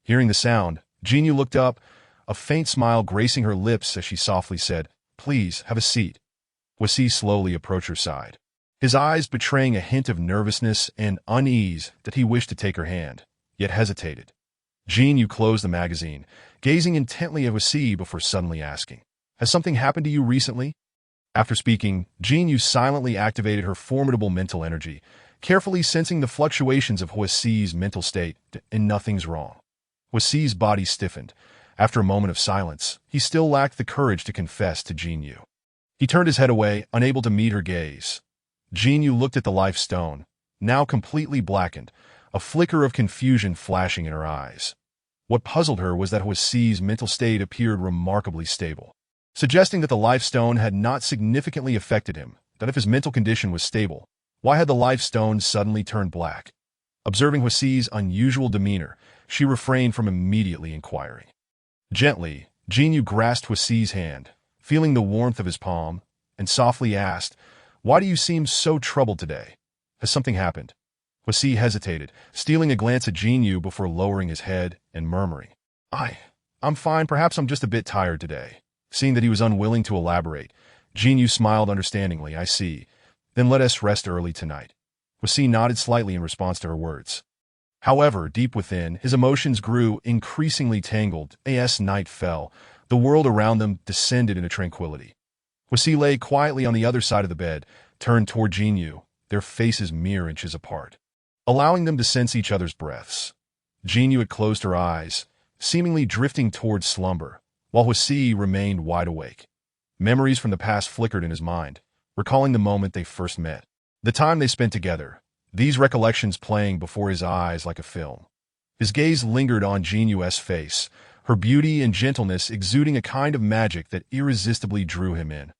Hearing the sound, Jean Yu looked up, a faint smile gracing her lips as she softly said, Please, have a seat. Huisi slowly approached her side, his eyes betraying a hint of nervousness and unease that he wished to take her hand, yet hesitated. Jean Yu closed the magazine, gazing intently at Huisi before suddenly asking, Has something happened to you recently? After speaking, Jinyu silently activated her formidable mental energy, carefully sensing the fluctuations of Huasi's mental state, and nothing's wrong. Huasi's body stiffened. After a moment of silence, he still lacked the courage to confess to Jinyu. He turned his head away, unable to meet her gaze. Jinyu looked at the life stone, now completely blackened, a flicker of confusion flashing in her eyes. What puzzled her was that Huasi's mental state appeared remarkably stable, suggesting that the life stone had not significantly affected him, that if his mental condition was stable, why had the life stone suddenly turned black? Observing Huasi's unusual demeanor, she refrained from immediately inquiring. Gently, Jinyu grasped Huasi's hand, feeling the warmth of his palm, and softly asked, "Why do you seem so troubled today? Has something happened?" Huasi hesitated, stealing a glance at Jinyu before lowering his head and murmuring, I'm fine, perhaps I'm just a bit tired today." Seeing that he was unwilling to elaborate, Jinyu smiled understandingly. "I see. Then let us rest early tonight." Huasi nodded slightly in response to her words. However, deep within, his emotions grew increasingly tangled. As night fell, the world around them descended into tranquility. Huasi lay quietly on the other side of the bed, turned toward Jinyu, their faces mere inches apart, allowing them to sense each other's breaths. Jinyu had closed her eyes, seemingly drifting towards slumber, while Huasi remained wide awake. Memories from the past flickered in his mind, recalling the moment they first met, the time they spent together, these recollections playing before his eyes like a film. His gaze lingered on Jinyu's face, her beauty and gentleness exuding a kind of magic that irresistibly drew him in.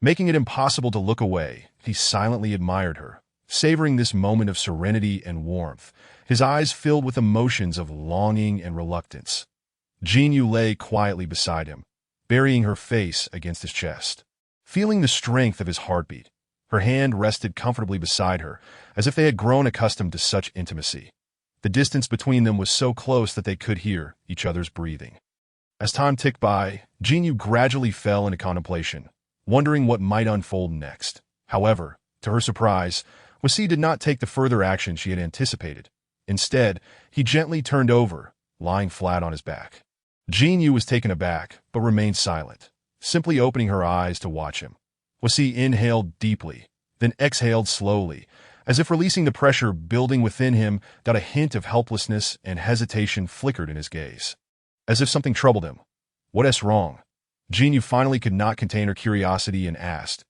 Making it impossible to look away, he silently admired her, savoring this moment of serenity and warmth, his eyes filled with emotions of longing and reluctance. Jinyu lay quietly beside him, burying her face against his chest. Feeling the strength of his heartbeat, her hand rested comfortably beside her, as if they had grown accustomed to such intimacy. The distance between them was so close that they could hear each other's breathing. As time ticked by, Jinyu gradually fell into contemplation, wondering what might unfold next. However, to her surprise, Huasi did not take the further action she had anticipated. Instead, he gently turned over, lying flat on his back. Jinyu was taken aback, but remained silent, simply opening her eyes to watch him. Huasi inhaled deeply, then exhaled slowly, as if releasing the pressure building within him. That a hint of helplessness and hesitation flickered in his gaze, as if something troubled him. "What's wrong?" Jinyu finally could not contain her curiosity and asked.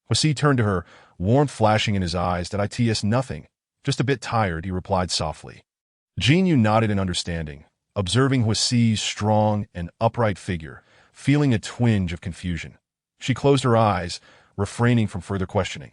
Huasi turned to her, warmth flashing in his eyes. "It's nothing. Just a bit tired," he replied softly. Jinyu nodded in understanding, observing Huasi's strong and upright figure, feeling a twinge of confusion. She closed her eyes, refraining from further questioning.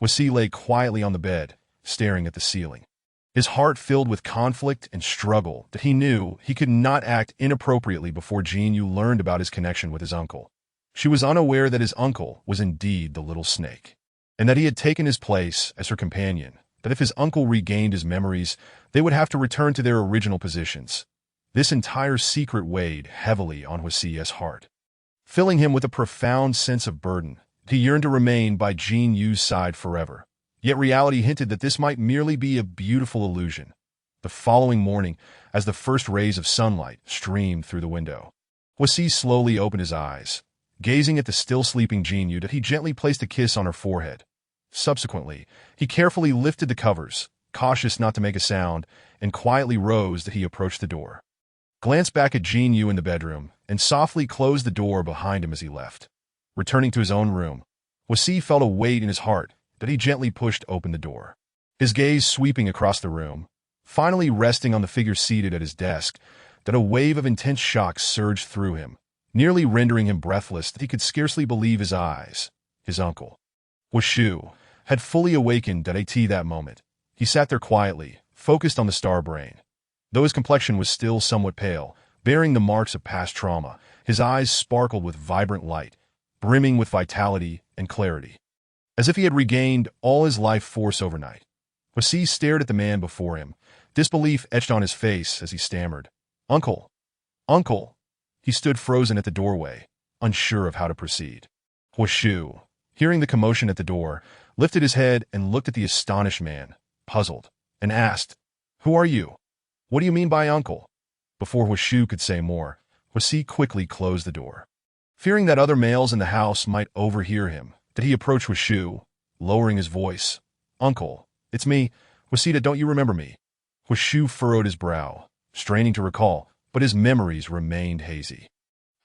Huasi lay quietly on the bed, staring at the ceiling, his heart filled with conflict and struggle that he knew he could not act inappropriately before Jinyu learned about his connection with his uncle. She was unaware that his uncle was indeed the little snake, and that he had taken his place as her companion, that if his uncle regained his memories, they would have to return to their original positions. This entire secret weighed heavily on Huasi's heart, filling him with a profound sense of burden. He yearned to remain by Jinyu's side forever. Yet reality hinted that this might merely be a beautiful illusion. The following morning, as the first rays of sunlight streamed through the window, Huasi slowly opened his eyes, gazing at the still sleeping Jinyu. That he gently placed a kiss on her forehead. Subsequently, he carefully lifted the covers, cautious not to make a sound, and quietly rose as he approached the door. Glanced back at Jinyu in the bedroom, and softly closed the door behind him as he left. Returning to his own room, Huasi felt a weight in his heart that he gently pushed open the door, his gaze sweeping across the room, finally resting on the figure seated at his desk. That a wave of intense shock surged through him, nearly rendering him breathless. That he could scarcely believe his eyes. His uncle, Huashu, had fully awakened at that moment. He sat there quietly, focused on the star brain. Though his complexion was still somewhat pale, bearing the marks of past trauma, his eyes sparkled with vibrant light, brimming with vitality and clarity, as if he had regained all his life force overnight. Huasi stared at the man before him, disbelief etched on his face as he stammered, "Uncle! Uncle!" He stood frozen at the doorway, unsure of how to proceed. Huashu, hearing the commotion at the door, lifted his head and looked at the astonished man, puzzled, and asked, "Who are you? What do you mean by uncle?" Before Huashu could say more, Huasi quickly closed the door, fearing that other males in the house might overhear him. that he approached Shu, lowering his voice. "Uncle, it's me. Wasita, don't you remember me?" Shu furrowed his brow, straining to recall, but his memories remained hazy.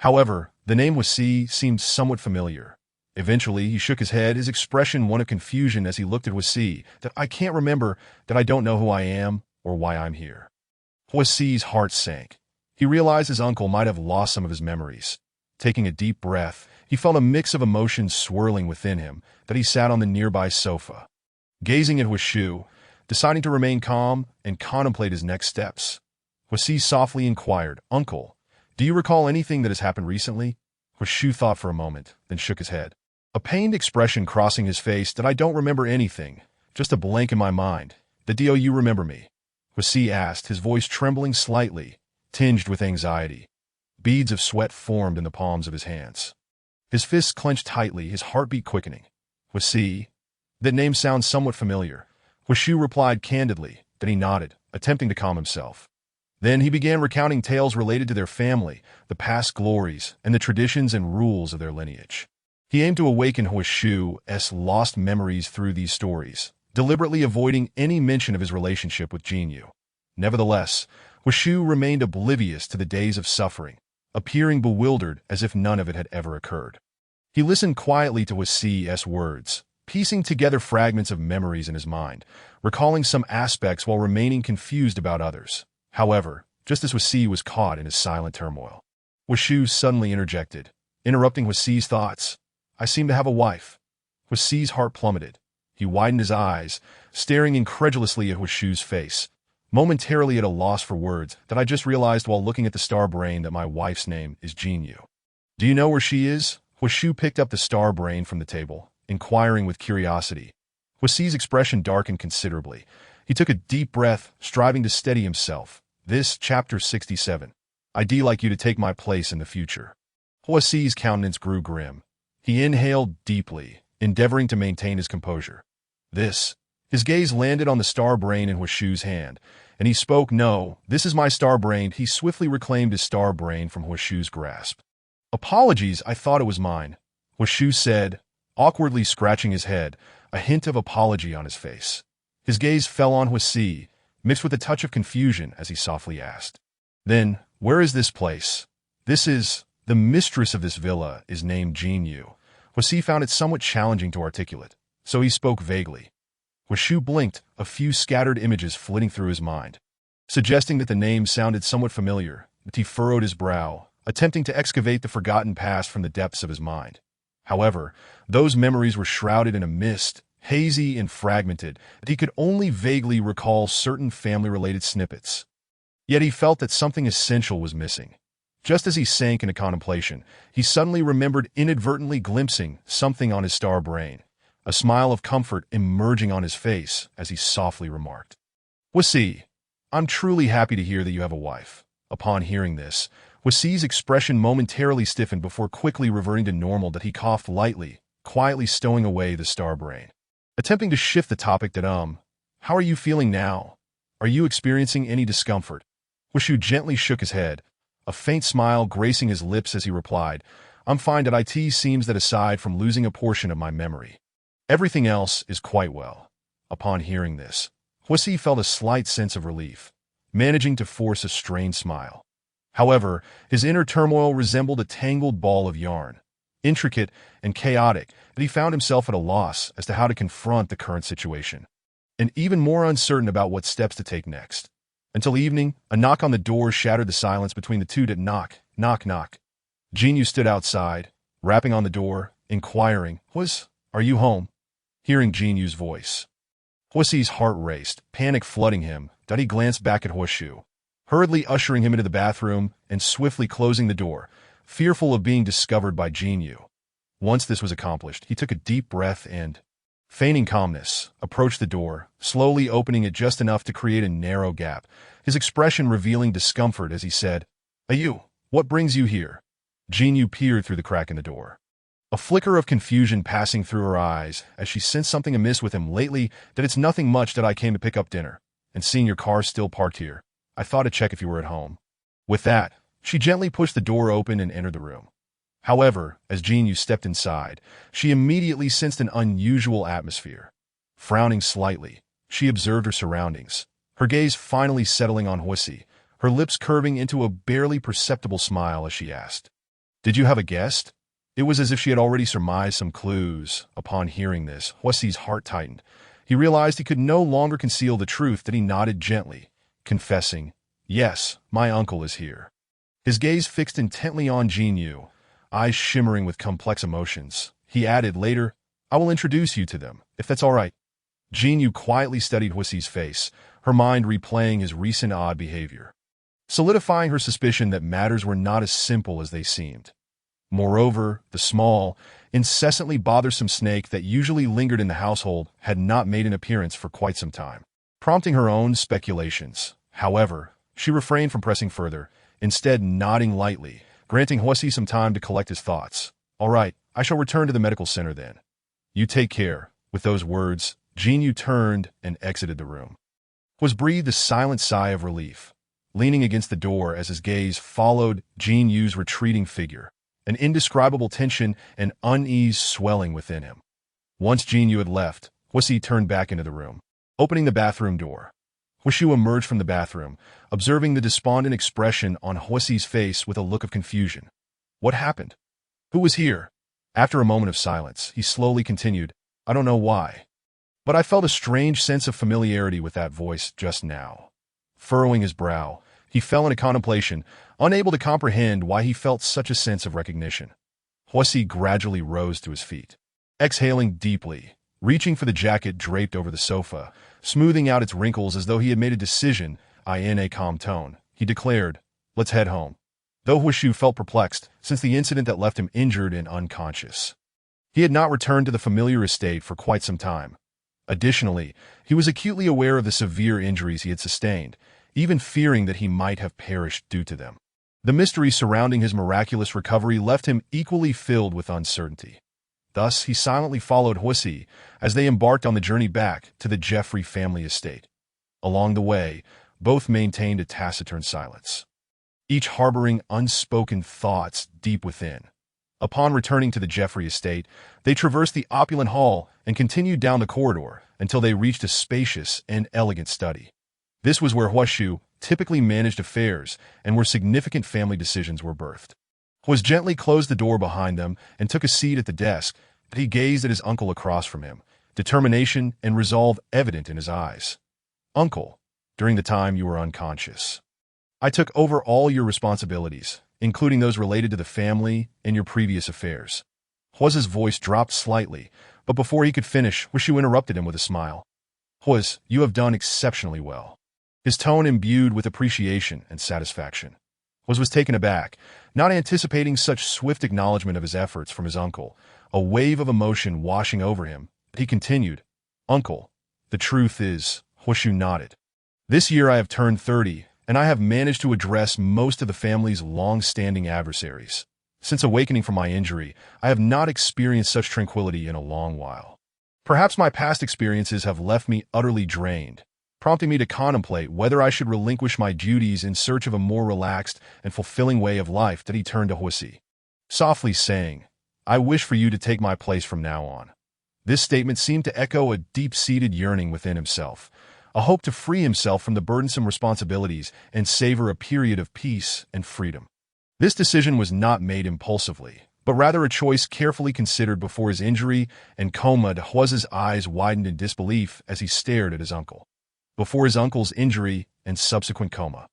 However, the name Wasi seemed somewhat familiar. Eventually, he shook his head, his expression one of confusion as he looked at Wasi. "That I can't remember, that I don't know who I am or why I'm here." Wasi's heart sank. He realized his uncle might have lost some of his memories. Taking a deep breath, he felt a mix of emotions swirling within him, that he sat on the nearby sofa, gazing at Shu, deciding to remain calm and contemplate his next steps. Wasi softly inquired, "Uncle, do you recall anything that has happened recently?" Shu thought for a moment, then shook his head, a pained expression crossing his face. "That I don't remember anything, just a blank in my mind. Do you remember me?" Wasi asked, his voice trembling slightly, tinged with anxiety. Beads of sweat formed in the palms of his hands. His fists clenched tightly, his heartbeat quickening. "Wasi? That name sounds somewhat familiar." Shu replied candidly, then he nodded, attempting to calm himself. Then he began recounting tales related to their family, the past glories, and the traditions and rules of their lineage. He aimed to awaken Shu's lost memories through these stories, deliberately avoiding any mention of his relationship with Jinyu. Nevertheless, Shu remained oblivious to the days of suffering, appearing bewildered as if none of it had ever occurred. He listened quietly to Wasi's words, piecing together fragments of memories in his mind, recalling some aspects while remaining confused about others. However, just as Wasi was caught in his silent turmoil, Shu suddenly interjected, interrupting Wasi's thoughts. "I seem to have a wife." Wasi's heart plummeted. He widened his eyes, staring incredulously at Shu's face, momentarily at a loss for words. "That I just realized while looking at the star brain that my wife's name is Jinyu." "Do you know where she is?" Shu picked up the star brain from the table, inquiring with curiosity. Wasi's expression darkened considerably. He took a deep breath, striving to steady himself. "This, chapter 67. I'd like you to take my place in the future." Wasi's countenance grew grim. He inhaled deeply, endeavoring to maintain his composure. "This." His gaze landed on the star brain in Shu's hand, and he spoke. "No, this is my star brain." He swiftly reclaimed his star brain from Shu's grasp. "Apologies, I thought it was mine," Shu said, awkwardly scratching his head, a hint of apology on his face. His gaze fell on Wasi, mixed with a touch of confusion as he softly asked, "Then, where is this place?" "This is... the mistress of this villa is named Jinyu." Wasi found it somewhat challenging to articulate, so he spoke vaguely. Shu blinked, a few scattered images flitting through his mind, suggesting that the name sounded somewhat familiar, but he furrowed his brow, attempting to excavate the forgotten past from the depths of his mind. However, those memories were shrouded in a mist, hazy and fragmented, that he could only vaguely recall certain family-related snippets. Yet he felt that something essential was missing. Just as he sank into contemplation, he suddenly remembered inadvertently glimpsing something on his star brain, a smile of comfort emerging on his face as he softly remarked, "Wasi, I'm truly happy to hear that you have a wife." Upon hearing this, Wasi's expression momentarily stiffened before quickly reverting to normal. That he coughed lightly, quietly stowing away the star brain. Attempting to shift the topic that, "How are you feeling now? Are you experiencing any discomfort?" Shu gently shook his head, a faint smile gracing his lips as he replied, "I'm fine. That it seems that aside from losing a portion of my memory, everything else is quite well." Upon hearing this, Wasi felt a slight sense of relief, managing to force a strained smile. However, his inner turmoil resembled a tangled ball of yarn, intricate and chaotic, that he found himself at a loss as to how to confront the current situation, and even more uncertain about what steps to take next. Until evening, a knock on the door shattered the silence between the two. Knock, knock, knock. Jinyu stood outside, rapping on the door, inquiring, "Are you home?" Hearing Jinyu's voice, Wasi's heart raced, panic flooding him. He glanced back at Shu, hurriedly ushering him into the bathroom and swiftly closing the door, fearful of being discovered by Jinyu. Once this was accomplished, he took a deep breath and, feigning calmness, approached the door, slowly opening it just enough to create a narrow gap, his expression revealing discomfort as he said, "You, what brings you here?" Jinyu peered through the crack in the door, a flicker of confusion passing through her eyes as she sensed something amiss with him. "Lately, that it's nothing much. That I came to pick up dinner, and seeing your car still parked here, I thought to check if you were at home." With that, she gently pushed the door open and entered the room. However, as Jinyu stepped inside, she immediately sensed an unusual atmosphere. Frowning slightly, she observed her surroundings, her gaze finally settling on Huisi, her lips curving into a barely perceptible smile as she asked, "Did you have a guest?" It was as if she had already surmised some clues. Upon hearing this, Huisi's heart tightened. He realized he could no longer conceal the truth that he nodded gently, confessing, "Yes, my uncle is here." His gaze fixed intently on Jinyu, eyes shimmering with complex emotions. He added later, "I will introduce you to them, if that's all right." Jinyu quietly studied Huisi's face, her mind replaying his recent odd behavior, solidifying her suspicion that matters were not as simple as they seemed. Moreover, the small, incessantly bothersome snake that usually lingered in the household had not made an appearance for quite some time, prompting her own speculations. However, she refrained from pressing further, instead nodding lightly, granting Huisi some time to collect his thoughts. "All right, I shall return to the medical center then. You take care." With those words, Jinyu turned and exited the room. Huisi breathed a silent sigh of relief, leaning against the door as his gaze followed Jinyu's retreating figure, an indescribable tension and unease swelling within him. Once Jinyu had left, Huisi turned back into the room, opening the bathroom door. Huisi emerged from the bathroom, observing the despondent expression on Huisi's face with a look of confusion. "What happened? Who was here?" After a moment of silence, he slowly continued, "I don't know why, but I felt a strange sense of familiarity with that voice just now." Furrowing his brow, he fell into contemplation, unable to comprehend why he felt such a sense of recognition. Huisi gradually rose to his feet, exhaling deeply, reaching for the jacket draped over the sofa, smoothing out its wrinkles as though he had made a decision. In a calm tone, he declared, "Let's head home." Though Huisi felt perplexed since the incident that left him injured and unconscious, he had not returned to the familiar estate for quite some time. Additionally, he was acutely aware of the severe injuries he had sustained, even fearing that he might have perished due to them. The mystery surrounding his miraculous recovery left him equally filled with uncertainty. Thus, he silently followed Huisi as they embarked on the journey back to the Jeffrey family estate. Along the way, both maintained a taciturn silence, each harboring unspoken thoughts deep within. Upon returning to the Jeffrey estate, they traversed the opulent hall and continued down the corridor until they reached a spacious and elegant study. This was where Huisi typically managed affairs and where significant family decisions were birthed. Huisi gently closed the door behind them and took a seat at the desk. He gazed at his uncle across from him, determination and resolve evident in his eyes. "Uncle, during the time you were unconscious, I took over all your responsibilities, including those related to the family and your previous affairs." Huisi's voice dropped slightly, but before he could finish, Huisi interrupted him with a smile. "Huisi, you have done exceptionally well." His tone imbued with appreciation and satisfaction. Huisi was taken aback, not anticipating such swift acknowledgement of his efforts from his uncle, a wave of emotion washing over him. He continued, "Uncle, the truth is," Huisi nodded, "this year I have turned 30, and I have managed to address most of the family's long-standing adversaries. Since awakening from my injury, I have not experienced such tranquility in a long while. Perhaps my past experiences have left me utterly drained, prompting me to contemplate whether I should relinquish my duties in search of a more relaxed and fulfilling way of life." That he turned to Huisi, softly saying, "I wish for you to take my place from now on." This statement seemed to echo a deep-seated yearning within himself, a hope to free himself from the burdensome responsibilities and savor a period of peace and freedom. This decision was not made impulsively, but rather a choice carefully considered before his injury and coma. Huisi's eyes widened in disbelief as he stared at his uncle. Before his uncle's injury and subsequent coma,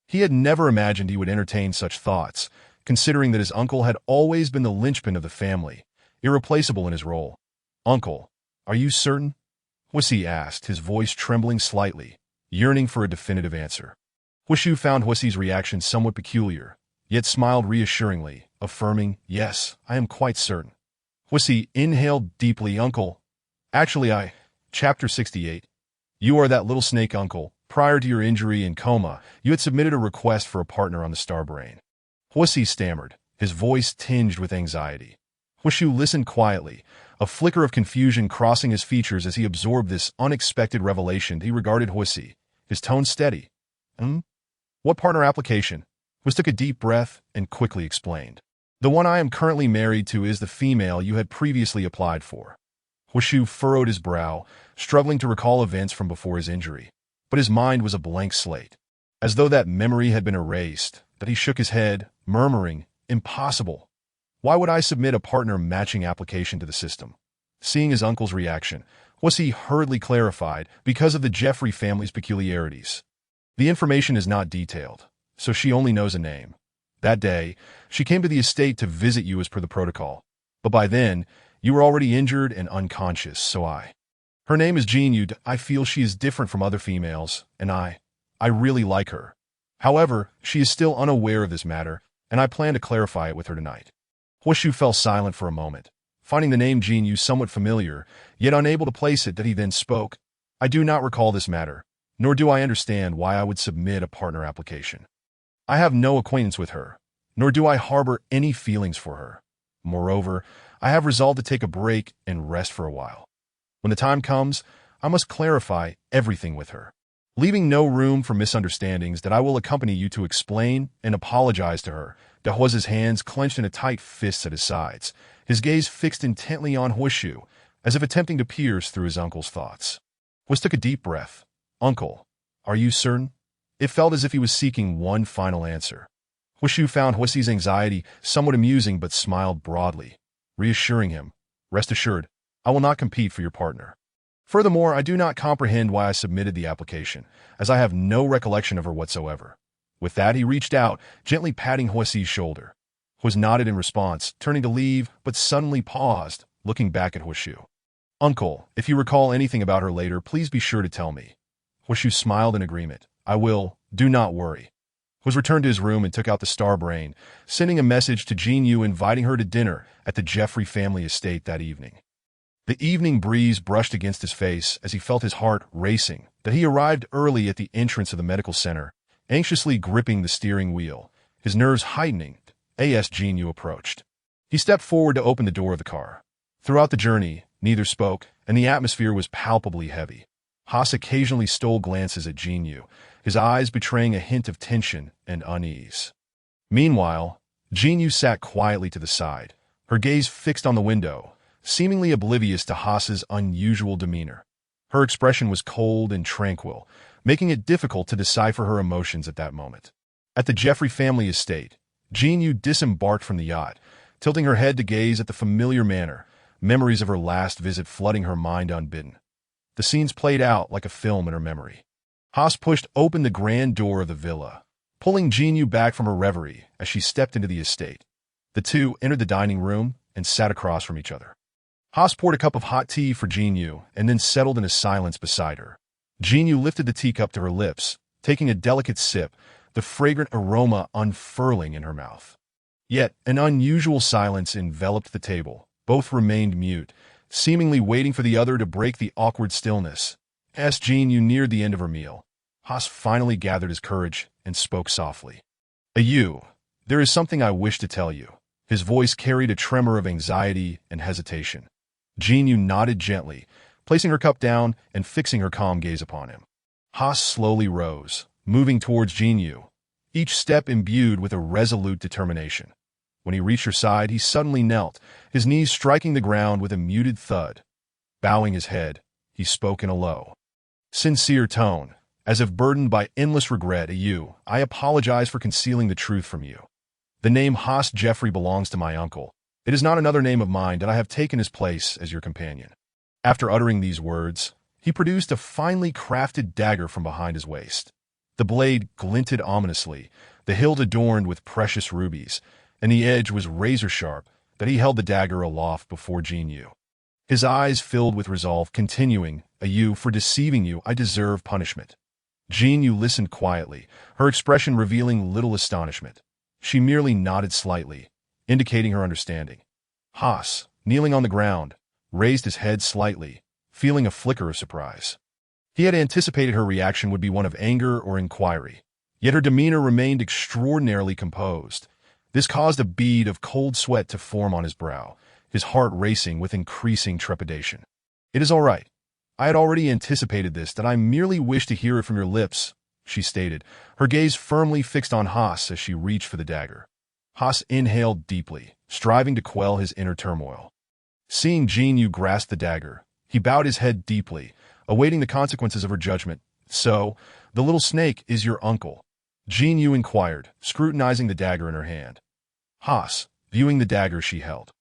he had never imagined he would entertain such thoughts, considering that his uncle had always been the linchpin of the family, irreplaceable in his role. "Uncle, are you certain?" Huisi asked, his voice trembling slightly, yearning for a definitive answer. Huisi found Huisi's reaction somewhat peculiar, yet smiled reassuringly, affirming, "Yes, I am quite certain." Huisi inhaled deeply. "Uncle, actually Chapter 68. You are that little snake, uncle. Prior to your injury and coma, you had submitted a request for a partner on the Star Brain." Huisi stammered, his voice tinged with anxiety. Huisi listened quietly, a flicker of confusion crossing his features as he absorbed this unexpected revelation. He regarded Huisi, his tone steady. What partner application?" Huisi took a deep breath and quickly explained. The one I am currently married to is the female you had previously applied for. Huishu furrowed his brow, struggling to recall events from before his injury. But his mind was a blank slate. As though that memory had been erased, that he shook his head, murmuring, "Impossible. Why would I submit a partner matching application to the system?" Seeing his uncle's reaction, he hurriedly clarified, because of the Jeffrey family's peculiarities. The information is not detailed, so she only knows a name. That day, she came to the estate to visit you as per the protocol. But by then, you were already injured and unconscious, so Her name is Jean. I feel she is different from other females, and I really like her. However, she is still unaware of this matter, and I plan to clarify it with her tonight. Huishu fell silent for a moment, finding the name Jean somewhat familiar, yet unable to place it. That he then spoke. "I do not recall this matter, nor do I understand why I would submit a partner application. I have no acquaintance with her, nor do I harbor any feelings for her. Moreover, I have resolved to take a break and rest for a while. When the time comes, I must clarify everything with her, leaving no room for misunderstandings. That I will accompany you to explain and apologize to her." Dahua's hands clenched in a tight fist at his sides, his gaze fixed intently on Huishu, as if attempting to pierce through his uncle's thoughts. Huis took a deep breath. "Uncle, are you certain?" It felt as if he was seeking one final answer. Huishu found Huisi's anxiety somewhat amusing but smiled broadly, reassuring him, "Rest assured, I will not compete for your partner. Furthermore, I do not comprehend why I submitted the application, as I have no recollection of her whatsoever." With that, he reached out, gently patting Huisi's shoulder. Huis nodded in response, turning to leave, but suddenly paused, looking back at Huishu. "Uncle, if you recall anything about her later, please be sure to tell me." Huishu smiled in agreement. "I will, do not worry." Huis returned to his room and took out the star brain, sending a message to Jean Yu inviting her to dinner at the Jeffrey family estate that evening. The evening breeze brushed against his face as he felt his heart racing. That he arrived early at the entrance of the medical center, anxiously gripping the steering wheel, his nerves heightening as Jean Yu approached. He stepped forward to open the door of the car. Throughout the journey, neither spoke, and the atmosphere was palpably heavy. Haas occasionally stole glances at Jean Yu, his eyes betraying a hint of tension and unease. Meanwhile, Jean Yu sat quietly to the side, her gaze fixed on the window, seemingly oblivious to Haas's unusual demeanor. Her expression was cold and tranquil, making it difficult to decipher her emotions at that moment. At the Jeffrey family estate, Jean Yu disembarked from the yacht, tilting her head to gaze at the familiar manor, memories of her last visit flooding her mind unbidden. The scenes played out like a film in her memory. Haas pushed open the grand door of the villa, pulling Jean Yu back from her reverie as she stepped into the estate. The two entered the dining room and sat across from each other. Haas poured a cup of hot tea for Jean Yu and then settled in a silence beside her. Jean Yu lifted the teacup to her lips, taking a delicate sip, the fragrant aroma unfurling in her mouth. Yet an unusual silence enveloped the table. Both remained mute, seemingly waiting for the other to break the awkward stillness. As Jean Yu neared the end of her meal, Haas finally gathered his courage and spoke softly. "Yu, there is something I wish to tell you." His voice carried a tremor of anxiety and hesitation. Jean Yu nodded gently, placing her cup down and fixing her calm gaze upon him. Haas slowly rose, moving towards Jean Yu, each step imbued with a resolute determination. When he reached her side, he suddenly knelt, his knees striking the ground with a muted thud. Bowing his head, he spoke in a low, sincere tone, as if burdened by endless regret. "Yu, I apologize for concealing the truth from you. The name Haas Jeffrey belongs to my uncle. It is not another name of mine, and I have taken his place as your companion." After uttering these words, he produced a finely crafted dagger from behind his waist. The blade glinted ominously, the hilt adorned with precious rubies, and the edge was razor-sharp. That he held the dagger aloft before Jean Yu. His eyes filled with resolve, continuing, "Yu, for deceiving you, I deserve punishment." Jean Yu listened quietly, her expression revealing little astonishment. She merely nodded slightly, indicating her understanding. Haas, kneeling on the ground, raised his head slightly, feeling a flicker of surprise. He had anticipated her reaction would be one of anger or inquiry, yet her demeanor remained extraordinarily composed. This caused a bead of cold sweat to form on his brow, his heart racing with increasing trepidation. "It is all right. I had already anticipated this, that I merely wished to hear it from your lips," she stated, her gaze firmly fixed on Haas as she reached for the dagger. Haas inhaled deeply, striving to quell his inner turmoil. Seeing Jin Yu grasp the dagger, he bowed his head deeply, awaiting the consequences of her judgment. "So, the little snake is your uncle?" Jin Yu inquired, scrutinizing the dagger in her hand. Haas, viewing the dagger she held,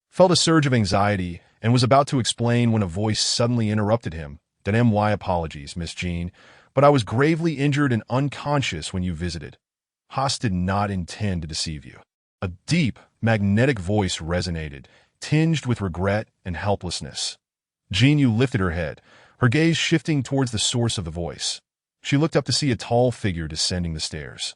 felt a surge of anxiety and was about to explain when a voice suddenly interrupted him. "My apologies, Miss Jean, but I was gravely injured and unconscious when you visited." Haas did not intend to deceive you. A deep, magnetic voice resonated, tinged with regret and helplessness. Jin Yu lifted her head, her gaze shifting towards the source of the voice. She looked up to see a tall figure descending the stairs.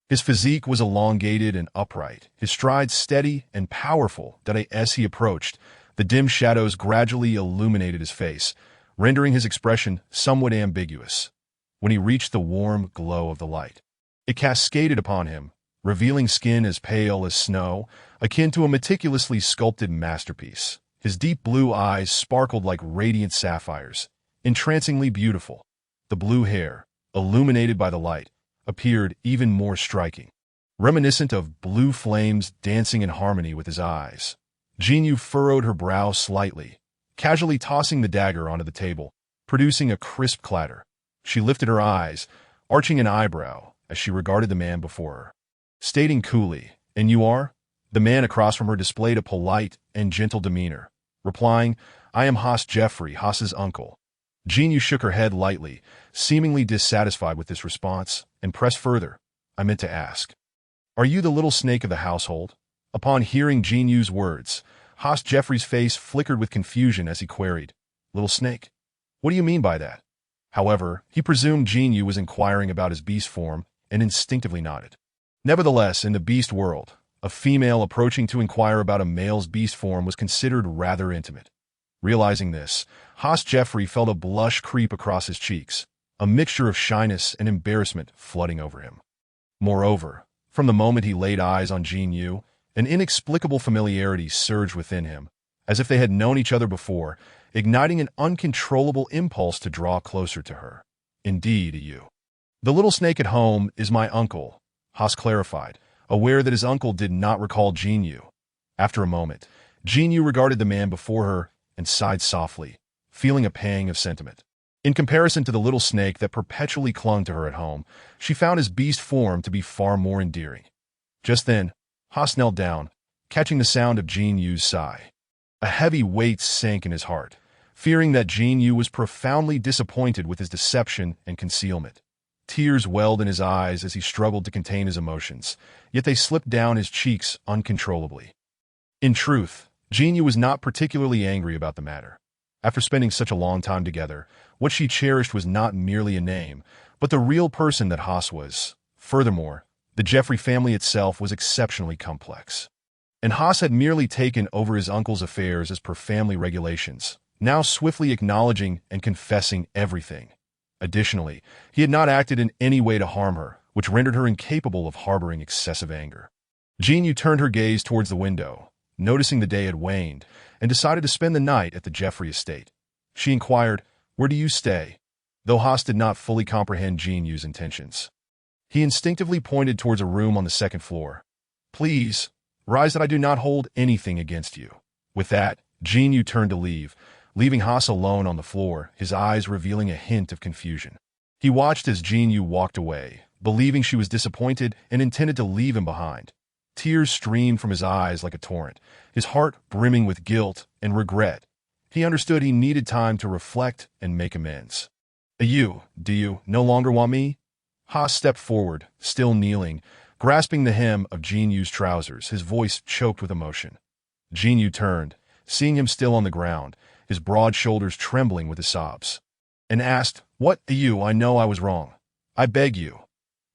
His physique was elongated and upright, his stride steady and powerful that as he approached, the dim shadows gradually illuminated his face, rendering his expression somewhat ambiguous. When he reached the warm glow of the light, it cascaded upon him, revealing skin as pale as snow, akin to a meticulously sculpted masterpiece. His deep blue eyes sparkled like radiant sapphires, entrancingly beautiful. The blue hair, illuminated by the light, appeared even more striking, reminiscent of blue flames dancing in harmony with his eyes. Jin Yu furrowed her brow slightly, casually tossing the dagger onto the table, producing a crisp clatter. She lifted her eyes, arching an eyebrow as she regarded the man before her, stating coolly, "And you are?" The man across from her displayed a polite and gentle demeanor, replying, "I am Haas Jeffrey, Haas's uncle." Jin Yu shook her head lightly, seemingly dissatisfied with this response, and pressed further. "I meant to ask, are you the little snake of the household?" Upon hearing Jin Yu's words, Haas Jeffrey's face flickered with confusion as he queried, "Little snake? What do you mean by that?" However, he presumed Jin Yu was inquiring about his beast form and instinctively nodded. Nevertheless, in the beast world, a female approaching to inquire about a male's beast form was considered rather intimate. Realizing this, Haas Jeffrey felt a blush creep across his cheeks, a mixture of shyness and embarrassment flooding over him. Moreover, from the moment he laid eyes on Jin Yu, an inexplicable familiarity surged within him, as if they had known each other before, igniting an uncontrollable impulse to draw closer to her. "Indeed, you. The little snake at home is my uncle," Haas clarified, aware that his uncle did not recall Jin Yu. After a moment, Jin Yu regarded the man before her and sighed softly, feeling a pang of sentiment. In comparison to the little snake that perpetually clung to her at home, she found his beast form to be far more endearing. Just then, Haas knelt down, catching the sound of Jin Yu's sigh. A heavy weight sank in his heart, fearing that Jin Yu was profoundly disappointed with his deception and concealment. Tears welled in his eyes as he struggled to contain his emotions, yet they slipped down his cheeks uncontrollably. In truth, Jin Yu was not particularly angry about the matter. After spending such a long time together, what she cherished was not merely a name, but the real person that Haas was. Furthermore, the Jeffrey family itself was exceptionally complex. And Haas had merely taken over his uncle's affairs as per family regulations, now swiftly acknowledging and confessing everything. Additionally, he had not acted in any way to harm her, which rendered her incapable of harboring excessive anger. Jin Yu turned her gaze towards the window, noticing the day had waned, and decided to spend the night at the Jeffrey estate. She inquired, "Where do you stay?" Though Haas did not fully comprehend Jin Yu's intentions, he instinctively pointed towards a room on the second floor. "Please, rise that I do not hold anything against you." With that, Jin Yu turned to leave, leaving Haas alone on the floor, his eyes revealing a hint of confusion. He watched as Jin Yu walked away, believing she was disappointed and intended to leave him behind. Tears streamed from his eyes like a torrent, his heart brimming with guilt and regret. He understood he needed time to reflect and make amends. Do you no longer want me?" Haas stepped forward, still kneeling, grasping the hem of Jin Yu's trousers, his voice choked with emotion. Jin Yu turned, seeing him still on the ground, his broad shoulders trembling with his sobs, and asked, "What, I know I was wrong. I beg you.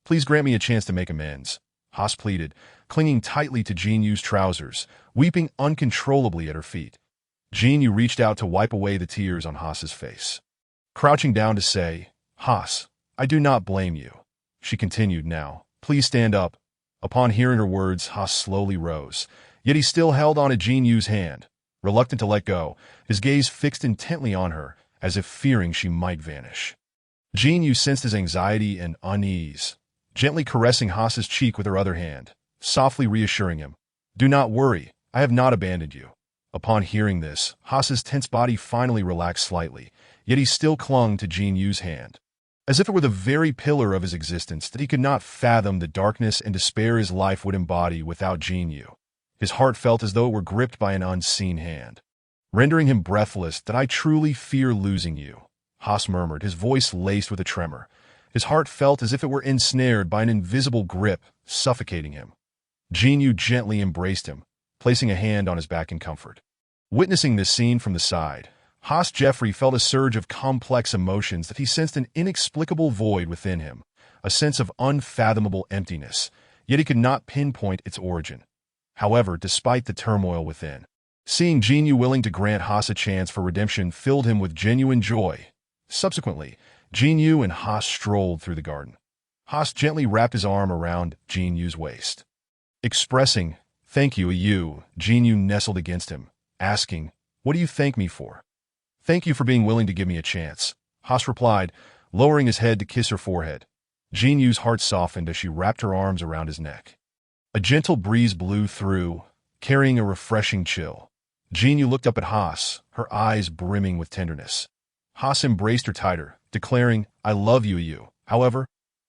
Please grant me a chance to make amends," Haas pleaded, clinging tightly to Jin Yu's trousers, weeping uncontrollably at her feet. Jin Yu reached out to wipe away the tears on Haas's face, crouching down to say, "Haas, I do not blame you." She continued, "Now, please stand up." Upon hearing her words, Haas slowly rose, yet he still held on to Jin Yu's hand, reluctant to let go, his gaze fixed intently on her, as if fearing she might vanish. Jin Yu sensed his anxiety and unease, gently caressing Haas's cheek with her other hand, softly reassuring him. Do not worry, I have not abandoned you. Upon hearing this, Haas's tense body finally relaxed slightly, yet he still clung to Jin Yu's hand. As if it were the very pillar of his existence, that he could not fathom the darkness and despair his life would embody without Jin Yu. His heart felt as though it were gripped by an unseen hand, rendering him breathless. That I truly fear losing you, Haas murmured, his voice laced with a tremor. His heart felt as if it were ensnared by an invisible grip, suffocating him. Jin Yu gently embraced him, placing a hand on his back in comfort. Witnessing this scene from the side, Haas Jeffrey felt a surge of complex emotions that he sensed an inexplicable void within him, a sense of unfathomable emptiness, yet he could not pinpoint its origin. However, despite the turmoil within, seeing Jin Yu willing to grant Haas a chance for redemption filled him with genuine joy. Subsequently, Jin Yu and Haas strolled through the garden. Haas gently wrapped his arm around Jin Yu's waist. Expressing, "Thank you," Jin Yu nestled against him, asking, "What do you thank me for?" "Thank you for being willing to give me a chance," Haas replied, lowering his head to kiss her forehead. Jin Yu's heart softened as she wrapped her arms around his neck. A gentle breeze blew through, carrying a refreshing chill. Jin Yu looked up at Haas, her eyes brimming with tenderness. Haas embraced her tighter, declaring, "I love you. However,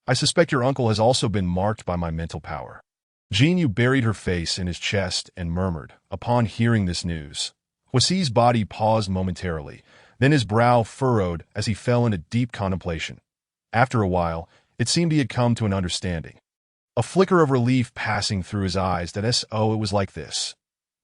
I suspect your uncle has also been marked by my mental power." Jin Yu buried her face in his chest and murmured, upon hearing this news. Huasi's body paused momentarily, then his brow furrowed as he fell into deep contemplation. After a while, it seemed he had come to an understanding. A flicker of relief passing through his eyes that it was like this.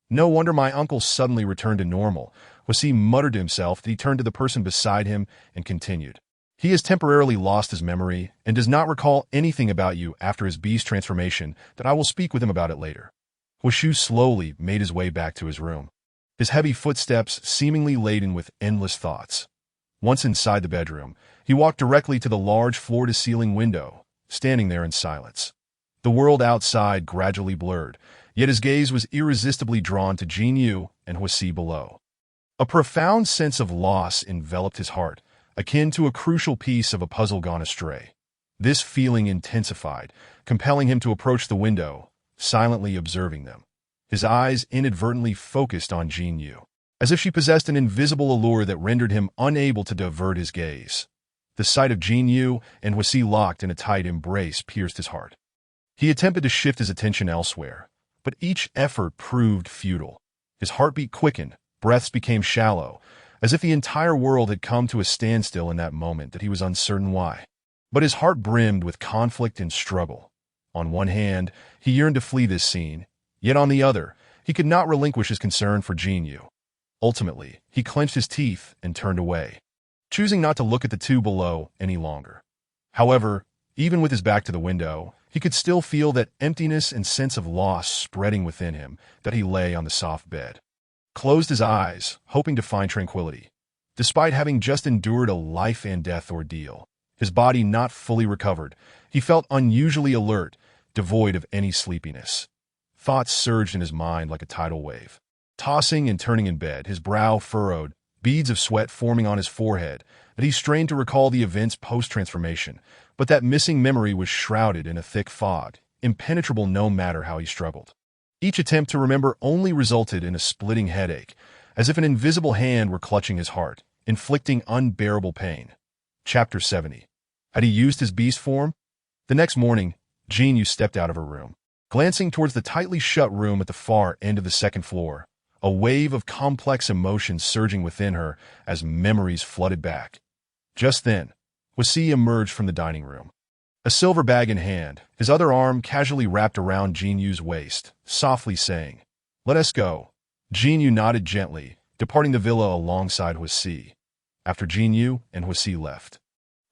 No wonder my uncle suddenly returned to normal. Huasi muttered to himself. That he turned to the person beside him and continued. He has temporarily lost his memory and does not recall anything about you after his beast transformation. That I will speak with him about it later. Huasi slowly made his way back to his room, his heavy footsteps seemingly laden with endless thoughts. Once inside the bedroom, he walked directly to the large floor-to-ceiling window, standing there in silence. The world outside gradually blurred, yet his gaze was irresistibly drawn to Jin Yu and Huasi below. A profound sense of loss enveloped his heart, akin to a crucial piece of a puzzle gone astray. This feeling intensified, compelling him to approach the window, silently observing them. His eyes inadvertently focused on Jin Yu, as if she possessed an invisible allure that rendered him unable to divert his gaze. The sight of Jin Yu and Huasi locked in a tight embrace pierced his heart. He attempted to shift his attention elsewhere, but each effort proved futile. His heartbeat quickened, breaths became shallow, as if the entire world had come to a standstill in that moment that he was uncertain why. But his heart brimmed with conflict and struggle. On one hand, he yearned to flee this scene, yet on the other, he could not relinquish his concern for Jin Yu. Ultimately, he clenched his teeth and turned away, choosing not to look at the two below any longer. However, even with his back to the window, he could still feel that emptiness and sense of loss spreading within him. That he lay on the soft bed, closed his eyes, hoping to find tranquility. Despite having just endured a life-and-death ordeal, his body not fully recovered, he felt unusually alert, devoid of any sleepiness. Thoughts surged in his mind like a tidal wave. Tossing and turning in bed, his brow furrowed, beads of sweat forming on his forehead, that he strained to recall the events post-transformation, but that missing memory was shrouded in a thick fog, impenetrable no matter how he struggled. Each attempt to remember only resulted in a splitting headache, as if an invisible hand were clutching his heart, inflicting unbearable pain. Chapter 70. Had he used his beast form? The next morning, Jin Yu stepped out of her room. Glancing towards the tightly shut room at the far end of the second floor, a wave of complex emotions surging within her as memories flooded back. Just then, Huasi emerged from the dining room, a silver bag in hand, his other arm casually wrapped around Jin Yu's waist, softly saying, "Let us go." Jin Yu nodded gently, departing the villa alongside Huasi. After Jin Yu and Huasi left,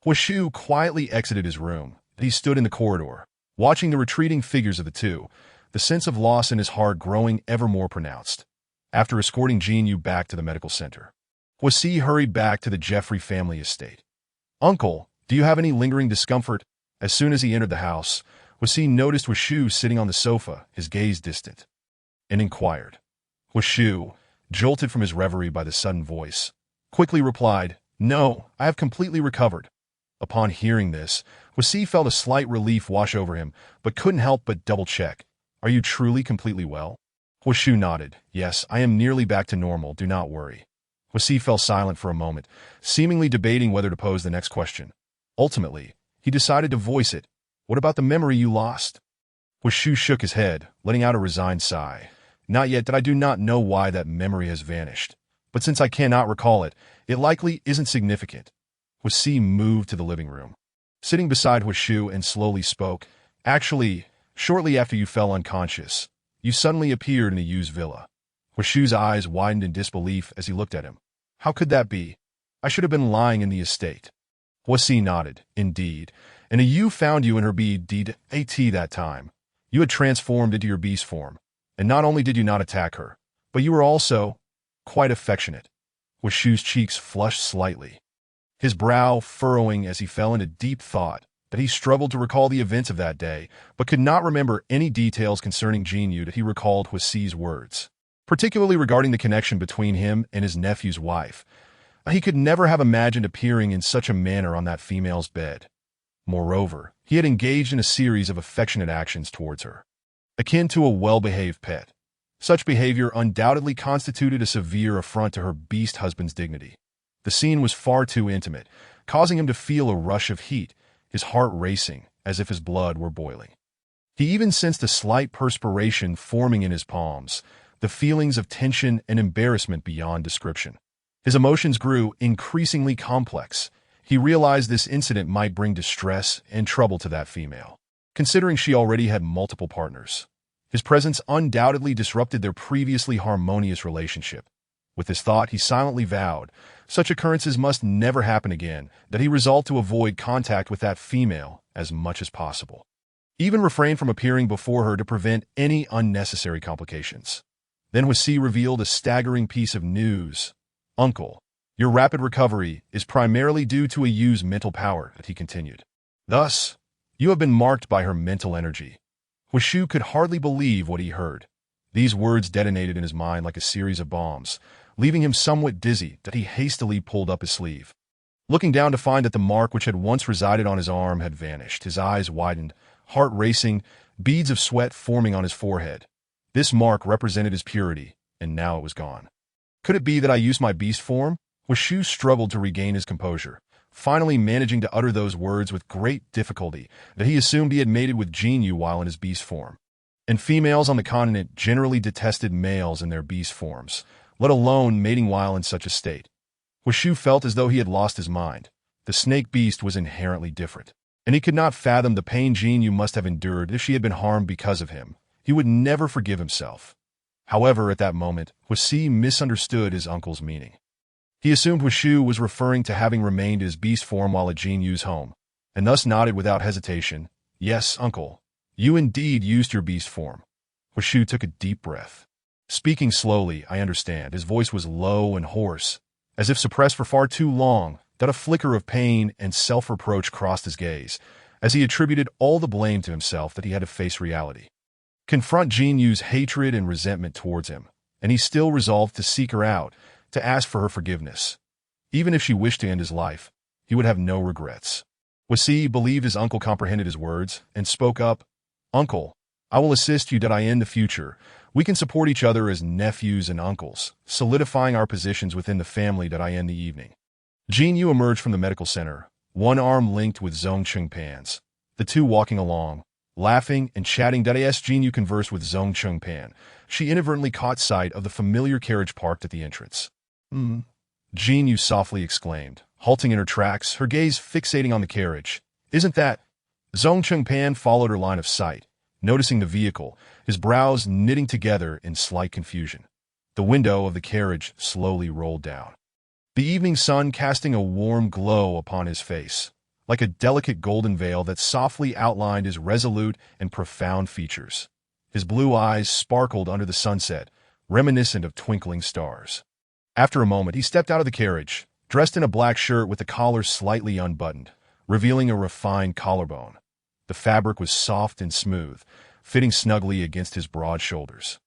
Huasi quietly exited his room. He stood in the corridor, watching the retreating figures of the two, the sense of loss in his heart growing ever more pronounced. After escorting Jin Yu back to the medical center, Huasi hurried back to the Jeffrey family estate. "Uncle, do you have any lingering discomfort?" As soon as he entered the house, Huasi noticed Huasi sitting on the sofa, his gaze distant, and inquired. Huasi, jolted from his reverie by the sudden voice, quickly replied, "No, I have completely recovered." Upon hearing this, Huasi felt a slight relief wash over him, but couldn't help but double-check. Are you truly completely well? Huashu nodded. Yes, I am nearly back to normal, do not worry. Huasi fell silent for a moment, seemingly debating whether to pose the next question. Ultimately, he decided to voice it. What about the memory you lost? Huashu shook his head, letting out a resigned sigh. Not yet, that I do not know why that memory has vanished. But since I cannot recall it, it likely isn't significant. Huasi moved to the living room. Sitting beside Huashu and slowly spoke, Actually, shortly after you fell unconscious, you suddenly appeared in a used villa. Huashu's eyes widened in disbelief as he looked at him. How could that be? I should have been lying in the estate. Huasi nodded. Indeed. And a ewe found you in her BDAT that time. You had transformed into your beast form. And not only did you not attack her, but you were also quite affectionate. Huashu's cheeks flushed slightly, his brow furrowing as he fell into deep thought that he struggled to recall the events of that day, but could not remember any details concerning Jinyu that he recalled Huasi's words, particularly regarding the connection between him and his nephew's wife. He could never have imagined appearing in such a manner on that female's bed. Moreover, he had engaged in a series of affectionate actions towards her, akin to a well-behaved pet. Such behavior undoubtedly constituted a severe affront to her beast husband's dignity. The scene was far too intimate, causing him to feel a rush of heat, his heart racing as if his blood were boiling. He even sensed a slight perspiration forming in his palms, the feelings of tension and embarrassment beyond description. His emotions grew increasingly complex. He realized this incident might bring distress and trouble to that female, considering she already had multiple partners. His presence undoubtedly disrupted their previously harmonious relationship. With this thought, he silently vowed such occurrences must never happen again, that he resolved to avoid contact with that female as much as possible, even refrain from appearing before her to prevent any unnecessary complications. Then Huasi revealed a staggering piece of news. Uncle, your rapid recovery is primarily due to a ewe's mental power, he continued. Thus, you have been marked by her mental energy. Huashu could hardly believe what he heard. These words detonated in his mind like a series of bombs, leaving him somewhat dizzy that he hastily pulled up his sleeve. Looking down to find that the mark which had once resided on his arm had vanished, his eyes widened, heart racing, beads of sweat forming on his forehead. This mark represented his purity, and now it was gone. Could it be that I used my beast form? Huashu struggled to regain his composure, finally managing to utter those words with great difficulty that he assumed he had mated with Jinyu while in his beast form. And females on the continent generally detested males in their beast forms, let alone mating while in such a state. Huashu felt as though he had lost his mind. The snake beast was inherently different, and he could not fathom the pain Jinyu must have endured if she had been harmed because of him. He would never forgive himself. However, at that moment, Huasi misunderstood his uncle's meaning. He assumed Huashu was referring to having remained in his beast form while at Jinyu's home, and thus nodded without hesitation. Yes, uncle, you indeed used your beast form. Huashu took a deep breath. Speaking slowly, I understand. His voice was low and hoarse, as if suppressed for far too long, that a flicker of pain and self-reproach crossed his gaze, as he attributed all the blame to himself that he had to face reality, confront Jinyu's hatred and resentment towards him, and he still resolved to seek her out, to ask for her forgiveness. Even if she wished to end his life, he would have no regrets. Huasi believed his uncle comprehended his words, and spoke up. Uncle, I will assist you that I in the future. We can support each other as nephews and uncles, solidifying our positions within the family that I in the evening. Jinyu emerged from the medical center, one arm linked with Zhong Chengpan's, the two walking along, laughing and chatting. As Jinyu conversed with Zhong Chengpan, she inadvertently caught sight of the familiar carriage parked at the entrance. Jinyu softly exclaimed, halting in her tracks, her gaze fixating on the carriage. Isn't that? Zhong Chengpan followed her line of sight, noticing the vehicle, his brows knitting together in slight confusion. The window of the carriage slowly rolled down, the evening sun casting a warm glow upon his face, like a delicate golden veil that softly outlined his resolute and profound features. His blue eyes sparkled under the sunset, reminiscent of twinkling stars. After a moment, he stepped out of the carriage, dressed in a black shirt with the collar slightly unbuttoned, revealing a refined collarbone. The fabric was soft and smooth, fitting snugly against his broad shoulders,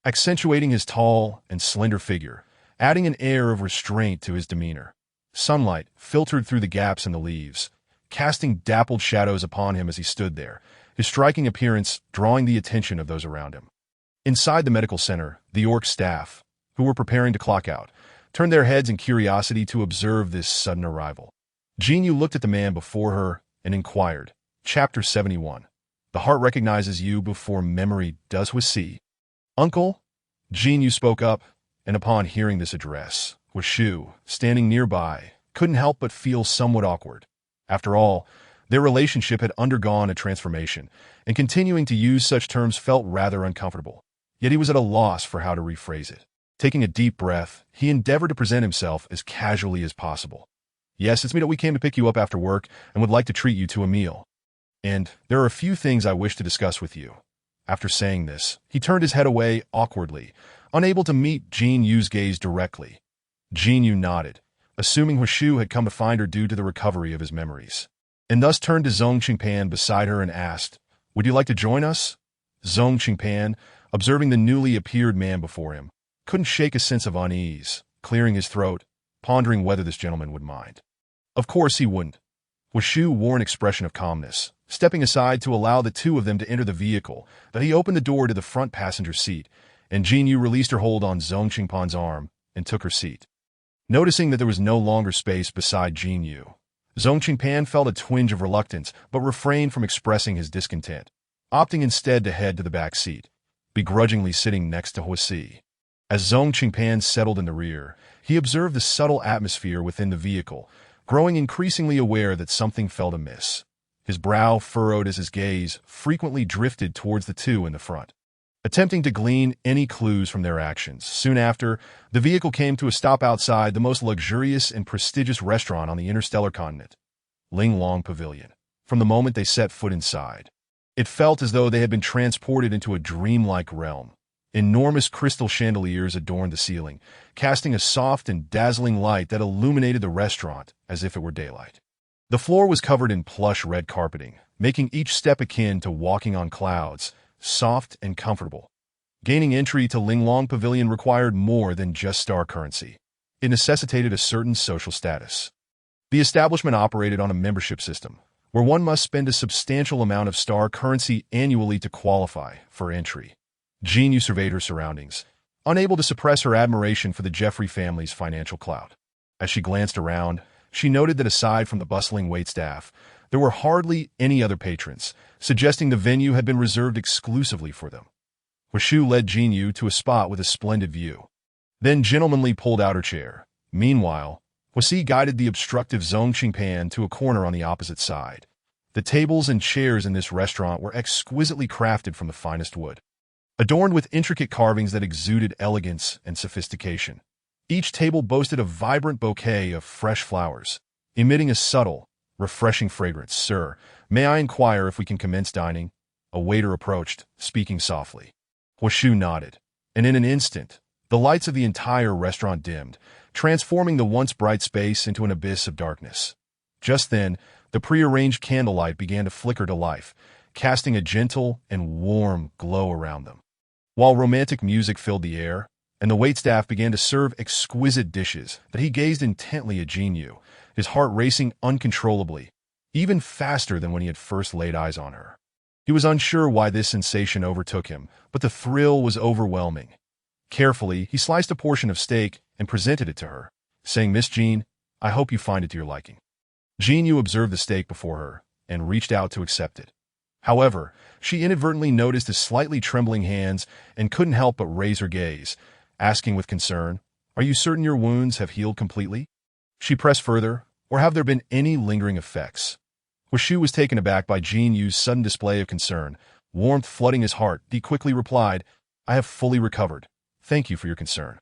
accentuating his tall and slender figure, adding an air of restraint to his demeanor. Sunlight filtered through the gaps in the leaves, casting dappled shadows upon him as he stood there, his striking appearance drawing the attention of those around him. Inside the medical center, the Orc staff, who were preparing to clock out, turned their heads in curiosity to observe this sudden arrival. Jinyu looked at the man before her and inquired, Chapter 71. The heart recognizes you before memory does with see. Uncle? Jinyu spoke up, and upon hearing this address, Washu, standing nearby, couldn't help but feel somewhat awkward. After all, their relationship had undergone a transformation, and continuing to use such terms felt rather uncomfortable. Yet he was at a loss for how to rephrase it. Taking a deep breath, he endeavored to present himself as casually as possible. Yes, it's me that we came to pick you up after work and would like to treat you to a meal. And there are a few things I wish to discuss with you. After saying this, he turned his head away awkwardly, unable to meet Jinyu's gaze directly. Jinyu nodded, assuming Washu had come to find her due to the recovery of his memories, and thus turned to Zhong Qingpan beside her and asked, Would you like to join us? Zhong Qingpan, observing the newly appeared man before him, couldn't shake a sense of unease, clearing his throat, pondering whether this gentleman would mind. Of course he wouldn't. Washu wore an expression of calmness, stepping aside to allow the two of them to enter the vehicle, but he opened the door to the front passenger seat, and Jinyu released her hold on Zhong Qingpan's arm and took her seat. Noticing that there was no longer space beside Jinyu, Zhong Qingpan felt a twinge of reluctance but refrained from expressing his discontent, opting instead to head to the back seat, begrudgingly sitting next to Huasi. As Zhong Qingpan settled in the rear, he observed the subtle atmosphere within the vehicle, growing increasingly aware that something felt amiss. His brow furrowed as his gaze frequently drifted towards the two in the front, attempting to glean any clues from their actions. Soon after, the vehicle came to a stop outside the most luxurious and prestigious restaurant on the interstellar continent, Ling Long Pavilion. From the moment they set foot inside, it felt as though they had been transported into a dreamlike realm. Enormous crystal chandeliers adorned the ceiling, casting a soft and dazzling light that illuminated the restaurant as if it were daylight. The floor was covered in plush red carpeting, making each step akin to walking on clouds, soft and comfortable. Gaining entry to Ling Long Pavilion required more than just star currency. It necessitated a certain social status. The establishment operated on a membership system, where one must spend a substantial amount of star currency annually to qualify for entry. Jinyu surveyed her surroundings, unable to suppress her admiration for the Jeffrey family's financial clout. As she glanced around, she noted that aside from the bustling waitstaff, there were hardly any other patrons, suggesting the venue had been reserved exclusively for them. Washu led Jinyu to a spot with a splendid view, then gentlemanly pulled out her chair. Meanwhile, Huasi guided the obstructive Zhong Qingpan to a corner on the opposite side. The tables and chairs in this restaurant were exquisitely crafted from the finest wood, adorned with intricate carvings that exuded elegance and sophistication. Each table boasted a vibrant bouquet of fresh flowers, emitting a subtle, refreshing fragrance. Sir, may I inquire if we can commence dining? A waiter approached, speaking softly. Washu nodded, and in an instant, the lights of the entire restaurant dimmed, transforming the once bright space into an abyss of darkness. Just then, the prearranged candlelight began to flicker to life, casting a gentle and warm glow around them, while romantic music filled the air, and the waitstaff began to serve exquisite dishes that he gazed intently at Jinyu, his heart racing uncontrollably, even faster than when he had first laid eyes on her. He was unsure why this sensation overtook him, but the thrill was overwhelming. Carefully, he sliced a portion of steak and presented it to her, saying, Miss Jean, I hope you find it to your liking. Jinyu observed the steak before her and reached out to accept it. However, she inadvertently noticed his slightly trembling hands and couldn't help but raise her gaze, asking with concern, Are you certain your wounds have healed completely? She pressed further, or have there been any lingering effects? Washu was taken aback by Jinyu's sudden display of concern. Warmth flooding his heart, he quickly replied, I have fully recovered. Thank you for your concern.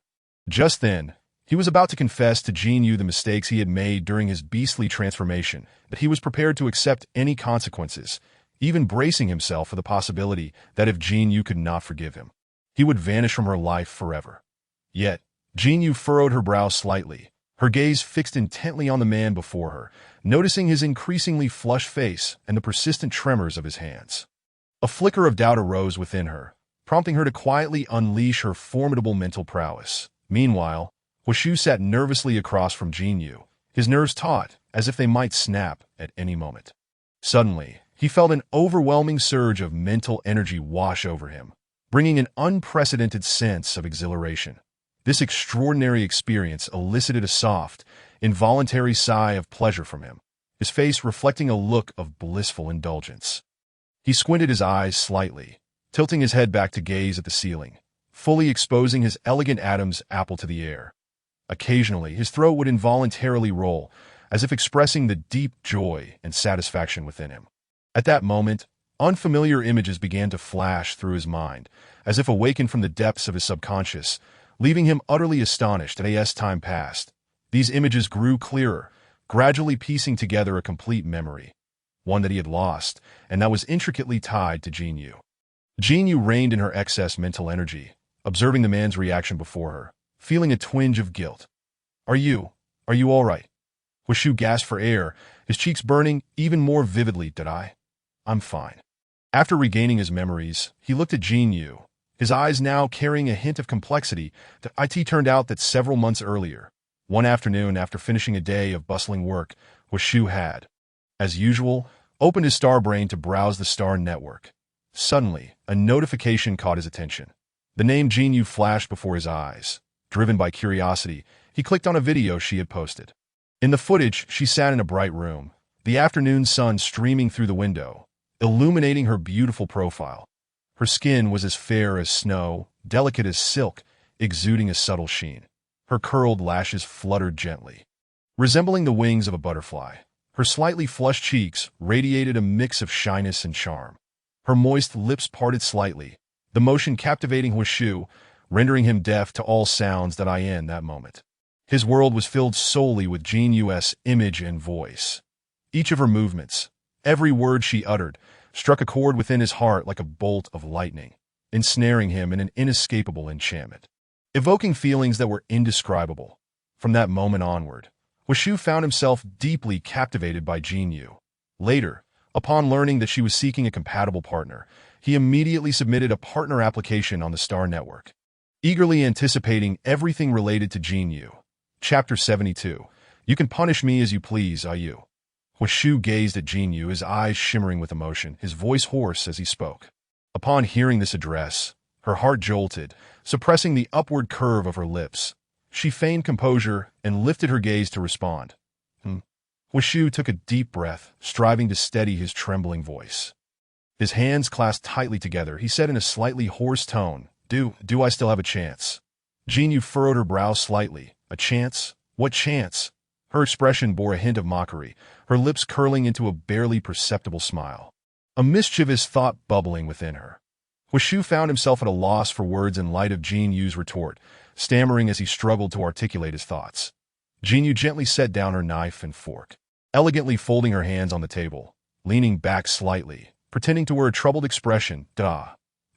Just then, he was about to confess to Jinyu the mistakes he had made during his beastly transformation, but he was prepared to accept any consequences, even bracing himself for the possibility that if Jinyu could not forgive him, he would vanish from her life forever. Yet, Jinyu furrowed her brow slightly, her gaze fixed intently on the man before her, noticing his increasingly flushed face and the persistent tremors of his hands. A flicker of doubt arose within her, prompting her to quietly unleash her formidable mental prowess. Meanwhile, Washu sat nervously across from Jinyu, his nerves taut as if they might snap at any moment. Suddenly, He felt an overwhelming surge of mental energy wash over him, bringing an unprecedented sense of exhilaration. This extraordinary experience elicited a soft, involuntary sigh of pleasure from him, his face reflecting a look of blissful indulgence. He squinted his eyes slightly, tilting his head back to gaze at the ceiling, fully exposing his elegant Adam's apple to the air. Occasionally, his throat would involuntarily roll, as if expressing the deep joy and satisfaction within him. At that moment, unfamiliar images began to flash through his mind, as if awakened from the depths of his subconscious, leaving him utterly astonished as time passed. These images grew clearer, gradually piecing together a complete memory, one that he had lost, and that was intricately tied to Jinyu. Jinyu reigned in her excess mental energy, observing the man's reaction before her, feeling a twinge of guilt. Are you all right? Huishu gasped for air, his cheeks burning even more vividly. I'm fine. After regaining his memories, he looked at Jinyu, his eyes now carrying a hint of complexity. It turned out that several months earlier, one afternoon after finishing a day of bustling work, Huishu had, as usual, opened his star brain to browse the star network. Suddenly, a notification caught his attention. The name Jinyu flashed before his eyes. Driven by curiosity, he clicked on a video she had posted. In the footage, she sat in a bright room, the afternoon sun streaming through the window, illuminating her beautiful profile. Her skin was as fair as snow, delicate as silk, exuding a subtle sheen. Her curled lashes fluttered gently, resembling the wings of a butterfly. Her slightly flushed cheeks radiated a mix of shyness and charm. Her moist lips parted slightly, the motion captivating Huishu, rendering him deaf to all sounds in that moment. His world was filled solely with Jinyu's image and voice. Each of her movements, every word she uttered, struck a chord within his heart like a bolt of lightning, ensnaring him in an inescapable enchantment, evoking feelings that were indescribable. From that moment onward, Huishu found himself deeply captivated by Jinyu. Later, upon learning that she was seeking a compatible partner, he immediately submitted a partner application on the Star Network, eagerly anticipating everything related to Jinyu. Chapter 72. You can punish me as you please, Ayu. Huishu gazed at Jinyu, his eyes shimmering with emotion, his voice hoarse as he spoke. Upon hearing this address, her heart jolted, suppressing the upward curve of her lips. She feigned composure and lifted her gaze to respond. Huishu took a deep breath, striving to steady his trembling voice. His hands clasped tightly together, he said in a slightly hoarse tone, Do I still have a chance? Jinyu furrowed her brow slightly. A chance? What chance? Her expression bore a hint of mockery, her lips curling into a barely perceptible smile, a mischievous thought bubbling within her. Huishu found himself at a loss for words in light of Jinyu's retort, stammering as he struggled to articulate his thoughts. Jinyu gently set down her knife and fork, elegantly folding her hands on the table, leaning back slightly, pretending to wear a troubled expression.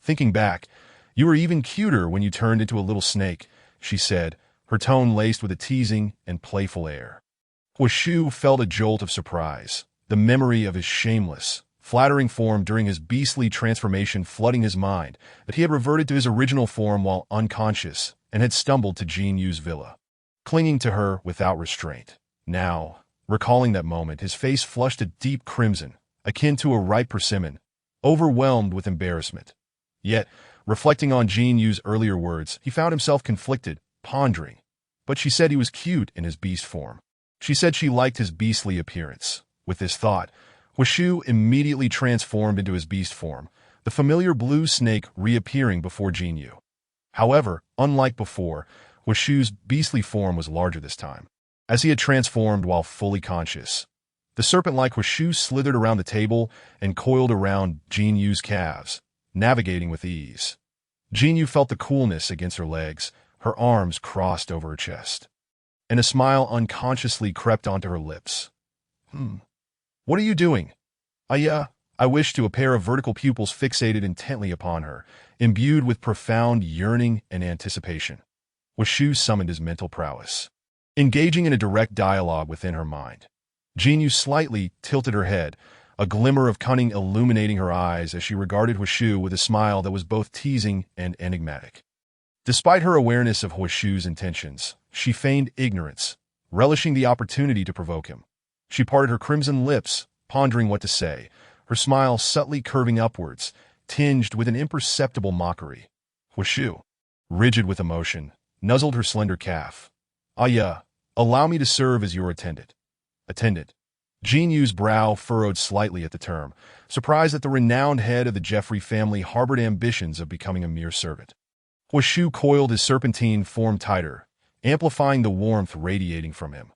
Thinking back, you were even cuter when you turned into a little snake, she said, her tone laced with a teasing and playful air. Huishu felt a jolt of surprise, the memory of his shameless, flattering form during his beastly transformation flooding his mind, that he had reverted to his original form while unconscious and had stumbled to Jinyu's villa, clinging to her without restraint. Now, recalling that moment, his face flushed a deep crimson, akin to a ripe persimmon, overwhelmed with embarrassment. Yet, reflecting on Jinyu's earlier words, he found himself conflicted, pondering. But she said he was cute in his beast form. She said she liked his beastly appearance. With this thought, Huishu immediately transformed into his beast form, the familiar blue snake reappearing before Jinyu. However, unlike before, Huishu's beastly form was larger this time, as he had transformed while fully conscious. The serpent-like Huishu slithered around the table and coiled around Jinyu's calves, navigating with ease. Jinyu felt the coolness against her legs, her arms crossed over her chest, and a smile unconsciously crept onto her lips. What are you doing? I wished to a pair of vertical pupils fixated intently upon her, imbued with profound yearning and anticipation. Huishu summoned his mental prowess, engaging in a direct dialogue within her mind. Jinyu slightly tilted her head, a glimmer of cunning illuminating her eyes as she regarded Huishu with a smile that was both teasing and enigmatic. Despite her awareness of Huishu's intentions, she feigned ignorance, relishing the opportunity to provoke him. She parted her crimson lips, pondering what to say, her smile subtly curving upwards, tinged with an imperceptible mockery. Hwashu, rigid with emotion, nuzzled her slender calf. "Ah yeah, allow me to serve as your attendant." Attendant. Jin Yu's brow furrowed slightly at the term, surprised that the renowned head of the Jeffrey family harbored ambitions of becoming a mere servant. Hwashu coiled his serpentine form tighter, amplifying the warmth radiating from him.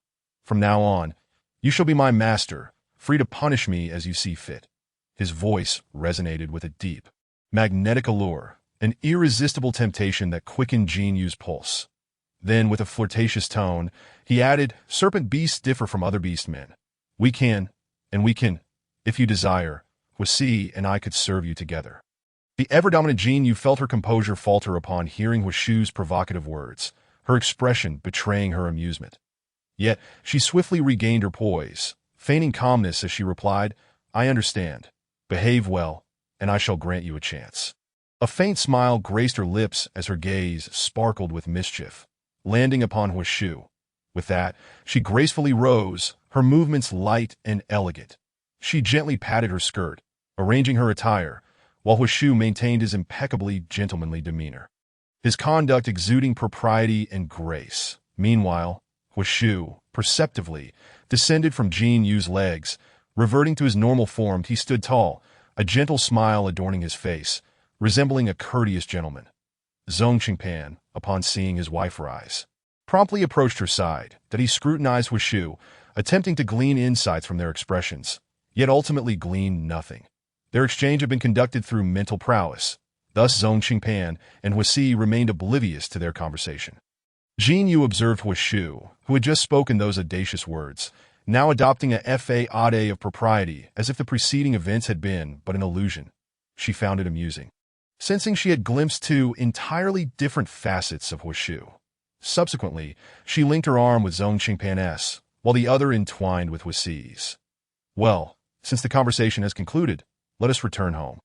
"From now on, you shall be my master, free to punish me as you see fit." His voice resonated with a deep, magnetic allure, an irresistible temptation that quickened Jin Yu's pulse. Then, with a flirtatious tone, he added, "Serpent beasts differ from other beast men. We can, if you desire, Hwasi and I could serve you together." The ever-dominant Jin Yu felt her composure falter upon hearing Hwashu's provocative words, her expression betraying her amusement. Yet, she swiftly regained her poise, feigning calmness as she replied, "I understand. Behave well, and I shall grant you a chance." A faint smile graced her lips as her gaze sparkled with mischief, landing upon Hwashu. With that, she gracefully rose, her movements light and elegant. She gently patted her skirt, arranging her attire, while Hwashu maintained his impeccably gentlemanly demeanor, his conduct exuding propriety and grace. Meanwhile, Hwashu, perceptively, descended from Jin Yu's legs. Reverting to his normal form, he stood tall, a gentle smile adorning his face, resembling a courteous gentleman. Zhong Qingpan, upon seeing his wife rise, promptly approached her side, that he scrutinized Hwashu, attempting to glean insights from their expressions, yet ultimately gleaned nothing. Their exchange had been conducted through mental prowess. Thus Zhong Qingpan and Hwasi remained oblivious to their conversation. Jin Yu observed Hwashu, who had just spoken those audacious words, now adopting a fade of propriety as if the preceding events had been but an illusion. She found it amusing, sensing she had glimpsed two entirely different facets of Hwashu. Subsequently, she linked her arm with Zhong Qingpan's, while the other entwined with Hwasi's. "Well, since the conversation has concluded, let us return home."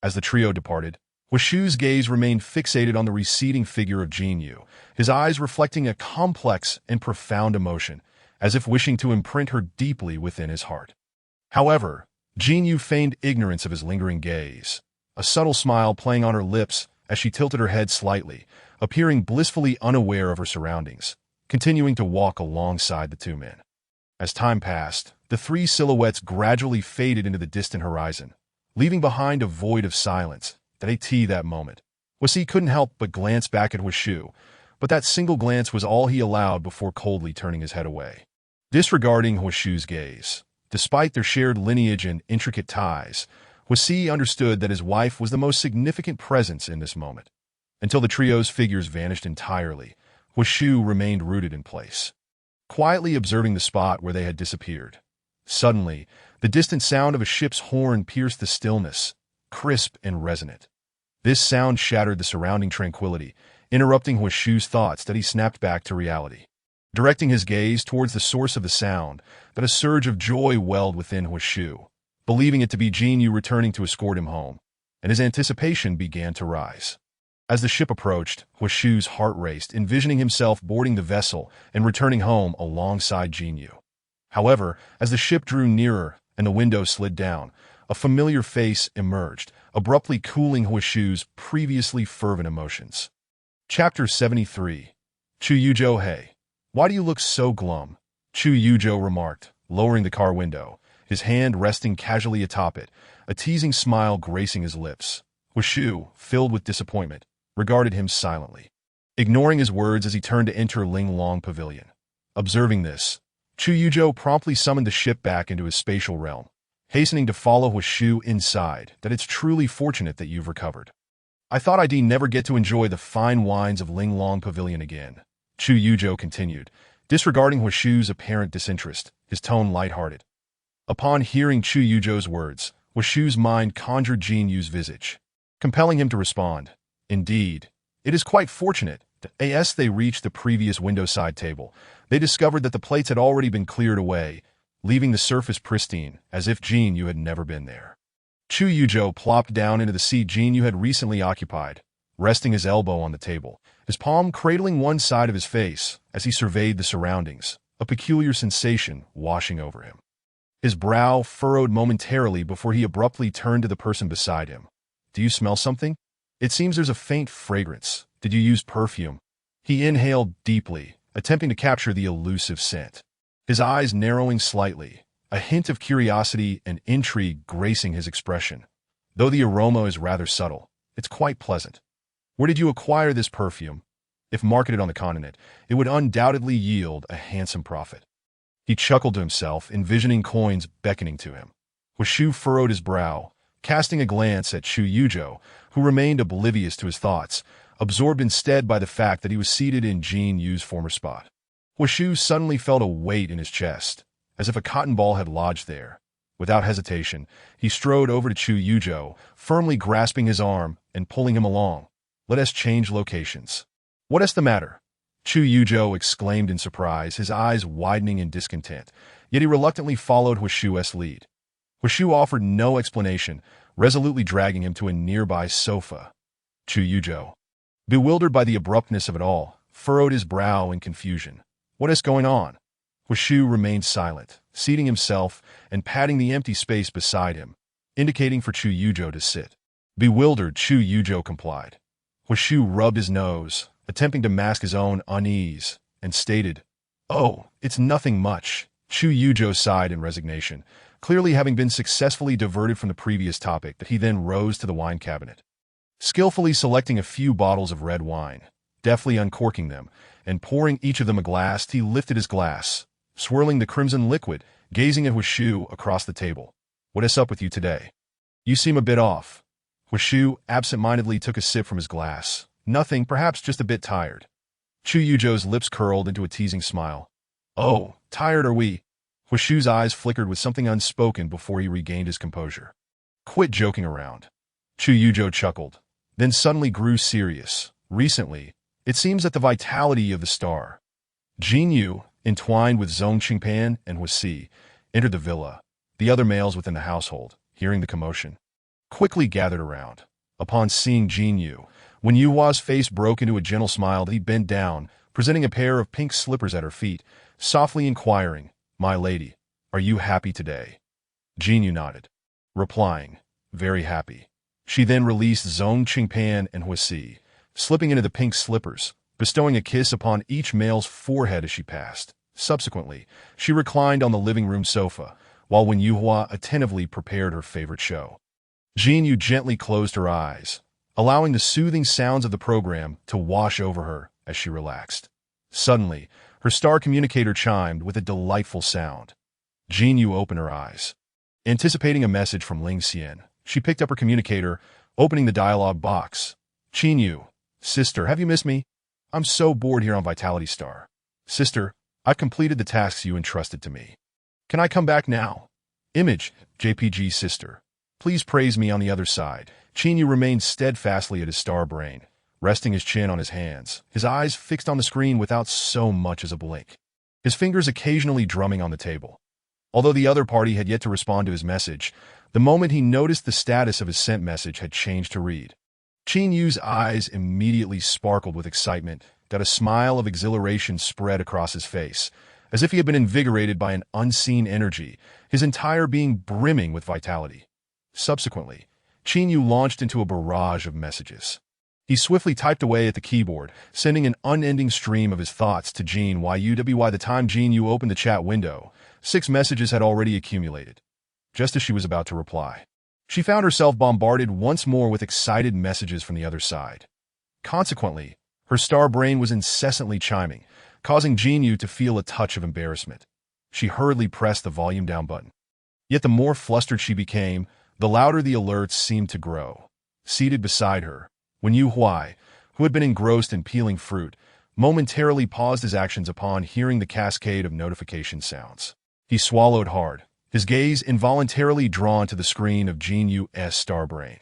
As the trio departed, Hwashu's gaze remained fixated on the receding figure of Jin Yu, his eyes reflecting a complex and profound emotion, as if wishing to imprint her deeply within his heart. However, Jin Yu feigned ignorance of his lingering gaze, a subtle smile playing on her lips as she tilted her head slightly, appearing blissfully unaware of her surroundings, continuing to walk alongside the two men. As time passed, the three silhouettes gradually faded into the distant horizon, leaving behind a void of silence that ate that moment. Hwasi couldn't help but glance back at Hwashu, but that single glance was all he allowed before coldly turning his head away. Disregarding Hwashu's gaze, despite their shared lineage and intricate ties, Hwasi understood that his wife was the most significant presence in this moment. Until the trio's figures vanished entirely, Hwashu remained rooted in place, quietly observing the spot where they had disappeared. Suddenly, the distant sound of a ship's horn pierced the stillness, crisp and resonant. This sound shattered the surrounding tranquility, interrupting Hwashu's thoughts that he snapped back to reality. Directing his gaze towards the source of the sound, that a surge of joy welled within Hwashu, believing it to be Jin Yu returning to escort him home, and his anticipation began to rise. As the ship approached, Hwashu's heart raced, envisioning himself boarding the vessel and returning home alongside Jin Yu. However, as the ship drew nearer and the window slid down, a familiar face emerged, abruptly cooling Hwashu's previously fervent emotions. Chapter 73. Chu Yujo, hey, why do you look so glum? Chu Yujo remarked, lowering the car window, his hand resting casually atop it, a teasing smile gracing his lips. Hwashu, filled with disappointment, regarded him silently, ignoring his words as he turned to enter Ling Long Pavilion. Observing this, Chu Yujo promptly summoned the ship back into his spatial realm, hastening to follow Hwashu inside. "That it's truly fortunate that you've recovered. I thought I'd never get to enjoy the fine wines of Ling Long Pavilion again," Chu Yujo continued, disregarding Hwashu's apparent disinterest, his tone lighthearted. Upon hearing Chu Yujo's words, Hwashu's mind conjured Jin Yu's visage, compelling him to respond, "Indeed, it is quite fortunate that as they reached the previous window-side table, they discovered that the plates had already been cleared away, leaving the surface pristine, as if Jin Yu had never been there." Chu Yujo plopped down into the seat Jin Yu had recently occupied, resting his elbow on the table, his palm cradling one side of his face as he surveyed the surroundings, a peculiar sensation washing over him. His brow furrowed momentarily before he abruptly turned to the person beside him. Do you smell something? It seems there's a faint fragrance. Did you use perfume? He inhaled deeply, attempting to capture the elusive scent. His eyes narrowing slightly, a hint of curiosity and intrigue gracing his expression. Though the aroma is rather subtle, it's quite pleasant. Where did you acquire this perfume? If marketed on the continent, it would undoubtedly yield a handsome profit. He chuckled to himself, envisioning coins beckoning to him. Huishu furrowed his brow, casting a glance at Chu Yujo, who remained oblivious to his thoughts, absorbed instead by the fact that he was seated in Jin Yu's former spot. Huishu suddenly felt a weight in his chest, as if a cotton ball had lodged there. Without hesitation, he strode over to Chu Yujo, firmly grasping his arm and pulling him along. Let us change locations. What is the matter? Chu Yujo exclaimed in surprise, his eyes widening in discontent, yet he reluctantly followed Huishu's lead. Huishu offered no explanation, resolutely dragging him to a nearby sofa. Chu Yujo, bewildered by the abruptness of it all, furrowed his brow in confusion. What is going on? Huishu remained silent, seating himself and patting the empty space beside him, indicating for Chu Yujo to sit. Bewildered, Chu Yujo complied. Huishu rubbed his nose, attempting to mask his own unease, and stated, "Oh, it's nothing much." Chu Yujo sighed in resignation, clearly having been successfully diverted from the previous topic that he then rose to the wine cabinet. Skillfully selecting a few bottles of red wine, deftly uncorking them, and pouring each of them a glass, he lifted his glass, swirling the crimson liquid, gazing at Huishu across the table. What is up with you today? You seem a bit off. Huishu absent-mindedly took a sip from his glass. Nothing, perhaps just a bit tired. Chu Yujo's lips curled into a teasing smile. Oh, tired are we? Huishu's eyes flickered with something unspoken before he regained his composure. Quit joking around. Chu Yujo chuckled, then suddenly grew serious. Recently, it seems that the vitality of the star, Jin Yu, entwined with Zhong Qingpan and Huisi, entered the villa. The other males within the household, hearing the commotion, quickly gathered around. Upon seeing Jin Yu, when Yuhua's face broke into a gentle smile, he bent down, presenting a pair of pink slippers at her feet, softly inquiring, "My lady, are you happy today?" Jin Yu nodded, replying, "Very happy." She then released Zhong Qingpan and Huisi, slipping into the pink slippers, bestowing a kiss upon each male's forehead as she passed. Subsequently, she reclined on the living room sofa, while Wen Yuhua attentively prepared her favorite show. Jin Yu gently closed her eyes, allowing the soothing sounds of the program to wash over her as she relaxed. Suddenly, her star communicator chimed with a delightful sound. Jin Yu opened her eyes. Anticipating a message from Ling Xian, she picked up her communicator, opening the dialogue box. Jin Yu, sister, have you missed me? I'm so bored here on Vitality Star. Sister, I've completed the tasks you entrusted to me. Can I come back now? Image, JPG sister. Please praise me on the other side. Jin Yu remained steadfastly at his star brain, resting his chin on his hands, his eyes fixed on the screen without so much as a blink, his fingers occasionally drumming on the table. Although the other party had yet to respond to his message, the moment he noticed the status of his sent message had changed to read. Jin Yu's eyes immediately sparkled with excitement, that a smile of exhilaration spread across his face, as if he had been invigorated by an unseen energy, his entire being brimming with vitality. Subsequently, Jin Yu launched into a barrage of messages. He swiftly typed away at the keyboard, sending an unending stream of his thoughts to Jin Yu. By the time Jin Yu opened the chat window, 6 messages had already accumulated. Just as she was about to reply, she found herself bombarded once more with excited messages from the other side. Consequently, her star brain was incessantly chiming, causing Jin Yu to feel a touch of embarrassment. She hurriedly pressed the volume down button. Yet the more flustered she became, the louder the alerts seemed to grow. Seated beside her, Wen Yuhuai, who had been engrossed in peeling fruit, momentarily paused his actions upon hearing the cascade of notification sounds. He swallowed hard, his gaze involuntarily drawn to the screen of Jin Yu's star brain.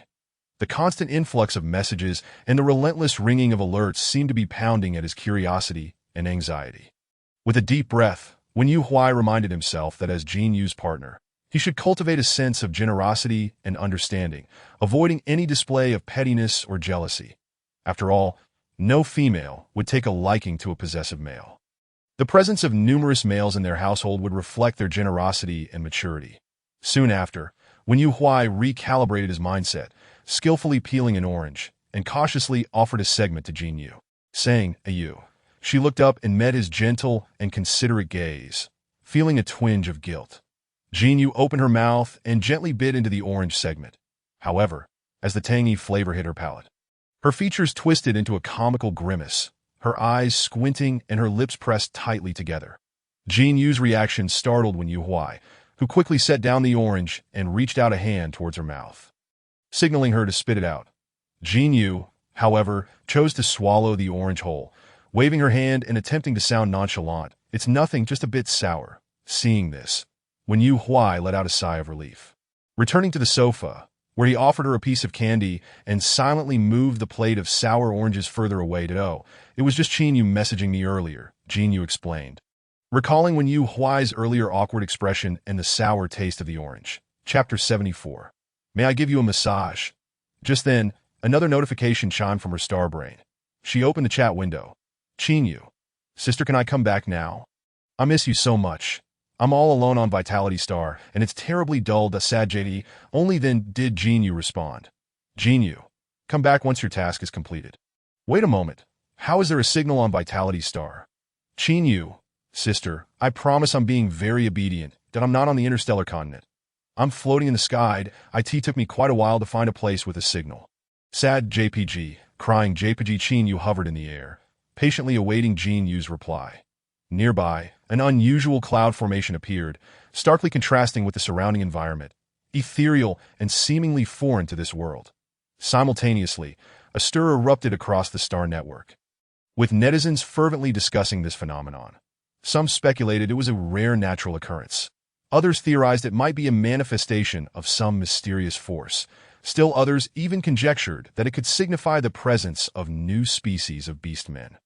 The constant influx of messages and the relentless ringing of alerts seemed to be pounding at his curiosity and anxiety. With a deep breath, Wen Yuhuai reminded himself that as Jin Yu's partner, he should cultivate a sense of generosity and understanding, avoiding any display of pettiness or jealousy. After all, no female would take a liking to a possessive male. The presence of numerous males in their household would reflect their generosity and maturity. Soon after, Wen Yuhuai recalibrated his mindset, skillfully peeling an orange, and cautiously offered a segment to Jin Yu, saying, "You." She looked up and met his gentle and considerate gaze, feeling a twinge of guilt. Jin Yu opened her mouth and gently bit into the orange segment. However, as the tangy flavor hit her palate, her features twisted into a comical grimace, her eyes squinting and her lips pressed tightly together. Jin Yu's reaction startled Wen Yuhuai, who quickly set down the orange and reached out a hand towards her mouth, signaling her to spit it out. Jin Yu, however, chose to swallow the orange whole, waving her hand and attempting to sound nonchalant. "It's nothing, just a bit sour." Seeing this, Wen Yuhuai let out a sigh of relief. Returning to the sofa, where he offered her a piece of candy and silently moved the plate of sour oranges further away. "Oh, it was just Jin Yu messaging me earlier," Jin Yu explained, recalling Wen Yuhuai's earlier awkward expression and the sour taste of the orange. Chapter 74. "May I give you a massage?" Just then, another notification chimed from her star brain. She opened the chat window. "Jin Yu. Sister, can I come back now? I miss you so much. I'm all alone on Vitality Star, and it's terribly dull. Sad JD." Only then did Jin Yu respond. "Jin Yu, come back once your task is completed." "Wait a moment. How is there a signal on Vitality Star?" "Jin Yu, sister, I promise I'm being very obedient, that I'm not on the interstellar continent. I'm floating in the sky. It took me quite a while to find a place with a signal." Sad JPG, crying JPG. Jin Yu hovered in the air, patiently awaiting Jin Yu's reply. Nearby, an unusual cloud formation appeared, starkly contrasting with the surrounding environment, ethereal and seemingly foreign to this world. Simultaneously, a stir erupted across the star network, with netizens fervently discussing this phenomenon. Some speculated it was a rare natural occurrence. Others theorized it might be a manifestation of some mysterious force. Still others even conjectured that it could signify the presence of new species of beastmen.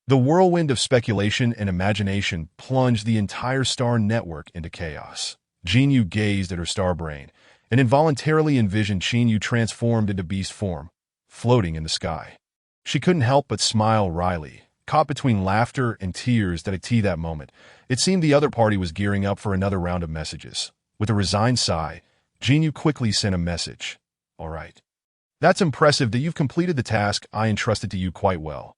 The whirlwind of speculation and imagination plunged the entire star network into chaos. Jin Yu gazed at her star brain and involuntarily envisioned Jin Yu transformed into beast form, floating in the sky. She couldn't help but smile wryly, caught between laughter and tears that moment. It seemed the other party was gearing up for another round of messages. With a resigned sigh, Jin Yu quickly sent a message. "All right. That's impressive that you've completed the task I entrusted to you quite well."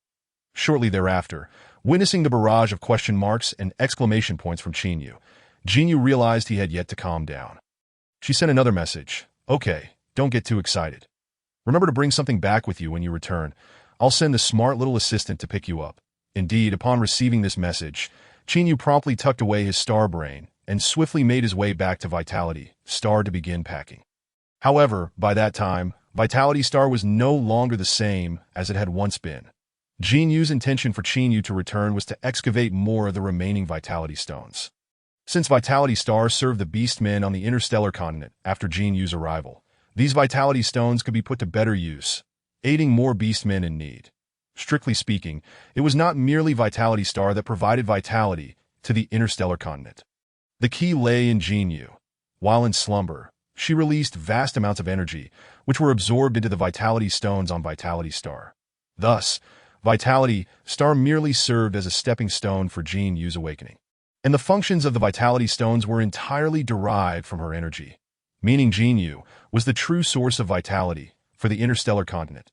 Shortly thereafter, witnessing the barrage of question marks and exclamation points from Jin Yu realized he had yet to calm down. She sent another message. "Okay, don't get too excited. Remember to bring something back with you when you return. I'll send the smart little assistant to pick you up." Indeed, upon receiving this message, Jin Yu promptly tucked away his star brain and swiftly made his way back to Vitality Star to begin packing. However, by that time, Vitality Star was no longer the same as it had once been. Jin Yu's intention for Jin Yu to return was to excavate more of the remaining Vitality Stones. Since Vitality Star served the Beastmen on the interstellar continent after Jin Yu's arrival, these Vitality Stones could be put to better use, aiding more Beastmen in need. Strictly speaking, it was not merely Vitality Star that provided vitality to the interstellar continent. The key lay in Jin Yu. While in slumber, she released vast amounts of energy, which were absorbed into the Vitality Stones on Vitality Star. Thus, Vitality Star merely served as a stepping stone for Jin Yu's awakening, and the functions of the Vitality Stones were entirely derived from her energy, meaning Jin Yu was the true source of vitality for the interstellar continent.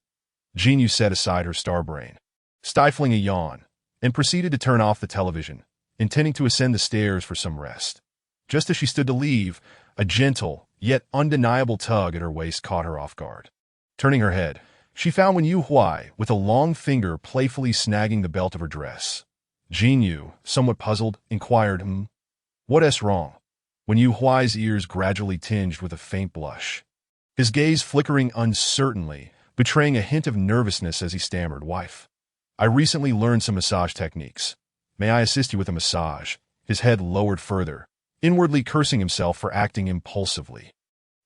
Jin Yu set aside her star brain, stifling a yawn, and proceeded to turn off the television, intending to ascend the stairs for some rest. Just as she stood to leave, a gentle, yet undeniable tug at her waist caught her off guard. Turning her head, she found Wen Yuhuai with a long finger playfully snagging the belt of her dress. Jin Yu, somewhat puzzled, inquired, "What's wrong?" Wen Yuhuai's ears gradually tinged with a faint blush, his gaze flickering uncertainly, betraying a hint of nervousness as he stammered, "Wife, I recently learned some massage techniques. May I assist you with a massage?" His head lowered further, inwardly cursing himself for acting impulsively,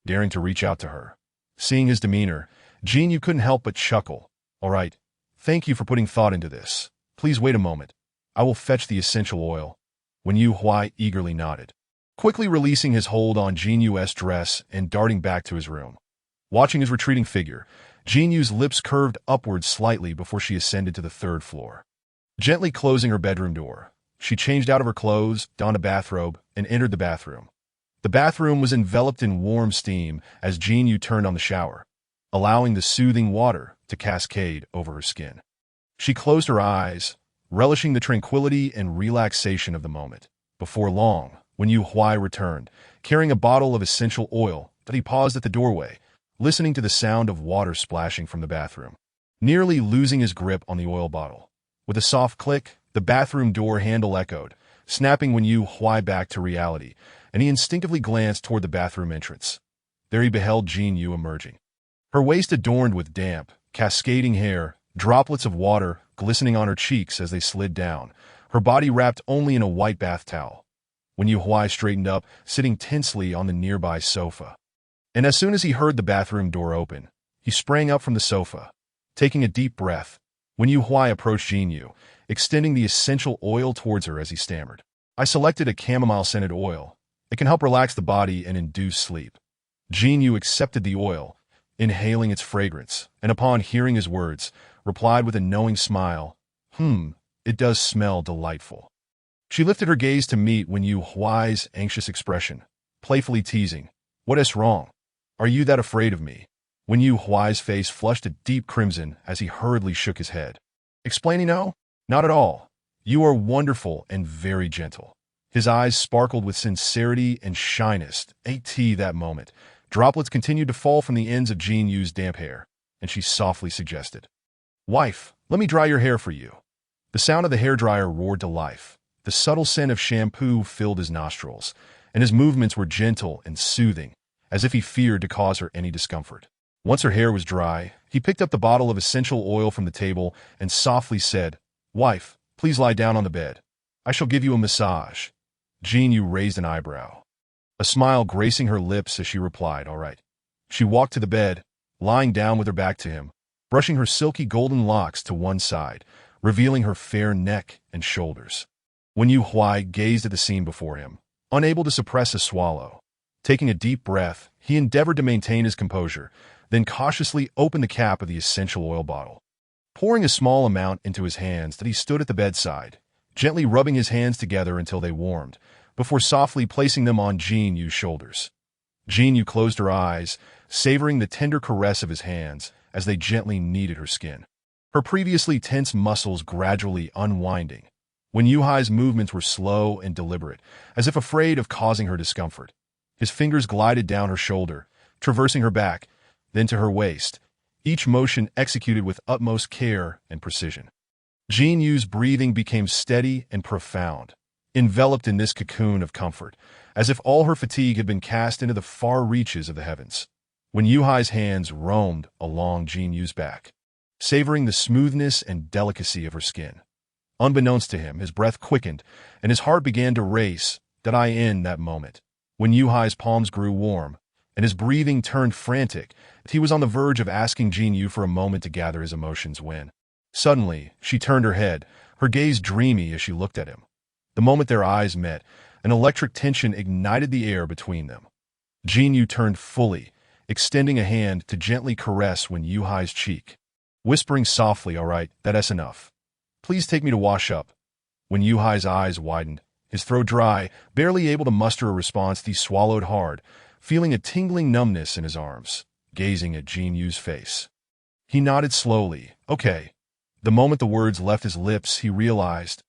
daring to reach out to her. Seeing his demeanor, Jin Yu couldn't help but chuckle. "All right, thank you for putting thought into this. Please wait a moment. I will fetch the essential oil." Wen Yuhuai eagerly nodded, quickly releasing his hold on Jin Yu's dress and darting back to his room. Watching his retreating figure, Jin Yu's lips curved upward slightly before she ascended to the third floor. Gently closing her bedroom door, She changed out of her clothes, donned a bathrobe, and entered the bathroom. The bathroom was enveloped in warm steam as Jinyu turned on the shower, allowing the soothing water to cascade over her skin. She closed her eyes, relishing the tranquility and relaxation of the moment. Before long, when Yu Huai returned, carrying a bottle of essential oil, that he paused at the doorway, listening to the sound of water splashing from the bathroom, nearly losing his grip on the oil bottle. With a soft click, the bathroom door handle echoed, snapping when Yu Huai back to reality, and he instinctively glanced toward the bathroom entrance. There he beheld Jinyu emerging. Her waist adorned with damp, cascading hair, droplets of water glistening on her cheeks as they slid down, her body wrapped only in a white bath towel. When Yu Huai straightened up, sitting tensely on the nearby sofa. And as soon as he heard the bathroom door open, he sprang up from the sofa, taking a deep breath. When Yu Huai approached Jinyu, extending the essential oil towards her as he stammered, "I selected a chamomile-scented oil. It can help relax the body and induce sleep." Jinyu accepted the oil, inhaling its fragrance, and upon hearing his words, replied with a knowing smile, "It does smell delightful." She lifted her gaze to meet when Yu Huai's anxious expression, playfully teasing, "What is wrong? Are you that afraid of me?" When Yu Huai's face flushed a deep crimson as he hurriedly shook his head, explaining, "No, not at all. You are wonderful and very gentle." His eyes sparkled with sincerity and shyness. That moment, droplets continued to fall from the ends of Jinyu's damp hair, and she softly suggested, "Wife, let me dry your hair for you." The sound of the hairdryer roared to life. The subtle scent of shampoo filled his nostrils, and his movements were gentle and soothing, as if he feared to cause her any discomfort. Once her hair was dry, he picked up the bottle of essential oil from the table and softly said, "Wife, please lie down on the bed. I shall give you a massage." Jinyu raised an eyebrow, a smile gracing her lips as she replied, "All right." She walked to the bed, lying down with her back to him, brushing her silky golden locks to one side, revealing her fair neck and shoulders. When Yu Huai gazed at the scene before him, unable to suppress a swallow, taking a deep breath, he endeavored to maintain his composure, then cautiously opened the cap of the essential oil bottle, pouring a small amount into his hands that he stood at the bedside, gently rubbing his hands together until they warmed, before softly placing them on Jinyu's shoulders. Jinyu closed her eyes, savoring the tender caress of his hands as they gently kneaded her skin, her previously tense muscles gradually unwinding. When Yu Huai's movements were slow and deliberate, as if afraid of causing her discomfort, his fingers glided down her shoulder, traversing her back, then to her waist, each motion executed with utmost care and precision. Jinyu's breathing became steady and profound, enveloped in this cocoon of comfort, as if all her fatigue had been cast into the far reaches of the heavens. When Yu Huai's hands roamed along Jinyu's back, savoring the smoothness and delicacy of her skin, unbeknownst to him, his breath quickened, and his heart began to race. In that moment, when Yu Huai's palms grew warm, and his breathing turned frantic, he was on the verge of asking Jinyu for a moment to gather his emotions when, suddenly, she turned her head, her gaze dreamy as she looked at him. The moment their eyes met, an electric tension ignited the air between them. Jinyu turned fully, extending a hand to gently caress when Yu Huai's cheek, whispering softly, "All right, that's enough. Please take me to wash up." When Yu Huai's eyes widened, his throat dry, barely able to muster a response, he swallowed hard, feeling a tingling numbness in his arms, gazing at Jinyu's face. He nodded slowly, "Okay." The moment the words left his lips, he realized